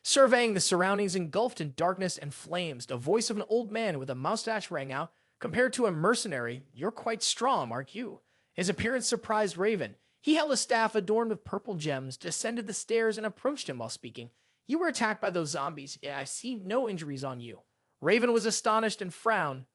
Surveying the surroundings engulfed in darkness and flames, the voice of an old man with a mustache rang out, Compared to a mercenary, you're quite strong, aren't you? His appearance surprised Raven. He held a staff adorned with purple gems, descended the stairs, and approached him while speaking. You were attacked by those zombies, yet I see no injuries on you. Raven was astonished and frowned.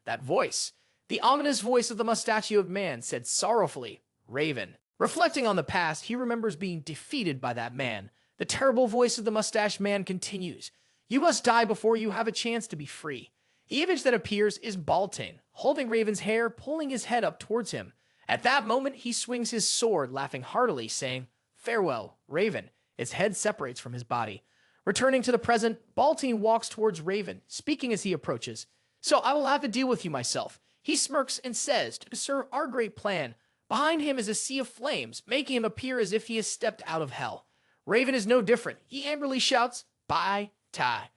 That voice. The ominous voice of the mustachioed man said sorrowfully, Raven. Reflecting on the past, he remembers being defeated by that man. The terrible voice of the mustached man continues. You must die before you have a chance to be free. The image that appears is Baltai, holding Raven's hair, pulling his head up towards him. At that moment, he swings his sword, laughing heartily, saying, Farewell, Raven. Its head separates from his body. Returning to the present, Baltai walks towards Raven, speaking as he approaches. So I will have to deal with you myself. He smirks and says, to serve our great plan. Behind him is a sea of flames, making him appear as if he has stepped out of hell. Raven is no different. He angrily shouts, Baltai.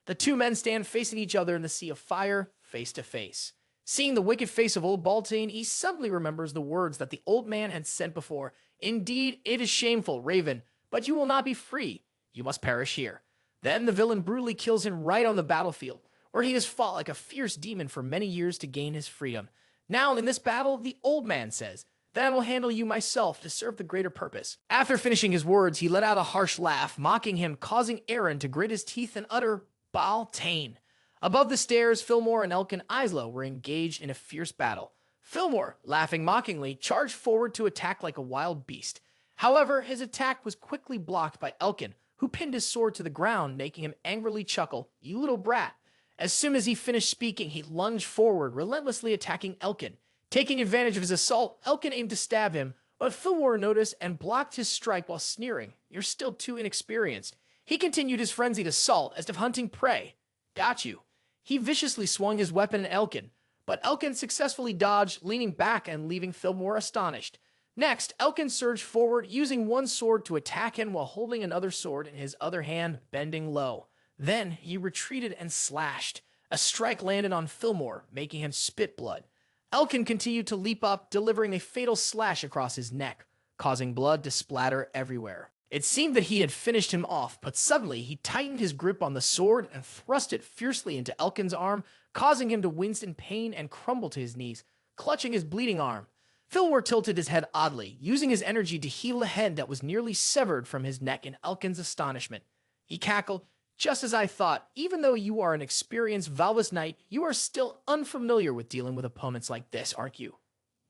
The two men stand facing each other in the sea of fire, face to face. Seeing the wicked face of old Baltai, he suddenly remembers the words that the old man had sent before. Indeed, it is shameful, Raven, but you will not be free. You must perish here. Then the villain brutally kills him right on the battlefield, where he has fought like a fierce demon for many years to gain his freedom. Now, in this battle, the old man says, Then I will handle you myself to serve the greater purpose. After finishing his words, he let out a harsh laugh, mocking him, causing Eren to grit his teeth and utter, Baltai. Above the stairs, Fillmore and Elkin Isla were engaged in a fierce battle. Fillmore, laughing mockingly, charged forward to attack like a wild beast. However, his attack was quickly blocked by Elkin, who pinned his sword to the ground, making him angrily chuckle, You little brat. As soon as he finished speaking, he lunged forward, relentlessly attacking Elkin. Taking advantage of his assault, Elkin aimed to stab him, but Fillmore noticed and blocked his strike while sneering, You're still too inexperienced. He continued his frenzied assault as if hunting prey. Got you. He viciously swung his weapon at Elkin, but Elkin successfully dodged, leaning back and leaving Fillmore astonished. Next, Elkin surged forward, using one sword to attack him while holding another sword in his other hand, bending low. Then he retreated and slashed. A strike landed on Fillmore, making him spit blood. Elkin continued to leap up, delivering a fatal slash across his neck, causing blood to splatter everywhere. It seemed that he had finished him off, but suddenly he tightened his grip on the sword and thrust it fiercely into Elkin's arm, causing him to wince in pain and crumble to his knees, clutching his bleeding arm. Fillmore tilted his head oddly, using his energy to heal the head that was nearly severed from his neck in Elkin's astonishment. He cackled, Just as I thought, even though you are an experienced Valvis Knight, you are still unfamiliar with dealing with opponents like this, aren't you?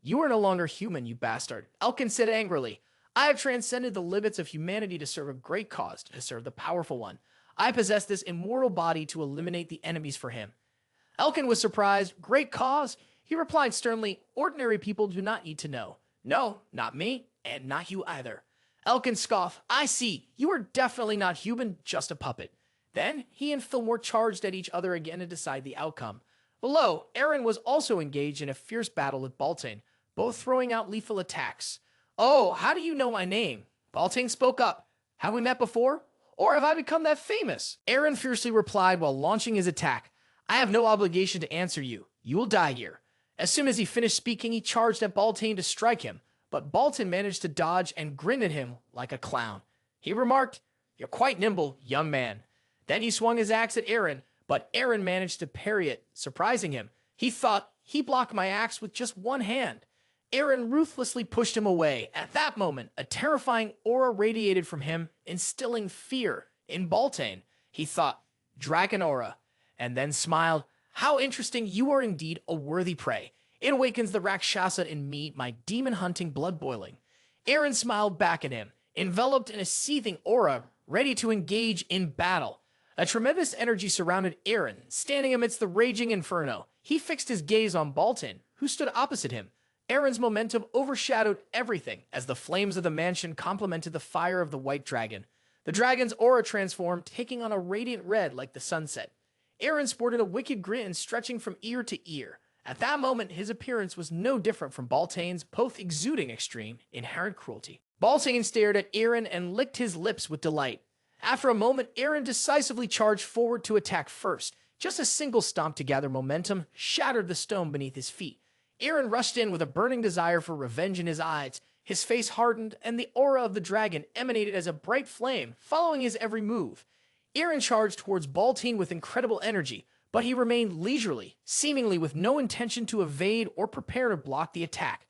You are no longer human, you bastard, Elkin said angrily. I have transcended the limits of humanity to serve a great cause, to serve the powerful one. I possess this immortal body to eliminate the enemies for him. Elkin was surprised. Great cause? He replied sternly, Ordinary people do not need to know. No, not me, and not you either. Elkin scoffed, I see. You are definitely not human, just a puppet. Then he and Fillmore charged at each other again to decide the outcome. Below, Eren was also engaged in a fierce battle with Baltai, both throwing out lethal attacks. Oh, how do you know my name? Baltai spoke up. Have we met before? Or have I become that famous? Eren fiercely replied while launching his attack. I have no obligation to answer you. You will die here. As soon as he finished speaking, he charged at Baltai to strike him, but Baltai managed to dodge and grinned at him like a clown. He remarked, You're quite nimble, young man. Then he swung his axe at Eren, but Eren managed to parry it, surprising him. He thought he blocked my axe with just one hand. Eren ruthlessly pushed him away. At that moment, a terrifying aura radiated from him, instilling fear in Baltai. He thought, Dragon aura, and then smiled, How interesting, you are indeed a worthy prey. It awakens the Rakshasa in me, my demon-hunting blood boiling. Eren smiled back at him, enveloped in a seething aura, ready to engage in battle. A tremendous energy surrounded Eren, standing amidst the raging inferno. He fixed his gaze on Baltai, who stood opposite him. Eren's momentum overshadowed everything as the flames of the mansion complemented the fire of the white dragon. The dragon's aura transformed, taking on a radiant red like the sunset. Eren sported a wicked grin stretching from ear to ear. At that moment, his appearance was no different from Baltain's, both exuding extreme, inherent cruelty. Baltai stared at Eren and licked his lips with delight. After a moment, Eren decisively charged forward to attack first. Just a single stomp to gather momentum shattered the stone beneath his feet. Eren rushed in with a burning desire for revenge in his eyes. His face hardened, and the aura of the dragon emanated as a bright flame, following his every move. Eren charged towards Baltai with incredible energy, but he remained leisurely, seemingly with no intention to evade or prepare to block the attack.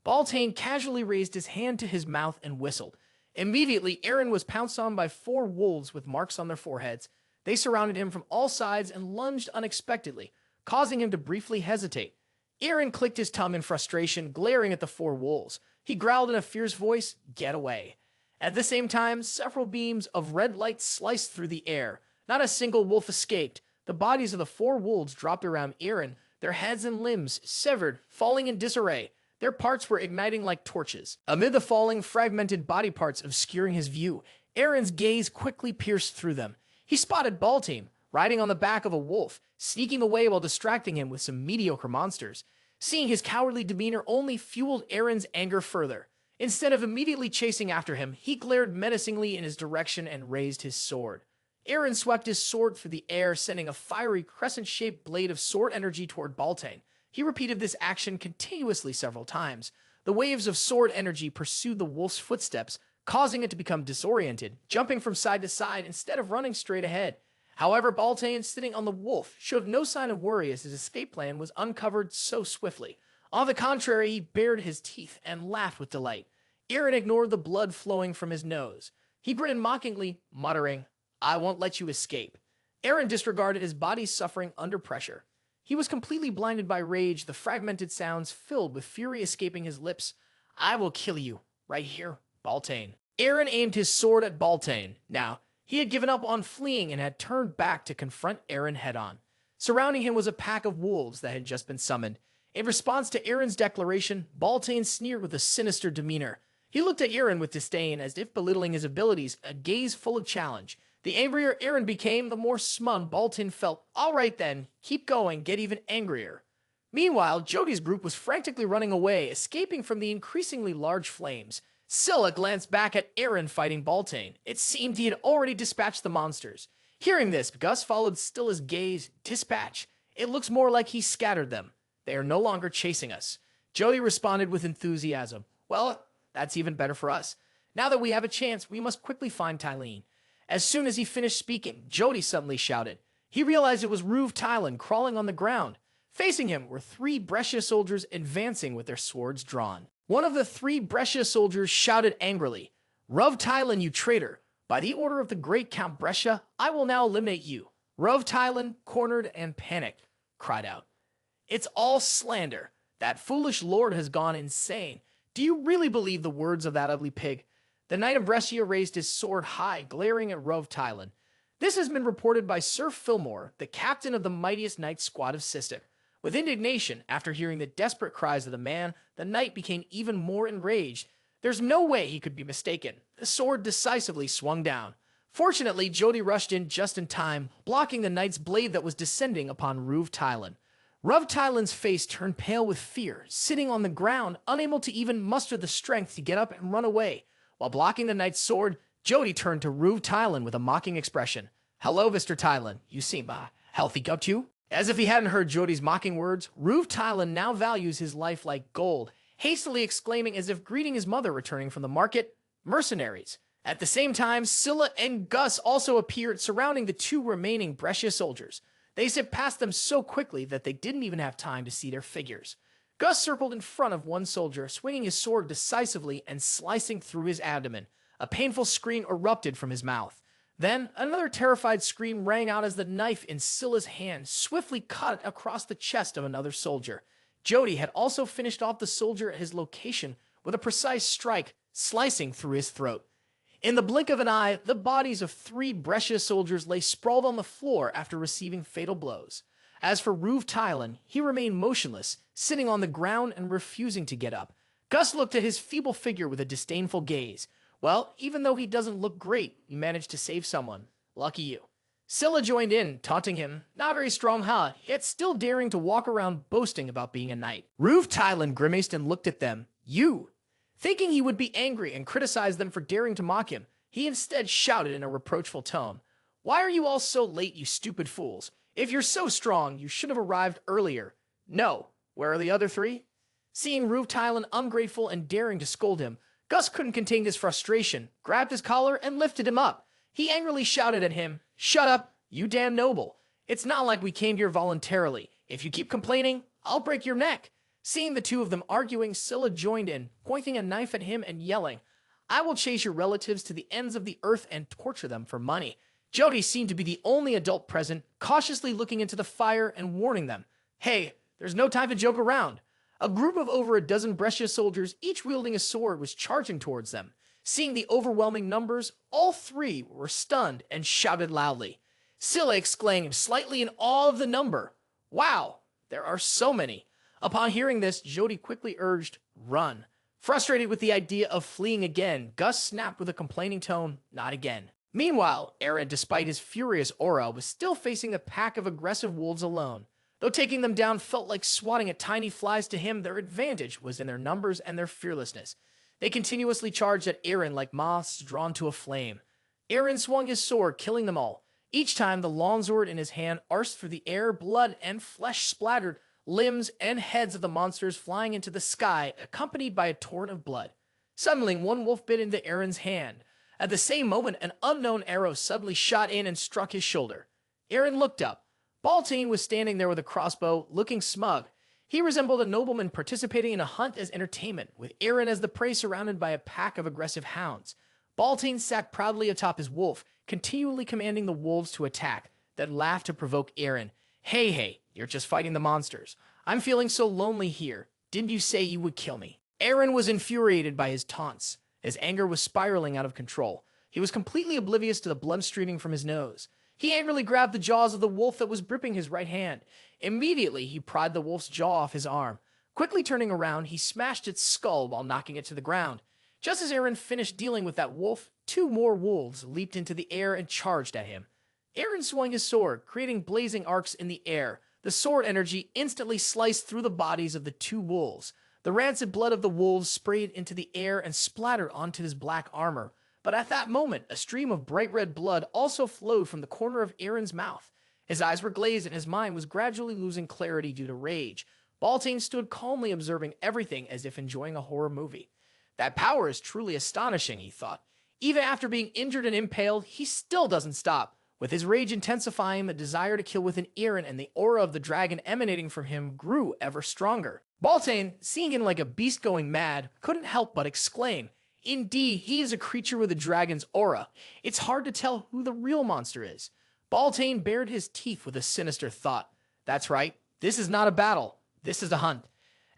Baltai casually raised his hand to his mouth and whistled. Immediately, Eren was pounced on by 4 wolves with marks on their foreheads. They surrounded him from all sides and lunged unexpectedly, causing him to briefly hesitate. Eren clicked his tongue in frustration, glaring at the 4 wolves. He growled in a fierce voice, Get away. At the same time, several beams of red light sliced through the air. Not a single wolf escaped. The bodies of the 4 wolves dropped around Eren, their heads and limbs severed, falling in disarray. Their parts were igniting like torches. Amid the falling, fragmented body parts obscuring his view, Eren's gaze quickly pierced through them. He spotted Baltai, riding on the back of a wolf, sneaking away while distracting him with some mediocre monsters. Seeing his cowardly demeanor only fueled Eren's anger further. Instead of immediately chasing after him, he glared menacingly in his direction and raised his sword. Eren swept his sword through the air, sending a fiery crescent-shaped blade of sword energy toward Baltai. He repeated this action continuously several times. The waves of sword energy pursued the wolf's footsteps, causing it to become disoriented, jumping from side to side instead of running straight ahead. However, Baltai, sitting on the wolf, showed no sign of worry as his escape plan was uncovered so swiftly. On the contrary, he bared his teeth and laughed with delight. Eren ignored the blood flowing from his nose. He grinned mockingly, muttering, "I won't let you escape." Eren disregarded his body's suffering under pressure. He was completely blinded by rage, the fragmented sounds filled with fury escaping his lips. "I will kill you, right here, Baltai." Eren aimed his sword at Baltai. Now, he had given up on fleeing and had turned back to confront Eren head-on. Surrounding him was a pack of wolves that had just been summoned. In response to Eren's declaration, Baltai sneered with a sinister demeanor. He looked at Eren with disdain, as if belittling his abilities, a gaze full of challenge. The angrier Eren became, the more smug Baltai felt. "All right then, keep going, get even angrier." Meanwhile, Jody's group was frantically running away, escaping from the increasingly large flames. Scylla glanced back at Eren fighting Baltai. It seemed he had already dispatched the monsters. Hearing this, Gus followed Scylla's gaze. "Dispatch. It looks more like he scattered them. They are no longer chasing us." Jody responded with enthusiasm. "Well, that's even better for us. Now that we have a chance, we must quickly find Tylene." As soon as he finished speaking, Jody suddenly shouted. He realized it was Ruv Tylene crawling on the ground. Facing him were 3 Brescia soldiers advancing with their swords drawn. One of the 3 Brescia soldiers shouted angrily, "Ruv Tylene, you traitor! By the order of the great Count Brescia, I will now eliminate you." Ruv Tylene, cornered and panicked, cried out, "It's all slander. That foolish lord has gone insane. Do you really believe the words of that ugly pig?" The Knight of Brescia raised his sword high, glaring at Ruv Tylene. This has been reported by Sir Fillmore, the captain of the mightiest knight squad of Sistek. With indignation, after hearing the desperate cries of the man, the knight became even more enraged. There's no way he could be mistaken. The sword decisively swung down. Fortunately, Jody rushed in just in time, blocking the knight's blade that was descending upon Ruv Tylene. Ruv Tylene's face turned pale with fear, sitting on the ground, unable to even muster the strength to get up and run away. While blocking the knight's sword, Jody turned to Ruv Tylene with a mocking expression. "Hello, Mr. Tylene. You seem, healthy, don't you?" As if he hadn't heard Jody's mocking words, Ruv Tylene now values his life like gold, hastily exclaiming as if greeting his mother returning from the market, "Mercenaries." At the same time, Scylla and Gus also appeared, surrounding the 2 remaining Brescia soldiers. They zipped past them so quickly that they didn't even have time to see their figures. Gus circled in front of one soldier, swinging his sword decisively and slicing through his abdomen. A painful scream erupted from his mouth. Then, another terrified scream rang out as the knife in Scylla's hand swiftly cut across the chest of another soldier. Jody had also finished off the soldier at his location with a precise strike, slicing through his throat. In the blink of an eye, the bodies of 3 Brescia soldiers lay sprawled on the floor after receiving fatal blows. As for Ruv Tylene, he remained motionless, sitting on the ground and refusing to get up. Gus looked at his feeble figure with a disdainful gaze. "Well, even though he doesn't look great, you managed to save someone. Lucky you." Scylla joined in, taunting him. Not very strong, huh? Yet still daring to walk around boasting about being a knight. Ruv Tylene grimaced and looked at them. "You!" Thinking he would be angry and criticize them for daring to mock him, he instead shouted in a reproachful tone, "Why are you all so late, you stupid fools? If you're so strong, you should have arrived earlier." "No. Where are the other 3? Seeing Ruv Tylene ungrateful and daring to scold him, Gus couldn't contain his frustration, grabbed his collar, and lifted him up. He angrily shouted at him, "Shut up, you damn noble. It's not like we came here voluntarily. If you keep complaining, I'll break your neck." Seeing the 2 of them arguing, Scylla joined in, pointing a knife at him and yelling, "I will chase your relatives to the ends of the earth and torture them for money." Jody seemed to be the only adult present, cautiously looking into the fire and warning them, "Hey, there's no time to joke around." A group of over a dozen Brescia soldiers, each wielding a sword, was charging towards them. Seeing the overwhelming numbers, all 3 were stunned and shouted loudly. Scylla exclaimed, slightly in awe of the number, "Wow, there are so many." Upon hearing this, Jody quickly urged, "Run." Frustrated with the idea of fleeing again, Gus snapped with a complaining tone, "Not again." Meanwhile, Eren, despite his furious aura, was still facing a pack of aggressive wolves alone. Though taking them down felt like swatting at tiny flies, to him their advantage was in their numbers and their fearlessness. They continuously charged at Eren like moths drawn to a flame. Eren swung his sword, killing them all. Each time the longsword in his hand arced through the air, blood and flesh splattered, limbs and heads of the monsters flying into the sky, accompanied by a torrent of blood. Suddenly, one wolf bit into Eren's hand. At the same moment, an unknown arrow suddenly shot in and struck his shoulder. Eren looked up. Baltai was standing there with a crossbow, looking smug. He resembled a nobleman participating in a hunt as entertainment, with Eren as the prey surrounded by a pack of aggressive hounds. Baltai sat proudly atop his wolf, continually commanding the wolves to attack, then laughed to provoke Eren. Hey, you're just fighting the monsters. I'm feeling so lonely here. Didn't you say you would kill me?" Eren was infuriated by his taunts. His anger was spiraling out of control. He was completely oblivious to the blood streaming from his nose. He angrily grabbed the jaws of the wolf that was gripping his right hand. Immediately, he pried the wolf's jaw off his arm. Quickly turning around, he smashed its skull while knocking it to the ground. Just as Eren finished dealing with that wolf, 2 more wolves leaped into the air and charged at him. Eren swung his sword, creating blazing arcs in the air. The sword energy instantly sliced through the bodies of the 2 wolves. The rancid blood of the wolves sprayed into the air and splattered onto his black armor. But at that moment, a stream of bright red blood also flowed from the corner of Eren's mouth. His eyes were glazed and his mind was gradually losing clarity due to rage. Baltai stood calmly observing everything as if enjoying a horror movie. That power is truly astonishing, he thought. Even after being injured and impaled, he still doesn't stop. With his rage intensifying, the desire to kill within Eren and the aura of the dragon emanating from him grew ever stronger. Baltai, seeing him like a beast going mad, couldn't help but exclaim, "Indeed, he is a creature with a dragon's aura. It's hard to tell who the real monster is." Baltai bared his teeth with a sinister thought. That's right, this is not a battle. This is a hunt.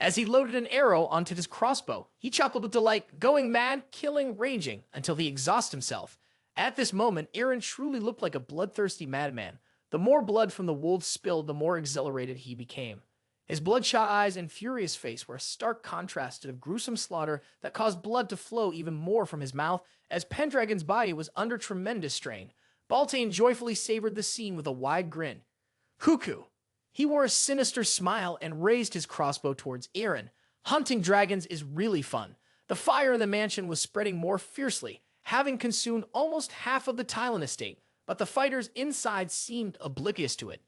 As he loaded an arrow onto his crossbow, he chuckled with delight, going mad, killing, raging, until he exhausted himself. At this moment, Eren truly looked like a bloodthirsty madman. The more blood from the wolves spilled, the more exhilarated he became. His bloodshot eyes and furious face were a stark contrast to the gruesome slaughter that caused blood to flow even more from his mouth as Pendragon's body was under tremendous strain. Baltai joyfully savored the scene with a wide grin. Cuckoo! He wore a sinister smile and raised his crossbow towards Eren. Hunting dragons is really fun. The fire in the mansion was spreading more fiercely, having consumed almost half of the Tylan estate, but the fighters inside seemed oblivious to it.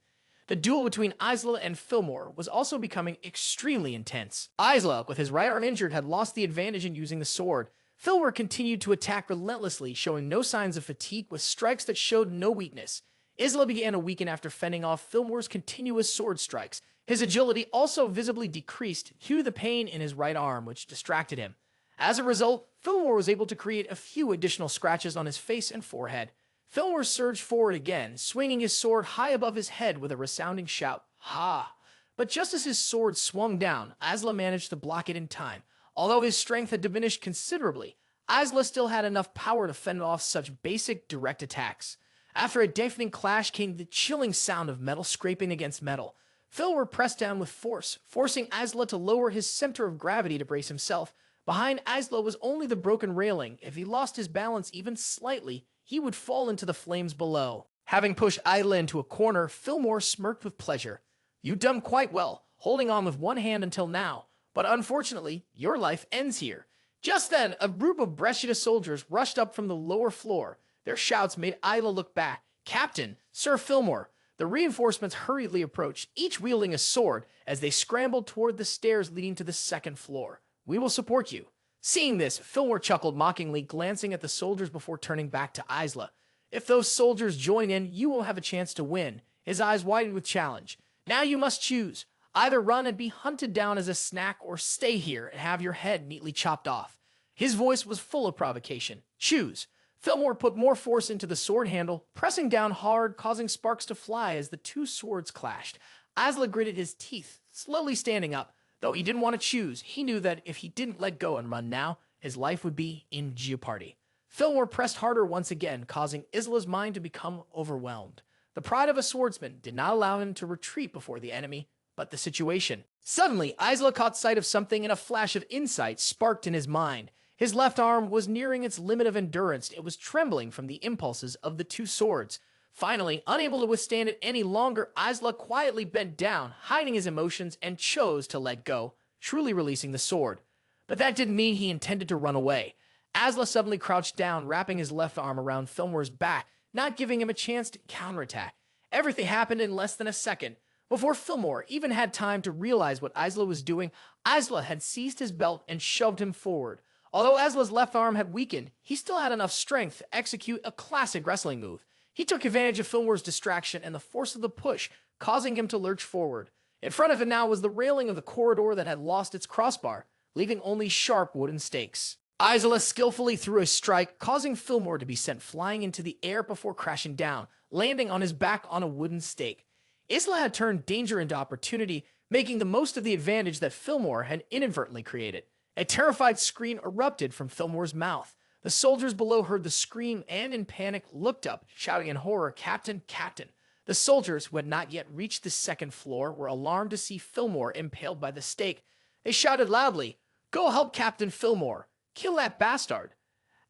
The duel between Isla and Fillmore was also becoming extremely intense. Isla, with his right arm injured, had lost the advantage in using the sword. Fillmore continued to attack relentlessly, showing no signs of fatigue with strikes that showed no weakness. Isla began to weaken after fending off Fillmore's continuous sword strikes. His agility also visibly decreased due to the pain in his right arm, which distracted him. As a result, Fillmore was able to create a few additional scratches on his face and forehead. Fillmore surged forward again, swinging his sword high above his head with a resounding shout, "Ha!" But just as his sword swung down, Isla managed to block it in time. Although his strength had diminished considerably, Isla still had enough power to fend off such basic, direct attacks. After a deafening clash came the chilling sound of metal scraping against metal. Fillmore pressed down with force, forcing Isla to lower his center of gravity to brace himself. Behind Isla was only the broken railing. If he lost his balance even slightly, he would fall into the flames below. Having pushed Isla into a corner, Fillmore smirked with pleasure. "You've done quite well, holding on with one hand until now, but unfortunately, your life ends here." Just then, a group of Breshida soldiers rushed up from the lower floor. Their shouts made Isla look back. "Captain, Sir Fillmore!" The reinforcements hurriedly approached, each wielding a sword, as they scrambled toward the stairs leading to the second floor. "We will support you." Seeing this, Fillmore chuckled mockingly, glancing at the soldiers before turning back to Isla. "If those soldiers join in, you will have a chance to win." His eyes widened with challenge. "Now you must choose. Either run and be hunted down as a snack, or stay here and have your head neatly chopped off." His voice was full of provocation. "Choose." Fillmore put more force into the sword handle, pressing down hard, causing sparks to fly as the 2 swords clashed. Isla gritted his teeth, slowly standing up. Though he didn't want to choose, he knew that if he didn't let go and run now, his life would be in jeopardy. Fillmore pressed harder once again, causing Isla's mind to become overwhelmed. The pride of a swordsman did not allow him to retreat before the enemy, but the situation. Suddenly, Isla caught sight of something and a flash of insight sparked in his mind. His left arm was nearing its limit of endurance. It was trembling from the impulses of the two swords. Finally, unable to withstand it any longer, Isla quietly bent down, hiding his emotions, and chose to let go, truly releasing the sword. But that didn't mean he intended to run away. Isla suddenly crouched down, wrapping his left arm around Fillmore's back, not giving him a chance to counterattack. Everything happened in less than a second. Before Fillmore even had time to realize what Isla was doing, Isla had seized his belt and shoved him forward. Although Isla's left arm had weakened, he still had enough strength to execute a classic wrestling move. He took advantage of Fillmore's distraction and the force of the push, causing him to lurch forward. In front of him now was the railing of the corridor that had lost its crossbar, leaving only sharp wooden stakes. Isla skillfully threw a strike, causing Fillmore to be sent flying into the air before crashing down, landing on his back on a wooden stake. Isla had turned danger into opportunity, making the most of the advantage that Fillmore had inadvertently created. A terrified scream erupted from Fillmore's mouth. The soldiers below heard the scream and, in panic, looked up, shouting in horror, "Captain, Captain!" The soldiers, who had not yet reached the second floor, were alarmed to see Fillmore impaled by the stake. They shouted loudly, "Go help Captain Fillmore! Kill that bastard!"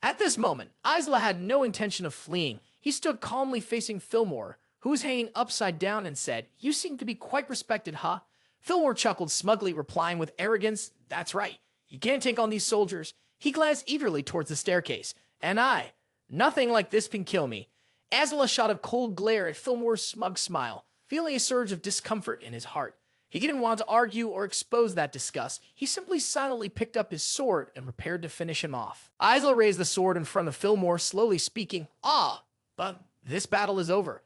At this moment, Isla had no intention of fleeing. He stood calmly facing Fillmore, who was hanging upside down, and said, "You seem to be quite respected, huh?" Fillmore chuckled smugly, replying with arrogance, "That's right. You can't take on these soldiers." He glanced eagerly towards the staircase. "And nothing like this can kill me." Isla shot a cold glare at Fillmore's smug smile, feeling a surge of discomfort in his heart. He didn't want to argue or expose that disgust. He simply silently picked up his sword and prepared to finish him off. Isla raised the sword in front of Fillmore, slowly speaking, but this battle is over."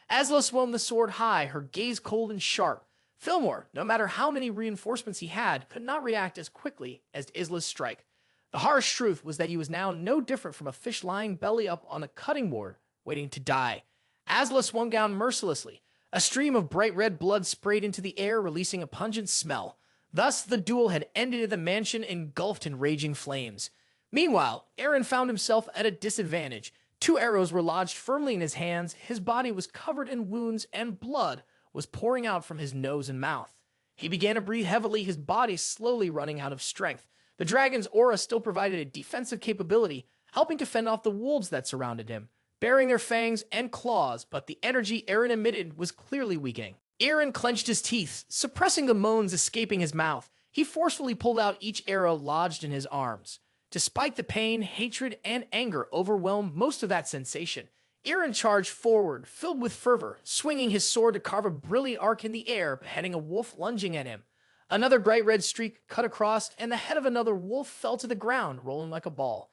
Isla swung the sword high, her gaze cold and sharp. Fillmore, no matter how many reinforcements he had, could not react as quickly as Isla's strike. The harsh truth was that he was now no different from a fish lying belly up on a cutting board, waiting to die. Isla swung down mercilessly. A stream of bright red blood sprayed into the air, releasing a pungent smell. Thus, the duel had ended in the mansion engulfed in raging flames. Meanwhile, Eren found himself at a disadvantage. 2 arrows were lodged firmly in his hands, his body was covered in wounds, and blood was pouring out from his nose and mouth. He began to breathe heavily, his body slowly running out of strength. The dragon's aura still provided a defensive capability, helping to fend off the wolves that surrounded him, baring their fangs and claws, but the energy Eren emitted was clearly weakening. Eren clenched his teeth, suppressing the moans escaping his mouth. He forcefully pulled out each arrow lodged in his arms. Despite the pain, hatred, and anger overwhelmed most of that sensation, Eren charged forward, filled with fervor, swinging his sword to carve a brilliant arc in the air, beheading a wolf lunging at him. Another bright red streak cut across, and the head of another wolf fell to the ground, rolling like a ball.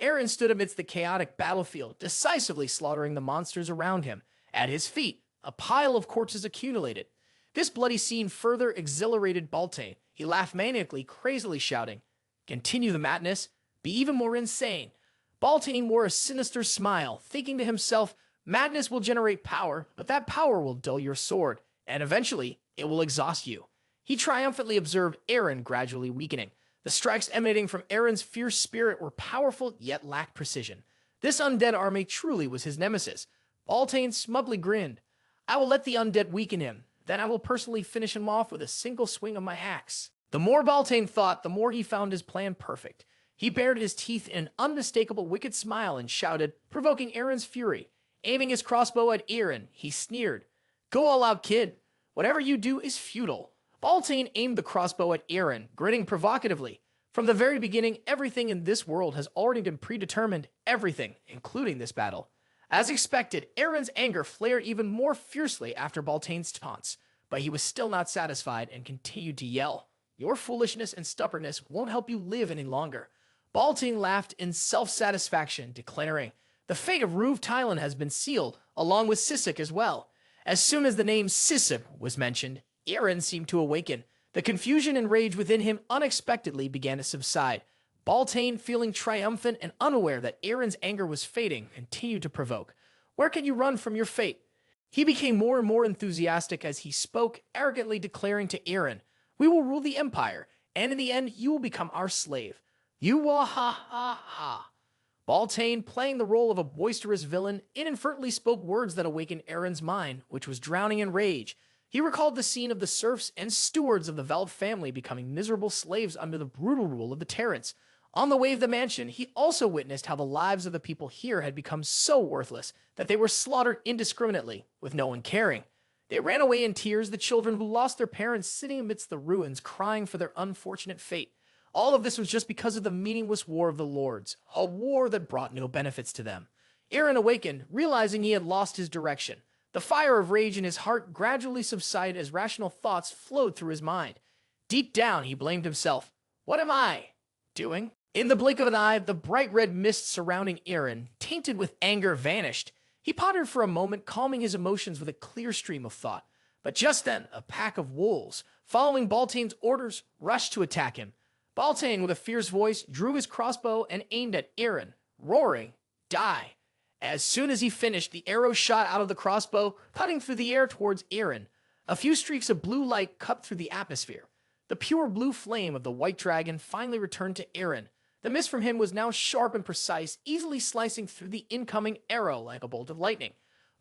Eren stood amidst the chaotic battlefield, decisively slaughtering the monsters around him. At his feet, a pile of corpses accumulated. This bloody scene further exhilarated Baltai. He laughed maniacally, crazily shouting, "Continue the madness, be even more insane." Baltai wore a sinister smile, thinking to himself, "Madness will generate power, but that power will dull your sword, and eventually it will exhaust you." He triumphantly observed Eren gradually weakening. The strikes emanating from Eren's fierce spirit were powerful yet lacked precision. This undead army truly was his nemesis. Baltai smugly grinned. "I will let the undead weaken him. Then I will personally finish him off with a single swing of my axe." The more Baltai thought, the more he found his plan perfect. He bared his teeth in an unmistakable wicked smile and shouted, provoking Eren's fury. Aiming his crossbow at Eren, he sneered, "Go all out, kid. Whatever you do is futile." Baltai aimed the crossbow at Eren, grinning provocatively. From the very beginning, everything in this world has already been predetermined, everything, including this battle. As expected, Eren's anger flared even more fiercely after Baltain's taunts, but he was still not satisfied and continued to yell, "Your foolishness and stubbornness won't help you live any longer." Baltai laughed in self-satisfaction, declaring, "The fate of Ruv Tylan has been sealed, along with Sisek as well." As soon as the name Sisek was mentioned, Eren seemed to awaken. The confusion and rage within him unexpectedly began to subside. Baltai, feeling triumphant and unaware that Eren's anger was fading, continued to provoke. "Where can you run from your fate?" He became more and more enthusiastic as he spoke, arrogantly declaring to Eren, "We will rule the Empire, and in the end you will become our slave." "You will ha. Baltai, playing the role of a boisterous villain, inadvertently spoke words that awakened Eren's mind, which was drowning in rage. He recalled the scene of the serfs and stewards of the Veld family becoming miserable slaves under the brutal rule of the tyrants. On the way of the mansion, he also witnessed how the lives of the people here had become so worthless that they were slaughtered indiscriminately, with no one caring. They ran away in tears, the children who lost their parents sitting amidst the ruins, crying for their unfortunate fate. All of this was just because of the meaningless war of the lords, a war that brought no benefits to them. Eren awakened, realizing he had lost his direction. The fire of rage in his heart gradually subsided as rational thoughts flowed through his mind. Deep down, he blamed himself. What am I doing? In the blink of an eye, the bright red mist surrounding Eren, tainted with anger, vanished. He pondered for a moment, calming his emotions with a clear stream of thought. But just then, a pack of wolves, following Baltain's orders, rushed to attack him. Baltain, with a fierce voice, drew his crossbow and aimed at Eren, roaring, "Die!" As soon as he finished, the arrow shot out of the crossbow, cutting through the air towards Eren. A few streaks of blue light cut through the atmosphere. The pure blue flame of the white dragon finally returned to Eren. The mist from him was now sharp and precise, easily slicing through the incoming arrow like a bolt of lightning.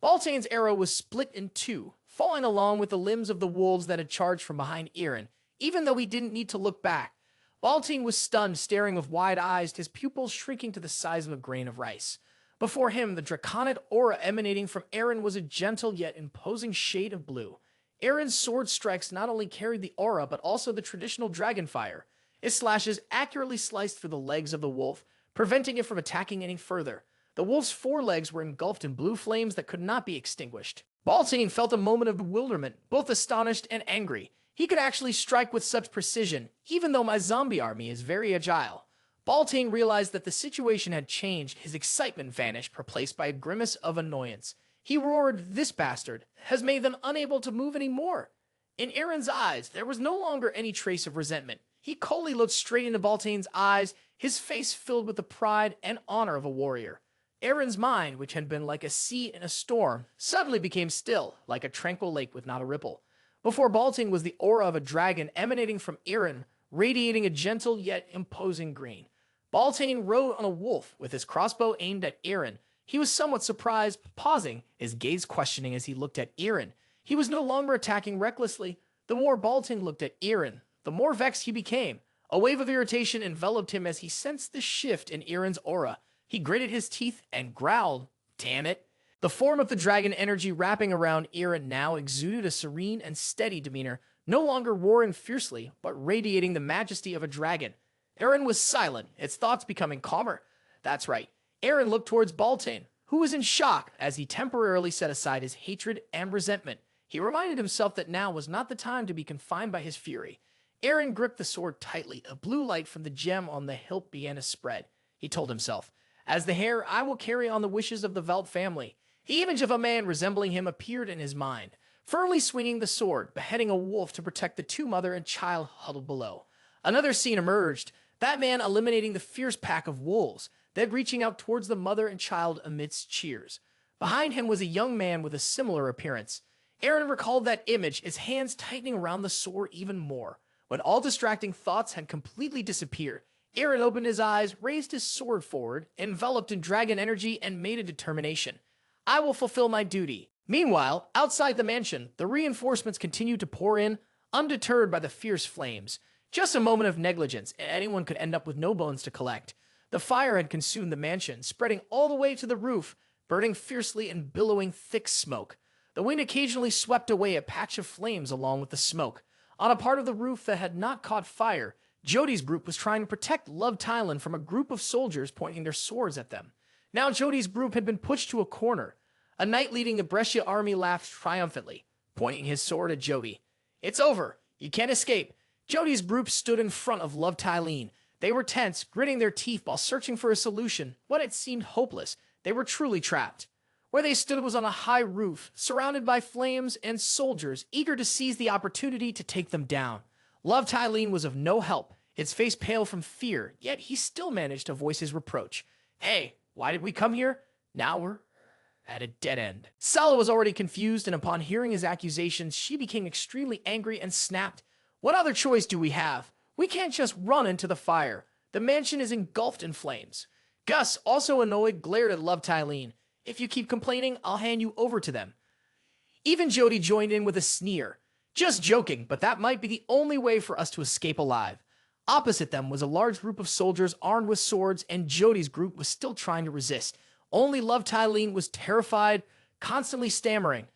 Baltain's arrow was split in two, falling along with the limbs of the wolves that had charged from behind Eren, even though he didn't need to look back. Baltain was stunned, staring with wide eyes, his pupils shrinking to the size of a grain of rice. Before him, the draconic aura emanating from Eren was a gentle yet imposing shade of blue. Eren's sword strikes not only carried the aura, but also the traditional dragon fire. Its slashes accurately sliced through the legs of the wolf, preventing it from attacking any further. The wolf's forelegs were engulfed in blue flames that could not be extinguished. Baltain felt a moment of bewilderment, both astonished and angry. He could actually strike with such precision, even though my zombie army is very agile. Baltain realized that the situation had changed. His excitement vanished, replaced by a grimace of annoyance. He roared, "This bastard has made them unable to move any more." In Eren's eyes, there was no longer any trace of resentment. He coldly looked straight into Baltain's eyes, his face filled with the pride and honor of a warrior. Eren's mind, which had been like a sea in a storm, suddenly became still, like a tranquil lake with not a ripple. Before Baltain was the aura of a dragon emanating from Eren, radiating a gentle yet imposing green. Baltain rode on a wolf with his crossbow aimed at Eren. He was somewhat surprised, pausing, his gaze questioning as he looked at Eren. He was no longer attacking recklessly. The more Baltain looked at Eren, the more vexed he became. A wave of irritation enveloped him as he sensed the shift in Eren's aura. He gritted his teeth and growled, "Damn it." The form of the dragon energy wrapping around Eren now exuded a serene and steady demeanor, no longer roaring fiercely, but radiating the majesty of a dragon. Eren was silent, his thoughts becoming calmer. That's right. Eren looked towards Baltain, who was in shock as he temporarily set aside his hatred and resentment. He reminded himself that now was not the time to be confined by his fury. Eren gripped the sword tightly. A blue light from the gem on the hilt began to spread. He told himself, "As the heir, I will carry on the wishes of the Veld family." The image of a man resembling him appeared in his mind, firmly swinging the sword, beheading a wolf to protect the two mother and child huddled below. Another scene emerged, that man eliminating the fierce pack of wolves, then reaching out towards the mother and child amidst cheers. Behind him was a young man with a similar appearance. Eren recalled that image, his hands tightening around the sword even more. When all distracting thoughts had completely disappeared, Eren opened his eyes, raised his sword forward, enveloped in dragon energy, and made a determination. "I will fulfill my duty." Meanwhile, outside the mansion, the reinforcements continued to pour in, undeterred by the fierce flames. Just a moment of negligence, and anyone could end up with no bones to collect. The fire had consumed the mansion, spreading all the way to the roof, burning fiercely and billowing thick smoke. The wind occasionally swept away a patch of flames along with the smoke. On a part of the roof that had not caught fire, Jody's group was trying to protect Love Thailand from a group of soldiers pointing their swords at them. Now Jody's group had been pushed to a corner. A knight leading the Brescia army laughed triumphantly, pointing his sword at Jody. "It's over. You can't escape." Jody's group stood in front of Love Thailand. They were tense, gritting their teeth while searching for a solution. What had seemed hopeless, they were truly trapped. Where they stood was on a high roof, surrounded by flames and soldiers, eager to seize the opportunity to take them down. Love Thailand was of no help, its face pale from fear, yet he still managed to voice his reproach. "Hey, why did we come here? Now we're at a dead end." Sala was already confused, and upon hearing his accusations, she became extremely angry and snapped, "What other choice do we have? We can't just run into the fire. The mansion is engulfed in flames." Gus, also annoyed, glared at Love Thailand. "If you keep complaining, I'll hand you over to them." Even Jody joined in with a sneer. Just joking, but that might be the only way for us to escape alive. Opposite them was a large group of soldiers armed with swords, and Jody's group was still trying to resist. Only Love Tylene was terrified, constantly stammering.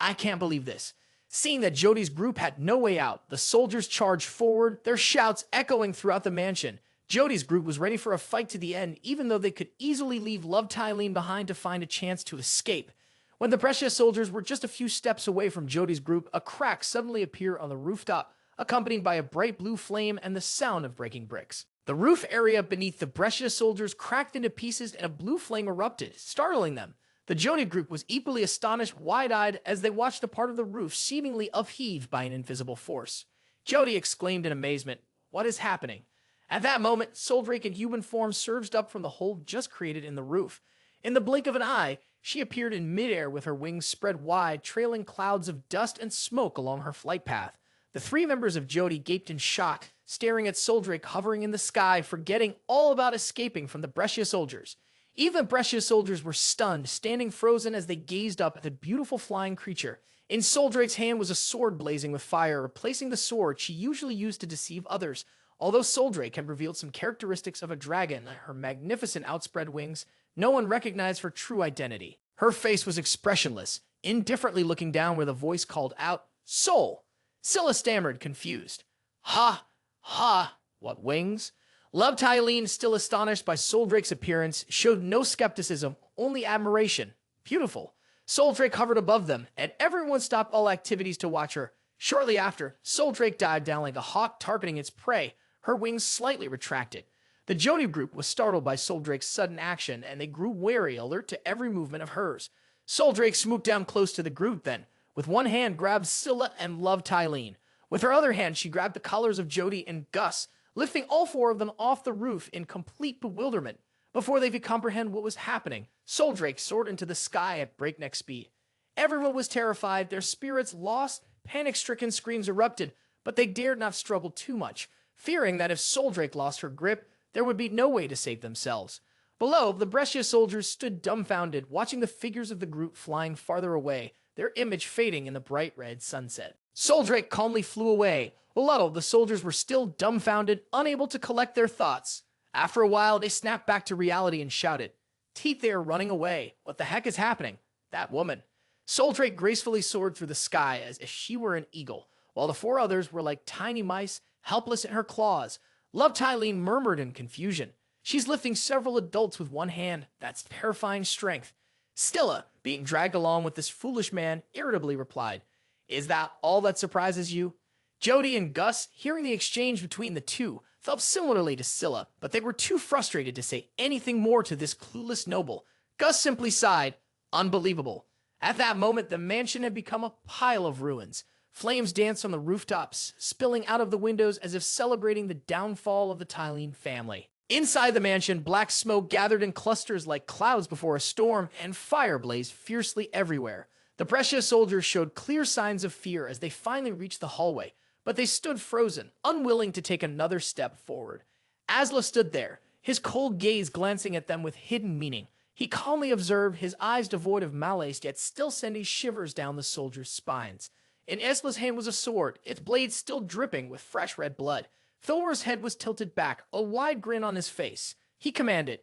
I can't believe this. Seeing that Jody's group had no way out, the soldiers charged forward, their shouts echoing throughout the mansion. Jody's group was ready for a fight to the end, even though they could easily leave Love Tylene behind to find a chance to escape. When the precious soldiers were just a few steps away from Jody's group, a crack suddenly appeared on the rooftop, accompanied by a bright blue flame and the sound of breaking bricks. The roof area beneath the precious soldiers cracked into pieces and a blue flame erupted, startling them. The Jody group was equally astonished, wide-eyed, as they watched a part of the roof seemingly upheaved by an invisible force. Jody exclaimed in amazement, "What is happening?" At that moment, Soldrake in human form surged up from the hole just created in the roof. In the blink of an eye, she appeared in midair with her wings spread wide, trailing clouds of dust and smoke along her flight path. The three members of Jody gaped in shock, staring at Soldrake hovering in the sky, forgetting all about escaping from the Brescia soldiers. Even the Brescia soldiers were stunned, standing frozen as they gazed up at the beautiful flying creature. In Soldrake's hand was a sword blazing with fire, replacing the sword she usually used to deceive others. Although Soldrake had revealed some characteristics of a dragon, her magnificent outspread wings, no one recognized her true identity. Her face was expressionless, indifferently looking down where the voice called out, "Soul!" Scylla stammered, confused. "Ha! Ha! What wings?" Love Tylene, still astonished by Soldrake's appearance, showed no skepticism, only admiration. Beautiful. Soldrake hovered above them, and everyone stopped all activities to watch her. Shortly after, Soldrake dived down like a hawk targeting its prey, her wings slightly retracted. The Jody group was startled by Soldrake's sudden action, and they grew wary, alert to every movement of hers. Soldrake swooped down close to the group then. With one hand grabbed Scylla and Love Tylene. With her other hand, she grabbed the collars of Jody and Gus, lifting all four of them off the roof in complete bewilderment. Before they could comprehend what was happening, Soldrake soared into the sky at breakneck speed. Everyone was terrified, their spirits lost, panic-stricken screams erupted, but they dared not struggle too much, fearing that if Soldrake lost her grip, there would be no way to save themselves. Below, the Brescia soldiers stood dumbfounded, watching the figures of the group flying farther away, their image fading in the bright red sunset. Soldrake calmly flew away. Below, the soldiers were still dumbfounded, unable to collect their thoughts. After a while, they snapped back to reality and shouted, "Teeth, they are running away. What the heck is happening?" That woman. Soldrake gracefully soared through the sky as if she were an eagle, while the four others were like tiny mice, helpless in her claws. Love Tylene murmured in confusion. She's lifting several adults with one hand. That's terrifying strength. Scylla, being dragged along with this foolish man, irritably replied, "Is that all that surprises you?" Jody and Gus, hearing the exchange between the two, felt similarly to Scylla, but they were too frustrated to say anything more to this clueless noble. Gus simply sighed, "Unbelievable." At that moment, the mansion had become a pile of ruins. Flames danced on the rooftops, spilling out of the windows as if celebrating the downfall of the Tylene family. Inside the mansion, black smoke gathered in clusters like clouds before a storm, and fire blazed fiercely everywhere. The Brescia soldiers showed clear signs of fear as they finally reached the hallway, but they stood frozen, unwilling to take another step forward. Asla stood there, his cold gaze glancing at them with hidden meaning. He calmly observed, his eyes devoid of malice, yet still sending shivers down the soldiers' spines. In Asla's hand was a sword, its blade still dripping with fresh red blood. Filwar's head was tilted back, a wide grin on his face. He commanded,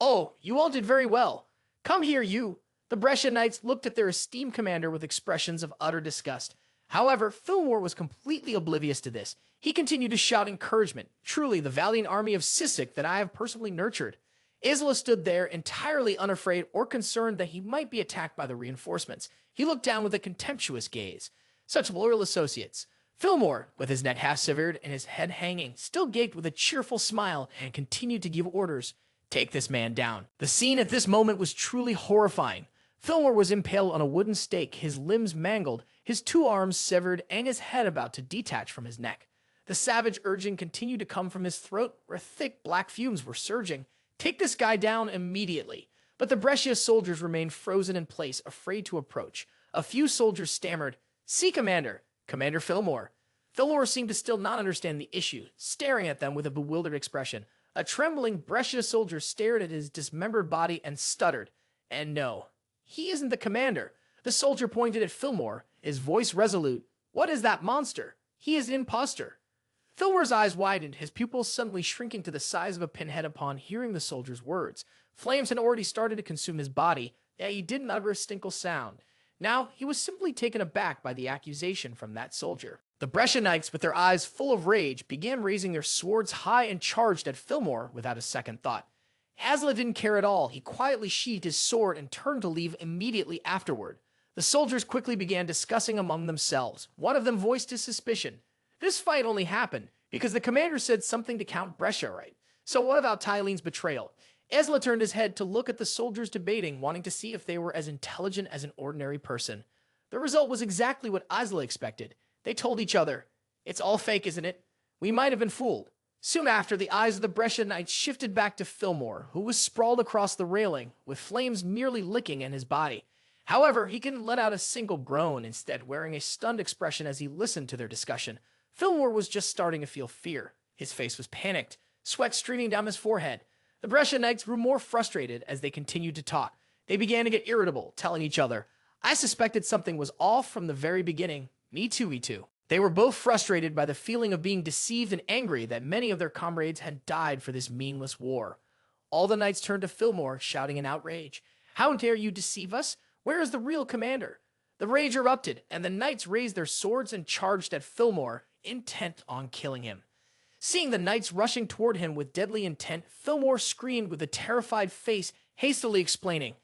"Oh, you all did very well. Come here, you." The Brescia knights looked at their esteemed commander with expressions of utter disgust. However, Filwar was completely oblivious to this. He continued to shout encouragement. "Truly, the valiant army of Sisek that I have personally nurtured." Isla stood there, entirely unafraid or concerned that he might be attacked by the reinforcements. He looked down with a contemptuous gaze. Such loyal associates. Fillmore, with his neck half severed and his head hanging, still gaped with a cheerful smile and continued to give orders. "Take this man down." The scene at this moment was truly horrifying. Fillmore was impaled on a wooden stake, his limbs mangled, his two arms severed, and his head about to detach from his neck. The savage urging continued to come from his throat, where thick black fumes were surging. "Take this guy down immediately." But the Brescia soldiers remained frozen in place, afraid to approach. A few soldiers stammered, "See, Commander." "Commander Fillmore." Fillmore seemed to still not understand the issue, staring at them with a bewildered expression. A trembling Brescia soldier stared at his dismembered body and stuttered. "And no, he isn't the commander." The soldier pointed at Fillmore, his voice resolute. "What is that monster? He is an impostor." Fillmore's eyes widened, his pupils suddenly shrinking to the size of a pinhead upon hearing the soldier's words. Flames had already started to consume his body, yet he didn't utter a single sound. Now, he was simply taken aback by the accusation from that soldier. The Brescia Knights, with their eyes full of rage, began raising their swords high and charged at Fillmore without a second thought. Asla didn't care at all. He quietly sheathed his sword and turned to leave immediately afterward. The soldiers quickly began discussing among themselves. One of them voiced his suspicion. This fight only happened because the commander said something to Count Brescia, right? So what about Tylene's betrayal? Asla turned his head to look at the soldiers debating, wanting to see if they were as intelligent as an ordinary person. The result was exactly what Asla expected. They told each other, "It's all fake, isn't it? We might have been fooled." Soon after, the eyes of the Brescia Knights shifted back to Fillmore, who was sprawled across the railing, with flames merely licking in his body. However, he couldn't let out a single groan, instead wearing a stunned expression as he listened to their discussion. Fillmore was just starting to feel fear. His face was panicked, sweat streaming down his forehead. The Brescia Knights grew more frustrated as they continued to talk. They began to get irritable, telling each other, "I suspected something was off from the very beginning. Me too, we too." They were both frustrated by the feeling of being deceived and angry that many of their comrades had died for this meaningless war. All the knights turned to Fillmore, shouting in outrage, "How dare you deceive us? Where is the real commander?" The rage erupted, and the knights raised their swords and charged at Fillmore, intent on killing him. Seeing the knights rushing toward him with deadly intent, Fillmore screamed with a terrified face, hastily explaining,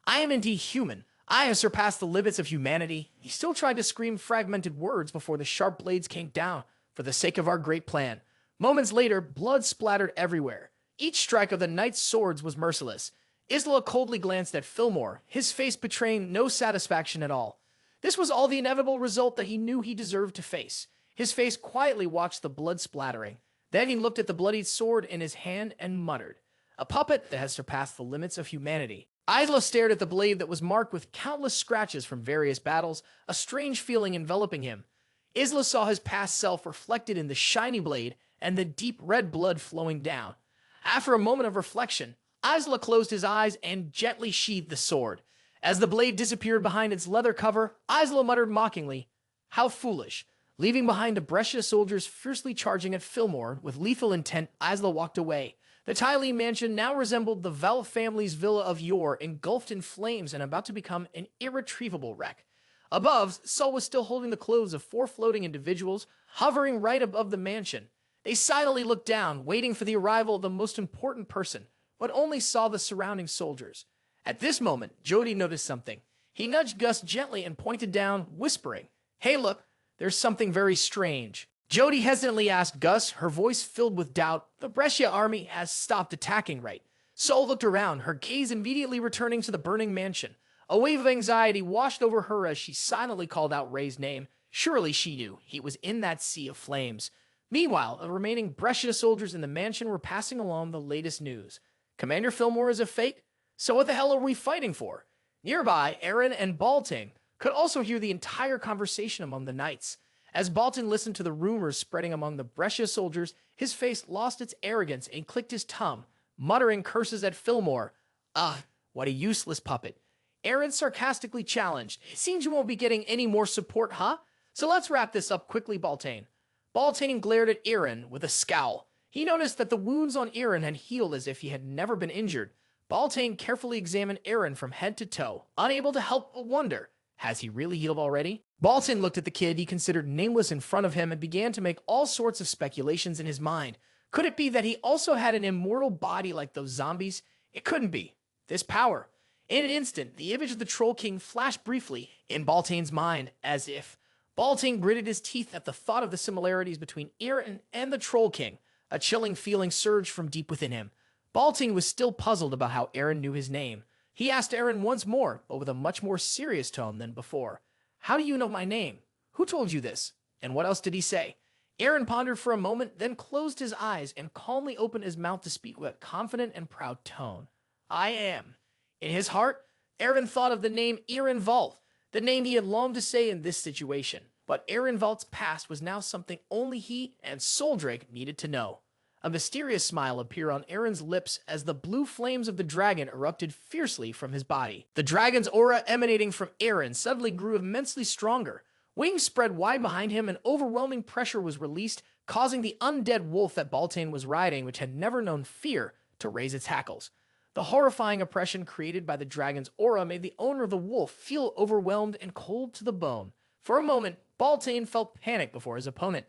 "I am indeed human. I have surpassed the limits of humanity." He still tried to scream fragmented words before the sharp blades came down, "For the sake of our great plan." Moments later, blood splattered everywhere. Each strike of the knights' swords was merciless. Isla coldly glanced at Fillmore, his face betraying no satisfaction at all. This was all the inevitable result that he knew he deserved to face. His face quietly watched the blood splattering. Then he looked at the bloodied sword in his hand and muttered, "A puppet that has surpassed the limits of humanity." Isla stared at the blade that was marked with countless scratches from various battles, a strange feeling enveloping him. Isla saw his past self reflected in the shiny blade and the deep red blood flowing down. After a moment of reflection, Isla closed his eyes and gently sheathed the sword. As the blade disappeared behind its leather cover, Isla muttered mockingly, "How foolish." Leaving behind the Brescia soldiers fiercely charging at Fillmore with lethal intent, Isla walked away. The Tylene mansion now resembled the Val family's villa of yore, engulfed in flames and about to become an irretrievable wreck. Above, Sol was still holding the clothes of 4 floating individuals, hovering right above the mansion. They silently looked down, waiting for the arrival of the most important person, but only saw the surrounding soldiers. At this moment, Jody noticed something. He nudged Gus gently and pointed down, whispering, "Hey, look, there's something very strange." Jody hesitantly asked Gus, her voice filled with doubt, "The Brescia army has stopped attacking, right?" Sol looked around, her gaze immediately returning to the burning mansion. A wave of anxiety washed over her as she silently called out Ray's name. Surely she knew he was in that sea of flames. Meanwhile, the remaining Brescia soldiers in the mansion were passing along the latest news. "Commander Fillmore is a fake? So what the hell are we fighting for?" Nearby, Eren and Baltai could also hear the entire conversation among the knights. As Baltai listened to the rumors spreading among the Brescia soldiers, his face lost its arrogance and clicked his tongue, muttering curses at Fillmore. What a useless puppet." Eren sarcastically challenged, "It seems you won't be getting any more support, huh? So let's wrap this up quickly, Baltai." Baltai glared at Eren with a scowl. He noticed that the wounds on Eren had healed as if he had never been injured. Baltai carefully examined Eren from head to toe, unable to help but wonder, has he really healed already? Baltai looked at the kid he considered nameless in front of him and began to make all sorts of speculations in his mind. Could it be that he also had an immortal body like those zombies? It couldn't be. This power. In an instant, the image of the Troll King flashed briefly in Baltain's mind, as if. Baltai gritted his teeth at the thought of the similarities between Eren and the Troll King. A chilling feeling surged from deep within him. Baltai was still puzzled about how Eren knew his name. He asked Eren once more, but with a much more serious tone than before. "How do you know my name? Who told you this? And what else did he say?" Eren pondered for a moment, then closed his eyes and calmly opened his mouth to speak with a confident and proud tone. "I am." In his heart, Eren thought of the name Ehrenwald, the name he had longed to say in this situation. But Ehrenwald's past was now something only he and Soldrake needed to know. A mysterious smile appeared on Eren's lips as the blue flames of the dragon erupted fiercely from his body. The dragon's aura emanating from Eren suddenly grew immensely stronger. Wings spread wide behind him and overwhelming pressure was released, causing the undead wolf that Baltai was riding, which had never known fear, to raise its hackles. The horrifying oppression created by the dragon's aura made the owner of the wolf feel overwhelmed and cold to the bone. For a moment, Baltai felt panic before his opponent.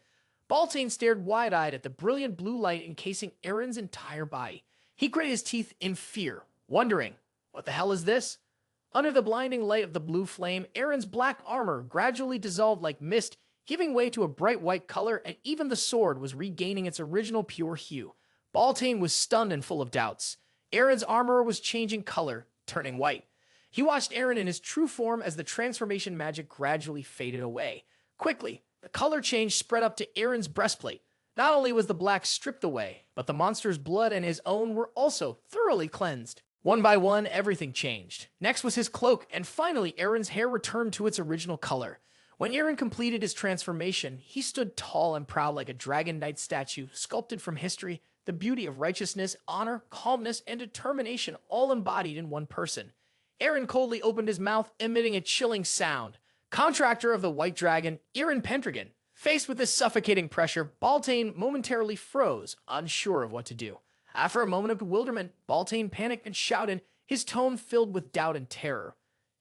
Baltai stared wide-eyed at the brilliant blue light encasing Eren's entire body. He gritted his teeth in fear, wondering, what the hell is this? Under the blinding light of the blue flame, Eren's black armor gradually dissolved like mist, giving way to a bright white color, and even the sword was regaining its original pure hue. Baltai was stunned and full of doubts. Eren's armor was changing color, turning white. He watched Eren in his true form as the transformation magic gradually faded away. Quickly, the color change spread up to Eren's breastplate. Not only was the black stripped away, but the monster's blood and his own were also thoroughly cleansed. One by one, everything changed. Next was his cloak, and finally Eren's hair returned to its original color. When Eren completed his transformation, he stood tall and proud like a dragon knight statue, sculpted from history, the beauty of righteousness, honor, calmness, and determination all embodied in one person. Eren coldly opened his mouth, emitting a chilling sound. Contractor of the White Dragon, Eren Pendragon. Faced with this suffocating pressure, Baltai momentarily froze, unsure of what to do. After a moment of bewilderment, Baltai panicked and shouted, his tone filled with doubt and terror.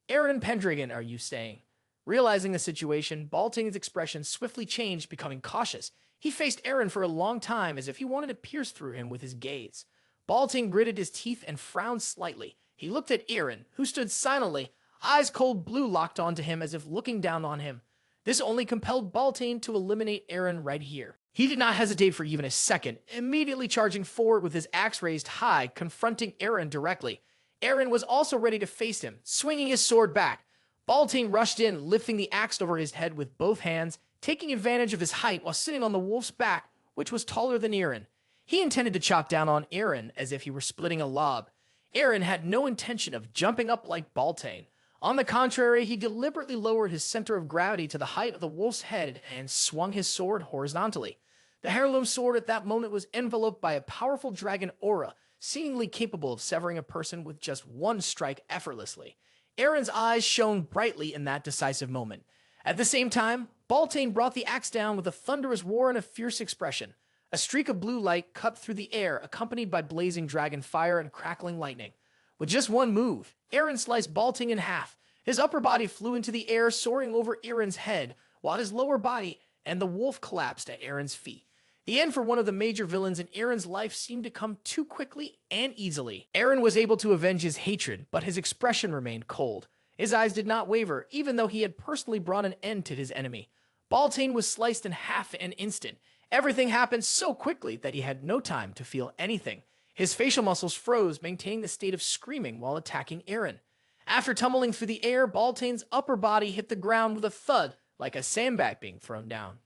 Eren Pendragon, are you saying? Realizing the situation, Baltai's expression swiftly changed, becoming cautious. He faced Eren for a long time as if he wanted to pierce through him with his gaze. Baltai gritted his teeth and frowned slightly. He looked at Eren, who stood silently, eyes cold blue locked onto him as if looking down on him. This only compelled Baltai to eliminate Eren right here. He did not hesitate for even a second, immediately charging forward with his axe raised high, confronting Eren directly. Eren was also ready to face him, swinging his sword back. Baltai rushed in, lifting the axe over his head with both hands, taking advantage of his height while sitting on the wolf's back, which was taller than Eren. He intended to chop down on Eren as if he were splitting a lob. Eren had no intention of jumping up like Baltai. On the contrary, he deliberately lowered his center of gravity to the height of the wolf's head and swung his sword horizontally. The heirloom sword at that moment was enveloped by a powerful dragon aura, seemingly capable of severing a person with just one strike effortlessly. Eren's eyes shone brightly in that decisive moment. At the same time, Baltai brought the axe down with a thunderous roar and a fierce expression. A streak of blue light cut through the air, accompanied by blazing dragon fire and crackling lightning. With just one move, Eren sliced Baltai in half. His upper body flew into the air, soaring over Eren's head, while his lower body and the wolf collapsed at Eren's feet. The end for one of the major villains in Eren's life seemed to come too quickly and easily. Eren was able to avenge his hatred, but his expression remained cold. His eyes did not waver, even though he had personally brought an end to his enemy. Baltai was sliced in half in an instant. Everything happened so quickly that he had no time to feel anything. His facial muscles froze, maintaining the state of screaming while attacking Eren. After tumbling through the air, Baltai's upper body hit the ground with a thud, like a sandbag being thrown down.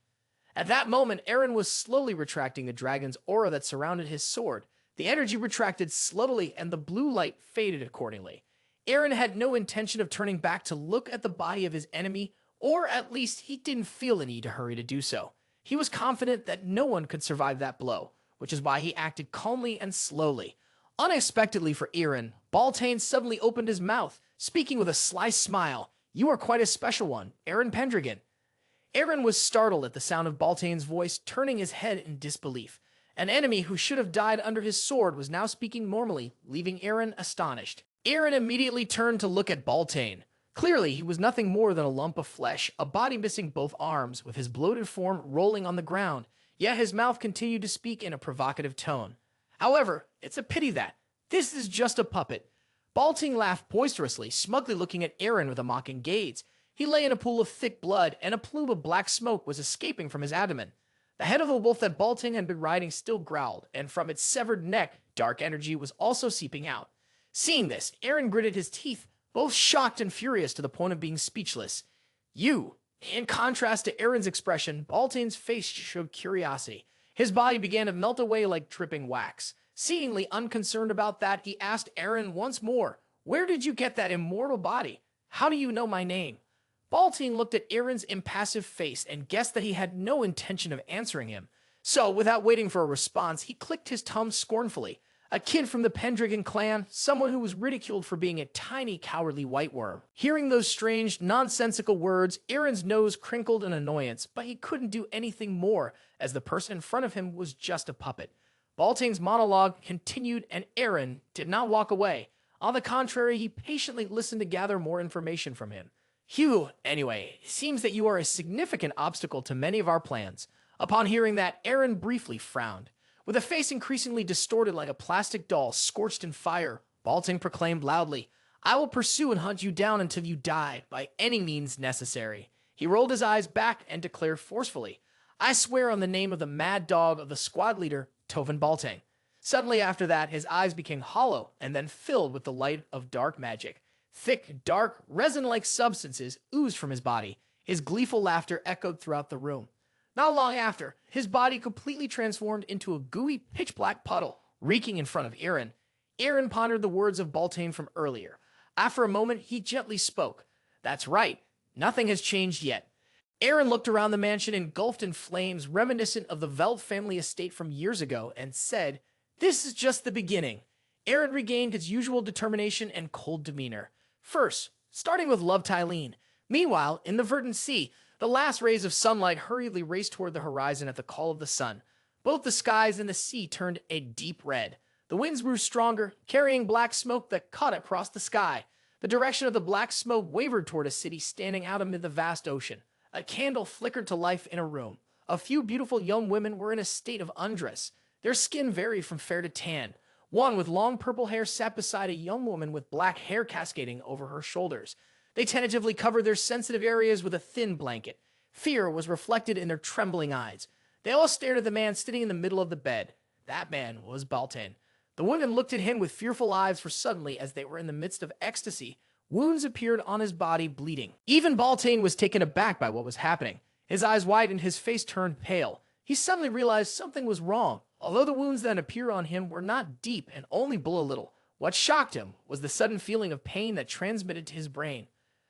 At that moment, Eren was slowly retracting the dragon's aura that surrounded his sword. The energy retracted slowly, and the blue light faded accordingly. Eren had no intention of turning back to look at the body of his enemy, or at least he didn't feel the need to hurry to do so. He was confident that no one could survive that blow, which is why he acted calmly and slowly. Unexpectedly for Eren, Baltai suddenly opened his mouth, speaking with a sly smile. "You are quite a special one, Eren Pendragon." Eren was startled at the sound of Baltai's voice, turning his head in disbelief. An enemy who should have died under his sword was now speaking normally, leaving Eren astonished. Eren immediately turned to look at Baltai. Clearly, he was nothing more than a lump of flesh, a body missing both arms, with his bloated form rolling on the ground, yet his mouth continued to speak in a provocative tone. However, it's a pity that this is just a puppet. Baltai laughed boisterously, smugly looking at Eren with a mocking gaze. He lay in a pool of thick blood, and a plume of black smoke was escaping from his abdomen. The head of the wolf that Baltai had been riding still growled, and from its severed neck, dark energy was also seeping out. Seeing this, Eren gritted his teeth, both shocked and furious to the point of being speechless. "You." In contrast to Eren's expression, Baltai's face showed curiosity. His body began to melt away like dripping wax. Seemingly unconcerned about that, he asked Eren once more, "Where did you get that immortal body? How do you know my name?" Baltai looked at Eren's impassive face and guessed that he had no intention of answering him. So, without waiting for a response, he clicked his tongue scornfully. A kid from the Pendragon clan, someone who was ridiculed for being a tiny, cowardly white worm. Hearing those strange, nonsensical words, Eren's nose crinkled in annoyance, but he couldn't do anything more, as the person in front of him was just a puppet. Baltain's monologue continued, and Eren did not walk away. On the contrary, he patiently listened to gather more information from him. Hugh, anyway, it seems that you are a significant obstacle to many of our plans. Upon hearing that, Eren briefly frowned. With a face increasingly distorted like a plastic doll scorched in fire, Baltain proclaimed loudly, "I will pursue and hunt you down until you die, by any means necessary." He rolled his eyes back and declared forcefully, "I swear on the name of the mad dog of the squad leader, Tovin Baltain." Suddenly after that, his eyes became hollow and then filled with the light of dark magic. Thick, dark, resin-like substances oozed from his body. His gleeful laughter echoed throughout the room. Not long after, his body completely transformed into a gooey, pitch-black puddle, reeking in front of Eren. Eren pondered the words of Baltain from earlier. After a moment, he gently spoke. "That's right. Nothing has changed yet." Eren looked around the mansion engulfed in flames reminiscent of the Veld family estate from years ago and said, "This is just the beginning." Eren regained his usual determination and cold demeanor. First, starting with Love Tylene. Meanwhile, in the Verdant Sea, the last rays of sunlight hurriedly raced toward the horizon at the call of the sun. Both the skies and the sea turned a deep red. The winds grew stronger, carrying black smoke that cut across the sky. The direction of the black smoke wavered toward a city standing out amid the vast ocean. A candle flickered to life in a room. A few beautiful young women were in a state of undress. Their skin varied from fair to tan. One with long purple hair sat beside a young woman with black hair cascading over her shoulders. They tentatively covered their sensitive areas with a thin blanket. Fear was reflected in their trembling eyes. They all stared at the man sitting in the middle of the bed. That man was Baltain. The women looked at him with fearful eyes, for suddenly, as they were in the midst of ecstasy, wounds appeared on his body, bleeding. Even Baltain was taken aback by what was happening. His eyes widened, his face turned pale. He suddenly realized something was wrong. Although the wounds that appeared on him were not deep and only bled a little, what shocked him was the sudden feeling of pain that transmitted to his brain.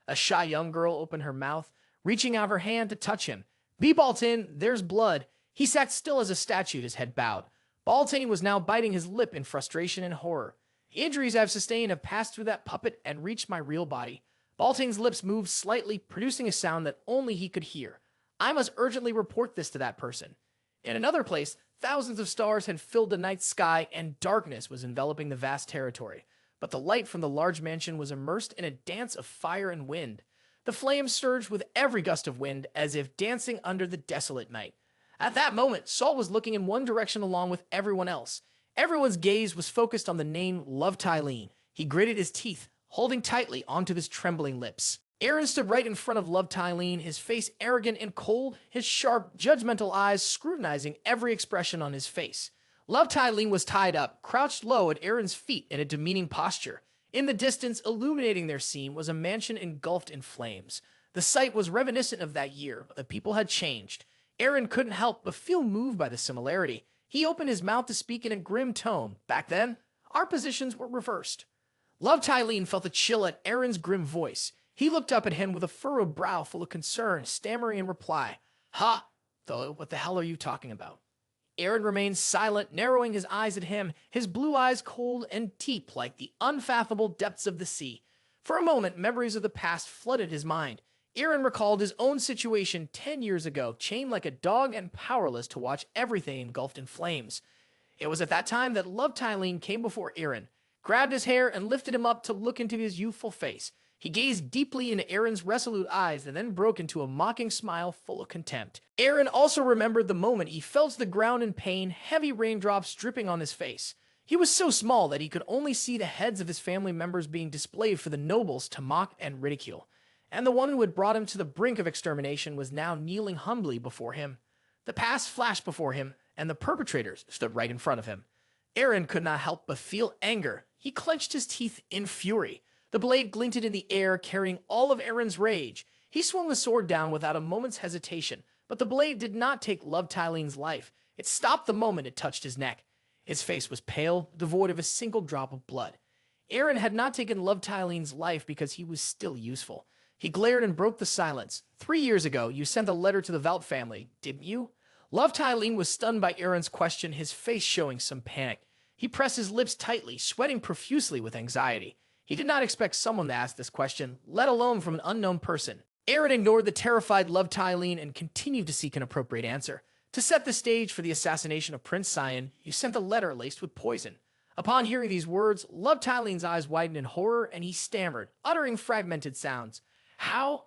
A shy young girl opened her mouth, reaching out her hand to touch him. "Be Baltain, there's blood." He sat still as a statue, his head bowed. Baltain was now biting his lip in frustration and horror. "The injuries I've sustained have passed through that puppet and reached my real body." Baltain's lips moved slightly, producing a sound that only he could hear. "I must urgently report this to that person." In another place, thousands of stars had filled the night sky and darkness was enveloping the vast territory. But the light from the large mansion was immersed in a dance of fire and wind. The flames surged with every gust of wind, as if dancing under the desolate night. At that moment, Saul was looking in one direction along with everyone else. Everyone's gaze was focused on the name Love Tylene. He gritted his teeth, holding tightly onto his trembling lips. Eren stood right in front of Love Tylene, his face arrogant and cold, his sharp, judgmental eyes scrutinizing every expression on his face. Love Tylene was tied up, crouched low at Eren's feet in a demeaning posture. In the distance, illuminating their scene, was a mansion engulfed in flames. The sight was reminiscent of that year, but the people had changed. Eren couldn't help but feel moved by the similarity. He opened his mouth to speak in a grim tone. Back then, our positions were reversed. Love Tylene felt a chill at Eren's grim voice. He looked up at him with a furrowed brow full of concern, stammering in reply. "Ha! Though, what the hell are you talking about?" Eren remained silent, narrowing his eyes at him, his blue eyes cold and deep like the unfathomable depths of the sea. For a moment, memories of the past flooded his mind. Eren recalled his own situation 10 years ago, chained like a dog and powerless to watch everything engulfed in flames. It was at that time that Love Tylene came before Eren, grabbed his hair, and lifted him up to look into his youthful face. He gazed deeply into Eren's resolute eyes and then broke into a mocking smile full of contempt. Eren also remembered the moment he fell to the ground in pain, heavy raindrops dripping on his face. He was so small that he could only see the heads of his family members being displayed for the nobles to mock and ridicule. And the one who had brought him to the brink of extermination was now kneeling humbly before him. The past flashed before him, and the perpetrators stood right in front of him. Eren could not help but feel anger. He clenched his teeth in fury. The blade glinted in the air, carrying all of Eren's rage. He swung the sword down without a moment's hesitation, but the blade did not take Love Tylene's life. It stopped the moment it touched his neck. His face was pale, devoid of a single drop of blood. Eren had not taken Love Tylene's life because he was still useful. He glared and broke the silence. 3 years ago, you sent a letter to the Veld family, didn't you? Love Tylene was stunned by Eren's question, his face showing some panic. He pressed his lips tightly, sweating profusely with anxiety. He did not expect someone to ask this question, let alone from an unknown person. Eren ignored the terrified Love Tylene and continued to seek an appropriate answer. To set the stage for the assassination of Prince Cyan, you sent a letter laced with poison. Upon hearing these words, Love Tylene's eyes widened in horror and he stammered, uttering fragmented sounds. How?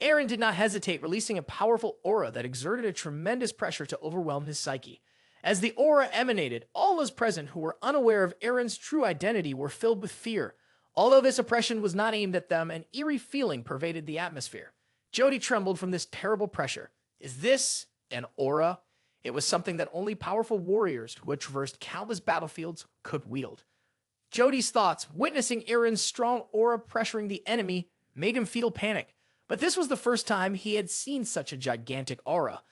Eren did not hesitate, releasing a powerful aura that exerted a tremendous pressure to overwhelm his psyche. As the aura emanated, all those present who were unaware of Eren's true identity were filled with fear. Although this oppression was not aimed at them, an eerie feeling pervaded the atmosphere. Jody trembled from this terrible pressure. Is this an aura? It was something that only powerful warriors who had traversed countless battlefields could wield. Jody's thoughts, witnessing Eren's strong aura pressuring the enemy, made him feel panic. But this was the first time he had seen such a gigantic aura.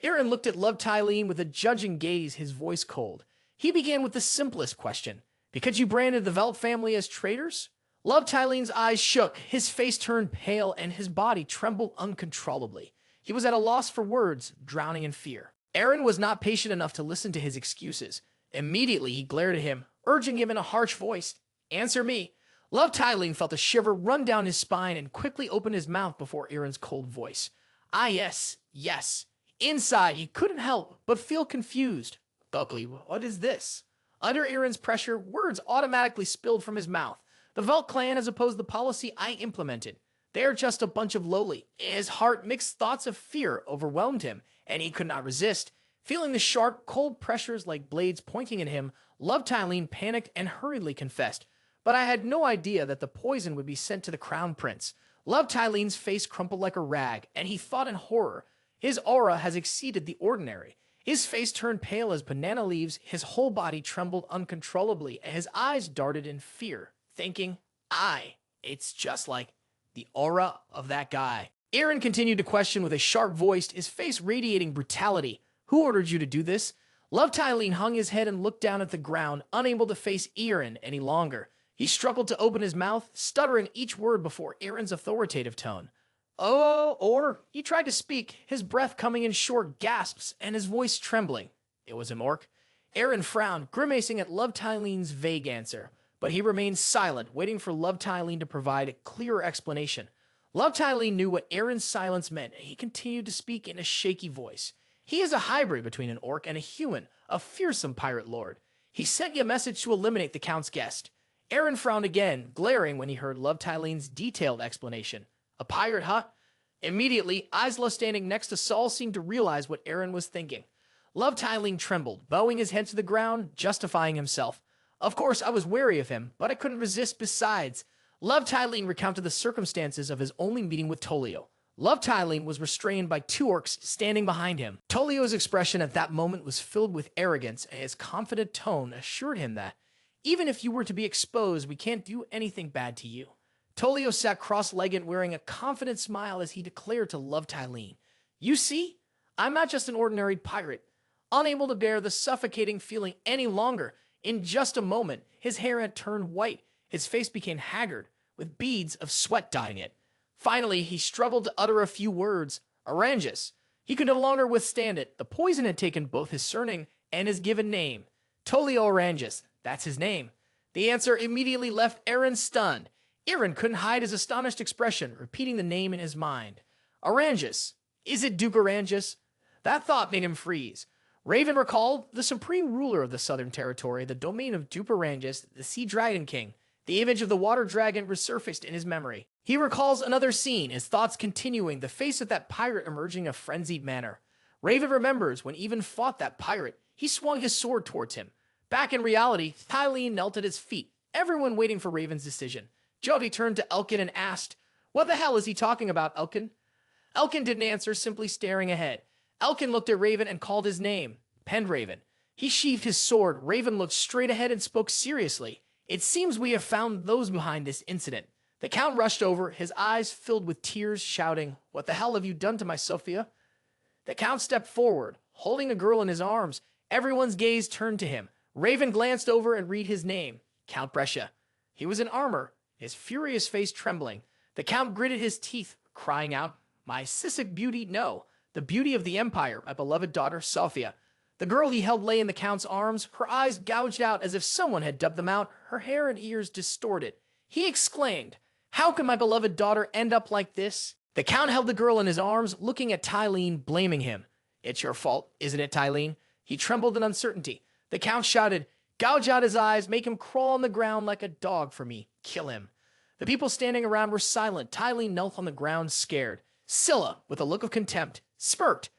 Eren looked at Love Tylene with a judging gaze, his voice cold. He began with the simplest question. Because you branded the Velt family as traitors? Love Tylene's eyes shook, his face turned pale, and his body trembled uncontrollably. He was at a loss for words, drowning in fear. Eren was not patient enough to listen to his excuses. Immediately, he glared at him, urging him in a harsh voice, "Answer me." Love Tylene felt a shiver run down his spine and quickly opened his mouth before Eren's cold voice. Ah, yes, yes. Inside, he couldn't help but feel confused. Buckley, what is this? Under Eren's pressure, words automatically spilled from his mouth. The Velt clan has opposed the policy I implemented. They are just a bunch of lowly. His heart, mixed thoughts of fear overwhelmed him, and he could not resist. Feeling the sharp, cold pressures like blades pointing at him, Love Tylene panicked and hurriedly confessed. But I had no idea that the poison would be sent to the Crown Prince. Love Tylene's face crumpled like a rag, and he thought in horror. His aura has exceeded the ordinary. His face turned pale as banana leaves, his whole body trembled uncontrollably, and his eyes darted in fear, thinking, it's just like the aura of that guy. Eren continued to question with a sharp voice, his face radiating brutality. Who ordered you to do this? Love Tylene hung his head and looked down at the ground, unable to face Eren any longer. He struggled to open his mouth, stuttering each word before Eren's authoritative tone. He tried to speak, his breath coming in short gasps and his voice trembling. It was him, Orc. Eren frowned, grimacing at Love Tylene's vague answer, but he remained silent, waiting for Love Tylene to provide a clearer explanation. Love Tylene knew what Eren's silence meant, and he continued to speak in a shaky voice. He is a hybrid between an Orc and a human, a fearsome pirate lord. He sent you a message to eliminate the Count's guest. Eren frowned again, glaring when he heard Love Tylene's detailed explanation. A pirate, huh? Immediately, Isla standing next to Saul seemed to realize what Eren was thinking. Love Tylene trembled, bowing his head to the ground, justifying himself. Of course, I was wary of him, but I couldn't resist besides. Love Tylene recounted the circumstances of his only meeting with Tolio. Love Tylene was restrained by two orcs standing behind him. Tolio's expression at that moment was filled with arrogance, and his confident tone assured him that, even if you were to be exposed, we can't do anything bad to you. Tolio sat cross-legged, wearing a confident smile as he declared to Love Tylene, "You see, I'm not just an ordinary pirate. Unable to bear the suffocating feeling any longer, in just a moment, his hair had turned white, his face became haggard, with beads of sweat dyeing it. Finally, he struggled to utter a few words. Oranges. He could no longer withstand it. The poison had taken both his surname and his given name. Tolio Oranges. That's his name. The answer immediately left Eren stunned. Eren couldn't hide his astonished expression, repeating the name in his mind. Oranges. Is it Duke Oranges? That thought made him freeze. Raven recalled the supreme ruler of the Southern Territory, the domain of Duke Oranges, the Sea Dragon King. The image of the water dragon resurfaced in his memory. He recalls another scene, his thoughts continuing, the face of that pirate emerging in a frenzied manner. Raven remembers when even fought that pirate, he swung his sword towards him. Back in reality, Tylene knelt at his feet, everyone waiting for Raven's decision. Jody turned to Elkin and asked, "What the hell is he talking about, Elkin?" Elkin didn't answer, simply staring ahead. Elkin looked at Raven and called his name, Pendragon. He sheathed his sword. Raven looked straight ahead and spoke seriously. "It seems we have found those behind this incident." The Count rushed over, his eyes filled with tears, shouting, "What the hell have you done to my Sophia?" The Count stepped forward, holding a girl in his arms. Everyone's gaze turned to him. Raven glanced over and read his name, Count Brescia. He was in armor, his furious face trembling. The Count gritted his teeth, crying out, "My Sisek beauty, no. the beauty of the Empire, my beloved daughter, Sophia. The girl he held lay in the Count's arms, her eyes gouged out as if someone had dubbed them out, her hair and ears distorted. He exclaimed, "How can my beloved daughter end up like this?" The Count held the girl in his arms, looking at Tylene, blaming him. "It's your fault, isn't it, Tylene?" He trembled in uncertainty. The Count shouted, "Gouge out his eyes, make him crawl on the ground like a dog for me. Kill him." The people standing around were silent. Tylene knelt on the ground, scared. Scylla, with a look of contempt, smirked.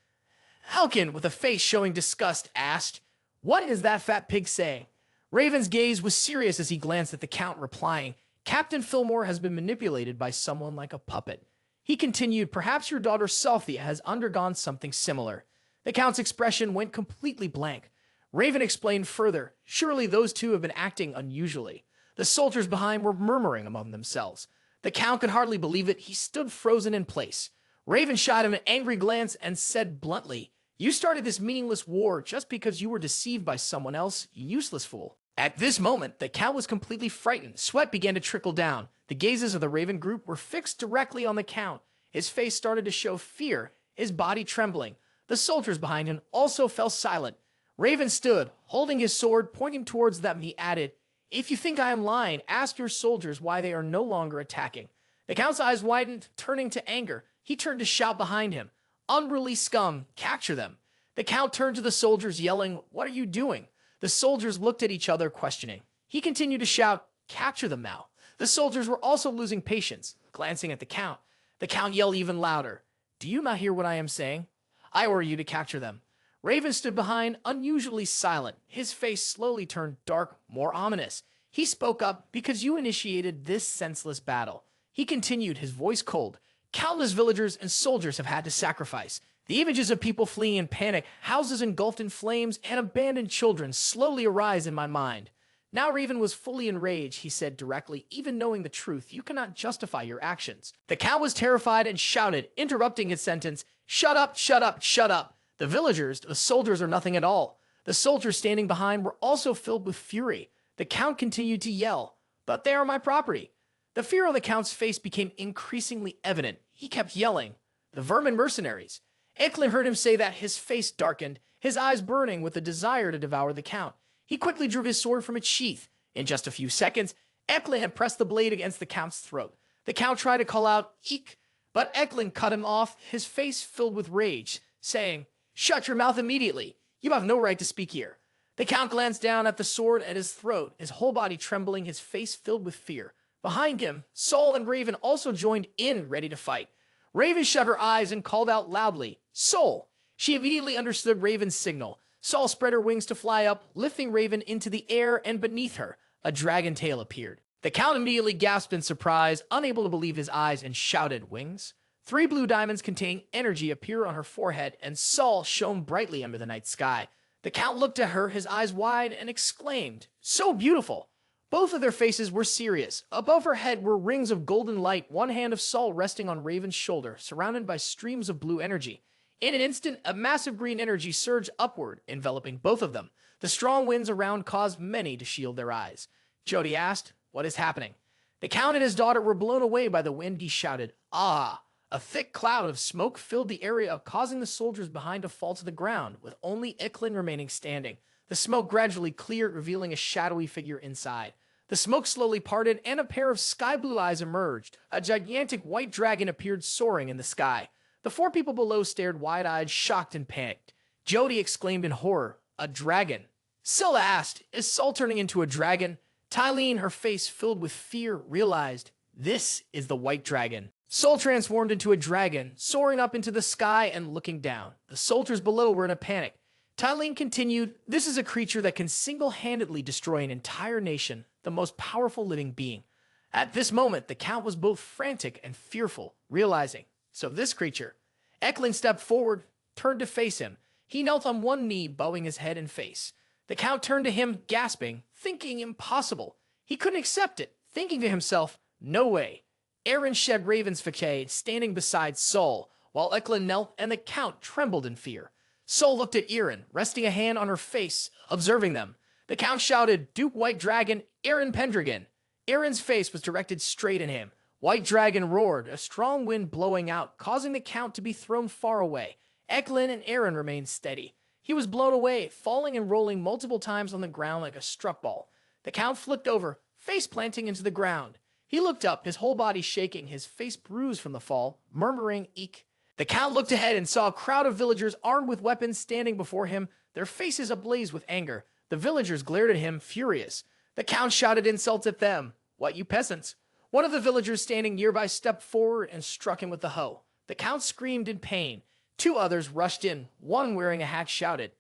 Halkin, with a face showing disgust, asked, "What is that fat pig saying?" Raven's gaze was serious as he glanced at the Count, replying, "Captain Fillmore has been manipulated by someone like a puppet." He continued, "Perhaps your daughter Sophia has undergone something similar." The Count's expression went completely blank. Raven explained further, "Surely those two have been acting unusually." The soldiers behind were murmuring among themselves. The Count could hardly believe it. He stood frozen in place. Raven shot him an angry glance and said bluntly, "You started this meaningless war just because you were deceived by someone else, you useless fool." At this moment, the Count was completely frightened. Sweat began to trickle down. The gazes of the Raven group were fixed directly on the Count. His face started to show fear, his body trembling. The soldiers behind him also fell silent. Raven stood, holding his sword, pointing towards them. He added, "If you think I am lying, ask your soldiers why they are no longer attacking." The Count's eyes widened, turning to anger. He turned to shout behind him, "Unruly scum, capture them." The Count turned to the soldiers, yelling, "What are you doing?" The soldiers looked at each other, questioning. He continued to shout, "Capture them now." The soldiers were also losing patience, glancing at the Count. The Count yelled even louder, "Do you not hear what I am saying? I order you to capture them." Raven stood behind, unusually silent. His face slowly turned dark, more ominous. He spoke up, "Because you initiated this senseless battle." He continued, his voice cold. "Countless villagers and soldiers have had to sacrifice. The images of people fleeing in panic, houses engulfed in flames, and abandoned children slowly arise in my mind." Now Raven was fully enraged. He said directly, "Even knowing the truth, you cannot justify your actions." The Count was terrified and shouted, interrupting his sentence, "Shut up, shut up, shut up." The villagers, the soldiers are nothing at all. The soldiers standing behind were also filled with fury. The Count continued to yell, "But they are my property." The fear on the Count's face became increasingly evident. He kept yelling, "The vermin mercenaries." Eklund heard him say that, his face darkened, his eyes burning with the desire to devour the Count. He quickly drew his sword from its sheath. In just a few seconds, Eklund had pressed the blade against the Count's throat. The Count tried to call out, "Eek," but Eklund cut him off, his face filled with rage, saying, "Shut your mouth immediately. You have no right to speak here." The Count glanced down at the sword at his throat, his whole body trembling, his face filled with fear. Behind him, Sol and Raven also joined in, ready to fight. Raven shut her eyes and called out loudly, "Sol!" She immediately understood Raven's signal. Sol spread her wings to fly up, lifting Raven into the air, and beneath her, a dragon tail appeared. The Count immediately gasped in surprise, unable to believe his eyes, and shouted, "Wings?" 3 blue diamonds containing energy appeared on her forehead, and Sol shone brightly under the night sky. The Count looked at her, his eyes wide, and exclaimed, "So beautiful!" Both of their faces were serious. Above her head were rings of golden light, one hand of Sol resting on Raven's shoulder, surrounded by streams of blue energy. In an instant, a massive green energy surged upward, enveloping both of them. The strong winds around caused many to shield their eyes. Jody asked, "What is happening?" The Count and his daughter were blown away by the wind. He shouted, "Ah!" A thick cloud of smoke filled the area, causing the soldiers behind to fall to the ground, with only Eklund remaining standing. The smoke gradually cleared, revealing a shadowy figure inside. The smoke slowly parted, and a pair of sky-blue eyes emerged. A gigantic white dragon appeared soaring in the sky. The 4 people below stared wide-eyed, shocked and panicked. Jody exclaimed in horror, "A dragon!" Scylla asked, "Is Sol turning into a dragon?" Tylene, her face filled with fear, realized, "This is the white dragon." Sol transformed into a dragon, soaring up into the sky and looking down. The soldiers below were in a panic. Tylene continued, "This is a creature that can single-handedly destroy an entire nation, the most powerful living being." At this moment, the Count was both frantic and fearful, realizing, so this creature. Eklund stepped forward, turned to face him. He knelt on one knee, bowing his head and face. The Count turned to him, gasping, thinking impossible. He couldn't accept it, thinking to himself, "No way." Eren shed Raven's facade, standing beside Sol, while Eklund knelt and the Count trembled in fear. Sol looked at Eren, resting a hand on her face, observing them. The Count shouted, "Duke White Dragon, Eren Pendragon." Eren's face was directed straight at him. White Dragon roared, a strong wind blowing out, causing the Count to be thrown far away. Eklund and Eren remained steady. He was blown away, falling and rolling multiple times on the ground like a struck ball. The Count flicked over, face planting into the ground. He looked up, his whole body shaking, his face bruised from the fall, murmuring, "Eek." The Count looked ahead and saw a crowd of villagers armed with weapons standing before him, their faces ablaze with anger. The villagers glared at him, furious. The Count shouted insults at them. "What, you peasants?" One of the villagers standing nearby stepped forward and struck him with the hoe. The Count screamed in pain. Two others rushed in. One wearing a hat shouted,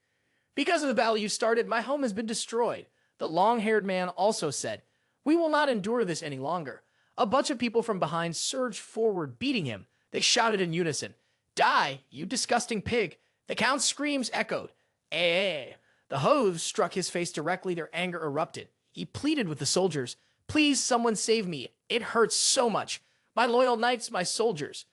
"Because of the battle you started, my home has been destroyed." The long-haired man also said, "We will not endure this any longer." A bunch of people from behind surged forward, beating him. They shouted in unison, "Die, you disgusting pig." The Count's screams echoed. Eh. The hose struck his face directly. Their anger erupted. He pleaded with the soldiers, "Please, someone save me. It hurts so much. My loyal knights, my soldiers."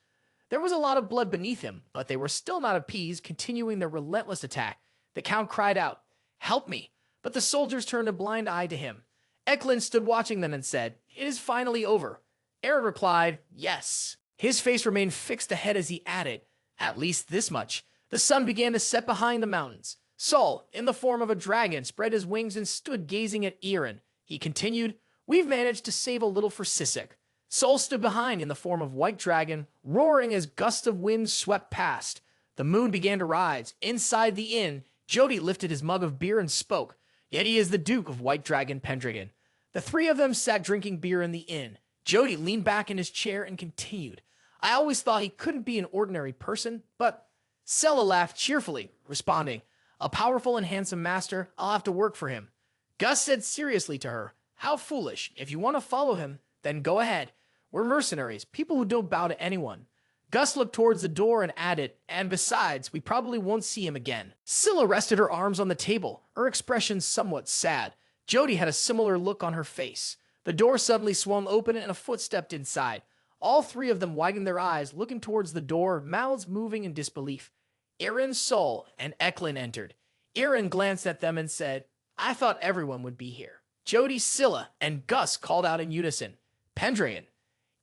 There was a lot of blood beneath him, but they were still not appeased, continuing their relentless attack. The Count cried out, "Help me!" But the soldiers turned a blind eye to him. Eklund stood watching them and said, "It is finally over." Eren replied, "Yes." His face remained fixed ahead as he added, "At least this much." The sun began to set behind the mountains. Sol, in the form of a dragon, spread his wings and stood gazing at Eren. He continued, "We've managed to save a little for Sissek." Sol stood behind in the form of white dragon, roaring as gusts of wind swept past. The moon began to rise. Inside the inn, Jody lifted his mug of beer and spoke, "Yet he is the Duke of White Dragon Pendragon." The three of them sat drinking beer in the inn. Jody leaned back in his chair and continued, "I always thought he couldn't be an ordinary person, but..." Sella laughed cheerfully, responding, "A powerful and handsome master, I'll have to work for him." Gus said seriously to her, "How foolish. If you want to follow him, then go ahead. We're mercenaries, people who don't bow to anyone." Gus looked towards the door and added, "And besides, we probably won't see him again." Scylla rested her arms on the table, her expression somewhat sad. Jody had a similar look on her face. The door suddenly swung open and a foot stepped inside. All three of them widened their eyes, looking towards the door, mouths moving in disbelief. Eren, Sol, and Eklund entered. Eren glanced at them and said, "I thought everyone would be here." Jody, Scylla, and Gus called out in unison, "Pendragon."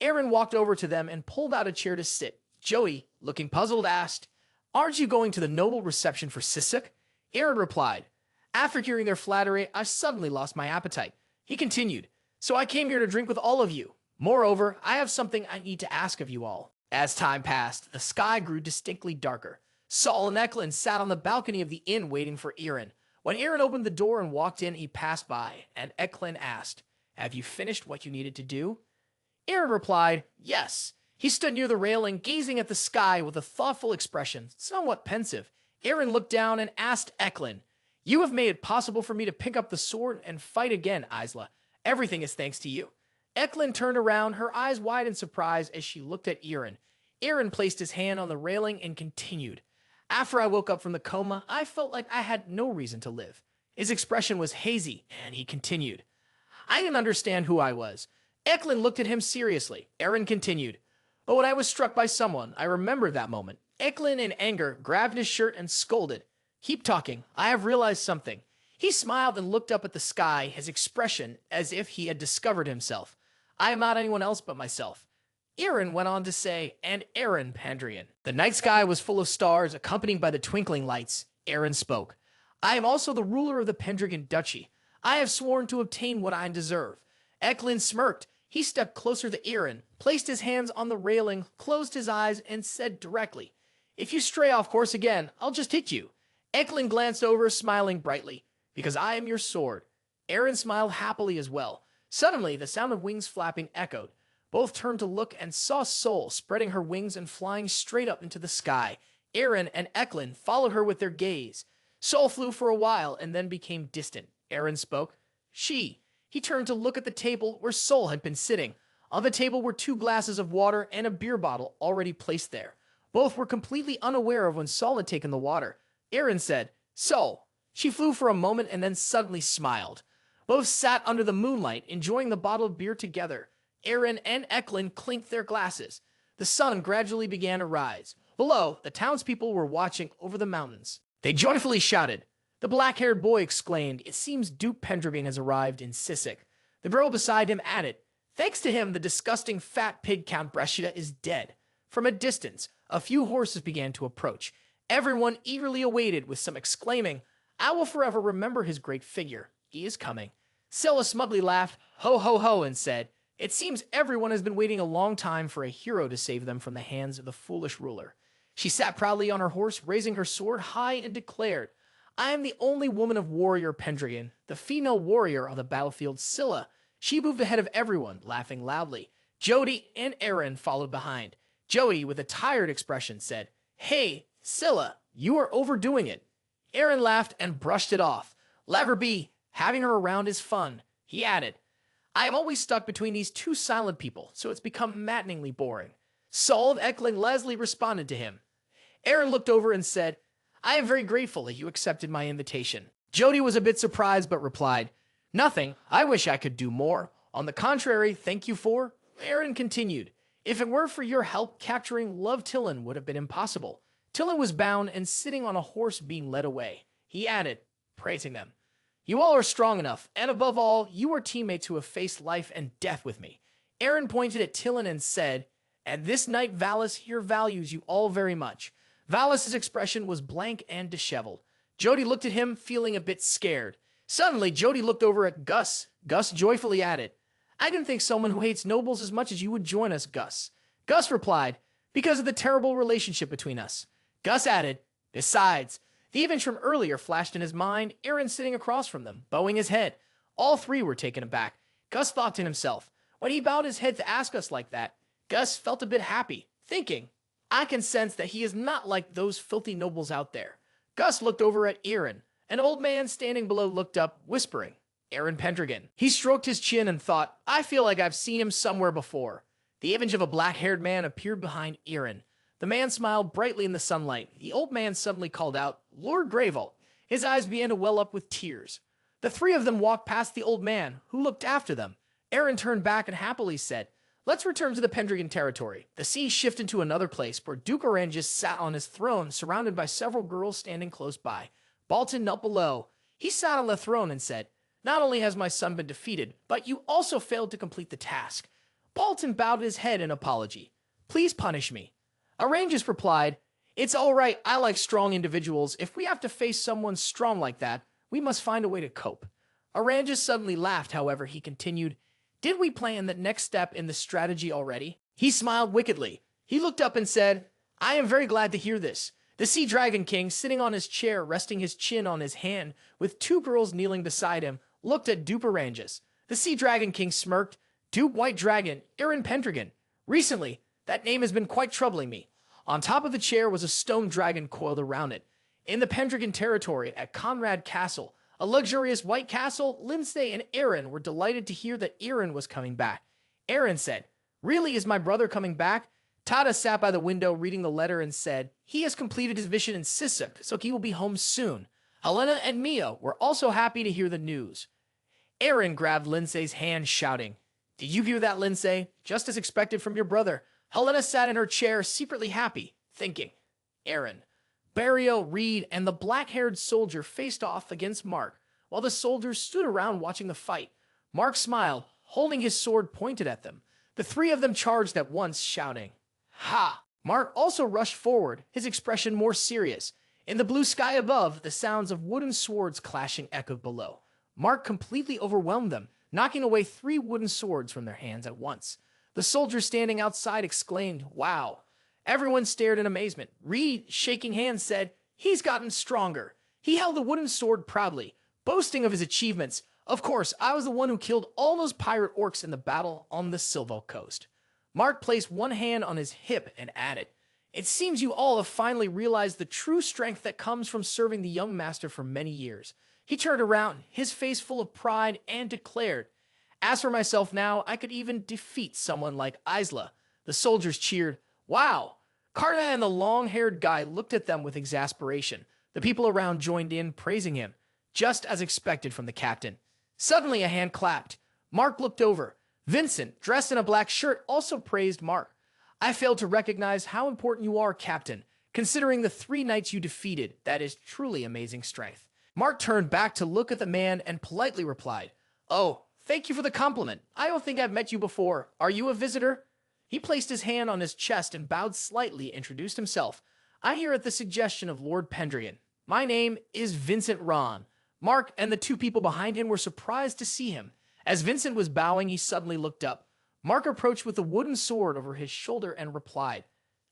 Eren walked over to them and pulled out a chair to sit. Jody, looking puzzled, asked, "Aren't you going to the noble reception for Sissek?" Eren replied, "After hearing their flattery, I suddenly lost my appetite." He continued, "So I came here to drink with all of you. Moreover, I have something I need to ask of you all." As time passed, the sky grew distinctly darker. Sol and Eklund sat on the balcony of the inn waiting for Eren. When Eren opened the door and walked in, he passed by, and Eklund asked, "Have you finished what you needed to do?" Eren replied, "Yes." He stood near the railing, gazing at the sky with a thoughtful expression, somewhat pensive. Eren looked down and asked Eklund, "You have made it possible for me to pick up the sword and fight again, Isla. Everything is thanks to you." Eklund turned around, her eyes wide in surprise as she looked at Eren. Eren placed his hand on the railing and continued, "After I woke up from the coma, I felt like I had no reason to live." His expression was hazy, and he continued, "I didn't understand who I was." Eklund looked at him seriously. Eren continued, "But when I was struck by someone, I remembered that moment." Eklund, in anger, grabbed his shirt and scolded, "Keep talking. I have realized something." He smiled and looked up at the sky, his expression as if he had discovered himself. "I am not anyone else but myself." Eren went on to say, "And Eren Pendragon." The night sky was full of stars, accompanied by the twinkling lights. Eren spoke, "I am also the ruler of the Pendragon Duchy. I have sworn to obtain what I deserve." Eklund smirked. He stepped closer to Eren, placed his hands on the railing, closed his eyes, and said directly, "If you stray off course again, I'll just hit you." Eklund glanced over, smiling brightly, "Because I am your sword." Eren smiled happily as well. Suddenly, the sound of wings flapping echoed. Both turned to look and saw Sol spreading her wings and flying straight up into the sky. Eren and Eklund followed her with their gaze. Sol flew for a while and then became distant. Eren spoke, "She." He turned to look at the table where Sol had been sitting. On the table were 2 glasses of water and a beer bottle already placed there. Both were completely unaware of when Sol had taken the water. Eren said, "Sol." She flew for a moment and then suddenly smiled. Both sat under the moonlight, enjoying the bottle of beer together. Eren and Eklund clinked their glasses. The sun gradually began to rise. Below, the townspeople were watching over the mountains. They joyfully shouted. The black-haired boy exclaimed, "It seems Duke Pendragon has arrived in Sissek." The girl beside him added, "Thanks to him, the disgusting fat pig Count Breshida is dead." From a distance, a few horses began to approach. Everyone eagerly awaited, with some exclaiming, "I will forever remember his great figure. He is coming." Scylla smugly laughed, ho ho ho, and said, "It seems everyone has been waiting a long time for a hero to save them from the hands of the foolish ruler." She sat proudly on her horse, raising her sword high, and declared, "I am the only woman of warrior Pendragon, the female warrior on the battlefield Scylla." She moved ahead of everyone, laughing loudly. Jody and Eren followed behind. Jody, with a tired expression, said, "Hey, Scylla, you are overdoing it." Eren laughed and brushed it off. "Let her be. Having her around is fun." He added, "I am always stuck between these two silent people, so it's become maddeningly boring." Saul of Eckling Leslie responded to him. Eren looked over and said, "I am very grateful that you accepted my invitation." Jody was a bit surprised but replied, "Nothing. I wish I could do more. On the contrary, thank you for..." Eren continued, "If it were for your help, capturing Love Tillin would have been impossible." Tillin was bound and sitting on a horse being led away. He added, praising them, "You all are strong enough, and above all, you are teammates who have faced life and death with me." Eren pointed at Tillin and said, "And this night Valis here values you all very much." Valis' expression was blank and disheveled. Jody looked at him, feeling a bit scared. Suddenly, Jody looked over at Gus. Gus joyfully added, "I didn't think someone who hates nobles as much as you would join us, Gus." Gus replied, "Because of the terrible relationship between us." Gus added, "Besides." The image from earlier flashed in his mind, Eren sitting across from them, bowing his head. All three were taken aback. Gus thought to himself, when he bowed his head to ask us like that, Gus felt a bit happy, thinking, "I can sense that he is not like those filthy nobles out there." Gus looked over at Eren. An old man standing below looked up, whispering, "Eren Pendragon." He stroked his chin and thought, "I feel like I've seen him somewhere before." The image of a black-haired man appeared behind Eren. The man smiled brightly in the sunlight. The old man suddenly called out, "Lord Greyval." His eyes began to well up with tears. The three of them walked past the old man, who looked after them. Eren turned back and happily said, "Let's return to the Pendragon territory." The scene shifted to another place where Duke Oranges sat on his throne, surrounded by several girls standing close by. Baltai knelt below. He sat on the throne and said, "Not only has my son been defeated, but you also failed to complete the task." Baltai bowed his head in apology. "Please punish me." Oranges replied, "It's all right, I like strong individuals. If we have to face someone strong like that, we must find a way to cope." Oranges suddenly laughed, however, he continued, "Did we plan the next step in the strategy already?" He smiled wickedly. He looked up and said, "I am very glad to hear this." The Sea Dragon King, sitting on his chair, resting his chin on his hand, with two girls kneeling beside him, looked at Duke Oranges. The Sea Dragon King smirked, "Duke White Dragon, Eren Pendragon. Recently, that name has been quite troubling me." On top of the chair was a stone dragon coiled around it. In the Pendragon territory at Conrad Castle, a luxurious white castle, Lindsay and Eren were delighted to hear that Eren was coming back. Eren said, "Really, is my brother coming back?" Tada sat by the window reading the letter and said, "He has completed his mission in Sissuk, so he will be home soon." Helena and Mia were also happy to hear the news. Eren grabbed Lindsay's hand, shouting, "Did you hear that, Lindsay? Just as expected from your brother." Helena sat in her chair, secretly happy, thinking, Eren. Barrio, Reed, and the black-haired soldier faced off against Mark, while the soldiers stood around watching the fight. Mark smiled, holding his sword pointed at them. The three of them charged at once, shouting, "Ha!" Mark also rushed forward, his expression more serious. In the blue sky above, the sounds of wooden swords clashing echoed below. Mark completely overwhelmed them, knocking away 3 wooden swords from their hands at once. The soldiers standing outside exclaimed, "Wow." Everyone stared in amazement. Reed, shaking hands, said, "He's gotten stronger." He held the wooden sword proudly, boasting of his achievements. "Of course, I was the one who killed all those pirate orcs in the battle on the Silvo coast." Mark placed one hand on his hip and added, "It seems you all have finally realized the true strength that comes from serving the young master for many years." He turned around, his face full of pride, and declared, "As for myself now, I could even defeat someone like Isla." The soldiers cheered, "Wow." Karna and the long-haired guy looked at them with exasperation. The people around joined in, praising him, just as expected from the captain. Suddenly a hand clapped. Mark looked over. Vincent, dressed in a black shirt, also praised Mark. "I failed to recognize how important you are, Captain. Considering the 3 knights you defeated, that is truly amazing strength." Mark turned back to look at the man and politely replied, "Oh, thank you for the compliment. I don't think I've met you before. Are you a visitor?" He placed his hand on his chest and bowed slightly, introduced himself. "I hear at the suggestion of Lord Pendragon. My name is Vincent Ron." Mark and the two people behind him were surprised to see him. As Vincent was bowing, he suddenly looked up. Mark approached with a wooden sword over his shoulder and replied,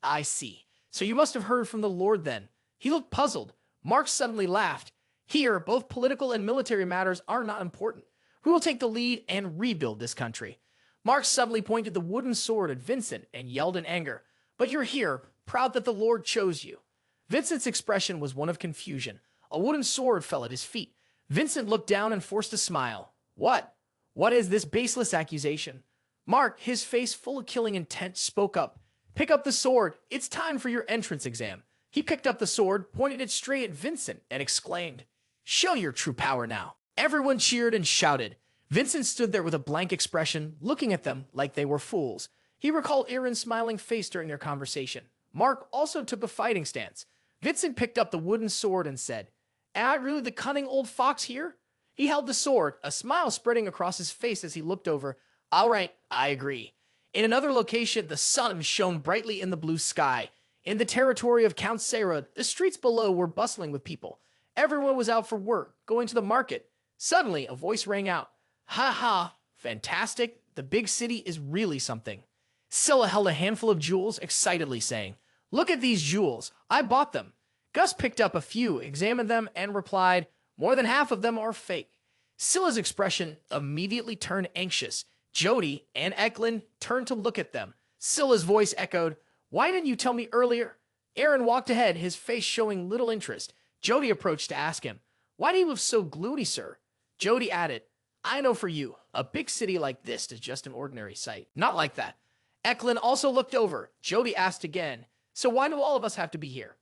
"I see. So you must have heard from the Lord then." He looked puzzled. Mark suddenly laughed. "Here, both political and military matters are not important. We will take the lead and rebuild this country." Mark suddenly pointed the wooden sword at Vincent and yelled in anger, "But you're here, proud that the Lord chose you." Vincent's expression was one of confusion. A wooden sword fell at his feet. Vincent looked down and forced a smile. "What? What is this baseless accusation?" Mark, his face full of killing intent, spoke up. "Pick up the sword. It's time for your entrance exam." He picked up the sword, pointed it straight at Vincent, and exclaimed, "Show your true power now." Everyone cheered and shouted. Vincent stood there with a blank expression, looking at them like they were fools. He recalled Eren's smiling face during their conversation. Mark also took a fighting stance. Vincent picked up the wooden sword and said, "Am I really the cunning old fox here?" He held the sword, a smile spreading across his face as he looked over. "All right, I agree." In another location, the sun shone brightly in the blue sky. In the territory of Count Serad, the streets below were bustling with people. Everyone was out for work, going to the market. Suddenly, a voice rang out. "Ha ha, fantastic. The big city is really something." Scylla held a handful of jewels, excitedly saying, "Look at these jewels. I bought them." Gus picked up a few, examined them, and replied, "More than half of them are fake." Scylla's expression immediately turned anxious. Jody and Eklund turned to look at them. Scylla's voice echoed, "Why didn't you tell me earlier?" Eren walked ahead, his face showing little interest. Jody approached to ask him, "Why do you look so gloomy, sir?" Jody added, "I know for you, a big city like this is just an ordinary sight. Not like that." Eklund also looked over. Jody asked again, "So why do all of us have to be here?"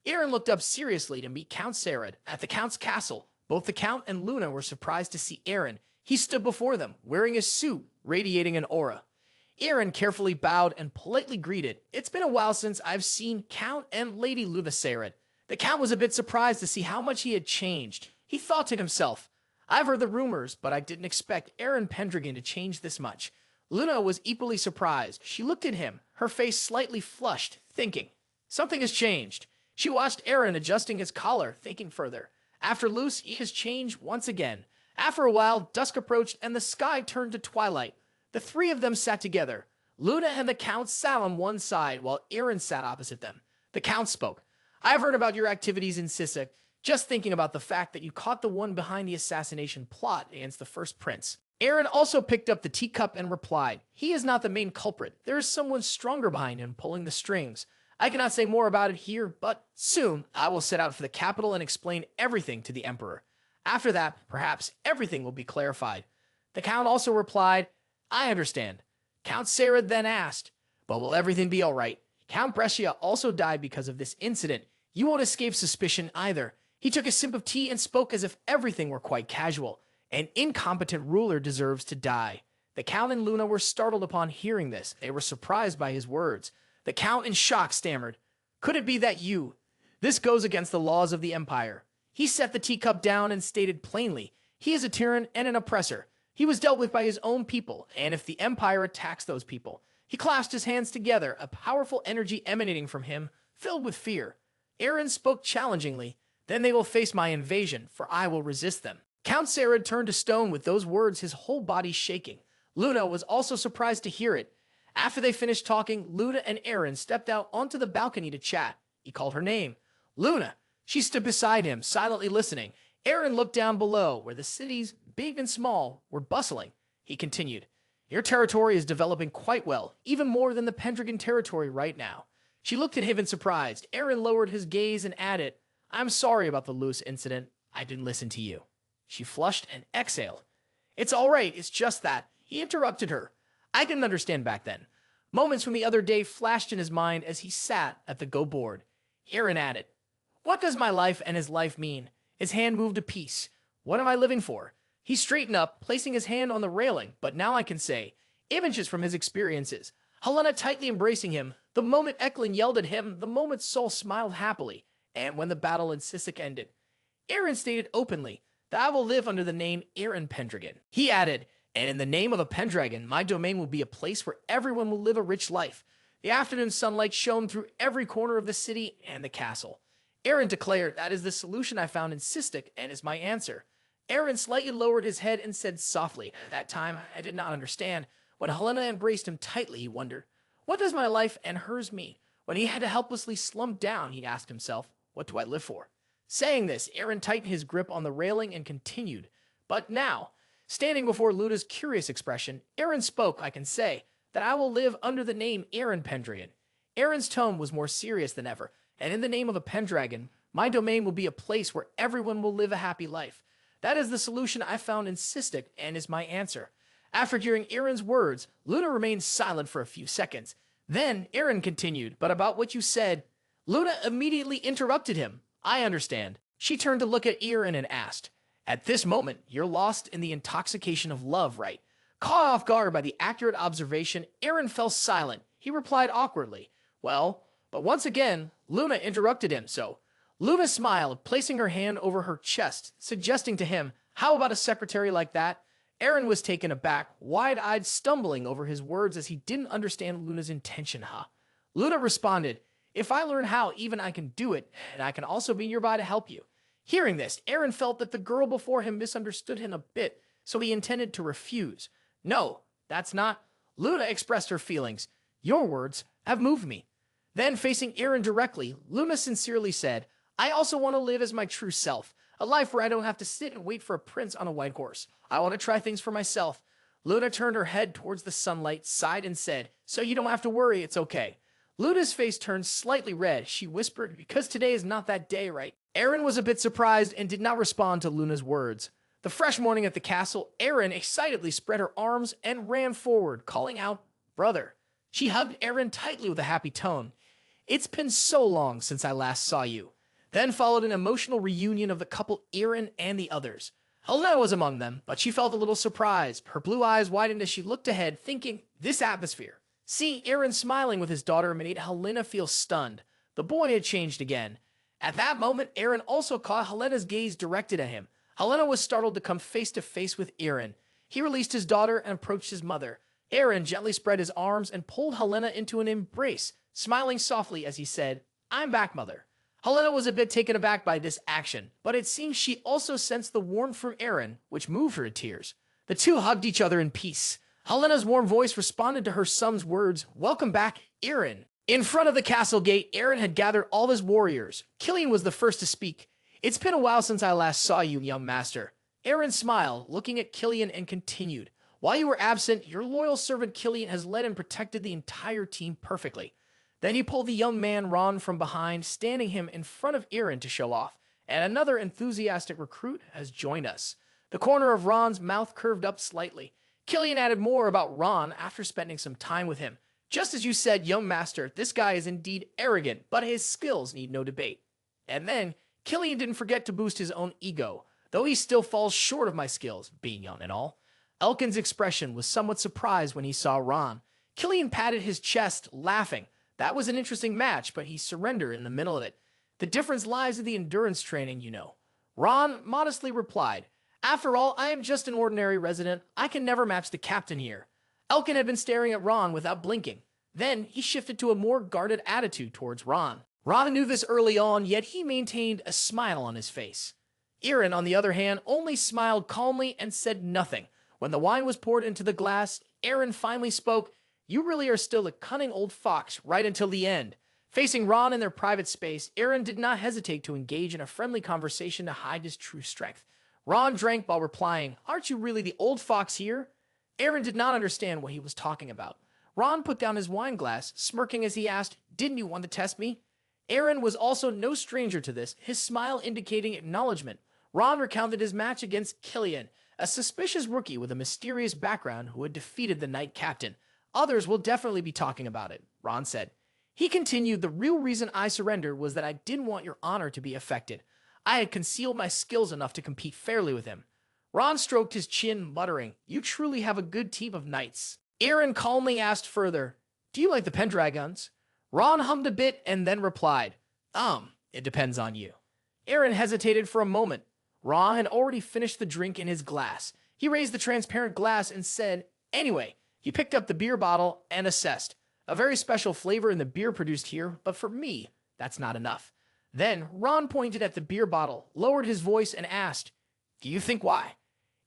Eren looked up seriously to meet Count Serad at the Count's castle. Both the Count and Luna were surprised to see Eren. He stood before them, wearing a suit, radiating an aura. Eren carefully bowed and politely greeted. "It's been a while since I've seen Count and Lady Luna Serad." The Count was a bit surprised to see how much he had changed. He thought to himself, "I've heard the rumors, but I didn't expect Eren Pendragon to change this much." Luna was equally surprised. She looked at him, her face slightly flushed, thinking, "Something has changed." She watched Eren adjusting his collar, thinking further. After loose, he has changed once again. After a while, dusk approached and the sky turned to twilight. The three of them sat together. Luna and the Count sat on one side, while Eren sat opposite them. The Count spoke. "I've heard about your activities in Sisek, just thinking about the fact that you caught the one behind the assassination plot against the first prince." Eren also picked up the teacup and replied, "He is not the main culprit. There is someone stronger behind him pulling the strings. I cannot say more about it here, but soon I will set out for the capital and explain everything to the Emperor. After that, perhaps everything will be clarified." The Count also replied, "I understand." Count Serad then asked, "But will everything be all right? Count Brescia also died because of this incident. You won't escape suspicion either." He took a sip of tea and spoke as if everything were quite casual. "An incompetent ruler deserves to die." The Count and Luna were startled upon hearing this. They were surprised by his words. The Count, in shock, stammered, "Could it be that you? This goes against the laws of the Empire." He set the teacup down and stated plainly, "He is a tyrant and an oppressor. He was dealt with by his own people, and if the Empire attacks those people." He clasped his hands together, a powerful energy emanating from him, filled with fear. Eren spoke challengingly, "Then they will face my invasion, for I will resist them." Count Serad turned to stone with those words, his whole body shaking. Luna was also surprised to hear it. After they finished talking, Luna and Eren stepped out onto the balcony to chat. He called her name. "Luna." She stood beside him, silently listening. Eren looked down below, where the cities, big and small, were bustling. He continued, "Your territory is developing quite well, even more than the Pendragon territory right now." She looked at him in surprise. Eren lowered his gaze and added, "I'm sorry about the loose incident. I didn't listen to you." She flushed and exhaled. "It's all right, it's just that." He interrupted her. "I didn't understand back then." Moments from the other day flashed in his mind as he sat at the go board. Eren added, "What does my life and his life mean?" His hand moved to peace. "What am I living for?" He straightened up, placing his hand on the railing, but now I can say, images from his experiences. Helena tightly embracing him, the moment Eklund yelled at him, the moment Sol smiled happily, and when the battle in Sisek ended. Eren stated openly that I will live under the name Eren Pendragon. He added, "And in the name of a Pendragon, my domain will be a place where everyone will live a rich life. The afternoon sunlight shone through every corner of the city and the castle. Eren declared, "That is the solution I found in Cystic, and is my answer." Eren slightly lowered his head and said softly, "At that time, I did not understand. When Helena embraced him tightly, he wondered, what does my life and hers mean? When he had to helplessly slump down, he asked himself, what do I live for?" Saying this, Eren tightened his grip on the railing and continued. But now, standing before Luna's curious expression, Eren spoke, "I can say that I will live under the name Eren Pendragon." Eren's tone was more serious than ever, and in the name of a Pendragon, my domain will be a place where everyone will live a happy life. That is the solution I found in Cystic, and is my answer. After hearing Eren's words, Luna remained silent for a few seconds. Then Eren continued, "But about what you said..." Luna immediately interrupted him. "I understand." She turned to look at Eren and asked, "At this moment, you're lost in the intoxication of love, right?" Caught off guard by the accurate observation, Eren fell silent. He replied awkwardly, "Well," but once again, Luna interrupted him, so Luna smiled, placing her hand over her chest, suggesting to him, "How about a secretary like that?" Eren was taken aback, wide-eyed, stumbling over his words as he didn't understand Luna's intention, Luna responded, "If I learn how, even I can do it, and I can also be nearby to help you." Hearing this, Eren felt that the girl before him misunderstood him a bit, so he intended to refuse. "No, that's not..." Luna expressed her feelings. "Your words have moved me." Then, facing Eren directly, Luna sincerely said, "I also want to live as my true self, a life where I don't have to sit and wait for a prince on a white horse. I want to try things for myself." Luna turned her head towards the sunlight, sighed, and said, "So you don't have to worry, it's okay." Luna's face turned slightly red. She whispered, "Because today is not that day, right?" Eren was a bit surprised and did not respond to Luna's words. The fresh morning at the castle, Eren excitedly spread her arms and ran forward, calling out, "Brother." She hugged Eren tightly with a happy tone. "It's been so long since I last saw you." Then followed an emotional reunion of the couple Eren and the others. Helena was among them, but she felt a little surprised. Her blue eyes widened as she looked ahead, thinking, this atmosphere. Seeing Eren smiling with his daughter made Helena feel stunned. The boy had changed again. At that moment, Eren also caught Helena's gaze directed at him. Helena was startled to come face to face with Eren. He released his daughter and approached his mother. Eren gently spread his arms and pulled Helena into an embrace, smiling softly as he said, "I'm back, mother." Helena was a bit taken aback by this action, but it seems she also sensed the warmth from Eren, which moved her to tears. The two hugged each other in peace. Helena's warm voice responded to her son's words, "Welcome back, Eren." In front of the castle gate, Eren had gathered all his warriors. Killian was the first to speak. "It's been a while since I last saw you, young master." Eren smiled, looking at Killian, and continued, "While you were absent, your loyal servant Killian has led and protected the entire team perfectly." Then he pulled the young man Ron from behind, standing him in front of Eren to show off. "And another enthusiastic recruit has joined us." The corner of Ron's mouth curved up slightly. Killian added more about Ron after spending some time with him. "Just as you said, young master, this guy is indeed arrogant, but his skills need no debate." And then, Killian didn't forget to boost his own ego, though he still falls short of my skills, being young and all. Elkin's expression was somewhat surprised when he saw Ron. Killian patted his chest, laughing. That was an interesting match, but he surrendered in the middle of it. "The difference lies in the endurance training, you know." Ron modestly replied, "After all, I am just an ordinary resident. I can never match the captain here." Elkin had been staring at Ron without blinking. Then he shifted to a more guarded attitude towards Ron. Ron knew this early on, yet he maintained a smile on his face. Eren, on the other hand, only smiled calmly and said nothing. When the wine was poured into the glass, Eren finally spoke, "You really are still a cunning old fox right until the end." Facing Ron in their private space, Eren did not hesitate to engage in a friendly conversation to hide his true strength. Ron drank while replying, "Aren't you really the old fox here?" Eren did not understand what he was talking about. Ron put down his wine glass, smirking as he asked, "Didn't you want to test me?" Eren was also no stranger to this, his smile indicating acknowledgement. Ron recounted his match against Killian, a suspicious rookie with a mysterious background who had defeated the Knight Captain. "Others will definitely be talking about it," Ron said. He continued, "The real reason I surrendered was that I didn't want your honor to be affected. I had concealed my skills enough to compete fairly with him." Ron stroked his chin, muttering, "You truly have a good team of knights." Eren calmly asked further, "Do you like the Pendragons?" Ron hummed a bit and then replied, It depends on you." Eren hesitated for a moment. Ron had already finished the drink in his glass. He raised the transparent glass and said, "Anyway, he picked up the beer bottle and assessed. A very special flavor in the beer produced here, but for me, that's not enough. Then Ron pointed at the beer bottle, lowered his voice, and asked, "Do you think why?"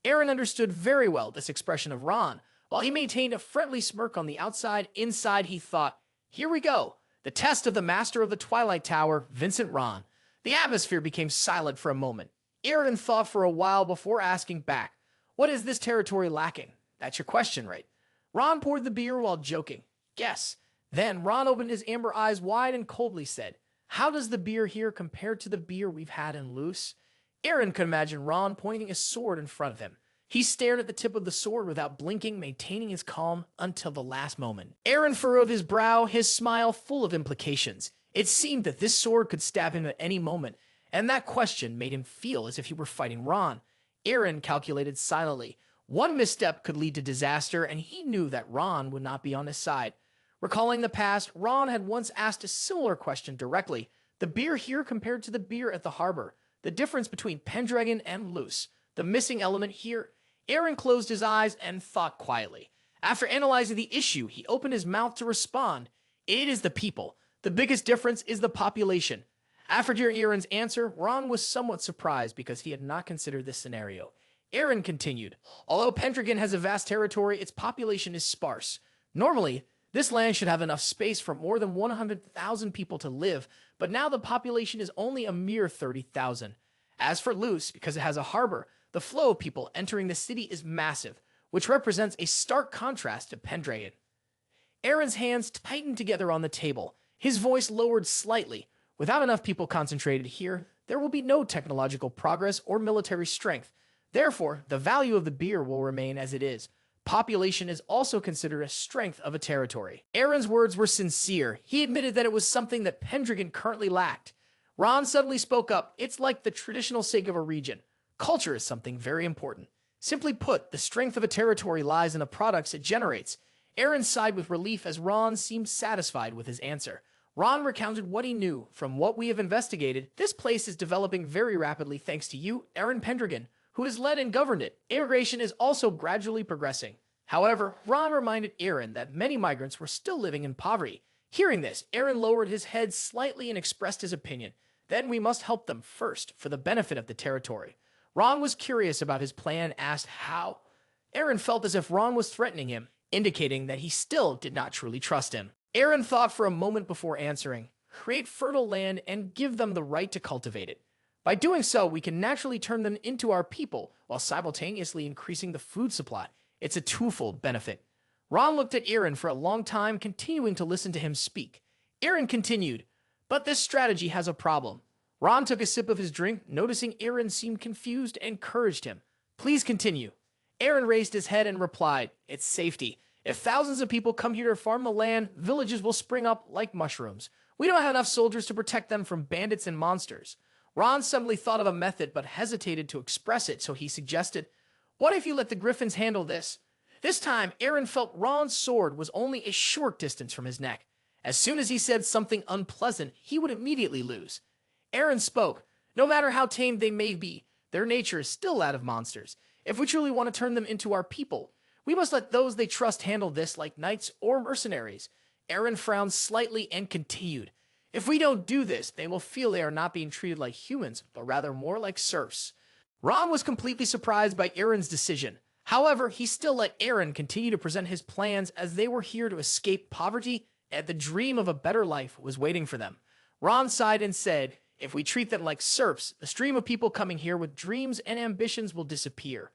Eren understood very well this expression of Ron. While he maintained a friendly smirk on the outside, inside he thought, "Here we go. The test of the master of the Twilight Tower, Vincent Ron." The atmosphere became silent for a moment. Eren thought for a while before asking back, "What is this territory lacking?" "That's your question, right?" Ron poured the beer while joking. "Guess." Then Ron opened his amber eyes wide and coldly said, "How does the beer here compare to the beer we've had in Luce?" Eren could imagine Ron pointing a sword in front of him. He stared at the tip of the sword without blinking, maintaining his calm until the last moment. Eren furrowed his brow, his smile full of implications. It seemed that this sword could stab him at any moment, and that question made him feel as if he were fighting Ron. Eren calculated silently. One misstep could lead to disaster, and he knew that Ron would not be on his side. Recalling the past, Ron had once asked a similar question directly. The beer here compared to the beer at the harbor. The difference between Pendragon and Luce. The missing element here. Eren closed his eyes and thought quietly. After analyzing the issue, he opened his mouth to respond. It is the people. The biggest difference is the population. After hearing Eren's answer, Ron was somewhat surprised because he had not considered this scenario. Eren continued, "Although Pendragon has a vast territory, its population is sparse. Normally, this land should have enough space for more than 100,000 people to live, but now the population is only a mere 30,000. As for Luce, because it has a harbor, the flow of people entering the city is massive, which represents a stark contrast to Pendragon." Eren's hands tightened together on the table. His voice lowered slightly. Without enough people concentrated here, there will be no technological progress or military strength. Therefore, the value of the beer will remain as it is. Population is also considered a strength of a territory. Eren's words were sincere. He admitted that it was something that Pendragon currently lacked. Ron suddenly spoke up. "It's like the traditional sake of a region. Culture is something very important. Simply put, the strength of a territory lies in the products it generates." Eren sighed with relief as Ron seemed satisfied with his answer. Ron recounted what he knew. "From what we have investigated, this place is developing very rapidly thanks to you, Eren Pendragon, who has led and governed it. Immigration is also gradually progressing." However, Ron reminded Eren that many migrants were still living in poverty. Hearing this, Eren lowered his head slightly and expressed his opinion. "Then we must help them first, for the benefit of the territory." Ron was curious about his plan and asked how. Eren felt as if Ron was threatening him, indicating that he still did not truly trust him. Eren thought for a moment before answering. "Create fertile land and give them the right to cultivate it. By doing so, we can naturally turn them into our people, while simultaneously increasing the food supply. It's a twofold benefit." Ron looked at Eren for a long time, continuing to listen to him speak. Eren continued, "But this strategy has a problem." Ron took a sip of his drink, noticing Eren seemed confused, and encouraged him. "Please continue." Eren raised his head and replied, "It's safety. If thousands of people come here to farm the land, villages will spring up like mushrooms. We don't have enough soldiers to protect them from bandits and monsters." Ron suddenly thought of a method but hesitated to express it, so he suggested, "What if you let the griffins handle this?" This time, Eren felt Ron's sword was only a short distance from his neck. As soon as he said something unpleasant, he would immediately lose. Eren spoke. "No matter how tamed they may be, their nature is still that of monsters. If we truly want to turn them into our people, we must let those they trust handle this like knights or mercenaries." Eren frowned slightly and continued, "If we don't do this, they will feel they are not being treated like humans, but rather more like serfs." Ron was completely surprised by Eren's decision. However, he still let Eren continue to present his plans, as they were here to escape poverty, and the dream of a better life was waiting for them. Ron sighed and said, "If we treat them like serfs, the stream of people coming here with dreams and ambitions will disappear."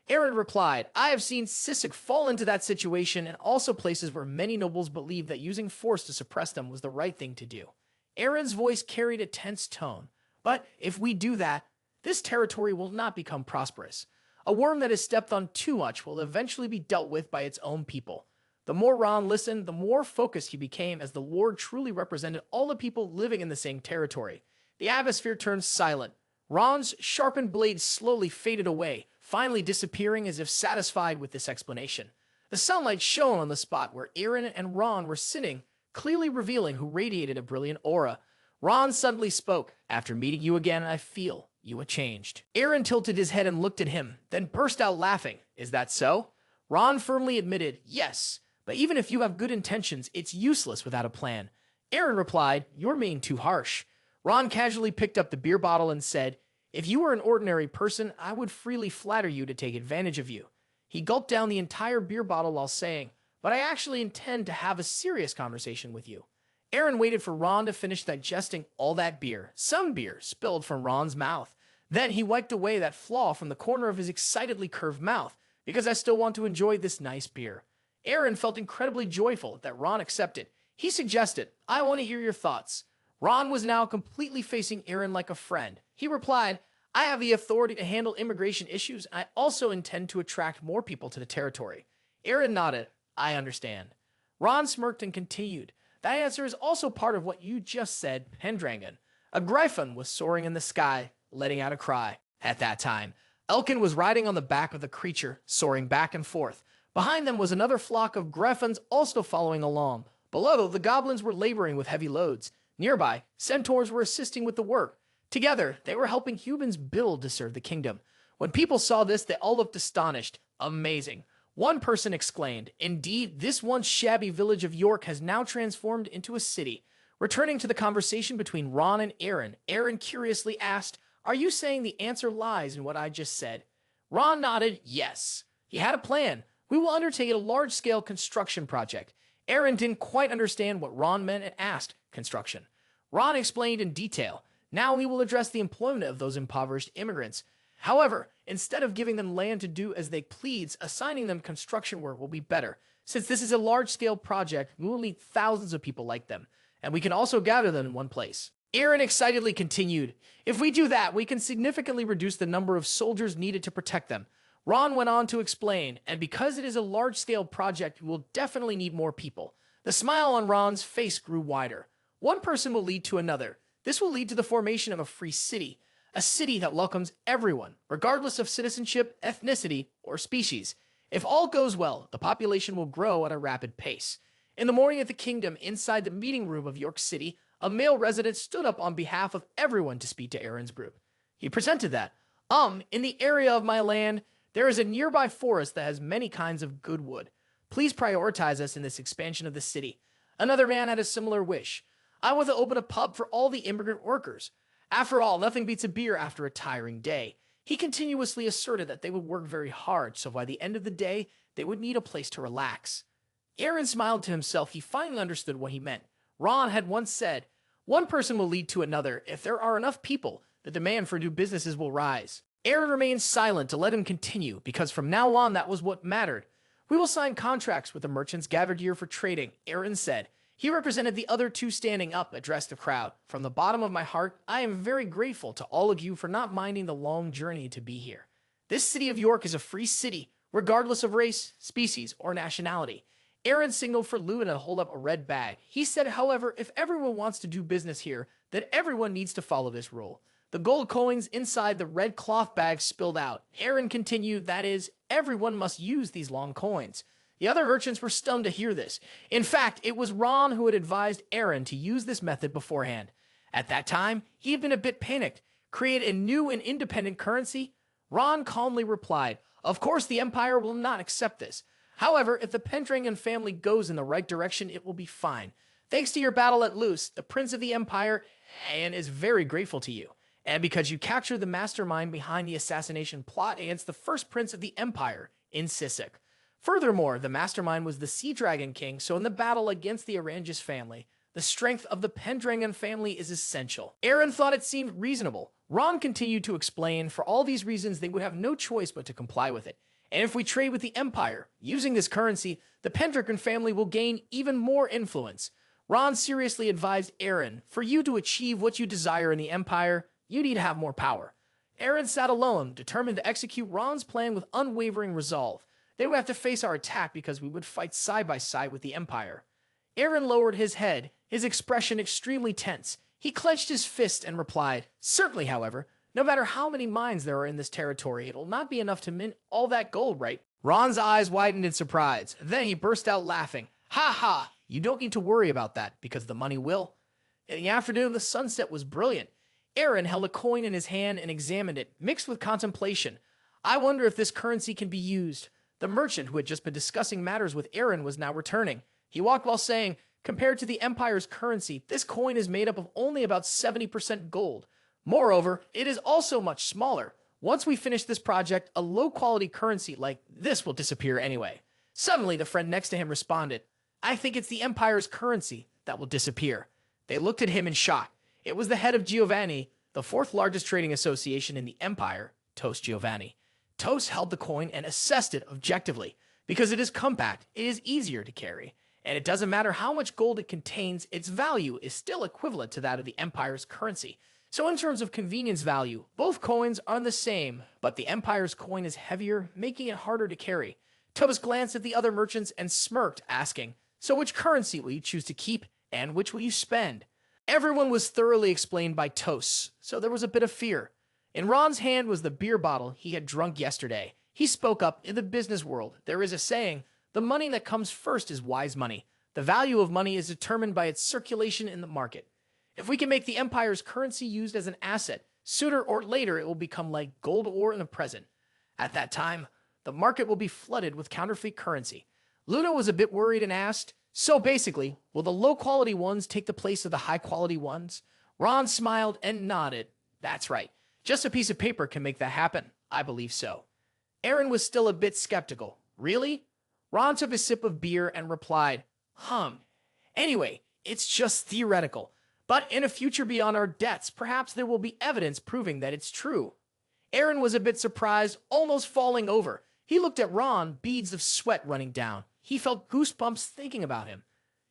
Eren replied, "I have seen Sisek fall into that situation, and also places where many nobles believed that using force to suppress them was the right thing to do." Eren's voice carried a tense tone. "But if we do that, this territory will not become prosperous. A worm that has stepped on too much will eventually be dealt with by its own people." The more Ron listened, the more focused he became, as the Lord truly represented all the people living in the same territory. The atmosphere turned silent. Ron's sharpened blade slowly faded away, finally disappearing as if satisfied with this explanation. The sunlight shone on the spot where Eren and Ron were sitting, clearly revealing who radiated a brilliant aura. Ron suddenly spoke, "After meeting you again, I feel you had changed." Eren tilted his head and looked at him, then burst out laughing. "Is that so?" Ron firmly admitted, "Yes, but even if you have good intentions, it's useless without a plan. Eren replied, "You're being too harsh." Ron casually picked up the beer bottle and said, "If you were an ordinary person, I would freely flatter you to take advantage of you." He gulped down the entire beer bottle while saying, "But I actually intend to have a serious conversation with you." Eren waited for Ron to finish digesting all that beer. Some beer spilled from Ron's mouth. Then he wiped away that flaw from the corner of his excitedly curved mouth, because I still want to enjoy this nice beer. Eren felt incredibly joyful that Ron accepted. He suggested, "I want to hear your thoughts." Ron was now completely facing Eren like a friend. He replied, "I have the authority to handle immigration issues, and I also intend to attract more people to the territory." Eren nodded, "I understand." Ron smirked and continued, "That answer is also part of what you just said, Pendragon." A griffin was soaring in the sky, letting out a cry. At that time, Elkin was riding on the back of the creature, soaring back and forth. Behind them was another flock of griffins also following along. Below, the goblins were laboring with heavy loads. Nearby, centaurs were assisting with the work. Together, they were helping humans build to serve the kingdom. When people saw this, they all looked astonished. Amazing. One person exclaimed, "Indeed, this once shabby village of York has now transformed into a city." Returning to the conversation between Ron and Eren, Eren curiously asked, "Are you saying the answer lies in what I just said?" Ron nodded, yes. He had a plan. "We will undertake a large-scale construction project." Eren didn't quite understand what Ron meant and asked, "Construction?" Ron explained in detail. "Now we will address the employment of those impoverished immigrants. However, instead of giving them land to do as they please, assigning them construction work will be better. Since this is a large-scale project, we will need thousands of people like them, and we can also gather them in one place." Eren excitedly continued, "If we do that, we can significantly reduce the number of soldiers needed to protect them." Ron went on to explain, "And because it is a large-scale project, we will definitely need more people." The smile on Ron's face grew wider. One person will lead to another. This will lead to the formation of a free city. A city that welcomes everyone, regardless of citizenship, ethnicity, or species. If all goes well, the population will grow at a rapid pace. In the morning at the kingdom, inside the meeting room of York City, a male resident stood up on behalf of everyone to speak to Eren's group. He presented that, in the area of my land, there is a nearby forest that has many kinds of good wood. Please prioritize us in this expansion of the city." Another man had a similar wish. "I want to open a pub for all the immigrant workers. After all, nothing beats a beer after a tiring day." He continuously asserted that they would work very hard, so by the end of the day, they would need a place to relax. Eren smiled to himself. He finally understood what he meant. Ron had once said, "One person will lead to another. If there are enough people, the demand for new businesses will rise." Eren remained silent to let him continue, because from now on, that was what mattered. "We will sign contracts with the merchants gathered here for trading," Eren said. He represented the other two standing up, addressed the crowd. "From the bottom of my heart, I am very grateful to all of you for not minding the long journey to be here. This city of York is a free city, regardless of race, species, or nationality." Eren signaled for Luna to hold up a red bag. He said, "However, if everyone wants to do business here, then everyone needs to follow this rule." The gold coins inside the red cloth bag spilled out. Eren continued, "That is, everyone must use these long coins." The other merchants were stunned to hear this. In fact, it was Ron who had advised Eren to use this method beforehand. At that time, he had been a bit panicked. Create a new and independent currency? Ron calmly replied, "Of course the Empire will not accept this. However, if the Pendragon family goes in the right direction, it will be fine. Thanks to your battle at Luce, the Prince of the Empire and is very grateful to you. And because you captured the mastermind behind the assassination plot against the first Prince of the Empire in Sisek. Furthermore, the mastermind was the Sea Dragon King, so in the battle against the Arangis family, the strength of the Pendragon family is essential." Eren thought it seemed reasonable. Ron continued to explain, "For all these reasons, they would have no choice but to comply with it. And if we trade with the Empire, using this currency, the Pendragon family will gain even more influence." Ron seriously advised Eren, "For you to achieve what you desire in the Empire, you need to have more power." Eren sat alone, determined to execute Ron's plan with unwavering resolve. They would have to face our attack because we would fight side by side with the Empire. Eren lowered his head, his expression extremely tense. He clenched his fist and replied, "Certainly, however, no matter how many mines there are in this territory, it'll not be enough to mint all that gold, right?" Ron's eyes widened in surprise. Then he burst out laughing. "Ha ha! You don't need to worry about that, because the money will." In the afternoon, the sunset was brilliant. Eren held a coin in his hand and examined it, mixed with contemplation. "I wonder if this currency can be used." The merchant who had just been discussing matters with Eren was now returning. He walked while saying, compared to the Empire's currency, this coin is made up of only about 70% gold. Moreover, it is also much smaller. Once we finish this project, a low-quality currency like this will disappear anyway. Suddenly, the friend next to him responded, I think it's the Empire's currency that will disappear. They looked at him in shock. It was the head of Giovanni, the fourth largest trading association in the Empire, Tos Giovanni. Tos held the coin and assessed it objectively. Because it is compact, it is easier to carry. And it doesn't matter how much gold it contains, its value is still equivalent to that of the Empire's currency. So in terms of convenience value, both coins are the same, but the Empire's coin is heavier, making it harder to carry. Tos glanced at the other merchants and smirked, asking, so which currency will you choose to keep, and which will you spend? Everyone was thoroughly explained by Tos, so there was a bit of fear. In Ron's hand was the beer bottle he had drunk yesterday. He spoke up, in the business world, there is a saying, the money that comes first is wise money. The value of money is determined by its circulation in the market. If we can make the Empire's currency used as an asset, sooner or later it will become like gold ore in the present. At that time, the market will be flooded with counterfeit currency. Luna was a bit worried and asked, so basically, will the low-quality ones take the place of the high-quality ones? Ron smiled and nodded. That's right. Just a piece of paper can make that happen. I believe so. Eren was still a bit skeptical. Really? Ron took a sip of beer and replied, Anyway, it's just theoretical. But in a future beyond our debts, perhaps there will be evidence proving that it's true. Eren was a bit surprised, almost falling over. He looked at Ron, beads of sweat running down. He felt goosebumps thinking about him.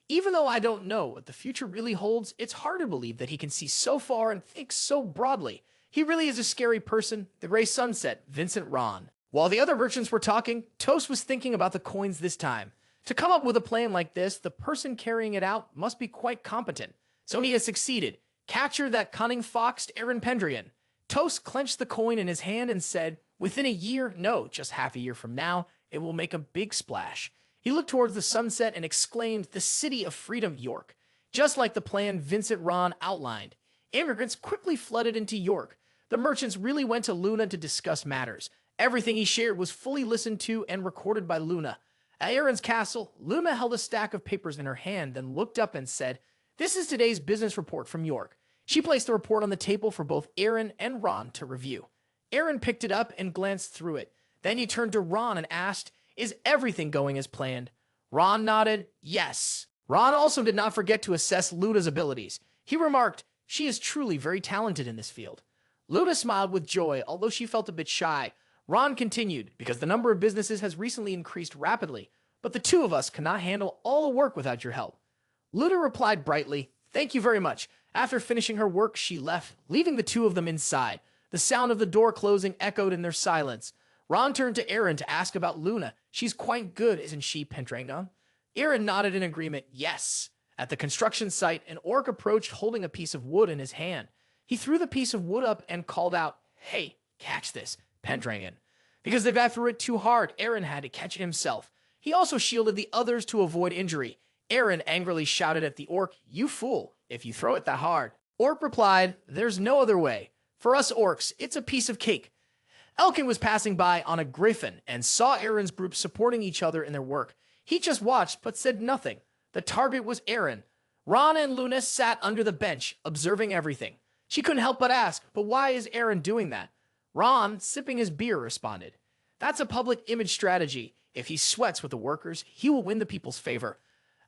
Even though I don't know what the future really holds, it's hard to believe that he can see so far and think so broadly. He really is a scary person. The Gray Sunset, Vincent Ron. While the other merchants were talking, Tos was thinking about the coins this time. To come up with a plan like this, the person carrying it out must be quite competent. So he has succeeded. Capture that cunning fox, Eren Pendragon. Tos clenched the coin in his hand and said, within a year, no, just half a year from now, it will make a big splash. He looked towards the sunset and exclaimed, the city of freedom, York. Just like the plan Vincent Ron outlined. Immigrants quickly flooded into York. The merchants really went to Luna to discuss matters. Everything he shared was fully listened to and recorded by Luna. At Eren's castle, Luna held a stack of papers in her hand, then looked up and said, this is today's business report from York. She placed the report on the table for both Eren and Ron to review. Eren picked it up and glanced through it. Then he turned to Ron and asked, is everything going as planned? Ron nodded, yes. Ron also did not forget to assess Luna's abilities. He remarked, she is truly very talented in this field. Luna smiled with joy, although she felt a bit shy. Ron continued, because the number of businesses has recently increased rapidly, but the two of us cannot handle all the work without your help. Luna replied brightly, thank you very much. After finishing her work, she left, leaving the two of them inside. The sound of the door closing echoed in their silence. Ron turned to Eren to ask about Luna. She's quite good, isn't she, Pendragon? Eren nodded in agreement, yes. At the construction site, an orc approached holding a piece of wood in his hand. He threw the piece of wood up and called out, hey, catch this, Pendragon. Because the guy threw it too hard, Eren had to catch it himself. He also shielded the others to avoid injury. Eren angrily shouted at the orc, you fool, if you throw it that hard. Orc replied, there's no other way. For us orcs, it's a piece of cake. Elkin was passing by on a griffin and saw Eren's group supporting each other in their work. He just watched but said nothing. The target was Eren. Ron and Luna sat under the bench, observing everything. She couldn't help but ask, but why is Eren doing that? Ron, sipping his beer, responded, that's a public image strategy. If he sweats with the workers, he will win the people's favor.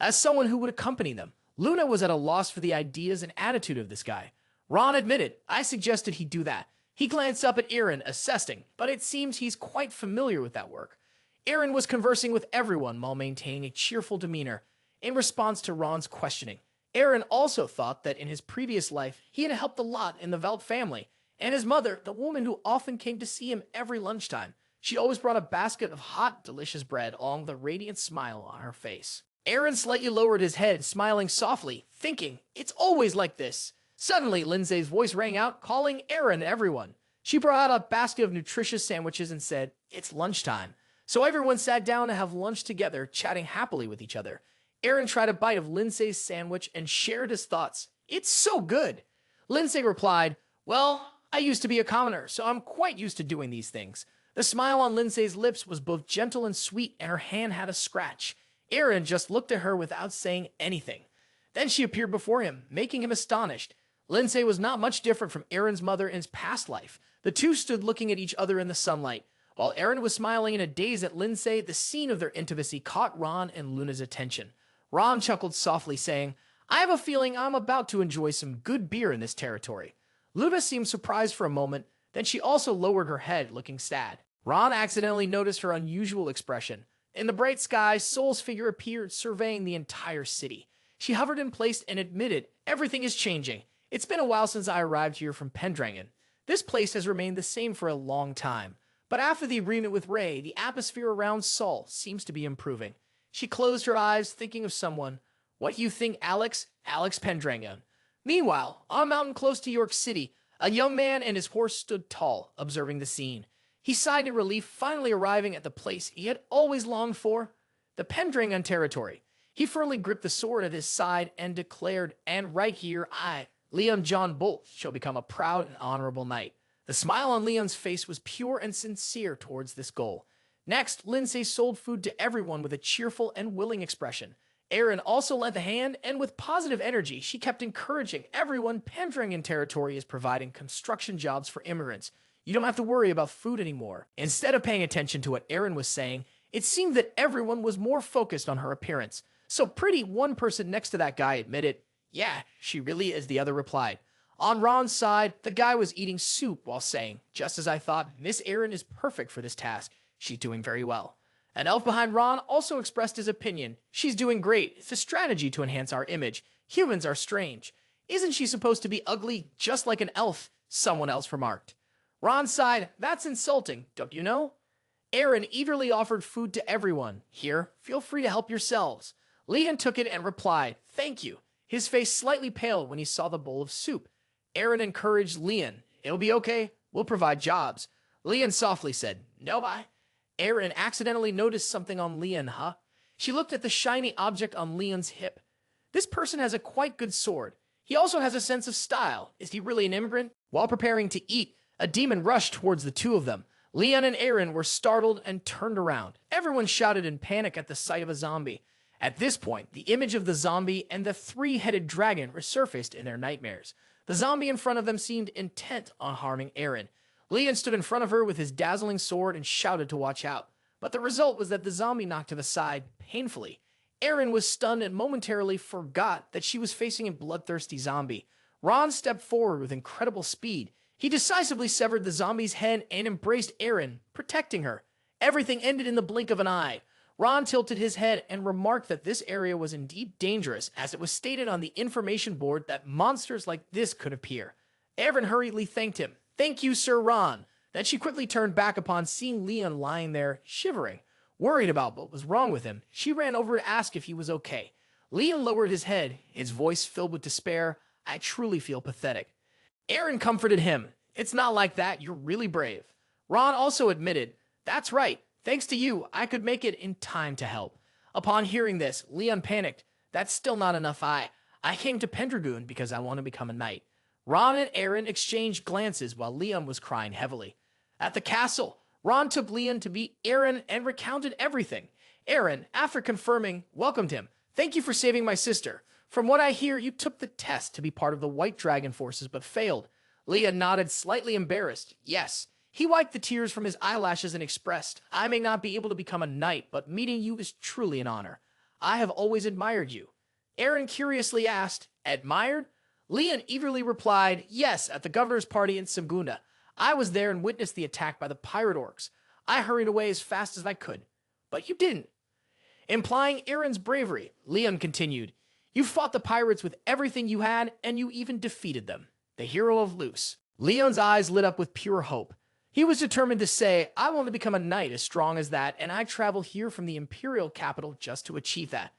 As someone who would accompany them, Luna was at a loss for the ideas and attitude of this guy. Ron admitted, I suggested he do that. He glanced up at Eren, assessing, but it seems he's quite familiar with that work. Eren was conversing with everyone while maintaining a cheerful demeanor. In response to Ron's questioning, Eren also thought that in his previous life, he had helped a lot in the Velt family, and his mother, the woman who often came to see him every lunchtime. She always brought a basket of hot, delicious bread along with a radiant smile on her face. Eren slightly lowered his head, smiling softly, thinking, it's always like this. Suddenly, Lindsay's voice rang out, calling Eren everyone. She brought out a basket of nutritious sandwiches and said, it's lunchtime. So everyone sat down to have lunch together, chatting happily with each other. Eren tried a bite of Lindsay's sandwich and shared his thoughts. It's so good. Lindsay replied, well, I used to be a commoner, so I'm quite used to doing these things. The smile on Lindsay's lips was both gentle and sweet, and her hand had a scratch. Eren just looked at her without saying anything. Then she appeared before him, making him astonished. Lindsay was not much different from Eren's mother in his past life. The two stood looking at each other in the sunlight. While Eren was smiling in a daze at Lindsay, the scene of their intimacy caught Ron and Luna's attention. Ron chuckled softly, saying, "I have a feeling I'm about to enjoy some good beer in this territory." Luna seemed surprised for a moment, then she also lowered her head, looking sad. Ron accidentally noticed her unusual expression. In the bright sky, Sol's figure appeared, surveying the entire city. She hovered in place and admitted, "Everything is changing. It's been a while since I arrived here from Pendragon. This place has remained the same for a long time. But after the agreement with Ray, the atmosphere around Sol seems to be improving." She closed her eyes, thinking of someone. "What do you think, Alex? Alex Pendragon." Meanwhile, on a mountain close to York City, a young man and his horse stood tall, observing the scene. He sighed in relief, finally arriving at the place he had always longed for, the Pendragon territory. He firmly gripped the sword at his side and declared, "And right here, I, Leon John Bolt, shall become a proud and honorable knight." The smile on Leon's face was pure and sincere towards this goal. Next, Lindsay sold food to everyone with a cheerful and willing expression. Eren also lent a hand, and with positive energy, she kept encouraging everyone. Pendragon territory is providing construction jobs for immigrants. You don't have to worry about food anymore. Instead of paying attention to what Eren was saying, it seemed that everyone was more focused on her appearance. "So pretty," one person next to that guy admitted. "Yeah, she really is," the other replied. On Ron's side, the guy was eating soup while saying, "Just as I thought, Miss Eren is perfect for this task. She's doing very well." An elf behind Ron also expressed his opinion. "She's doing great. It's a strategy to enhance our image. Humans are strange. Isn't she supposed to be ugly, just like an elf?" someone else remarked. Ron sighed, "That's insulting, don't you know?" Eren eagerly offered food to everyone. "Here, feel free to help yourselves." Leon took it and replied, "Thank you." His face slightly paled when he saw the bowl of soup. Eren encouraged Leon, "It'll be okay. We'll provide jobs." Leon softly said, "No, bye." Eren accidentally noticed something on Leon, huh? She looked at the shiny object on Leon's hip. This person has a quite good sword. He also has a sense of style. Is he really an immigrant? While preparing to eat, a demon rushed towards the two of them. Leon and Eren were startled and turned around. Everyone shouted in panic at the sight of a zombie. At this point, the image of the zombie and the three-headed dragon resurfaced in their nightmares. The zombie in front of them seemed intent on harming Eren. Leon stood in front of her with his dazzling sword and shouted to watch out. But the result was that the zombie knocked to the side painfully. Eren was stunned and momentarily forgot that she was facing a bloodthirsty zombie. Ron stepped forward with incredible speed. He decisively severed the zombie's head and embraced Eren, protecting her. Everything ended in the blink of an eye. Ron tilted his head and remarked that this area was indeed dangerous, as it was stated on the information board that monsters like this could appear. Eren hurriedly thanked him. "Thank you, Sir Ron." Then she quickly turned back upon seeing Leon lying there, shivering. Worried about what was wrong with him, she ran over to ask if he was okay. Leon lowered his head, his voice filled with despair. "I truly feel pathetic." Eren comforted him. "It's not like that. You're really brave." Ron also admitted, "That's right. Thanks to you, I could make it in time to help." Upon hearing this, Leon panicked. "That's still not enough. I came to Pendragon because I want to become a knight." Ron and Eren exchanged glances while Leon was crying heavily. At the castle, Ron took Leon to meet Eren and recounted everything. Eren, after confirming, welcomed him. "Thank you for saving my sister. From what I hear, you took the test to be part of the White Dragon forces but failed." Leon nodded, slightly embarrassed. "Yes." He wiped the tears from his eyelashes and expressed, "I may not be able to become a knight, but meeting you is truly an honor. I have always admired you." Eren curiously asked, "Admired?" Leon eagerly replied, "Yes, at the governor's party in Segunda. I was there and witnessed the attack by the pirate orcs. I hurried away as fast as I could." "But you didn't." Implying Eren's bravery, Leon continued, "You fought the pirates with everything you had, and you even defeated them. The hero of Luce." Leon's eyes lit up with pure hope. He was determined to say, "I want to become a knight as strong as that, and I travel here from the Imperial capital just to achieve that."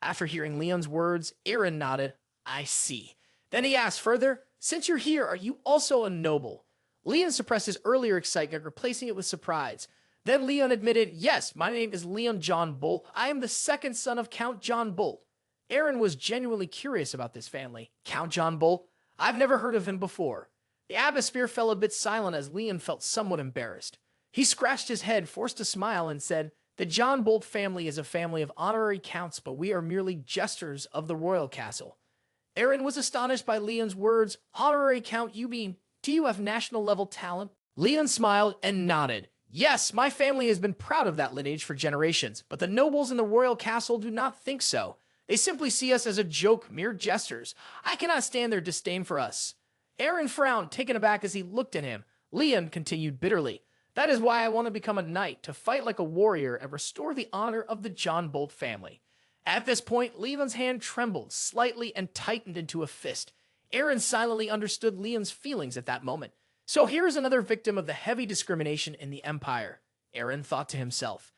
After hearing Leon's words, Eren nodded. "I see." Then he asked further, "Since you're here, are you also a noble?" Leon suppressed his earlier excitement, replacing it with surprise. Then Leon admitted, "Yes, my name is Leon John Bolt. I am the second son of Count John Bolt." Eren was genuinely curious about this family. Count John Bolt? I've never heard of him before. The atmosphere fell a bit silent as Leon felt somewhat embarrassed. He scratched his head, forced a smile, and said, "The John Bolt family is a family of honorary counts, but we are merely jesters of the royal castle." Eren was astonished by Leon's words. "Honorary count, you mean, do you have national-level talent?" Leon smiled and nodded. "Yes, my family has been proud of that lineage for generations, but the nobles in the royal castle do not think so. They simply see us as a joke, mere jesters. I cannot stand their disdain for us." Eren frowned, taken aback as he looked at him. Leon continued bitterly, "That is why I want to become a knight, to fight like a warrior and restore the honor of the John Bolt family." At this point, Leon's hand trembled slightly and tightened into a fist. Eren silently understood Leon's feelings at that moment. So here's another victim of the heavy discrimination in the Empire, Eren thought to himself.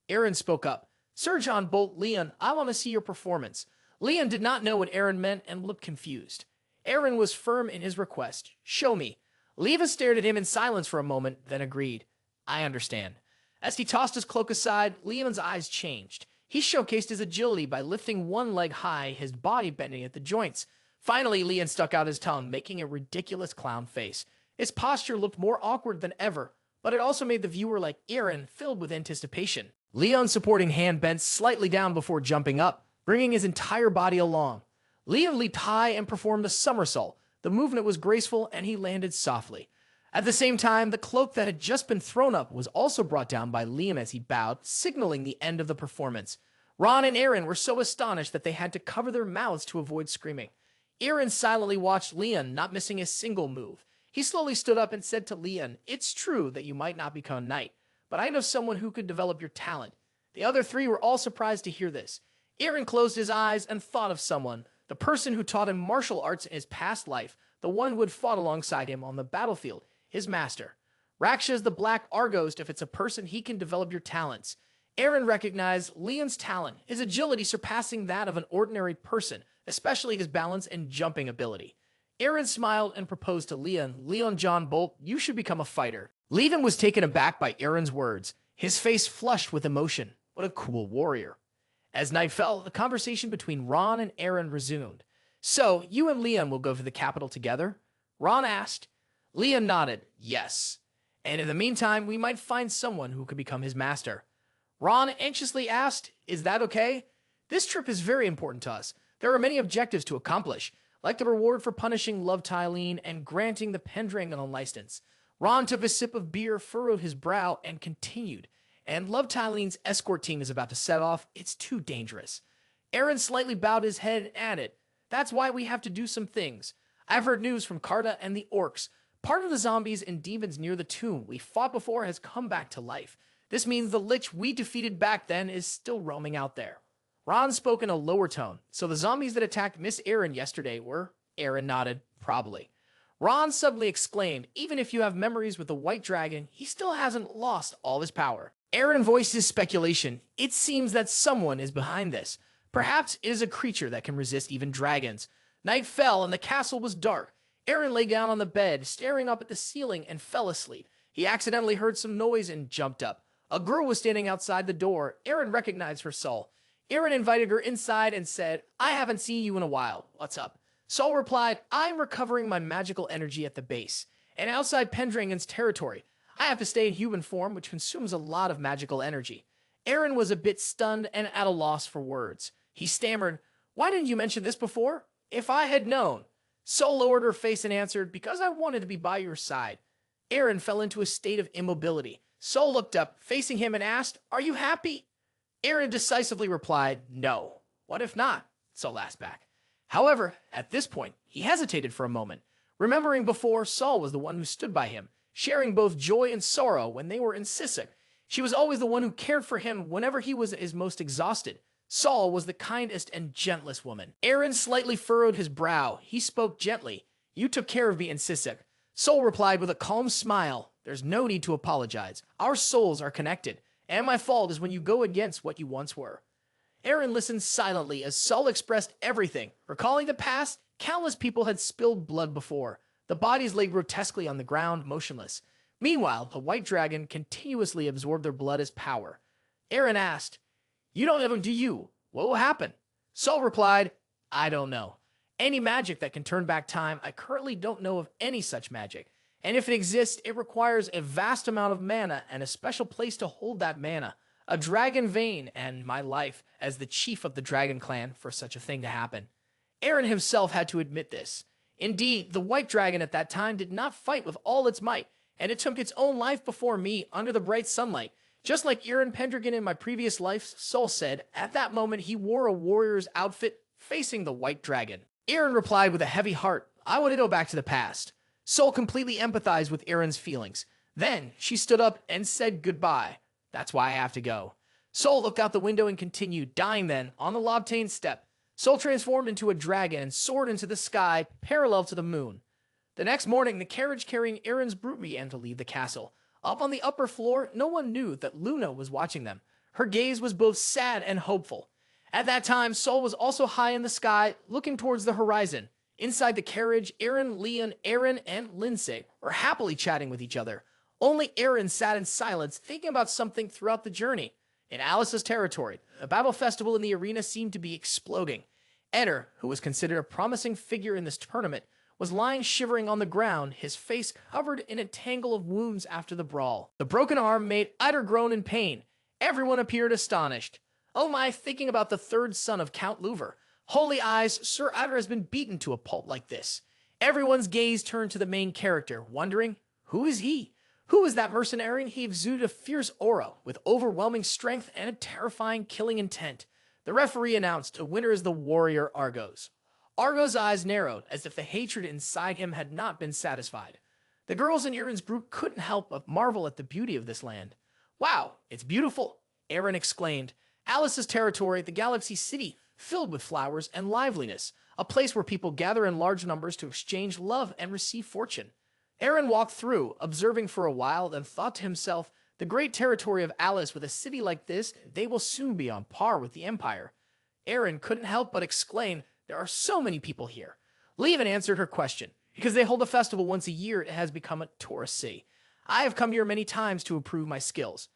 Eren spoke up. "Sir John Bolt, Leon, I want to see your performance." Leon did not know what Eren meant and looked confused. Eren was firm in his request. "Show me." Leon stared at him in silence for a moment, then agreed. "I understand." As he tossed his cloak aside, Leon's eyes changed. He showcased his agility by lifting one leg high, his body bending at the joints. Finally, Leon stuck out his tongue, making a ridiculous clown face. His posture looked more awkward than ever, but it also made the viewer like Eren filled with anticipation. Leon's supporting hand bent slightly down before jumping up, bringing his entire body along. Leon leaped high and performed a somersault. The movement was graceful, and he landed softly. At the same time, the cloak that had just been thrown up was also brought down by Liam as he bowed, signaling the end of the performance. Ron and Eren were so astonished that they had to cover their mouths to avoid screaming. Eren silently watched Leon, not missing a single move. He slowly stood up and said to Leon, "It's true that you might not become a knight, but I know someone who could develop your talent." The other three were all surprised to hear this. Eren closed his eyes and thought of someone, the person who taught him martial arts in his past life, the one who had fought alongside him on the battlefield, his master. Raksha is the Black Argos if it's a person he can develop your talents. Eren recognized Leon's talent, his agility surpassing that of an ordinary person, especially his balance and jumping ability. Eren smiled and proposed to Leon, "Leon John Bolt, you should become a fighter." Leon was taken aback by Eren's words. His face flushed with emotion. What a cool warrior. As night fell, the conversation between Ron and Eren resumed. "So, you and Leon will go to the capital together?" Ron asked. Leon nodded, "Yes. And in the meantime, we might find someone who could become his master." Ron anxiously asked, "Is that okay? This trip is very important to us. There are many objectives to accomplish, like the reward for punishing Love Tylene and granting the Pendragon a license." Ron took a sip of beer, furrowed his brow, and continued. "And Love Tylene's escort team is about to set off. It's too dangerous." Eren slightly bowed his head and added, "That's why we have to do some things. I've heard news from Karta and the orcs. Part of the zombies and demons near the tomb we fought before has come back to life. This means the Lich we defeated back then is still roaming out there." Ron spoke in a lower tone. "So the zombies that attacked Miss Eren yesterday were?" Eren nodded, "Probably." Ron suddenly exclaimed, "Even if you have memories with the White Dragon, he still hasn't lost all his power." Eren voiced his speculation. "It seems that someone is behind this. Perhaps it is a creature that can resist even dragons." Night fell and the castle was dark. Eren lay down on the bed, staring up at the ceiling, and fell asleep. He accidentally heard some noise and jumped up. A girl was standing outside the door. Eren recognized her soul. Eren invited her inside and said, "I haven't seen you in a while. What's up?" Sol replied, "I'm recovering my magical energy at the base, and outside Pendragon's territory. I have to stay in human form, which consumes a lot of magical energy." Eren was a bit stunned and at a loss for words. He stammered, "Why didn't you mention this before?" "If I had known." Sol lowered her face and answered, "Because I wanted to be by your side." Eren fell into a state of immobility. Sol looked up, facing him, and asked, "Are you happy?" Eren decisively replied, "No." "What if not?" Sol asked back. However, at this point, he hesitated for a moment, remembering before Sol was the one who stood by him, sharing both joy and sorrow when they were in Sisek. She was always the one who cared for him whenever he was his most exhausted. Sol was the kindest and gentlest woman. Eren slightly furrowed his brow. He spoke gently. "You took care of me in Sisek." Sol replied with a calm smile, "There's no need to apologize. Our souls are connected, and my fault is when you go against what you once were." Eren listened silently as Sol expressed everything. Recalling the past, countless people had spilled blood before. The bodies lay grotesquely on the ground, motionless. Meanwhile, the White Dragon continuously absorbed their blood as power. Eren asked, "You don't have them, do you? What will happen?" Sol replied, "I don't know. Any magic that can turn back time, I currently don't know of any such magic. and if it exists, it requires a vast amount of mana and a special place to hold that mana. A dragon vein and my life as the chief of the dragon clan for such a thing to happen. Eren himself had to admit this. Indeed, the white dragon at that time did not fight with all its might, and it took its own life before me under the bright sunlight. Just like Eren Pendragon in my previous life, Sol said, at that moment he wore a warrior's outfit facing the white dragon. Eren replied with a heavy heart, I want to go back to the past. Sol completely empathized with Eren's feelings. Then she stood up and said goodbye. That's why I have to go. Sol looked out the window and continued, dying then, on the Lobtane steppe. Sol transformed into a dragon and soared into the sky, parallel to the moon. The next morning, the carriage carrying Eren's brute began to leave the castle. Up on the upper floor, no one knew that Luna was watching them. Her gaze was both sad and hopeful. At that time, Sol was also high in the sky, looking towards the horizon. Inside the carriage, Eren, Leon, Eren, and Lindsay were happily chatting with each other. Only Eren sat in silence, thinking about something throughout the journey. In Alice's territory, a battle festival in the arena seemed to be exploding. Eder, who was considered a promising figure in this tournament, was lying shivering on the ground, his face covered in a tangle of wounds after the brawl. The broken arm made Eder groan in pain. Everyone appeared astonished. Oh my, thinking about the third son of Count Luver. Holy eyes, Sir Eder has been beaten to a pulp like this. Everyone's gaze turned to the main character, wondering, who is he? Who is that mercenary? He exuded a fierce aura with overwhelming strength and a terrifying killing intent. The referee announced a winner is the warrior Argos. Argos' eyes narrowed as if the hatred inside him had not been satisfied. The girls in Eren's group couldn't help but marvel at the beauty of this land. Wow, it's beautiful, Eren exclaimed. Alice's territory, the Galaxy City, filled with flowers and liveliness, a place where people gather in large numbers to exchange love and receive fortune. Eren walked through, observing for a while, then thought to himself, the great territory of Alice with a city like this, they will soon be on par with the Empire. Eren couldn't help but exclaim, there are so many people here. Levan answered her question. Because they hold a festival once a year, it has become a tourist city. I have come here many times to improve my skills.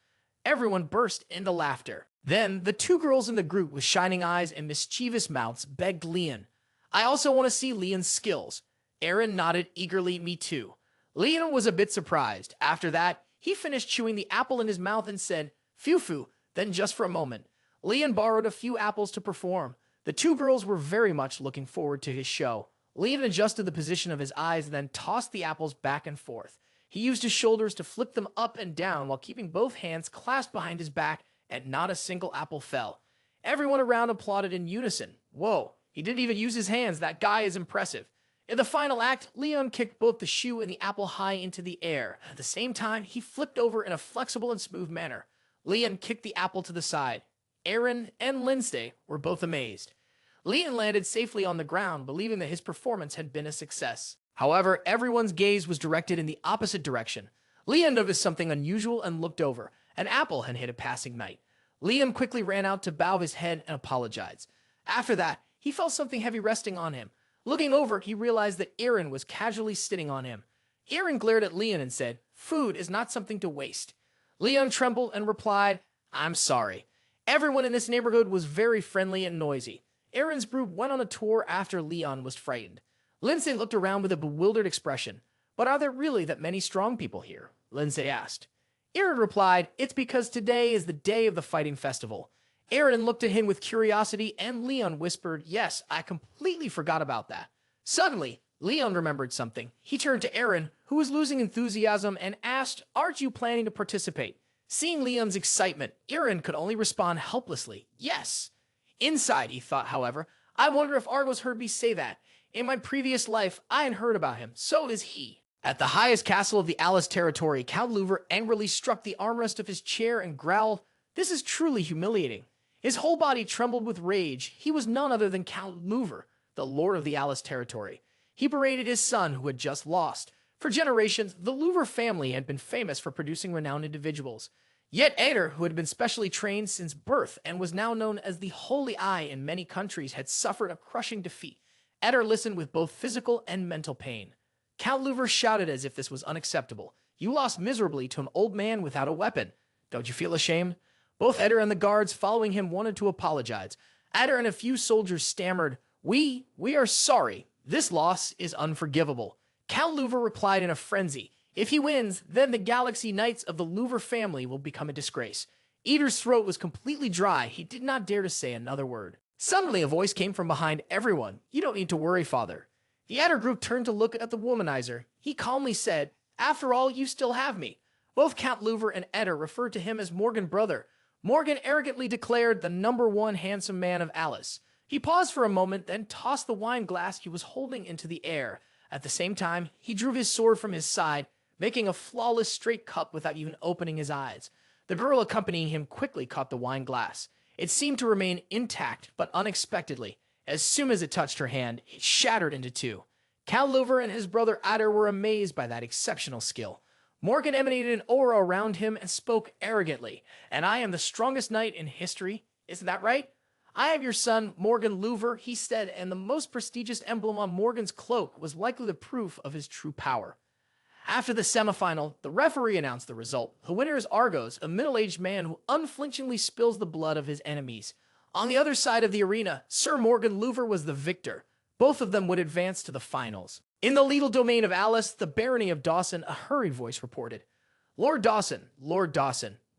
Everyone burst into laughter. Then, the two girls in the group with shining eyes and mischievous mouths begged Leon. I also want to see Leon's skills. Eren nodded eagerly, me too. Leon was a bit surprised. After that, he finished chewing the apple in his mouth and said, phew, then just for a moment. Leon borrowed a few apples to perform. The two girls were very much looking forward to his show. Leon adjusted the position of his eyes and then tossed the apples back and forth. He used his shoulders to flip them up and down while keeping both hands clasped behind his back, and not a single apple fell. Everyone around applauded in unison. Whoa, he didn't even use his hands. That guy is impressive. In the final act, Leon kicked both the shoe and the apple high into the air. At the same time, he flipped over in a flexible and smooth manner. Leon kicked the apple to the side. Eren and Lindsay were both amazed. Leon landed safely on the ground, believing that his performance had been a success. However, everyone's gaze was directed in the opposite direction. Leon noticed something unusual and looked over. An apple had hit a passing knight. Leon quickly ran out to bow his head and apologize. After that, he felt something heavy resting on him. Looking over, he realized that Eren was casually sitting on him. Eren glared at Leon and said, food is not something to waste. Leon trembled and replied, I'm sorry. Everyone in this neighborhood was very friendly and noisy. Eren's group went on a tour after Leon was frightened. Lindsay looked around with a bewildered expression. But are there really that many strong people here? Lindsay asked. Eren replied, it's because today is the day of the fighting festival. Eren looked at him with curiosity, and Leon whispered, yes, I completely forgot about that. Suddenly, Leon remembered something. He turned to Eren, who was losing enthusiasm, and asked, aren't you planning to participate? Seeing Leon's excitement, Eren could only respond helplessly, yes. Inside, he thought, however, I wonder if Argos heard me say that. In my previous life, I had heard about him. So does he. At the highest castle of the Alice territory, Count Luver angrily struck the armrest of his chair and growled, this is truly humiliating. His whole body trembled with rage. He was none other than Count Luver, the lord of the Alice territory. He berated his son, who had just lost. For generations, the Luver family had been famous for producing renowned individuals. Yet Eder, who had been specially trained since birth and was now known as the Holy Eye in many countries, had suffered a crushing defeat. Eder listened with both physical and mental pain. Count Luver shouted as if this was unacceptable. You lost miserably to an old man without a weapon. Don't you feel ashamed? Both Eder and the guards following him wanted to apologize. Eder and a few soldiers stammered, We are sorry. This loss is unforgivable. Count Luver replied in a frenzy. If he wins, then the Galaxy Knights of the Louver family will become a disgrace. Eder's throat was completely dry. He did not dare to say another word. Suddenly, a voice came from behind everyone. "You don't need to worry, father." The Adder group turned to look at the womanizer. He calmly said, "After all, you still have me." Both Count Louver and Eder referred to him as Morgan brother. Morgan arrogantly declared the #1 handsome man of Alice. He paused for a moment, then tossed the wine glass he was holding into the air. At the same time, he drew his sword from his side, making a flawless straight cup without even opening his eyes. The girl accompanying him quickly caught the wine glass. It seemed to remain intact, but unexpectedly, as soon as it touched her hand, it shattered into two. Count Louver and his brother Adder were amazed by that exceptional skill. Morgan emanated an aura around him and spoke arrogantly. "And I am the strongest knight in history. Isn't that right? I am your son, Morgan Louver," he said, and the most prestigious emblem on Morgan's cloak was likely the proof of his true power. After the semifinal, the referee announced the result. The winner is Argos, a middle-aged man who unflinchingly spills the blood of his enemies. On the other side of the arena, Sir Morgan Louver was the victor. Both of them would advance to the finals. In the lethal domain of Alice, the barony of Dawson, a hurried voice reported, Lord Dawson,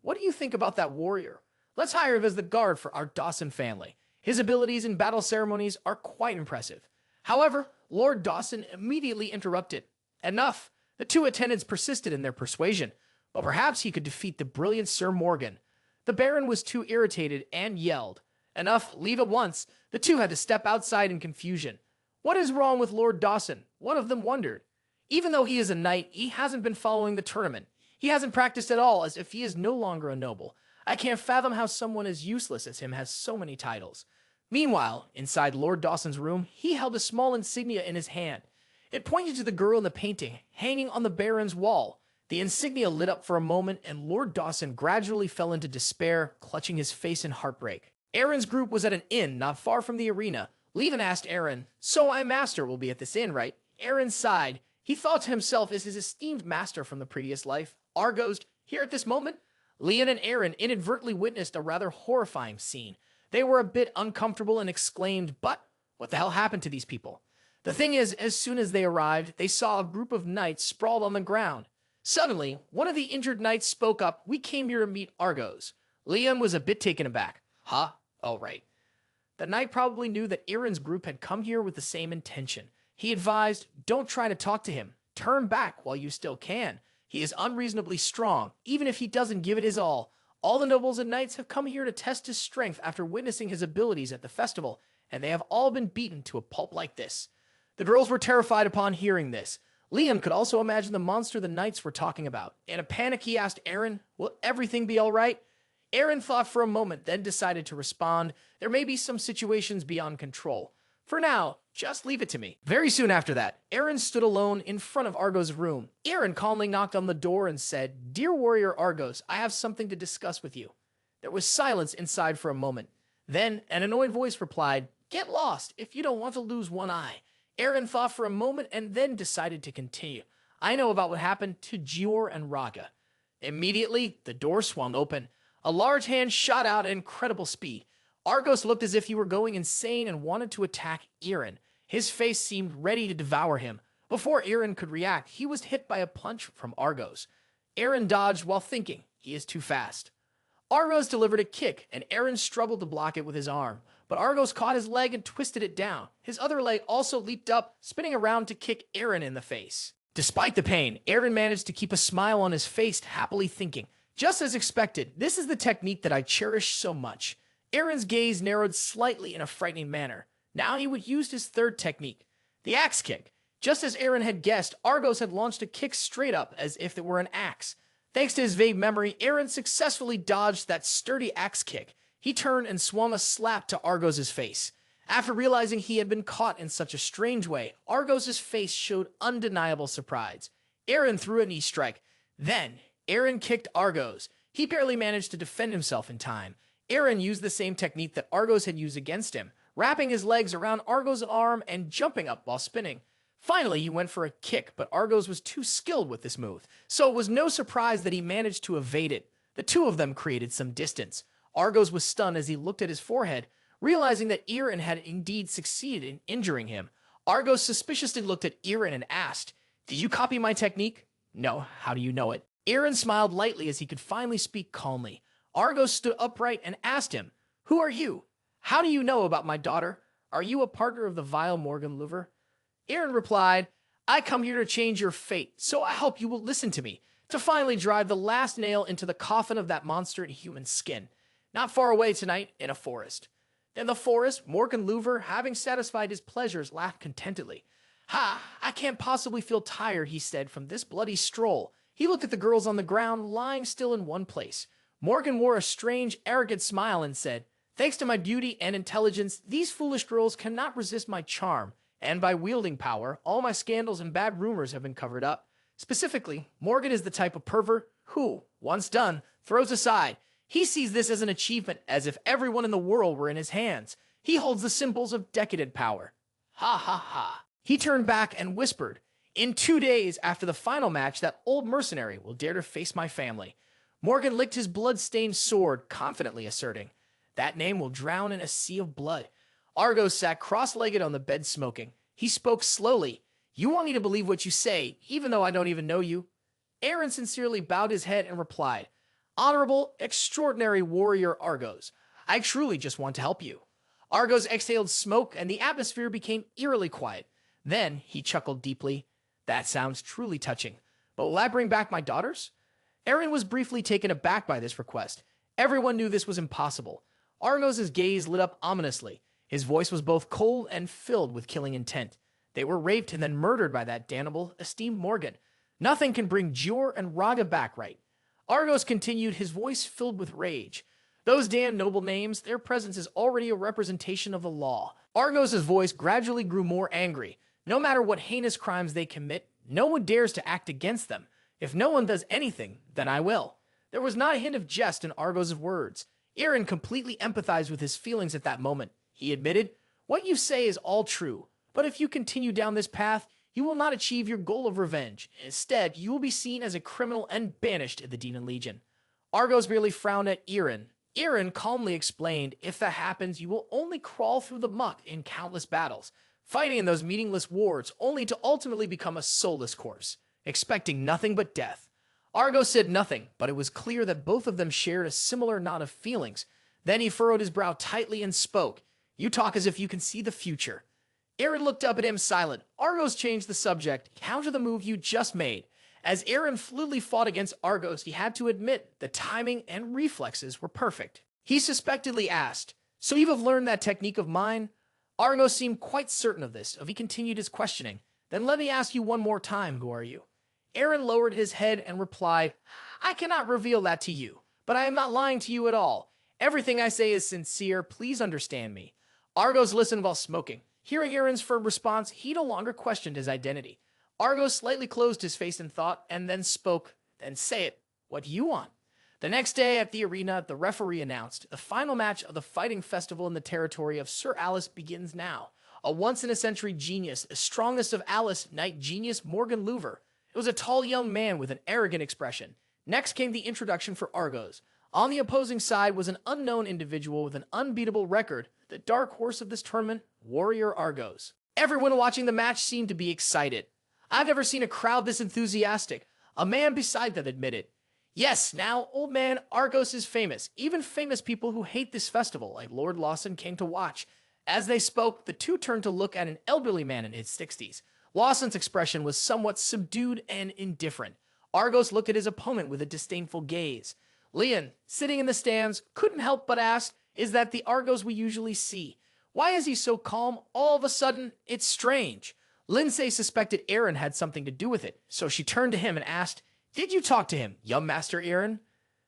what do you think about that warrior? Let's hire him as the guard for our Dawson family. His abilities in battle ceremonies are quite impressive." However, Lord Dawson immediately interrupted. Enough. The two attendants persisted in their persuasion, but perhaps he could defeat the brilliant Sir Morgan. The Baron was too irritated and yelled, "Enough, leave at once." The two had to step outside in confusion. "What is wrong with Lord Dawson?" one of them wondered. "Even though he is a knight, he hasn't been following the tournament. He hasn't practiced at all, as if he is no longer a noble. I can't fathom how someone as useless as him has so many titles." Meanwhile, inside Lord Dawson's room, he held a small insignia in his hand. It pointed to the girl in the painting, hanging on the Baron's wall. The insignia lit up for a moment, and Lord Dawson gradually fell into despair, clutching his face in heartbreak. Eren's group was at an inn not far from the arena. Levan asked Eren, "So my master will be at this inn, right?" Eren sighed. He thought to himself as his esteemed master from the previous life, Argos, here at this moment. Leon and Eren inadvertently witnessed a rather horrifying scene. They were a bit uncomfortable and exclaimed, "But what the hell happened to these people?" The thing is, as soon as they arrived, they saw a group of knights sprawled on the ground. Suddenly, one of the injured knights spoke up, "We came here to meet Argos." Leon was a bit taken aback. "Huh? Oh, right." The knight probably knew that Eren's group had come here with the same intention. He advised, "Don't try to talk to him. Turn back while you still can. He is unreasonably strong, even if he doesn't give it his all. All the nobles and knights have come here to test his strength after witnessing his abilities at the festival, and they have all been beaten to a pulp like this." The girls were terrified upon hearing this. Liam could also imagine the monster the knights were talking about. In a panic, he asked Eren, "Will everything be all right?" Eren thought for a moment, then decided to respond, "There may be some situations beyond control. For now, just leave it to me." Very soon after that, Eren stood alone in front of Argos' room. Eren calmly knocked on the door and said, "Dear warrior Argos, I have something to discuss with you." There was silence inside for a moment. Then an annoyed voice replied, "Get lost if you don't want to lose one eye." Eren thought for a moment and then decided to continue. "I know about what happened to Gior and Raga." Immediately, the door swung open. A large hand shot out at incredible speed. Argos looked as if he were going insane and wanted to attack Eren. His face seemed ready to devour him. Before Eren could react, he was hit by a punch from Argos. Eren dodged while thinking, he is too fast. Argos delivered a kick, and Eren struggled to block it with his arm. But Argos caught his leg and twisted it down. His other leg also leaped up, spinning around to kick Eren in the face. Despite the pain, Eren managed to keep a smile on his face, happily thinking, "Just as expected, this is the technique that I cherish so much." Eren's gaze narrowed slightly in a frightening manner. Now he would use his third technique, the axe kick. Just as Eren had guessed, Argos had launched a kick straight up as if it were an axe. Thanks to his vague memory, Eren successfully dodged that sturdy axe kick. He turned and swung a slap to Argos' face. After realizing he had been caught in such a strange way, Argos' face showed undeniable surprise. Eren threw a knee strike. Then, Eren kicked Argos. He barely managed to defend himself in time. Eren used the same technique that Argos had used against him, wrapping his legs around Argos' arm and jumping up while spinning. Finally, he went for a kick, but Argos was too skilled with this move, so it was no surprise that he managed to evade it. The two of them created some distance. Argos was stunned as he looked at his forehead, realizing that Eren had indeed succeeded in injuring him. Argos suspiciously looked at Eren and asked, "Did you copy my technique?" No, how do you know it? Eren smiled lightly as he could finally speak calmly. Argos stood upright and asked him, "Who are you? How do you know about my daughter? Are you a partner of the vile Morgan Louver?" Eren replied, "I come here to change your fate, so I hope you will listen to me, to finally drive the last nail into the coffin of that monster in human skin. Not far away tonight, in a forest." In the forest, Morgan Louver, having satisfied his pleasures, laughed contentedly. "Ha, I can't possibly feel tired," he said, "from this bloody stroll." He looked at the girls on the ground, lying still in one place. Morgan wore a strange, arrogant smile and said, "Thanks to my beauty and intelligence, these foolish girls cannot resist my charm, and by wielding power, all my scandals and bad rumors have been covered up. Specifically, Morgan is the type of pervert who, once done, throws aside. He sees this as an achievement, as if everyone in the world were in his hands. He holds the symbols of decadent power." Ha ha ha. He turned back and whispered, "In 2 days after the final match, that old mercenary will dare to face my family." Morgan licked his blood-stained sword, confidently asserting, "That name will drown in a sea of blood." Argos sat cross-legged on the bed smoking. He spoke slowly. "You want me to believe what you say, even though I don't even know you?" Eren sincerely bowed his head and replied, "Honorable, extraordinary warrior Argos, I truly just want to help you." Argos exhaled smoke, and the atmosphere became eerily quiet. Then he chuckled deeply. "That sounds truly touching. But will I bring back my daughters?" Eren was briefly taken aback by this request. Everyone knew this was impossible. Argos' gaze lit up ominously. His voice was both cold and filled with killing intent. They were raped and then murdered by that damnable, esteemed Morgan. Nothing can bring Jor and Raga back right. Argos continued, his voice filled with rage. "Those damn noble names, their presence is already a representation of the law." Argos' voice gradually grew more angry. No matter what heinous crimes they commit, no one dares to act against them. If no one does anything, then I will. There was not a hint of jest in Argos' words. Eren completely empathized with his feelings at that moment. He admitted, "What you say is all true, but if you continue down this path, you will not achieve your goal of revenge. Instead, you will be seen as a criminal and banished in the Demon Legion." Argos merely frowned at Eren. Eren calmly explained, "If that happens, you will only crawl through the muck in countless battles, fighting in those meaningless wars, only to ultimately become a soulless corpse, expecting nothing but death." Argos said nothing, but it was clear that both of them shared a similar knot of feelings. Then he furrowed his brow tightly and spoke, "You talk as if you can see the future." Eren looked up at him silent. Argos changed the subject. "Counter the move you just made." As Eren fluidly fought against Argos, he had to admit the timing and reflexes were perfect. He suspectedly asked, "So you have learned that technique of mine?" Argos seemed quite certain of this, so he continued his questioning. "Then let me ask you one more time, who are you?" Eren lowered his head and replied, "I cannot reveal that to you, but I am not lying to you at all. Everything I say is sincere, please understand me." Argos listened while smoking. Hearing Eren's firm response, he no longer questioned his identity. Argos slightly closed his face in thought and then spoke, "Then say it. What do you want?" The next day at the arena, the referee announced, "The final match of the fighting festival in the territory of Sir Alice begins now. A once-in-a-century genius, the strongest of Alice, Knight Genius Morgan Louver." It was a tall young man with an arrogant expression. Next came the introduction for Argos. On the opposing side was an unknown individual with an unbeatable record, the dark horse of this tournament, Warrior Argos. Everyone watching the match seemed to be excited. "I've never seen a crowd this enthusiastic," a man beside them admitted. "Yes, now, old man, Argos is famous. Even famous people who hate this festival, like Lord Lawson, came to watch." As they spoke, the two turned to look at an elderly man in his 60s. Lawson's expression was somewhat subdued and indifferent. Argos looked at his opponent with a disdainful gaze. Leon, sitting in the stands, couldn't help but ask, "Is that the Argos we usually see? Why is he so calm all of a sudden? It's strange." Lindsay suspected Eren had something to do with it, so she turned to him and asked, "Did you talk to him, young Master Eren?"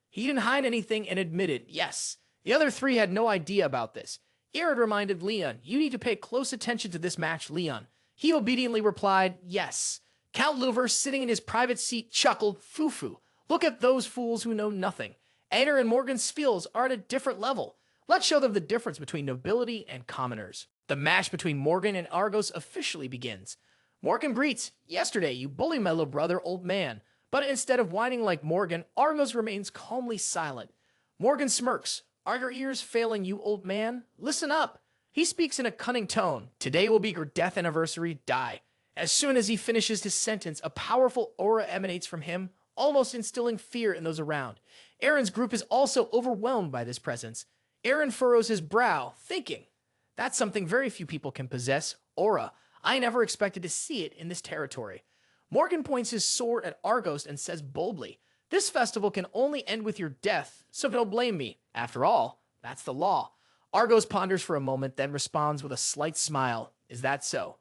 He didn't hide anything and admitted, yes. The other three had no idea about this. Eren reminded Leon, "You need to pay close attention to this match, Leon." He obediently replied, "Yes." Count Louver, sitting in his private seat, chuckled, "Foo-foo. Look at those fools who know nothing. Ader and Morgan's skills are at a different level. Let's show them the difference between nobility and commoners." The match between Morgan and Argos officially begins. Morgan greets, "Yesterday you bullied my little brother, old man." But instead of whining like Morgan, Argos remains calmly silent. Morgan smirks. "Are your ears failing you, old man? Listen up." He speaks in a cunning tone. "Today will be your death anniversary, die." As soon as he finishes his sentence, a powerful aura emanates from him, almost instilling fear in those around. Eren's group is also overwhelmed by this presence. Eren furrows his brow, thinking, that's something very few people can possess, aura. I never expected to see it in this territory. Morgan points his sword at Argos and says boldly, this festival can only end with your death, so don't blame me. After all, that's the law. Argos ponders for a moment, then responds with a slight smile. Is that so?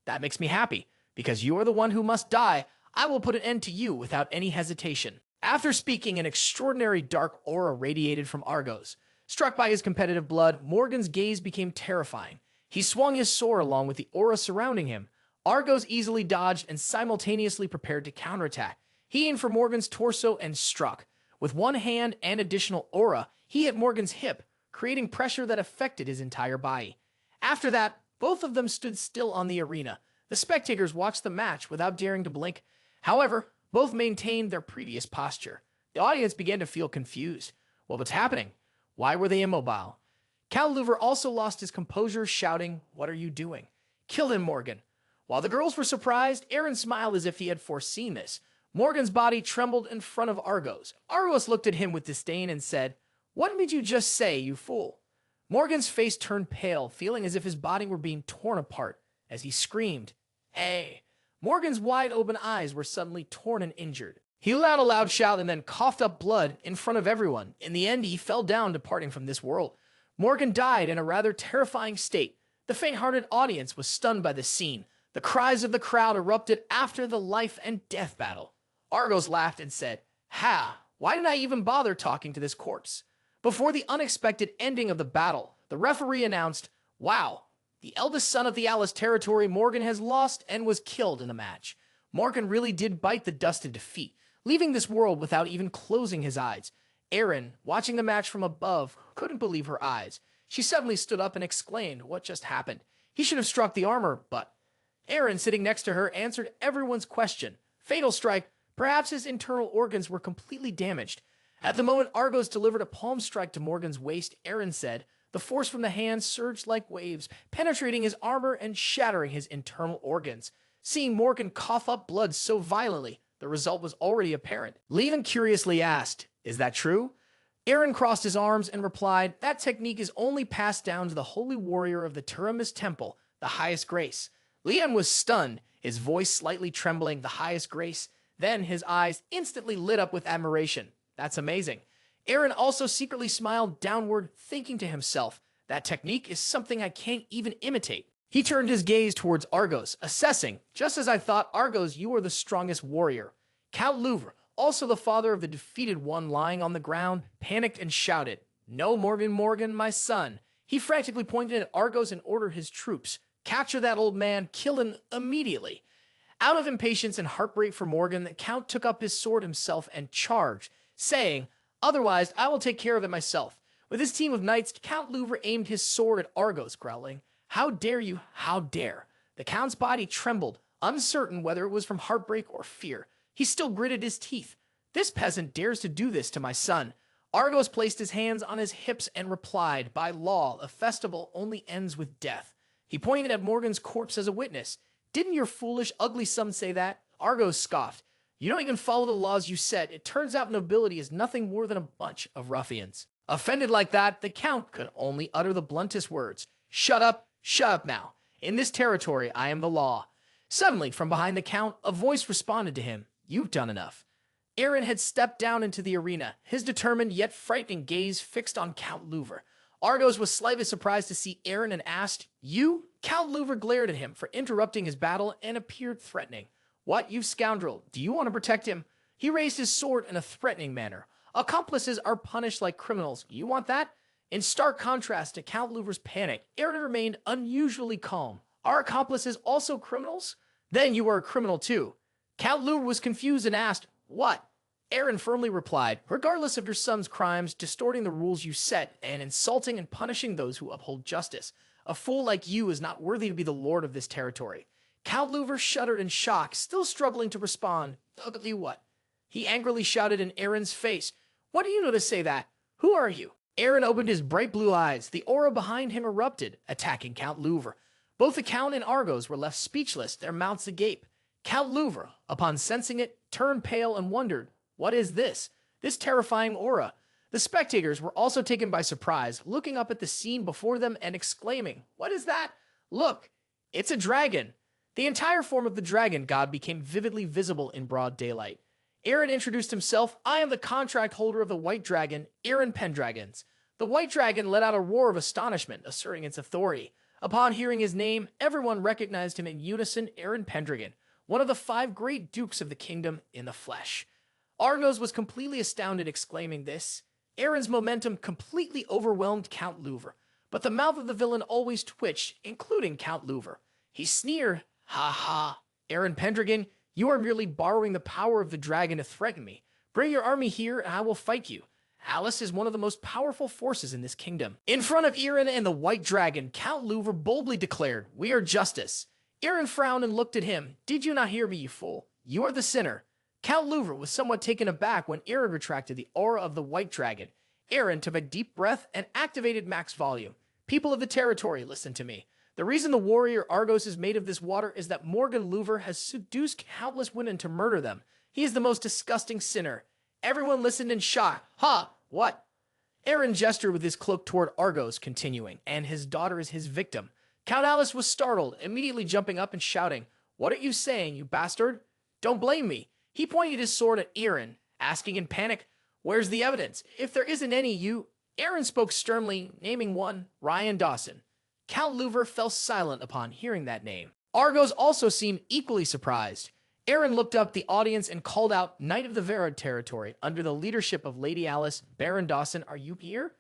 That makes me happy. Because you are the one who must die, I will put an end to you without any hesitation. After speaking, an extraordinary dark aura radiated from Argos. Struck by his competitive blood, Morgan's gaze became terrifying. He swung his sword along with the aura surrounding him. Argos easily dodged and simultaneously prepared to counterattack. He aimed for Morgan's torso and struck. With one hand and additional aura, he hit Morgan's hip, creating pressure that affected his entire body. After that, both of them stood still on the arena. The spectators watched the match without daring to blink. However, both maintained their previous posture. The audience began to feel confused. What was happening? Why were they immobile? Cal Luver also lost his composure, shouting, what are you doing? Kill him, Morgan. While the girls were surprised, Eren smiled as if he had foreseen this. Morgan's body trembled in front of Argos. Argos looked at him with disdain and said, what did you just say, you fool? Morgan's face turned pale, feeling as if his body were being torn apart, as he screamed, hey. Morgan's wide-open eyes were suddenly torn and injured. He let out a loud shout and then coughed up blood in front of everyone. In the end, he fell down, departing from this world. Morgan died in a rather terrifying state. The faint-hearted audience was stunned by the scene. The cries of the crowd erupted after the life and death battle. Argos laughed and said, ha, why did I even bother talking to this corpse? Before the unexpected ending of the battle, the referee announced, wow, the eldest son of the Alice territory, Morgan, has lost and was killed in the match. Morgan really did bite the dust in defeat, leaving this world without even closing his eyes. Eren, watching the match from above, couldn't believe her eyes. She suddenly stood up and exclaimed what just happened. He should have struck the armor, but Eren, sitting next to her, answered everyone's question. Fatal strike. Perhaps his internal organs were completely damaged. At the moment Argos delivered a palm strike to Morgan's waist, Eren said, the force from the hand surged like waves, penetrating his armor and shattering his internal organs. Seeing Morgan cough up blood so violently, the result was already apparent. Levin curiously asked, is that true? Eren crossed his arms and replied, that technique is only passed down to the holy warrior of the Turamis Temple, the highest grace. Leon was stunned, his voice slightly trembling, the highest grace. Then his eyes instantly lit up with admiration. That's amazing. Eren also secretly smiled downward, thinking to himself, that technique is something I can't even imitate. He turned his gaze towards Argos, assessing, just as I thought, Argos, you are the strongest warrior. Count Louvre, also the father of the defeated one lying on the ground, panicked and shouted, no, Morgan, my son. He frantically pointed at Argos and ordered his troops, capture that old man, kill him immediately. Out of impatience and heartbreak for Morgan, the Count took up his sword himself and charged, saying, otherwise, I will take care of it myself. With his team of knights, Count Louvre aimed his sword at Argos, growling, how dare you, how dare. The Count's body trembled, uncertain whether it was from heartbreak or fear. He still gritted his teeth. This peasant dares to do this to my son. Argos placed his hands on his hips and replied, by law, a festival only ends with death. He pointed at Morgan's corpse as a witness. Didn't your foolish, ugly son say that? Argos scoffed. You don't even follow the laws you set. It turns out nobility is nothing more than a bunch of ruffians. Offended like that, the Count could only utter the bluntest words. Shut up now. In this territory, I am the law. Suddenly, from behind the Count, a voice responded to him. You've done enough. Eren had stepped down into the arena, his determined yet frightening gaze fixed on Count Louvre. Argos was slightly surprised to see Eren and asked, you? Count Louvre glared at him for interrupting his battle and appeared threatening. What, you scoundrel? Do you want to protect him? He raised his sword in a threatening manner. Accomplices are punished like criminals. You want that? In stark contrast to Count Louvre's panic, Eren remained unusually calm. Are accomplices also criminals? Then you are a criminal too. Count Louvre was confused and asked, what? Eren firmly replied, regardless of your son's crimes, distorting the rules you set, and insulting and punishing those who uphold justice. A fool like you is not worthy to be the lord of this territory. Count Louvre shuddered in shock, still struggling to respond. Ugly what? He angrily shouted in Eren's face. What do you know to say that? Who are you? Eren opened his bright blue eyes. The aura behind him erupted, attacking Count Louvre. Both the Count and Argos were left speechless, their mouths agape. Count Louvre, upon sensing it, turned pale and wondered, "What is this? This terrifying aura?" The spectators were also taken by surprise, looking up at the scene before them and exclaiming, "What is that? Look, it's a dragon." The entire form of the dragon god became vividly visible in broad daylight. Eren introduced himself. "I am the contract holder of the White Dragon, Eren Pendragon." The White Dragon let out a roar of astonishment, asserting its authority. Upon hearing his name, everyone recognized him in unison, Eren Pendragon, one of the 5 great dukes of the kingdom in the flesh. Argos was completely astounded, exclaiming this. Eren's momentum completely overwhelmed Count Louvre, but the mouth of the villain always twitched, including Count Louvre. He sneered, "Ha ha, Eren Pendragon, you are merely borrowing the power of the dragon to threaten me. Bring your army here and I will fight you. Alice is one of the most powerful forces in this kingdom." In front of Eren and the White Dragon, Count Louvre boldly declared, "We are justice." Eren frowned and looked at him. "Did you not hear me, you fool? You are the sinner." Count Louvre was somewhat taken aback when Eren retracted the aura of the White Dragon. Eren took a deep breath and activated max volume. "People of the territory, listen to me. The reason the warrior Argos is made of this water is that Morgan Louvre has seduced countless women to murder them. He is the most disgusting sinner." Everyone listened in shock. "Ha! What?" Eren gestured with his cloak toward Argos, continuing, "And his daughter is his victim." Count Alice was startled, immediately jumping up and shouting, "What are you saying, you bastard? Don't blame me." He pointed his sword at Eren, asking in panic, "Where's the evidence? If there isn't any, you—" Eren spoke sternly, naming one, Ryan Dawson. Count Louvre fell silent upon hearing that name. Argos also seemed equally surprised. Eren looked up the audience and called out, "Knight of the Vera territory, under the leadership of Lady Alice, Baron Dawson, are you here?"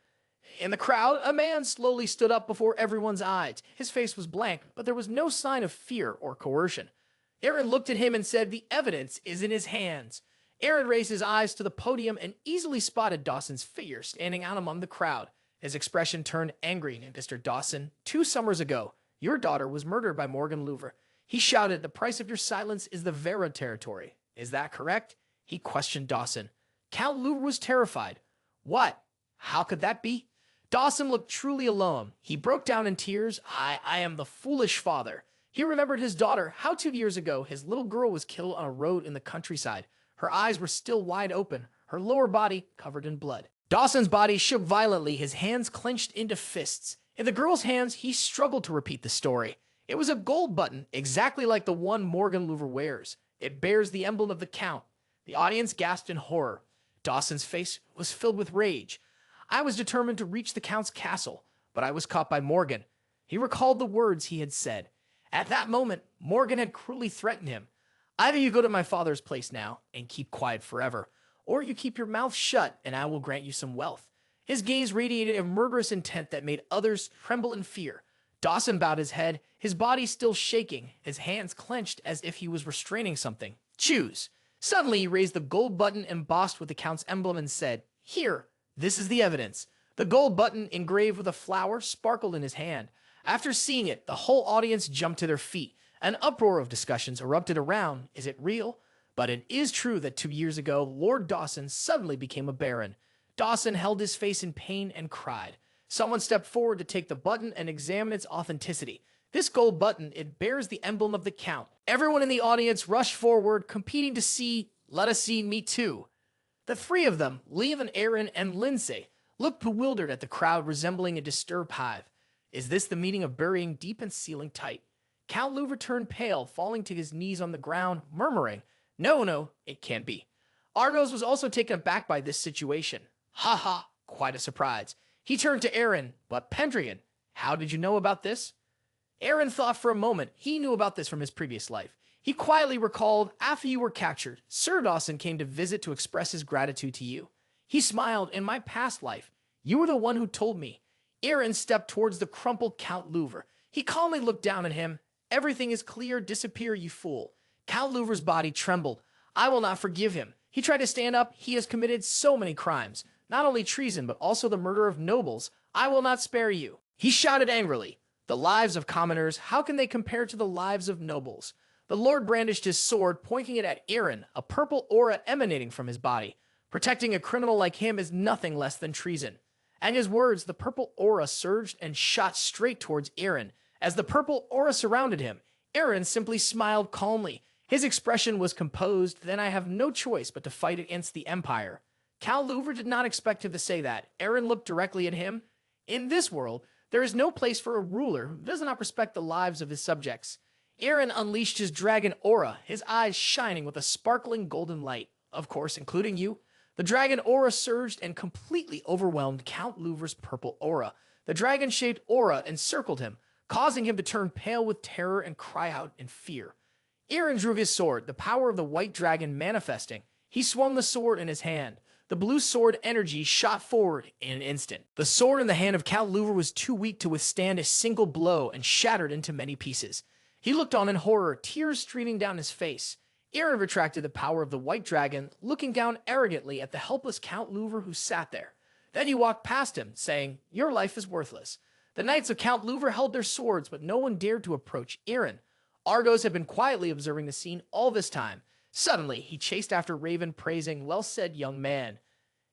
In the crowd, a man slowly stood up before everyone's eyes. His face was blank, but there was no sign of fear or coercion. Eren looked at him and said, "The evidence is in his hands." Eren raised his eyes to the podium and easily spotted Dawson's figure standing out among the crowd. His expression turned angry. "Mr. Dawson, 2 summers ago, your daughter was murdered by Morgan Louvre." He shouted, "The price of your silence is the Vera territory. Is that correct?" He questioned Dawson. Count Louvre was terrified. "What? How could that be?" Dawson looked truly alone. He broke down in tears. I am the foolish father." He remembered his daughter, how 2 years ago his little girl was killed on a road in the countryside. Her eyes were still wide open, her lower body covered in blood. Dawson's body shook violently, his hands clenched into fists. In the girl's hands, he struggled to repeat the story. It was a gold button, exactly like the one Morgan Louvre wears. It bears the emblem of the Count. The audience gasped in horror. Dawson's face was filled with rage. "I was determined to reach the Count's castle, but I was caught by Morgan." He recalled the words he had said. At that moment, Morgan had cruelly threatened him. "Either you go to my father's place now and keep quiet forever, or you keep your mouth shut and I will grant you some wealth." His gaze radiated a murderous intent that made others tremble in fear. Dawson bowed his head, his body still shaking, his hands clenched as if he was restraining something. "Choose." Suddenly, he raised the gold button embossed with the Count's emblem and said, "Here, this is the evidence." The gold button, engraved with a flower, sparkled in his hand. After seeing it, the whole audience jumped to their feet. An uproar of discussions erupted around. Is it real? But it is true that 2 years ago, Lord Dawson suddenly became a baron. Dawson held his face in pain and cried. Someone stepped forward to take the button and examine its authenticity. This gold button, it bears the emblem of the Count. Everyone in the audience rushed forward, competing to see, "Let us see, me too." The 3 of them, Lev and Eren and Lindsay, looked bewildered at the crowd, resembling a disturbed hive. Is this the meaning of burying deep and sealing tight? Count Louvre turned pale, falling to his knees on the ground, murmuring, No, it can't be." Argos was also taken aback by this situation. "Ha ha, quite a surprise." He turned to Eren, "But Pendragon, how did you know about this?" Eren thought for a moment. He knew about this from his previous life. He quietly recalled, "After you were captured, Sir Dawson came to visit to express his gratitude to you. He smiled. In my past life, you were the one who told me." Eren stepped towards the crumpled Count Louvre. He calmly looked down at him. "Everything is clear. Disappear, you fool." Count Louvre's body trembled. "I will not forgive him. He tried to stand up. He has committed so many crimes. Not only treason, but also the murder of nobles. I will not spare you." He shouted angrily, "The lives of commoners, how can they compare to the lives of nobles?" The Lord brandished his sword, pointing it at Eren, a purple aura emanating from his body. Protecting a criminal like him is nothing less than treason. At his words, the purple aura surged and shot straight towards Eren. As the purple aura surrounded him, Eren simply smiled calmly. His expression was composed. Then I have no choice but to fight against the Empire. Cal Louver did not expect him to say that. Eren looked directly at him. In this world, there is no place for a ruler who does not respect the lives of his subjects. Eren unleashed his dragon aura, his eyes shining with a sparkling golden light. Of course, including you. The dragon aura surged and completely overwhelmed Count Louver's purple aura. The dragon-shaped aura encircled him, causing him to turn pale with terror and cry out in fear. Eren drew his sword, the power of the white dragon manifesting. He swung the sword in his hand. The blue sword energy shot forward in an instant. The sword in the hand of Cal Louver was too weak to withstand a single blow and shattered into many pieces. He looked on in horror, tears streaming down his face. Eren retracted the power of the white dragon, looking down arrogantly at the helpless Count Louver who sat there. Then he walked past him, saying, "Your life is worthless." The knights of Count Louver held their swords, but no one dared to approach Eren. Argos had been quietly observing the scene all this time. Suddenly, he chased after Raven, praising, "Well said, young man."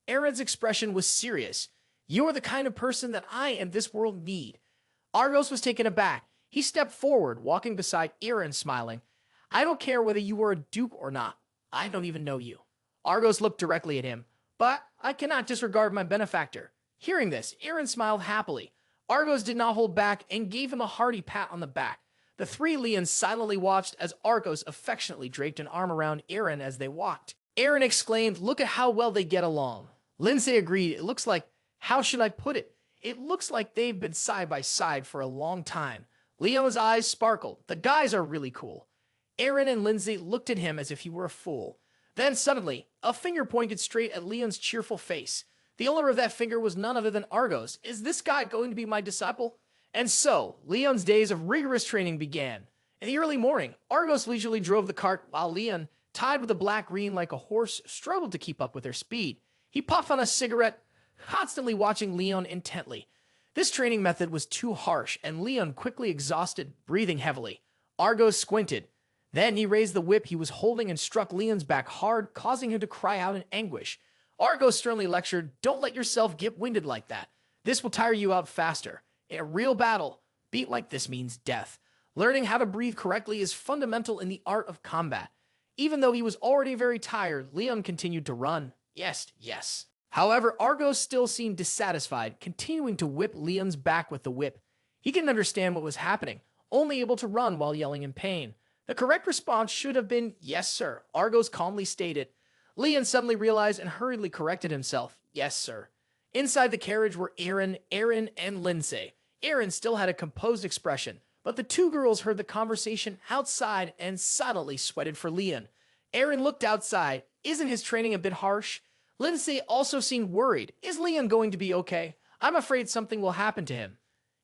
Eren's expression was serious. "You are the kind of person that I and this world need." Argos was taken aback. He stepped forward, walking beside Eren, smiling. "I don't care whether you are a duke or not. I don't even know you." Argos looked directly at him. "But I cannot disregard my benefactor." Hearing this, Eren smiled happily. Argos did not hold back and gave him a hearty pat on the back. The three Leons silently watched as Argos affectionately draped an arm around Eren as they walked. Eren exclaimed, "Look at how well they get along." Lindsay agreed. "It looks like, how should I put it? It looks like they've been side by side for a long time." Leon's eyes sparkled. "The guys are really cool." Eren and Lindsay looked at him as if he were a fool. Then suddenly, a finger pointed straight at Leon's cheerful face. The owner of that finger was none other than Argos. "Is this guy going to be my disciple?" And so, Leon's days of rigorous training began. In the early morning, Argos leisurely drove the cart while Leon, tied with a black rein like a horse, struggled to keep up with their speed. He puffed on a cigarette, constantly watching Leon intently. This training method was too harsh, and Leon quickly exhausted, breathing heavily. Argos squinted. Then he raised the whip he was holding and struck Leon's back hard, causing him to cry out in anguish. Argos sternly lectured, "Don't let yourself get winded like that. This will tire you out faster. In a real battle, beat like this means death. Learning how to breathe correctly is fundamental in the art of combat." Even though he was already very tired, Leon continued to run. Yes. However, Argos still seemed dissatisfied, continuing to whip Leon's back with the whip. He didn't understand what was happening, only able to run while yelling in pain. The correct response should have been, "Yes, sir," Argos calmly stated. Leon suddenly realized and hurriedly corrected himself. "Yes, sir." Inside the carriage were Eren, and Lindsay. Eren still had a composed expression, but the two girls heard the conversation outside and silently sweated for Leon. Eren looked outside. Isn't his training a bit harsh? Lindsay also seemed worried. Is Leon going to be okay? I'm afraid something will happen to him.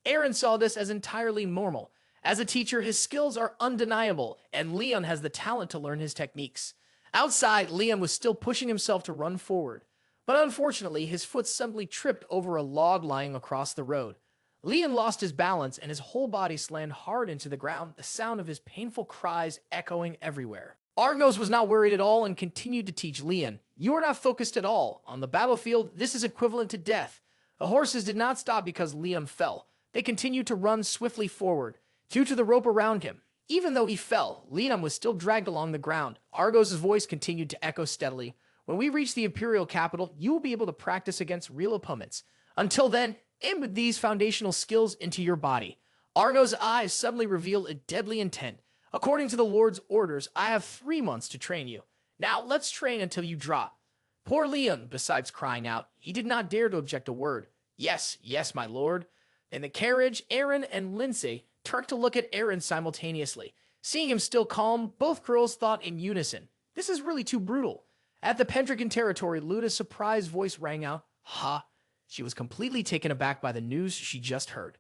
Eren saw this as entirely normal. As a teacher, his skills are undeniable, and Leon has the talent to learn his techniques. Outside, Leon was still pushing himself to run forward, but unfortunately, his foot suddenly tripped over a log lying across the road. Leon lost his balance, and his whole body slammed hard into the ground, the sound of his painful cries echoing everywhere. Argos was not worried at all and continued to teach Leon, "You are not focused at all. On the battlefield, this is equivalent to death." The horses did not stop because Leon fell. They continued to run swiftly forward, due to the rope around him. Even though he fell, Leon was still dragged along the ground. Argos' voice continued to echo steadily. "When we reach the Imperial capital, you will be able to practice against real opponents. Until then, embed these foundational skills into your body." Argos' eyes suddenly revealed a deadly intent. "According to the Lord's orders, I have 3 months to train you. Now let's train until you drop." Poor Leon, besides crying out, he did not dare to object a word. Yes, my lord." In the carriage, Eren and Lindsay turned to look at Eren simultaneously. Seeing him still calm, both girls thought in unison, "This is really too brutal." At the Pendragon territory, Luda's surprised voice rang out, "Ha!" She was completely taken aback by the news she just heard.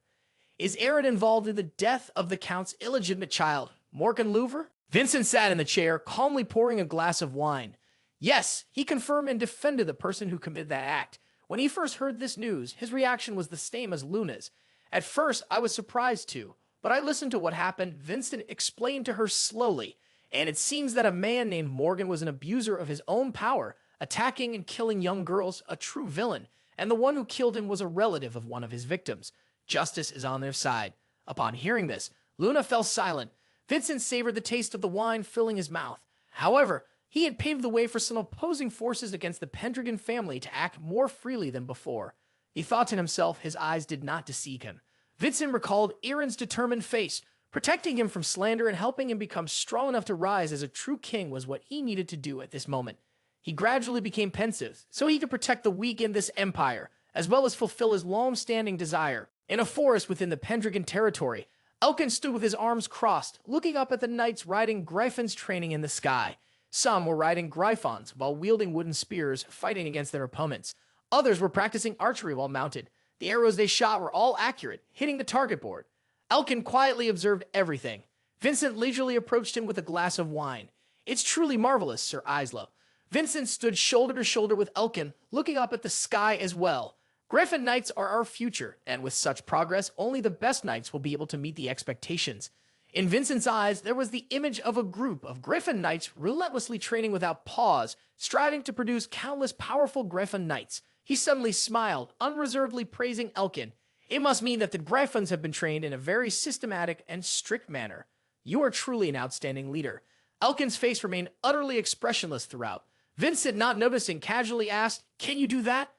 "Is Eren involved in the death of the Count's illegitimate child, Morgan Louver?" Vincent sat in the chair, calmly pouring a glass of wine. Yes, he confirmed and defended the person who committed that act. When he first heard this news, his reaction was the same as Luna's. At first, I was surprised too, but I listened to what happened. Vincent explained to her slowly, and it seems that a man named Morgan was an abuser of his own power, attacking and killing young girls, a true villain, and the one who killed him was a relative of one of his victims. Justice is on their side. Upon hearing this, Luna fell silent. Vincent savored the taste of the wine filling his mouth. However, he had paved the way for some opposing forces against the Pendragon family to act more freely than before. He thought to himself his eyes did not deceive him. Vincent recalled Eren's determined face. Protecting him from slander and helping him become strong enough to rise as a true king was what he needed to do at this moment. He gradually became pensive, so he could protect the weak in this empire, as well as fulfill his long-standing desire. In a forest within the Pendragon territory, Elkin stood with his arms crossed, looking up at the knights riding griffins training in the sky. Some were riding griffons while wielding wooden spears, fighting against their opponents. Others were practicing archery while mounted. The arrows they shot were all accurate, hitting the target board. Elkin quietly observed everything. Vincent leisurely approached him with a glass of wine. "It's truly marvelous, Sir Isla." Vincent stood shoulder to shoulder with Elkin, looking up at the sky as well. Griffin Knights are our future, and with such progress, only the best knights will be able to meet the expectations. In Vincent's eyes, there was the image of a group of Griffin Knights relentlessly training without pause, striving to produce countless powerful Griffin Knights. He suddenly smiled, unreservedly praising Elkin. "It must mean that the Griffins have been trained in a very systematic and strict manner. You are truly an outstanding leader." Elkin's face remained utterly expressionless throughout. Vincent, not noticing, casually asked, "Can you do that?"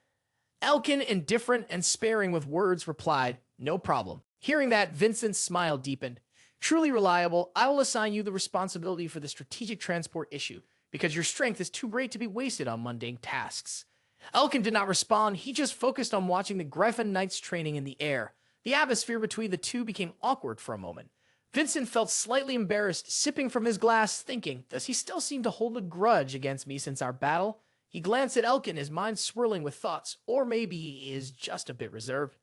Elkin, indifferent and sparing with words, replied, "No problem." Hearing that, Vincent's smile deepened. "Truly reliable, I will assign you the responsibility for the strategic transport issue, because your strength is too great to be wasted on mundane tasks." Elkin did not respond, he just focused on watching the Griffin Knights training in the air. The atmosphere between the two became awkward for a moment. Vincent felt slightly embarrassed, sipping from his glass, thinking, does he still seem to hold a grudge against me since our battle? He glanced at Elkin, his mind swirling with thoughts, or maybe he is just a bit reserved.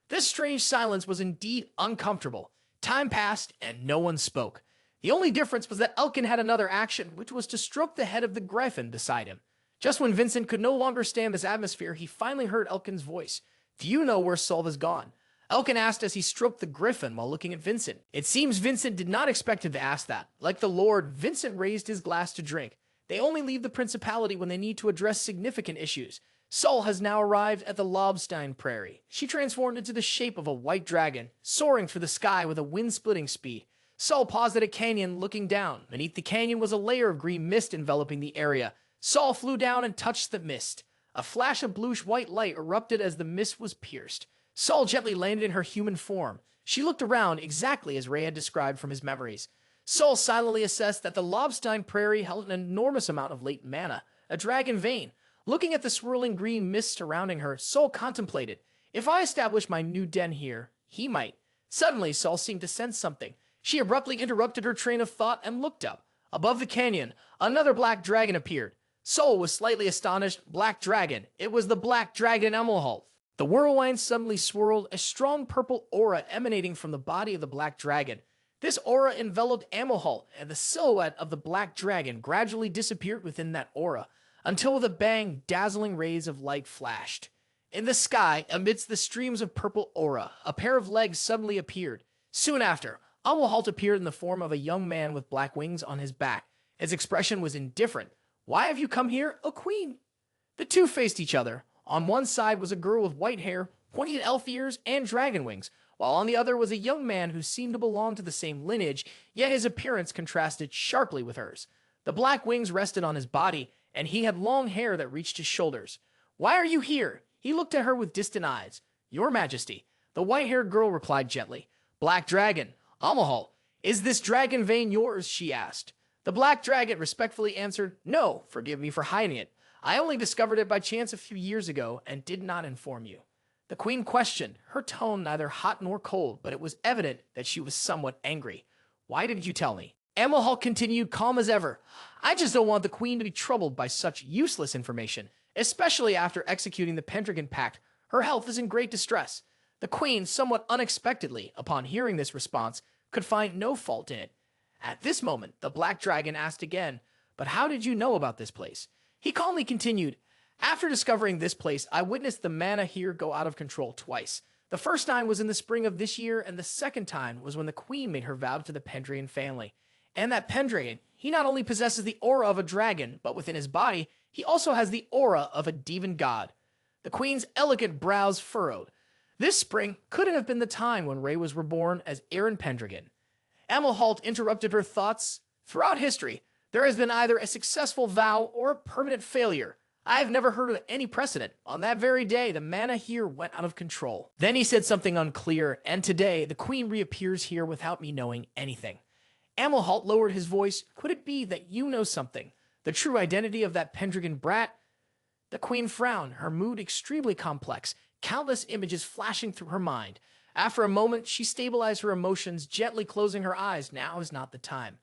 This strange silence was indeed uncomfortable. Time passed, and no one spoke. The only difference was that Elkin had another action, which was to stroke the head of the Griffin beside him. Just when Vincent could no longer stand this atmosphere, he finally heard Elkin's voice. "Do you know where Sol has gone?" Elkin asked as he stroked the Griffin while looking at Vincent. It seems Vincent did not expect him to ask that. Like the Lord, Vincent raised his glass to drink. They only leave the Principality when they need to address significant issues. Sol has now arrived at the Lobstein Prairie. She transformed into the shape of a white dragon, soaring through the sky with a wind-splitting speed. Sol paused at a canyon, looking down. Beneath the canyon was a layer of green mist enveloping the area. Sol flew down and touched the mist. A flash of bluish-white light erupted as the mist was pierced. Sol gently landed in her human form. She looked around exactly as Ray had described from his memories. Sol silently assessed that the Lobstein Prairie held an enormous amount of latent mana, a dragon vein. Looking at the swirling green mist surrounding her, Sol contemplated. If I establish my new den here, he might. Suddenly, Sol seemed to sense something. She abruptly interrupted her train of thought and looked up. Above the canyon, another black dragon appeared. Sol was slightly astonished. Black dragon. It was the black dragon Emelholt. The whirlwind suddenly swirled, a strong purple aura emanating from the body of the black dragon. This aura enveloped Amelholt, and the silhouette of the black dragon gradually disappeared within that aura, until with a bang, dazzling rays of light flashed. In the sky, amidst the streams of purple aura, a pair of legs suddenly appeared. Soon after, Amelholt appeared in the form of a young man with black wings on his back. His expression was indifferent. "Why have you come here, a queen?" The two faced each other. On one side was a girl with white hair, pointed elf ears, and dragon wings, while on the other was a young man who seemed to belong to the same lineage, yet his appearance contrasted sharply with hers. The black wings rested on his body, and he had long hair that reached his shoulders. "Why are you here?" He looked at her with distant eyes. "Your Majesty." The white-haired girl replied gently. "Black dragon, Amelholt, is this dragon vein yours?" she asked. The black dragon respectfully answered, "No, forgive me for hiding it. I only discovered it by chance a few years ago and did not inform you." The queen questioned, her tone neither hot nor cold, but it was evident that she was somewhat angry. "Why didn't you tell me?" Amelholt continued calm as ever. "I just don't want the queen to be troubled by such useless information, especially after executing the Pendragon Pact. Her health is in great distress." The queen, somewhat unexpectedly, upon hearing this response, could find no fault in it. At this moment, the black dragon asked again, "But how did you know about this place?" He calmly continued, "After discovering this place, I witnessed the mana here go out of control twice. The first time was in the spring of this year, and the second time was when the queen made her vow to the Pendragon family. And that Pendragon, he not only possesses the aura of a dragon, but within his body, he also has the aura of a demon god." The queen's elegant brows furrowed. This spring couldn't have been the time when Rey was reborn as Eren Pendragon. Amelhalt interrupted her thoughts. Throughout history, there has been either a successful vow or a permanent failure. I have never heard of any precedent. On that very day, the mana here went out of control. Then he said something unclear, and today, the queen reappears here without me knowing anything. Amelhalt lowered his voice. Could it be that you know something? The true identity of that Pendragon brat? The queen frowned, her mood extremely complex, countless images flashing through her mind. After a moment, she stabilized her emotions, gently closing her eyes. Now is not the time.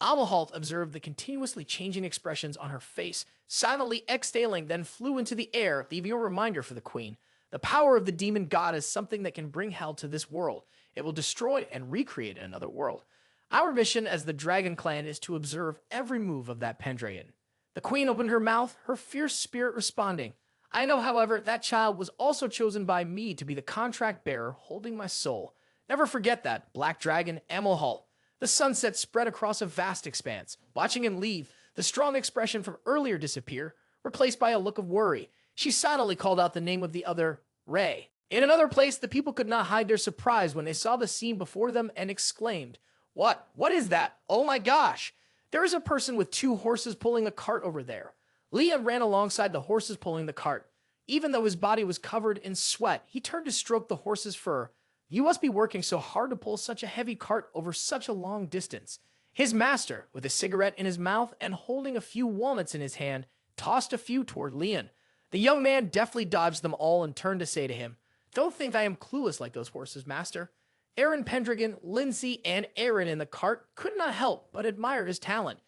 Amelhalt observed the continuously changing expressions on her face, silently exhaling, then flew into the air, leaving a reminder for the queen. The power of the demon god is something that can bring hell to this world. It will destroy and recreate another world. Our mission as the Dragon Clan is to observe every move of that Pendragon. The queen opened her mouth, her fierce spirit responding. I know, however, that child was also chosen by me to be the contract bearer holding my soul. Never forget that, Black Dragon Amelhalt. The sunset spread across a vast expanse. Watching him leave, the strong expression from earlier disappear, replaced by a look of worry. She silently called out the name of the other, Rey. In another place, the people could not hide their surprise when they saw the scene before them and exclaimed, What? What is that? Oh my gosh! There is a person with 2 horses pulling a cart over there. Leon ran alongside the horses pulling the cart. Even though his body was covered in sweat, he turned to stroke the horse's fur. You must be working so hard to pull such a heavy cart over such a long distance. His master, with a cigarette in his mouth and holding a few walnuts in his hand, tossed a few toward Leon. The young man deftly dodged them all and turned to say to him, Don't think I am clueless like those horses, master. Eren Pendragon, Lindsay, and Eren in the cart could not help but admire his talent.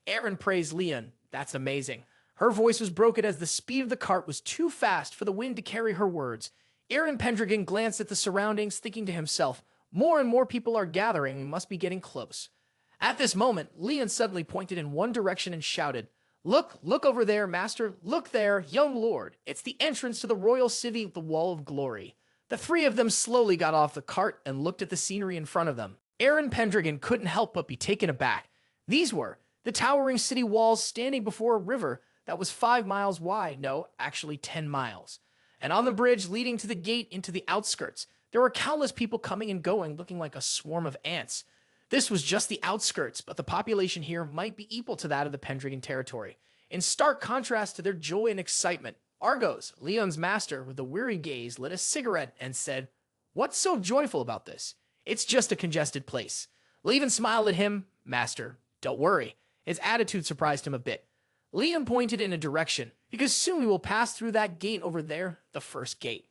Eren praised Leon. That's amazing. Her voice was broken as the speed of the cart was too fast for the wind to carry her words. Eren Pendragon glanced at the surroundings, thinking to himself, More and more people are gathering, we must be getting close. At this moment, Leon suddenly pointed in one direction and shouted, Look over there, master, look there, young lord. It's the entrance to the royal city of the Wall of Glory. The 3 of them slowly got off the cart and looked at the scenery in front of them. Eren Pendragon couldn't help but be taken aback. These were the towering city walls standing before a river that was 5 miles wide, no, actually 10 miles. And on the bridge leading to the gate into the outskirts, there were countless people coming and going, looking like a swarm of ants. This was just the outskirts, but the population here might be equal to that of the Pendragon territory. In stark contrast to their joy and excitement, Argos, Leon's master, with a weary gaze, lit a cigarette and said, What's so joyful about this? It's just a congested place. Leon smiled at him. Master, don't worry. His attitude surprised him a bit. Leon pointed in a direction, because soon we will pass through that gate over there, the first gate.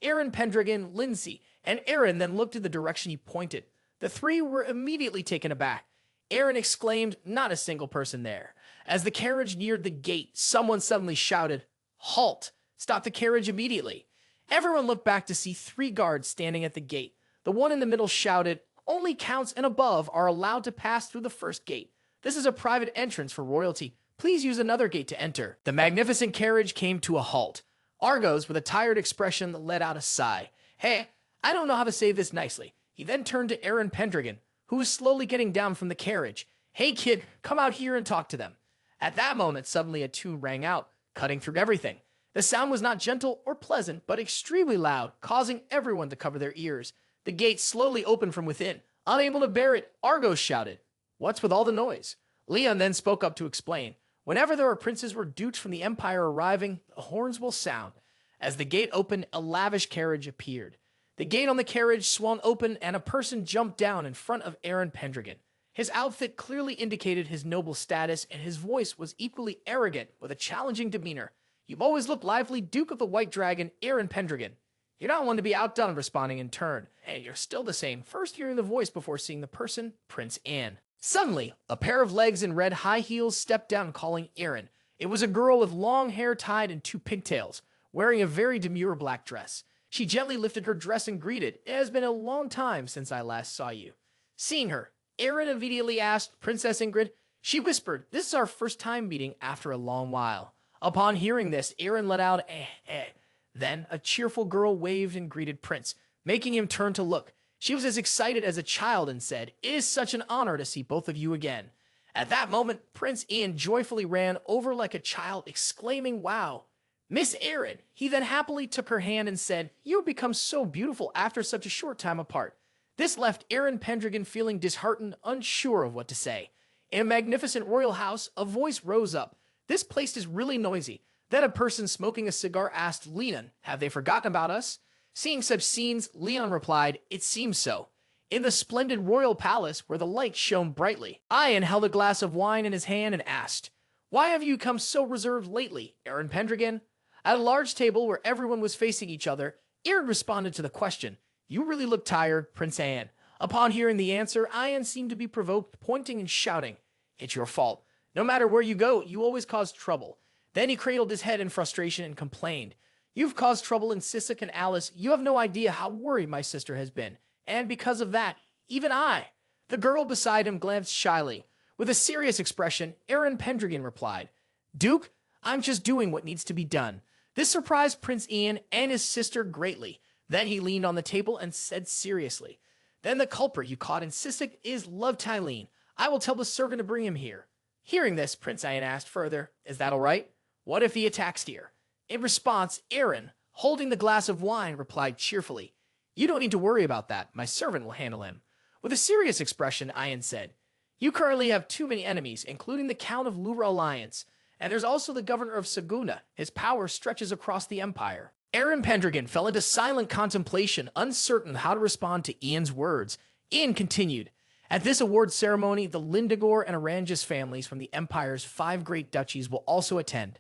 Eren Pendragon, Lindsay, and Eren then looked in the direction he pointed. The 3 were immediately taken aback. Eren exclaimed, Not a single person there. As the carriage neared the gate, someone suddenly shouted, Halt! Stop the carriage immediately. Everyone looked back to see 3 guards standing at the gate. The one in the middle shouted, Only counts and above are allowed to pass through the first gate. This is a private entrance for royalty. Please use another gate to enter. The magnificent carriage came to a halt. Argos, with a tired expression, let out a sigh. Hey, I don't know how to say this nicely. He then turned to Eren Pendragon, who was slowly getting down from the carriage. Hey kid, come out here and talk to them. At that moment, suddenly a tune rang out, cutting through everything. The sound was not gentle or pleasant, but extremely loud, causing everyone to cover their ears. The gate slowly opened from within. Unable to bear it, Argos shouted, What's with all the noise? Leon then spoke up to explain. Whenever there are princes or dukes from the Empire arriving, the horns will sound. As the gate opened, a lavish carriage appeared. The gate on the carriage swung open and a person jumped down in front of Eren Pendragon. His outfit clearly indicated his noble status, and his voice was equally arrogant with a challenging demeanor. You've always looked lively, Duke of the White Dragon, Eren Pendragon. You're not one to be outdone responding in turn, and you're still the same, first hearing the voice before seeing the person, Prince Anne. Suddenly, a pair of legs in red high heels stepped down calling Eren. It was a girl with long hair tied in 2 pigtails, wearing a very demure black dress. She gently lifted her dress and greeted, It has been a long time since I last saw you. Seeing her, Eren immediately asked, Princess Ingrid? She whispered, This is our first time meeting after a long while. Upon hearing this, Eren let out eh. Then a cheerful girl waved and greeted Prince, making him turn to look. She was as excited as a child and said, It is such an honor to see both of you again. At that moment, Prince Ian joyfully ran over like a child, exclaiming, Wow, Miss Eren. He then happily took her hand and said, "You have become so beautiful after such a short time apart." This left Eren Pendragon feeling disheartened, unsure of what to say. In a magnificent royal house, a voice rose up. "This place is really noisy." Then a person smoking a cigar asked Leon, "Have they forgotten about us?" Seeing such scenes, Leon replied, "It seems so." In the splendid royal palace, where the light shone brightly, Ian held a glass of wine in his hand and asked, "Why have you come so reserved lately, Eren Pendragon?" At a large table where everyone was facing each other, Eren responded to the question, "You really look tired, Prince Ian." Upon hearing the answer, Ian seemed to be provoked, pointing and shouting, "It's your fault. No matter where you go, you always cause trouble." Then he cradled his head in frustration and complained, "You've caused trouble in Sisek and Alice. You have no idea how worried my sister has been. And because of that, even I." The girl beside him glanced shyly. With a serious expression, Eren Pendragon replied, "Duke, I'm just doing what needs to be done." This surprised Prince Ian and his sister greatly. Then he leaned on the table and said seriously, "Then the culprit you caught in Sisek is Love Tylene. I will tell the servant to bring him here." Hearing this, Prince Ian asked further, "Is that all right? What if he attacks here?" In response, Eren, holding the glass of wine, replied cheerfully, "You don't need to worry about that. My servant will handle him." With a serious expression, Ian said, "You currently have too many enemies, including the Count of Lura Alliance, and there's also the governor of Saguna. His power stretches across the empire." Eren Pendragon fell into silent contemplation, uncertain how to respond to Ian's words. Ian continued, "At this award ceremony, the Lindagor and Arangis families from the Empire's 5 great duchies will also attend."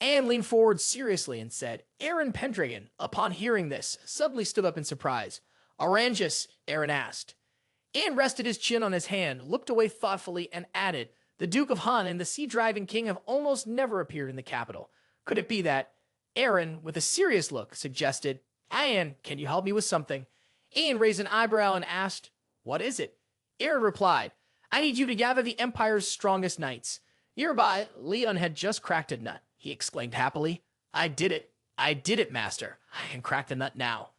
Anne leaned forward seriously and said, "Eren Pendragon." Upon hearing this, suddenly stood up in surprise. "Arangis?" Eren asked. Anne rested his chin on his hand, looked away thoughtfully, and added, "The Duke of Han and the Sea-Driving King have almost never appeared in the capital. Could it be that—" Eren, with a serious look, suggested, "Ian, can you help me with something?" Ian raised an eyebrow and asked, "What is it?" Eren replied, "I need you to gather the Empire's strongest knights." Nearby, Leon had just cracked a nut. He exclaimed happily, I did it, master. I can crack the nut now."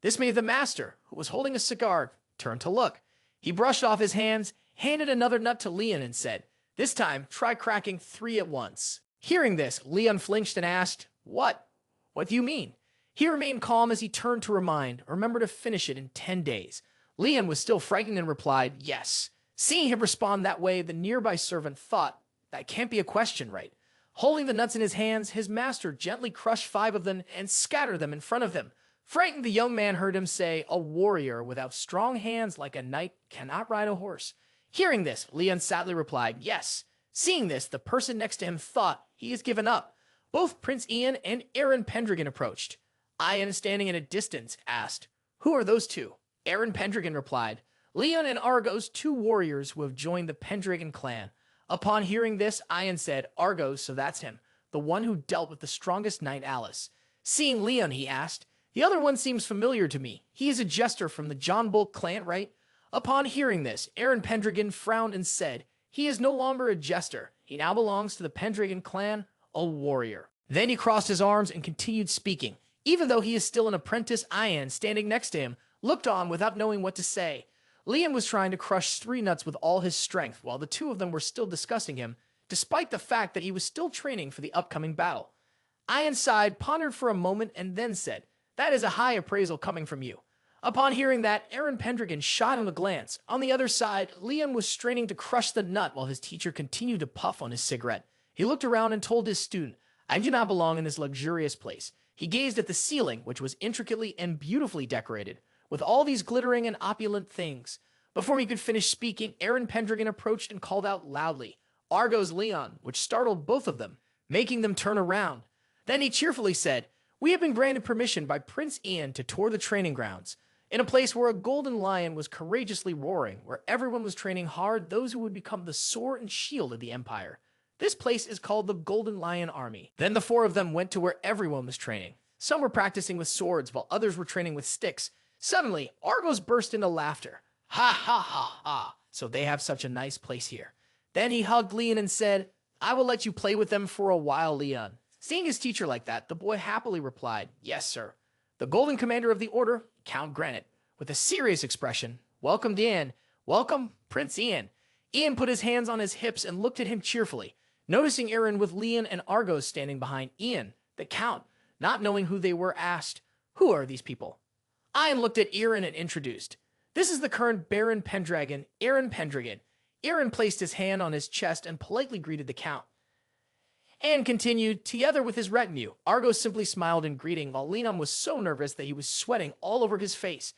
This made the master, who was holding a cigar, turn to look. He brushed off his hands, handed another nut to Leon, and said, "This time, try cracking 3 at once." Hearing this, Leon flinched and asked, "What? What do you mean?" He remained calm as he turned to remember to finish it in 10 days. Leon was still frightened and replied, "Yes." Seeing him respond that way, the nearby servant thought, "That can't be a question, right?" Holding the nuts in his hands, his master gently crushed 5 of them and scattered them in front of him. Frightened, the young man heard him say, "A warrior without strong hands like a knight cannot ride a horse." Hearing this, Leon sadly replied, "Yes." Seeing this, the person next to him thought, "He has given up." Both Prince Ian and Eren Pendragon approached. Ian, standing at a distance, asked, "Who are those two?" Eren Pendragon replied, "Leon and Argos, 2 warriors who have joined the Pendragon clan." Upon hearing this, Ian said, "Argos, so that's him, the one who dealt with the strongest knight, Alice." Seeing Leon, he asked, "The other one seems familiar to me. He is a jester from the John Bulk clan, right?" Upon hearing this, Eren Pendragon frowned and said, "He is no longer a jester. He now belongs to the Pendragon clan, a warrior." Then he crossed his arms and continued speaking. Even though he is still an apprentice, Ian, standing next to him, looked on without knowing what to say. Leon was trying to crush 3 nuts with all his strength, while the 2 of them were still discussing him, despite the fact that he was still training for the upcoming battle. Ian sighed, pondered for a moment, and then said, "That is a high appraisal coming from you." Upon hearing that, Eren Pendragon shot him a glance. On the other side, Leon was straining to crush the nut while his teacher continued to puff on his cigarette. He looked around and told his student, "I do not belong in this luxurious place." He gazed at the ceiling, which was intricately and beautifully decorated, with all these glittering and opulent things. Before he could finish speaking, Eren Pendragon approached and called out loudly, "Argos Leon," which startled both of them, making them turn around. Then he cheerfully said, "We have been granted permission by Prince Ian to tour the training grounds." In a place where a golden lion was courageously roaring, where everyone was training hard those who would become the sword and shield of the Empire. This place is called the Golden Lion Army. Then the 4 of them went to where everyone was training. Some were practicing with swords, while others were training with sticks. Suddenly, Argos burst into laughter. "Ha ha ha ha, so they have such a nice place here." Then he hugged Leon and said, "I will let you play with them for a while, Leon." Seeing his teacher like that, the boy happily replied, "Yes, sir." The Golden Commander of the Order, Count Granite, with a serious expression, welcomed Ian. "Welcome, Prince Ian." Ian put his hands on his hips and looked at him cheerfully. Noticing Eren with Leon and Argos standing behind Ian, The Count, not knowing who they were, asked, "Who are these people?" Ian looked at Eren and introduced, "This is the current Baron Pendragon, Eren Pendragon." Eren placed his hand on his chest and politely greeted the Count, and continued, together with his retinue. Argos simply smiled in greeting, while Leon was so nervous that he was sweating all over his face.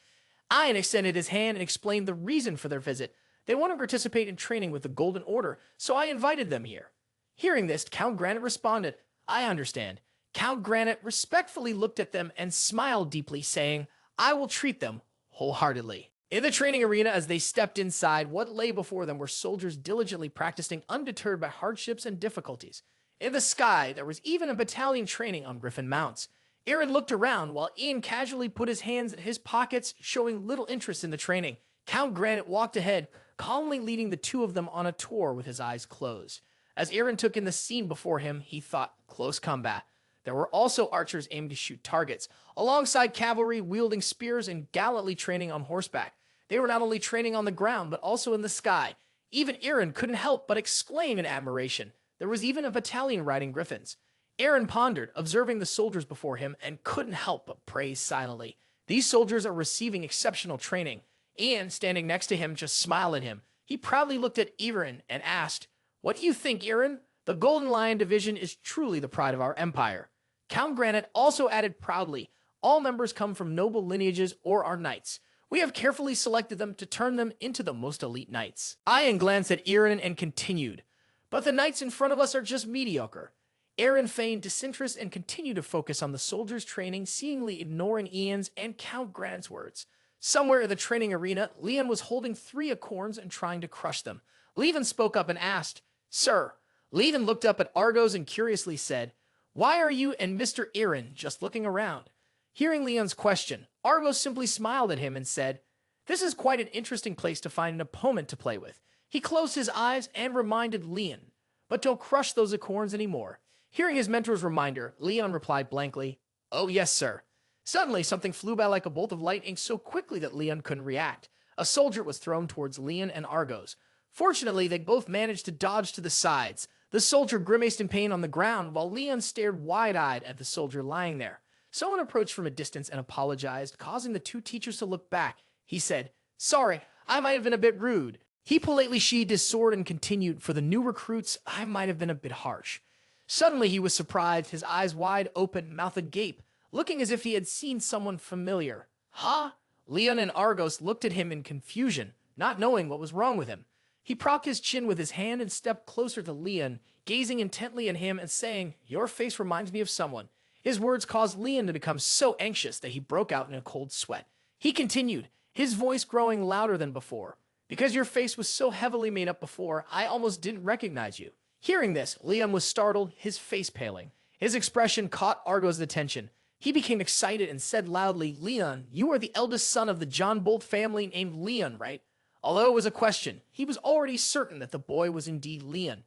Ian extended his hand and explained the reason for their visit. They want to participate in training with the Golden Order, so I invited them here. Hearing this, Count Granite responded, "I understand." Count Granite respectfully looked at them and smiled deeply, saying, "I will treat them wholeheartedly." In the training arena, as they stepped inside, what lay before them were soldiers diligently practicing, undeterred by hardships and difficulties. In the sky, there was even a battalion training on griffin mounts. Eren looked around while Ian casually put his hands in his pockets, showing little interest in the training. Count Granite walked ahead, calmly leading the two of them on a tour with his eyes closed. As Eren took in the scene before him, he thought, close combat. There were also archers aiming to shoot targets, alongside cavalry wielding spears and gallantly training on horseback. They were not only training on the ground, but also in the sky. Even Eren couldn't help but exclaim in admiration. There was even a battalion riding griffins. Eren pondered, observing the soldiers before him, and couldn't help but praise silently. These soldiers are receiving exceptional training. Ian, standing next to him, just smiled at him. He proudly looked at Eren and asked, "What do you think, Eren? The Golden Lion Division is truly the pride of our empire." Count Granite also added proudly, "All members come from noble lineages or are knights. We have carefully selected them to turn them into the most elite knights." Ian glanced at Eren and continued, "But the knights in front of us are just mediocre." Eren feigned disinterest and continued to focus on the soldiers' training, seemingly ignoring Ian's and Count Granite's words. Somewhere in the training arena, Leon was holding 3 acorns and trying to crush them. Levan spoke up and asked, "Sir." Levan looked up at Argos and curiously said, "Why are you and Mr. Eren just looking around?" Hearing Leon's question, Argos simply smiled at him and said, "This is quite an interesting place to find an opponent to play with." He closed his eyes and reminded Leon, "But don't crush those acorns anymore." Hearing his mentor's reminder, Leon replied blankly, "Oh yes, sir." Suddenly, something flew by like a bolt of lightning so quickly that Leon couldn't react. A soldier was thrown towards Leon and Argos. Fortunately, they both managed to dodge to the sides. The soldier grimaced in pain on the ground, while Leon stared wide-eyed at the soldier lying there. Someone approached from a distance and apologized, causing the 2 teachers to look back. He said, "Sorry, I might have been a bit rude." He politely sheathed his sword and continued, "For the new recruits, I might have been a bit harsh." Suddenly, he was surprised, his eyes wide open, mouth agape, looking as if he had seen someone familiar. "Huh?" Leon and Argos looked at him in confusion, not knowing what was wrong with him. He propped his chin with his hand and stepped closer to Leon, gazing intently at him and saying, "Your face reminds me of someone." His words caused Leon to become so anxious that he broke out in a cold sweat. He continued, his voice growing louder than before, "Because your face was so heavily made up before, I almost didn't recognize you." Hearing this, Leon was startled, his face paling. His expression caught Argos' attention. He became excited and said loudly, "Leon, you are the eldest son of the John Bolt family named Leon, right?" Although it was a question, he was already certain that the boy was indeed Leon.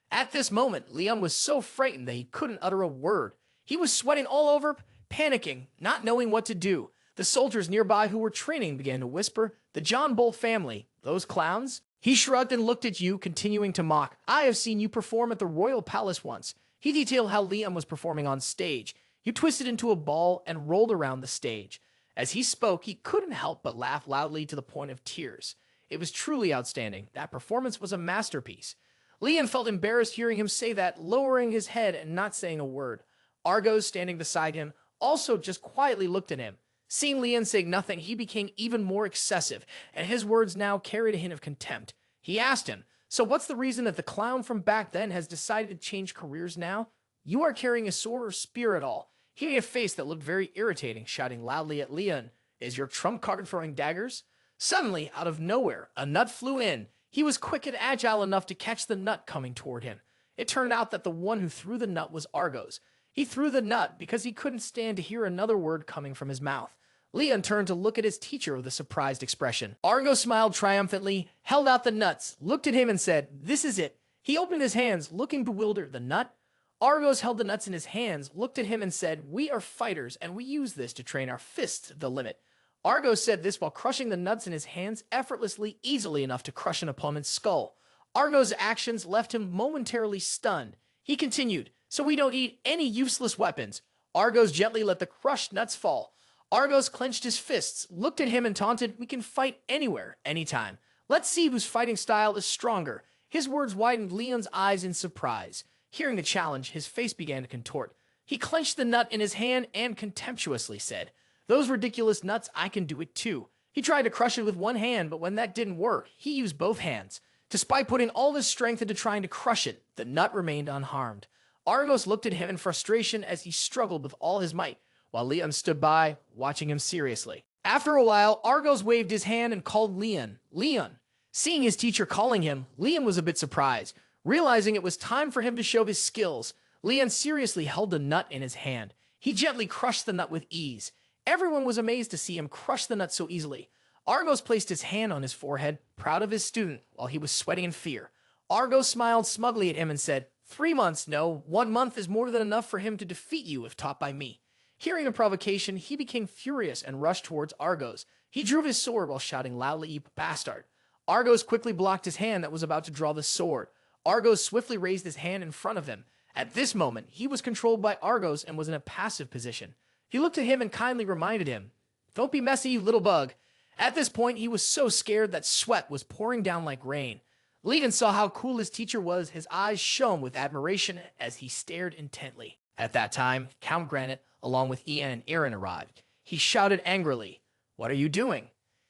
At this moment, Leon was so frightened that he couldn't utter a word. He was sweating all over, panicking, not knowing what to do. The soldiers nearby who were training began to whisper, "The John Bolt family, those clowns?" He shrugged and looked at you, continuing to mock. "I have seen you perform at the royal palace once." He detailed how Leon was performing on stage. You twisted into a ball and rolled around the stage. As he spoke, he couldn't help but laugh loudly to the point of tears. It was truly outstanding. That performance was a masterpiece. Leon felt embarrassed hearing him say that, lowering his head and not saying a word. Argos, standing beside him, also just quietly looked at him. Seeing Leon saying nothing, he became even more excessive, and his words now carried a hint of contempt. He asked him, "So what's the reason that the clown from back then has decided to change careers now? You are carrying a sword or spear at all?" He made a face that looked very irritating, shouting loudly at Leon, "Is your trump card throwing daggers?" Suddenly, out of nowhere, a nut flew in. He was quick and agile enough to catch the nut coming toward him. It turned out that the one who threw the nut was Argos. He threw the nut because he couldn't stand to hear another word coming from his mouth. Leon turned to look at his teacher with a surprised expression. Argos smiled triumphantly, held out the nuts, looked at him and said, "This is it." He opened his hands, looking bewildered. "The nut?" Argos held the nuts in his hands, looked at him and said, "We are fighters, and we use this to train our fists to the limit." Argos said this while crushing the nuts in his hands effortlessly, easily enough to crush an opponent's skull. Argos' actions left him momentarily stunned. He continued, so we don't need any useless weapons. Argos gently let the crushed nuts fall. Argos clenched his fists, looked at him and taunted, "We can fight anywhere, anytime. Let's see whose fighting style is stronger." His words widened Leon's eyes in surprise. Hearing the challenge, his face began to contort. He clenched the nut in his hand and contemptuously said, "Those ridiculous nuts, I can do it too." He tried to crush it with one hand, but when that didn't work, he used both hands. Despite putting all his strength into trying to crush it, the nut remained unharmed. Argos looked at him in frustration as he struggled with all his might, while Leon stood by, watching him seriously. After a while, Argos waved his hand and called Leon. Leon. Seeing his teacher calling him, Leon was a bit surprised. Realizing it was time for him to show his skills, Leon seriously held the nut in his hand. He gently crushed the nut with ease. Everyone was amazed to see him crush the nut so easily. Argos placed his hand on his forehead, proud of his student, while he was sweating in fear. Argos smiled smugly at him and said, 3 months, no, 1 month is more than enough for him to defeat you if taught by me." Hearing the provocation, he became furious and rushed towards Argos. He drew his sword while shouting loudly, "You bastard." Argos quickly blocked his hand that was about to draw the sword. Argos swiftly raised his hand in front of him. At this moment, he was controlled by Argos and was in a passive position. He looked at him and kindly reminded him, "Don't be messy, you little bug." At this point, he was so scared that sweat was pouring down like rain. Leon saw how cool his teacher was. His eyes shone with admiration as he stared intently. At that time, Count Granite, along with Ian and Eren, arrived. He shouted angrily, "What are you doing?"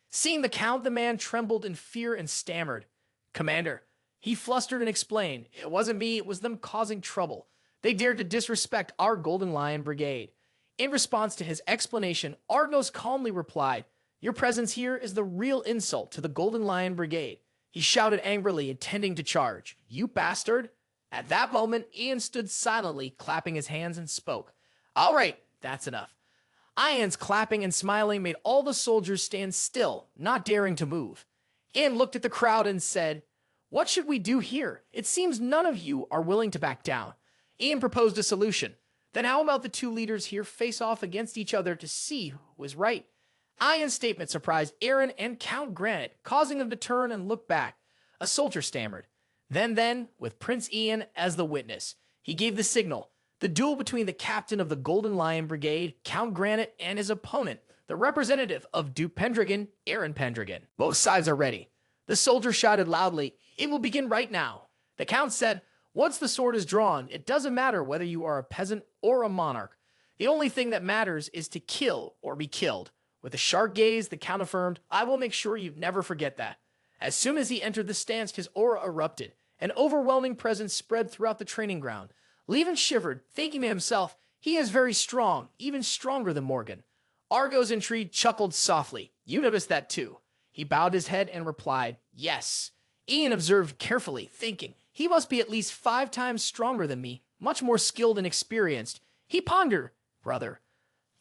Seeing the Count, the man trembled in fear and stammered, "Commander." He flustered and explained, "It wasn't me, it was them causing trouble. They dared to disrespect our Golden Lion Brigade." In response to his explanation, Argos calmly replied, "Your presence here is the real insult to the Golden Lion Brigade." He shouted angrily, intending to charge, "You bastard." At that moment, Ian stood silently, clapping his hands, and spoke, "All right, that's enough." Ian's clapping and smiling made all the soldiers stand still, not daring to move. Ian looked at the crowd and said, "What should we do here? It seems none of you are willing to back down." Ian proposed a solution. "Then how about the two leaders here face off against each other to see who was right?" Ian's statement surprised Eren and Count Granite, causing them to turn and look back. A soldier stammered. Then, with Prince Ian as the witness, he gave the signal. The duel between the captain of the Golden Lion Brigade, Count Granite, and his opponent, the representative of Duke Pendragon, Eren Pendragon. "Both sides are ready." The soldier shouted loudly, "It will begin right now." The Count said, "Once the sword is drawn, it doesn't matter whether you are a peasant or a monarch. The only thing that matters is to kill or be killed." With a sharp gaze, the Count affirmed, "I will make sure you never forget that." As soon as he entered the stance, his aura erupted. An overwhelming presence spread throughout the training ground. Levin shivered, thinking to himself, he is very strong, even stronger than Morgan. Argos, intrigued, chuckled softly. "You noticed that too." He bowed his head and replied, "Yes." Ian observed carefully, thinking, he must be at least 5 times stronger than me, much more skilled and experienced. He pondered, "Brother."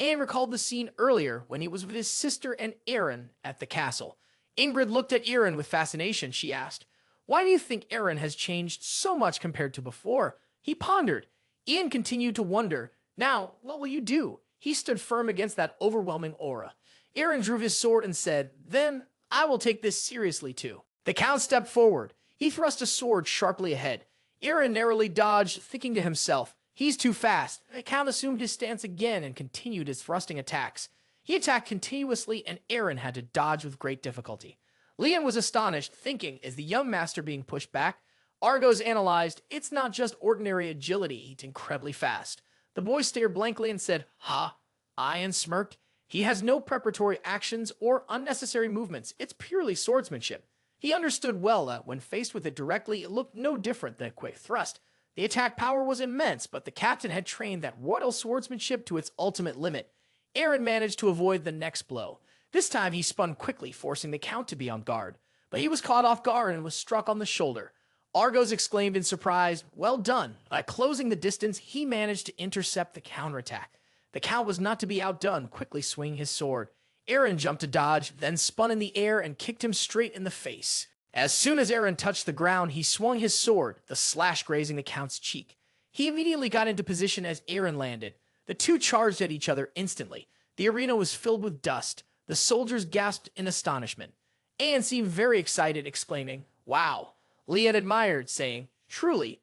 Ian recalled the scene earlier when he was with his sister and Eren at the castle. Ingrid looked at Eren with fascination. She asked, "Why do you think Eren has changed so much compared to before?" He pondered. Ian continued to wonder, "Now, what will you do?" He stood firm against that overwhelming aura. Eren drew his sword and said, "Then I will take this seriously too." The Count stepped forward. He thrust a sword sharply ahead. Eren narrowly dodged, thinking to himself, "He's too fast." The Count assumed his stance again and continued his thrusting attacks. He attacked continuously, and Eren had to dodge with great difficulty. Leon was astonished, thinking, is the young master being pushed back? Argos analyzed, "It's not just ordinary agility, it's incredibly fast." The boy stared blankly and said, "Ha?" Ian smirked. "He has no preparatory actions or unnecessary movements. It's purely swordsmanship." He understood well that when faced with it directly, it looked no different than a quick thrust. The attack power was immense, but the captain had trained that royal swordsmanship to its ultimate limit. Eren managed to avoid the next blow. This time he spun quickly, forcing the Count to be on guard. But he was caught off guard and was struck on the shoulder. Argos exclaimed in surprise, "Well done." By closing the distance, he managed to intercept the counterattack. The Count was not to be outdone, quickly swinging his sword. Eren jumped to dodge, then spun in the air and kicked him straight in the face. As soon as Eren touched the ground, he swung his sword, the slash grazing the Count's cheek. He immediately got into position as Eren landed. The two charged at each other instantly. The arena was filled with dust. The soldiers gasped in astonishment. Aang seemed very excited, exclaiming, "Wow." Leon admired, saying, truly,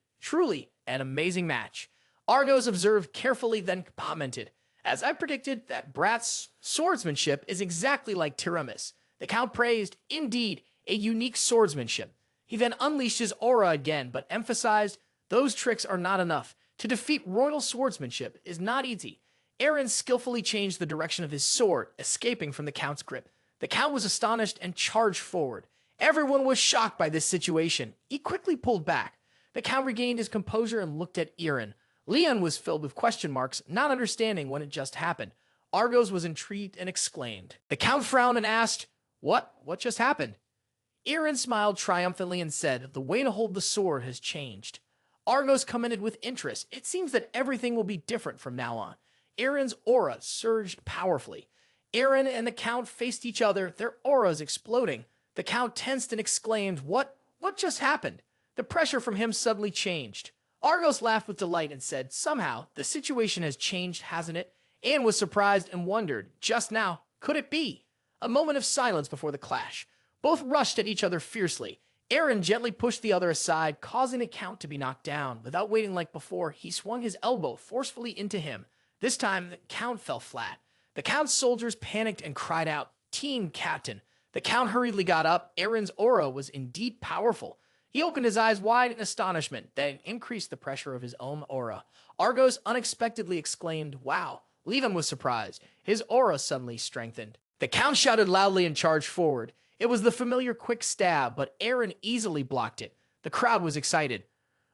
an amazing match." Argos observed carefully, then commented, "As I predicted, that brat's swordsmanship is exactly like Tiramis." The Count praised, "Indeed, a unique swordsmanship." He then unleashed his aura again, but emphasized, "Those tricks are not enough. To defeat royal swordsmanship is not easy." Eren skillfully changed the direction of his sword, escaping from the Count's grip. The Count was astonished and charged forward. Everyone was shocked by this situation. He quickly pulled back. The Count regained his composure and looked at Eren. Leon was filled with question marks, not understanding what had just happened. Argos was intrigued and exclaimed. The Count frowned and asked, What just happened?" Eren smiled triumphantly and said, "The way to hold the sword has changed." Argos commented with interest. "It seems that everything will be different from now on." Eren's aura surged powerfully. Eren and the Count faced each other, their auras exploding. The Count tensed and exclaimed, What just happened?" The pressure from him suddenly changed. Argos laughed with delight and said, "Somehow, the situation has changed, hasn't it?" Anne was surprised and wondered, just now, could it be? A moment of silence before the clash. Both rushed at each other fiercely. Eren gently pushed the other aside, causing the Count to be knocked down. Without waiting like before, he swung his elbow forcefully into him. This time, the Count fell flat. The Count's soldiers panicked and cried out, "Team Captain!" The Count hurriedly got up. Eren's aura was indeed powerful. He opened his eyes wide in astonishment, then increased the pressure of his own aura. Argos unexpectedly exclaimed, "Wow!" Levan was surprised. His aura suddenly strengthened. The Count shouted loudly and charged forward. It was the familiar quick stab, but Eren easily blocked it. The crowd was excited.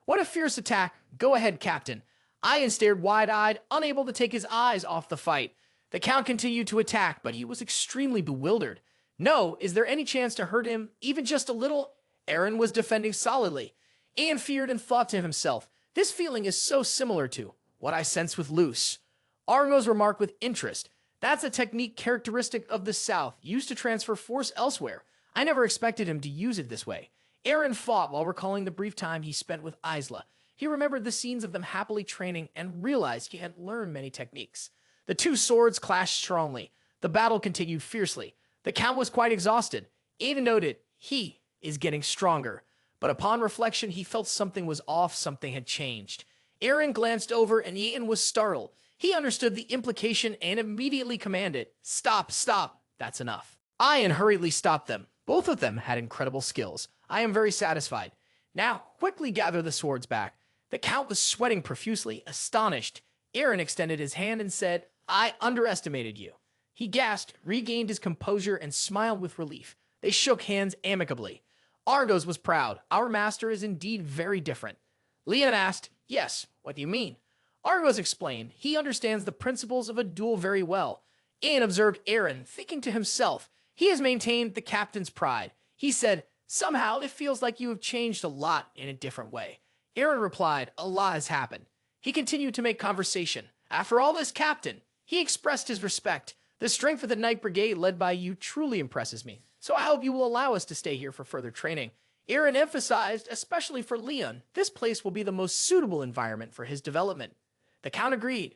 "What a fierce attack! Go ahead, Captain." Ian stared wide-eyed, unable to take his eyes off the fight. The Count continued to attack, but he was extremely bewildered. "No, is there any chance to hurt him, even just a little?" Eren was defending solidly. Ian feared and thought to himself, "This feeling is so similar to what I sense with Luce." Argos remarked with interest, "That's a technique characteristic of the South, used to transfer force elsewhere. I never expected him to use it this way." Eren fought while recalling the brief time he spent with Isla. He remembered the scenes of them happily training and realized he had learned many techniques. The two swords clashed strongly. The battle continued fiercely. The Count was quite exhausted. Aiden noted, "He is getting stronger." But upon reflection, he felt something was off, something had changed. Eren glanced over and Aiden was startled. He understood the implication and immediately commanded, "Stop, stop, that's enough." Ian hurriedly stopped them. Both of them had incredible skills. I am very satisfied. Now, quickly gather the swords back. The Count was sweating profusely, astonished. Eren extended his hand and said, "I underestimated you." He gasped, regained his composure, and smiled with relief. They shook hands amicably. Argos was proud. "Our master is indeed very different." Leon asked, "Yes, what do you mean?" Argos explained, "He understands the principles of a duel very well." Ian observed Eren, thinking to himself, "He has maintained the captain's pride." He said, "Somehow it feels like you have changed a lot in a different way." Eren replied, "A lot has happened." He continued to make conversation. "After all this, Captain," he expressed his respect. "The strength of the Night Brigade led by you truly impresses me, so I hope you will allow us to stay here for further training." Eren emphasized, especially for Leon, this place will be the most suitable environment for his development. The Count agreed.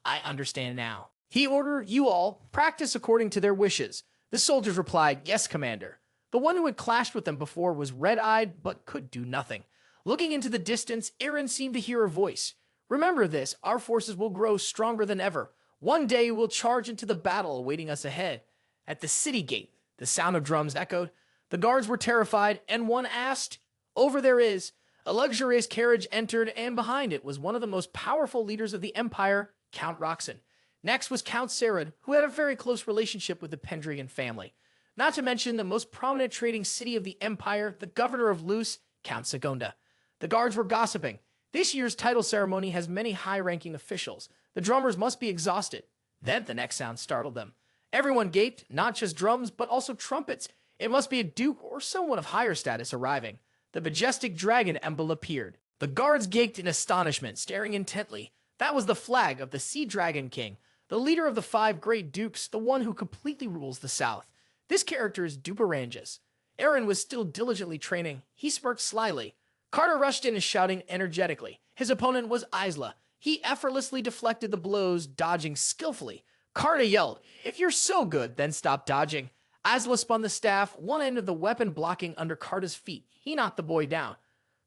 "I understand now." He ordered you all practice according to their wishes. The soldiers replied, "Yes, Commander." The one who had clashed with them before was red-eyed but could do nothing. Looking into the distance, Eren seemed to hear a voice. "Remember this, our forces will grow stronger than ever. One day we'll charge into the battle awaiting us ahead." At the city gate, the sound of drums echoed. The guards were terrified, and one asked, "Over there is." A luxurious carriage entered, and behind it was one of the most powerful leaders of the Empire, Count Roxon. Next was Count Serad, who had a very close relationship with the Pendragon family. Not to mention the most prominent trading city of the Empire, the governor of Luce, Count Segunda. The guards were gossiping. This year's title ceremony has many high-ranking officials. The drummers must be exhausted. Then the next sound startled them. Everyone gaped, not just drums, but also trumpets. It must be a duke or someone of higher status arriving. The majestic dragon emblem appeared. The guards gaped in astonishment, staring intently. That was the flag of the Sea Dragon King, the leader of the 5 great dukes, the one who completely rules the south. This character is Duperangus. Eren was still diligently training. He smirked slyly. Carter rushed in, shouting energetically. His opponent was Isla. He effortlessly deflected the blows, dodging skillfully. Carter yelled, "If you're so good, then stop dodging." Isla spun the staff, one end of the weapon blocking under Carter's feet. He knocked the boy down.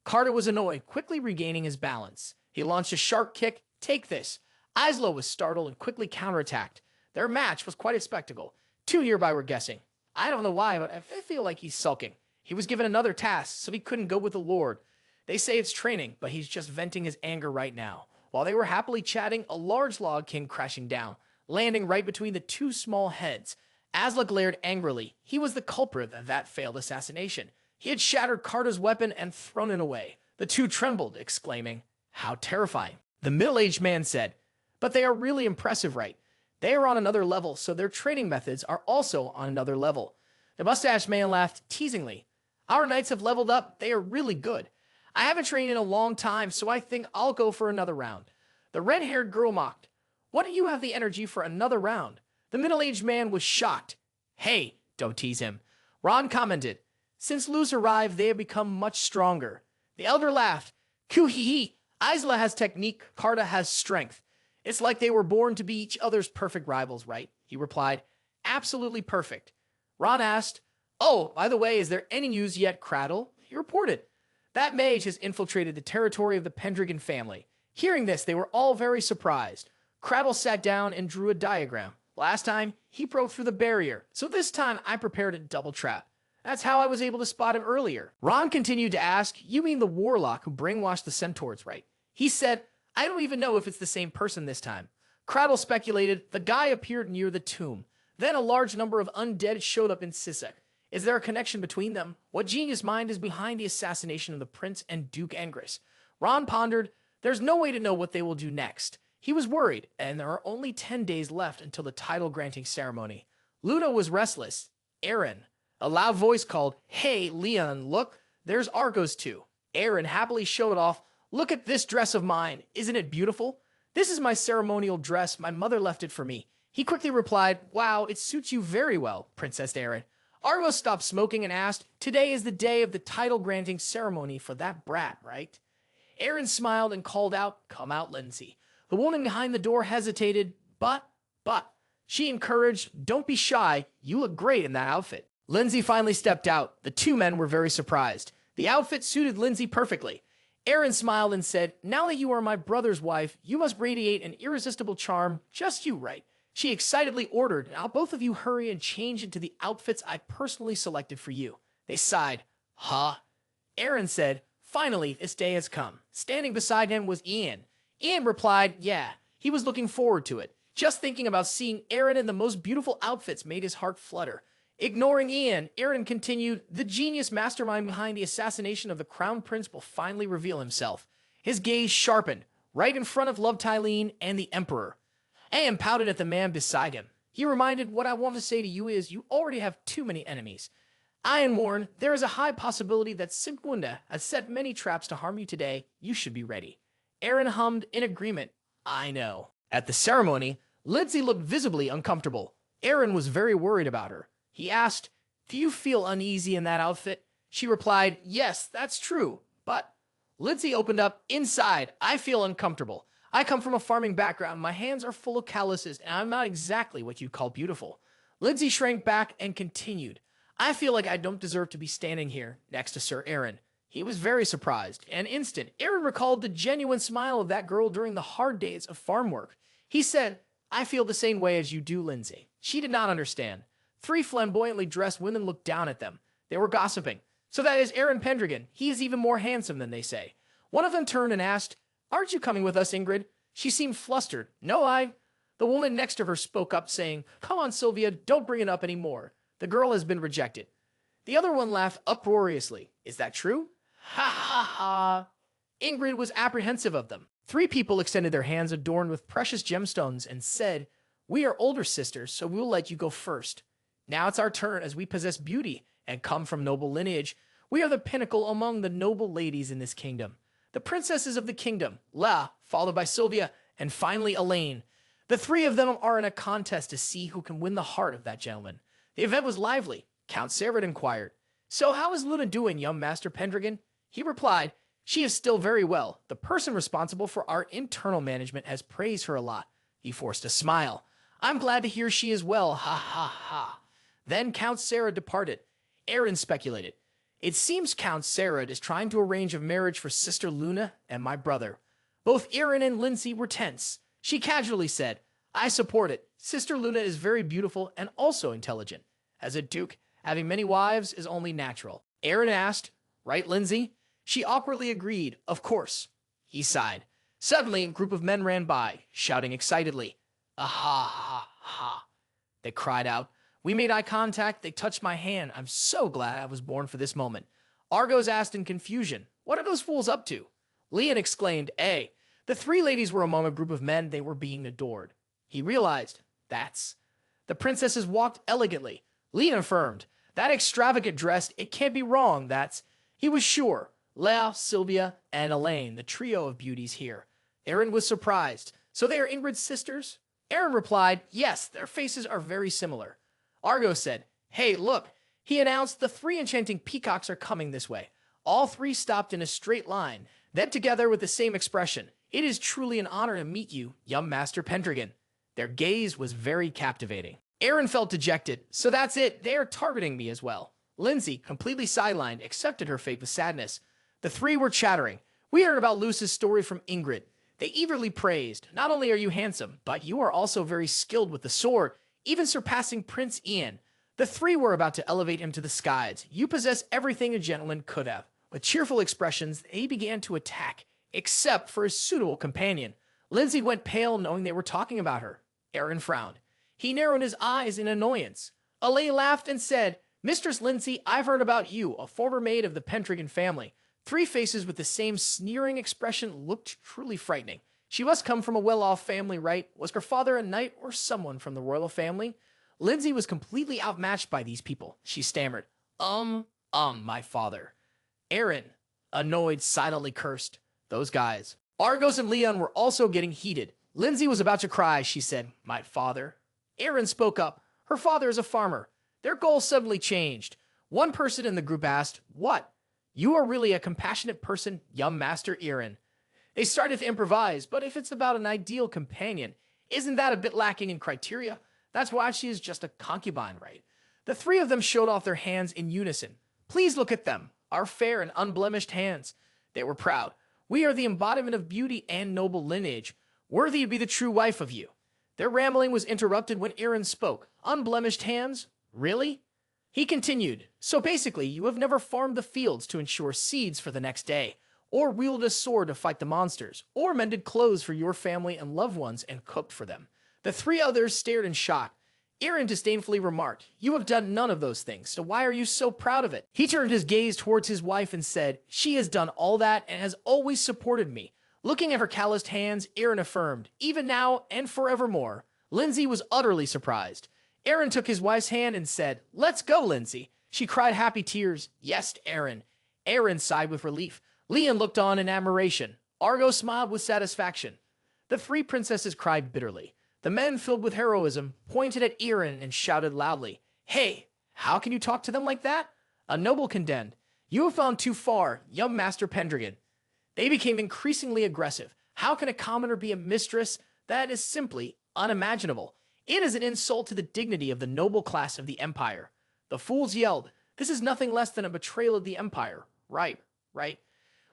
Carter was annoyed, quickly regaining his balance. He launched a sharp kick, Take this. Isla was startled and quickly counterattacked. Their match was quite a spectacle. 2 nearby were guessing. I don't know why, but I feel like he's sulking. He was given another task, so he couldn't go with the Lord. They say it's training, but he's just venting his anger right now. While they were happily chatting, a large log came crashing down, landing right between the two small heads. Asla glared angrily. He was the culprit of that failed assassination. He had shattered Carter's weapon and thrown it away. The two trembled, exclaiming, "How terrifying." The middle-aged man said, "But they are really impressive, right? They are on another level, so their training methods are also on another level." The mustache man laughed teasingly. "Our knights have leveled up. They are really good. I haven't trained in a long time, so I think I'll go for another round." The red-haired girl mocked, "What do you have the energy for another round?" The middle-aged man was shocked. "Hey, don't tease him." Ron commented, "Since Luz arrived, they have become much stronger." The elder laughed. "Kuhihi, Isla has technique, Carta has strength. It's like they were born to be each other's perfect rivals, right?" He replied, "Absolutely perfect." Ron asked, "Oh, by the way, is there any news yet, Cradle?" He reported, "That mage has infiltrated the territory of the Pendragon family." Hearing this, they were all very surprised. Cradle sat down and drew a diagram. Last time, he broke through the barrier, so this time I prepared a double trap. That's how I was able to spot him earlier. Ron continued to ask, "You mean the warlock who brainwashed the centaurs, right?" He said, "I don't even know if it's the same person this time." Cradle speculated, "The guy appeared near the tomb. Then a large number of undead showed up in Sisek. Is there a connection between them? What genius mind is behind the assassination of the prince and Duke Engris?" Ron pondered, "There's no way to know what they will do next." He was worried, and there are only 10 days left until the title-granting ceremony. Luna was restless. Eren. A loud voice called, "Hey, Leon, look, there's Argos too." Eren happily showed off, "Look at this dress of mine. Isn't it beautiful? This is my ceremonial dress. My mother left it for me." He quickly replied, "Wow, it suits you very well, Princess Eren." Argos stopped smoking and asked, "Today is the day of the title-granting ceremony for that brat, right?" Eren smiled and called out, "Come out, Lindsay." The woman behind the door hesitated, but, she encouraged, "Don't be shy. You look great in that outfit." Lindsay finally stepped out. The two men were very surprised. The outfit suited Lindsay perfectly. Eren smiled and said, "Now that you are my brother's wife, you must radiate an irresistible charm. Just you, right?" She excitedly ordered, "Now both of you hurry and change into the outfits I personally selected for you." They sighed. "Huh?" Eren said, "Finally, this day has come." Standing beside him was Ian. Ian replied, "Yeah, he was looking forward to it. Just thinking about seeing Eren in the most beautiful outfits made his heart flutter." Ignoring Ian, Eren continued, "The genius mastermind behind the assassination of the Crown Prince will finally reveal himself." His gaze sharpened, right in front of Love Tylene and the Emperor. Aang pouted at the man beside him. He reminded, "What I want to say to you is, you already have too many enemies. Ian warned, there is a high possibility that Sigmunda has set many traps to harm you today. You should be ready." Eren hummed in agreement, "I know." At the ceremony, Lindsay looked visibly uncomfortable. Eren was very worried about her. He asked, "Do you feel uneasy in that outfit?" She replied, "Yes, that's true, but..." Lindsay opened up, "Inside, I feel uncomfortable. I come from a farming background. My hands are full of calluses, and I'm not exactly what you'd call beautiful." Lindsay shrank back and continued, "I feel like I don't deserve to be standing here next to Sir Eren." He was very surprised. An instant, Eren recalled the genuine smile of that girl during the hard days of farm work. He said, "I feel the same way as you do, Lindsay." She did not understand. 3 flamboyantly dressed women looked down at them. They were gossiping. "So that is Eren Pendragon. He is even more handsome than they say." One of them turned and asked, "Aren't you coming with us, Ingrid?" She seemed flustered. "No, The woman next to her spoke up, saying, "Come on, Sylvia, don't bring it up anymore. The girl has been rejected." The other one laughed uproariously. "Is that true?" "Ha ha ha." Ingrid was apprehensive of them. 3 people extended their hands adorned with precious gemstones and said, "We are older sisters, so we will let you go first. Now it's our turn, as we possess beauty and come from noble lineage. We are the pinnacle among the noble ladies in this kingdom. The princesses of the kingdom, La, followed by Sylvia, and finally Elaine. The 3 of them are in a contest to see who can win the heart of that gentleman." The event was lively. Count Sarah inquired, "So how is Luna doing, young Master Pendragon?" He replied, "She is still very well. The person responsible for our internal management has praised her a lot." He forced a smile. "I'm glad to hear she is well, ha ha ha." Then Count Sarah departed. Eren speculated, "It seems Count Sarah is trying to arrange a marriage for Sister Luna and my brother." Both Eren and Lindsay were tense. She casually said, I support it. Sister Luna is very beautiful and also intelligent. As a duke, having many wives is only natural. Eren asked, right, Lindsay? She awkwardly agreed, of course. He sighed. Suddenly, a group of men ran by, shouting excitedly, "Aha, ha, ha." They cried out. We made eye contact. They touched my hand. I'm so glad I was born for this moment. Argos asked in confusion, what are those fools up to? Leon exclaimed, "Hey." The three ladies were among a group of men. They were being adored. He realized, that's. The princesses walked elegantly. Leon affirmed, that extravagant dress, it can't be wrong, that's. He was sure. Leia, Sylvia, and Elaine, the trio of beauties here. Eren was surprised. So they are Ingrid's sisters? Eren replied, yes, their faces are very similar. Argos said, hey, look. He announced the 3 enchanting peacocks are coming this way. All 3 stopped in a straight line, then together with the same expression. It is truly an honor to meet you, young Master Pendragon. Their gaze was very captivating. Eren felt dejected. So that's it. They are targeting me as well. Lindsay, completely sidelined, accepted her fate with sadness. The 3 were chattering. We heard about Luce's story from Ingrid. They eagerly praised, not only are you handsome, but you are also very skilled with the sword, even surpassing Prince Ian. The 3 were about to elevate him to the skies. You possess everything a gentleman could have. With cheerful expressions, they began to attack, except for his suitable companion. Lindsay went pale knowing they were talking about her. Eren frowned. He narrowed his eyes in annoyance. Alay laughed and said, Mistress Lindsay, I've heard about you, a former maid of the Pendragon family. 3 faces with the same sneering expression looked truly frightening. She must come from a well-off family, right? Was her father a knight or someone from the royal family? Lindsay was completely outmatched by these people. She stammered, my father. Eren, annoyed, silently cursed. Those guys. Argos and Leon were also getting heated. Lindsay was about to cry. She said, my father. Eren spoke up. Her father is a farmer. Their goal suddenly changed. One person in the group asked, what? You are really a compassionate person, young Master Eren. They started to improvise, but if it's about an ideal companion, isn't that a bit lacking in criteria? That's why she is just a concubine, right? The 3 of them showed off their hands in unison. Please look at them, our fair and unblemished hands. They were proud. We are the embodiment of beauty and noble lineage, worthy to be the true wife of you. Their rambling was interrupted when Eren spoke. Unblemished hands? Really? He continued, so basically you have never farmed the fields to ensure seeds for the next day, or wielded a sword to fight the monsters, or mended clothes for your family and loved ones and cooked for them. The 3 others stared in shock. Eren disdainfully remarked, you have done none of those things, so why are you so proud of it? He turned his gaze towards his wife and said, she has done all that and has always supported me. Looking at her calloused hands, Eren affirmed, even now and forevermore. Lindsay was utterly surprised. Eren took his wife's hand and said, let's go, Lindsay. She cried happy tears. Yes, Eren. Eren sighed with relief. Leon looked on in admiration. Argo smiled with satisfaction. The 3 princesses cried bitterly. The men, filled with heroism, pointed at Eren and shouted loudly, hey, how can you talk to them like that? A noble condemned. You have gone too far, young Master Pendragon. They became increasingly aggressive. How can a commoner be a mistress? That is simply unimaginable. It is an insult to the dignity of the noble class of the Empire. The fools yelled, this is nothing less than a betrayal of the Empire. Right.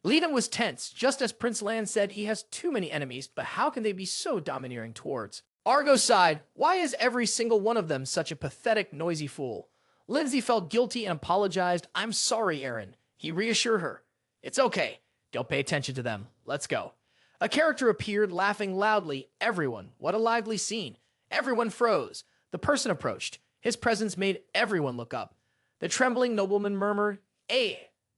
Leon was tense, just as Prince Lan said he has too many enemies, but how can they be so domineering towards? Argo sighed, why is every single one of them such a pathetic, noisy fool? Lindsay felt guilty and apologized. I'm sorry, Eren. He reassured her. It's okay. Don't pay attention to them. Let's go. A character appeared, laughing loudly. Everyone. What a lively scene. Everyone froze. The person approached. His presence made everyone look up. The trembling nobleman murmured,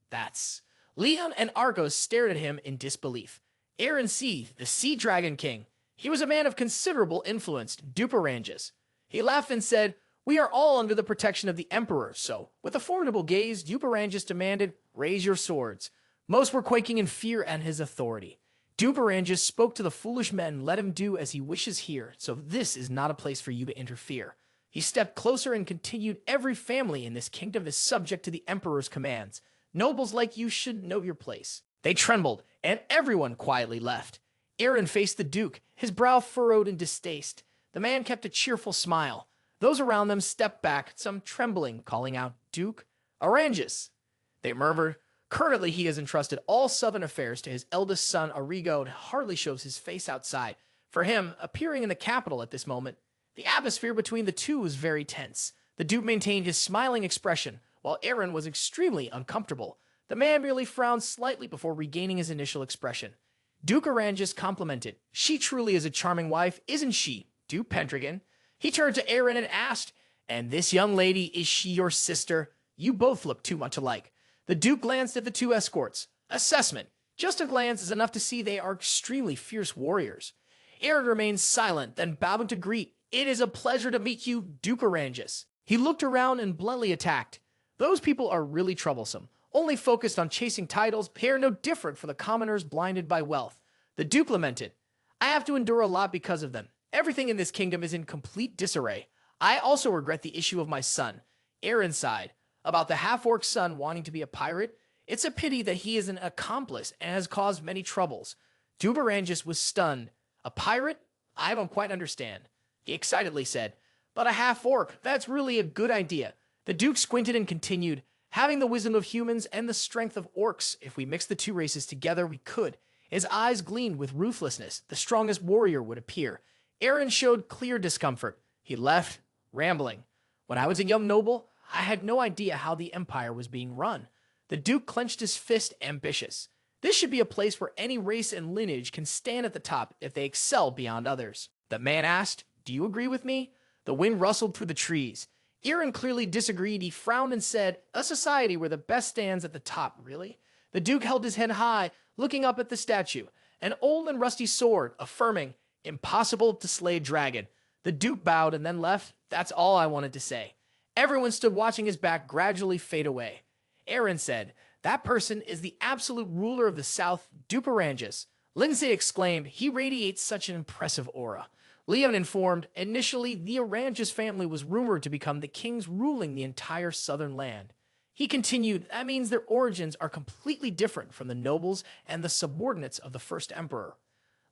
that's. Leon and Argos stared at him in disbelief. Eren seethed, the Sea Dragon King. He was a man of considerable influence, Duperanges. He laughed and said, we are all under the protection of the Emperor, so, with a formidable gaze, Duperanges demanded, raise your swords. Most were quaking in fear at his authority. Duperanges spoke to the foolish men, let him do as he wishes here, so this is not a place for you to interfere. He stepped closer and continued, every family in this kingdom is subject to the Emperor's commands. Nobles like you should know your place. They trembled, and everyone quietly left. Eren faced the Duke, his brow furrowed in distaste. The man kept a cheerful smile. Those around them stepped back, some trembling, calling out, Duke, Oranges. They murmured, Currently, he has entrusted all southern affairs to his eldest son, Arrigo, and hardly shows his face outside. For him, appearing in the capital at this moment, the atmosphere between the two was very tense. The Duke maintained his smiling expression, while Eren was extremely uncomfortable. The man merely frowned slightly before regaining his initial expression. Duke Oranges complimented. She truly is a charming wife, isn't she, Duke Pendragon? He turned to Eren and asked, "And this young lady, is she your sister? You both look too much alike." The Duke glanced at the two escorts. Assessment. Just a glance is enough to see they are extremely fierce warriors. Eren remained silent, then bowing to greet. "It is a pleasure to meet you, Duke Oranges." He looked around and bluntly attacked. Those people are really troublesome. Only focused on chasing titles, they are no different from the commoners blinded by wealth. The Duke lamented, "I have to endure a lot because of them. Everything in this kingdom is in complete disarray. I also regret the issue of my son." Eren sighed. About the half-orc son wanting to be a pirate, it's a pity that he is an accomplice and has caused many troubles. Duke Oranges was stunned. "A pirate? I don't quite understand." He excitedly said, "But a half-orc, that's really a good idea." The Duke squinted and continued, "Having the wisdom of humans and the strength of orcs, if we mix the two races together, we could." His eyes gleamed with ruthlessness. The strongest warrior would appear. Eren showed clear discomfort. He left, rambling. "When I was a young noble, I had no idea how the Empire was being run." The Duke clenched his fist, ambitious. "This should be a place where any race and lineage can stand at the top if they excel beyond others." The man asked, "Do you agree with me?" The wind rustled through the trees. Eren clearly disagreed. He frowned and said, "A society where the best stands at the top, really?" The Duke held his head high, looking up at the statue, an old and rusty sword, affirming, "Impossible to slay dragon." The Duke bowed and then left. That's all I wanted to say. Everyone stood watching his back gradually fade away. Eren said, "That person is the absolute ruler of the South, Duke Oranges." Lindsay exclaimed, "He radiates such an impressive aura." Leon informed, "Initially, the Oranges family was rumored to become the kings ruling the entire southern land." He continued, "That means their origins are completely different from the nobles and the subordinates of the first emperor."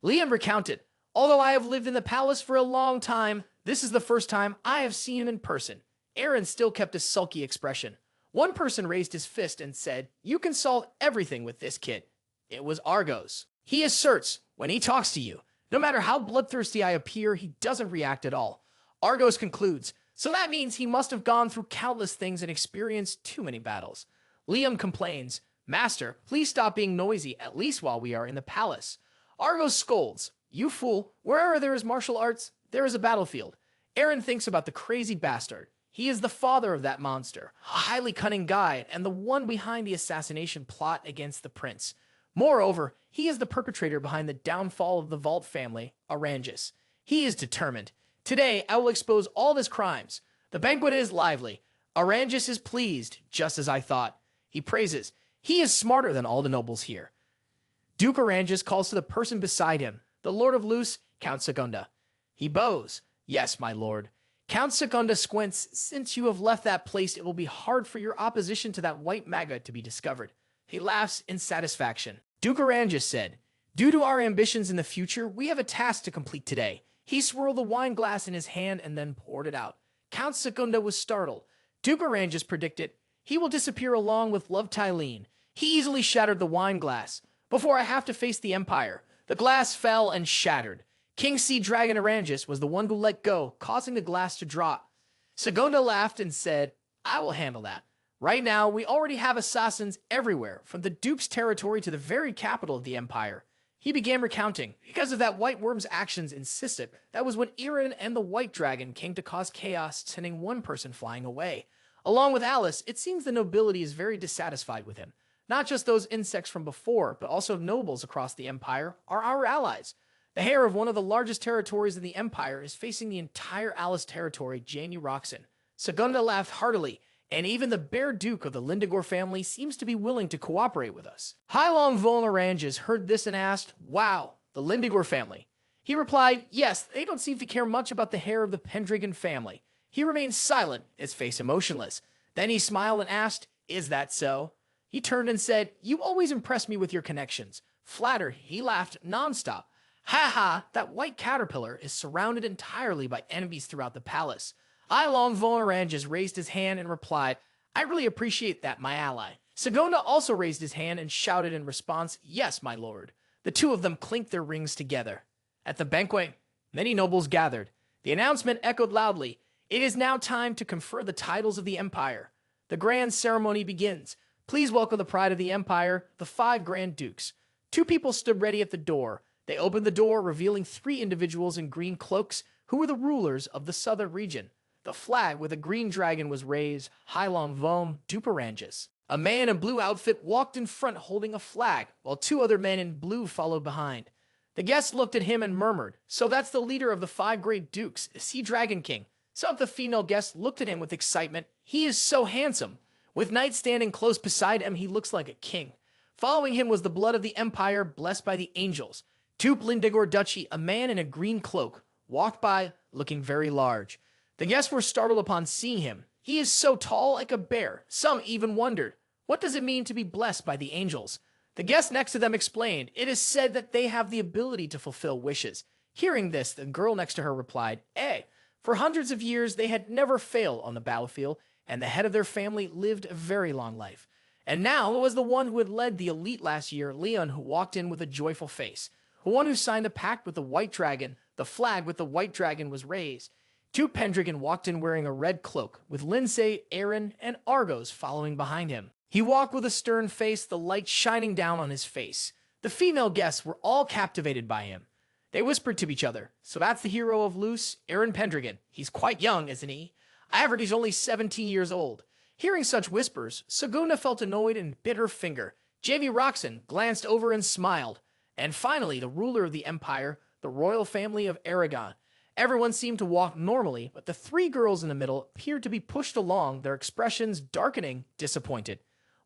Leon recounted, "Although I have lived in the palace for a long time, this is the first time I have seen him in person." Eren still kept a sulky expression. One person raised his fist and said, "You can solve everything with this kid." It was Argos. "He asserts, when he talks to you, no matter how bloodthirsty I appear, he doesn't react at all." Argos concludes, "So that means he must have gone through countless things and experienced too many battles." Liam complains, "Master, please stop being noisy, at least while we are in the palace." Argos scolds, "You fool, wherever there is martial arts, there is a battlefield." Eren thinks about the crazy bastard. He is the father of that monster, a highly cunning guy, and the one behind the assassination plot against the prince. Moreover, he is the perpetrator behind the downfall of the Vault family, Oranges. He is determined. "Today, I will expose all his crimes. The banquet is lively. Oranges is pleased, just as I thought." He praises, "He is smarter than all the nobles here." Duke Oranges calls to the person beside him, the Lord of Luce, Count Segunda. He bows, "Yes, my lord." Count Segunda squints, "Since you have left that place, it will be hard for your opposition to that white maga to be discovered." He laughs in satisfaction. Duke Oranges said, "Due to our ambitions in the future, we have a task to complete today." He swirled the wine glass in his hand and then poured it out. Count Segunda was startled. Duke Oranges predicted, "He will disappear along with Love Tylene." He easily shattered the wine glass. "Before I have to face the Empire." The glass fell and shattered. King Sea Dragon Oranges was the one who let go, causing the glass to drop. Segunda laughed and said, "I will handle that. Right now, we already have assassins everywhere, from the Duke's territory to the very capital of the Empire." He began recounting. Because of that White Worm's actions insisted, that was when Eren and the White Dragon came to cause chaos, sending one person flying away. Along with Alice, it seems the nobility is very dissatisfied with him. Not just those insects from before, but also nobles across the Empire are our allies. The heir of one of the largest territories in the Empire is facing the entire Alice territory, Janie Roxon. Segunda laughed heartily, and even the Bear Duke of the Lindigor family seems to be willing to cooperate with us. Hylong Von Oranges heard this and asked, "Wow, the Lindigor family?" He replied, "Yes, they don't seem to care much about the heir of the Pendragon family." He remained silent, his face emotionless. Then he smiled and asked, "Is that so?" He turned and said, "You always impress me with your connections." Flattered, he laughed nonstop. "Ha ha, that white caterpillar is surrounded entirely by enemies throughout the palace." Ilong Von Oranges raised his hand and replied, "I really appreciate that, my ally. Sagona also raised his hand and shouted in response, "Yes, my lord." The two of them clinked their rings together. At the banquet, many nobles gathered. The announcement echoed loudly. It is now time to confer the titles of the Empire. The grand ceremony begins. Please welcome the pride of the Empire, the 5 Grand Dukes. 2 people stood ready at the door. They opened the door, revealing 3 individuals in green cloaks who were the rulers of the southern region. The flag with a green dragon was raised, Hylon Vom Duperanges. A man in blue outfit walked in front holding a flag, while 2 other men in blue followed behind. The guests looked at him and murmured, "So that's the leader of the 5 Great Dukes, is he Dragon King?" Some of the female guests looked at him with excitement. "He is so handsome. With knights standing close beside him, he looks like a king." Following him was the blood of the Empire, blessed by the angels. To Blindigor Duchy, a man in a green cloak walked by, looking very large. The guests were startled upon seeing him. He is so tall, like a bear. Some even wondered, what does it mean to be blessed by the angels? The guest next to them explained, it is said that they have the ability to fulfill wishes. Hearing this, the girl next to her replied, for hundreds of years they had never failed on the battlefield, and the head of their family lived a very long life. And now it was the one who had led the elite last year, Leon, who walked in with a joyful face. The one who signed the pact with the white dragon. The flag with the white dragon was raised. To Pendragon walked in wearing a red cloak, with Lindsay, Eren, and Argos following behind him. He walked with a stern face, the light shining down on his face. The female guests were all captivated by him. They whispered to each other, "So that's the hero of Luce, Eren Pendragon. He's quite young, isn't he? I heard he's only 17 years old." Hearing such whispers, Saguna felt annoyed and bit her finger. Jamie Roxon glanced over and smiled. And finally, the ruler of the Empire, the royal family of Aragon. Everyone seemed to walk normally, but the 3 girls in the middle appeared to be pushed along, their expressions darkening, disappointed.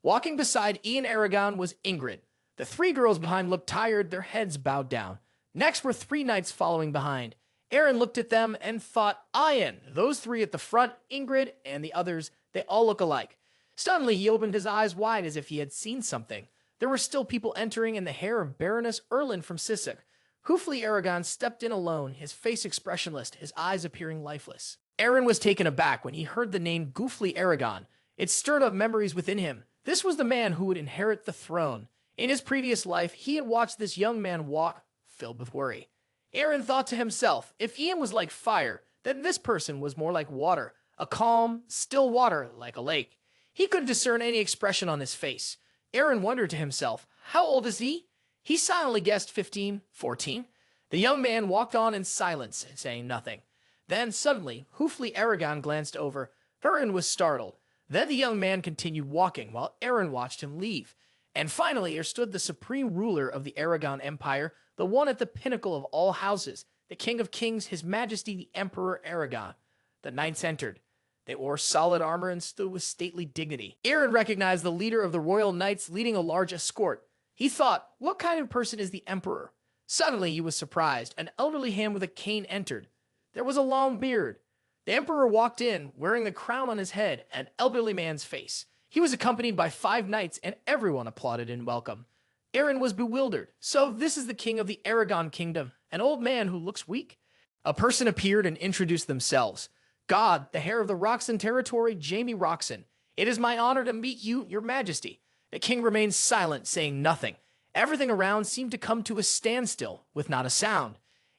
Walking beside Ian Aragon was Ingrid. The 3 girls behind looked tired, their heads bowed down. Next were 3 knights following behind. Eren looked at them and thought, Ian, those 3 at the front, Ingrid, and the others, they all look alike. Suddenly, he opened his eyes wide as if he had seen something. There were still people entering in the hair of Baroness Erlin from Sisek. Hoofly Aragon stepped in alone, his face expressionless, his eyes appearing lifeless. Eren was taken aback when he heard the name Goofly Aragon. It stirred up memories within him. This was the man who would inherit the throne. In his previous life, he had watched this young man walk, filled with worry. Eren thought to himself, if Ian was like fire, then this person was more like water, a calm, still water like a lake. He couldn't discern any expression on his face. Eren wondered to himself, how old is he? He silently guessed 15, 14. The young man walked on in silence, saying nothing. Then, suddenly, Hoofly Aragon glanced over. Eren was startled. Then the young man continued walking, while Eren watched him leave. And finally, there stood the supreme ruler of the Aragon Empire, the one at the pinnacle of all houses, the King of Kings, His Majesty the Emperor Aragon. The knights entered. They wore solid armor and stood with stately dignity. Eren recognized the leader of the royal knights leading a large escort. He thought, what kind of person is the Emperor? Suddenly, he was surprised. An elderly man with a cane entered. There was a long beard. The Emperor walked in, wearing the crown on his head, an elderly man's face. He was accompanied by 5 knights, and everyone applauded in welcome. Eren was bewildered. So this is the king of the Aragon Kingdom, an old man who looks weak? A person appeared and introduced themselves. God, the heir of the Roxon territory, Jamie Roxon. It is my honor to meet you, your majesty. The king remained silent, saying nothing. Everything around seemed to come to a standstill, with not a sound.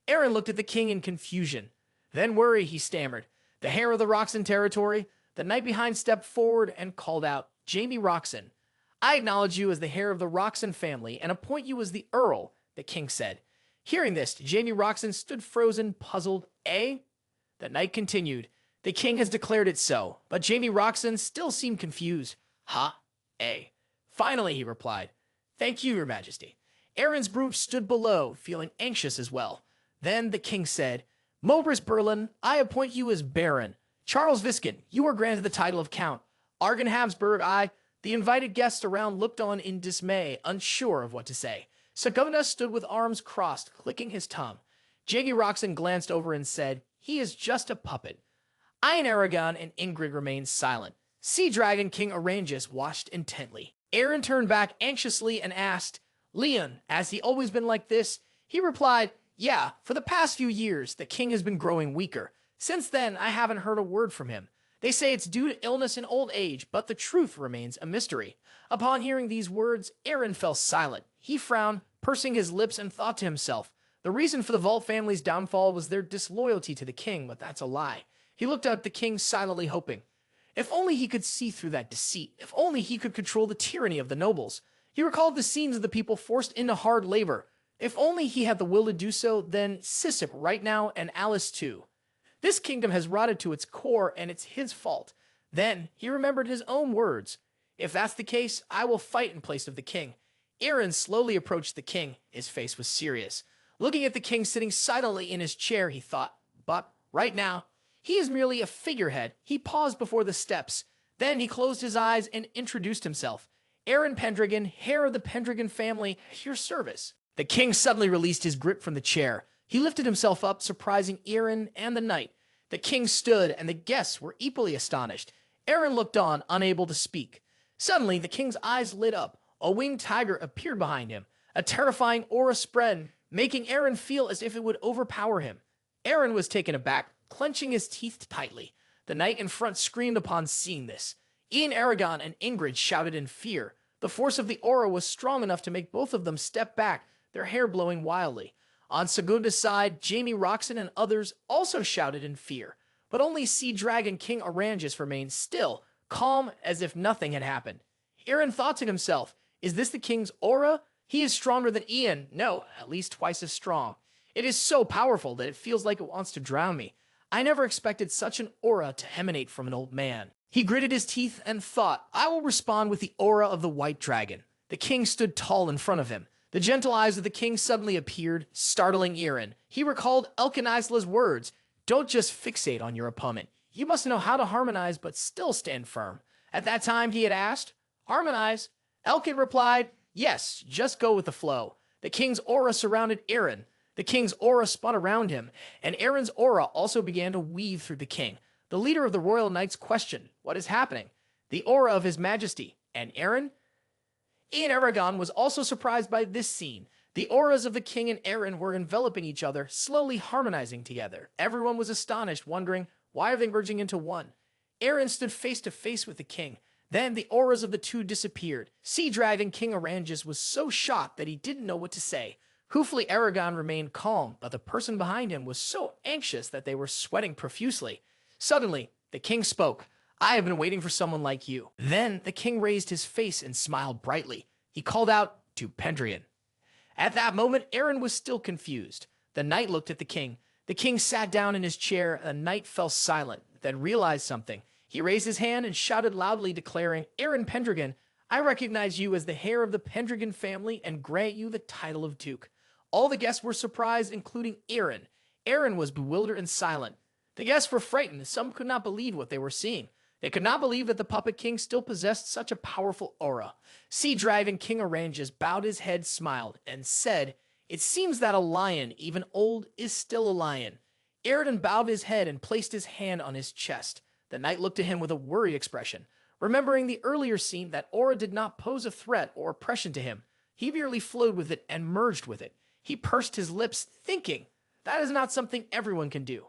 Eren looked at the king in confusion. Then worry, he stammered. The heir of the Roxon territory. The knight behind stepped forward and called out, Jamie Roxon. I acknowledge you as the heir of the Roxon family and appoint you as the Earl, the king said. Hearing this, Jamie Roxon stood frozen, puzzled. The knight continued. The king has declared it so, but Jamie Roxon still seemed confused. Finally, he replied, Thank you, your majesty. Eren's brute stood below, feeling anxious as well. Then the king said, Mobris Berlin, I appoint you as Baron. Charles Viscount, you are granted the title of Count. Argon Habsburg, The invited guests around looked on in dismay, unsure of what to say. Sagona stood with arms crossed, clicking his tongue. Jamie Roxon glanced over and said, He is just a puppet. Ian Aragon and Ingrid remained silent. Sea Dragon King Orangus watched intently. Eren turned back anxiously and asked, Leon, has he always been like this? He replied, Yeah, for the past few years, the king has been growing weaker. Since then, I haven't heard a word from him. They say it's due to illness and old age, but the truth remains a mystery. Upon hearing these words, Eren fell silent. He frowned, pursing his lips, and thought to himself, the reason for the Vault family's downfall was their disloyalty to the king, but that's a lie. He looked at the king silently hoping. If only he could see through that deceit. If only he could control the tyranny of the nobles. He recalled the scenes of the people forced into hard labor. If only he had the will to do so, then Sissip right now and Alice too. This kingdom has rotted to its core, and it's his fault. Then he remembered his own words. If that's the case, I will fight in place of the king. Eren slowly approached the king. His face was serious. Looking at the king sitting silently in his chair, he thought, but right now, he is merely a figurehead. He paused before the steps. Then he closed his eyes and introduced himself. Eren Pendragon, heir of the Pendragon family, at your service. The king suddenly released his grip from the chair. He lifted himself up, surprising Eren and the knight. The king stood, and the guests were equally astonished. Eren looked on, unable to speak. Suddenly, the king's eyes lit up. A winged tiger appeared behind him. A terrifying aura spread, making Eren feel as if it would overpower him. Eren was taken aback, clenching his teeth tightly. The knight in front screamed upon seeing this. Ian Aragon and Ingrid shouted in fear. The force of the aura was strong enough to make both of them step back, their hair blowing wildly. On Segunda's side, Jamie Roxon and others also shouted in fear. But only Sea Dragon King Oranges remained still, calm as if nothing had happened. Eren thought to himself, is this the king's aura? He is stronger than Ian. No, at least twice as strong. It is so powerful that it feels like it wants to drown me. I never expected such an aura to emanate from an old man. He gritted his teeth and thought, I will respond with the aura of the white dragon. The king stood tall in front of him. The gentle eyes of the king suddenly appeared, startling Eren. He recalled Elkin Isla's words, don't just fixate on your opponent. You must know how to harmonize but still stand firm. At that time he had asked, harmonize? Elkin replied, yes, just go with the flow. The king's aura surrounded Eren. The king's aura spun around him, and Eren's aura also began to weave through the king. The leader of the royal knights questioned, what is happening? The aura of his majesty. And Eren? Ian Aragon was also surprised by this scene. The auras of the king and Eren were enveloping each other, slowly harmonizing together. Everyone was astonished, wondering, why are they merging into one? Eren stood face to face with the king. Then the auras of the two disappeared. Sea Dragon King Oranges was so shocked that he didn't know what to say. Hoofly Aragon remained calm, but the person behind him was so anxious that they were sweating profusely. Suddenly, the king spoke. I have been waiting for someone like you. Then the king raised his face and smiled brightly. He called out to Pendragon. At that moment, Eren was still confused. The knight looked at the king. The king sat down in his chair. The knight fell silent, then realized something. He raised his hand and shouted loudly, declaring, Eren Pendragon, I recognize you as the heir of the Pendragon family and grant you the title of Duke. All the guests were surprised, including Eren. Eren was bewildered and silent. The guests were frightened. Some could not believe what they were seeing. They could not believe that the puppet king still possessed such a powerful aura. Sea Dragon King Oranges bowed his head, smiled, and said, it seems that a lion, even old, is still a lion. Eren bowed his head and placed his hand on his chest. The knight looked at him with a worried expression. Remembering the earlier scene, that aura did not pose a threat or oppression to him. He merely flowed with it and merged with it. He pursed his lips, thinking, that is not something everyone can do.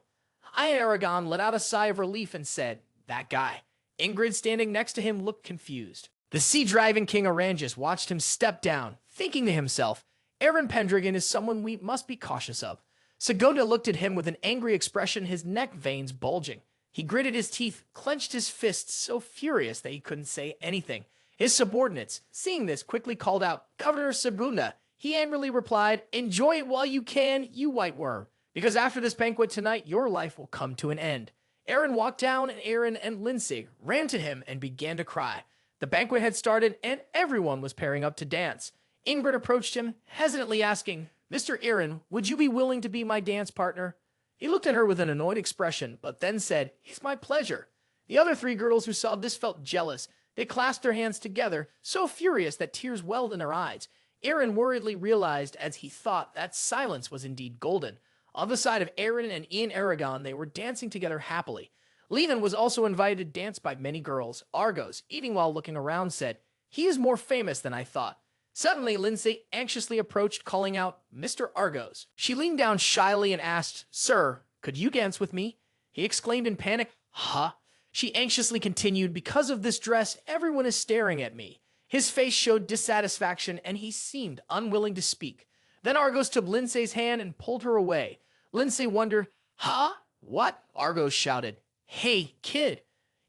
Ian Aragon let out a sigh of relief and said, that guy. Ingrid, standing next to him, looked confused. The Sea Dragon King Oranges watched him step down, thinking to himself, Eren Pendragon is someone we must be cautious of. Segunda looked at him with an angry expression, his neck veins bulging. He gritted his teeth, clenched his fists, so furious that he couldn't say anything. His subordinates, seeing this, quickly called out, Governor Segunda. He angrily replied, enjoy it while you can, you white worm, because after this banquet tonight, your life will come to an end. Eren walked down, and Eren and Lindsay ran to him and began to cry. The banquet had started, and everyone was pairing up to dance. Ingrid approached him, hesitantly asking, Mr. Eren, would you be willing to be my dance partner? He looked at her with an annoyed expression, but then said, it's my pleasure. The other three girls who saw this felt jealous. They clasped their hands together, so furious that tears welled in their eyes. Eren worriedly realized, as he thought, that silence was indeed golden. On the side of Eren and Ian Aragon, they were dancing together happily. Leland was also invited to dance by many girls. Argos, eating while looking around, said, he is more famous than I thought. Suddenly, Lindsay anxiously approached, calling out, Mr. Argos. She leaned down shyly and asked, Sir, could you dance with me? He exclaimed in panic, Huh? She anxiously continued, because of this dress, everyone is staring at me. His face showed dissatisfaction, and he seemed unwilling to speak. Then Argos took Lindsay's hand and pulled her away. Lindsay wondered, "Huh? What?" Argos shouted. "Hey, kid."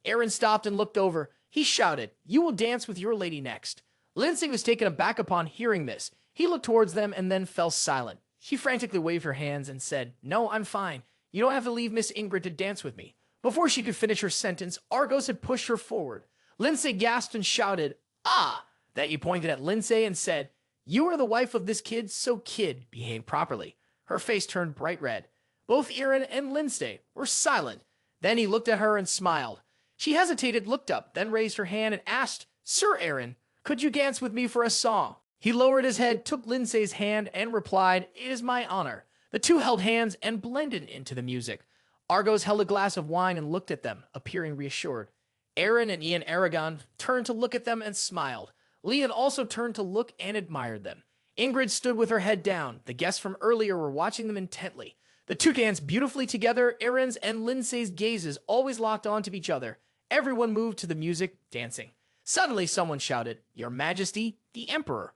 Eren stopped and looked over. He shouted, "You will dance with your lady next." Lindsay was taken aback upon hearing this. He looked towards them and then fell silent. She frantically waved her hands and said, "No, I'm fine. You don't have to leave Miss Ingrid to dance with me." Before she could finish her sentence, Argos had pushed her forward. Lindsay gasped and shouted, "Ah!" That he pointed at Lindsay and said, "You are the wife of this kid, so kid, behave properly." Her face turned bright red. Both Eren and Lindsay were silent. Then he looked at her and smiled. She hesitated, looked up, then raised her hand and asked, "Sir Eren, could you dance with me for a song?" He lowered his head, took Lindsay's hand, and replied, "It is my honor." The two held hands and blended into the music. Argos held a glass of wine and looked at them, appearing reassured. Eren and Ian Aragon turned to look at them and smiled. Leon also turned to look and admired them. Ingrid stood with her head down. The guests from earlier were watching them intently. The two danced beautifully together. Eren's and Lindsay's gazes always locked onto each other. Everyone moved to the music, dancing. Suddenly someone shouted, "Your Majesty, the Emperor."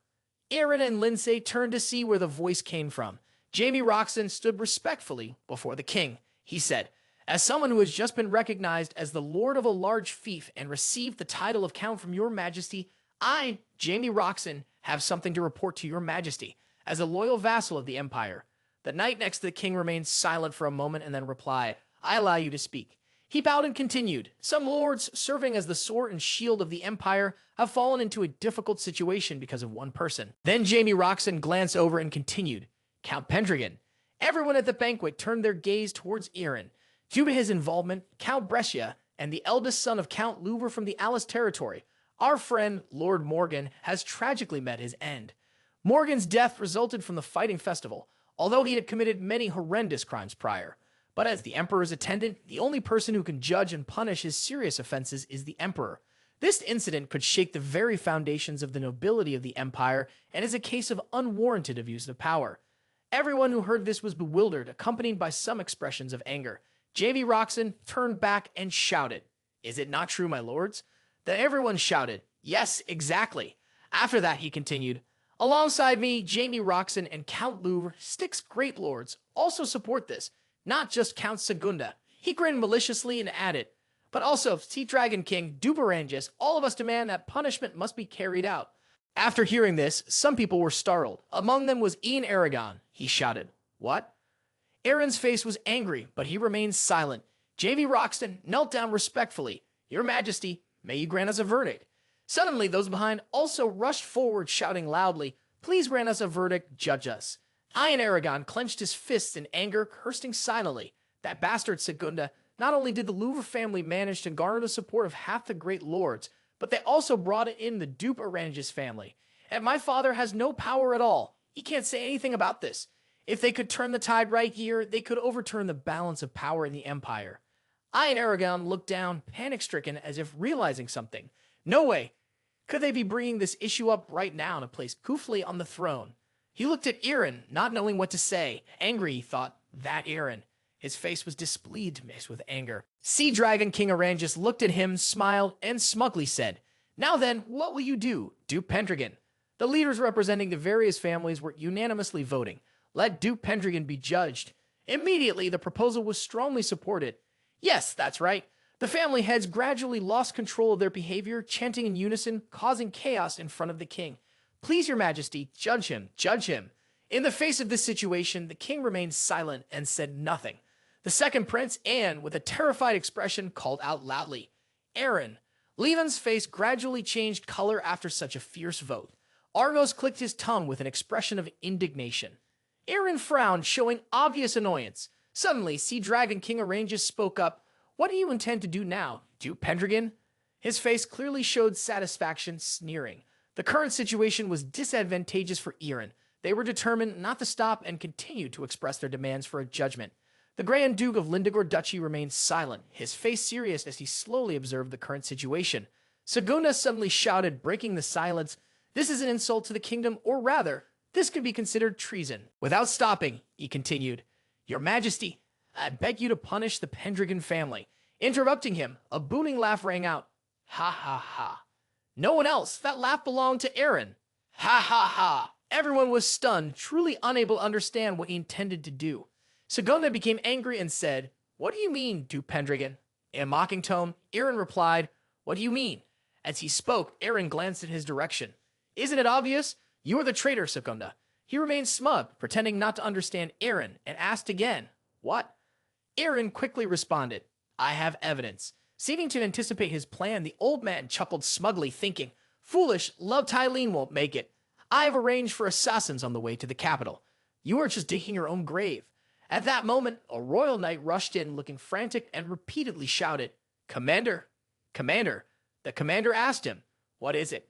Eren and Lindsay turned to see where the voice came from. Jaime Roxon stood respectfully before the king. He said, "As someone who has just been recognized as the lord of a large fief and received the title of Count from your Majesty, I, Jaime Roxon, have something to report to your Majesty, as a loyal vassal of the Empire." The knight next to the king remained silent for a moment and then replied, "I allow you to speak." He bowed and continued, "Some lords, serving as the sword and shield of the Empire, have fallen into a difficult situation because of one person." Then Jaime Roxon glanced over and continued, "Count Pendragon." Everyone at the banquet turned their gaze towards Eren. Due to his involvement, Count Brescia and the eldest son of Count Louver from the Alice territory, our friend Lord Morgan has tragically met his end. Morgan's death resulted from the fighting festival, although he had committed many horrendous crimes prior. But as the Emperor's attendant, the only person who can judge and punish his serious offenses is the Emperor. This incident could shake the very foundations of the nobility of the Empire and is a case of unwarranted abuse of power. Everyone who heard this was bewildered, accompanied by some expressions of anger. Jaime Roxon turned back and shouted, "Is it not true, my lords?" Then everyone shouted, "Yes, exactly." After that, he continued, "Alongside me, Jaime Roxon and Count Louver, Styx great lords, also support this, not just Count Segunda." He grinned maliciously and added, "But also, Sea Dragon King, Duberangis, all of us demand that punishment must be carried out." After hearing this, some people were startled. Among them was Ian Aragon. He shouted, "What?" Eren's face was angry, but he remained silent. Jaime Roxon knelt down respectfully. "Your Majesty, may you grant us a verdict." Suddenly, those behind also rushed forward, shouting loudly, "Please grant us a verdict, judge us." Ian Aragon clenched his fists in anger, cursing silently. That bastard Segunda, not only did the Louver family manage to garner the support of half the great lords, but they also brought in the Dupe Arangis family. And my father has no power at all. He can't say anything about this. If they could turn the tide right here, they could overturn the balance of power in the Empire. Ian Aragon looked down, panic-stricken, as if realizing something. No way could they be bringing this issue up right now to place Kufli on the throne. He looked at Eren, not knowing what to say. Angry, he thought, that Eren. His face was displeased mixed with anger. Sea Dragon King Arangis looked at him, smiled, and smugly said, "Now then, what will you do, Duke Pendragon?" The leaders representing the various families were unanimously voting. Let Duke Pendragon be judged. Immediately, the proposal was strongly supported. Yes, that's right. The family heads gradually lost control of their behavior, chanting in unison, causing chaos in front of the king. "Please, your Majesty, judge him, judge him." In the face of this situation, the king remained silent and said nothing. The second prince, Anne, with a terrified expression, called out loudly, "Eren." Leland's face gradually changed color after such a fierce vote. Argos clicked his tongue with an expression of indignation. Eren frowned, showing obvious annoyance. Suddenly, Sea Dragon King Arangis spoke up. "What do you intend to do now, Duke Pendragon?" His face clearly showed satisfaction, sneering. The current situation was disadvantageous for Eren. They were determined not to stop and continued to express their demands for a judgment. The Grand Duke of Lindegor Duchy remained silent, his face serious as he slowly observed the current situation. Segunda suddenly shouted, breaking the silence, "This is an insult to the kingdom, or rather, this could be considered treason." Without stopping, he continued, "Your Majesty, I beg you to punish the Pendragon family. Interrupting him, a booming laugh rang out. Ha ha ha. No one else. That laugh belonged to Eren. Ha ha ha. Everyone was stunned, truly unable to understand what he intended to do. Segunda became angry and said, "What do you mean, Duke Pendragon?" In a mocking tone, Eren replied, "What do you mean?" As he spoke, Eren glanced in his direction. "Isn't it obvious? You are the traitor, Segunda." He remained smug, pretending not to understand Eren, and asked again, "What?" Eren quickly responded, "I have evidence." Seeming to anticipate his plan, the old man chuckled smugly, thinking, "Foolish, love Tylene won't make it. I have arranged for assassins on the way to the capital. You are just digging your own grave." At that moment, a royal knight rushed in, looking frantic, and repeatedly shouted, "Commander! Commander!" The commander asked him, "What is it?"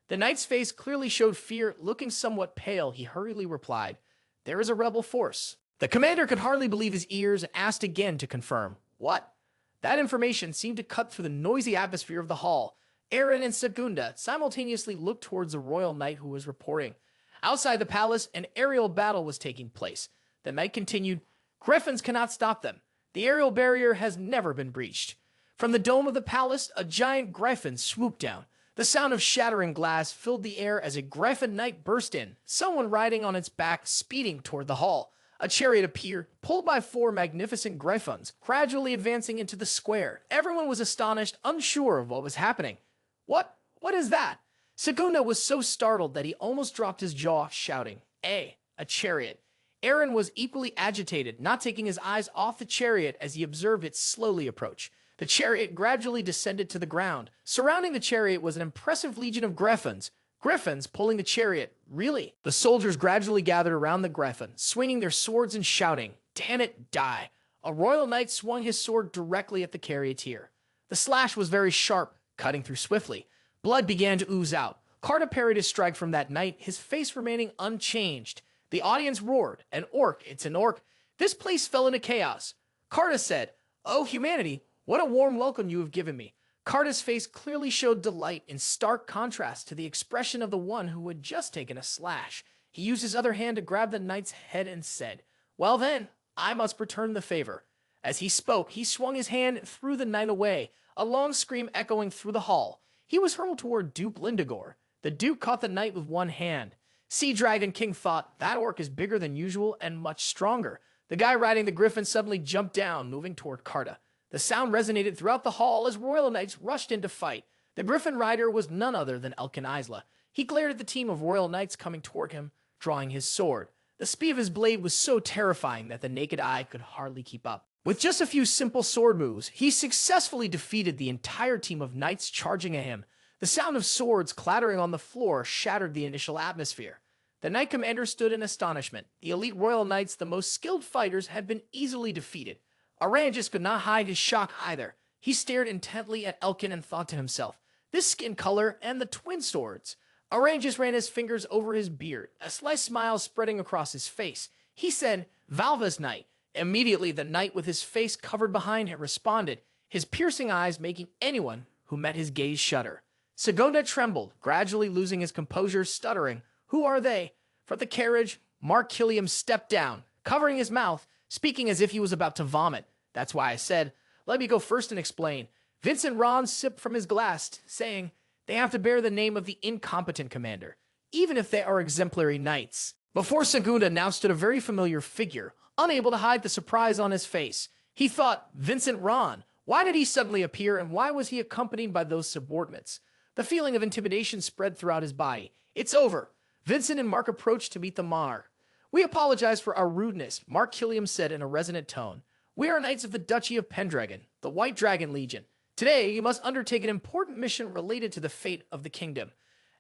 The knight's face clearly showed fear. Looking somewhat pale, he hurriedly replied, "There is a rebel force." The commander could hardly believe his ears and asked again to confirm, "What?" That information seemed to cut through the noisy atmosphere of the hall. Eren and Segunda simultaneously looked towards the royal knight who was reporting. Outside the palace, an aerial battle was taking place. The knight continued, "Griffins cannot stop them. The aerial barrier has never been breached." From the dome of the palace, a giant griffin swooped down. The sound of shattering glass filled the air as a griffin knight burst in, someone riding on its back, speeding toward the hall. A chariot appeared, pulled by 4 magnificent griffins, gradually advancing into the square. Everyone was astonished, unsure of what was happening. What is that?" Segunda was so startled that he almost dropped his jaw, shouting, A chariot." Eren was equally agitated, not taking his eyes off the chariot as he observed it slowly approach. The chariot gradually descended to the ground. Surrounding the chariot was an impressive legion of griffins. Griffins pulling the chariot. Really? The soldiers gradually gathered around the griffin, swinging their swords and shouting, "Damn it, die." A royal knight swung his sword directly at the charioteer. The slash was very sharp, cutting through swiftly. Blood began to ooze out. Karta parried a strike from that knight, his face remaining unchanged. The audience roared, "An orc, it's an orc." This place fell into chaos. Karta said, "Oh, humanity, what a warm welcome you have given me." Karta's face clearly showed delight in stark contrast to the expression of the one who had just taken a slash. He used his other hand to grab the knight's head and said, "Well then, I must return the favor." As he spoke, he swung his hand and threw the knight away, a long scream echoing through the hall. He was hurled toward Duke Lindegor. The Duke caught the knight with one hand. Sea Dragon King thought, "That orc is bigger than usual and much stronger." The guy riding the griffin suddenly jumped down, moving toward Karta. The sound resonated throughout the hall as royal knights rushed in to fight. The griffin rider was none other than Elkin Isla. He glared at the team of royal knights coming toward him, drawing his sword. The speed of his blade was so terrifying that the naked eye could hardly keep up. With just a few simple sword moves, he successfully defeated the entire team of knights charging at him. The sound of swords clattering on the floor shattered the initial atmosphere. The knight commander stood in astonishment. The elite royal knights, the most skilled fighters, had been easily defeated. Arangis could not hide his shock either. He stared intently at Elkin and thought to himself, "This skin color and the twin swords." Arangis ran his fingers over his beard, a slight smile spreading across his face. He said, "Valva's knight." Immediately, the knight with his face covered behind him responded, his piercing eyes making anyone who met his gaze shudder. Segunda trembled, gradually losing his composure, stuttering, "Who are they?" From the carriage, Mark Killiam stepped down, covering his mouth, speaking as if he was about to vomit. That's why I said, "Let me go first and explain." Vincent Ron sipped from his glass, saying, "They have to bear the name of the incompetent commander, even if they are exemplary knights." Before Segunda now stood a very familiar figure, unable to hide the surprise on his face. He thought, Vincent Ron. Why did he suddenly appear, and why was he accompanied by those subordinates? The feeling of intimidation spread throughout his body. "It's over." Vincent and Mark approached to meet the Mar. "We apologize for our rudeness," Mark Killiam said in a resonant tone. "We are knights of the Duchy of Pendragon, the White Dragon Legion. Today, you must undertake an important mission related to the fate of the kingdom."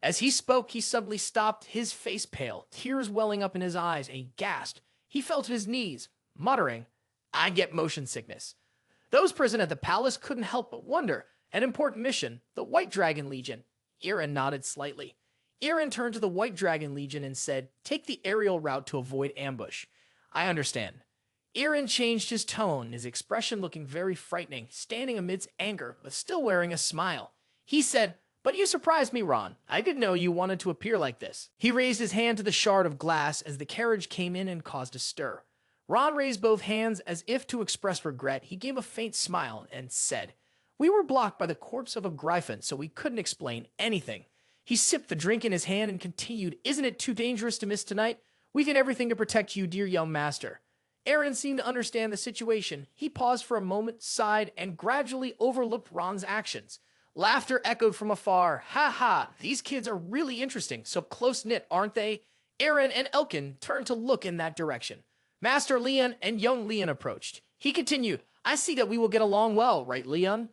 As he spoke, he suddenly stopped, his face pale, tears welling up in his eyes, and he gasped. He fell to his knees, muttering, "I get motion sickness." Those present at the palace couldn't help but wonder. An important mission, the White Dragon Legion. Eren nodded slightly. Eren turned to the White Dragon Legion and said, "Take the aerial route to avoid ambush." "I understand." Eren changed his tone, his expression looking very frightening, standing amidst anger, but still wearing a smile. He said, "But you surprised me, Ron. I didn't know you wanted to appear like this." He raised his hand to the shard of glass as the carriage came in and caused a stir. Ron raised both hands as if to express regret. He gave a faint smile and said, "We were blocked by the corpse of a Gryphon, so we couldn't explain anything." He sipped the drink in his hand and continued, "Isn't it too dangerous to miss tonight? We did everything to protect you, dear young master." Eren seemed to understand the situation. He paused for a moment, sighed, and gradually overlooked Ron's actions. Laughter echoed from afar. "Ha ha, these kids are really interesting, so close-knit, aren't they?" Eren and Elkin turned to look in that direction. Master Leon and young Leon approached. He continued, "I see that we will get along well, right, Leon?"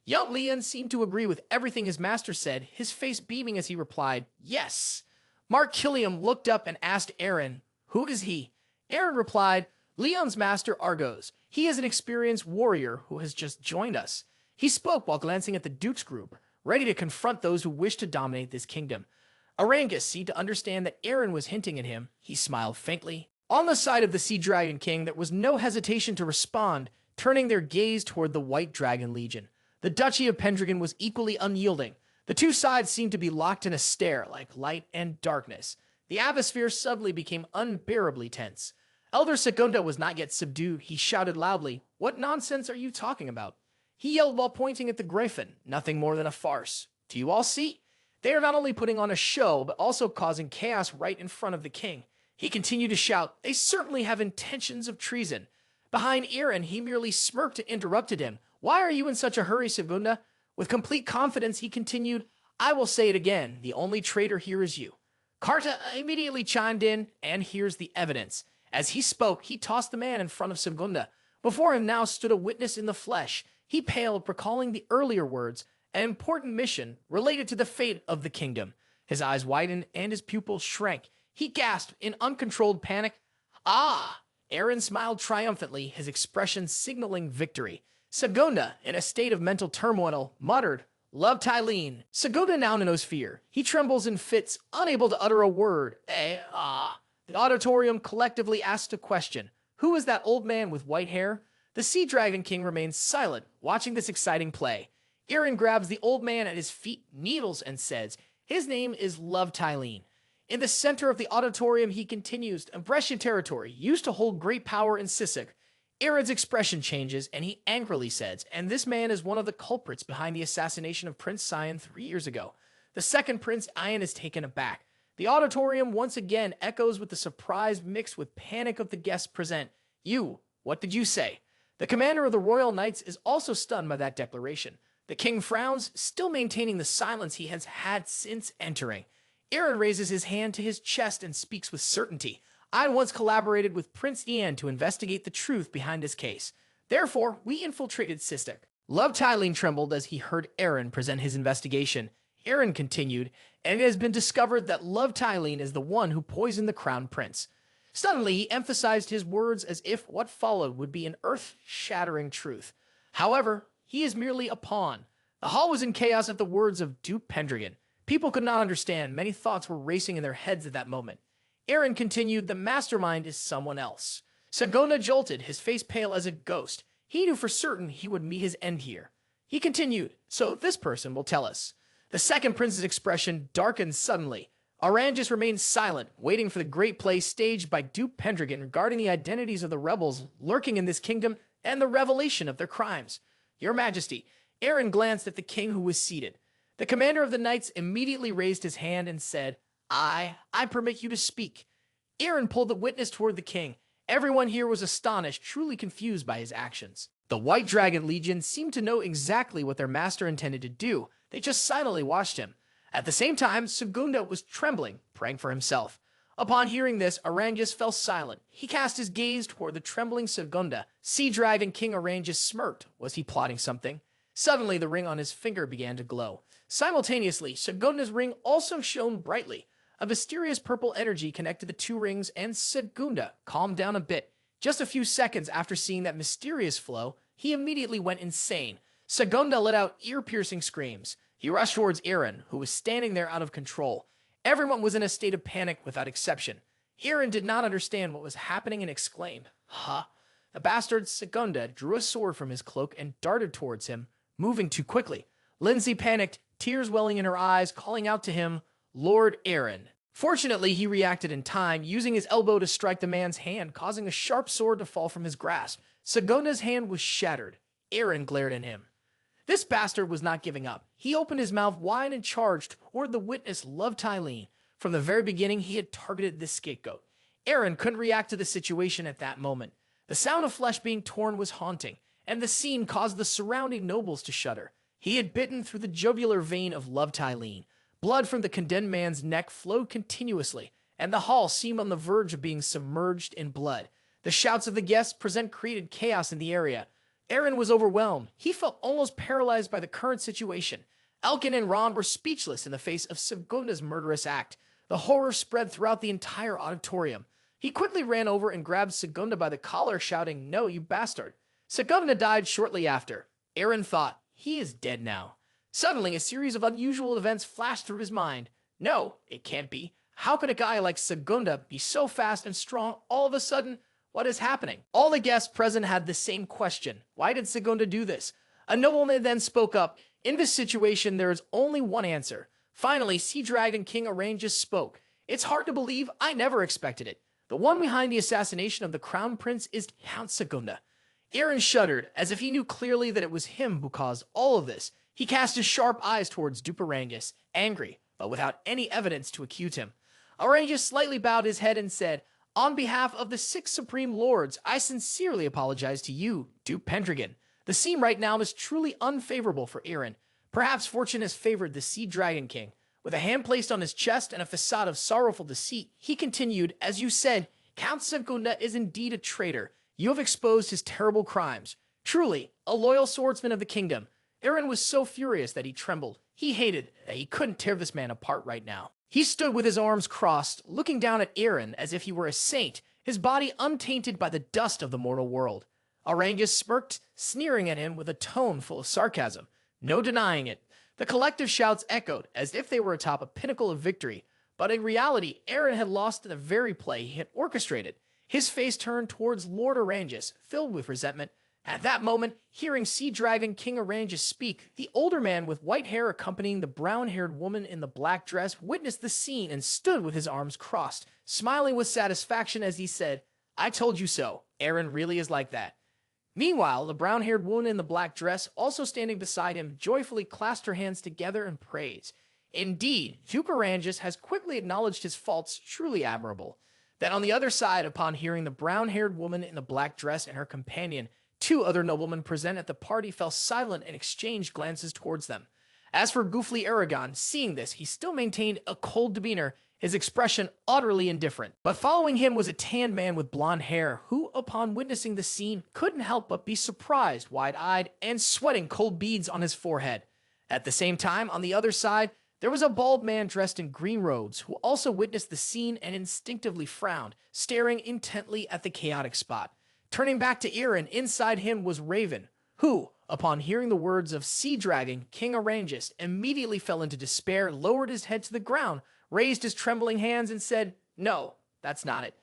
Young Leon seemed to agree with everything his master said, his face beaming as he replied, "Yes." Mark Killiam looked up and asked Eren, "Who is he?" Eren replied, "Leon's master Argos. He is an experienced warrior who has just joined us." He spoke while glancing at the Duke's group, ready to confront those who wish to dominate this kingdom. Arangus seemed to understand that Eren was hinting at him. He smiled faintly. On the side of the Sea Dragon King, there was no hesitation to respond, turning their gaze toward the White Dragon Legion. The Duchy of Pendragon was equally unyielding. The two sides seemed to be locked in a stare, like light and darkness. The atmosphere suddenly became unbearably tense. Elder Segunda was not yet subdued. He shouted loudly, "What nonsense are you talking about?" He yelled while pointing at the Gryphon, "Nothing more than a farce. Do you all see? They are not only putting on a show, but also causing chaos right in front of the king." He continued to shout, "They certainly have intentions of treason." Behind Eren, he merely smirked and interrupted him. "Why are you in such a hurry, Segunda?" With complete confidence, he continued, "I will say it again. The only traitor here is you." Karta immediately chimed in, and here's the evidence. As he spoke, he tossed the man in front of Segunda. Before him now stood a witness in the flesh. He paled, recalling the earlier words, an important mission related to the fate of the kingdom. His eyes widened and his pupils shrank. He gasped in uncontrolled panic. "Ah!" Eren smiled triumphantly, his expression signaling victory. Segunda, in a state of mental turmoil, muttered, "Love Tylene." Segunda now knows fear. He trembles in fits, unable to utter a word. The auditorium collectively asked a question. Who is that old man with white hair? The Sea Dragon King remains silent, watching this exciting play. Eren grabs the old man at his feet, needles, and says, "His name is Love Tylene." In the center of the auditorium, he continues, "Brescian territory used to hold great power in Sisek." Eren's expression changes, and he angrily says, "And this man is one of the culprits behind the assassination of Prince Sion 3 years ago." The second Prince Ian is taken aback. The auditorium once again echoes with the surprise mixed with panic of the guests present. "You, what did you say?" The commander of the Royal Knights is also stunned by that declaration. The king frowns, still maintaining the silence he has had since entering. Eren raises his hand to his chest and speaks with certainty. "I once collaborated with Prince Ian to investigate the truth behind his case. Therefore, we infiltrated Sisek." Love Tylene trembled as he heard Eren present his investigation. Eren continued, "And it has been discovered that Love Tylene is the one who poisoned the crown prince." Suddenly, he emphasized his words as if what followed would be an earth-shattering truth. However, he is merely a pawn. The hall was in chaos at the words of Duke Pendragon. People could not understand. Many thoughts were racing in their heads at that moment. Eren continued, "The mastermind is someone else." Segunda jolted, his face pale as a ghost. He knew for certain he would meet his end here. He continued, "So this person will tell us." The second prince's expression darkened suddenly. Arangus remained silent, waiting for the great play staged by Duke Pendragon regarding the identities of the rebels lurking in this kingdom and the revelation of their crimes. "Your Majesty," Eren glanced at the king who was seated. The commander of the knights immediately raised his hand and said, I permit you to speak." Eren pulled the witness toward the king. Everyone here was astonished, truly confused by his actions. The White Dragon Legion seemed to know exactly what their master intended to do. They just silently watched him. At the same time, Segunda was trembling, praying for himself. Upon hearing this, Arangus fell silent. He cast his gaze toward the trembling Segunda. Sea Dragon King Arangus smirked. Was he plotting something? Suddenly, the ring on his finger began to glow. Simultaneously, Segunda's ring also shone brightly. A mysterious purple energy connected the two rings, and Segunda calmed down a bit. Just a few seconds after seeing that mysterious flow, he immediately went insane. Segunda let out ear-piercing screams. He rushed towards Eren, who was standing there out of control. Everyone was in a state of panic without exception. Eren did not understand what was happening and exclaimed, "Huh?" The bastard Segunda drew a sword from his cloak and darted towards him, moving too quickly. Lindsay panicked, tears welling in her eyes, calling out to him, "Lord Eren." Fortunately, he reacted in time, using his elbow to strike the man's hand, causing a sharp sword to fall from his grasp. Segonda's hand was shattered. Eren glared at him. This bastard was not giving up. He opened his mouth wide and charged toward the witness, Baltai. From the very beginning, he had targeted this scapegoat. Eren couldn't react to the situation at that moment. The sound of flesh being torn was haunting, and the scene caused the surrounding nobles to shudder. He had bitten through the jugular vein of Baltai. Blood from the condemned man's neck flowed continuously, and the hall seemed on the verge of being submerged in blood. The shouts of the guests present created chaos in the area. Eren was overwhelmed. He felt almost paralyzed by the current situation. Elkin and Ron were speechless in the face of Segonda's murderous act. The horror spread throughout the entire auditorium. He quickly ran over and grabbed Segonda by the collar, shouting, "No, you bastard." Segonda died shortly after. Eren thought, he is dead now. Suddenly, a series of unusual events flashed through his mind. No, it can't be. How could a guy like Segonda be so fast and strong all of a sudden? What is happening? All the guests present had the same question. Why did Segonda do this? A nobleman then spoke up. In this situation, there is only one answer. Finally, Sea Dragon King Aranges spoke. It's hard to believe. I never expected it. The one behind the assassination of the Crown Prince is Count Segonda. Eren shuddered, as if he knew clearly that it was him who caused all of this. He cast his sharp eyes towards Duparangus, angry, but without any evidence to accuse him. Aranges slightly bowed his head and said, "On behalf of the 6 Supreme Lords, I sincerely apologize to you, Duke Pendragon. The scene right now is truly unfavorable for Eren. Perhaps fortune has favored the Sea Dragon King." With a hand placed on his chest and a facade of sorrowful deceit, he continued, "As you said, Count Segonda is indeed a traitor. You have exposed his terrible crimes. Truly, a loyal swordsman of the kingdom." Eren was so furious that he trembled. He hated that he couldn't tear this man apart right now. He stood with his arms crossed, looking down at Eren as if he were a saint, his body untainted by the dust of the mortal world. Arangus smirked, sneering at him with a tone full of sarcasm. No denying it. The collective shouts echoed as if they were atop a pinnacle of victory. But in reality, Eren had lost in the very play he had orchestrated. His face turned towards Lord Arangus, filled with resentment. At that moment, hearing Sea Dragon King Arangus speak, the older man with white hair accompanying the brown-haired woman in the black dress witnessed the scene and stood with his arms crossed, smiling with satisfaction as he said, "I told you so. Eren really is like that." Meanwhile, the brown-haired woman in the black dress, also standing beside him, joyfully clasped her hands together in praise. Indeed, Duke Arangus has quickly acknowledged his faults, truly admirable. Then on the other side, upon hearing the brown-haired woman in the black dress and her companion, 2 other noblemen present at the party fell silent and exchanged glances towards them. As for Goofly Aragon, seeing this, he still maintained a cold demeanor, his expression utterly indifferent. But following him was a tanned man with blonde hair, who, upon witnessing the scene, couldn't help but be surprised, wide-eyed, and sweating cold beads on his forehead. At the same time, on the other side, there was a bald man dressed in green robes, who also witnessed the scene and instinctively frowned, staring intently at the chaotic spot. Turning back to Eren, inside him was Raven, who, upon hearing the words of Sea Dragon King Arangus, immediately fell into despair, lowered his head to the ground, raised his trembling hands, and said, "No, that's not it."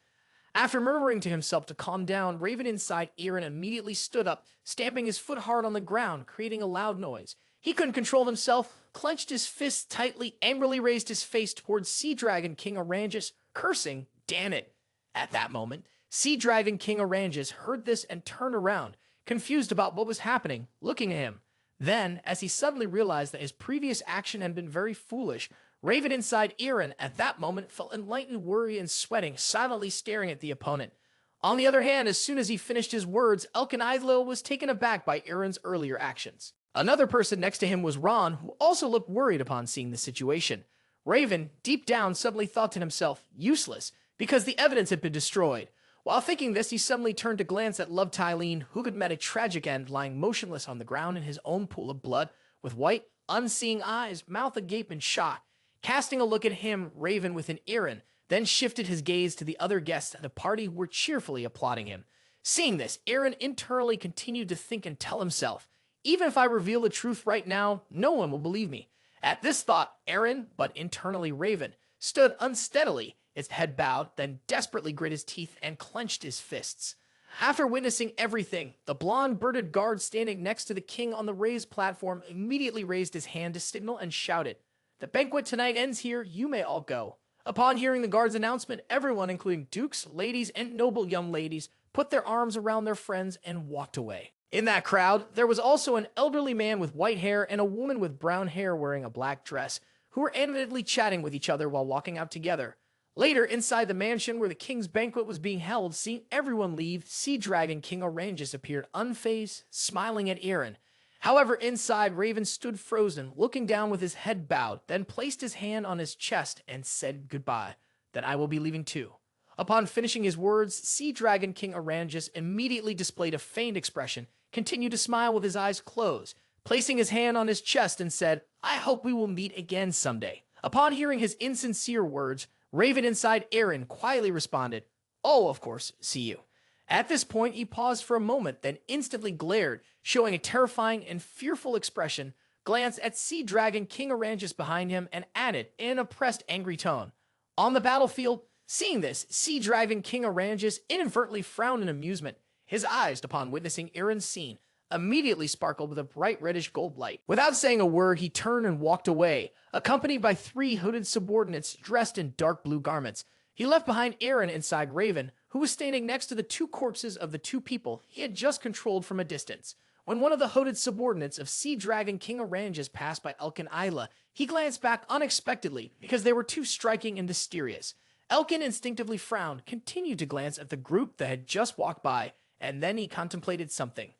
After murmuring to himself to calm down, Raven inside Eren immediately stood up, stamping his foot hard on the ground, creating a loud noise. He couldn't control himself, clenched his fists tightly, angrily raised his face towards Sea Dragon King Arangus, cursing, "Damn it." At that moment, Sea Dragon King Arangus heard this and turned around, confused about what was happening, looking at him. Then, as he suddenly realized that his previous action had been very foolish, Raven inside Eren at that moment felt enlightened worry and sweating, silently staring at the opponent. On the other hand, as soon as he finished his words, Elkin Eidlil was taken aback by Eren's earlier actions. Another person next to him was Ron, who also looked worried upon seeing the situation. Raven, deep down, suddenly thought to himself, useless, because the evidence had been destroyed. While thinking this, he suddenly turned to glance at Baltai, who had met a tragic end lying motionless on the ground in his own pool of blood, with white, unseeing eyes, mouth agape in shock. Casting a look at him, Raven within Eren, then shifted his gaze to the other guests at the party who were cheerfully applauding him. Seeing this, Eren internally continued to think and tell himself, "Even if I reveal the truth right now, no one will believe me." At this thought, Eren, but internally Raven, stood unsteadily, his head bowed, then desperately grit his teeth and clenched his fists. After witnessing everything, the blonde bearded guard standing next to the king on the raised platform immediately raised his hand to signal and shouted, "The banquet tonight ends here, you may all go." Upon hearing the guard's announcement, everyone, including dukes, ladies, and noble young ladies, put their arms around their friends and walked away. In that crowd, there was also an elderly man with white hair and a woman with brown hair wearing a black dress, who were animatedly chatting with each other while walking out together. Later, inside the mansion where the king's banquet was being held, seeing everyone leave, Sea Dragon King Orangus appeared unfazed, smiling at Eren. However, inside, Raven stood frozen, looking down with his head bowed, then placed his hand on his chest and said goodbye, that I will be leaving too. Upon finishing his words, Sea Dragon King Orangus immediately displayed a feigned expression, continued to smile with his eyes closed, placing his hand on his chest and said, I hope we will meet again someday. Upon hearing his insincere words, Raven inside Eren quietly responded, Oh, of course, see you. At this point, he paused for a moment, then instantly glared, showing a terrifying and fearful expression, glanced at Sea Dragon King Orangus behind him, and added, in an oppressed, angry tone, On the battlefield, seeing this, Sea Dragon King Orangus inadvertently frowned in amusement. His eyes, upon witnessing Eren's scene, immediately sparkled with a bright reddish gold light. Without saying a word, he turned and walked away, accompanied by 3 hooded subordinates dressed in dark blue garments. He left behind Eren inside Raven, who was standing next to the 2 corpses of the 2 people he had just controlled from a distance. When one of the hooded subordinates of Sea Dragon King Orangus passed by Elkin Isla, he glanced back unexpectedly because they were too striking and mysterious. Elkin instinctively frowned, continued to glance at the group that had just walked by, and then he contemplated something.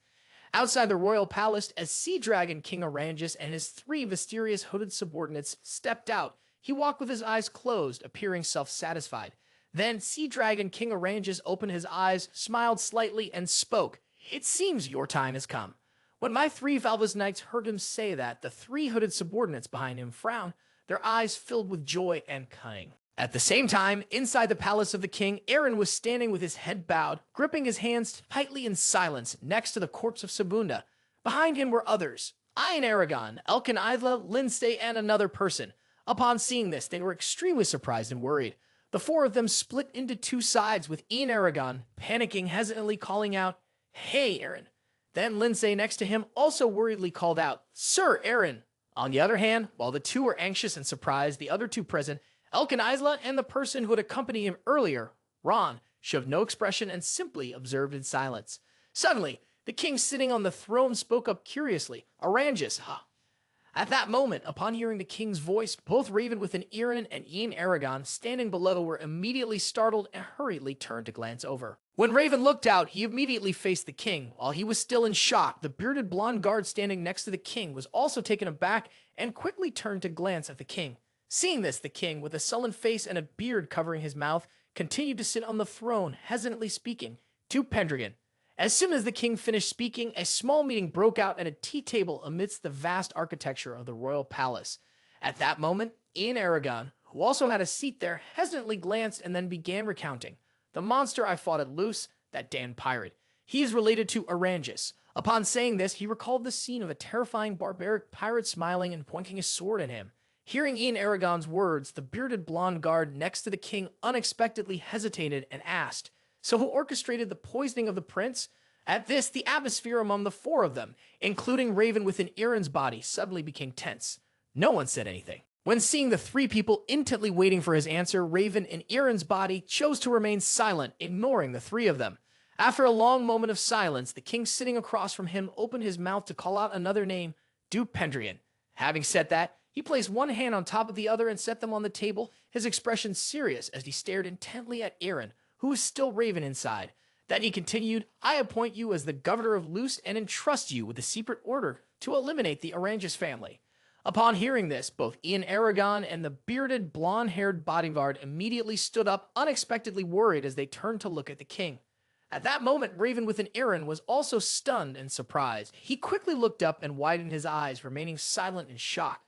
Outside the royal palace, as Sea Dragon King Orangus and his 3 mysterious hooded subordinates stepped out, he walked with his eyes closed, appearing self-satisfied. Then Sea Dragon King Orangus opened his eyes, smiled slightly, and spoke. It seems your time has come. When my 3 Valvas Knights heard him say that, the 3 hooded subordinates behind him frowned, their eyes filled with joy and cunning. At the same time, inside the palace of the king, Eren was standing with his head bowed, gripping his hands tightly in silence next to the corpse of Sabunda. Behind him were others, Ian Aragon, Elkin Isla, Lindsay, and another person. Upon seeing this, they were extremely surprised and worried. The 4 of them split into 2 sides, with Ian Aragon panicking, hesitantly calling out, Hey, Eren. Then Lindsay next to him also worriedly called out, Sir Eren. On the other hand, while the 2 were anxious and surprised, the other 2 present, Elkin Isla and the person who had accompanied him earlier, Ron, showed no expression and simply observed in silence. Suddenly, the king sitting on the throne spoke up curiously, Orangus, huh? At that moment, upon hearing the king's voice, both Raven with an Eren and Ian Aragon standing below were immediately startled and hurriedly turned to glance over. When Raven looked out, he immediately faced the king. While he was still in shock, the bearded blonde guard standing next to the king was also taken aback and quickly turned to glance at the king. Seeing this, the king, with a sullen face and a beard covering his mouth, continued to sit on the throne, hesitantly speaking to Pendragon. As soon as the king finished speaking, a small meeting broke out at a tea table amidst the vast architecture of the royal palace. At that moment, Ian Aragon, who also had a seat there, hesitantly glanced and then began recounting. The monster I fought at Luce, that damned pirate. He is related to Orangus. Upon saying this, he recalled the scene of a terrifying barbaric pirate smiling and pointing a sword at him. Hearing Ian Aragon's words, the bearded blonde guard next to the king unexpectedly hesitated and asked, So who orchestrated the poisoning of the prince? At this, the atmosphere among the 4 of them, including Raven within Eren's body, suddenly became tense. No one said anything. When seeing the 3 people intently waiting for his answer, Raven in Eren's body chose to remain silent, ignoring the 3 of them. After a long moment of silence, the king sitting across from him opened his mouth to call out another name, Duke Pendragon. Having said that, he placed one hand on top of the other and set them on the table, his expression serious as he stared intently at Eren, who was still Raven inside. Then he continued, I appoint you as the governor of Luce and entrust you with the secret order to eliminate the Orangus family. Upon hearing this, both Ian Aragon and the bearded, blonde-haired bodyguard immediately stood up, unexpectedly worried as they turned to look at the king. At that moment, Raven with an Eren was also stunned and surprised. He quickly looked up and widened his eyes, remaining silent in shock.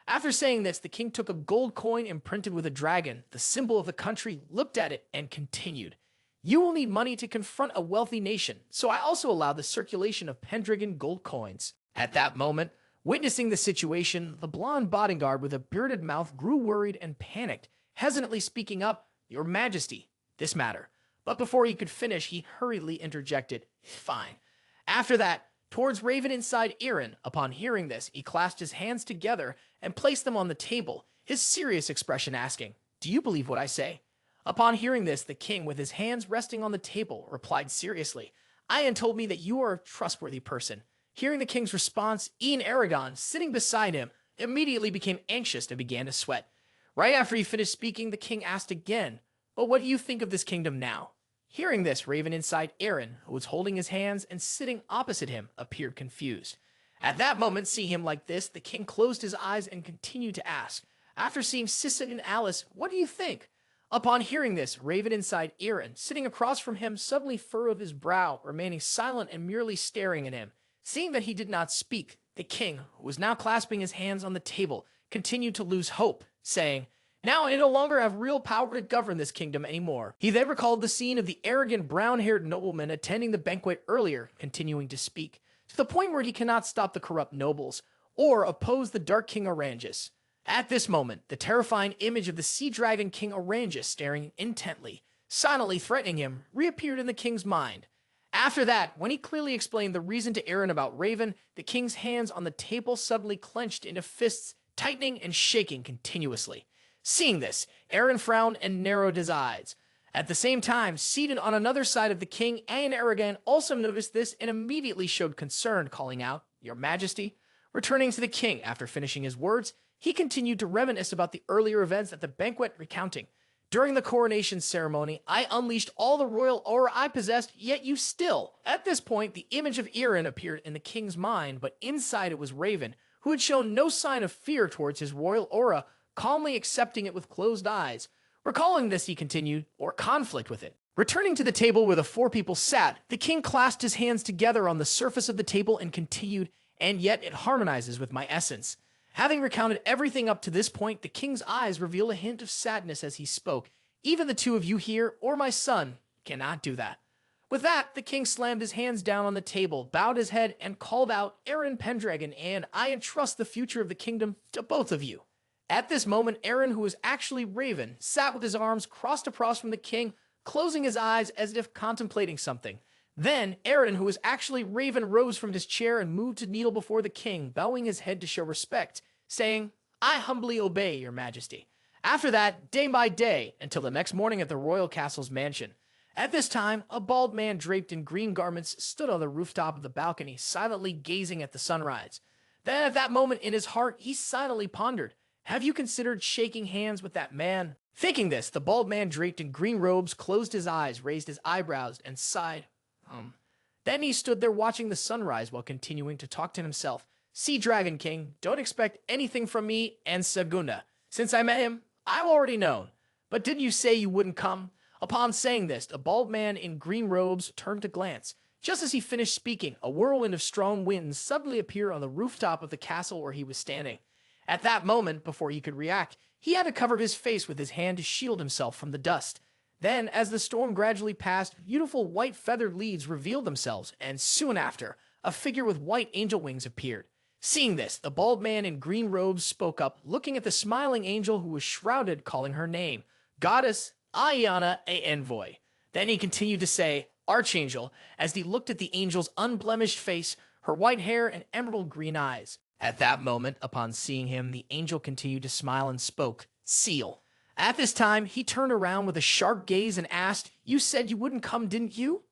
After saying this, the king took a gold coin imprinted with a dragon, the symbol of the country, looked at it, and continued. You will need money to confront a wealthy nation, so I also allow the circulation of Pendragon gold coins. At that moment, witnessing the situation, the blonde bodyguard with a bearded mouth grew worried and panicked, hesitantly speaking up, Your Majesty, this matter. But before he could finish, he hurriedly interjected, Fine. After that, towards Raven inside Eren, upon hearing this, he clasped his hands together and placed them on the table, his serious expression asking, Do you believe what I say?" Upon hearing this, the king, with his hands resting on the table, replied seriously, "Ian told me that you are a trustworthy person." Hearing the king's response, Ian Aragon, sitting beside him, immediately became anxious and began to sweat. Right after he finished speaking, the king asked again, "But what do you think of this kingdom now?" Hearing this, Raven inside Eren, who was holding his hands and sitting opposite him, appeared confused. At that moment, seeing him like this, the king closed his eyes and continued to ask, after seeing Sissa and Alice, "What do you think?" Upon hearing this, Raven inside Eren, sitting across from him, suddenly furrowed his brow, remaining silent and merely staring at him. Seeing that he did not speak, the king, who was now clasping his hands on the table, continued to lose hope, saying, "Now I no longer have real power to govern this kingdom anymore." He then recalled the scene of the arrogant brown-haired nobleman attending the banquet earlier, continuing to speak, to the point where he cannot stop the corrupt nobles, or oppose the Dark King Orangus. At this moment, the terrifying image of the Sea Dragon King Orangus staring intently, silently threatening him, reappeared in the king's mind. After that, when he clearly explained the reason to Eren about Raven, the king's hands on the table suddenly clenched into fists, tightening and shaking continuously. Seeing this, Eren frowned and narrowed his eyes. At the same time, seated on another side of the king, Ayan Aragon also noticed this and immediately showed concern, calling out, "Your Majesty." Returning to the king after finishing his words, he continued to reminisce about the earlier events at the banquet, recounting, "During the coronation ceremony, I unleashed all the royal aura I possessed, yet you still." At this point, the image of Eren appeared in the king's mind, but inside it was Raven, who had shown no sign of fear towards his royal aura, calmly accepting it with closed eyes. Recalling this, he continued, or conflict with it. Returning to the table where the four people sat, the king clasped his hands together on the surface of the table and continued, "And yet it harmonizes with my essence." Having recounted everything up to this point, the king's eyes reveal a hint of sadness as he spoke. "Even the two of you here, or my son, cannot do that." With that, the king slammed his hands down on the table, bowed his head, and called out, "Eren Pendragon, and I entrust the future of the kingdom to both of you." At this moment, Eren, who was actually Raven, sat with his arms crossed across from the king, closing his eyes as if contemplating something. Then, Eren, who was actually Raven, rose from his chair and moved to kneel before the king, bowing his head to show respect, saying, "I humbly obey, your majesty." After that, day by day, until the next morning at the royal castle's mansion. At this time, a bald man draped in green garments stood on the rooftop of the balcony, silently gazing at the sunrise. Then at that moment in his heart, he silently pondered, "Have you considered shaking hands with that man?" Thinking this, the bald man draped in green robes closed his eyes, raised his eyebrows, and sighed. Then he stood there watching the sunrise while continuing to talk to himself. "Sea Dragon King, don't expect anything from me and Saguna. Since I met him, I've already known. But didn't you say you wouldn't come?" Upon saying this, the bald man in green robes turned to glance. Just as he finished speaking, a whirlwind of strong winds suddenly appeared on the rooftop of the castle where he was standing. At that moment, before he could react, he had to cover his face with his hand to shield himself from the dust. Then, as the storm gradually passed, beautiful white feathered leaves revealed themselves, and soon after, a figure with white angel wings appeared. Seeing this, the bald man in green robes spoke up, looking at the smiling angel who was shrouded, calling her name, Goddess Ayana a Envoy. Then he continued to say, "Archangel," as he looked at the angel's unblemished face, her white hair, and emerald green eyes. At that moment, upon seeing him, the angel continued to smile and spoke, "Seal." At this time, he turned around with a sharp gaze and asked, "You said you wouldn't come, didn't you?"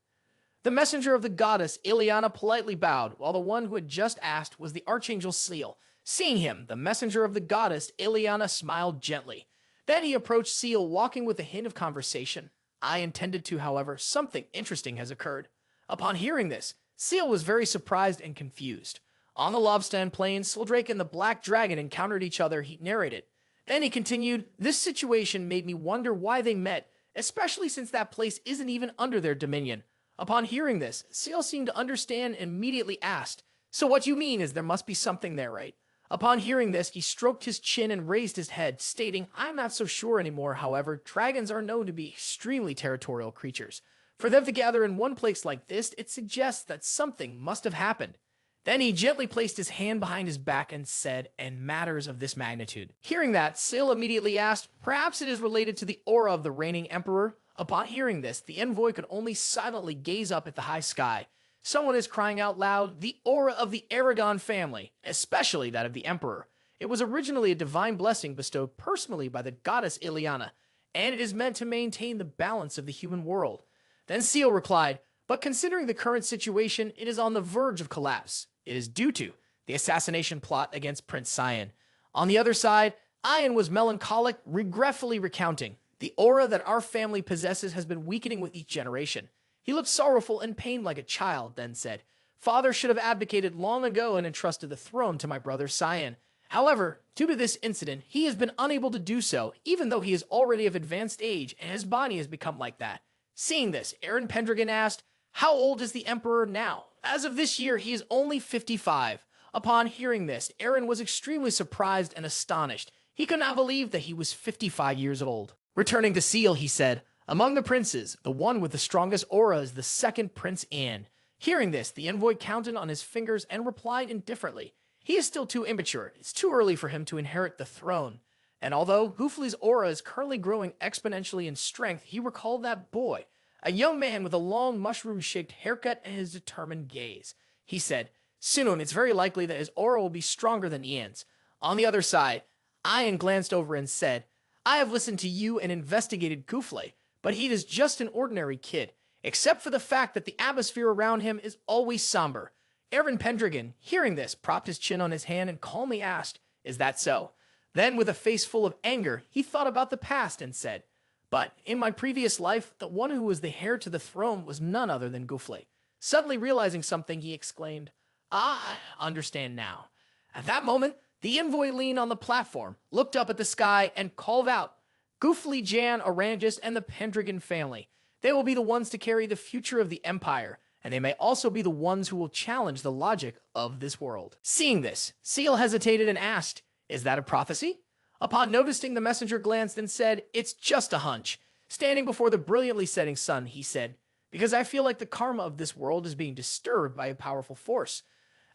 The messenger of the goddess, Ileana, politely bowed, while the one who had just asked was the Archangel Seal. Seeing him, the messenger of the goddess, Ileana, smiled gently. Then he approached Seal, walking with a hint of conversation. "I intended to, however, something interesting has occurred." Upon hearing this, Seal was very surprised and confused. On the Lobstan Plain, Soldrake and the Black Dragon encountered each other, he narrated. Then he continued, "This situation made me wonder why they met, especially since that place isn't even under their dominion." Upon hearing this, Seal seemed to understand and immediately asked, "So what you mean is there must be something there, right?" Upon hearing this, he stroked his chin and raised his head, stating, "I'm not so sure anymore, however. Dragons are known to be extremely territorial creatures. For them to gather in one place like this, it suggests that something must have happened." Then he gently placed his hand behind his back and said, "And matters of this magnitude." Hearing that, Seal immediately asked, "Perhaps it is related to the aura of the reigning emperor?" Upon hearing this, the envoy could only silently gaze up at the high sky. Someone is crying out loud, "The aura of the Aragon family, especially that of the emperor." It was originally a divine blessing bestowed personally by the goddess Ileana, and it is meant to maintain the balance of the human world. Then Seal replied, but considering the current situation, it is on the verge of collapse. It is due to the assassination plot against Prince Cyan. On the other side, Ian was melancholic, regretfully recounting, the aura that our family possesses has been weakening with each generation. He looked sorrowful and pained like a child, then said, Father should have abdicated long ago and entrusted the throne to my brother Cyan. However, due to this incident, he has been unable to do so, even though he is already of advanced age and his body has become like that. Seeing this, Eren Pendragon asked, how old is the Emperor now? As of this year, he is only 55. Upon hearing this, Eren was extremely surprised and astonished. He could not believe that he was 55 years old. Returning to Seal, he said, among the princes, the one with the strongest aura is the second Prince Anne. Hearing this, the envoy counted on his fingers and replied indifferently. He is still too immature. It's too early for him to inherit the throne. And although Hufli's aura is currently growing exponentially in strength, he recalled that boy, a young man with a long mushroom-shaped haircut and his determined gaze. He said, soon it's very likely that his aura will be stronger than Ian's. On the other side, Ian glanced over and said, I have listened to you and investigated Gufle, but he is just an ordinary kid, except for the fact that the atmosphere around him is always somber. Eren Pendragon, hearing this, propped his chin on his hand and calmly asked, is that so? Then, with a face full of anger, he thought about the past and said, but in my previous life, the one who was the heir to the throne was none other than Gufle. Suddenly realizing something, he exclaimed, I understand now. At that moment, the envoy leaned on the platform, looked up at the sky, and called out, Gufli, Jan, Oranges, and the Pendragon family. They will be the ones to carry the future of the Empire, and they may also be the ones who will challenge the logic of this world. Seeing this, Seal hesitated and asked, is that a prophecy? Upon noticing, the messenger glanced and said, it's just a hunch. Standing before the brilliantly setting sun, he said, because I feel like the karma of this world is being disturbed by a powerful force.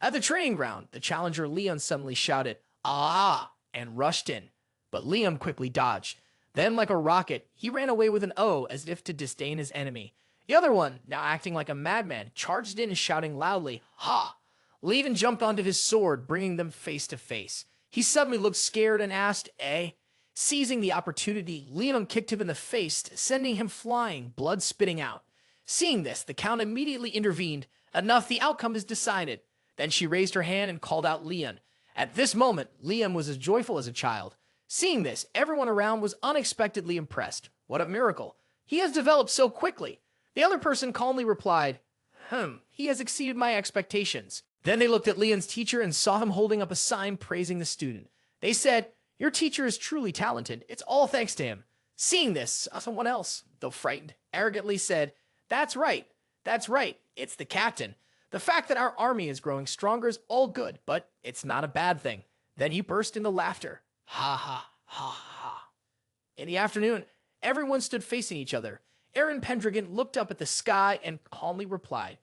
At the training ground, the challenger Leon suddenly shouted, ah, and rushed in. But Liam quickly dodged. Then, like a rocket, he ran away with an O as if to disdain his enemy. The other one, now acting like a madman, charged in shouting loudly, ha! Leon jumped onto his sword, bringing them face to face. He suddenly looked scared and asked, eh? Seizing the opportunity, Leon kicked him in the face, sending him flying, blood spitting out. Seeing this, the Count immediately intervened. Enough, the outcome is decided. Then she raised her hand and called out Leon. At this moment, Liam was as joyful as a child. Seeing this, everyone around was unexpectedly impressed. What a miracle. He has developed so quickly. The other person calmly replied, he has exceeded my expectations. Then they looked at Leon's teacher and saw him holding up a sign praising the student. They said, your teacher is truly talented. It's all thanks to him. Seeing this, someone else, though frightened, arrogantly said, that's right. It's the captain. The fact that our army is growing stronger is all good, but it's not a bad thing. Then he burst into laughter. Ha ha ha ha. In the afternoon, everyone stood facing each other. Eren Pendragon looked up at the sky and calmly replied,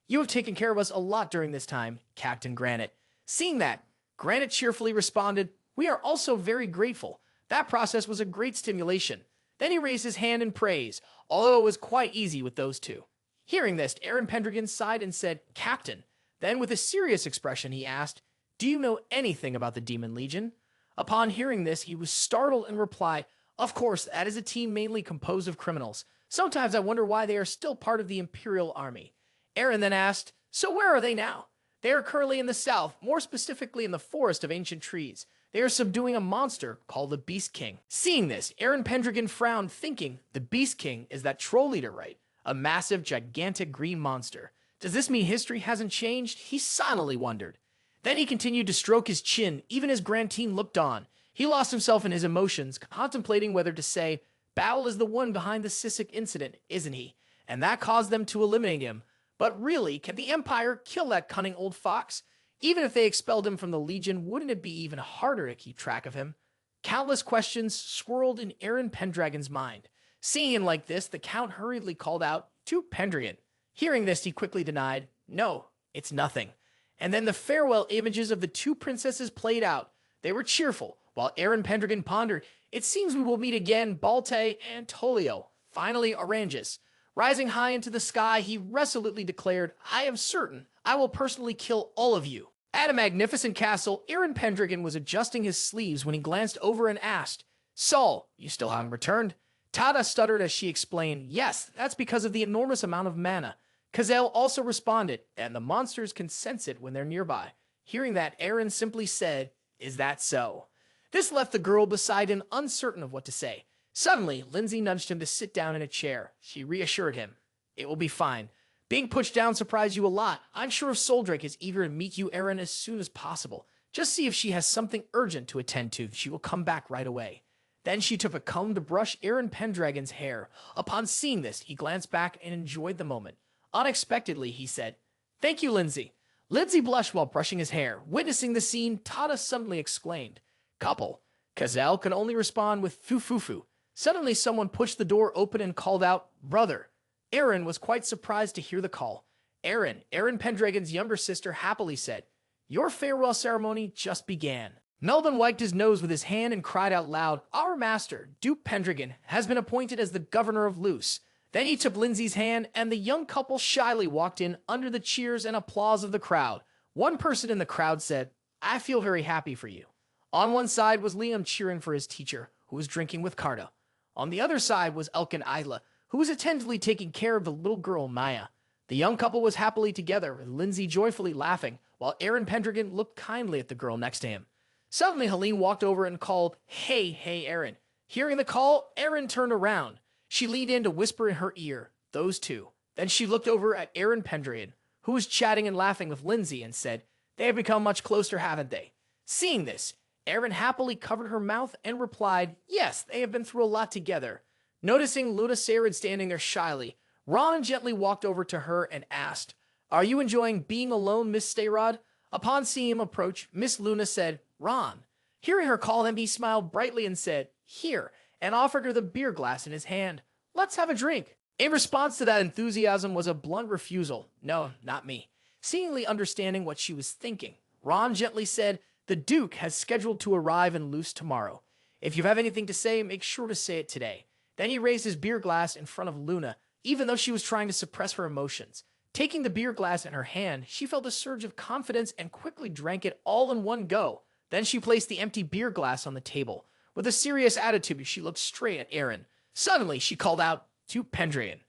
you have taken care of us a lot during this time, Captain Granite. Seeing that, Granite cheerfully responded, we are also very grateful. That process was a great stimulation. Then he raised his hand in praise, although it was quite easy with those two. Hearing this, Eren Pendragon sighed and said, Captain. Then with a serious expression, he asked, do you know anything about the Demon Legion? Upon hearing this, he was startled and replied, of course, that is a team mainly composed of criminals. Sometimes I wonder why they are still part of the Imperial Army. Eren then asked, so where are they now? They are currently in the south, more specifically in the forest of ancient trees. They are subduing a monster called the Beast King. Seeing this, Eren Pendragon frowned, thinking, the Beast King is that troll leader, right? A massive, gigantic green monster. Does this mean history hasn't changed? He silently wondered. Then he continued to stroke his chin, even as Grantine looked on. He lost himself in his emotions, contemplating whether to say, Battle is the one behind the Sisek incident, isn't he? And that caused them to eliminate him. But really, can the Empire kill that cunning old fox? Even if they expelled him from the Legion, wouldn't it be even harder to keep track of him? Countless questions swirled in Eren Pendragon's mind. Seeing him like this, the Count hurriedly called out, to Pendragon. Hearing this, he quickly denied, no, it's nothing. And then the farewell images of the two princesses played out. They were cheerful, while Eren Pendragon pondered, it seems we will meet again, Baltai and Tolio. Finally, Oranges. Rising high into the sky, he resolutely declared, I am certain I will personally kill all of you. At a magnificent castle, Eren Pendragon was adjusting his sleeves when he glanced over and asked, "Saul, you still haven't returned?" Tada stuttered as she explained, "Yes, that's because of the enormous amount of mana." Kazel also responded, "And the monsters can sense it when they're nearby." Hearing that, Eren simply said, "Is that so?" This left the girl beside him uncertain of what to say. Suddenly, Lindsay nudged him to sit down in a chair. She reassured him, "It will be fine. Being pushed down surprised you a lot. I'm sure if Soldrake is eager to meet you, Eren, as soon as possible. Just see if she has something urgent to attend to. She will come back right away." Then she took a comb to brush Eren Pendragon's hair. Upon seeing this, he glanced back and enjoyed the moment. Unexpectedly, he said, "Thank you, Lindsay." Lindsay blushed while brushing his hair. Witnessing the scene, Tada suddenly exclaimed, "Couple." Kazel could only respond with "Fu-fu-fu." Suddenly, someone pushed the door open and called out, "Brother." Eren was quite surprised to hear the call. Eren Pendragon's younger sister, happily said, "Your farewell ceremony just began." Melvin wiped his nose with his hand and cried out loud, "Our master, Duke Pendragon, has been appointed as the governor of Luce." Then he took Lindsay's hand, and the young couple shyly walked in under the cheers and applause of the crowd. One person in the crowd said, "I feel very happy for you." On one side was Liam cheering for his teacher, who was drinking with Carta. On the other side was Elkin Isla, who was attentively taking care of the little girl Maya. The young couple was happily together, with Lindsay joyfully laughing, while Eren Pendragon looked kindly at the girl next to him. Suddenly, Helene walked over and called, "Hey, Eren." Hearing the call, Eren turned around. She leaned in to whisper in her ear, "Those two." Then she looked over at Eren Pendragon, who was chatting and laughing with Lindsay, and said, "They have become much closer, haven't they?" Seeing this, Eren happily covered her mouth and replied, "Yes, they have been through a lot together." Noticing Luna Sarid standing there shyly, Ron gently walked over to her and asked, "Are you enjoying being alone, Miss Stayrod?" Upon seeing him approach, Miss Luna said, "Ron." Hearing her call him, he smiled brightly and said, "Here," and offered her the beer glass in his hand. "Let's have a drink." In response to that enthusiasm was a blunt refusal. "No, not me." Seemingly understanding what she was thinking, Ron gently said, "The Duke has scheduled to arrive in Luce tomorrow. If you have anything to say, make sure to say it today." Then he raised his beer glass in front of Luna, even though she was trying to suppress her emotions. Taking the beer glass in her hand, she felt a surge of confidence and quickly drank it all in one go. Then she placed the empty beer glass on the table. With a serious attitude, she looked straight at Eren. Suddenly, she called out, "To Pendragon."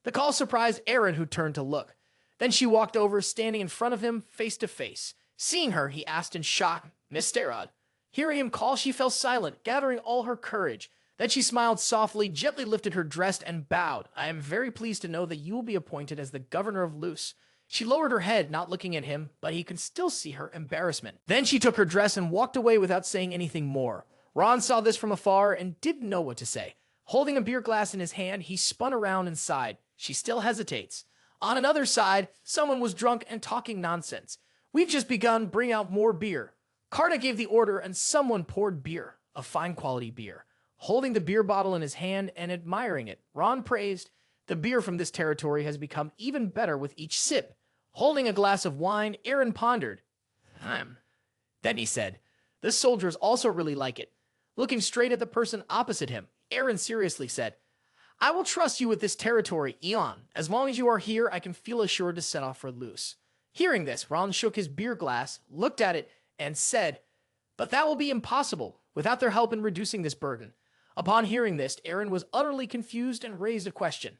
The call surprised Eren, who turned to look. Then she walked over, standing in front of him, face to face. Seeing her, he asked in shock, "Miss Stayrod." Hearing him call, she fell silent, gathering all her courage. Then she smiled softly, gently lifted her dress, and bowed. "I am very pleased to know that you will be appointed as the governor of Luce." She lowered her head, not looking at him, but he could still see her embarrassment. Then she took her dress and walked away without saying anything more. Ron saw this from afar and didn't know what to say. Holding a beer glass in his hand, he spun around and sighed. She still hesitates. On another side, someone was drunk and talking nonsense. "We've just begun, bring out more beer." Carta gave the order and someone poured beer, a fine quality beer. Holding the beer bottle in his hand and admiring it, Ron praised, "The beer from this territory has become even better with each sip." Holding a glass of wine, Eren pondered. Then he said, "The soldiers also really like it." Looking straight at the person opposite him, Eren seriously said, "I will trust you with this territory, Eon. As long as you are here, I can feel assured to set off for Luce." Hearing this, Ron shook his beer glass, looked at it, and said, "But that will be impossible, without their help in reducing this burden." Upon hearing this, Eren was utterly confused and raised a question.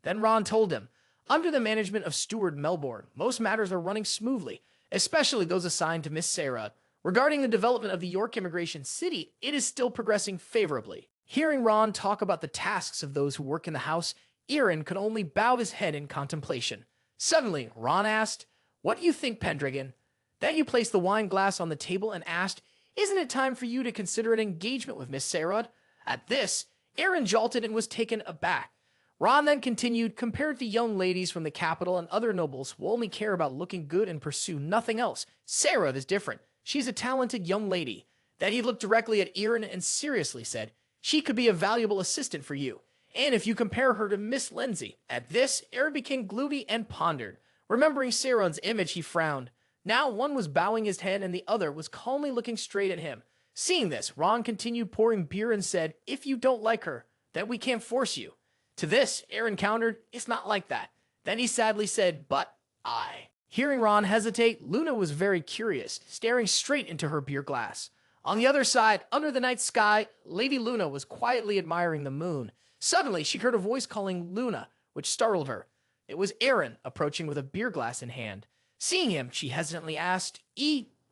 Then Ron told him, "Under the management of Steward Melbourne, most matters are running smoothly, especially those assigned to Miss Sarah. Regarding the development of the York Immigration City, it is still progressing favorably." Hearing Ron talk about the tasks of those who work in the house, Eren could only bow his head in contemplation. Suddenly, Ron asked, "What do you think, Pendragon?" Then he placed the wine glass on the table and asked, "Isn't it time for you to consider an engagement with Miss Sarah?" At this, Eren jolted and was taken aback. Ron then continued, "Compared to young ladies from the capital and other nobles who only care about looking good and pursue nothing else, Sarah is different. She's a talented young lady." Then he looked directly at Eren and seriously said, "She could be a valuable assistant for you. And if you compare her to Miss Lindsay." At this, Eren became gloomy and pondered. Remembering Sauron's image, he frowned. Now one was bowing his head and the other was calmly looking straight at him. Seeing this, Ron continued pouring beer and said, "If you don't like her, then we can't force you." To this, Eren countered, "It's not like that." Then he sadly said, "But I." Hearing Ron hesitate, Luna was very curious, staring straight into her beer glass. On the other side, under the night sky, Lady Luna was quietly admiring the moon. Suddenly, she heard a voice calling Luna, which startled her. It was Eren, approaching with a beer glass in hand. Seeing him, she hesitantly asked,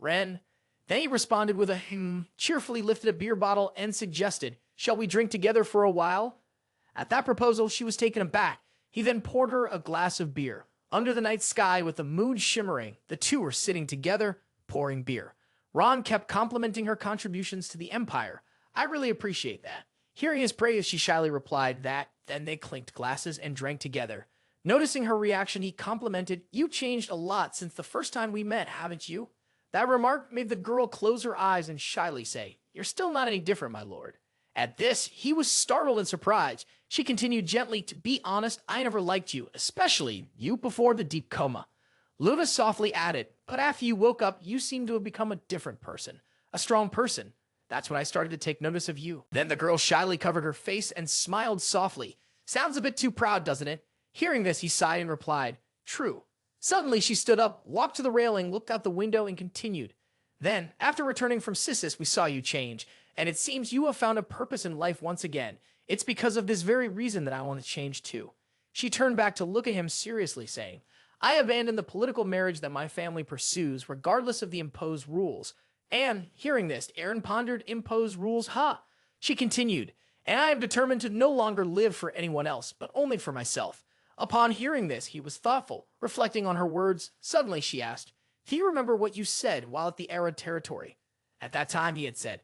Ren? Then he responded with a cheerfully lifted a beer bottle and suggested, shall we drink together for a while? At that proposal, she was taken aback. He then poured her a glass of beer. Under the night sky, with the moon shimmering, the two were sitting together, pouring beer. Ron kept complimenting her contributions to the Empire. I really appreciate that. Hearing his praise, she shyly replied that, then they clinked glasses and drank together. Noticing her reaction, he complimented, you changed a lot since the first time we met, haven't you? That remark made the girl close her eyes and shyly say, you're still not any different, my lord. At this, he was startled and surprised. She continued gently, to be honest, I never liked you, especially you before the deep coma. Luna softly added, but after you woke up, you seemed to have become a different person, a strong person. That's when I started to take notice of you. Then the girl shyly covered her face and smiled softly. Sounds a bit too proud, doesn't it? Hearing this, he sighed and replied, true. Suddenly, she stood up, walked to the railing, looked out the window, and continued. Then, after returning from Sissis, we saw you change, and it seems you have found a purpose in life once again. It's because of this very reason that I want to change too. She turned back to look at him seriously, saying, I abandoned the political marriage that my family pursues, regardless of the imposed rules. And, hearing this, Eren pondered imposed rules, She continued, and I am determined to no longer live for anyone else, but only for myself. Upon hearing this, he was thoughtful, reflecting on her words. Suddenly, she asked, do you remember what you said while at the Era territory? At that time, he had said,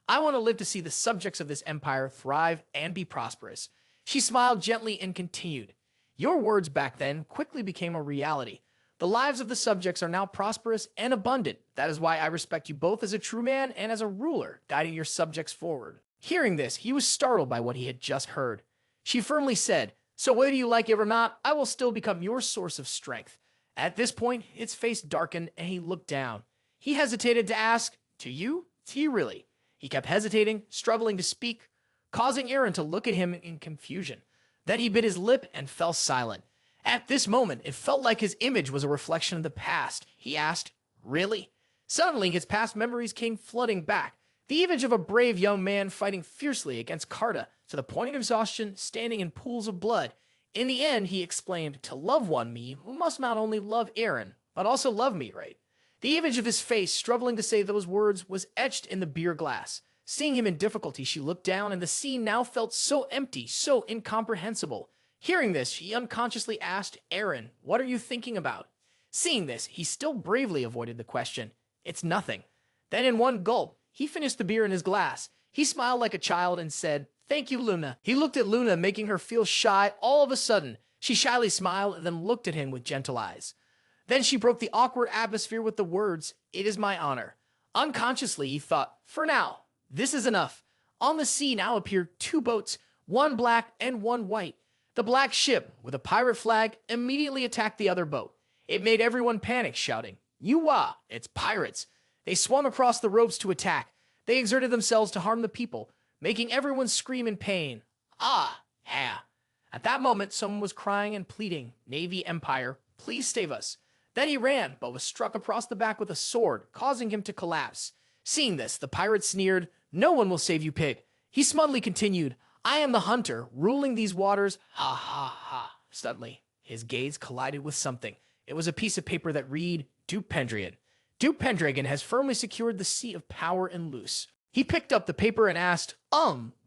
I want to live to see the subjects of this empire thrive and be prosperous. She smiled gently and continued, your words back then quickly became a reality. The lives of the subjects are now prosperous and abundant. That is why I respect you both as a true man and as a ruler, guiding your subjects forward. Hearing this, he was startled by what he had just heard. She firmly said, so whether you like it or not, I will still become your source of strength. At this point, his face darkened and he looked down. He hesitated to ask, to you? To you really? He kept hesitating, struggling to speak, causing Eren to look at him in confusion. Then he bit his lip and fell silent. At this moment, it felt like his image was a reflection of the past. He asked, really? Suddenly, his past memories came flooding back. The image of a brave young man fighting fiercely against Karta, to the point of exhaustion, standing in pools of blood. In the end, he explained, to love one me who must not only love Eren, but also love me, right? The image of his face, struggling to say those words, was etched in the beer glass. Seeing him in difficulty, she looked down, and the scene now felt so empty, so incomprehensible. Hearing this, she unconsciously asked, Eren, what are you thinking about? Seeing this, he still bravely avoided the question. It's nothing. Then in one gulp, he finished the beer in his glass. He smiled like a child and said, thank you, Luna. He looked at Luna, making her feel shy all of a sudden. She shyly smiled and then looked at him with gentle eyes. Then she broke the awkward atmosphere with the words, it is my honor. Unconsciously, he thought, for now, this is enough. On the sea now appeared two boats, one black and one white. The black ship, with a pirate flag, immediately attacked the other boat. It made everyone panic, shouting, "Yuwa! It's pirates!" They swung across the ropes to attack. They exerted themselves to harm the people, making everyone scream in pain. Ah! Ha! At that moment, someone was crying and pleading, "Navy Empire, please save us." Then he ran, but was struck across the back with a sword, causing him to collapse. Seeing this, the pirate sneered, "No one will save you, pig." He smugly continued, "I am the hunter, ruling these waters." Ha ha ha. Suddenly, his gaze collided with something. It was a piece of paper that read, Duke Pendragon. Duke Pendragon has firmly secured the seat of power in Luce. He picked up the paper and asked,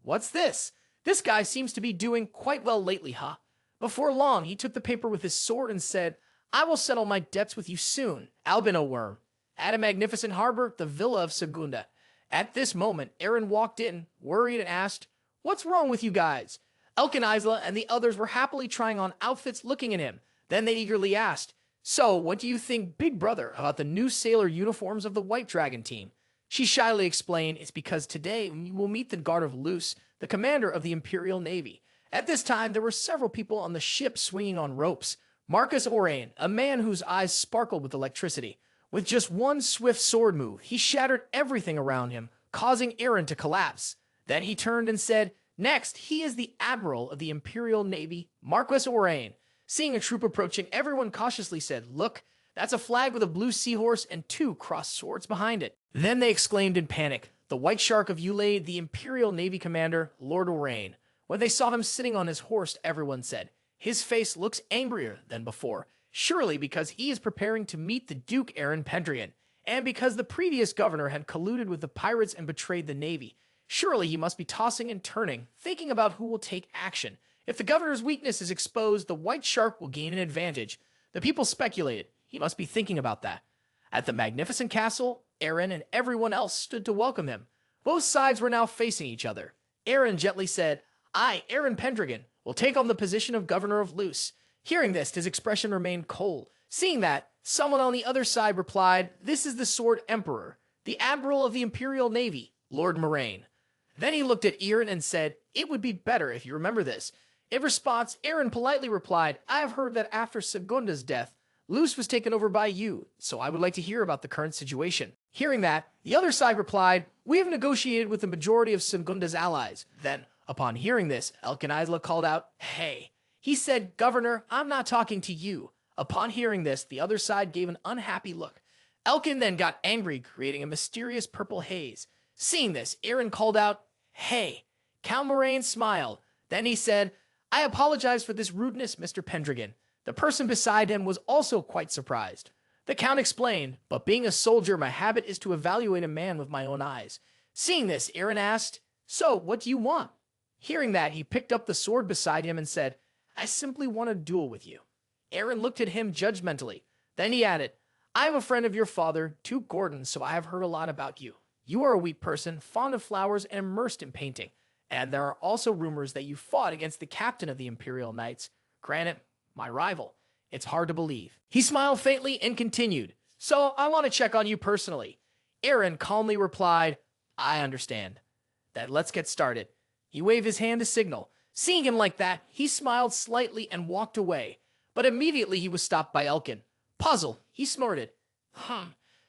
what's this? This guy seems to be doing quite well lately, huh? Before long, he took the paper with his sword and said, "I will settle my debts with you soon, albino worm." At a magnificent harbor, the villa of Segunda. At this moment, Eren walked in, worried, and asked, "What's wrong with you guys?" Elk and Isla and the others were happily trying on outfits looking at him. Then they eagerly asked, "So, what do you think, big brother, about the new sailor uniforms of the White Dragon team?" She shyly explained, "It's because today you will meet the guard of Luce, the commander of the Imperial Navy." At this time, there were several people on the ship swinging on ropes. Marcus Aurelian, a man whose eyes sparkled with electricity. With just one swift sword move, he shattered everything around him, causing Eren to collapse. Then he turned and said, "Next, he is the Admiral of the Imperial Navy, Marcus Aurelian." Seeing a troop approaching, everyone cautiously said, "Look." That's a flag with a blue seahorse and 2 crossed swords behind it. Then they exclaimed in panic, the White Shark of Yule, the Imperial Navy commander, Lord Eren. When they saw him sitting on his horse, everyone said, his face looks angrier than before, surely because he is preparing to meet the Duke Eren Pendragon, and because the previous governor had colluded with the pirates and betrayed the navy. Surely he must be tossing and turning, thinking about who will take action. If the governor's weakness is exposed, the White Shark will gain an advantage. The people speculated. He must be thinking about that. At the magnificent castle, Eren and everyone else stood to welcome him. Both sides were now facing each other. Eren gently said, I, Eren Pendragon, will take on the position of governor of Luce. Hearing this, his expression remained cold. Seeing that, someone on the other side replied, this is the Sword Emperor, the Admiral of the Imperial Navy, Lord Moraine. Then he looked at Eren and said, it would be better if you remember this. In response, Eren politely replied, I have heard that after Segunda's death, Luce was taken over by you, so I would like to hear about the current situation. Hearing that, the other side replied, we have negotiated with the majority of Segunda's allies. Then, upon hearing this, Elkin Isla called out, hey. He said, Governor, I'm not talking to you. Upon hearing this, the other side gave an unhappy look. Elkin then got angry, creating a mysterious purple haze. Seeing this, Eren called out, hey. Count Moraine smiled. Then he said, I apologize for this rudeness, Mr. Pendragon. The person beside him was also quite surprised. The Count explained, but being a soldier, my habit is to evaluate a man with my own eyes. Seeing this, Eren asked, so, what do you want? Hearing that, he picked up the sword beside him and said, I simply want to duel with you. Eren looked at him judgmentally. Then he added, I am a friend of your father, Duke Gordon, so I have heard a lot about you. You are a wheat person, fond of flowers, and immersed in painting. And there are also rumors that you fought against the captain of the Imperial Knights. Granted, my rival. It's hard to believe. He smiled faintly and continued, so I want to check on you personally. Eren calmly replied, I understand. Then let's get started. He waved his hand to signal. Seeing him like that, he smiled slightly and walked away. But immediately he was stopped by Elkin. Puzzled, he snorted.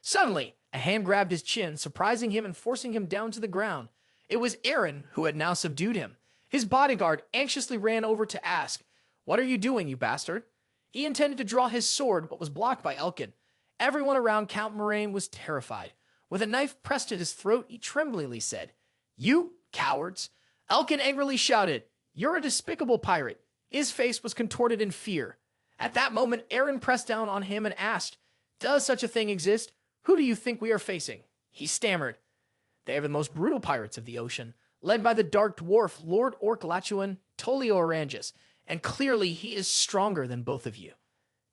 Suddenly, a hand grabbed his chin, surprising him and forcing him down to the ground. It was Eren, who had now subdued him. His bodyguard anxiously ran over to ask, what are you doing, you bastard? He intended to draw his sword, but was blocked by Elkin. Everyone around Count Moraine was terrified. With a knife pressed to his throat, he tremblingly said, you cowards! Elkin angrily shouted, you're a despicable pirate. His face was contorted in fear. At that moment, Eren pressed down on him and asked, does such a thing exist? Who do you think we are facing? He stammered. They are the most brutal pirates of the ocean, led by the dark dwarf Lord Orklachuan Tolio Oranges, and clearly he is stronger than both of you.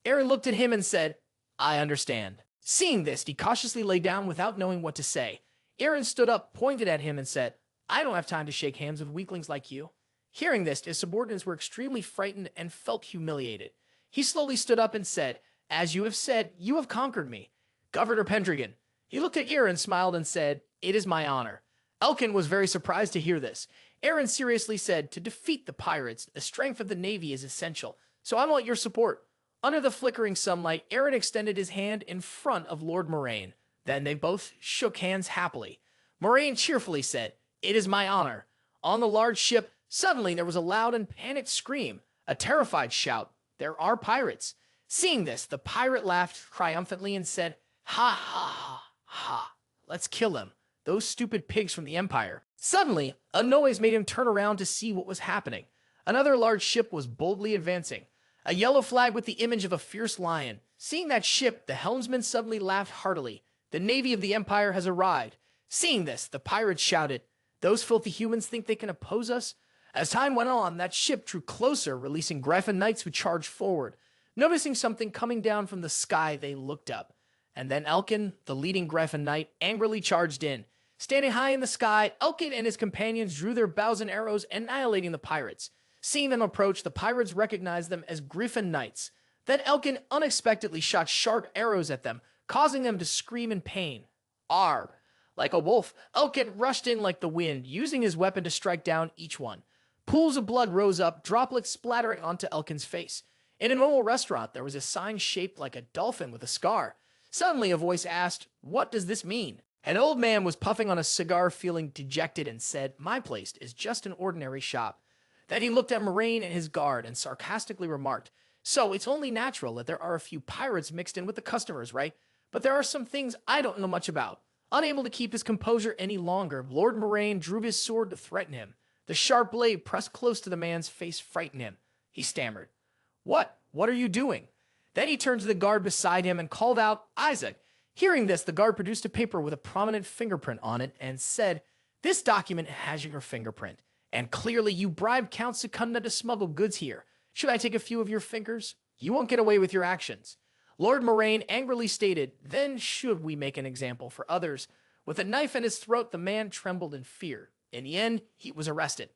Eren looked at him and said, I understand. Seeing this, he cautiously lay down without knowing what to say. Eren stood up, pointed at him, and said, I don't have time to shake hands with weaklings like you. Hearing this, his subordinates were extremely frightened and felt humiliated. He slowly stood up and said, as you have said, you have conquered me. Governor Pendragon. He looked at Eren, smiled, and said, it is my honor. Elkin was very surprised to hear this. Eren seriously said, to defeat the pirates, the strength of the navy is essential, so I want your support. Under the flickering sunlight, Eren extended his hand in front of Lord Moraine. Then they both shook hands happily. Moraine cheerfully said, it is my honor. On the large ship, suddenly there was a loud and panicked scream, a terrified shout. There are pirates. Seeing this, the pirate laughed triumphantly and said, ha ha ha ha, let's kill them. Those stupid pigs from the Empire. Suddenly, a noise made him turn around to see what was happening. Another large ship was boldly advancing, a yellow flag with the image of a fierce lion. Seeing that ship, the helmsman suddenly laughed heartily. The navy of the Empire has arrived. Seeing this, the pirates shouted, those filthy humans think they can oppose us? As time went on, that ship drew closer, releasing Griffin Knights who charged forward. Noticing something coming down from the sky, they looked up. And then Elkin, the leading Griffin Knight, angrily charged in. Standing high in the sky, Elkin and his companions drew their bows and arrows, annihilating the pirates. Seeing them approach, the pirates recognized them as Griffin Knights. Then Elkin unexpectedly shot sharp arrows at them, causing them to scream in pain. Arr! Like a wolf, Elkin rushed in like the wind, using his weapon to strike down each one. Pools of blood rose up, droplets splattering onto Elkin's face. In a normal restaurant, there was a sign shaped like a dolphin with a scar. Suddenly, a voice asked, what does this mean? An old man was puffing on a cigar, feeling dejected, and said, my place is just an ordinary shop. Then he looked at Moraine and his guard and sarcastically remarked, So it's only natural that there are a few pirates mixed in with the customers, right? But there are some things I don't know much about. Unable to keep his composure any longer, Lord Moraine drew his sword to threaten him. The sharp blade pressed close to the man's face frightened him. He stammered, "What? What are you doing?" Then he turned to the guard beside him and called out, "Isaac." Hearing this, the guard produced a paper with a prominent fingerprint on it and said, "This document has your fingerprint, and clearly you bribed Count Secunda to smuggle goods here. Should I take a few of your fingers? You won't get away with your actions." Lord Moraine angrily stated, "Then should we make an example for others?" With a knife in his throat, the man trembled in fear. In the end, he was arrested.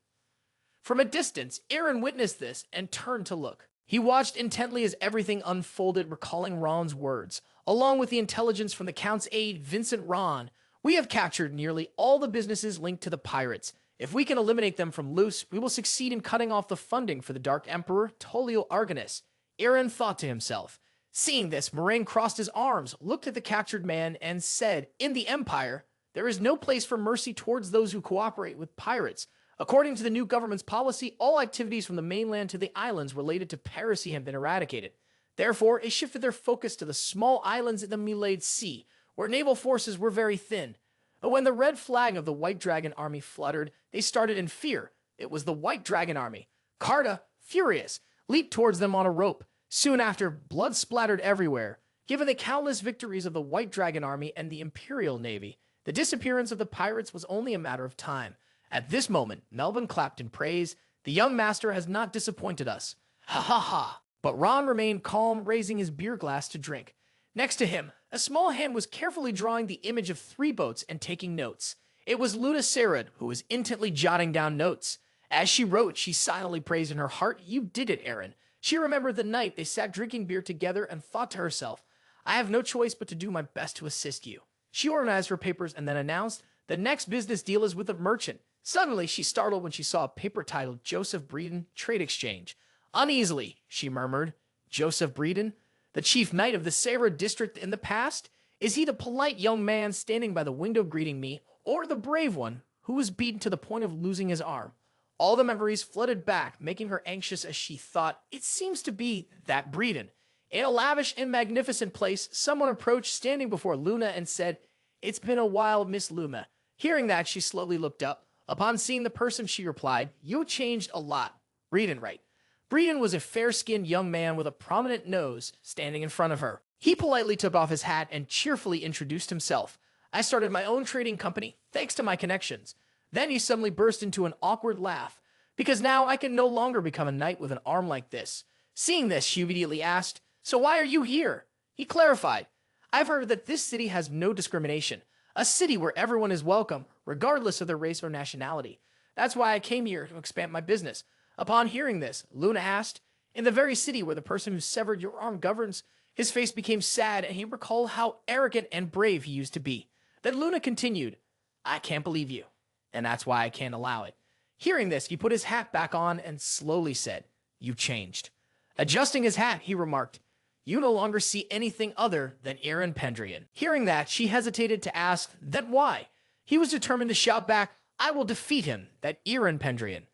From a distance, Eren witnessed this and turned to look. He watched intently as everything unfolded, recalling Ron's words. Along with the intelligence from the Count's aide, Vincent Ron, "We have captured nearly all the businesses linked to the pirates. If we can eliminate them from Luce, we will succeed in cutting off the funding for the Dark Emperor, Tolio Argonis." Eren thought to himself. Seeing this, Moraine crossed his arms, looked at the captured man, and said, "In the Empire, there is no place for mercy towards those who cooperate with pirates. According to the new government's policy, all activities from the mainland to the islands related to piracy have been eradicated. Therefore, it shifted their focus to the small islands in the Milade Sea, where naval forces were very thin. But when the red flag of the White Dragon Army fluttered, they started in fear. It was the White Dragon Army. Carta, furious, leaped towards them on a rope. Soon after, blood splattered everywhere. Given the countless victories of the White Dragon Army and the Imperial Navy, the disappearance of the pirates was only a matter of time. At this moment, Melvin clapped in praise. "The young master has not disappointed us." Ha ha ha. But Ron remained calm, raising his beer glass to drink. Next to him, a small hand was carefully drawing the image of 3 boats and taking notes. It was Luna Serad, who was intently jotting down notes. As she wrote, she silently praised in her heart, "You did it, Eren." She remembered the night they sat drinking beer together and thought to herself, "I have no choice but to do my best to assist you." She organized her papers and then announced, "The next business deal is with a merchant." Suddenly, she startled when she saw a paper titled Joseph Breeden, Trade Exchange. Uneasily, she murmured, "Joseph Breeden? The chief knight of the Serra district in the past? Is he the polite young man standing by the window greeting me, or the brave one who was beaten to the point of losing his arm?" All the memories flooded back, making her anxious as she thought, "It seems to be that Breeden." In a lavish and magnificent place, someone approached, standing before Luna, and said, "It's been a while, Miss Luma." Hearing that, she slowly looked up. Upon seeing the person, she replied, "You changed a lot." Breeden, right. Breeden was a fair-skinned young man with a prominent nose standing in front of her. He politely took off his hat and cheerfully introduced himself. "I started my own trading company, thanks to my connections." Then he suddenly burst into an awkward laugh, "Because now I can no longer become a knight with an arm like this." Seeing this, she immediately asked, "So why are you here?" He clarified, "I've heard that this city has no discrimination, a city where everyone is welcome, regardless of their race or nationality. That's why I came here to expand my business." Upon hearing this, Luna asked, "In the very city where the person who severed your arm governs?" His face became sad, and he recalled how arrogant and brave he used to be. Then Luna continued, "I can't believe you, and that's why I can't allow it." Hearing this, he put his hat back on and slowly said, "You changed." Adjusting his hat, he remarked, "You no longer see anything other than Eren Pendragon." Hearing that, she hesitated to ask, "Then why?" He was determined to shout back, "I will defeat him, that Eren Pendragon."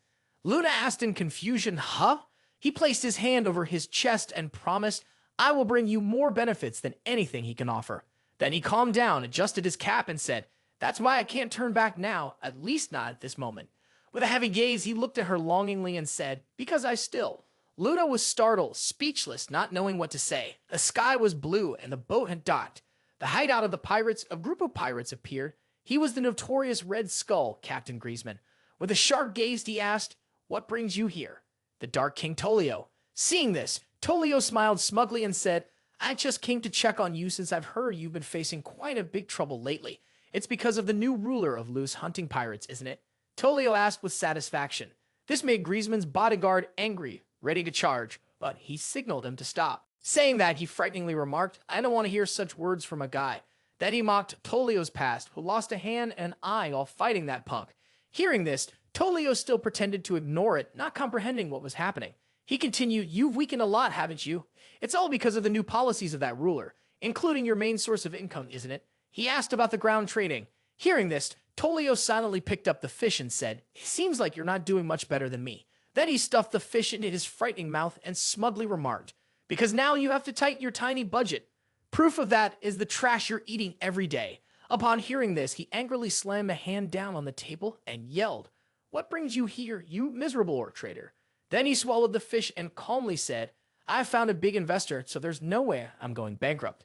Luna asked in confusion, "Huh?" He placed his hand over his chest and promised, "I will bring you more benefits than anything he can offer." Then he calmed down, adjusted his cap, and said, "That's why I can't turn back now, at least not at this moment." With a heavy gaze, he looked at her longingly and said, "Because I still." Luna was startled, speechless, not knowing what to say. The sky was blue, and the boat had docked. The hideout of the pirates, a group of pirates, appeared. He was the notorious Red Skull, Captain Griezmann. With a sharp gaze, he asked, "What brings you here?" "The Dark King Tolio." Seeing this, Tolio smiled smugly and said, "I just came to check on you since I've heard you've been facing quite a big trouble lately. It's because of the new ruler of Luce hunting pirates, isn't it?" Tolio asked with satisfaction. This made Griezmann's bodyguard angry, ready to charge, but he signaled him to stop. Saying that, he frighteningly remarked, "I don't want to hear such words from a guy." Then he mocked Tolio's past, who lost a hand and an eye while fighting that punk. Hearing this, Tolio still pretended to ignore it, not comprehending what was happening. He continued, "You've weakened a lot, haven't you? It's all because of the new policies of that ruler, including your main source of income, isn't it?" He asked about the ground trading. Hearing this, Tolio silently picked up the fish and said, "It seems like you're not doing much better than me." Then he stuffed the fish into his frightening mouth and smugly remarked, because now you have to tighten your tiny budget. Proof of that is the trash you're eating every day. Upon hearing this, he angrily slammed a hand down on the table and yelled, "What brings you here, you miserable traitor?" Then he swallowed the fish and calmly said, "I've found a big investor, so there's no way I'm going bankrupt."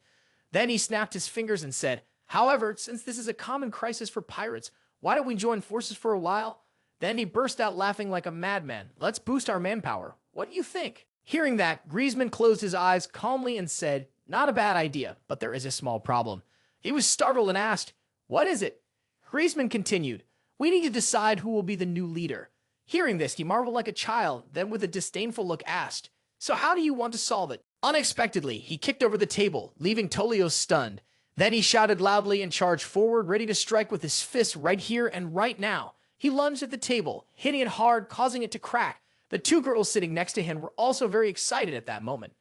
Then he snapped his fingers and said, "However, since this is a common crisis for pirates, why don't we join forces for a while?" Then he burst out laughing like a madman. "Let's boost our manpower. What do you think?" Hearing that, Griezmann closed his eyes calmly and said, "Not a bad idea, but there is a small problem." He was startled and asked, "What is it?" Griezmann continued, "We need to decide who will be the new leader." Hearing this, he marveled like a child, then with a disdainful look asked, "So how do you want to solve it?" Unexpectedly, he kicked over the table, leaving Tolio stunned. Then he shouted loudly and charged forward, ready to strike with his fist right here and right now. He lunged at the table, hitting it hard, causing it to crack. The two girls sitting next to him were also very excited at that moment.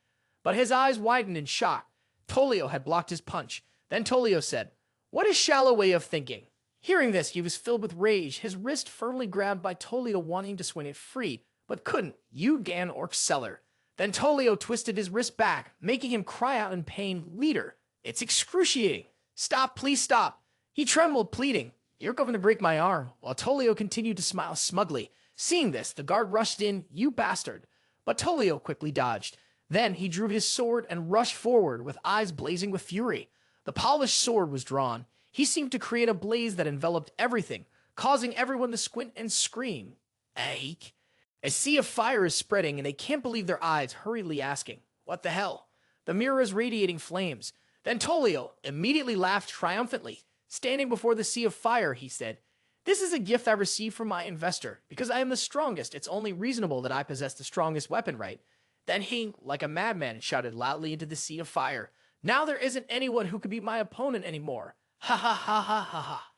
But his eyes widened in shock. Tolio had blocked his punch. Then Tolio said, "What a shallow way of thinking." Hearing this, he was filled with rage, his wrist firmly grabbed by Tolio wanting to swing it free, but couldn't. You Gan Orc Seller. Then Tolio twisted his wrist back, making him cry out in pain, "Leader, it's excruciating. Stop, please stop." He trembled, pleading, "You're going to break my arm," while Tolio continued to smile smugly. Seeing this, the guard rushed in, "You bastard." But Tolio quickly dodged. Then he drew his sword and rushed forward with eyes blazing with fury. The polished sword was drawn. He seemed to create a blaze that enveloped everything, causing everyone to squint and scream. Aik. A sea of fire is spreading, and they can't believe their eyes, hurriedly asking, "What the hell?" The mirror is radiating flames. Then Tolio immediately laughed triumphantly. Standing before the sea of fire, he said, "This is a gift I received from my investor. Because I am the strongest, it's only reasonable that I possess the strongest weapon, right?" Then he, like a madman, shouted loudly into the sea of fire, "Now there isn't anyone who could beat my opponent anymore. Ha ha ha ha ha ha."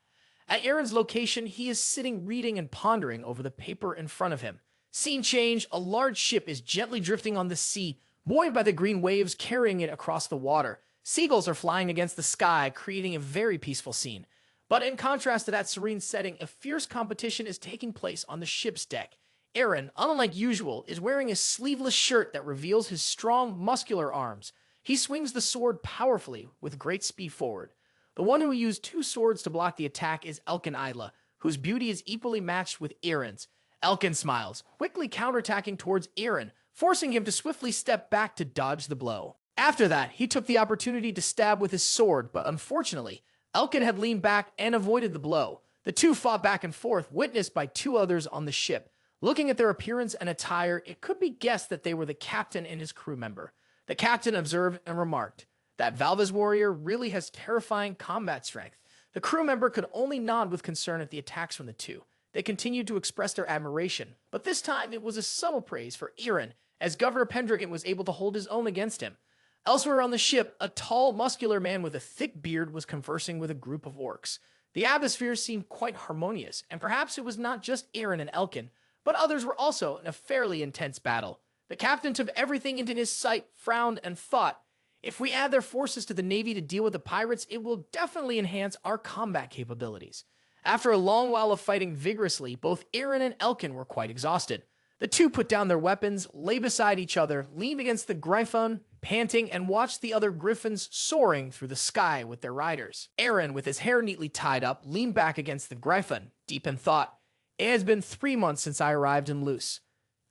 At Eren's location, he is sitting reading and pondering over the paper in front of him. Scene change, a large ship is gently drifting on the sea, buoyed by the green waves carrying it across the water. Seagulls are flying against the sky, creating a very peaceful scene. But in contrast to that serene setting, a fierce competition is taking place on the ship's deck. Eren, unlike usual, is wearing a sleeveless shirt that reveals his strong, muscular arms. He swings the sword powerfully, with great speed forward. The one who used two swords to block the attack is Elkin Isla, whose beauty is equally matched with Eren's. Elkin smiles, quickly counterattacking towards Eren, forcing him to swiftly step back to dodge the blow. After that, he took the opportunity to stab with his sword, but unfortunately, Elkin had leaned back and avoided the blow. The two fought back and forth, witnessed by two others on the ship. Looking at their appearance and attire, it could be guessed that they were the captain and his crew member. The captain observed and remarked, "That Valva's warrior really has terrifying combat strength." The crew member could only nod with concern at the attacks from the two. They continued to express their admiration, but this time it was a subtle praise for Eren, as Governor Pendragon was able to hold his own against him. Elsewhere on the ship, a tall, muscular man with a thick beard was conversing with a group of orcs. The atmosphere seemed quite harmonious, and perhaps it was not just Eren and Elkin, but others were also in a fairly intense battle. The captain took everything into his sight, frowned, and thought, "If we add their forces to the Navy to deal with the pirates, it will definitely enhance our combat capabilities." After a long while of fighting vigorously, both Eren and Elkin were quite exhausted. The two put down their weapons, lay beside each other, leaned against the Griffon, panting, and watched the other griffins soaring through the sky with their riders. Eren, with his hair neatly tied up, leaned back against the Griffon, deep in thought. It has been 3 months since I arrived in Luce.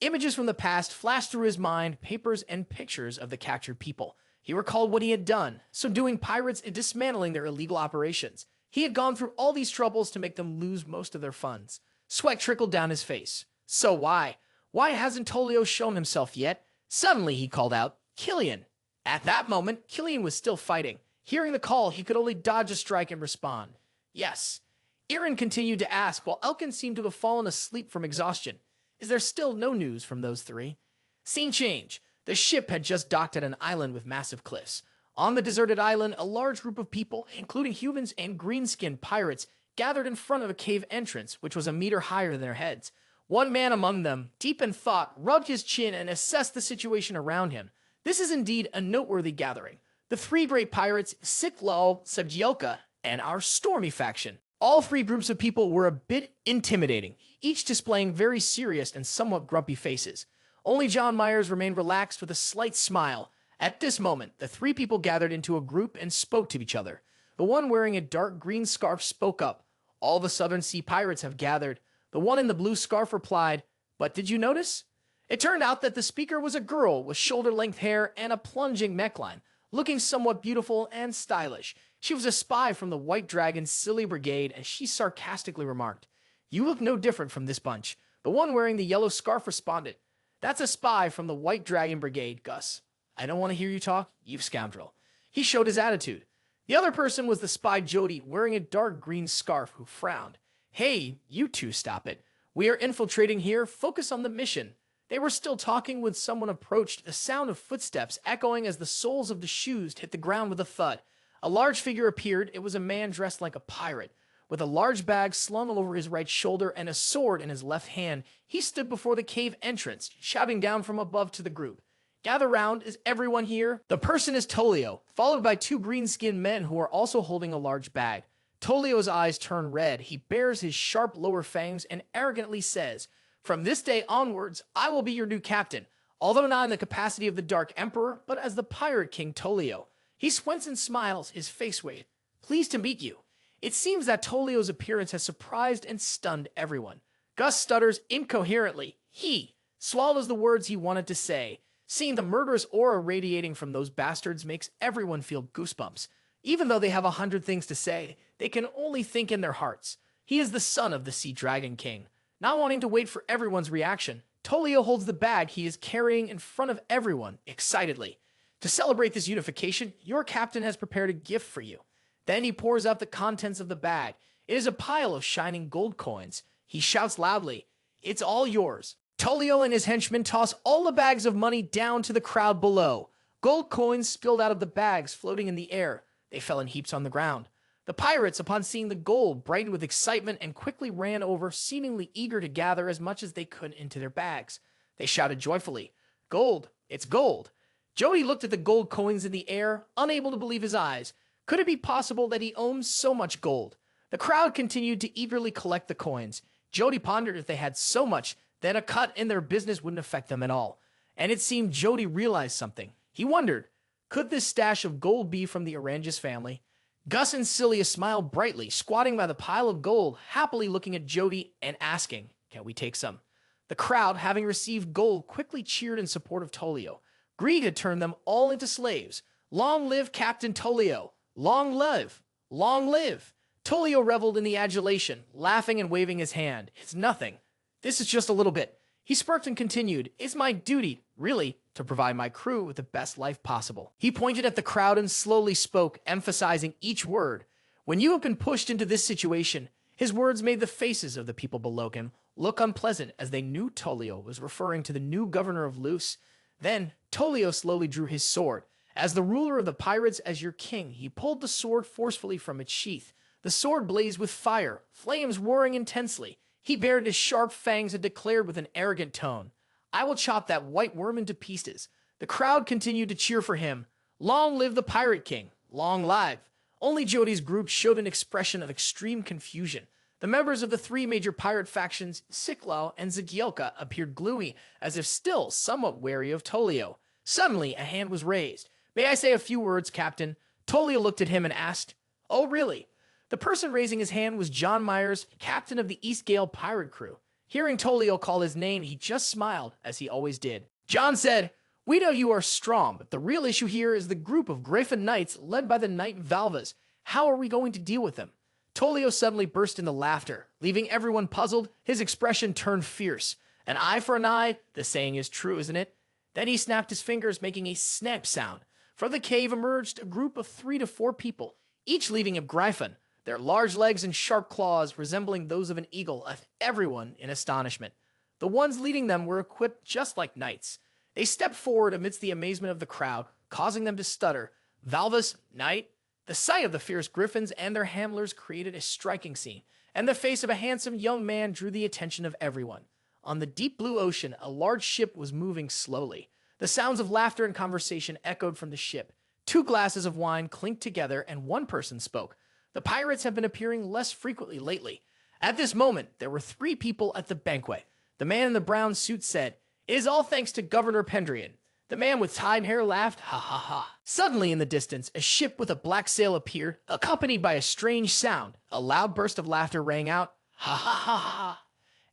Images from the past flashed through his mind, papers and pictures of the captured people. He recalled what he had done, subduing pirates and dismantling their illegal operations. He had gone through all these troubles to make them lose most of their funds. Sweat trickled down his face. So why? Why hasn't Tolio shown himself yet? Suddenly he called out, "Killian." At that moment, Killian was still fighting. Hearing the call, he could only dodge a strike and respond. "Yes." Eren continued to ask, while Elkin seemed to have fallen asleep from exhaustion. Is there still no news from those three? Scene change. The ship had just docked at an island with massive cliffs. On the deserted island, a large group of people, including humans and green-skinned pirates, gathered in front of a cave entrance, which was a meter higher than their heads. One man among them, deep in thought, rubbed his chin and assessed the situation around him. This is indeed a noteworthy gathering. The three great pirates, Siklal, Sebjelka, and our Stormy faction. All three groups of people were a bit intimidating, each displaying very serious and somewhat grumpy faces. Only John Myers remained relaxed with a slight smile. At this moment, the three people gathered into a group and spoke to each other. The one wearing a dark green scarf spoke up. All the Southern Sea pirates have gathered. The one in the blue scarf replied, "But did you notice?" It turned out that the speaker was a girl with shoulder-length hair and a plunging neckline, looking somewhat beautiful and stylish. She was a spy from the White Dragon's Silly Brigade, and she sarcastically remarked, "You look no different from this bunch." The one wearing the yellow scarf responded, "That's a spy from the White Dragon Brigade, Gus. I don't want to hear you talk, you scoundrel." He showed his attitude. The other person was the spy Jody, wearing a dark green scarf, who frowned. "Hey, you two, stop it. We are infiltrating here. Focus on the mission." They were still talking when someone approached, the sound of footsteps echoing as the soles of the shoes hit the ground with a thud. A large figure appeared. It was a man dressed like a pirate. With a large bag slung over his right shoulder and a sword in his left hand, he stood before the cave entrance, shouting down from above to the group, "Gather round, is everyone here?" The person is Tolio, followed by two green-skinned men who are also holding a large bag. Tolio's eyes turn red. He bares his sharp lower fangs and arrogantly says, "From this day onwards, I will be your new captain, although not in the capacity of the Dark Emperor, but as the Pirate King Tolio." He squints and smiles, his face waved. "Pleased to meet you." It seems that Tolio's appearance has surprised and stunned everyone. Gus stutters incoherently. He swallows the words he wanted to say. Seeing the murderous aura radiating from those bastards makes everyone feel goosebumps. Even though they have 100 things to say, they can only think in their hearts. He is the son of the Sea Dragon King. Not wanting to wait for everyone's reaction, Tolio holds the bag he is carrying in front of everyone, excitedly. To celebrate this unification, your captain has prepared a gift for you. Then he pours out the contents of the bag. It is a pile of shining gold coins. He shouts loudly, "It's all yours." Tolio and his henchmen toss all the bags of money down to the crowd below. Gold coins spilled out of the bags, floating in the air. They fell in heaps on the ground. The pirates, upon seeing the gold, brightened with excitement and quickly ran over, seemingly eager to gather as much as they could into their bags. They shouted joyfully, "Gold! It's gold!" Jody looked at the gold coins in the air, unable to believe his eyes. Could it be possible that he owned so much gold? The crowd continued to eagerly collect the coins. Jody pondered if they had so much, then a cut in their business wouldn't affect them at all. And it seemed Jody realized something. He wondered, could this stash of gold be from the Arangis family? Gus and Cilia smiled brightly, squatting by the pile of gold, happily looking at Jody and asking, "Can we take some?" The crowd, having received gold, quickly cheered in support of Tolio. Greed had turned them all into slaves. Long live Captain Tolio! Long live! Long live! Tolio reveled in the adulation, laughing and waving his hand. "It's nothing. This is just a little bit." He smirked and continued, "It's my duty, really, to provide my crew with the best life possible." He pointed at the crowd and slowly spoke, emphasizing each word. "When you have been pushed into this situation," his words made the faces of the people below him look unpleasant, as they knew Tolio was referring to the new governor of Luce. Then Tolio slowly drew his sword. As the ruler of the pirates, as your king, he pulled the sword forcefully from its sheath. The sword blazed with fire, flames roaring intensely. He bared his sharp fangs and declared with an arrogant tone, "I will chop that white worm into pieces." The crowd continued to cheer for him. Long live the Pirate King! Long live! Only Jody's group showed an expression of extreme confusion. The members of the three major pirate factions, Siklau and Zagielka, appeared gloomy, as if still somewhat wary of Tolio. Suddenly, a hand was raised. "May I say a few words, Captain?" Tolio looked at him and asked, "Oh, really?" The person raising his hand was John Myers, captain of the East Gale pirate crew. Hearing Tolio call his name, he just smiled, as he always did. John said, "We know you are strong, but the real issue here is the group of Griffin Knights led by the Knight Valvas. How are we going to deal with them?" Tolio suddenly burst into laughter. Leaving everyone puzzled, his expression turned fierce. "An eye for an eye? The saying is true, isn't it?" Then he snapped his fingers, making a snap sound. From the cave emerged a group of 3 to 4 people, each leading a Griffin. Their large legs and sharp claws resembling those of an eagle left everyone in astonishment. The ones leading them were equipped just like knights. They stepped forward amidst the amazement of the crowd, causing them to stutter. "Valvas, knight?" The sight of the fierce griffins and their handlers created a striking scene, and the face of a handsome young man drew the attention of everyone. On the deep blue ocean, a large ship was moving slowly. The sounds of laughter and conversation echoed from the ship. 2 glasses of wine clinked together, and one person spoke. "The pirates have been appearing less frequently lately." At this moment, there were 3 people at the banquet. The man in the brown suit said, "It is all thanks to Governor Pendragon." The man with tied hair laughed, ha ha ha. Suddenly in the distance, a ship with a black sail appeared, accompanied by a strange sound. A loud burst of laughter rang out, ha ha ha ha.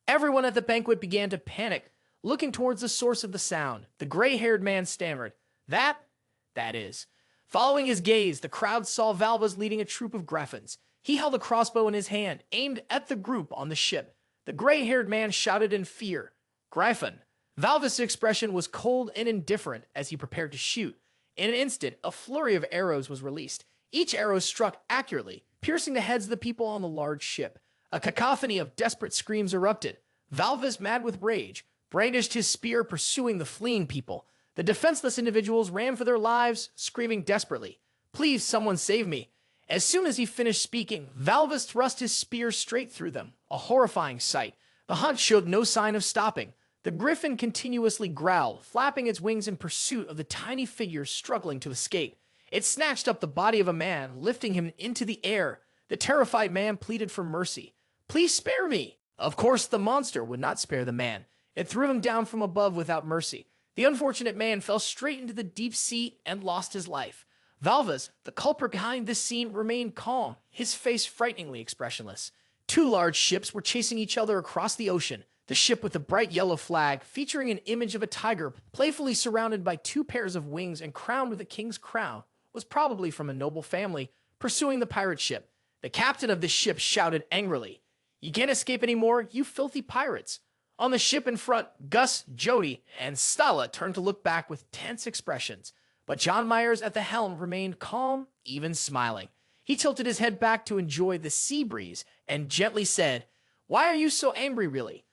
Everyone at the banquet began to panic, looking towards the source of the sound. The gray-haired man stammered, That is. Following his gaze, the crowd saw Valvas leading a troop of griffins. He held a crossbow in his hand, aimed at the group on the ship. The gray-haired man shouted in fear, Gryphon. Valvas' expression was cold and indifferent as he prepared to shoot. In an instant, a flurry of arrows was released. Each arrow struck accurately, piercing the heads of the people on the large ship. A cacophony of desperate screams erupted. Valvas, mad with rage, brandished his spear, pursuing the fleeing people. The defenseless individuals ran for their lives, screaming desperately, Please, someone save me. As soon as he finished speaking, Valvas thrust his spear straight through them, a horrifying sight. The hunt showed no sign of stopping. The griffin continuously growled, flapping its wings in pursuit of the tiny figure struggling to escape. It snatched up the body of a man, lifting him into the air. The terrified man pleaded for mercy. Please spare me. Of course, the monster would not spare the man. It threw him down from above without mercy. The unfortunate man fell straight into the deep sea and lost his life. Valvas, the culprit behind this scene, remained calm, his face frighteningly expressionless. Two large ships were chasing each other across the ocean. The ship with the bright yellow flag, featuring an image of a tiger playfully surrounded by two pairs of wings and crowned with a king's crown, was probably from a noble family, pursuing the pirate ship. The captain of the ship shouted angrily, You can't escape anymore, you filthy pirates. On the ship in front, Gus, Jody, and Stala turned to look back with tense expressions. But John Myers at the helm remained calm, even smiling. He tilted his head back to enjoy the sea breeze and gently said, Why are you so angry, really?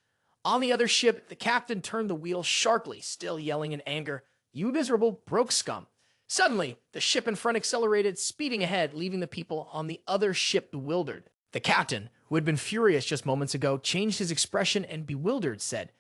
On the other ship, the captain turned the wheel sharply, still yelling in anger, You miserable broke scum. Suddenly, the ship in front accelerated, speeding ahead, leaving the people on the other ship bewildered. The captain, who had been furious just moments ago, changed his expression and, bewildered, said,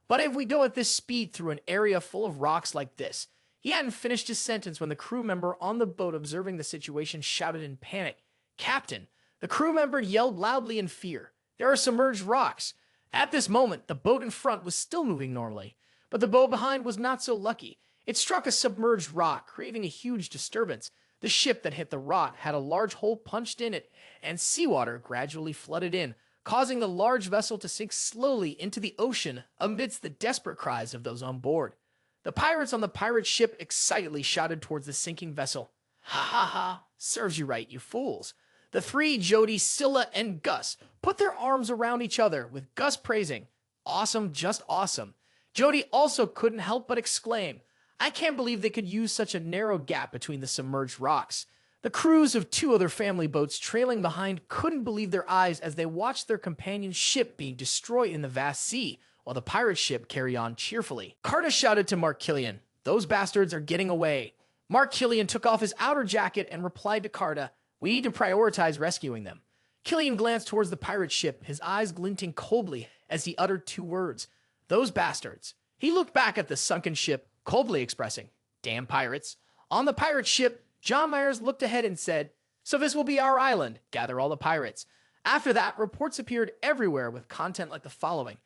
But if we go at this speed through an area full of rocks like this, he hadn't finished his sentence when the crew member on the boat observing the situation shouted in panic, Captain! The crew member yelled loudly in fear. There are submerged rocks. At this moment, the boat in front was still moving normally, but the boat behind was not so lucky. It struck a submerged rock, creating a huge disturbance. The ship that hit the rock had a large hole punched in it, and seawater gradually flooded in, causing the large vessel to sink slowly into the ocean amidst the desperate cries of those on board. The pirates on the pirate ship excitedly shouted towards the sinking vessel. Ha ha ha, serves you right, you fools. The three, Jody, Scylla, and Gus, put their arms around each other, with Gus praising, Awesome, just awesome. Jody also couldn't help but exclaim, I can't believe they could use such a narrow gap between the submerged rocks. The crews of two other family boats trailing behind couldn't believe their eyes as they watched their companion ship being destroyed in the vast sea, while the pirate ship carried on cheerfully. Carta shouted to Mark Killian, Those bastards are getting away. Mark Killian took off his outer jacket and replied to Carta, We need to prioritize rescuing them. Killian glanced towards the pirate ship, his eyes glinting coldly as he uttered two words, Those bastards. He looked back at the sunken ship, coldly expressing, Damn pirates. On the pirate ship, John Myers looked ahead and said, So this will be our island. Gather all the pirates. After that, reports appeared everywhere with content like the following.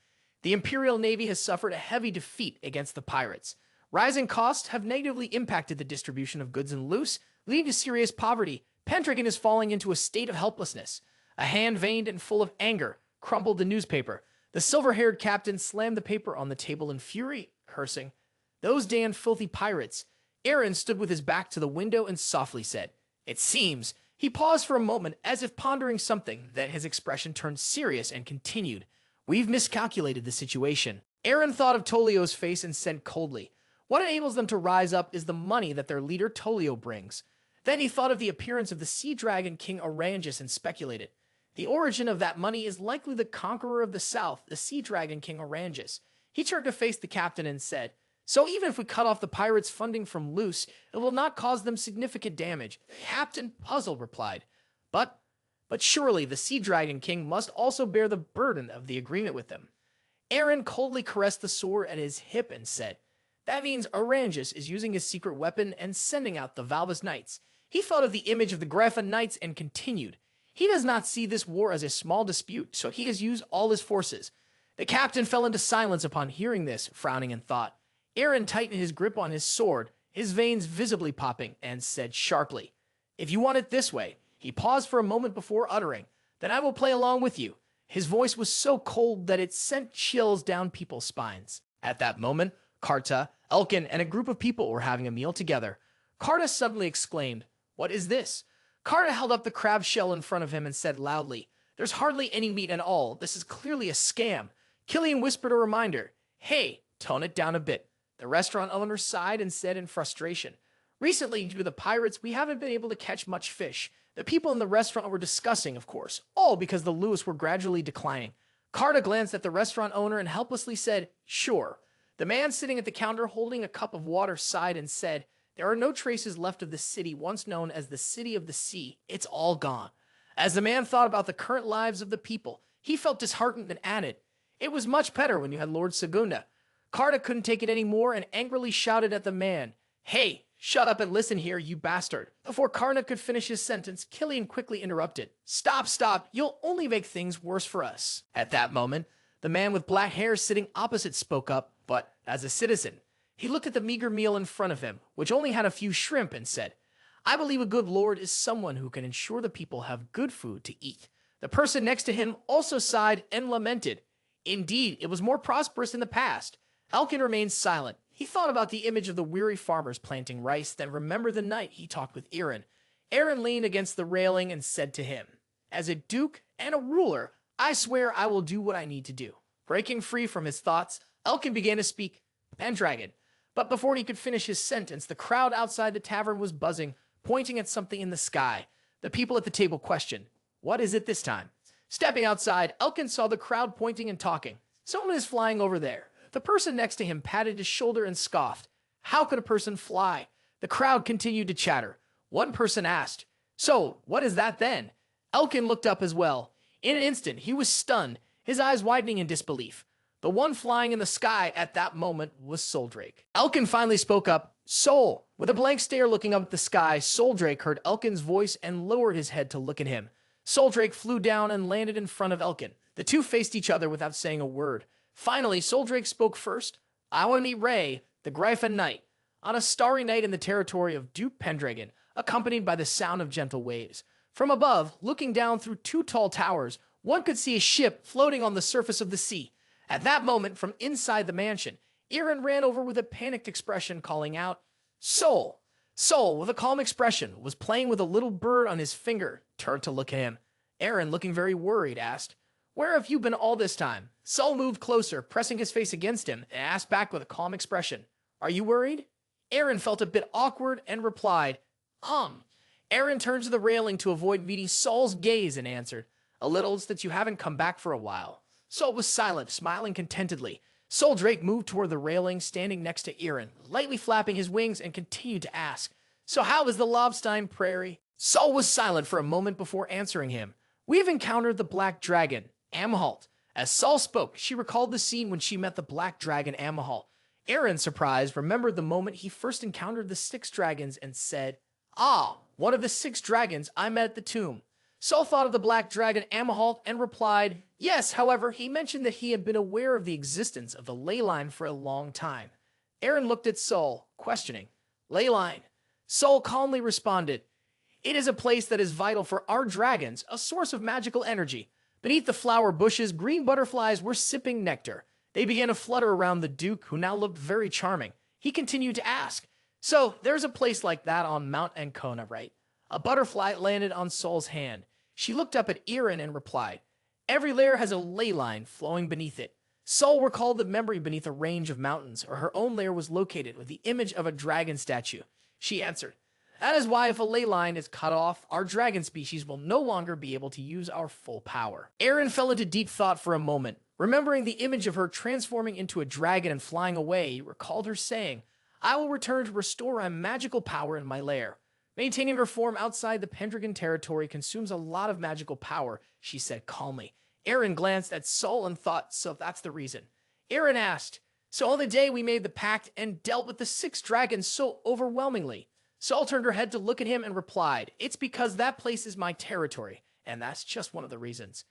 The Imperial Navy has suffered a heavy defeat against the pirates. Rising costs have negatively impacted the distribution of goods and loot, leading to serious poverty. Pendragon is falling into a state of helplessness. A hand veined and full of anger crumpled the newspaper. The silver-haired captain slammed the paper on the table in fury, cursing, Those damned filthy pirates. Eren stood with his back to the window and softly said, It seems. He paused for a moment as if pondering something, then his expression turned serious and continued, We've miscalculated the situation. Eren thought of Tolio's face and said coldly, What enables them to rise up is the money that their leader Tolio brings. Then he thought of the appearance of the Sea Dragon King Orangus and speculated, The origin of that money is likely the conqueror of the south, the Sea Dragon King Orangus. He turned to face the captain and said, So even if we cut off the pirates' funding from loose, it will not cause them significant damage. Captain, puzzled, replied, But surely the Sea Dragon King must also bear the burden of the agreement with them. Eren coldly caressed the sword at his hip and said, That means Orangus is using his secret weapon and sending out the Valvas Knights. He thought of the image of the Griffin Knights and continued, He does not see this war as a small dispute, so he has used all his forces. The captain fell into silence upon hearing this, frowning in thought. Eren tightened his grip on his sword, his veins visibly popping, and said sharply, "If you want it this way." He paused for a moment before uttering, "Then I will play along with you." His voice was so cold that it sent chills down people's spines. At that moment, Karta, Elkin, and a group of people were having a meal together. Karta suddenly exclaimed, "What is this?" Karta held up the crab shell in front of him and said loudly, "There's hardly any meat at all. This is clearly a scam." Killian whispered a reminder, "Hey, tone it down a bit." The restaurant owner sighed and said in frustration, "Recently, due to the pirates, we haven't been able to catch much fish." The people in the restaurant were discussing, of course, all because the Lewis were gradually declining. Karta glanced at the restaurant owner and helplessly said, "Sure." The man sitting at the counter holding a cup of water sighed and said, "There are no traces left of the city once known as the City of the Sea. It's all gone." As the man thought about the current lives of the people, he felt disheartened and added, "It was much better when you had Lord Segunda." Karta couldn't take it anymore and angrily shouted at the man, "Hey, shut up and listen here, you bastard." Before Karna could finish his sentence, Killian quickly interrupted, Stop, you'll only make things worse for us." At that moment, the man with black hair sitting opposite spoke up, but as a citizen. He looked at the meager meal in front of him, which only had a few shrimp, and said, "I believe a good lord is someone who can ensure the people have good food to eat." The person next to him also sighed and lamented. Indeed, it was more prosperous in the past. Elkin remained silent. He thought about the image of the weary farmers planting rice, then remembered the night he talked with Eren. Eren leaned against the railing and said to him, "As a duke and a ruler, I swear I will do what I need to do." Breaking free from his thoughts, Elkin began to speak, "Pendragon." But before he could finish his sentence, the crowd outside the tavern was buzzing, pointing at something in the sky. The people at the table questioned, "What is it this time?" Stepping outside, Elkin saw the crowd pointing and talking. "Someone is flying over there." The person next to him patted his shoulder and scoffed. How could a person fly? The crowd continued to chatter. One person asked, "So, what is that then?" Elkin looked up as well. In an instant, he was stunned, his eyes widening in disbelief. The one flying in the sky at that moment was Soldrake. Elkin finally spoke up, "Sol." With a blank stare looking up at the sky, Soldrake heard Elkin's voice and lowered his head to look at him. Soldrake flew down and landed in front of Elkin. The two faced each other without saying a word. Finally, Soldrake spoke first. "I want to meet Ray, the Gryphon Knight, on a starry night in the territory of Duke Pendragon, accompanied by the sound of gentle waves." From above, looking down through two tall towers, one could see a ship floating on the surface of the sea. At that moment, from inside the mansion, Eren ran over with a panicked expression, calling out, "Sol!" Sol, with a calm expression, was playing with a little bird on his finger, turned to look at him. Eren, looking very worried, asked, "Where have you been all this time?" Sol moved closer, pressing his face against him, and asked back with a calm expression, "Are you worried?" Eren felt a bit awkward and replied, Eren turned to the railing to avoid meeting Sol's gaze and answered, "A little, it's that you haven't come back for a while." Sol was silent, smiling contentedly. Soldrake moved toward the railing, standing next to Eren, lightly flapping his wings, and continued to ask, "So how is the Lobstein Prairie?" Sol was silent for a moment before answering him. "We've encountered the Black Dragon, Amhalt." As Sol spoke, she recalled the scene when she met the Black Dragon Amhalt. Eren, surprised, remembered the moment he first encountered the 6 dragons and said, "Ah, one of the 6 dragons I met at the tomb." Sol thought of the Black Dragon Amahalt and replied, "Yes, however, he mentioned that he had been aware of the existence of the ley line for a long time." Eren looked at Sol, questioning, "Ley line?" Sol calmly responded, "It is a place that is vital for our dragons, a source of magical energy. Beneath the flower bushes, green butterflies were sipping nectar. They began to flutter around the Duke, who now looked very charming. He continued to ask, "So, there's a place like that on Mount Ancona, right?" A butterfly landed on Sol's hand. She looked up at Eren and replied, "Every layer has a ley line flowing beneath it." Sol recalled the memory beneath a range of mountains, where her own lair was located with the image of a dragon statue. She answered, "That is why if a ley line is cut off, our dragon species will no longer be able to use our full power." Eren fell into deep thought for a moment. Remembering the image of her transforming into a dragon and flying away, he recalled her saying, "I will return to restore my magical power in my lair." Maintaining her form outside the Pendragon territory consumes a lot of magical power, she said calmly. Eren glanced at Sol and thought, so that's the reason. Eren asked, "So on the day we made the pact and dealt with the 6 dragons so overwhelmingly?" Sol turned her head to look at him and replied, "It's because that place is my territory, and that's just one of the reasons."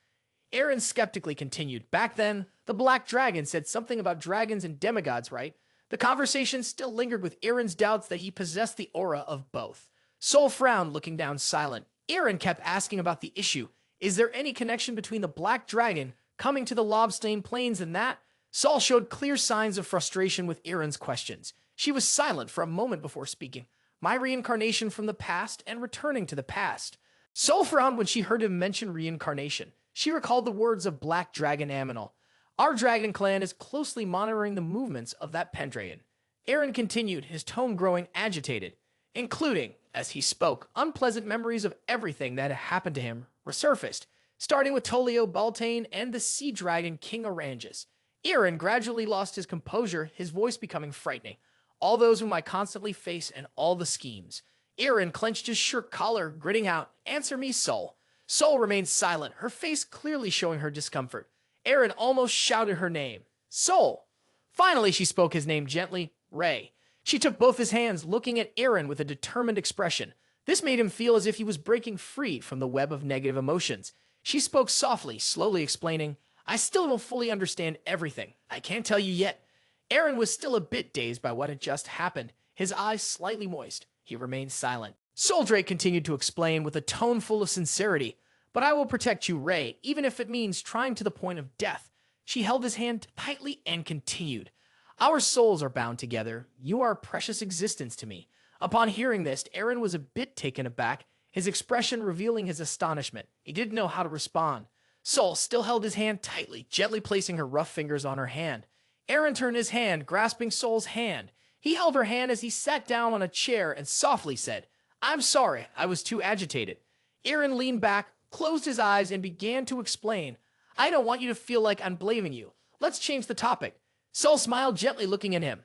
Eren skeptically continued, "Back then, the Black Dragon said something about dragons and demigods, right? The conversation still lingered with Eren's doubts that he possessed the aura of both. Sol frowned, looking down silent. Eren kept asking about the issue. Is there any connection between the Black Dragon coming to the Lobstain Plains and that? Sol showed clear signs of frustration with Eren's questions. She was silent for a moment before speaking. My reincarnation from the past and returning to the past. Sol frowned when she heard him mention reincarnation. She recalled the words of Black Dragon Aminal. Our dragon clan is closely monitoring the movements of that Pendragon. Eren continued, his tone growing agitated, including, as he spoke, unpleasant memories of everything that had happened to him resurfaced, starting with Tolio Baltain and the Sea Dragon King Oranges. Eren gradually lost his composure, his voice becoming frightening. All those whom I constantly face and all the schemes. Eren clenched his shirt collar, gritting out, "Answer me, Sol." Sol remained silent, her face clearly showing her discomfort. Eren almost shouted her name. Sol! Finally, she spoke his name gently, Ray. She took both his hands, looking at Eren with a determined expression. This made him feel as if he was breaking free from the web of negative emotions. She spoke softly, slowly explaining, I still don't fully understand everything. I can't tell you yet. Eren was still a bit dazed by what had just happened, his eyes slightly moist. He remained silent. Soldrake continued to explain with a tone full of sincerity, but I will protect you, Ray, even if it means trying to the point of death. She held his hand tightly and continued. Our souls are bound together. You are a precious existence to me. Upon hearing this, Eren was a bit taken aback, his expression revealing his astonishment. He didn't know how to respond. Sol still held his hand tightly, gently placing her rough fingers on her hand. Eren turned his hand, grasping Sol's hand. He held her hand as he sat down on a chair and softly said, I'm sorry, I was too agitated. Eren leaned back, closed his eyes, and began to explain. I don't want you to feel like I'm blaming you. Let's change the topic. Sol smiled gently, looking at him.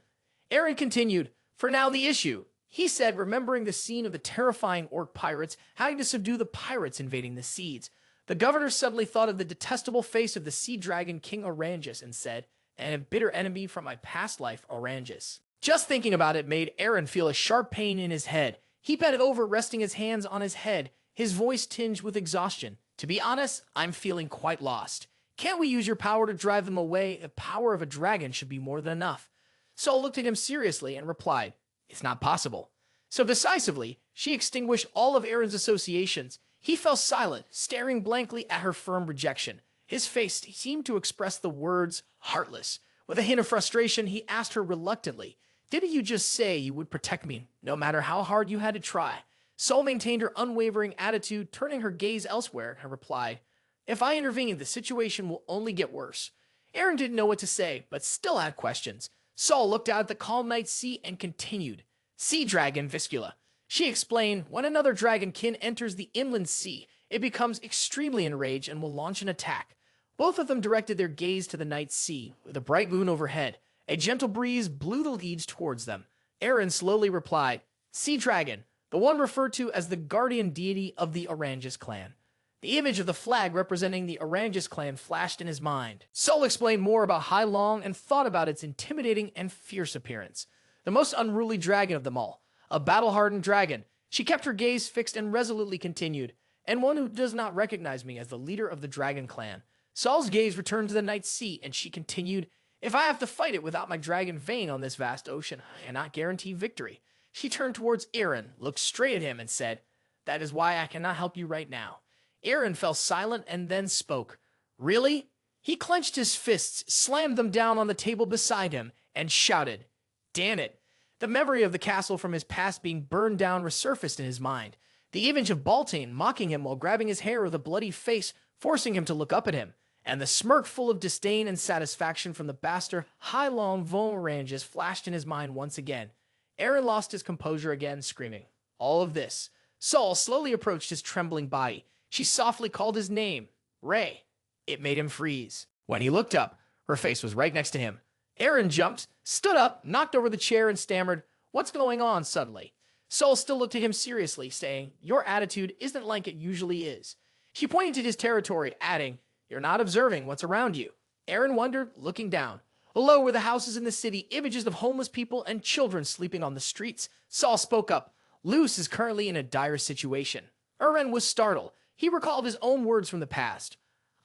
Eren continued, for now the issue. He said, remembering the scene of the terrifying orc pirates having to subdue the pirates invading the seas. The governor suddenly thought of the detestable face of the sea dragon King Oranges and said, and a bitter enemy from my past life, Oranges. Just thinking about it made Eren feel a sharp pain in his head. He bent over, resting his hands on his head, his voice tinged with exhaustion. To be honest, I'm feeling quite lost. Can't we use your power to drive them away? The power of a dragon should be more than enough. Sol looked at him seriously and replied, it's not possible. So decisively, she extinguished all of Eren's associations. He fell silent, staring blankly at her firm rejection. His face seemed to express the words, heartless. With a hint of frustration, he asked her reluctantly, didn't you just say you would protect me, no matter how hard you had to try? Sol maintained her unwavering attitude, turning her gaze elsewhere, and replied, if I intervene, the situation will only get worse. Eren didn't know what to say, but still had questions. Sol looked out at the calm night sea and continued. Sea Dragon Viscula. She explained, when another dragonkin enters the inland sea, it becomes extremely enraged and will launch an attack. Both of them directed their gaze to the night sea, with a bright moon overhead. A gentle breeze blew the leads towards them. Eren slowly replied, Sea Dragon, the one referred to as the guardian deity of the Oranges clan. The image of the flag representing the Oranges clan flashed in his mind. Sol explained more about Hai Long and thought about its intimidating and fierce appearance. The most unruly dragon of them all, a battle-hardened dragon. She kept her gaze fixed and resolutely continued, and one who does not recognize me as the leader of the dragon clan. Sol's gaze returned to the night sea, and she continued, if I have to fight it without my dragon vein on this vast ocean, I cannot guarantee victory. She turned towards Eren, looked straight at him, and said, that is why I cannot help you right now. Eren fell silent and then spoke. Really? He clenched his fists, slammed them down on the table beside him, and shouted, damn it. The memory of the castle from his past being burned down resurfaced in his mind. The image of Baltain mocking him while grabbing his hair with a bloody face, forcing him to look up at him, and the smirk full of disdain and satisfaction from the bastard Hai Long von Oranges flashed in his mind once again. Eren lost his composure again, screaming. All of this. Sol slowly approached his trembling body. She softly called his name, Ray. It made him freeze. When he looked up, her face was right next to him. Eren jumped, stood up, knocked over the chair, and stammered, what's going on suddenly? Sol still looked at him seriously, saying, your attitude isn't like it usually is. She pointed to his territory, adding, you're not observing what's around you. Eren wondered, looking down. Below were the houses in the city, images of homeless people and children sleeping on the streets. Sol spoke up. Luce is currently in a dire situation. Eren was startled. He recalled his own words from the past.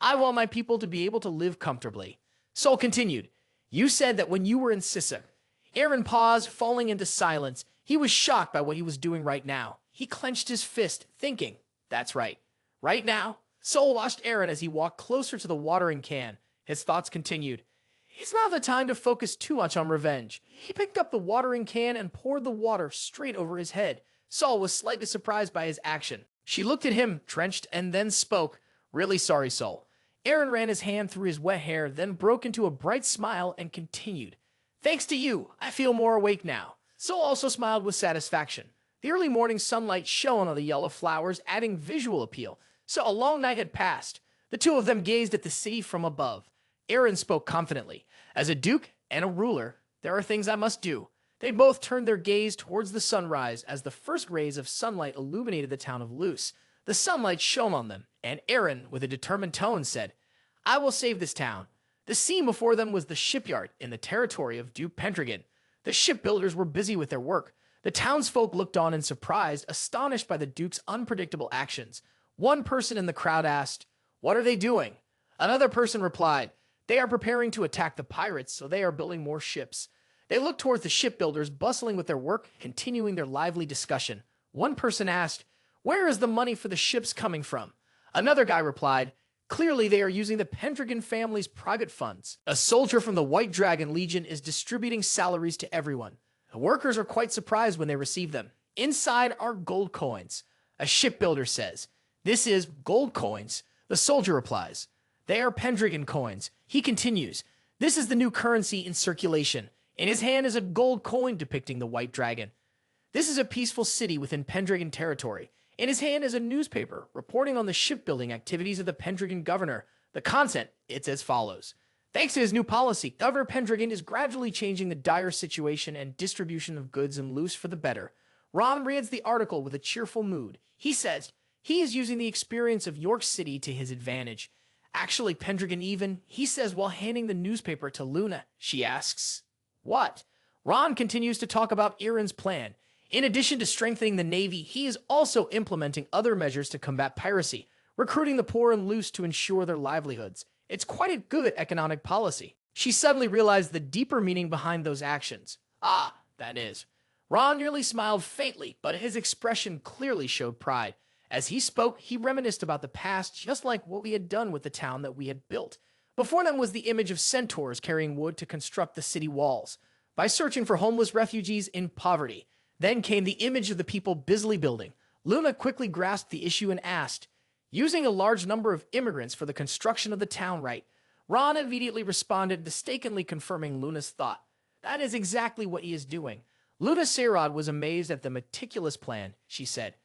I want my people to be able to live comfortably. Sol continued, you said that when you were in Sissa, Eren paused, falling into silence. He was shocked by what he was doing right now. He clenched his fist, thinking, that's right. Right now? Sol watched Eren as he walked closer to the watering can. His thoughts continued. It's not the time to focus too much on revenge. He picked up the watering can and poured the water straight over his head. Sol was slightly surprised by his action. She looked at him, drenched, and then spoke. Really sorry, Sol. Eren ran his hand through his wet hair, then broke into a bright smile and continued. Thanks to you, I feel more awake now. Sol also smiled with satisfaction. The early morning sunlight shone on the yellow flowers, adding visual appeal. So a long night had passed. The two of them gazed at the city from above. Eren spoke confidently. As a duke and a ruler, there are things I must do. They both turned their gaze towards the sunrise as the first rays of sunlight illuminated the town of Luce. The sunlight shone on them, and Eren, with a determined tone, said, I will save this town. The scene before them was the shipyard in the territory of Duke Pendragon. The shipbuilders were busy with their work. The townsfolk looked on in surprise, astonished by the Duke's unpredictable actions. One person in the crowd asked, What are they doing? Another person replied, They are preparing to attack the pirates, so they are building more ships. They looked towards the shipbuilders, bustling with their work, continuing their lively discussion. One person asked, Where is the money for the ships coming from? Another guy replied, Clearly they are using the Pendragon family's private funds. A soldier from the White Dragon Legion is distributing salaries to everyone. The workers are quite surprised when they receive them. Inside are gold coins. A shipbuilder says, This is gold coins. The soldier replies, They are Pendragon coins. He continues, This is the new currency in circulation. In his hand is a gold coin depicting the White Dragon. This is a peaceful city within Pendragon territory. In his hand is a newspaper reporting on the shipbuilding activities of the Pendragon governor. The content, it's as follows. Thanks to his new policy, Governor Pendragon is gradually changing the dire situation and distribution of goods in Luce for the better. Ron reads the article with a cheerful mood. He says he is using the experience of York City to his advantage. Actually, Pendragon even, he says while handing the newspaper to Luna. She asks, What? Ron continues to talk about Eren's plan. In addition to strengthening the Navy, he is also implementing other measures to combat piracy, recruiting the poor and loose to ensure their livelihoods. It's quite a good economic policy. She suddenly realized the deeper meaning behind those actions. Ah, that is. Ron nearly smiled faintly, but his expression clearly showed pride. As he spoke, he reminisced about the past, just like what we had done with the town that we had built. Before them was the image of centaurs carrying wood to construct the city walls. By searching for homeless refugees in poverty, then came the image of the people busily building. Luna quickly grasped the issue and asked, Using a large number of immigrants for the construction of the town, right? Ron immediately responded, mistakenly confirming Luna's thought. That is exactly what he is doing. Luna Serod was amazed at the meticulous plan. She said,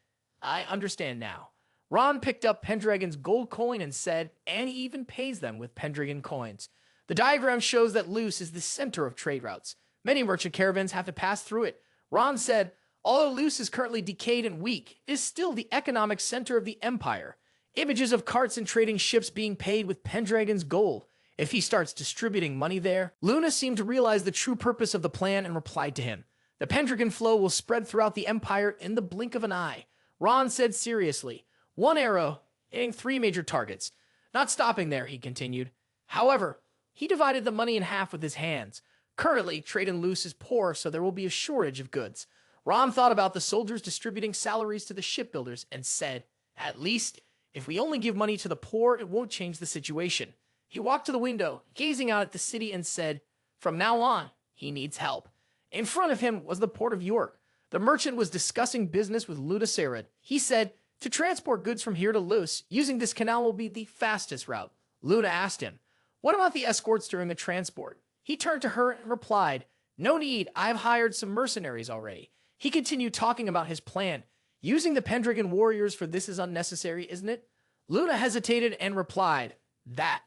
I understand now. Ron picked up Pendragon's gold coin and said, and he even pays them with Pendragon coins. The diagram shows that Luce is the center of trade routes. Many merchant caravans have to pass through it. Ron said, although Luce is currently decayed and weak, it is still the economic center of the empire. Images of carts and trading ships being paid with Pendragon's gold. If he starts distributing money there, Luna seemed to realize the true purpose of the plan and replied to him. The Pendragon flow will spread throughout the empire in the blink of an eye. Ron said seriously, one arrow hitting 3 major targets. Not stopping there, he continued. However, he divided the money in half with his hands. Currently, trade in Luce is poor, so there will be a shortage of goods. Ron thought about the soldiers distributing salaries to the shipbuilders and said, At least, if we only give money to the poor, it won't change the situation. He walked to the window, gazing out at the city and said, From now on, he needs help. In front of him was the port of York. The merchant was discussing business with Luna Serod. He said, To transport goods from here to Luce, using this canal will be the fastest route. Luna asked him, What about the escorts during the transport? He turned to her and replied, No need, I've hired some mercenaries already. He continued talking about his plan. Using the Pendragon warriors for this is unnecessary, isn't it? Luna hesitated and replied, That.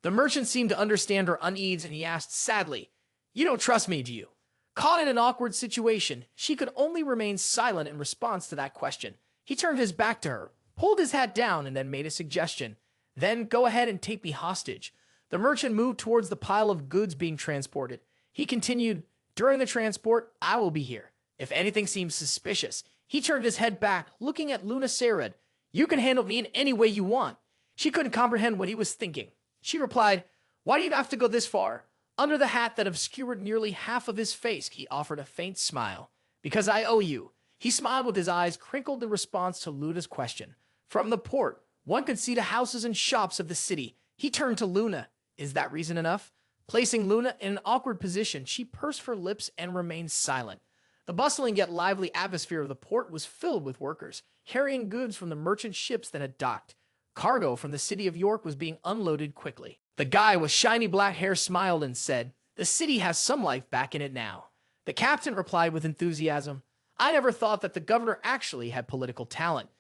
The merchant seemed to understand her unease and he asked sadly, You don't trust me, do you? Caught in an awkward situation, she could only remain silent in response to that question. He turned his back to her, pulled his hat down, and then made a suggestion. Then go ahead and take me hostage. The merchant moved towards the pile of goods being transported. He continued, During the transport, I will be here. If anything seems suspicious, he turned his head back, looking at Luna Serod. You can handle me in any way you want. She couldn't comprehend what he was thinking. She replied, Why do you have to go this far? Under the hat that obscured nearly half of his face, he offered a faint smile. "Because I owe you." He smiled with his eyes crinkled in response to Luna's question. From the port, one could see the houses and shops of the city. He turned to Luna. "Is that reason enough?" Placing Luna in an awkward position, she pursed her lips and remained silent. The bustling yet lively atmosphere of the port was filled with workers, carrying goods from the merchant ships that had docked. Cargo from the city of York was being unloaded quickly. The guy with shiny black hair smiled and said, "The city has some life back in it now." The captain replied with enthusiasm, "I never thought that the governor actually had political talent."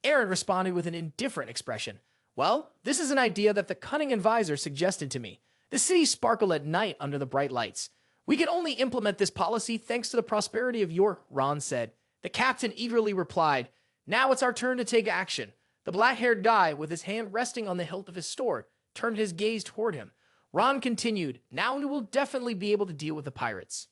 Eren responded with an indifferent expression. "Well, this is an idea that the cunning advisor suggested to me. The city sparkled at night under the bright lights. We can only implement this policy thanks to the prosperity of York," Ron said. The captain eagerly replied, "Now it's our turn to take action." The black-haired guy, with his hand resting on the hilt of his sword, turned his gaze toward him. Ron continued, "Now we will definitely be able to deal with the pirates."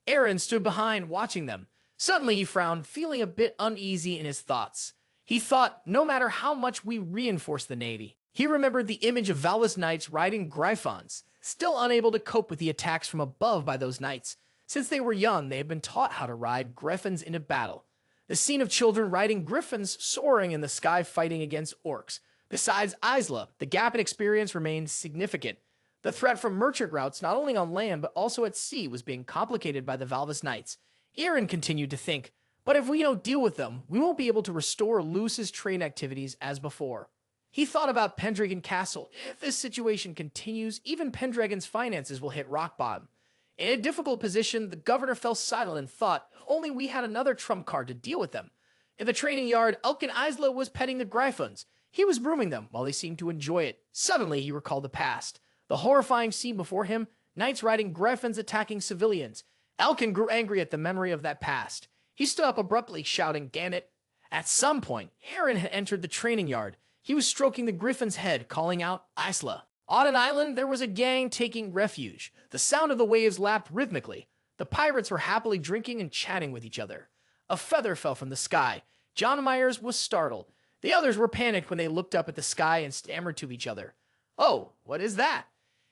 Eren stood behind, watching them. Suddenly he frowned, feeling a bit uneasy in his thoughts. He thought, no matter how much we reinforce the navy, he remembered the image of Valus knights riding griffons, still unable to cope with the attacks from above by those knights. Since they were young, they had been taught how to ride griffins into battle. The scene of children riding griffins soaring in the sky fighting against orcs. Besides Isla, the gap in experience remained significant. The threat from merchant routes, not only on land but also at sea, was being complicated by the Valus Knights. Eren continued to think, but if we don't deal with them, we won't be able to restore Luce's trade activities as before. He thought about Pendragon Castle. If this situation continues, even Pendragon's finances will hit rock bottom. In a difficult position, the governor fell silent and thought, only we had another trump card to deal with them. In the training yard, Elkin Isla was petting the griffons. He was grooming them while they seemed to enjoy it. Suddenly, he recalled the past. The horrifying scene before him, knights riding griffins attacking civilians. Elkin grew angry at the memory of that past. He stood up abruptly, shouting, "Damn it." At some point, Eren had entered the training yard. He was stroking the griffin's head, calling out, "Isla." On an island, there was a gang taking refuge. The sound of the waves lapped rhythmically. The pirates were happily drinking and chatting with each other. A feather fell from the sky. John Myers was startled. The others were panicked when they looked up at the sky and stammered to each other. "Oh, what is that?"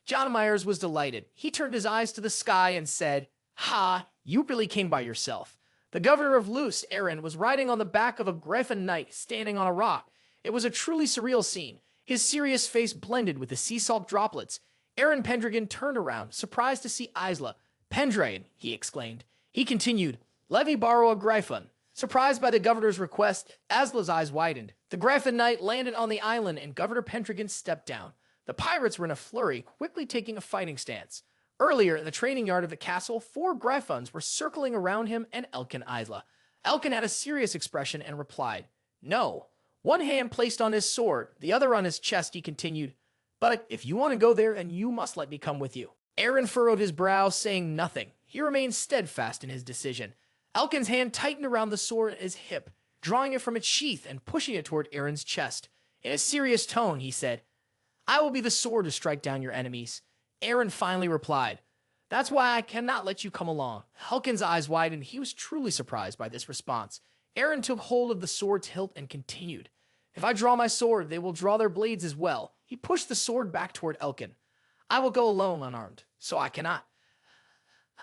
John Myers was delighted. He turned his eyes to the sky and said, "Ha, you really came by yourself." The governor of Luce, Eren, was riding on the back of a griffin knight standing on a rock. It was a truly surreal scene. His serious face blended with the sea salt droplets. Eren Pendragon turned around, surprised to see Isla. "Pendragon," he exclaimed. He continued, "Let me borrow a griffin." Surprised by the governor's request, Isla's eyes widened. The griffin knight landed on the island and Governor Pendragon stepped down. The pirates were in a flurry, quickly taking a fighting stance. Earlier, in the training yard of the castle, 4 griffons were circling around him and Elkin Isla. Elkin had a serious expression and replied, "No." One hand placed on his sword, the other on his chest, he continued, "But if you want to go there, then you must let me come with you." Eren furrowed his brow, saying nothing. He remained steadfast in his decision. Elkin's hand tightened around the sword at his hip, drawing it from its sheath and pushing it toward Eren's chest. In a serious tone, he said, "I will be the sword to strike down your enemies." Eren finally replied, "That's why I cannot let you come along." Elkin's eyes widened. He was truly surprised by this response. Eren took hold of the sword's hilt and continued, "If I draw my sword, they will draw their blades as well." He pushed the sword back toward Elkin. "I will go alone unarmed, so I cannot."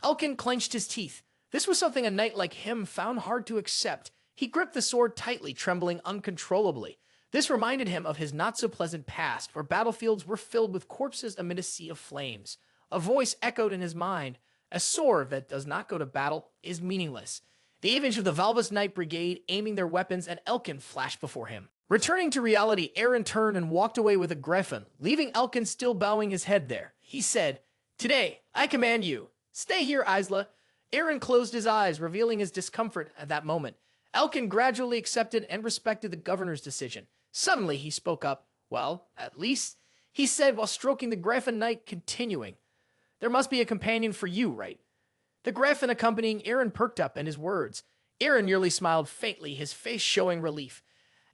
Elkin clenched his teeth. This was something a knight like him found hard to accept. He gripped the sword tightly, trembling uncontrollably. This reminded him of his not-so-pleasant past, where battlefields were filled with corpses amid a sea of flames. A voice echoed in his mind, "A sword that does not go to battle is meaningless." The image of the Valbus Knight Brigade aiming their weapons at Elkin flashed before him. Returning to reality, Eren turned and walked away with a griffin, leaving Elkin still bowing his head there. He said, "Today, I command you. Stay here, Isla." Eren closed his eyes, revealing his discomfort at that moment. Elkin gradually accepted and respected the governor's decision. Suddenly, he spoke up. "Well, at least," he said while stroking the griffin knight, continuing, "there must be a companion for you, right?" The griffin accompanying Eren perked up at his words. Eren nearly smiled faintly, his face showing relief.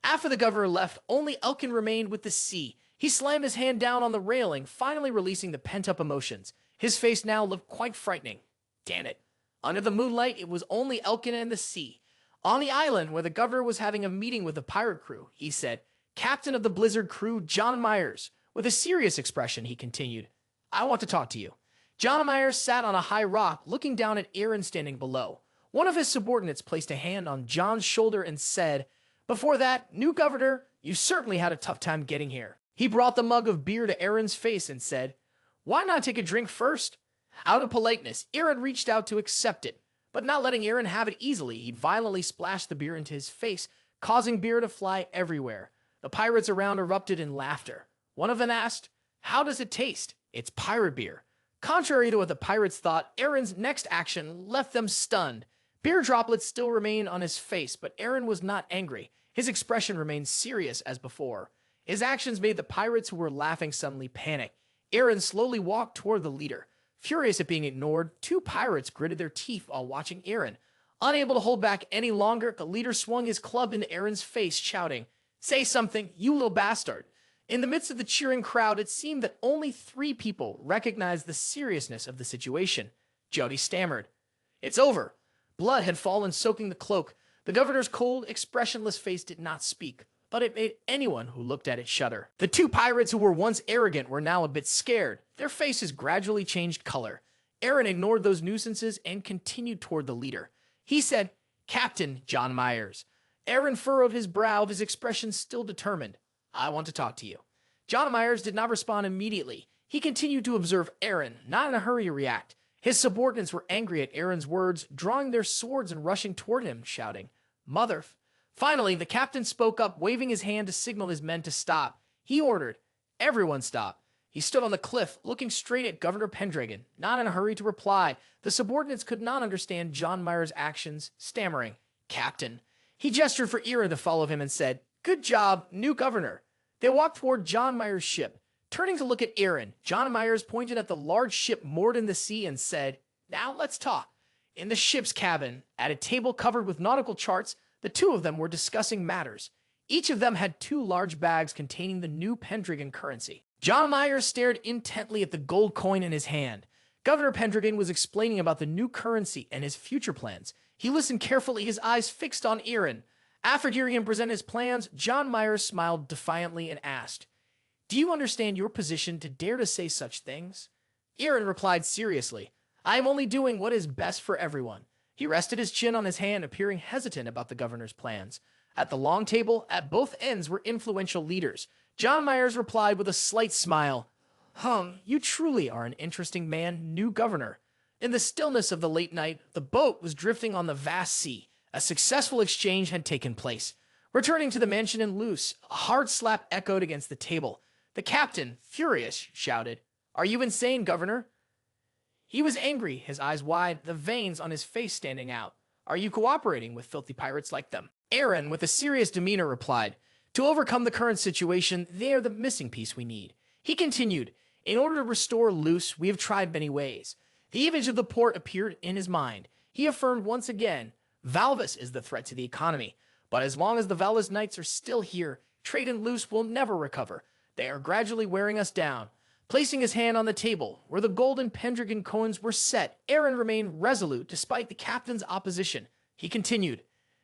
After the governor left, only Elkin remained with the sea. He slammed his hand down on the railing, finally releasing the pent-up emotions. His face now looked quite frightening. Damn it. Under the moonlight, it was only Elkin and the sea. On the island, where the governor was having a meeting with the pirate crew, he said, "Captain of the Blizzard crew, John Myers." With a serious expression, he continued, "I want to talk to you." John Myers sat on a high rock, looking down at Eren standing below. One of his subordinates placed a hand on John's shoulder and said, "Before that, new governor, you certainly had a tough time getting here." He brought the mug of beer to Eren's face and said, "Why not take a drink first?" Out of politeness, Eren reached out to accept it, but not letting Eren have it easily, he violently splashed the beer into his face, causing beer to fly everywhere. The pirates around erupted in laughter. One of them asked, "How does it taste?" "It's pirate beer." Contrary to what the pirates thought, Eren's next action left them stunned. Beer droplets still remained on his face, but Eren was not angry. His expression remained serious as before. His actions made the pirates who were laughing suddenly panic. Eren slowly walked toward the leader. Furious at being ignored, two pirates gritted their teeth while watching Eren. Unable to hold back any longer, the leader swung his club into Eren's face, shouting, "Say something, you little bastard." In the midst of the cheering crowd, it seemed that only 3 people recognized the seriousness of the situation. Jody stammered, "It's over." Blood had fallen, soaking the cloak. The governor's cold, expressionless face did not speak, but it made anyone who looked at it shudder. The 2 pirates who were once arrogant were now a bit scared. Their faces gradually changed color. Eren ignored those nuisances and continued toward the leader. He said, "Captain John Myers." Eren furrowed his brow, his expression still determined. "I want to talk to you." John Myers did not respond immediately. He continued to observe Eren, not in a hurry to react. His subordinates were angry at Eren's words, drawing their swords and rushing toward him, shouting, "Mother!" Finally, the captain spoke up, waving his hand to signal his men to stop. He ordered, "Everyone stop." He stood on the cliff, looking straight at Governor Pendragon, not in a hurry to reply. The subordinates could not understand John Myers' actions, stammering, "Captain." He gestured for Eren to follow him and said, "Good job, new governor." They walked toward John Myers' ship. Turning to look at Eren, John Myers pointed at the large ship moored in the sea and said, "Now let's talk." In the ship's cabin, at a table covered with nautical charts, the 2 of them were discussing matters. Each of them had 2 large bags containing the new Pendragon currency. John Myers stared intently at the gold coin in his hand. Governor Pendragon was explaining about the new currency and his future plans. He listened carefully, his eyes fixed on Eren. After hearing him present his plans, John Myers smiled defiantly and asked, "Do you understand your position to dare to say such things?" Eren replied seriously, "I am only doing what is best for everyone." He rested his chin on his hand, appearing hesitant about the governor's plans. At the long table, at both ends were influential leaders. John Myers replied with a slight smile, You truly are an interesting man, new governor." In the stillness of the late night, the boat was drifting on the vast sea. A successful exchange had taken place. Returning to the mansion in Luce, a hard slap echoed against the table. The captain, furious, shouted, "Are you insane, governor?" He was angry, his eyes wide, the veins on his face standing out. "Are you cooperating with filthy pirates like them?" Eren, with a serious demeanor, replied, "To overcome the current situation, they are the missing piece we need." He continued, "In order to restore Luce, we have tried many ways." The image of the port appeared in his mind. He affirmed once again, "Valvis is the threat to the economy. But as long as the Valis Knights are still here, trade in Luce will never recover. They are gradually wearing us down." Placing his hand on the table, where the golden Pendragon coins were set, Eren remained resolute despite the captain's opposition. He continued,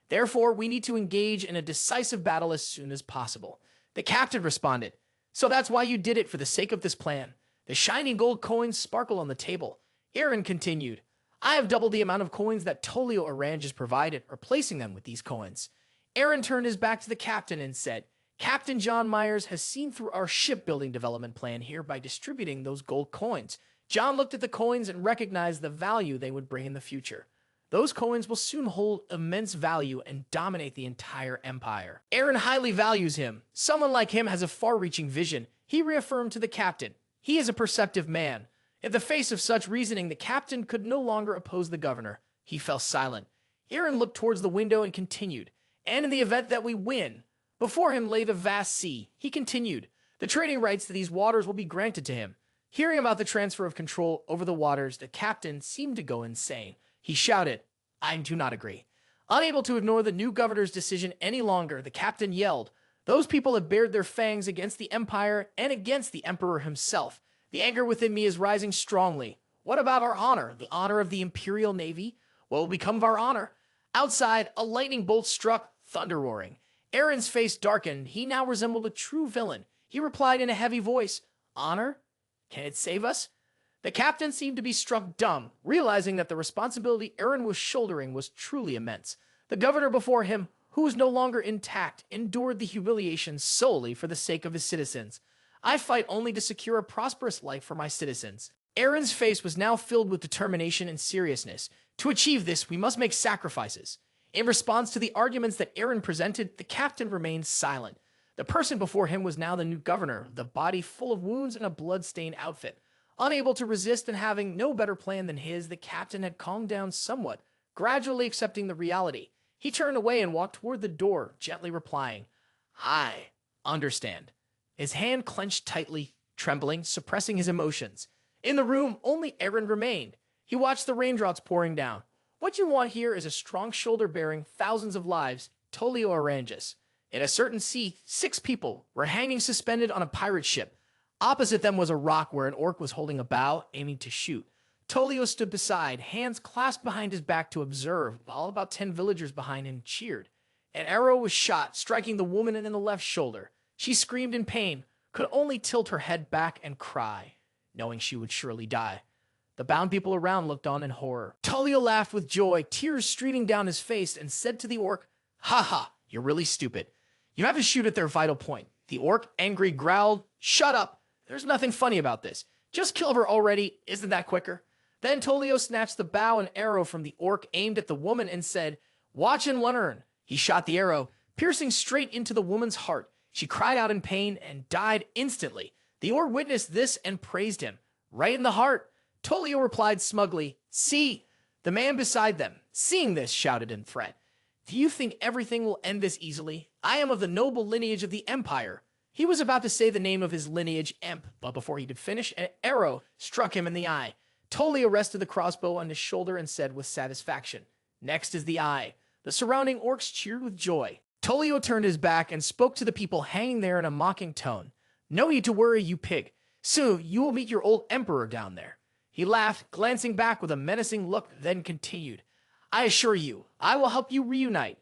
"Therefore, we need to engage in a decisive battle as soon as possible." The captain responded, "So that's why you did it, for the sake of this plan." The shiny gold coins sparkled on the table. Eren continued, "I have doubled the amount of coins that Tolio Orange has provided, replacing them with these coins." Eren turned his back to the captain and said, "Captain John Myers has seen through our shipbuilding development plan here by distributing those gold coins." John looked at the coins and recognized the value they would bring in the future. Those coins will soon hold immense value and dominate the entire empire. Eren highly values him. Someone like him has a far-reaching vision. He reaffirmed to the captain, he is a perceptive man. In the face of such reasoning, the captain could no longer oppose the governor. He fell silent. Eren looked towards the window and continued, "And in the event that we win," before him lay the vast sea. He continued, "The trading rights to these waters will be granted to him." Hearing about the transfer of control over the waters, the captain seemed to go insane. He shouted, "I do not agree." Unable to ignore the new governor's decision any longer, the captain yelled, "Those people have bared their fangs against the Empire and against the Emperor himself. The anger within me is rising strongly. What about our honor, the honor of the Imperial Navy? What will become of our honor?" Outside, a lightning bolt struck, thunder roaring. Eren's face darkened. He now resembled a true villain. He replied in a heavy voice, "Honor? Can it save us?" The captain seemed to be struck dumb, realizing that the responsibility Eren was shouldering was truly immense. The governor before him, who was no longer intact, endured the humiliation solely for the sake of his citizens. I fight only to secure a prosperous life for my citizens. Eren's face was now filled with determination and seriousness. To achieve this, we must make sacrifices. In response to the arguments that Eren presented, the captain remained silent. The person before him was now the new governor, the body full of wounds and a blood-stained outfit. Unable to resist and having no better plan than his, the captain had calmed down somewhat, gradually accepting the reality. He turned away and walked toward the door, gently replying, "I understand." His hand clenched tightly, trembling, suppressing his emotions. In the room, only Eren remained. He watched the raindrops pouring down. What you want here is a strong shoulder bearing thousands of lives, Tolio Arranges. In a certain sea, 6 people were hanging suspended on a pirate ship. Opposite them was a rock where an orc was holding a bow, aiming to shoot. Tolio stood beside, hands clasped behind his back to observe, while about 10 villagers behind him cheered. An arrow was shot, striking the woman in the left shoulder. She screamed in pain, could only tilt her head back and cry, knowing she would surely die. The bound people around looked on in horror. Tolio laughed with joy, tears streaming down his face, and said to the orc, "Ha ha, you're really stupid. You have to shoot at their vital point." The orc, angry, growled, "Shut up. There's nothing funny about this. Just kill her already. Isn't that quicker?" Then Tolio snatched the bow and arrow from the orc, aimed at the woman, and said, "Watch and learn." He shot the arrow, piercing straight into the woman's heart. She cried out in pain and died instantly. The orc witnessed this and praised him. Right in the heart. Tolio replied smugly, "See." The man beside them, seeing this, shouted in threat, "Do you think everything will end this easily? I am of the noble lineage of the Empire." He was about to say the name of his lineage, Emp, but before he could finish, an arrow struck him in the eye. Tolio rested the crossbow on his shoulder and said with satisfaction, "Next is the eye." The surrounding orcs cheered with joy. Tolio turned his back and spoke to the people hanging there in a mocking tone. "No need to worry, you pig. Soon you will meet your old emperor down there." He laughed, glancing back with a menacing look, then continued, "I assure you, I will help you reunite."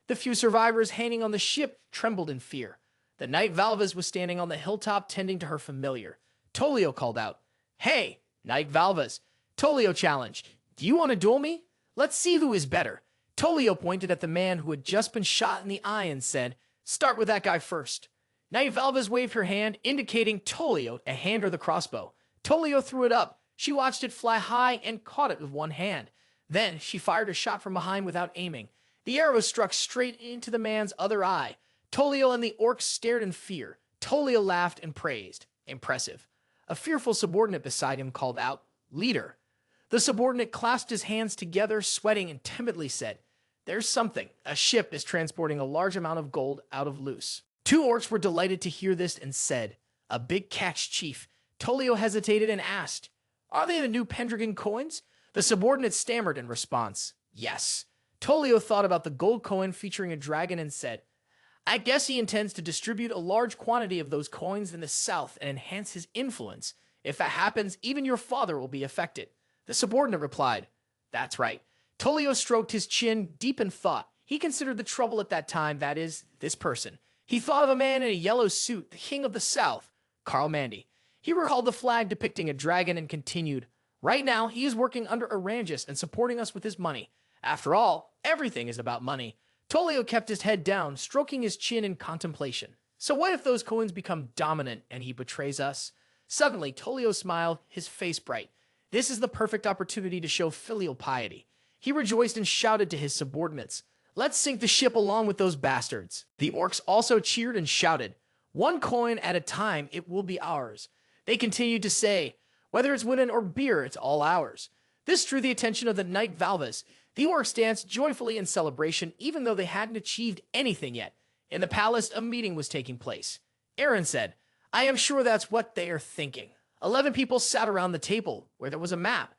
The few survivors hanging on the ship trembled in fear. The Knight Valvas was standing on the hilltop tending to her familiar. Tolio called out, "Hey, Knight Valvas." Tolio challenged, "Do you want to duel me? Let's see who is better." Tolio pointed at the man who had just been shot in the eye and said, "Start with that guy first." Knight Valvas waved her hand, indicating Tolio to hand her the crossbow. Tolio threw it up. She watched it fly high and caught it with one hand. Then she fired a shot from behind without aiming. The arrow struck straight into the man's other eye. Tolio and the orcs stared in fear. Tolio laughed and praised. Impressive. A fearful subordinate beside him called out, "Leader." The subordinate clasped his hands together, sweating, and timidly said, "There's something. A ship is transporting a large amount of gold out of Luce." 2 orcs were delighted to hear this and said, "A big catch, chief." Tolio hesitated and asked, "Are they the new Pendragon coins?" The subordinate stammered in response, "Yes." Tolio thought about the gold coin featuring a dragon and said, "I guess he intends to distribute a large quantity of those coins in the south and enhance his influence. If that happens, even your father will be affected." The subordinate replied, "That's right." Tolio stroked his chin, deep in thought. He considered the trouble at that time, that is, this person. He thought of a man in a yellow suit, the king of the south, Karl Mandy. He recalled the flag depicting a dragon and continued, "Right now, he is working under Arranges and supporting us with his money. After all, everything is about money." Tolio kept his head down, stroking his chin in contemplation. So what if those coins become dominant and he betrays us? Suddenly, Tolio smiled, his face bright. This is the perfect opportunity to show filial piety. He rejoiced and shouted to his subordinates, "Let's sink the ship along with those bastards." The orcs also cheered and shouted, "One coin at a time, it will be ours." They continued to say, "Whether it's women or beer, it's all ours." This drew the attention of the Knight Valvas. The orcs danced joyfully in celebration, even though they hadn't achieved anything yet. In the palace, a meeting was taking place. Eren said, "I am sure that's what they are thinking." 11 people sat around the table, where there was a map.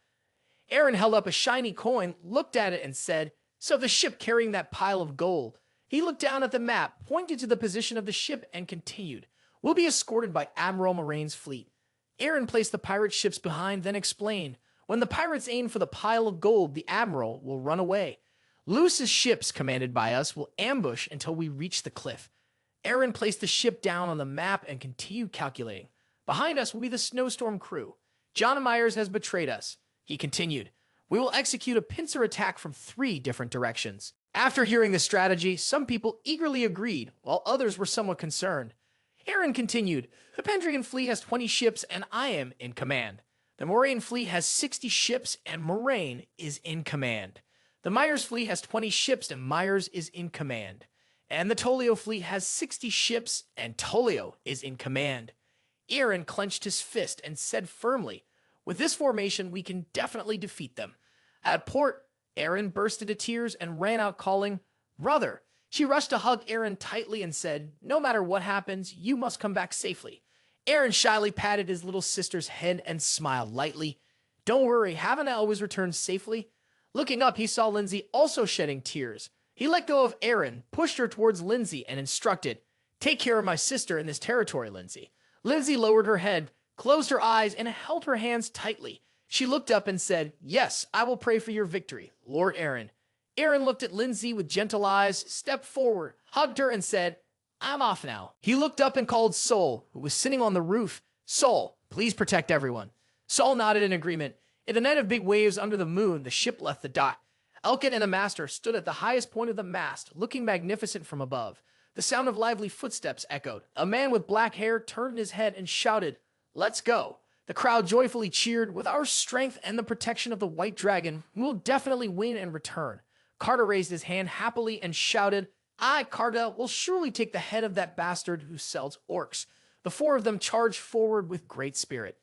Eren held up a shiny coin, looked at it, and said, "So the ship carrying that pile of gold." He looked down at the map, pointed to the position of the ship, and continued, "We'll be escorted by Admiral Moraine's fleet." Eren placed the pirate ships behind, then explained, "When the pirates aim for the pile of gold, the Admiral will run away. Luce's ships, commanded by us, will ambush until we reach the cliff." Eren placed the ship down on the map and continued calculating. "Behind us will be the Snowstorm crew. John Myers has betrayed us. He continued, we will execute a pincer attack from 3 different directions. After hearing the strategy, some people eagerly agreed, while others were somewhat concerned. Eren continued, the Pendragon fleet has 20 ships and I am in command. The Moraine fleet has 60 ships and Moraine is in command. The Myers fleet has 20 ships and Myers is in command. And the Tolio fleet has 60 ships and Tolio is in command. Eren clenched his fist and said firmly, with this formation, we can definitely defeat them. At port, Eren burst into tears and ran out calling, brother. She rushed to hug Eren tightly and said, no matter what happens, you must come back safely. Eren shyly patted his little sister's head and smiled lightly. Don't worry, haven't I always returned safely? Looking up, he saw Lindsay also shedding tears. He let go of Eren, pushed her towards Lindsay, and instructed, take care of my sister in this territory, Lindsay. Lindsay lowered her head, closed her eyes, and held her hands tightly. She looked up and said, yes, I will pray for your victory, Lord Eren. Eren looked at Lindsay with gentle eyes, stepped forward, hugged her, and said, I'm off now. He looked up and called Sol, who was sitting on the roof. Sol, please protect everyone. Sol nodded in agreement. In the night of big waves under the moon, the ship left the dock. Elkin and the master stood at the highest point of the mast, looking magnificent from above. The sound of lively footsteps echoed. A man with black hair turned his head and shouted, let's go. The crowd joyfully cheered, with our strength and the protection of the White Dragon, we will definitely win and return. Carter raised his hand happily and shouted, I, Carter, will surely take the head of that bastard who sells orcs. The 4 of them charged forward with great spirit.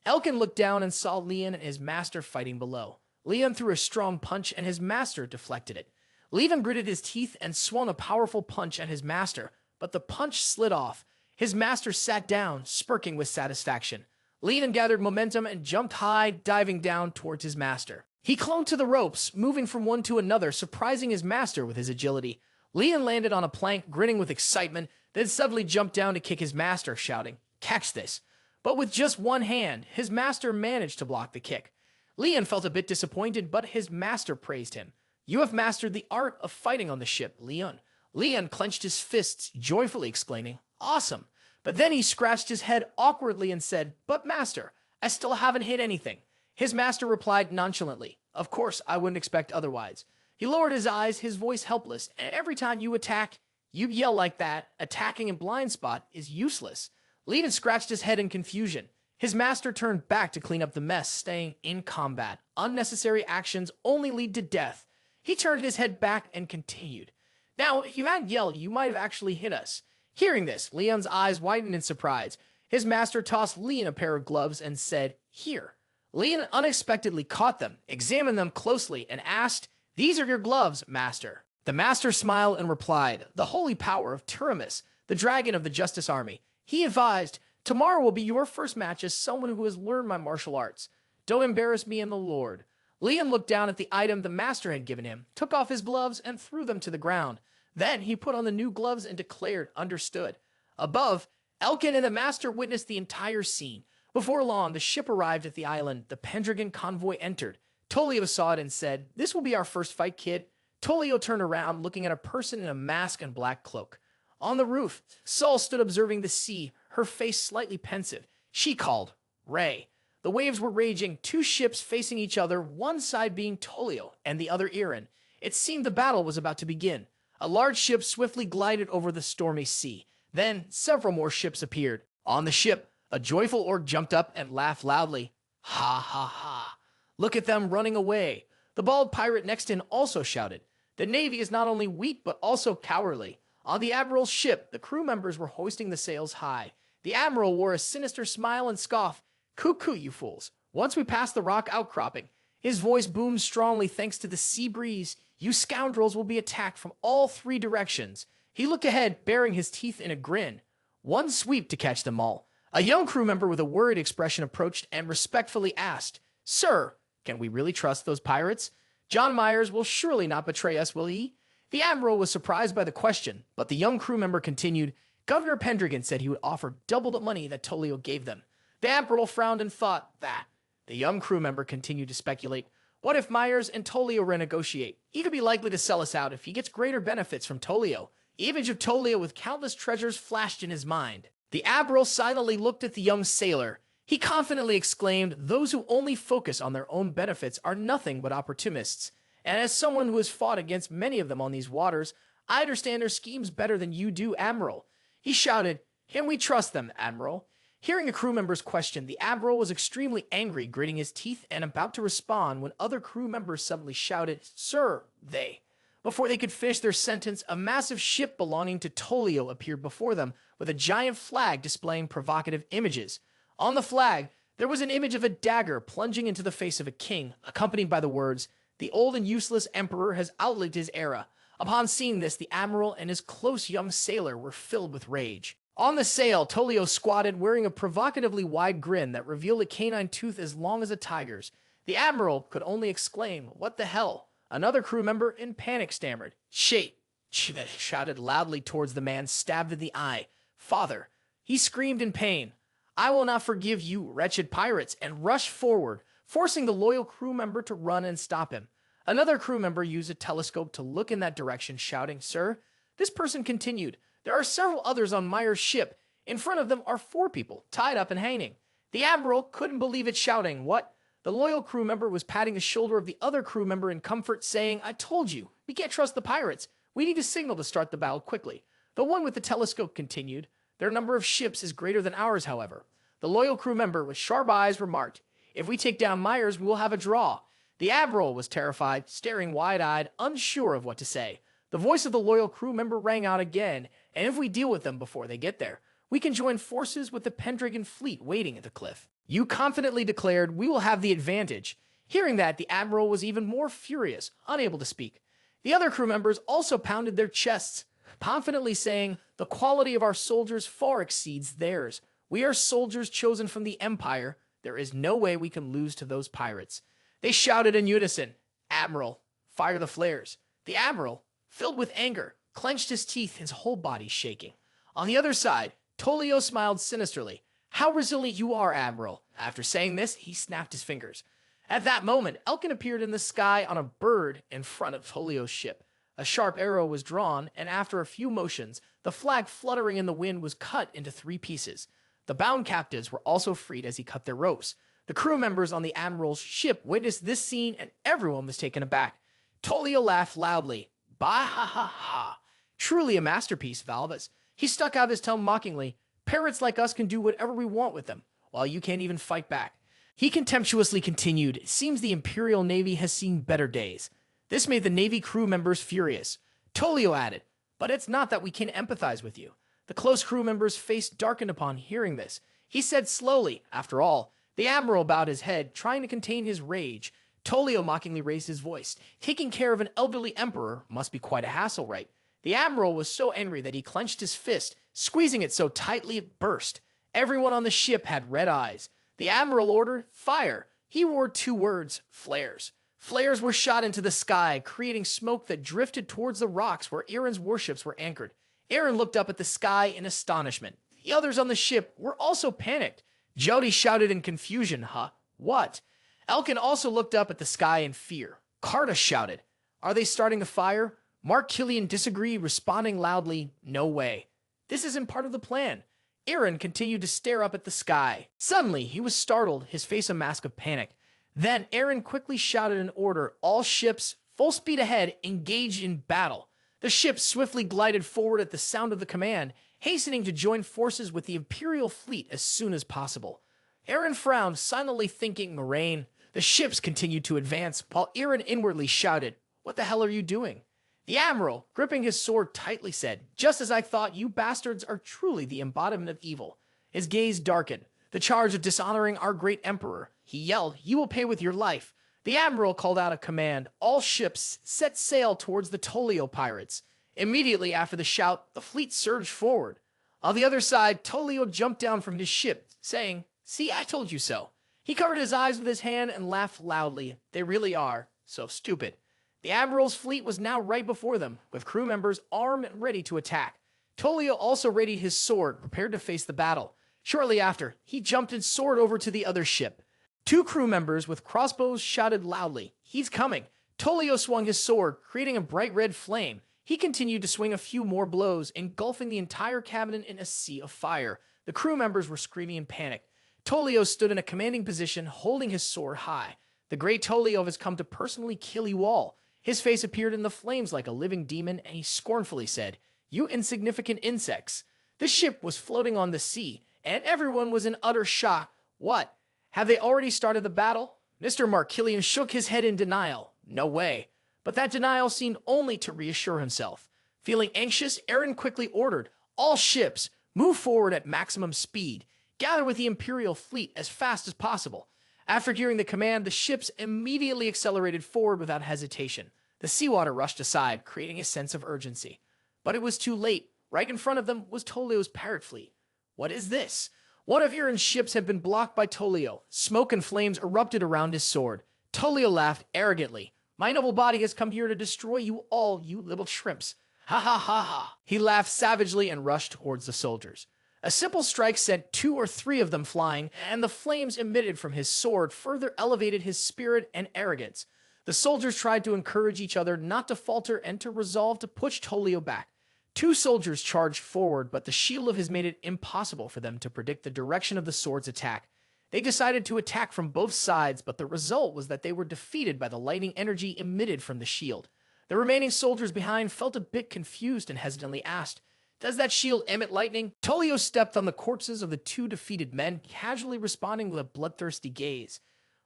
Elkin looked down and saw Leon and his master fighting below. Leon threw a strong punch and his master deflected it. Leon gritted his teeth and swung a powerful punch at his master, but the punch slid off. His master sat down, smirking with satisfaction. Leon gathered momentum and jumped high, diving down towards his master. He clung to the ropes, moving from one to another, surprising his master with his agility. Leon landed on a plank, grinning with excitement, then suddenly jumped down to kick his master, shouting, catch this. But with just one hand, his master managed to block the kick. Leon felt a bit disappointed, but his master praised him. You have mastered the art of fighting on the ship, Leon. Leon clenched his fists, joyfully exclaiming, awesome. But then he scratched his head awkwardly and said, but master, I still haven't hit anything. His master replied nonchalantly, of course, I wouldn't expect otherwise. He lowered his eyes, his voice helpless, and every time you attack, you yell like that. Attacking in blind spot is useless. Leon scratched his head in confusion. His master turned back to clean up the mess, staying in combat. Unnecessary actions only lead to death. He turned his head back and continued. Now, if you hadn't yelled, you might have actually hit us. Hearing this, Leon's eyes widened in surprise. His master tossed Leon a pair of gloves and said, here. Leon unexpectedly caught them, examined them closely, and asked, these are your gloves, master. The master smiled and replied, the holy power of Turamis, the dragon of the Justice Army. He advised, tomorrow will be your first match as someone who has learned my martial arts. Don't embarrass me in the Lord. Leon looked down at the item the master had given him, took off his gloves, and threw them to the ground. Then he put on the new gloves and declared, understood. Above, Elkin and the master witnessed the entire scene. Before long, the ship arrived at the island. The Pendragon convoy entered. Tolio saw it and said, this will be our first fight, kid. Tolio turned around, looking at a person in a mask and black cloak. On the roof, Sol stood observing the sea, her face slightly pensive. She called, Ray. The waves were raging, 2 ships facing each other, one side being Tolio and the other Eren. It seemed the battle was about to begin. A large ship swiftly glided over the stormy sea. Then, several more ships appeared. On the ship, a joyful orc jumped up and laughed loudly. Ha ha ha. Look at them running away. The bald pirate next to him also shouted. The navy is not only weak, but also cowardly. On the admiral's ship, the crew members were hoisting the sails high. The admiral wore a sinister smile and scoffed. Cuckoo, you fools. Once we pass the rock outcropping, his voice boomed strongly thanks to the sea breeze. You scoundrels will be attacked from all 3 directions. He looked ahead, baring his teeth in a grin. One sweep to catch them all. A young crew member with a worried expression approached and respectfully asked, Sir, can we really trust those pirates? John Myers will surely not betray us, will he? The admiral was surprised by the question, but the young crew member continued, Governor Pendragon said he would offer double the money that Tolio gave them. The admiral frowned and thought that. The young crew member continued to speculate, what if Myers and Tolio renegotiate? He could be likely to sell us out if he gets greater benefits from Tolio. The image of Tolio with countless treasures flashed in his mind. The admiral silently looked at the young sailor. He confidently exclaimed, "Those who only focus on their own benefits are nothing but opportunists. And as someone who has fought against many of them on these waters, I understand their schemes better than you do, Admiral." He shouted, "Can we trust them, Admiral?" Hearing a crew member's question, the Admiral was extremely angry, gritting his teeth and about to respond when other crew members suddenly shouted, "Sir, they." Before they could finish their sentence, a massive ship belonging to Tolio appeared before them with a giant flag displaying provocative images. On the flag, there was an image of a dagger plunging into the face of a king, accompanied by the words, "The old and useless emperor has outlived his era." Upon seeing this, the Admiral and his close young sailor were filled with rage. On the sail, Tolio squatted, wearing a provocatively wide grin that revealed a canine tooth as long as a tiger's. The Admiral could only exclaim, "What the hell?" Another crew member in panic stammered, "Shit!" shouted loudly towards the man stabbed in the eye. "Father!" He screamed in pain. "I will not forgive you, wretched pirates," and rushed forward, forcing the loyal crew member to run and stop him. Another crew member used a telescope to look in that direction, shouting, "Sir." This person continued, "There are several others on Meyer's ship. In front of them are 4 people, tied up and hanging." The Admiral couldn't believe it, shouting, "What?" The loyal crew member was patting the shoulder of the other crew member in comfort, saying, "I told you, we can't trust the pirates. We need a signal to start the battle quickly." The one with the telescope continued, "Their number of ships is greater than ours, however." The loyal crew member with sharp eyes remarked, "If we take down Myers, we will have a draw." The Admiral was terrified, staring wide-eyed, unsure of what to say. The voice of the loyal crew member rang out again, "And if we deal with them before they get there, we can join forces with the Pendragon fleet waiting at the cliff." You confidently declared, "We will have the advantage." Hearing that, the Admiral was even more furious, unable to speak. The other crew members also pounded their chests, confidently saying, "The quality of our soldiers far exceeds theirs. We are soldiers chosen from the Empire. There is no way we can lose to those pirates." They shouted in unison, "Admiral, fire the flares." The Admiral, filled with anger, clenched his teeth, his whole body shaking. On the other side, Tolio smiled sinisterly. "How resilient you are, Admiral." After saying this, he snapped his fingers. At that moment, Elkin appeared in the sky on a bird in front of Tolio's ship. A sharp arrow was drawn, and after a few motions, the flag fluttering in the wind was cut into 3 pieces. The bound captives were also freed as he cut their ropes. The crew members on the Admiral's ship witnessed this scene, and everyone was taken aback. Tolio laughed loudly. "Bah ha ha ha. Truly a masterpiece, Valvas." He stuck out his tongue mockingly. "Parrots like us can do whatever we want with them, while you can't even fight back." He contemptuously continued, "It seems the Imperial Navy has seen better days." This made the Navy crew members furious. Tolio added, "But it's not that we can't empathize with you." The close crew member's face darkened upon hearing this. He said slowly, "After all." The Admiral bowed his head, trying to contain his rage. Tolio mockingly raised his voice. "Taking care of an elderly emperor must be quite a hassle, right?" The Admiral was so angry that he clenched his fist, squeezing it so tightly it burst. Everyone on the ship had red eyes. The Admiral ordered, "Fire." He roared 2 words, "Flares." Flares were shot into the sky, creating smoke that drifted towards the rocks where Eren's warships were anchored. Eren looked up at the sky in astonishment. The others on the ship were also panicked. Jody shouted in confusion, "Huh? What?" Elkin also looked up at the sky in fear. Carta shouted, "Are they starting to fire?" Mark Killian disagreed, responding loudly, "No way. This isn't part of the plan." Eren continued to stare up at the sky. Suddenly, he was startled, his face a mask of panic. Then Eren quickly shouted an order, "All ships, full speed ahead, engage in battle." The ships swiftly glided forward at the sound of the command, hastening to join forces with the Imperial fleet as soon as possible. Eren frowned, silently thinking, "Moraine." The ships continued to advance, while Eren inwardly shouted, "What the hell are you doing?" The Admiral, gripping his sword tightly, said, "Just as I thought, you bastards are truly the embodiment of evil." His gaze darkened. "The charge of dishonoring our great emperor." He yelled, "You will pay with your life." The Admiral called out a command. All ships set sail towards the Tolio pirates. Immediately after the shout, the fleet surged forward. On the other side, Tolio jumped down from his ship, saying, "See, I told you so." He covered his eyes with his hand and laughed loudly. They really are so stupid. The Admiral's fleet was now right before them, with crew members armed and ready to attack. Tolio also readied his sword, prepared to face the battle. Shortly after, he jumped and soared over to the other ship. 2 crew members with crossbows shouted loudly, "He's coming." Tolio swung his sword, creating a bright red flame. He continued to swing a few more blows, engulfing the entire cabin in a sea of fire. The crew members were screaming in panic. Tolio stood in a commanding position, holding his sword high. The great Tolio has come to personally kill you all. His face appeared in the flames like a living demon, and he scornfully said, "You insignificant insects." The ship was floating on the sea, and everyone was in utter shock. What? Have they already started the battle? Mr. Markillian shook his head in denial. No way. But that denial seemed only to reassure himself. Feeling anxious, Eren quickly ordered, "All ships, move forward at maximum speed. Gather with the Imperial fleet as fast as possible." After hearing the command, the ships immediately accelerated forward without hesitation. The seawater rushed aside, creating a sense of urgency. But it was too late. Right in front of them was Tolio's pirate fleet. What is this? One of Eren's ships had been blocked by Tolio. Smoke and flames erupted around his sword. Tolio laughed arrogantly. "My noble body has come here to destroy you all, you little shrimps. Ha ha ha ha." He laughed savagely and rushed towards the soldiers. A simple strike sent 2 or 3 of them flying, and the flames emitted from his sword further elevated his spirit and arrogance. The soldiers tried to encourage each other not to falter and to resolve to push Tolio back. 2 soldiers charged forward, but the shield of his made it impossible for them to predict the direction of the sword's attack. They decided to attack from both sides, but the result was that they were defeated by the lightning energy emitted from the shield. The remaining soldiers behind felt a bit confused and hesitantly asked, "Does that shield emit lightning?" Tolio stepped on the corpses of the 2 defeated men, casually responding with a bloodthirsty gaze.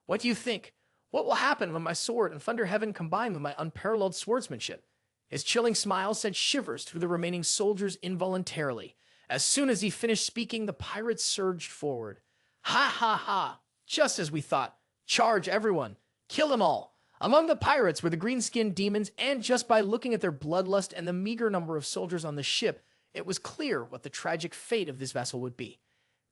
"What do you think? What will happen when my sword and Thunder Heaven combine with my unparalleled swordsmanship?" His chilling smile sent shivers through the remaining soldiers involuntarily. As soon as he finished speaking, the pirates surged forward. "Ha ha ha! Just as we thought. Charge, everyone. Kill them all." Among the pirates were the green-skinned demons, and just by looking at their bloodlust and the meager number of soldiers on the ship, it was clear what the tragic fate of this vessel would be.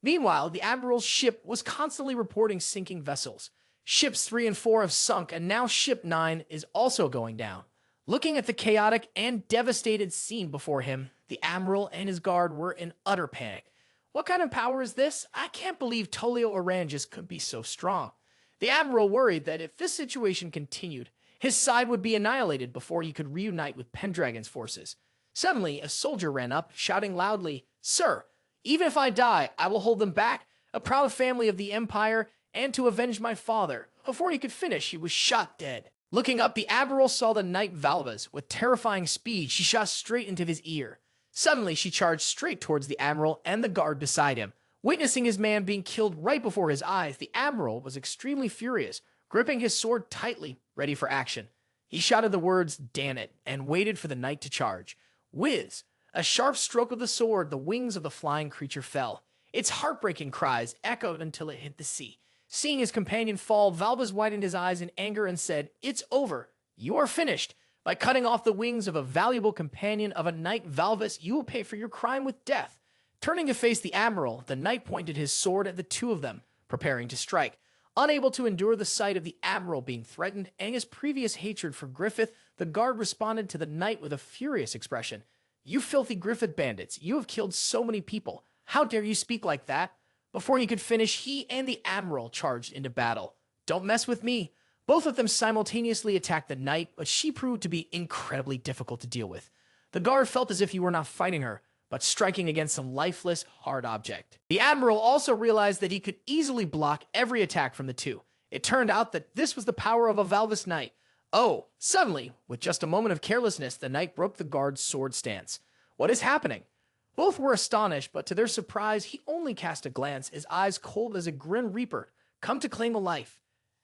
Meanwhile, the Admiral's ship was constantly reporting sinking vessels. Ships 3 and 4 have sunk, and now Ship 9 is also going down. Looking at the chaotic and devastated scene before him, the Admiral and his guard were in utter panic. What kind of power is this? I can't believe Tolio Oranges could be so strong. The Admiral worried that if this situation continued, his side would be annihilated before he could reunite with Pendragon's forces. Suddenly, a soldier ran up, shouting loudly, "Sir, even if I die, I will hold them back, a proud family of the Empire, and to avenge my father." Before he could finish, he was shot dead. Looking up, the Admiral saw the knight Valvas. With terrifying speed, she shot straight into his ear. Suddenly, she charged straight towards the Admiral and the guard beside him. Witnessing his man being killed right before his eyes, the Admiral was extremely furious, gripping his sword tightly, ready for action. He shouted the words, "Damn it," and waited for the knight to charge. Whiz! A sharp stroke of the sword, the wings of the flying creature fell. Its heartbreaking cries echoed until it hit the sea. Seeing his companion fall, Valvas widened his eyes in anger and said, "It's over. You are finished. By cutting off the wings of a valuable companion of a knight Valvas, you will pay for your crime with death." Turning to face the Admiral, the knight pointed his sword at the 2 of them, preparing to strike. Unable to endure the sight of the Admiral being threatened and his previous hatred for Griffith, the guard responded to the knight with a furious expression. "You filthy Griffith bandits, you have killed so many people. How dare you speak like that?" Before he could finish, he and the Admiral charged into battle. "Don't mess with me." Both of them simultaneously attacked the knight, but she proved to be incredibly difficult to deal with. The guard felt as if he were not fighting her, but striking against some lifeless, hard object. The Admiral also realized that he could easily block every attack from the 2. It turned out that this was the power of a Valvas knight. Oh, suddenly, with just a moment of carelessness, the knight broke the guard's sword stance. What is happening? Both were astonished, but to their surprise, he only cast a glance, his eyes cold as a grim reaper, come to claim a life.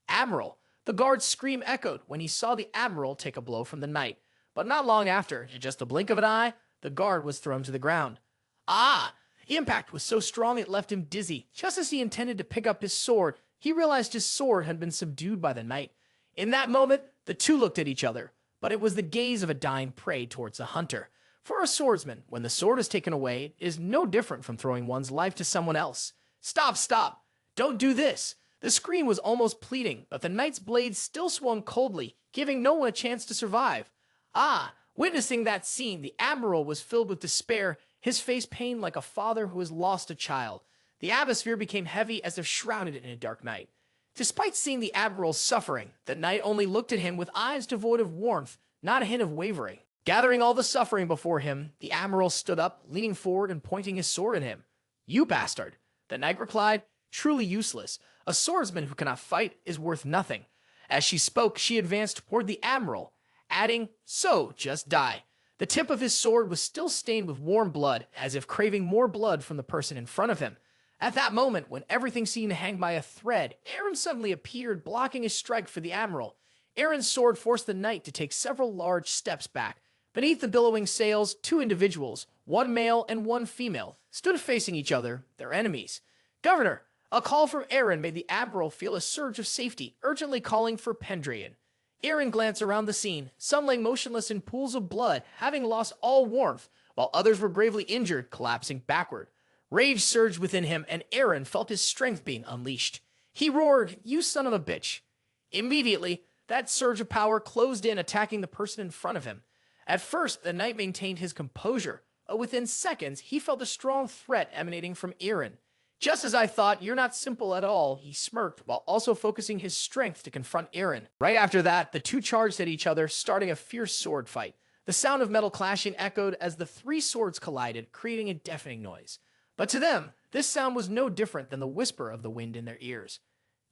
"Admiral!" The guard's scream echoed when he saw the Admiral take a blow from the knight. But not long after, in just a blink of an eye, the guard was thrown to the ground. Ah! The impact was so strong it left him dizzy. Just as he intended to pick up his sword, he realized his sword had been subdued by the knight. In that moment, the 2 looked at each other, but it was the gaze of a dying prey towards the hunter. For a swordsman, when the sword is taken away, it is no different from throwing one's life to someone else. "Stop, stop! Don't do this!" The scream was almost pleading, but the knight's blade still swung coldly, giving no one a chance to survive. Ah! Witnessing that scene, the Admiral was filled with despair, his face pained like a father who has lost a child. The atmosphere became heavy as if shrouded in a dark night. Despite seeing the Admiral's suffering, the knight only looked at him with eyes devoid of warmth, not a hint of wavering. Gathering all the suffering before him, the Admiral stood up, leaning forward and pointing his sword at him. "You bastard!" The knight replied, truly useless. A swordsman who cannot fight is worth nothing. As she spoke, she advanced toward the admiral, adding, "So, just die." The tip of his sword was still stained with warm blood, as if craving more blood from the person in front of him. At that moment, when everything seemed to hang by a thread, Eren suddenly appeared, blocking his strike for the admiral. Eren's sword forced the knight to take several large steps back. Beneath the billowing sails, two individuals, one male and one female, stood facing each other, their enemies. "Governor!" A call from Eren made the admiral feel a surge of safety, urgently calling for Pendragon. Eren glanced around the scene, some lay motionless in pools of blood, having lost all warmth, while others were gravely injured, collapsing backward. Rage surged within him, and Eren felt his strength being unleashed. He roared, "You son of a bitch!" Immediately, that surge of power closed in, attacking the person in front of him. At first, the knight maintained his composure, but within seconds, he felt a strong threat emanating from Eren. "Just as I thought, you're not simple at all," he smirked, while also focusing his strength to confront Eren. Right after that, the two charged at each other, starting a fierce sword fight. The sound of metal clashing echoed as the three swords collided, creating a deafening noise. But to them, this sound was no different than the whisper of the wind in their ears.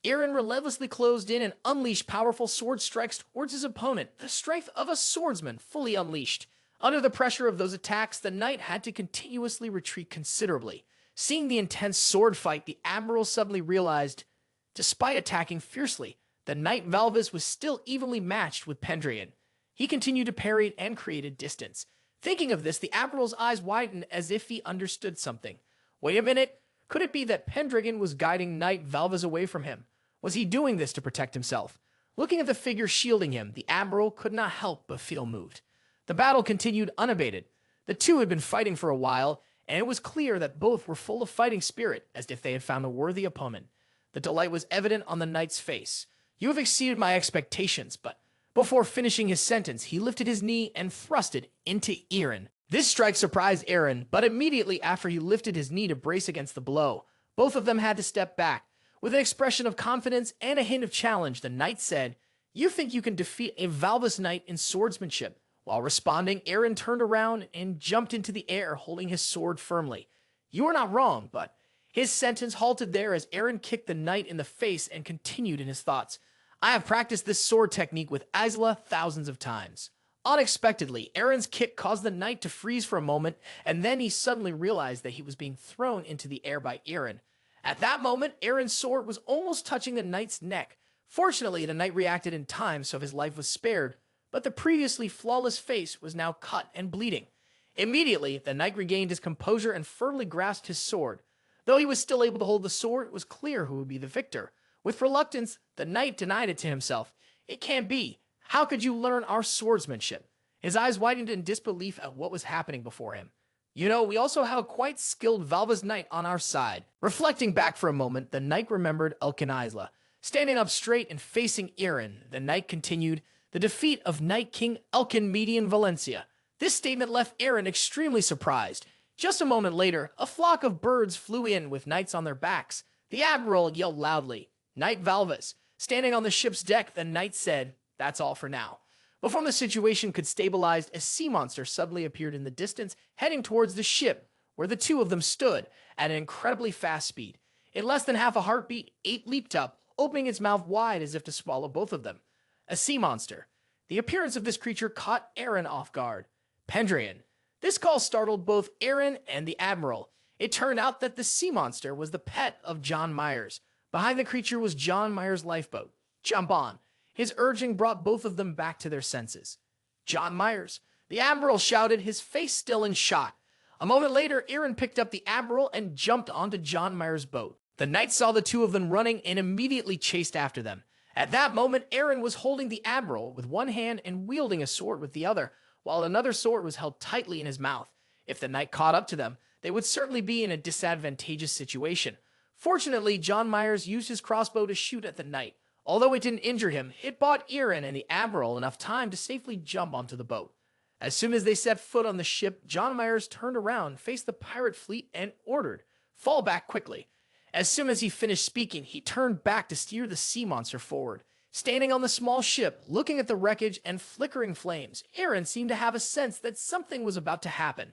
Eren relentlessly closed in and unleashed powerful sword strikes towards his opponent, the strength of a swordsman fully unleashed. Under the pressure of those attacks, the knight had to continuously retreat considerably. Seeing the intense sword fight, the admiral suddenly realized, despite attacking fiercely, the knight Valvis was still evenly matched with Pendragon. He continued to parry and created distance. Thinking of this, the admiral's eyes widened as if he understood something. Wait a minute, could it be that Pendragon was guiding Knight Valvis away from him? Was he doing this to protect himself? Looking at the figure shielding him, the admiral could not help but feel moved. The battle continued unabated. The two had been fighting for a while, and it was clear that both were full of fighting spirit, as if they had found a worthy opponent. The delight was evident on the knight's face. "You have exceeded my expectations," but before finishing his sentence, he lifted his knee and thrust it into Eren. This strike surprised Eren, but immediately after he lifted his knee to brace against the blow, both of them had to step back. With an expression of confidence and a hint of challenge, the knight said, "You think you can defeat a Valvis knight in swordsmanship?" While responding, Eren turned around and jumped into the air, holding his sword firmly. "You are not wrong," but his sentence halted there as Eren kicked the knight in the face and continued in his thoughts. "I have practiced this sword technique with Isla thousands of times." Unexpectedly, Eren's kick caused the knight to freeze for a moment, and then he suddenly realized that he was being thrown into the air by Eren. At that moment, Eren's sword was almost touching the knight's neck. Fortunately, the knight reacted in time, so his life was spared, but the previously flawless face was now cut and bleeding. Immediately, the knight regained his composure and firmly grasped his sword. Though he was still able to hold the sword, it was clear who would be the victor. With reluctance, the knight denied it to himself. "It can't be. How could you learn our swordsmanship?" His eyes widened in disbelief at what was happening before him. "You know, we also have a quite skilled Valvis knight on our side." Reflecting back for a moment, the knight remembered Isla. Standing up straight and facing Eren, the knight continued, "The defeat of Knight King Elkin Median Valencia." This statement left Eren extremely surprised. Just a moment later, a flock of birds flew in with knights on their backs. The admiral yelled loudly, "Knight Valvis." Standing on the ship's deck, the knight said, "That's all for now." Before the situation could stabilize, a sea monster suddenly appeared in the distance, heading towards the ship, where the two of them stood at an incredibly fast speed. In less than half a heartbeat, Ape leaped up, opening its mouth wide as if to swallow both of them. A sea monster. The appearance of this creature caught Eren off guard. Pendragon. This call startled both Eren and the admiral. It turned out that the sea monster was the pet of John Myers. Behind the creature was John Myers' lifeboat. "Jump on." His urging brought both of them back to their senses. "John Myers," the admiral shouted, his face still in shock. A moment later, Eren picked up the admiral and jumped onto John Myers' boat. The knight saw the two of them running and immediately chased after them. At that moment, Eren was holding the admiral with one hand and wielding a sword with the other, while another sword was held tightly in his mouth. If the knight caught up to them, they would certainly be in a disadvantageous situation. Fortunately, John Myers used his crossbow to shoot at the knight. Although it didn't injure him, it bought Eren and the admiral enough time to safely jump onto the boat. As soon as they set foot on the ship, John Myers turned around, faced the pirate fleet, and ordered, "Fall back quickly." As soon as he finished speaking, he turned back to steer the sea monster forward. Standing on the small ship, looking at the wreckage and flickering flames, Eren seemed to have a sense that something was about to happen.